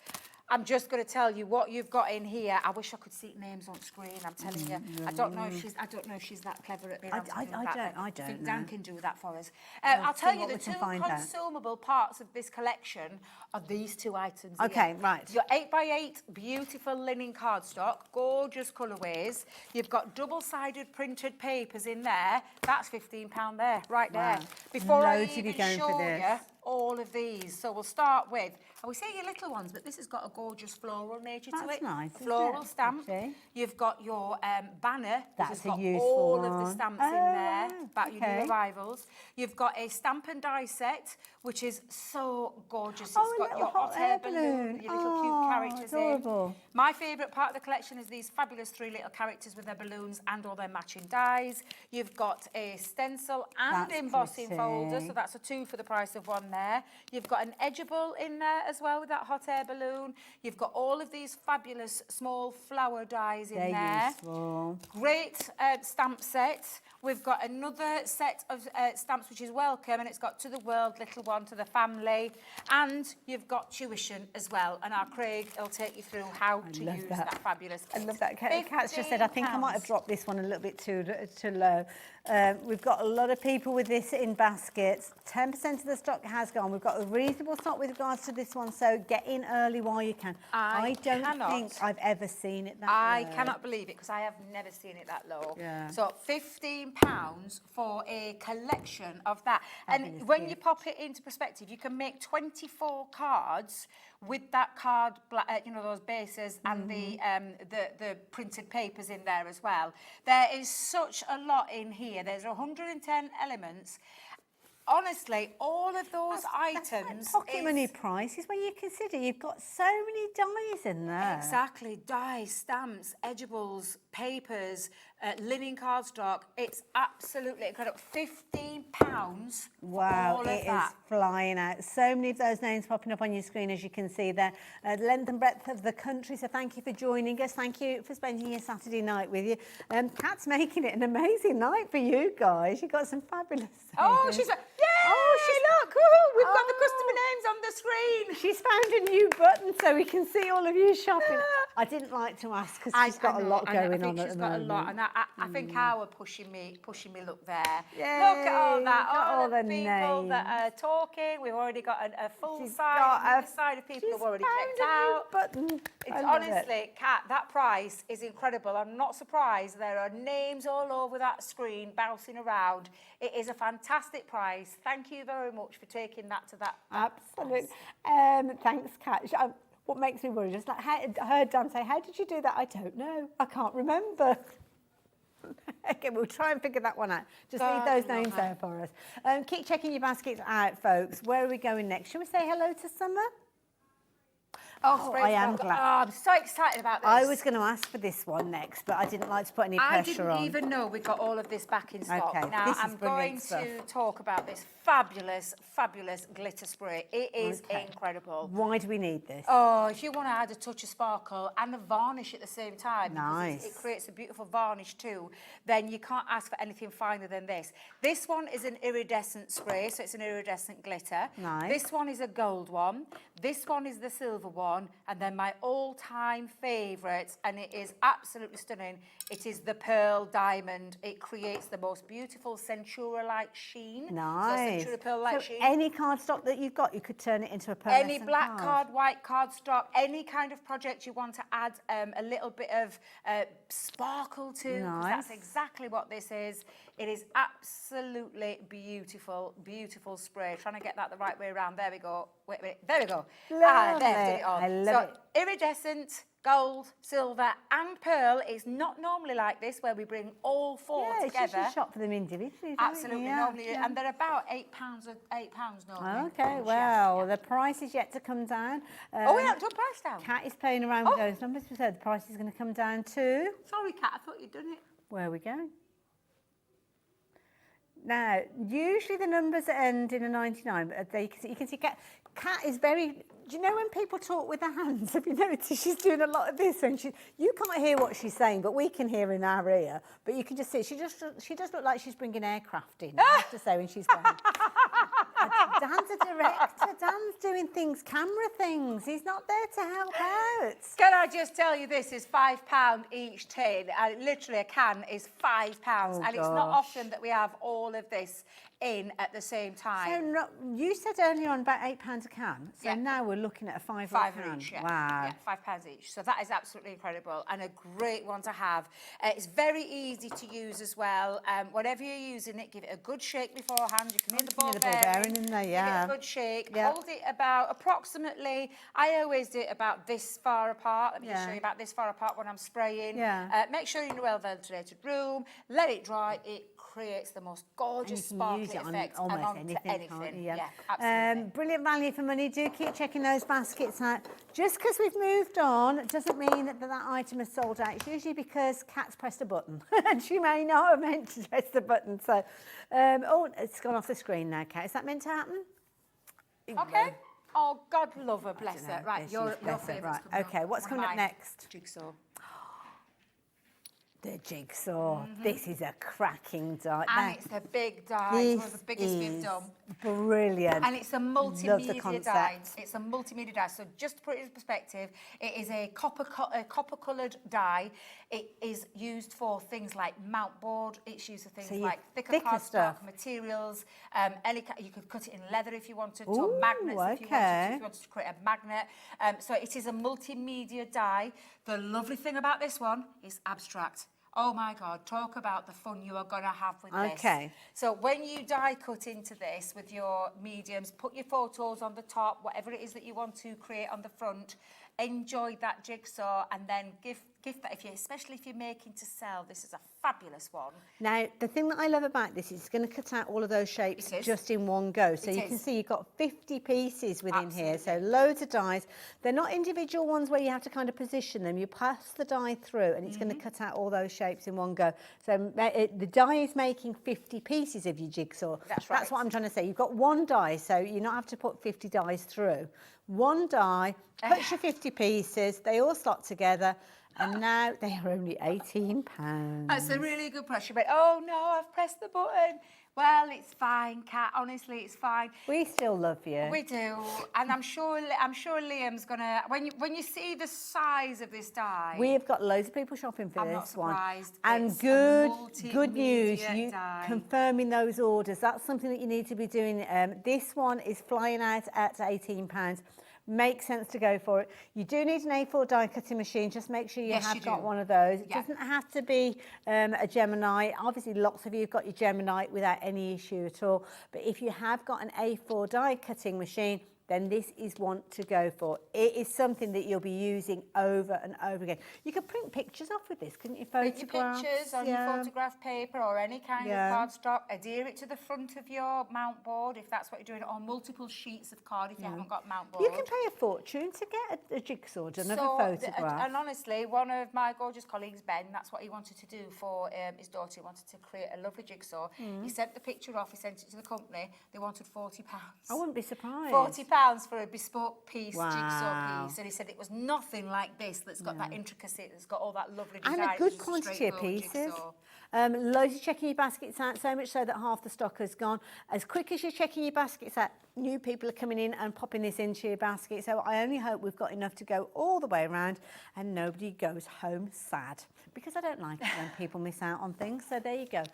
I'm just going to tell you what you've got in here. I wish I could see names on screen. I'm telling you. I don't know if she's that clever at being able to do that. I don't think know. Dan can do that for us. I'll tell you what the we can two find out. consumable parts of this collection are these two items. Okay, here. right. Your 8x8 beautiful linen cardstock, gorgeous colourways. You've got double-sided printed papers in there. That's £15 there, right there. Before Loads I of you even going for show this. you all of these. So we'll start with, I would say your little ones, but this has got a gorgeous floral nature to That's it. nice, A floral isn't it, stamp. actually? You've got your banner, which That's has a got useful all of the one. stamps in there about your okay. new arrivals. You've got a stamp and die set, which is so gorgeous. Oh, It's a got little your hot air balloon. your little cute characters adorable. in. My favourite part of the collection is these fabulous 3 little characters with their balloons and all their matching dies. You've got a stencil and That's embossing pretty. folder, so that's a 2 for the price of 1 there. You've got an edgeable in there as well with that hot air balloon. You've got all of these fabulous small flower dies in They're there. useful. Great stamp set. We've got another set of stamps which is welcome, and it's got to the world, little one, to the family, and you've got tuition as well. And our Craig will take you through how to use that fabulous kit. I love that. Kat's just said, I think I might have dropped this one a little bit too low. We've got a lot of people with this in baskets. 10% of the stock has gone. We've got a reasonable stock with regards to this one, so get in early while you can. I don't think I've ever seen it that low. I cannot believe it, because I have never seen it that low. Yeah. So £15 for a collection of that. Fabulous And when you gift. pop it into perspective, you can make 24 cards with that card, those bases and the printed papers in there as well. There is such a lot in here. There's 110 elements. honestly, all of those items. Pocket money prices when you consider you've got so many dies in there. Exactly, dies, stamps, edibles, papers, linen cardstock. It's absolutely incredible. £15 Wow, for all it of that. is flying out. So many of those names popping up on your screen, as you can see there. The length and breadth of the country, so thank you for joining us. Thank you for spending your Saturday night with you. Kat's making it an amazing night for you guys. You've got some fabulous Oh, things. she's... Oh, look! Woohoo, we've got the customer names on the screen. She's found a new button so we can see all of you shopping. I didn't like to ask because she's got a lot going on at the moment. She's got a lot, and I think our pushing me look there. Yay, Look at all that, got all the the people names. that are talking. We've already got a full She's side, got and the other side of people have already checked out. Button. It's honestly, Kat, that price is incredible. I'm not surprised. There are names all over that screen bouncing around. It is a fantastic price. Thank you very much for taking that to that. Absolutely. Thanks, Kat. What makes me worry, just like I heard Dan say, how did you do that? I don't know. I can't remember. Okay, we'll try and figure that one out. Just leave those names there for us. Keep checking your baskets out, folks. Where are we going next? Shall we say hello to Summer? Oh, I am glad. Oh, I'm so excited about this. I was going to ask for this one next, but I didn't like to put any pressure on. I didn't even know we got all of this back in stock. Okay, now, this is I'm going brilliant to talk about this fabulous, fabulous glitter spray. It is incredible. Why do we need this? Oh, if you want to add a touch of sparkle and a varnish at the same time, nice. It creates a beautiful varnish too, then you can't ask for anything finer than this. This one is an iridescent spray, so it's an iridescent glitter. Nice. This one is a gold one. This one is the silver one, and then my all-time favourite, and it is absolutely stunning, it is the pearl diamond. It creates the most beautiful Centura-like sheen. Nice. So Centura pearl-like So sheen. any cardstock that you've got, you could turn it into a pearl. Any black card, white card stock, any kind of project you want to add a little bit of sparkle to. Nice. That's exactly what this is. It is absolutely beautiful, beautiful spray. Trying to get that the right way around. There we go. Wait a minute. There we go. Lovely. There, did it all. I love it. Iridescent, gold, silver and pearl is not normally like this, where we bring all four together. You should shop for them individually. Absolutely, normally, and they're about £8 normally. Okay, well, the price is yet to come down. Oh, we haven't done price down. Kat is playing around with those numbers. We said the price is going to come down too. Sorry, Kat, I thought you'd done it. Where are we going? Now, usually the numbers end in a 99, but you can see Kat is very... Do you know when people talk with their hands? Have you noticed she's doing a lot of this? And you can't hear what she's saying, but we can hear in our ear. But you can just see, she does look like she's bringing aircraft in, I have to say, when she's going. Dan's a director. Dan's doing things, camera things. He's not there to help out. Can I just tell you, this is £5 each tin. Literally, a can is £5. And it's not often that we have all of this in at the same time. So you said earlier on about £8 a can. So now we're looking at a £5 a can. Each, yeah. Wow. Yeah, £5 each. So that is absolutely incredible and a great one to have. It's very easy to use as well. Whenever you're using it, give it a good shake beforehand. You can hear the ball bearing in there, Give yeah. it a good shake. Yeah. Hold it about approximately, I always do it about this far apart. Let me just show you about this far apart when I'm spraying. Yeah. Make sure you're in a well-ventilated room. Let it dry. It creates the most gorgeous sparkly effect almost anything. Yeah, absolutely. Brilliant value for money. Do keep checking those baskets out. Just because we've moved on doesn't mean that item is sold out. It's usually because Kat's pressed a button and she may not have meant to press the button. So, oh, it's gone off the screen now, Kat. Is that meant to happen? Okay. Oh, God love her, bless her. Right, your favourite's right. coming up. Okay, what's coming up next? Jigsaw. The jigsaw. This is a cracking die. And it's a big die. It's one of the biggest we've done. Brilliant. And it's a multimedia die. It's a multimedia die. So just to put it in perspective, it is a copper-coloured die. It is used for things like mount board. It's used for things like thicker cardstock materials. You could cut it in leather if you wanted to, or magnets if you wanted to create a magnet. So it is a multimedia die. The lovely thing about this one is abstract. Oh my God, talk about the fun you are going to have with this. So when you die cut into this with your mediums, put your photos on the top, whatever it is that you want to create on the front, enjoy that jigsaw and then give gift that, especially if you're making to sell, this is a fabulous one. Now, the thing that I love about this is it's going to cut out all of those shapes just in one go. So you can see you've got 50 pieces within here, so loads of dies. They're not individual ones where you have to kind of position them. You pass the die through and it's going to cut out all those shapes in one go. So the die is making 50 pieces of your jigsaw. That's right. That's what I'm trying to say. You've got one die, so you don't have to put 50 dies through. One die, cuts your 50 pieces, they all slot together, and now they are only £18. That's a really good price. But oh no, I've pressed the button. Well, it's fine, Kat. Honestly, it's fine. We still love you. We do, and I'm sure Liam's gonna. When you see the size of this die, we have got loads of people shopping for I'm not this one. surprised. And It's good news, you die. confirming those orders. That's something that you need to be doing. This one is flying out at £18. Makes sense to go for it. You do need an A4 die cutting machine. Just make sure you have got one of those. It doesn't have to be a Gemini. Obviously, lots of you have got your Gemini without any issue at all. But if you have got an A4 die cutting machine, then this is one to go for. It is something that you'll be using over and over again. You could print pictures off with this, couldn't you? Print your pictures on your photograph paper or any kind of cardstock. Adhere it to the front of your mount board if that's what you're doing, or multiple sheets of card if you haven't got mount board. You can pay a fortune to get a jigsaw done of a photograph. And honestly, one of my gorgeous colleagues, Ben, that's what he wanted to do for his daughter. He wanted to create a lovely jigsaw. He sent the picture off, he sent it to the company. They wanted £40. I wouldn't be surprised. £40 for a bespoke piece, jigsaw piece. And he said it was nothing like this that's got that intricacy, that's got all that lovely design. And a good quantity of pieces. Loads of checking your baskets out, so much so that half the stock has gone. As quick as you're checking your baskets out, new people are coming in and popping this into your basket. So I only hope we've got enough to go all the way around and nobody goes home sad. Because I don't like it when people miss out on things. So there you go.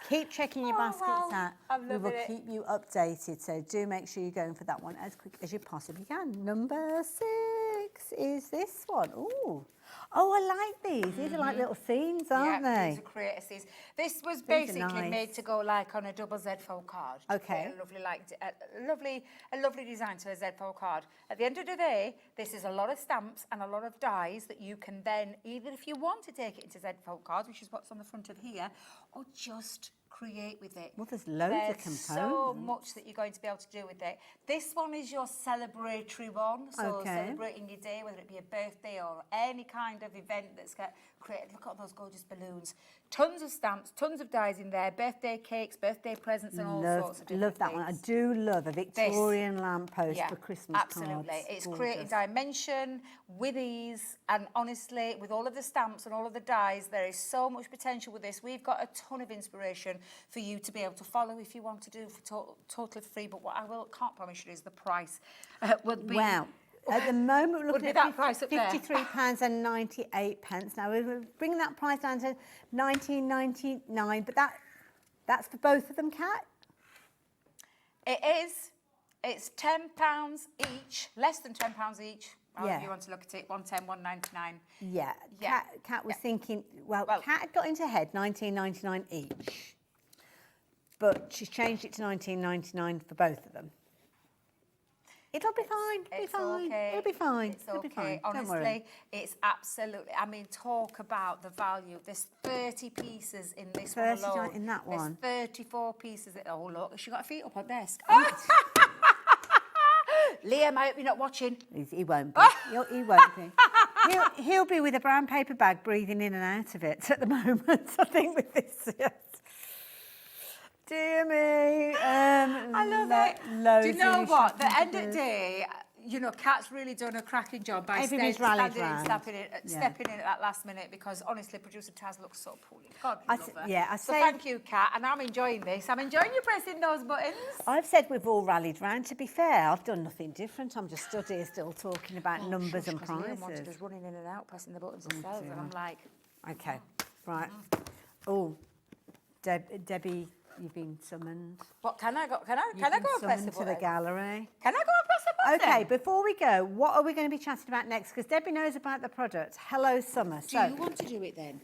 Keep checking your baskets out. We will keep you updated. So do make sure you're going for that one as quick as you possibly can. Number 6 is this one. Ooh. Oh, I like these. These are like little scenes, aren't they? These are creator scenes. This was basically made to go like on a double Z-fold card. Okay. A lovely design to a Z-fold card. At the end of the day, this is a lot of stamps and a lot of dies that you can then, either if you want to take it into Z-fold cards, which is what's on the front of here, or just create with it. Well, there's loads of components. So much that you're going to be able to do with it. This one is your celebratory one, so celebrating your day, whether it be a birthday or any kind of event that's got created. Look at all those gorgeous balloons. Tons of stamps, tons of dies in there, birthday cakes, birthday presents, and all sorts of different Love that one. I do love a Victorian lamppost for Christmas absolutely. cards. It's creating dimension with ease, and honestly, with all of the stamps and all of the dies, there is so much potential with this. We've got a ton of inspiration for you to be able to follow if you want to do for totally free. But what I can't promise you is the price would be. Wow. At the moment, we're looking at that price up there. £53.98. Now, we're bringing that price down to £19.99, but that's for both of them, Kat? It is. It's £10 each, less than £10 each. If you want to look at it, £110, £199. Yeah. Kat was thinking, well, Kat had got into head £19.99 each, but she's changed it to £19.99 for both of them. It'll be fine. It'll be fine. It'll be fine. Honestly, it's absolutely. I mean, talk about the value. There's 30 pieces in this one alone. In that one. There's 34 pieces. Oh look, she got her feet up on desk. Liam, I hope you're not watching. He won't be. He won't be. He'll be with a brown paper bag, breathing in and out of it at the moment. I think with this. Yes. Dear me. I love it. Do you know what? At the end of the day, you know, Kat's really done a cracking job by stepping in at that last minute, because honestly, producer Taz looks so poorly. God, we love her. So thank you, Kat, and I'm enjoying this. I'm enjoying you pressing those buttons. I've said we've all rallied round. To be fair, I've done nothing different. I'm just stood here still talking about numbers and prices. Liam wanted us running in and out, pressing the buttons themselves, and I'm like... Okay, right. Oh, Debbie... You've been summoned. What, can I go and press the button? To the gallery. Can I go and press the button? Okay, before we go, what are we going to be chatting about next? Because Debbie knows about the product. Hello, Summer. Do you want to do it then?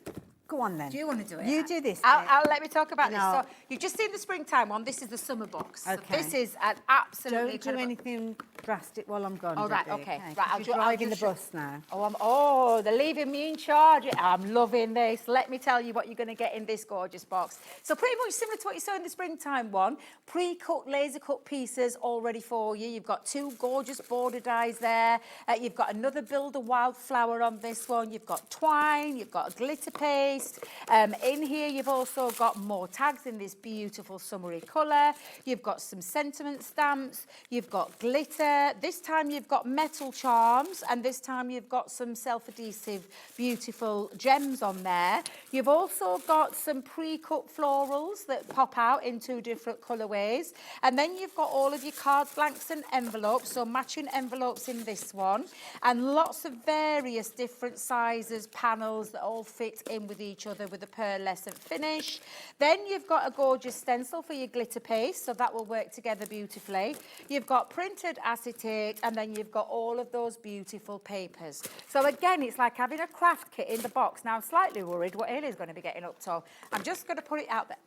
Go on then. Do you want to do it? You do this. I'll let me talk about this. So you've just seen the springtime one. This is the summer box. Okay. So this is an absolutely... Don't do anything drastic while I'm gone. Oh, right, Debbie, okay. okay? Right, I'll You're driving the bus now. Oh, they're leaving me in charge. I'm loving this. Let me tell you what you're going to get in this gorgeous box. So pretty much similar to what you saw in the springtime one, pre-cut, laser-cut pieces all ready for you. You've got 2 gorgeous border dies there. You've got another Builder Wildflower on this one. You've got twine. You've got a glitter paste. In here, you've also got more tags in this beautiful summery colour. You've got some sentiment stamps. You've got glitter. This time you've got metal charms, and this time you've got some self-adhesive beautiful gems on there. You've also got some pre-cut florals that pop out in 2 different colourways, and then you've got all of your card blanks and envelopes, so matching envelopes in this one, and lots of various different sizes, panels that all fit in with each other with a pearlescent finish. Then you've got a gorgeous stencil for your glitter paste, so that will work together beautifully. You've got printed acetate, and then you've got all of those beautiful papers. So again, it's like having a craft kit in the box. Now I'm slightly worried what Ailey's going to be getting up to. I'm just going to put it out there.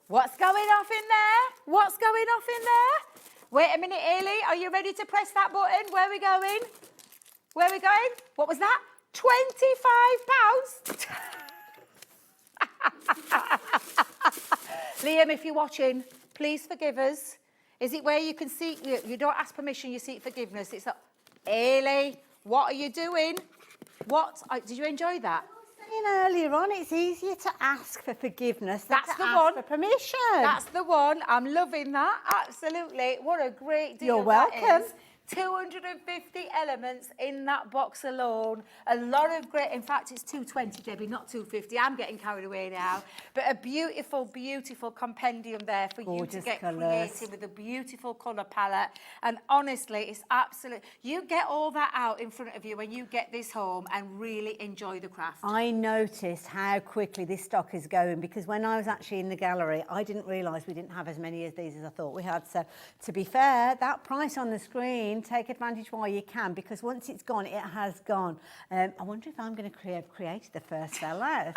What's going off in there? What's going off in there? Wait a minute, Ailey, are you ready to press that button? Where are we going? Where are we going? What was that? £25? Liam, if you're watching, please forgive us. Is it where you can seek, you don't ask permission, you seek forgiveness? It's like, Ailey, what are you doing? What? Did you enjoy that? Earlier on, it's easier to ask for forgiveness than That's to the ask one. for permission. That's the one. I'm loving that. Absolutely. What a great deal. You're welcome. That is. 250 elements in that box alone. A lot of great, in fact, it's 220, Debbie, not 250. I'm getting carried away now. But a beautiful, beautiful compendium there for you to get creative with a beautiful colour palette. And honestly, it's absolute. You get all that out in front of you when you get this home and really enjoy the craft. I noticed how quickly this stock is going, because when I was actually in the gallery, I didn't realise we didn't have as many of these as I thought we had. So to be fair, that price on the screen, take advantage while you can, because once it's gone, it has gone. I wonder if I'm going to have created the first sellout.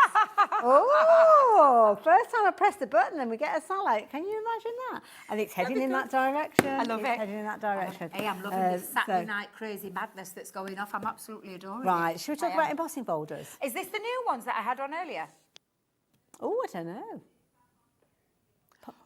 Oh, first time I press the button and we get a sellout. Can you imagine that? And it's heading in that direction. I love it. Heading in that direction. Hey, I'm loving this Saturday night crazy madness that's going off. I'm absolutely adoring it. Right, should we talk about embossing folders? Is this the new ones that I had on earlier? Oh, I don't know.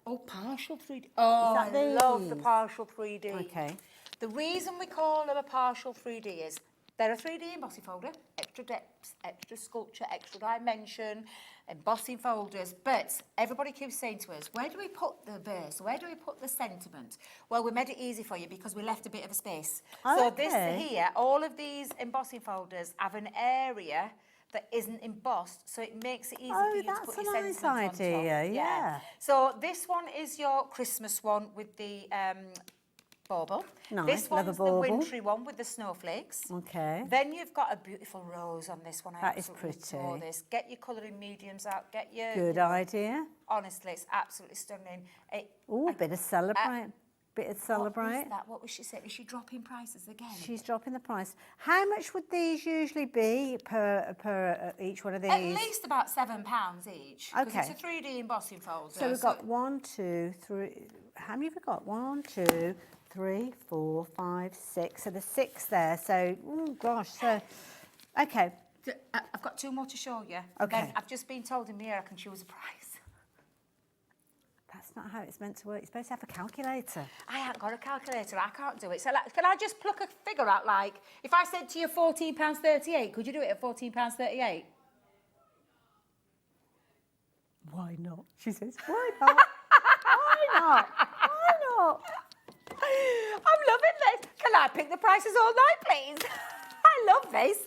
Oh, partial 3D. Oh, I love the partial 3D. Okay. The reason we call them a partial 3D is they're a 3D embossing folder, extra depth, extra sculpture, extra dimension, embossing folders, but everybody keeps saying to us, where do we put the base? Where do we put the sentiment? Well, we made it easy for you because we left a bit of a space. Oh, so okay. this here, all of these embossing folders have an area that isn't embossed, so it makes it easy for you to put your that's sentiment a nice idea, on top. yeah. So this one is your Christmas one with the bauble. Nice, This love a one's the bauble. wintry one with the snowflakes. Okay. Then you've got a beautiful rose on this one. I That is absolutely pretty. adore this. Get your colouring mediums out. Get your... Good idea. Honestly, it's absolutely stunning. Oh, a bit of celebrate. Bit of celebrate. What was that? What was she saying? Is she dropping prices again? She's dropping the price. How much would these usually be per each one of these? At least about £7 each. 'cause Okay. It's a 3D embossing folder. So we've got 1, 2, 3. How many have we got? 1, 2, 3, 4, 5, 6. So there's 6 there. So, oh gosh. So, okay. I've got 2 more to show you. Okay. Then I've just been told in here I can choose a price. That's not how it's meant to work. You're supposed to have a calculator. I haven't got a calculator. I can't do it. So like, can I just pluck a figure out? Like, if I said to you £14.38, could you do it at £14.38? Why not? She says, why not? Why not? Why not? I'm loving this. Can I pick the prices all night, please? I love this.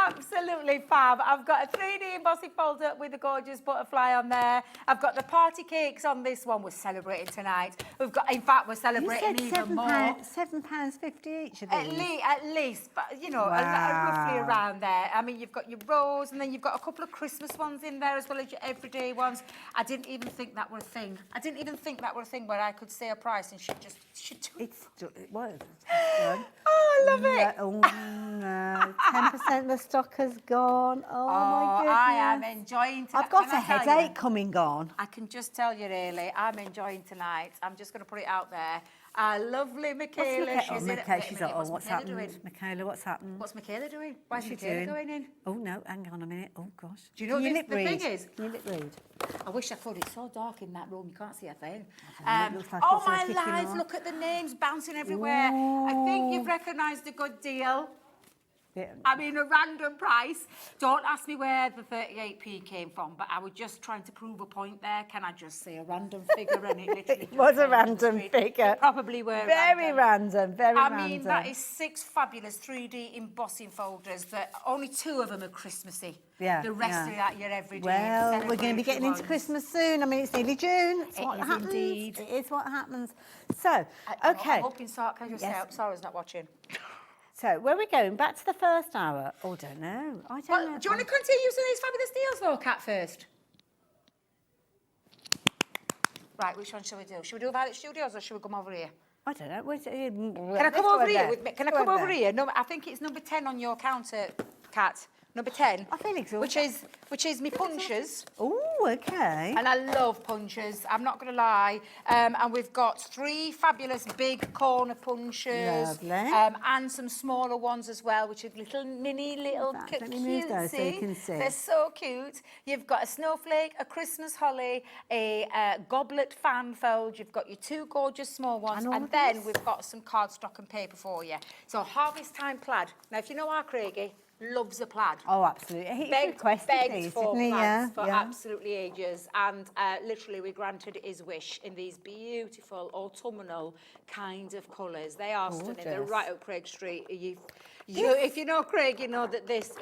Absolutely fab. I've got a 3D embossing folder with a gorgeous butterfly on there. I've got the party cakes on this one. We're celebrating tonight. We've got, in fact, we're celebrating even more. £7.50 each of these. At least, but you know, roughly around there. I mean, you've got your rose, and then you've got a couple of Christmas ones in there as well as your everyday ones. I didn't even think that were a thing. I didn't even think that were a thing where I could say a price and she'd do it. It was. Oh, I love it. Oh, no. 10% of the stock has gone. Oh, my goodness. I am enjoying tonight. I've got Can a I tell headache you? coming on. I can just tell you, really, I'm enjoying tonight. I'm just going to put it out there. Our lovely Michaela. She's what's happened? Michaela, what's happened? What's Michaela doing? Why is Michaela going in? Oh, no, hang on a minute. Oh, gosh. Do you know what the thing is? Can you lip read? I wish I could. It's so dark in that room, you can't see a thing. It looks like Oh, it's my kicking life, off. look at the names bouncing everywhere. I think you've recognised a good deal. Yeah. I mean, a random price. Don't ask me where the 38p came from, but I was just trying to prove a point there. Can I just say a random figure? And it literally It was a random figure. It probably were Very random, very random. I mean, that is 6 fabulous 3D embossing folders that only 2 of them are Christmassy. Yeah, The rest of that, you're every day. Well, we're going to be getting into ones. Christmas soon. I mean, it's nearly June. It's It what is happens. indeed. It is what happens. So, okay. I'm hoping Sarah's not watching. So, where are we going? Back to the first hour? Oh, don't know. I don't know. Do you want to continue using these fabulous deals, though, Kat, first? Right, which one shall we do? Should we do Violet Studios or should we come over here? I don't know. Can I come over here with me? Can I come over here? No, I think it's number 10 on your counter, Kat. Number 10. I feel exhausted. Which is me punches. Oh, okay. And I love punches, I'm not going to lie. And we've got 3 fabulous big corner punches. Lovely. And some smaller ones as well, which are little Let me move those so you can see. They're so cute. You've got a snowflake, a Christmas holly, a goblet fan fold. You've got your 2 gorgeous small ones. And then we've got some cardstock and paper for you. So harvest time plaid. Now, if you know our Craigie, loves a plaid. Oh, absolutely. He requested these, for didn't he? plaids for Yeah. absolutely ages, and literally we granted his wish in these beautiful autumnal kind of colours. They are stunning. They're Gorgeous. right up Craig Street. If you know Craig, you know that this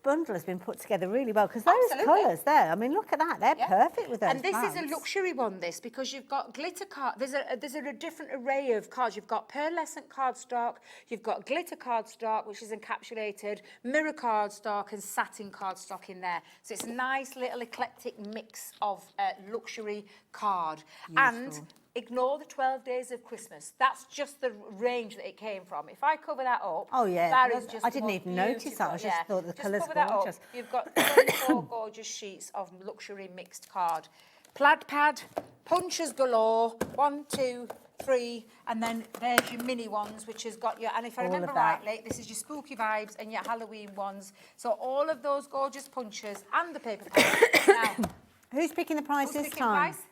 bundle has been put together really well because those colours there. I mean, look at that. They're perfect with those. And this is a plaids. luxury one, this, because you've got glitter card. There's a different array of cards. You've got pearlescent cardstock, you've got glitter cardstock, which is encapsulated, mirror cardstock, and satin cardstock in there. So it's a nice little eclectic mix of luxury card. And ignore the 12 days of Christmas. That's just the range that it came from. If I cover that up, oh yeah, that is just I didn't even notice that. I just thought the colours were gorgeous. You've got 24 gorgeous sheets of luxury mixed card. Plaid pad, punches galore, 1, 2, 3, and then there's your mini ones, which has got your, and if I remember rightly, this is your spooky vibes and your Halloween ones. So all of those gorgeous punches and the paper pads. Now, who's picking the price who's this picking time? Price?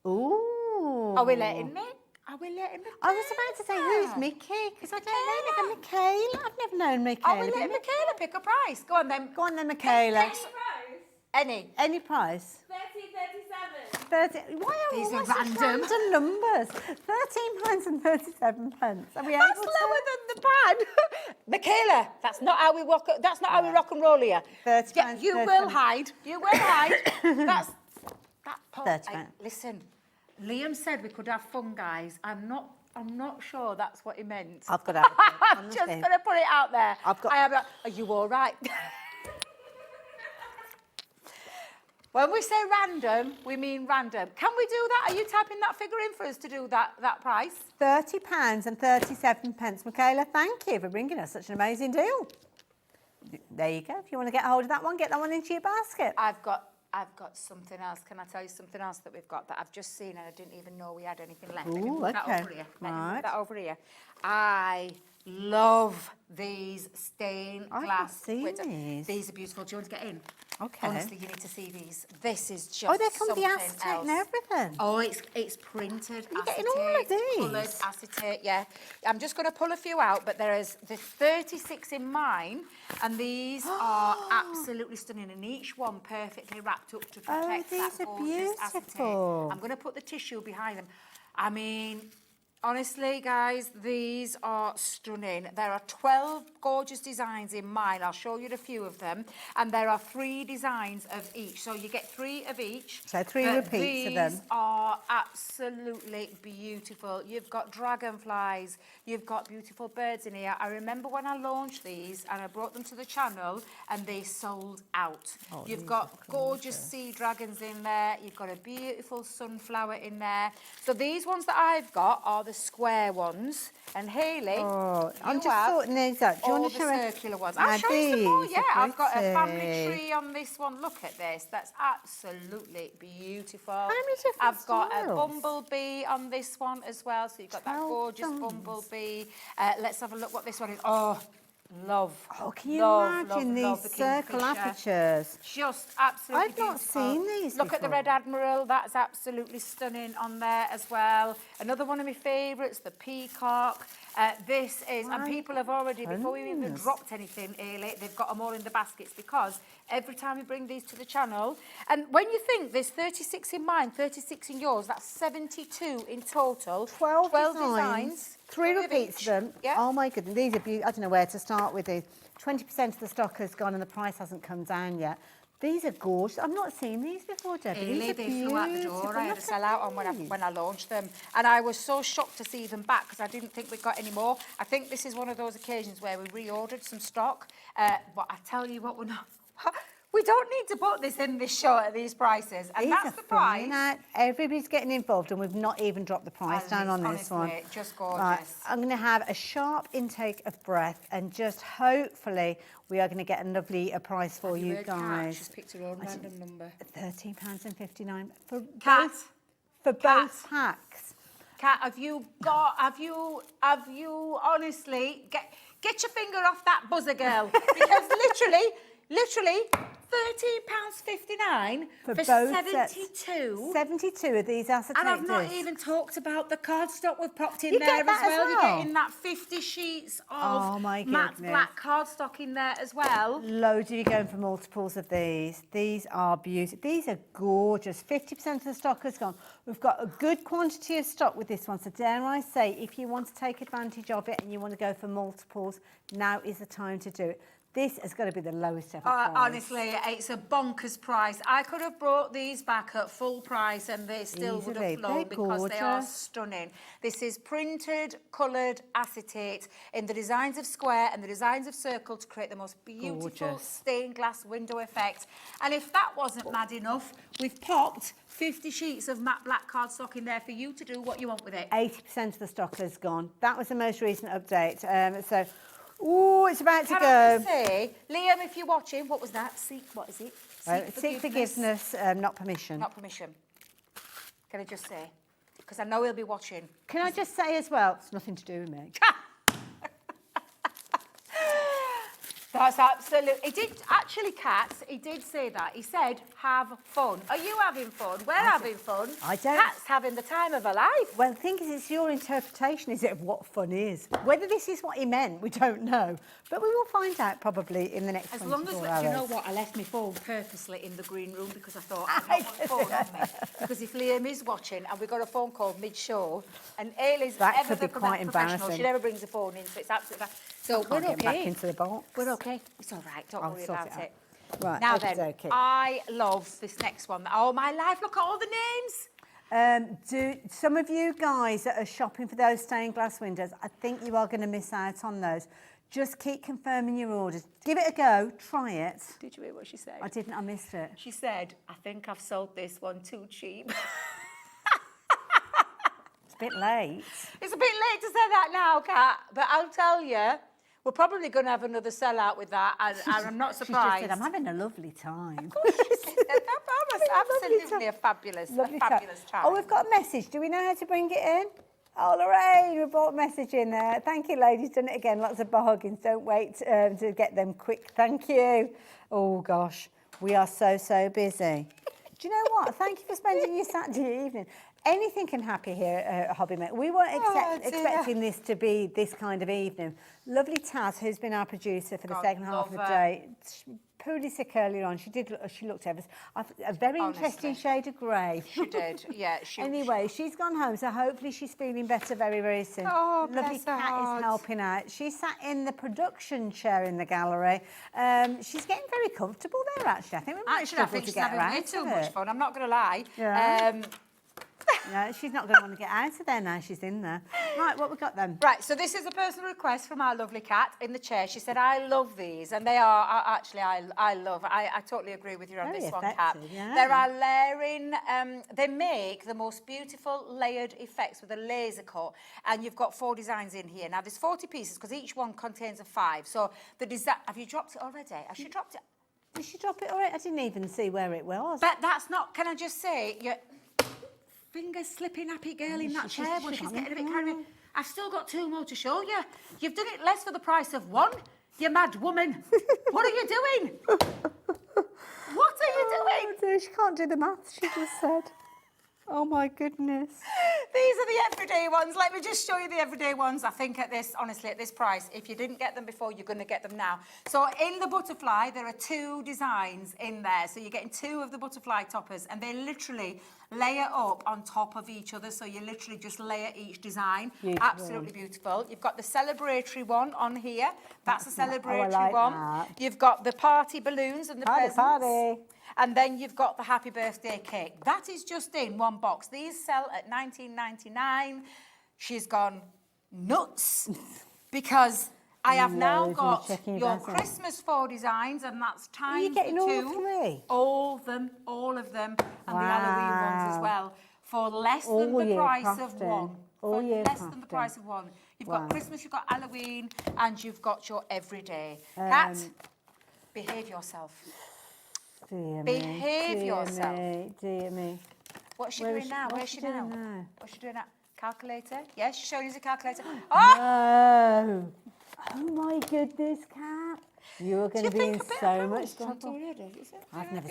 Ooh. Are we letting me? Are we letting me? I was about to say, who's Mickey? Because I don't know Michaela. I've never known Michaela. Are we letting Michaela pick a price? Go on then. Go on then, Michaela. Any. Any price? 30. Why are These all are such random. numbers? £13 and 37 pence. Are we That's able lower than the pad. Michaela, that's not how we rock. That's not how we rock and roll here. £30. You will hide. You will hide. That's that part. £30. Listen, Liam said we could have fun, guys. I'm not sure that's what he meant. I've got to I'm just going to put it out there. Are you all right? When we say random, we mean random. Can we do that? Are you typing that figure in for us to do that price? £30 and 37 pence. Michaela, thank you for bringing us such an amazing deal. There you go. If you want to get hold of that one, get that one into your basket. I've got something else. Can I tell you something else that we've got that I've just seen and I didn't even know we had anything left? Let me move that over here. Let me move that over here. I love these stained glass. These are beautiful. Do you want to get in? Okay. Honestly, you need to see these. This is just they come with the something acetate else. and everything. Oh, it's printed. You're acetate, getting all of these. coloured acetate. Yeah, I'm just going to pull a few out, but there is the 36 in mine, and these are absolutely stunning, and each one perfectly wrapped up to protect that these are gorgeous acetate. beautiful. I'm going to put the tissue behind them. I mean, honestly, guys, these are stunning. There are 12 gorgeous designs in mine. I'll show you a few of them. And there are 3 designs of each. So you get 3 of each. So 3 repeats of them. These are absolutely beautiful. You've got dragonflies. You've got beautiful birds in here. I remember when I launched these and I brought them to the channel and they sold out. You've got gorgeous sea dragons in there. You've got a beautiful sunflower in there. So these ones that I've got are the square ones. And Hayley, I'm you just have sorting these out. Do you all want to the show us? circular ones. Now I'll show you some more, these yeah. are I've got a family pretty. tree on this one. Look at this. That's absolutely beautiful. How many different I've got a styles? bumblebee on this one as well. So you've got that gorgeous bumblebee. Let's have a look what this one is. Oh, love. Oh, can you love, imagine love these the circle kingfisher. apertures? Just absolutely I've not beautiful. seen these Look at the before. Red Admiral. That's absolutely stunning on there as well. Another one of my favourites, the peacock. This is, and people have already, before we even dropped anything, Ailey, they've got them all in the baskets because every time we bring these to the channel, and when you think there's 36 in mine, 36 in yours, that's 72 in total. 12 designs. 3 repeats of them. Yeah. Oh my goodness, these are beautiful. I don't know where to start with these. 20% of the stock has gone and the price hasn't come down yet. These are gorgeous. I've not seen these before, Debbie. Ailey, These are they flew out the beautiful. door. I had Look a at sell-out on when I launched them. And I was so shocked to see them back because I didn't think we got any more. I think this is one of those occasions where we reordered some stock. But I tell you what, we're not... We don't need to put this in this show at these prices. And These that's are the price. flying out. Everybody's getting involved and we've not even dropped the price down on this one. Honestly, just gorgeous. Right, I'm going to have a sharp intake of breath and just hopefully we are going to get a lovely price for you guys. She's picked her own random number. £13.59 for Cat. both packs. Kat, have you honestly, get your finger off that buzzer, girl. Because literally, £13.59 for both 72. 72 of these acetate And I've not discs. even talked about the cardstock we've popped in You there get as that as well. You're well? getting that 50 sheets of Oh, my matte goodness. black cardstock in there as well. Loads of you going for multiples of these. These are beautiful. These are gorgeous. 50% of the stock has gone. We've got a good quantity of stock with this one. So dare I say, if you want to take advantage of it and you want to go for multiples, now is the time to do it. This has got to be the lowest ever price. Honestly, it's a bonkers price. I could have brought these back at full price and they still would Easily. have flown They're because they are gorgeous. stunning. This is printed, coloured acetate in the designs of square and the designs of circle to create the most beautiful Gorgeous. stained glass window effect. And if that wasn't mad enough, we've popped 50 sheets of matte black cardstock in there for you to do what you want with it. 80% of the stock has gone. That was the most recent update. Ooh, it's about to Can go. I just say, Liam, if you're watching, what was that? What is it? Seek forgiveness, not permission. Not permission. Can I just say? Because I know he'll be watching. Can I just say as well, it's nothing to do with me. That's absolutely... He did, actually, Kat, he did say that. He said, have fun. Are you having fun? We're having fun. I don't... Kat's having the time of her life. Well, the thing is, it's your interpretation, is it, of what fun is. Whether this is what he meant, we don't know. But we will find out probably in the next 24 As long as... hours. Do you know what? I left my phone purposely in the green room because I thought, I don't want the phone on me. Because if Liam is watching and we got a phone call mid-show and Ailey's That ever could be the quite professional, embarrassing. she never brings a phone in, so it's absolutely... So Can't we're get okay. back into the box. We're okay. It's all right. Don't I'll worry sort about it it. Right, Now okey then, dokey. I love this next one. Oh, my life, look at all the names. Do some of you guys that are shopping for those stained glass windows, I think you are going to miss out on those. Just keep confirming your orders. Give it a go. Try it. Did you hear what she said? I didn't. I missed it. She said, I think I've sold this one too cheap. It's a bit late. It's a bit late to say that now, Kat, but I'll tell you, we're probably going to have another sellout with that, and I'm not surprised. She just said, I'm having a lovely time. Absolutely a fabulous time. Oh, we've got a message. Do we know how to bring it in? Oh, Lorraine, we brought a message in there. Thank you, ladies. Done it again. Lots of bargains. Don't wait to get them quick. Thank you. Oh, gosh. We are so busy. Do you know what? Thank you for spending your Saturday evening. Anything can happen here at HobbyMaker. We weren't expecting this to be this kind of evening. Lovely Taz, who's been our producer for the second half of the day. Poorly sick earlier on. She looked at us. A very interesting shade of grey. She did, yeah. Anyway, she's gone home, so hopefully she's feeling better very soon. Oh, Lovely bless her Cat heart. is helping out. She sat in the production chair in the gallery. She's getting very comfortable there, actually. I think we might Actually, I struggle think to she's get her having way out too of much it. fun. I'm not going to lie. Yeah. No, she's not going to want to get out of there now. She's in there. Right, what we got then? Right, so this is a personal request from our lovely Cat in the chair. She said, I love these, and they are actually, I totally agree with you on Very this one, Cat. effective, yeah. There are layering, they make the most beautiful layered effects with a laser cut, and you've got 4 designs in here. Now, there's 40 pieces, because each one contains a 5. So the design, have you dropped it already? Has she dropped it? Did she drop it already? I didn't even see where it was. But that's not, can I just say, your fingers slipping happy girl in that chair when she's getting a bit carried away. I've still got 2 more to show you. You've done it less for the price of 1, you mad woman. What are you doing? What are you doing? Oh dear, she can't do the maths, she just said. Oh my goodness. These are the everyday ones. Let me just show you the everyday ones. I think at this, honestly, at this price, if you didn't get them before, you're going to get them now. So in the butterfly, there are 2 designs in there. So you're getting 2 of the butterfly toppers, and they literally layer up on top of each other. So you literally just layer each design. Beautiful. Absolutely beautiful. You've got the celebratory one on here. That's a celebratory like one. that. You've got the party balloons and the presents. Party. And then you've got the happy birthday cake. That is just in one box. These sell at $19.99. She's gone nuts because I have now got your Christmas 4 designs, and that's times the 2. Are you getting all 3? All of them, and the Halloween ones as well, for less than the price of 1. For less than the price of 1. You've got Christmas, you've got Halloween, and you've got your everyday. Kat, behave yourself. Dear Behave me, yourself. Dear me. What's she doing now? Where's she now? What's she doing now? Calculator? Yes, she's showing us a calculator. Oh! Oh my goodness, Kat. You're going to be in so much trouble. I've never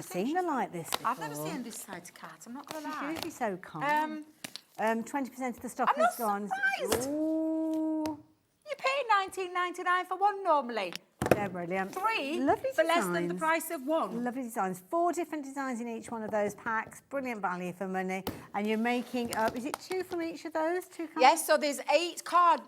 seen her like this before. I've never seen this side to Kat, I'm not going to lie. She'd be so calm. 20% of the stock is gone. Surprised. Ooh. You pay $19.99 for 1 normally. They're brilliant. 3 lovely for designs. less than the price of 1. Lovely designs. 4 different designs in each one of those packs. Brilliant value for money. And you're making up, is it 2 from each of those? 2 cards? Yes, so there's 8 card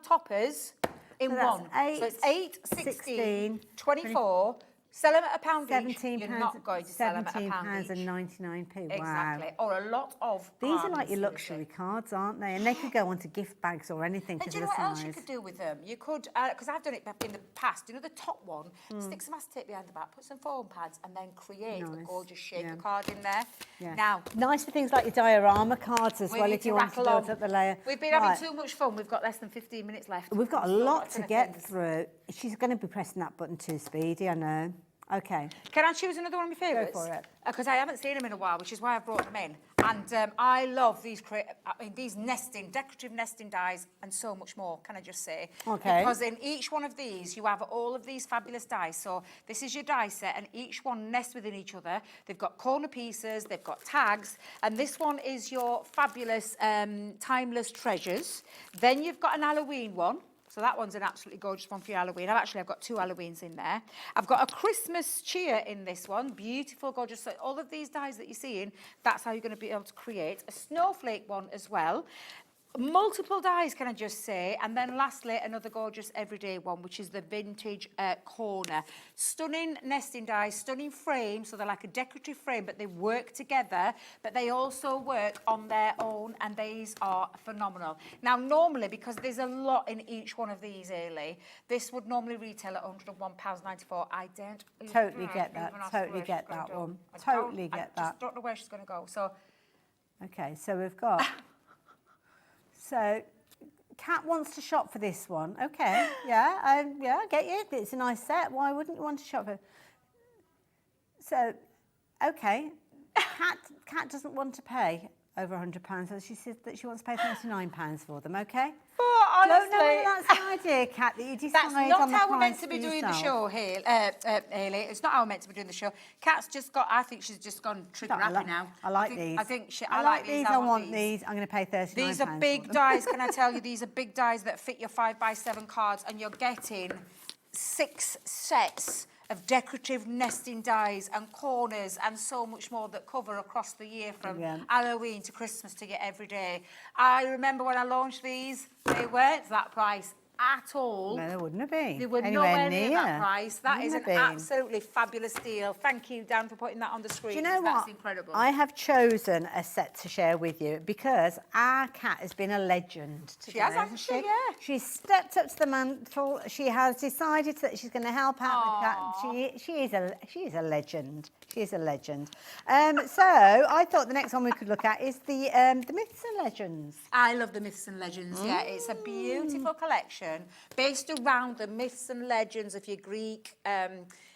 toppers in So one. that's So it's 8, 16, 24. Sell them at £1 each. You're not going to sell them at £1 each. £17.99. Wow. Exactly. Or a lot of These are like your luxury cards, aren't they? And they could go onto gift bags or anything. And do you know what else you could do with them? You could, because I've done it in the past, you know the top one, stick some acetate behind the back, put some foam pads, and then create a gorgeous shaker card in there. Yeah. Now, nice for things like your diorama cards as well, if you want to build up the layer. We've been having too much fun. We've got less than 15 minutes left. We've got a lot to get through. She's going to be pressing that button too speedy, I know. Okay. Can I choose another one of my favourites? Go for it. Because I haven't seen them in a while, which is why I've brought them in. And I love these decorative nesting dies and so much more, can I just say? Okay. Because in each one of these, you have all of these fabulous dies. So this is your die set, and each one nests within each other. They've got corner pieces, they've got tags, and this one is your fabulous timeless treasures. Then you've got an Halloween one. So that one's an absolutely gorgeous one for your Halloween. I've got 2 Halloweens in there. I've got a Christmas cheer in this one. Beautiful, gorgeous. So all of these dies that you're seeing, that's how you're going to be able to create. A snowflake one as well. Multiple dies, can I just say? And then lastly, another gorgeous everyday one, which is the vintage corner. Stunning nesting dies, stunning frame. So they're like a decorative frame, but they work together. But they also work on their own, and these are phenomenal. Now, normally, because there's a lot in each one of these, Ailey, this would normally retail at £101.94. I don't totally get that. Totally get that one. Totally get that. I just don't know where she's going to go. So, okay, so we've got... So, Kat wants to shop for this one. Okay, yeah, I get you. It's a nice set. Why wouldn't you want to shop for? So, okay, Kat doesn't want to pay over £100, so she says that she wants to pay £39 for them. Okay. Honestly, don't know whether that's an idea, Kat, that you decide that's not on the how we're meant price to be for doing yourself. the show, Hayley. It's not how we're meant to be doing the show. Kat's just got. I think she's just gone trigger happy now. I like these. I like these. I want these. I'm going to pay £39. These are big dies. Can I tell you? These are big dies that fit your 5x7 cards, and you're getting 6 sets of decorative nesting dies and corners and so much more that cover across the year from Halloween to Christmas to get every day. I remember when I launched these, they weren't that price at all. No, there wouldn't have been. They were Anywhere nowhere near that near. price. That is an Wouldn't have been. absolutely fabulous deal. Thank you, Dan, for putting that on the screen. Do you know what? That's incredible. I have chosen a set to share with you because our cat has been a legend today. She has, hasn't hasn't she? Yeah. She's stepped up to the mantle. She has decided that she's going to help out the cat. She is a legend. She is a legend. So I thought the next one we could look at is the myths and legends. I love the myths and legends. Yeah, it's a beautiful collection based around the myths and legends of your Greek,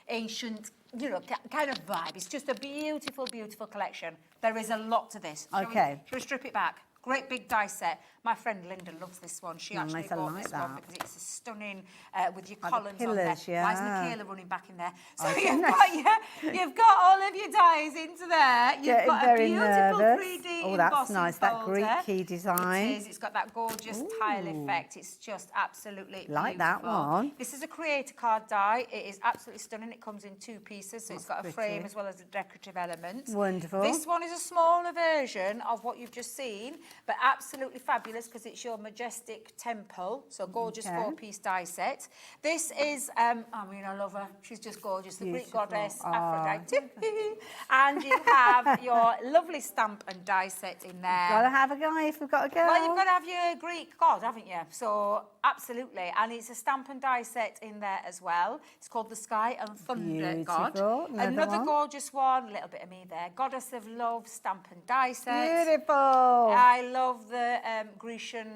ancient, you know, kind of vibe. It's just a beautiful, beautiful collection. There is a lot to this. Shall we strip it back? Great big die set. My friend Linda loves this one. She actually bought this one because it's a stunning with your columns on there. Why is Michaela running back in there? So you've got all of your dies into there. You've got a beautiful 3D Oh, that's embossing nice. That folder. Greeky design. It is. It's got that gorgeous tile effect. It's just absolutely Like that beautiful. one. This is a creator card die. It is absolutely stunning. It comes in 2 pieces, so it's got a frame as well as a decorative element. Wonderful. This one is a smaller version of what you've just seen, but absolutely fabulous because it's your majestic temple. So gorgeous 4-piece die set. This is, I mean, I love her. She's just gorgeous. The Greek goddess Aphrodite. And you have your lovely stamp and die set in there. Got to have a guy if we've got a girl. Well, you've got to have your Greek god, haven't you? So, absolutely. And it's a stamp and die set in there as well. It's called the Sky and Thunder God. Another gorgeous one. A little bit of me there. Goddess of Love, stamp and die set. Beautiful. I love the Grecian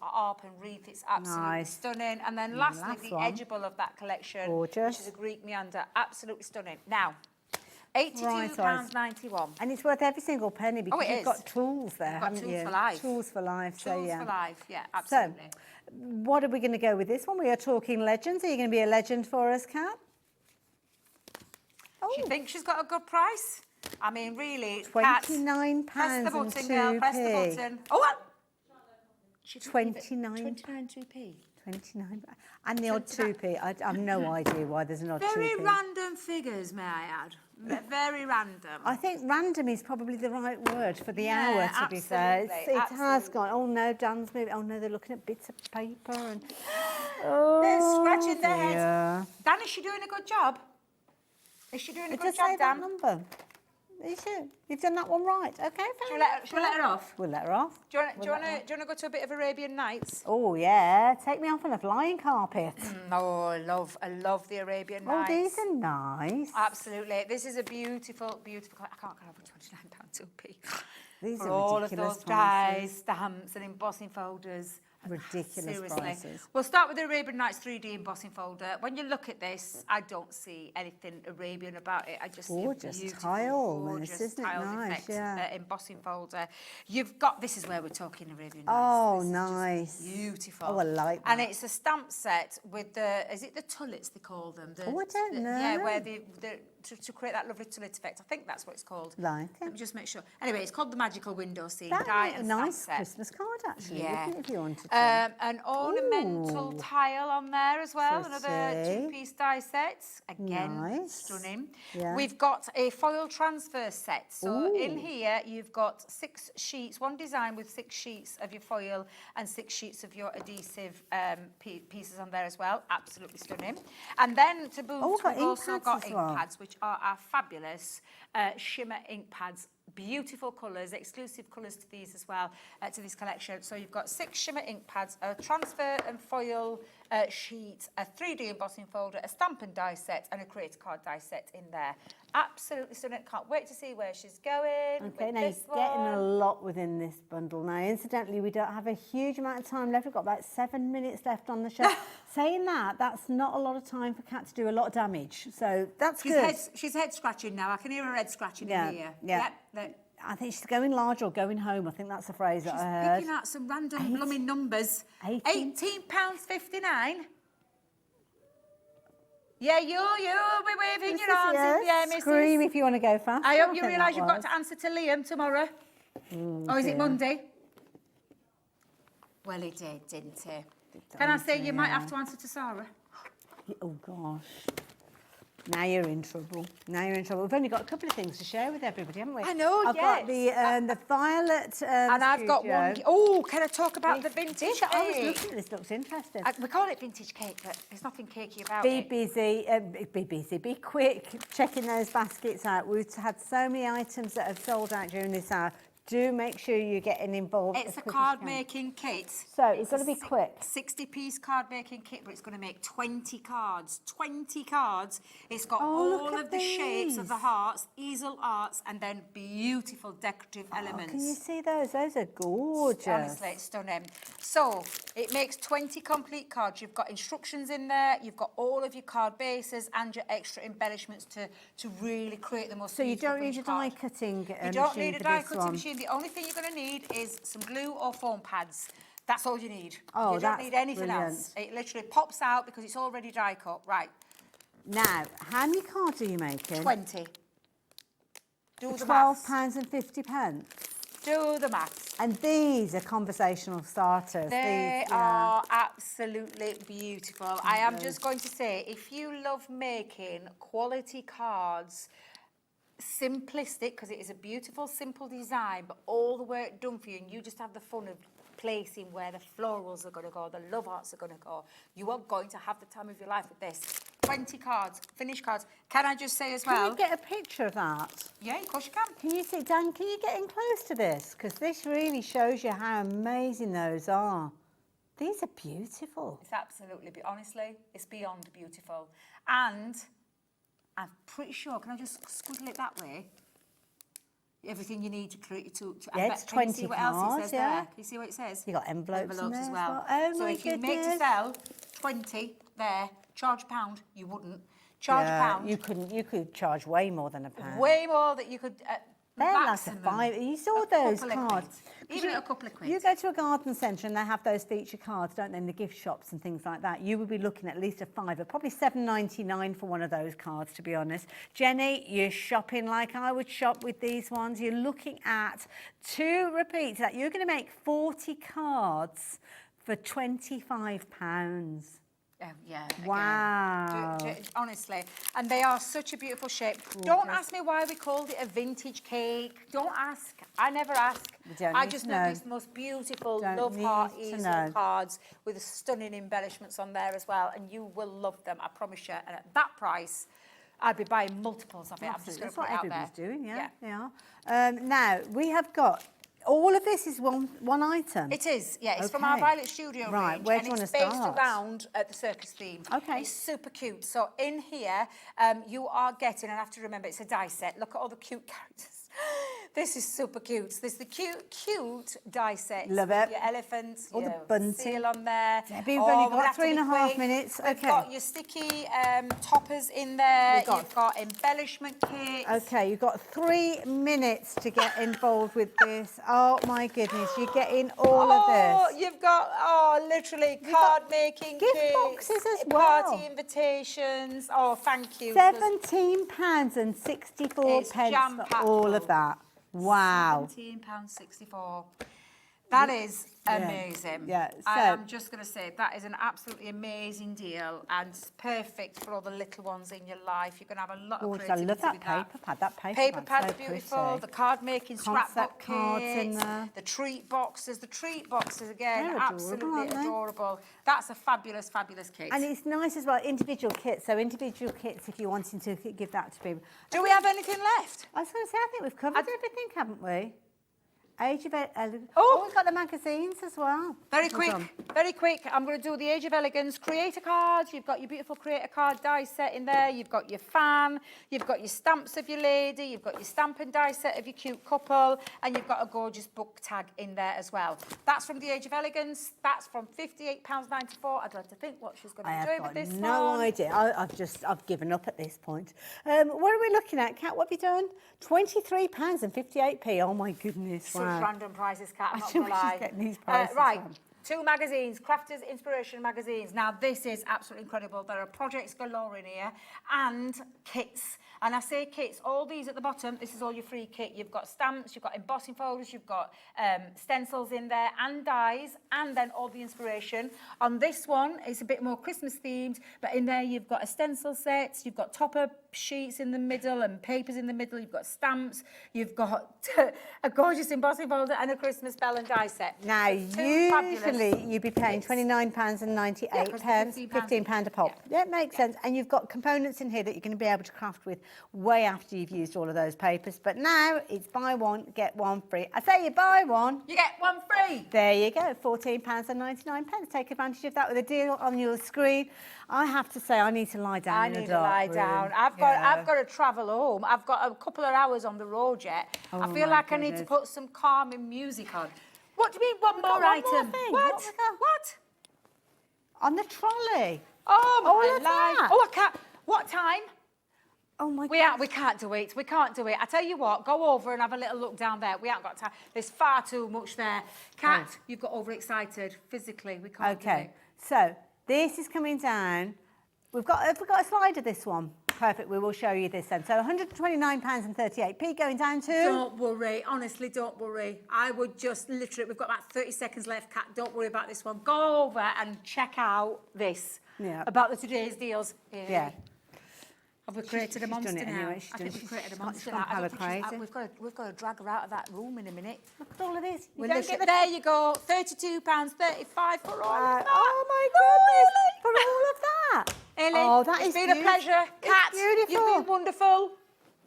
harp and wreath. It's absolutely stunning. And then lastly, the edgeable of that collection, which is a Greek meander. Absolutely stunning. Now, £82.91. And it's worth every single penny because you've got tools there, haven't you? Tools for life. Tools for life. Tools for life, yeah, absolutely. So, what are we going to go with this one? We are talking legends. Are you going to be a legend for us, Kat? She thinks she's got a good price. I mean, really, £29 press the button, and girl. 2p. Press the button. Oh, what? 29. 2p. 29. And the odd 2p. I have no idea why there's an odd 2p. Very random figures, may I add. Very random. I think random is probably the right word for the hour, to be fair. It has gone. Oh no, Dan's moving. Oh no, they're looking at bits of paper and. They're scratching their heads. Dan, is she doing a good job? Is she doing a good job, Dan? Number. You've done that one right. Okay, Shall we let her off? We'll let her off. Do you want to go to a bit of Arabian Nights? Oh, yeah. Take me off on a flying carpet. Oh, I love the Arabian Nights. Oh, these are nice. Absolutely. This is a beautiful, beautiful... I can't get over £29 2p. These for are all of ridiculous those prices. dies, stamps and embossing folders. Ridiculous Seriously. prices. We'll start with the Arabian Nights 3D embossing folder. When you look at this, I don't see anything Arabian about it. I just see a beautiful, gorgeous isn't it tiled nice? effect, embossing folder. You've got, this is where we're talking Arabian Nights. Oh, this nice. Is just beautiful. Oh, I like that. And it's a stamp set with the, is it the tullets they call them? I don't know. Yeah, where to create that lovely tullet effect. I think that's what it's called. Like Let me just make sure. Anyway, it's called the Magical Window Scene. That Die would be and a nice stamp set. Christmas card, actually, Yeah. wouldn't it, if you wanted to? An ornamental tile on there as well. Another 2-piece die set. Again, stunning. Yeah. We've got a foil transfer set. So in here, you've got 6 sheets, one design with 6 sheets of your foil and 6 sheets of your adhesive pieces on there as well. Absolutely stunning. And then to boot, we've also got ink pads, which are our fabulous shimmer ink pads. Beautiful colours, exclusive colours to these as well, to this collection. So you've got 6 shimmer ink pads, a transfer and foil sheet, a 3D embossing folder, a stamp and die set, and a creator card die set in there. Absolutely stunning. Can't wait to see where she's going. Okay, now you're getting a lot within this bundle now. Incidentally, we don't have a huge amount of time left. We've got about 7 minutes left on the show. Saying that, that's not a lot of time for Kat to do a lot of damage. So that's good. She's head scratching now. I can hear her head scratching in here. Yeah. Yep. I think she's going large or going home. I think that's the phrase that I heard. She's picking out some random blooming numbers. £18.59. Yeah, you'll be waving your arms in the air, missus. Scream if you want to go fast. I hope you realise you've got to answer to Liam tomorrow. Or is it Monday? Well, he did, didn't he? Can I say you might have to answer to Sarah? Oh, gosh. Now you're in trouble. Now you're in trouble. We've only got a couple of things to share with everybody, haven't we? I know, I've got the violet and I've got one. Oh, can I talk about the vintage cake? I was looking at this. Looks interesting. We call it vintage cake, but there's nothing cakey about Be it. busy, be quick checking those baskets out. We've had so many items that have sold out during this hour. Do make sure you're getting involved. It's a card making kit. So it's got to be quick. 60-piece card making kit, but it's going to make 20 cards. 20 cards. It's got Oh, all look of at the shapes of these. the hearts, easel arts, and then beautiful decorative elements. Can you see those? Those are gorgeous. Honestly, it's stunning. So it makes 20 complete cards. You've got instructions in there. You've got all of your card bases and your extra embellishments to really create the most. So you beautiful don't need a vintage card. die cutting machine. You don't need a die for this cutting one. machine. The only thing you're going to need is some glue or foam pads. That's all you need. Oh, you don't that's need anything brilliant. else. It literally pops out because it's already die cut. Right. Now, how many cards are you making? 20. Do the maths. £12.50. Do the maths. And these are conversational starters. They these, are absolutely beautiful. I am just going to say, if you love making quality cards, simplistic, because it is a beautiful, simple design, but all the work done for you, and you just have the fun of placing where the florals are going to go, the love arts are going to go. You are going to have the time of your life with this. 20 cards, finished cards. Can I just say as well? Can you get a picture of that? Yeah, of course you can. Can you see, Dan, can you get in close to this? Because this really shows you how amazing those are. These are beautiful. It's absolutely, honestly, it's beyond beautiful. And I'm pretty sure, can I just squiddle it that way? Everything you need to create to Yeah, it's 20 can you see what else it cards, says yeah. there? Can you see what it says? You got envelopes in there as as well. well. Oh, so my if you make to goodness. sell 20 there, charge £1, you wouldn't. Charge £1. You couldn't. You could charge way more than £1. Way more that you could. They're like a maximum. five. You saw those couple of cards. quid. Even a couple of quid. You go to a garden centre and they have those feature cards, don't they, in the gift shops and things like that. You would be looking at least a £5, probably $7.99 for one of those cards, to be honest. Jenny, you're shopping like I would shop with these ones. You're looking at, to repeat that, you're going to make 40 cards for £25. Oh, yeah. Wow. Honestly. And they are such a beautiful shape. Don't ask me why we called it a vintage cake. Don't ask. I never ask. I just know it's the most beautiful love heart easel cards with stunning embellishments on there as well. And you will love them, I promise you. And at that price, I'd be buying multiples of it. I'm just going to put it out there. That's what everybody's doing, yeah. They are. Now, we have got... All of this is one item? It is, yeah. It's from our Violet Studio range. Where do you want to start? And it's based around the circus theme. Okay. It's super cute. So in here, you are getting, and I have to remember, it's a die set. Look at all the cute characters. This is super cute. There's the cute die sets. Love it. Your elephants, all your the bunting. seal on there. We've only got 3.5 minutes. We've got your sticky toppers in there. You've got embellishment kits. Okay, you've got 3 minutes to get involved with this. Oh my goodness, you're getting all of this. Oh, you've got, literally card making gift kits, boxes as well. Party invitations. Oh, thank you. £17.64 for all of that. Wow. £17.64. That is amazing. Yeah. I am just going to say that is an absolutely amazing deal and perfect for all the little ones in your life. You're going to have a lot of creativity I love that with paper pad. That paper pad's so beautiful. pretty. The card making scrapbook Concept cards kits, in there. the treat boxes. The treat boxes again, They're absolutely aren't they? adorable. That's a fabulous, fabulous kit. And it's nice as well, individual kits. So individual kits if you're wanting to give that to people. Do we have anything left? I was going to say, I think we've covered everything, haven't we? Age of Elegance. Oh, we've got the magazines as well. Very quick, very quick. I'm going to do the Age of Elegance creator cards. You've got your beautiful creator card die set in there. You've got your fan. You've got your stamps of your lady. You've got your stamp and die set of your cute couple. And you've got a gorgeous book tag in there as well. That's from the Age of Elegance. That's from £58.94. I'd like to think what she's going to do with this one. No idea. I've given up at this point. What are we looking at, Kat? What have you done? £23.58. Oh my goodness! Such random prices, Kat. I'm not I going to lie. she's getting these prices. Right. 2 magazines, Crafters Inspiration magazines. Now, this is absolutely incredible. There are projects galore in here and kits. And I say kits, all these at the bottom, this is all your free kit. You've got stamps, you've got embossing folders, you've got stencils in there and dies, and then all the inspiration. On this one, it's a bit more Christmas themed, but in there you've got a stencil set, you've got topper sheets in the middle and papers in the middle, you've got stamps, you've got a gorgeous embossing folder and a Christmas bell and die set. Now, usually you'd be paying £29.98, £15 a pop. Yeah, it makes sense. And you've got components in here that you're going to be able to craft with way after you've used all of those papers. But now it's buy one, get one free. I say you buy one, you get one free. There you go, £14.99. Take advantage of that with a deal on your screen. I have to say, I need to lie down. I need to lie down. I've got to travel home. I've got a couple of hours on the road yet. Oh, I feel like I need to put some calming music on. What do you mean, one more item? What? On the trolley. Oh, my All of life. that. Oh, I can't. What time? Oh, my God. We can't do it. We can't do it. I tell you what, go over and have a little look down there. We haven't got time. There's far too much there. Kat, you've got overexcited physically. We can't do it. So this is coming down. Have we got a slide of this one? Perfect, we will show you this then. So £129.38 going down to... Don't worry, honestly, don't worry. I would just literally, we've got about 30 seconds left, Kat. Don't worry about this one. Go over and check out this about the today's deals. Yeah. Have we created a monster now? Anyway. I think we've created a monster gone now. hella crazy. We've got to drag her out of that room in a minute. Look at all of this. There you go, £32.35 for all of that. Oh my goodness, for all of that. Ellie, oh, that it's is been a pleasure. Kat, beautiful. You've been wonderful.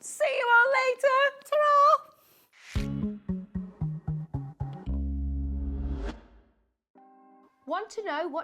See you all later. Ta-ra. Want to know what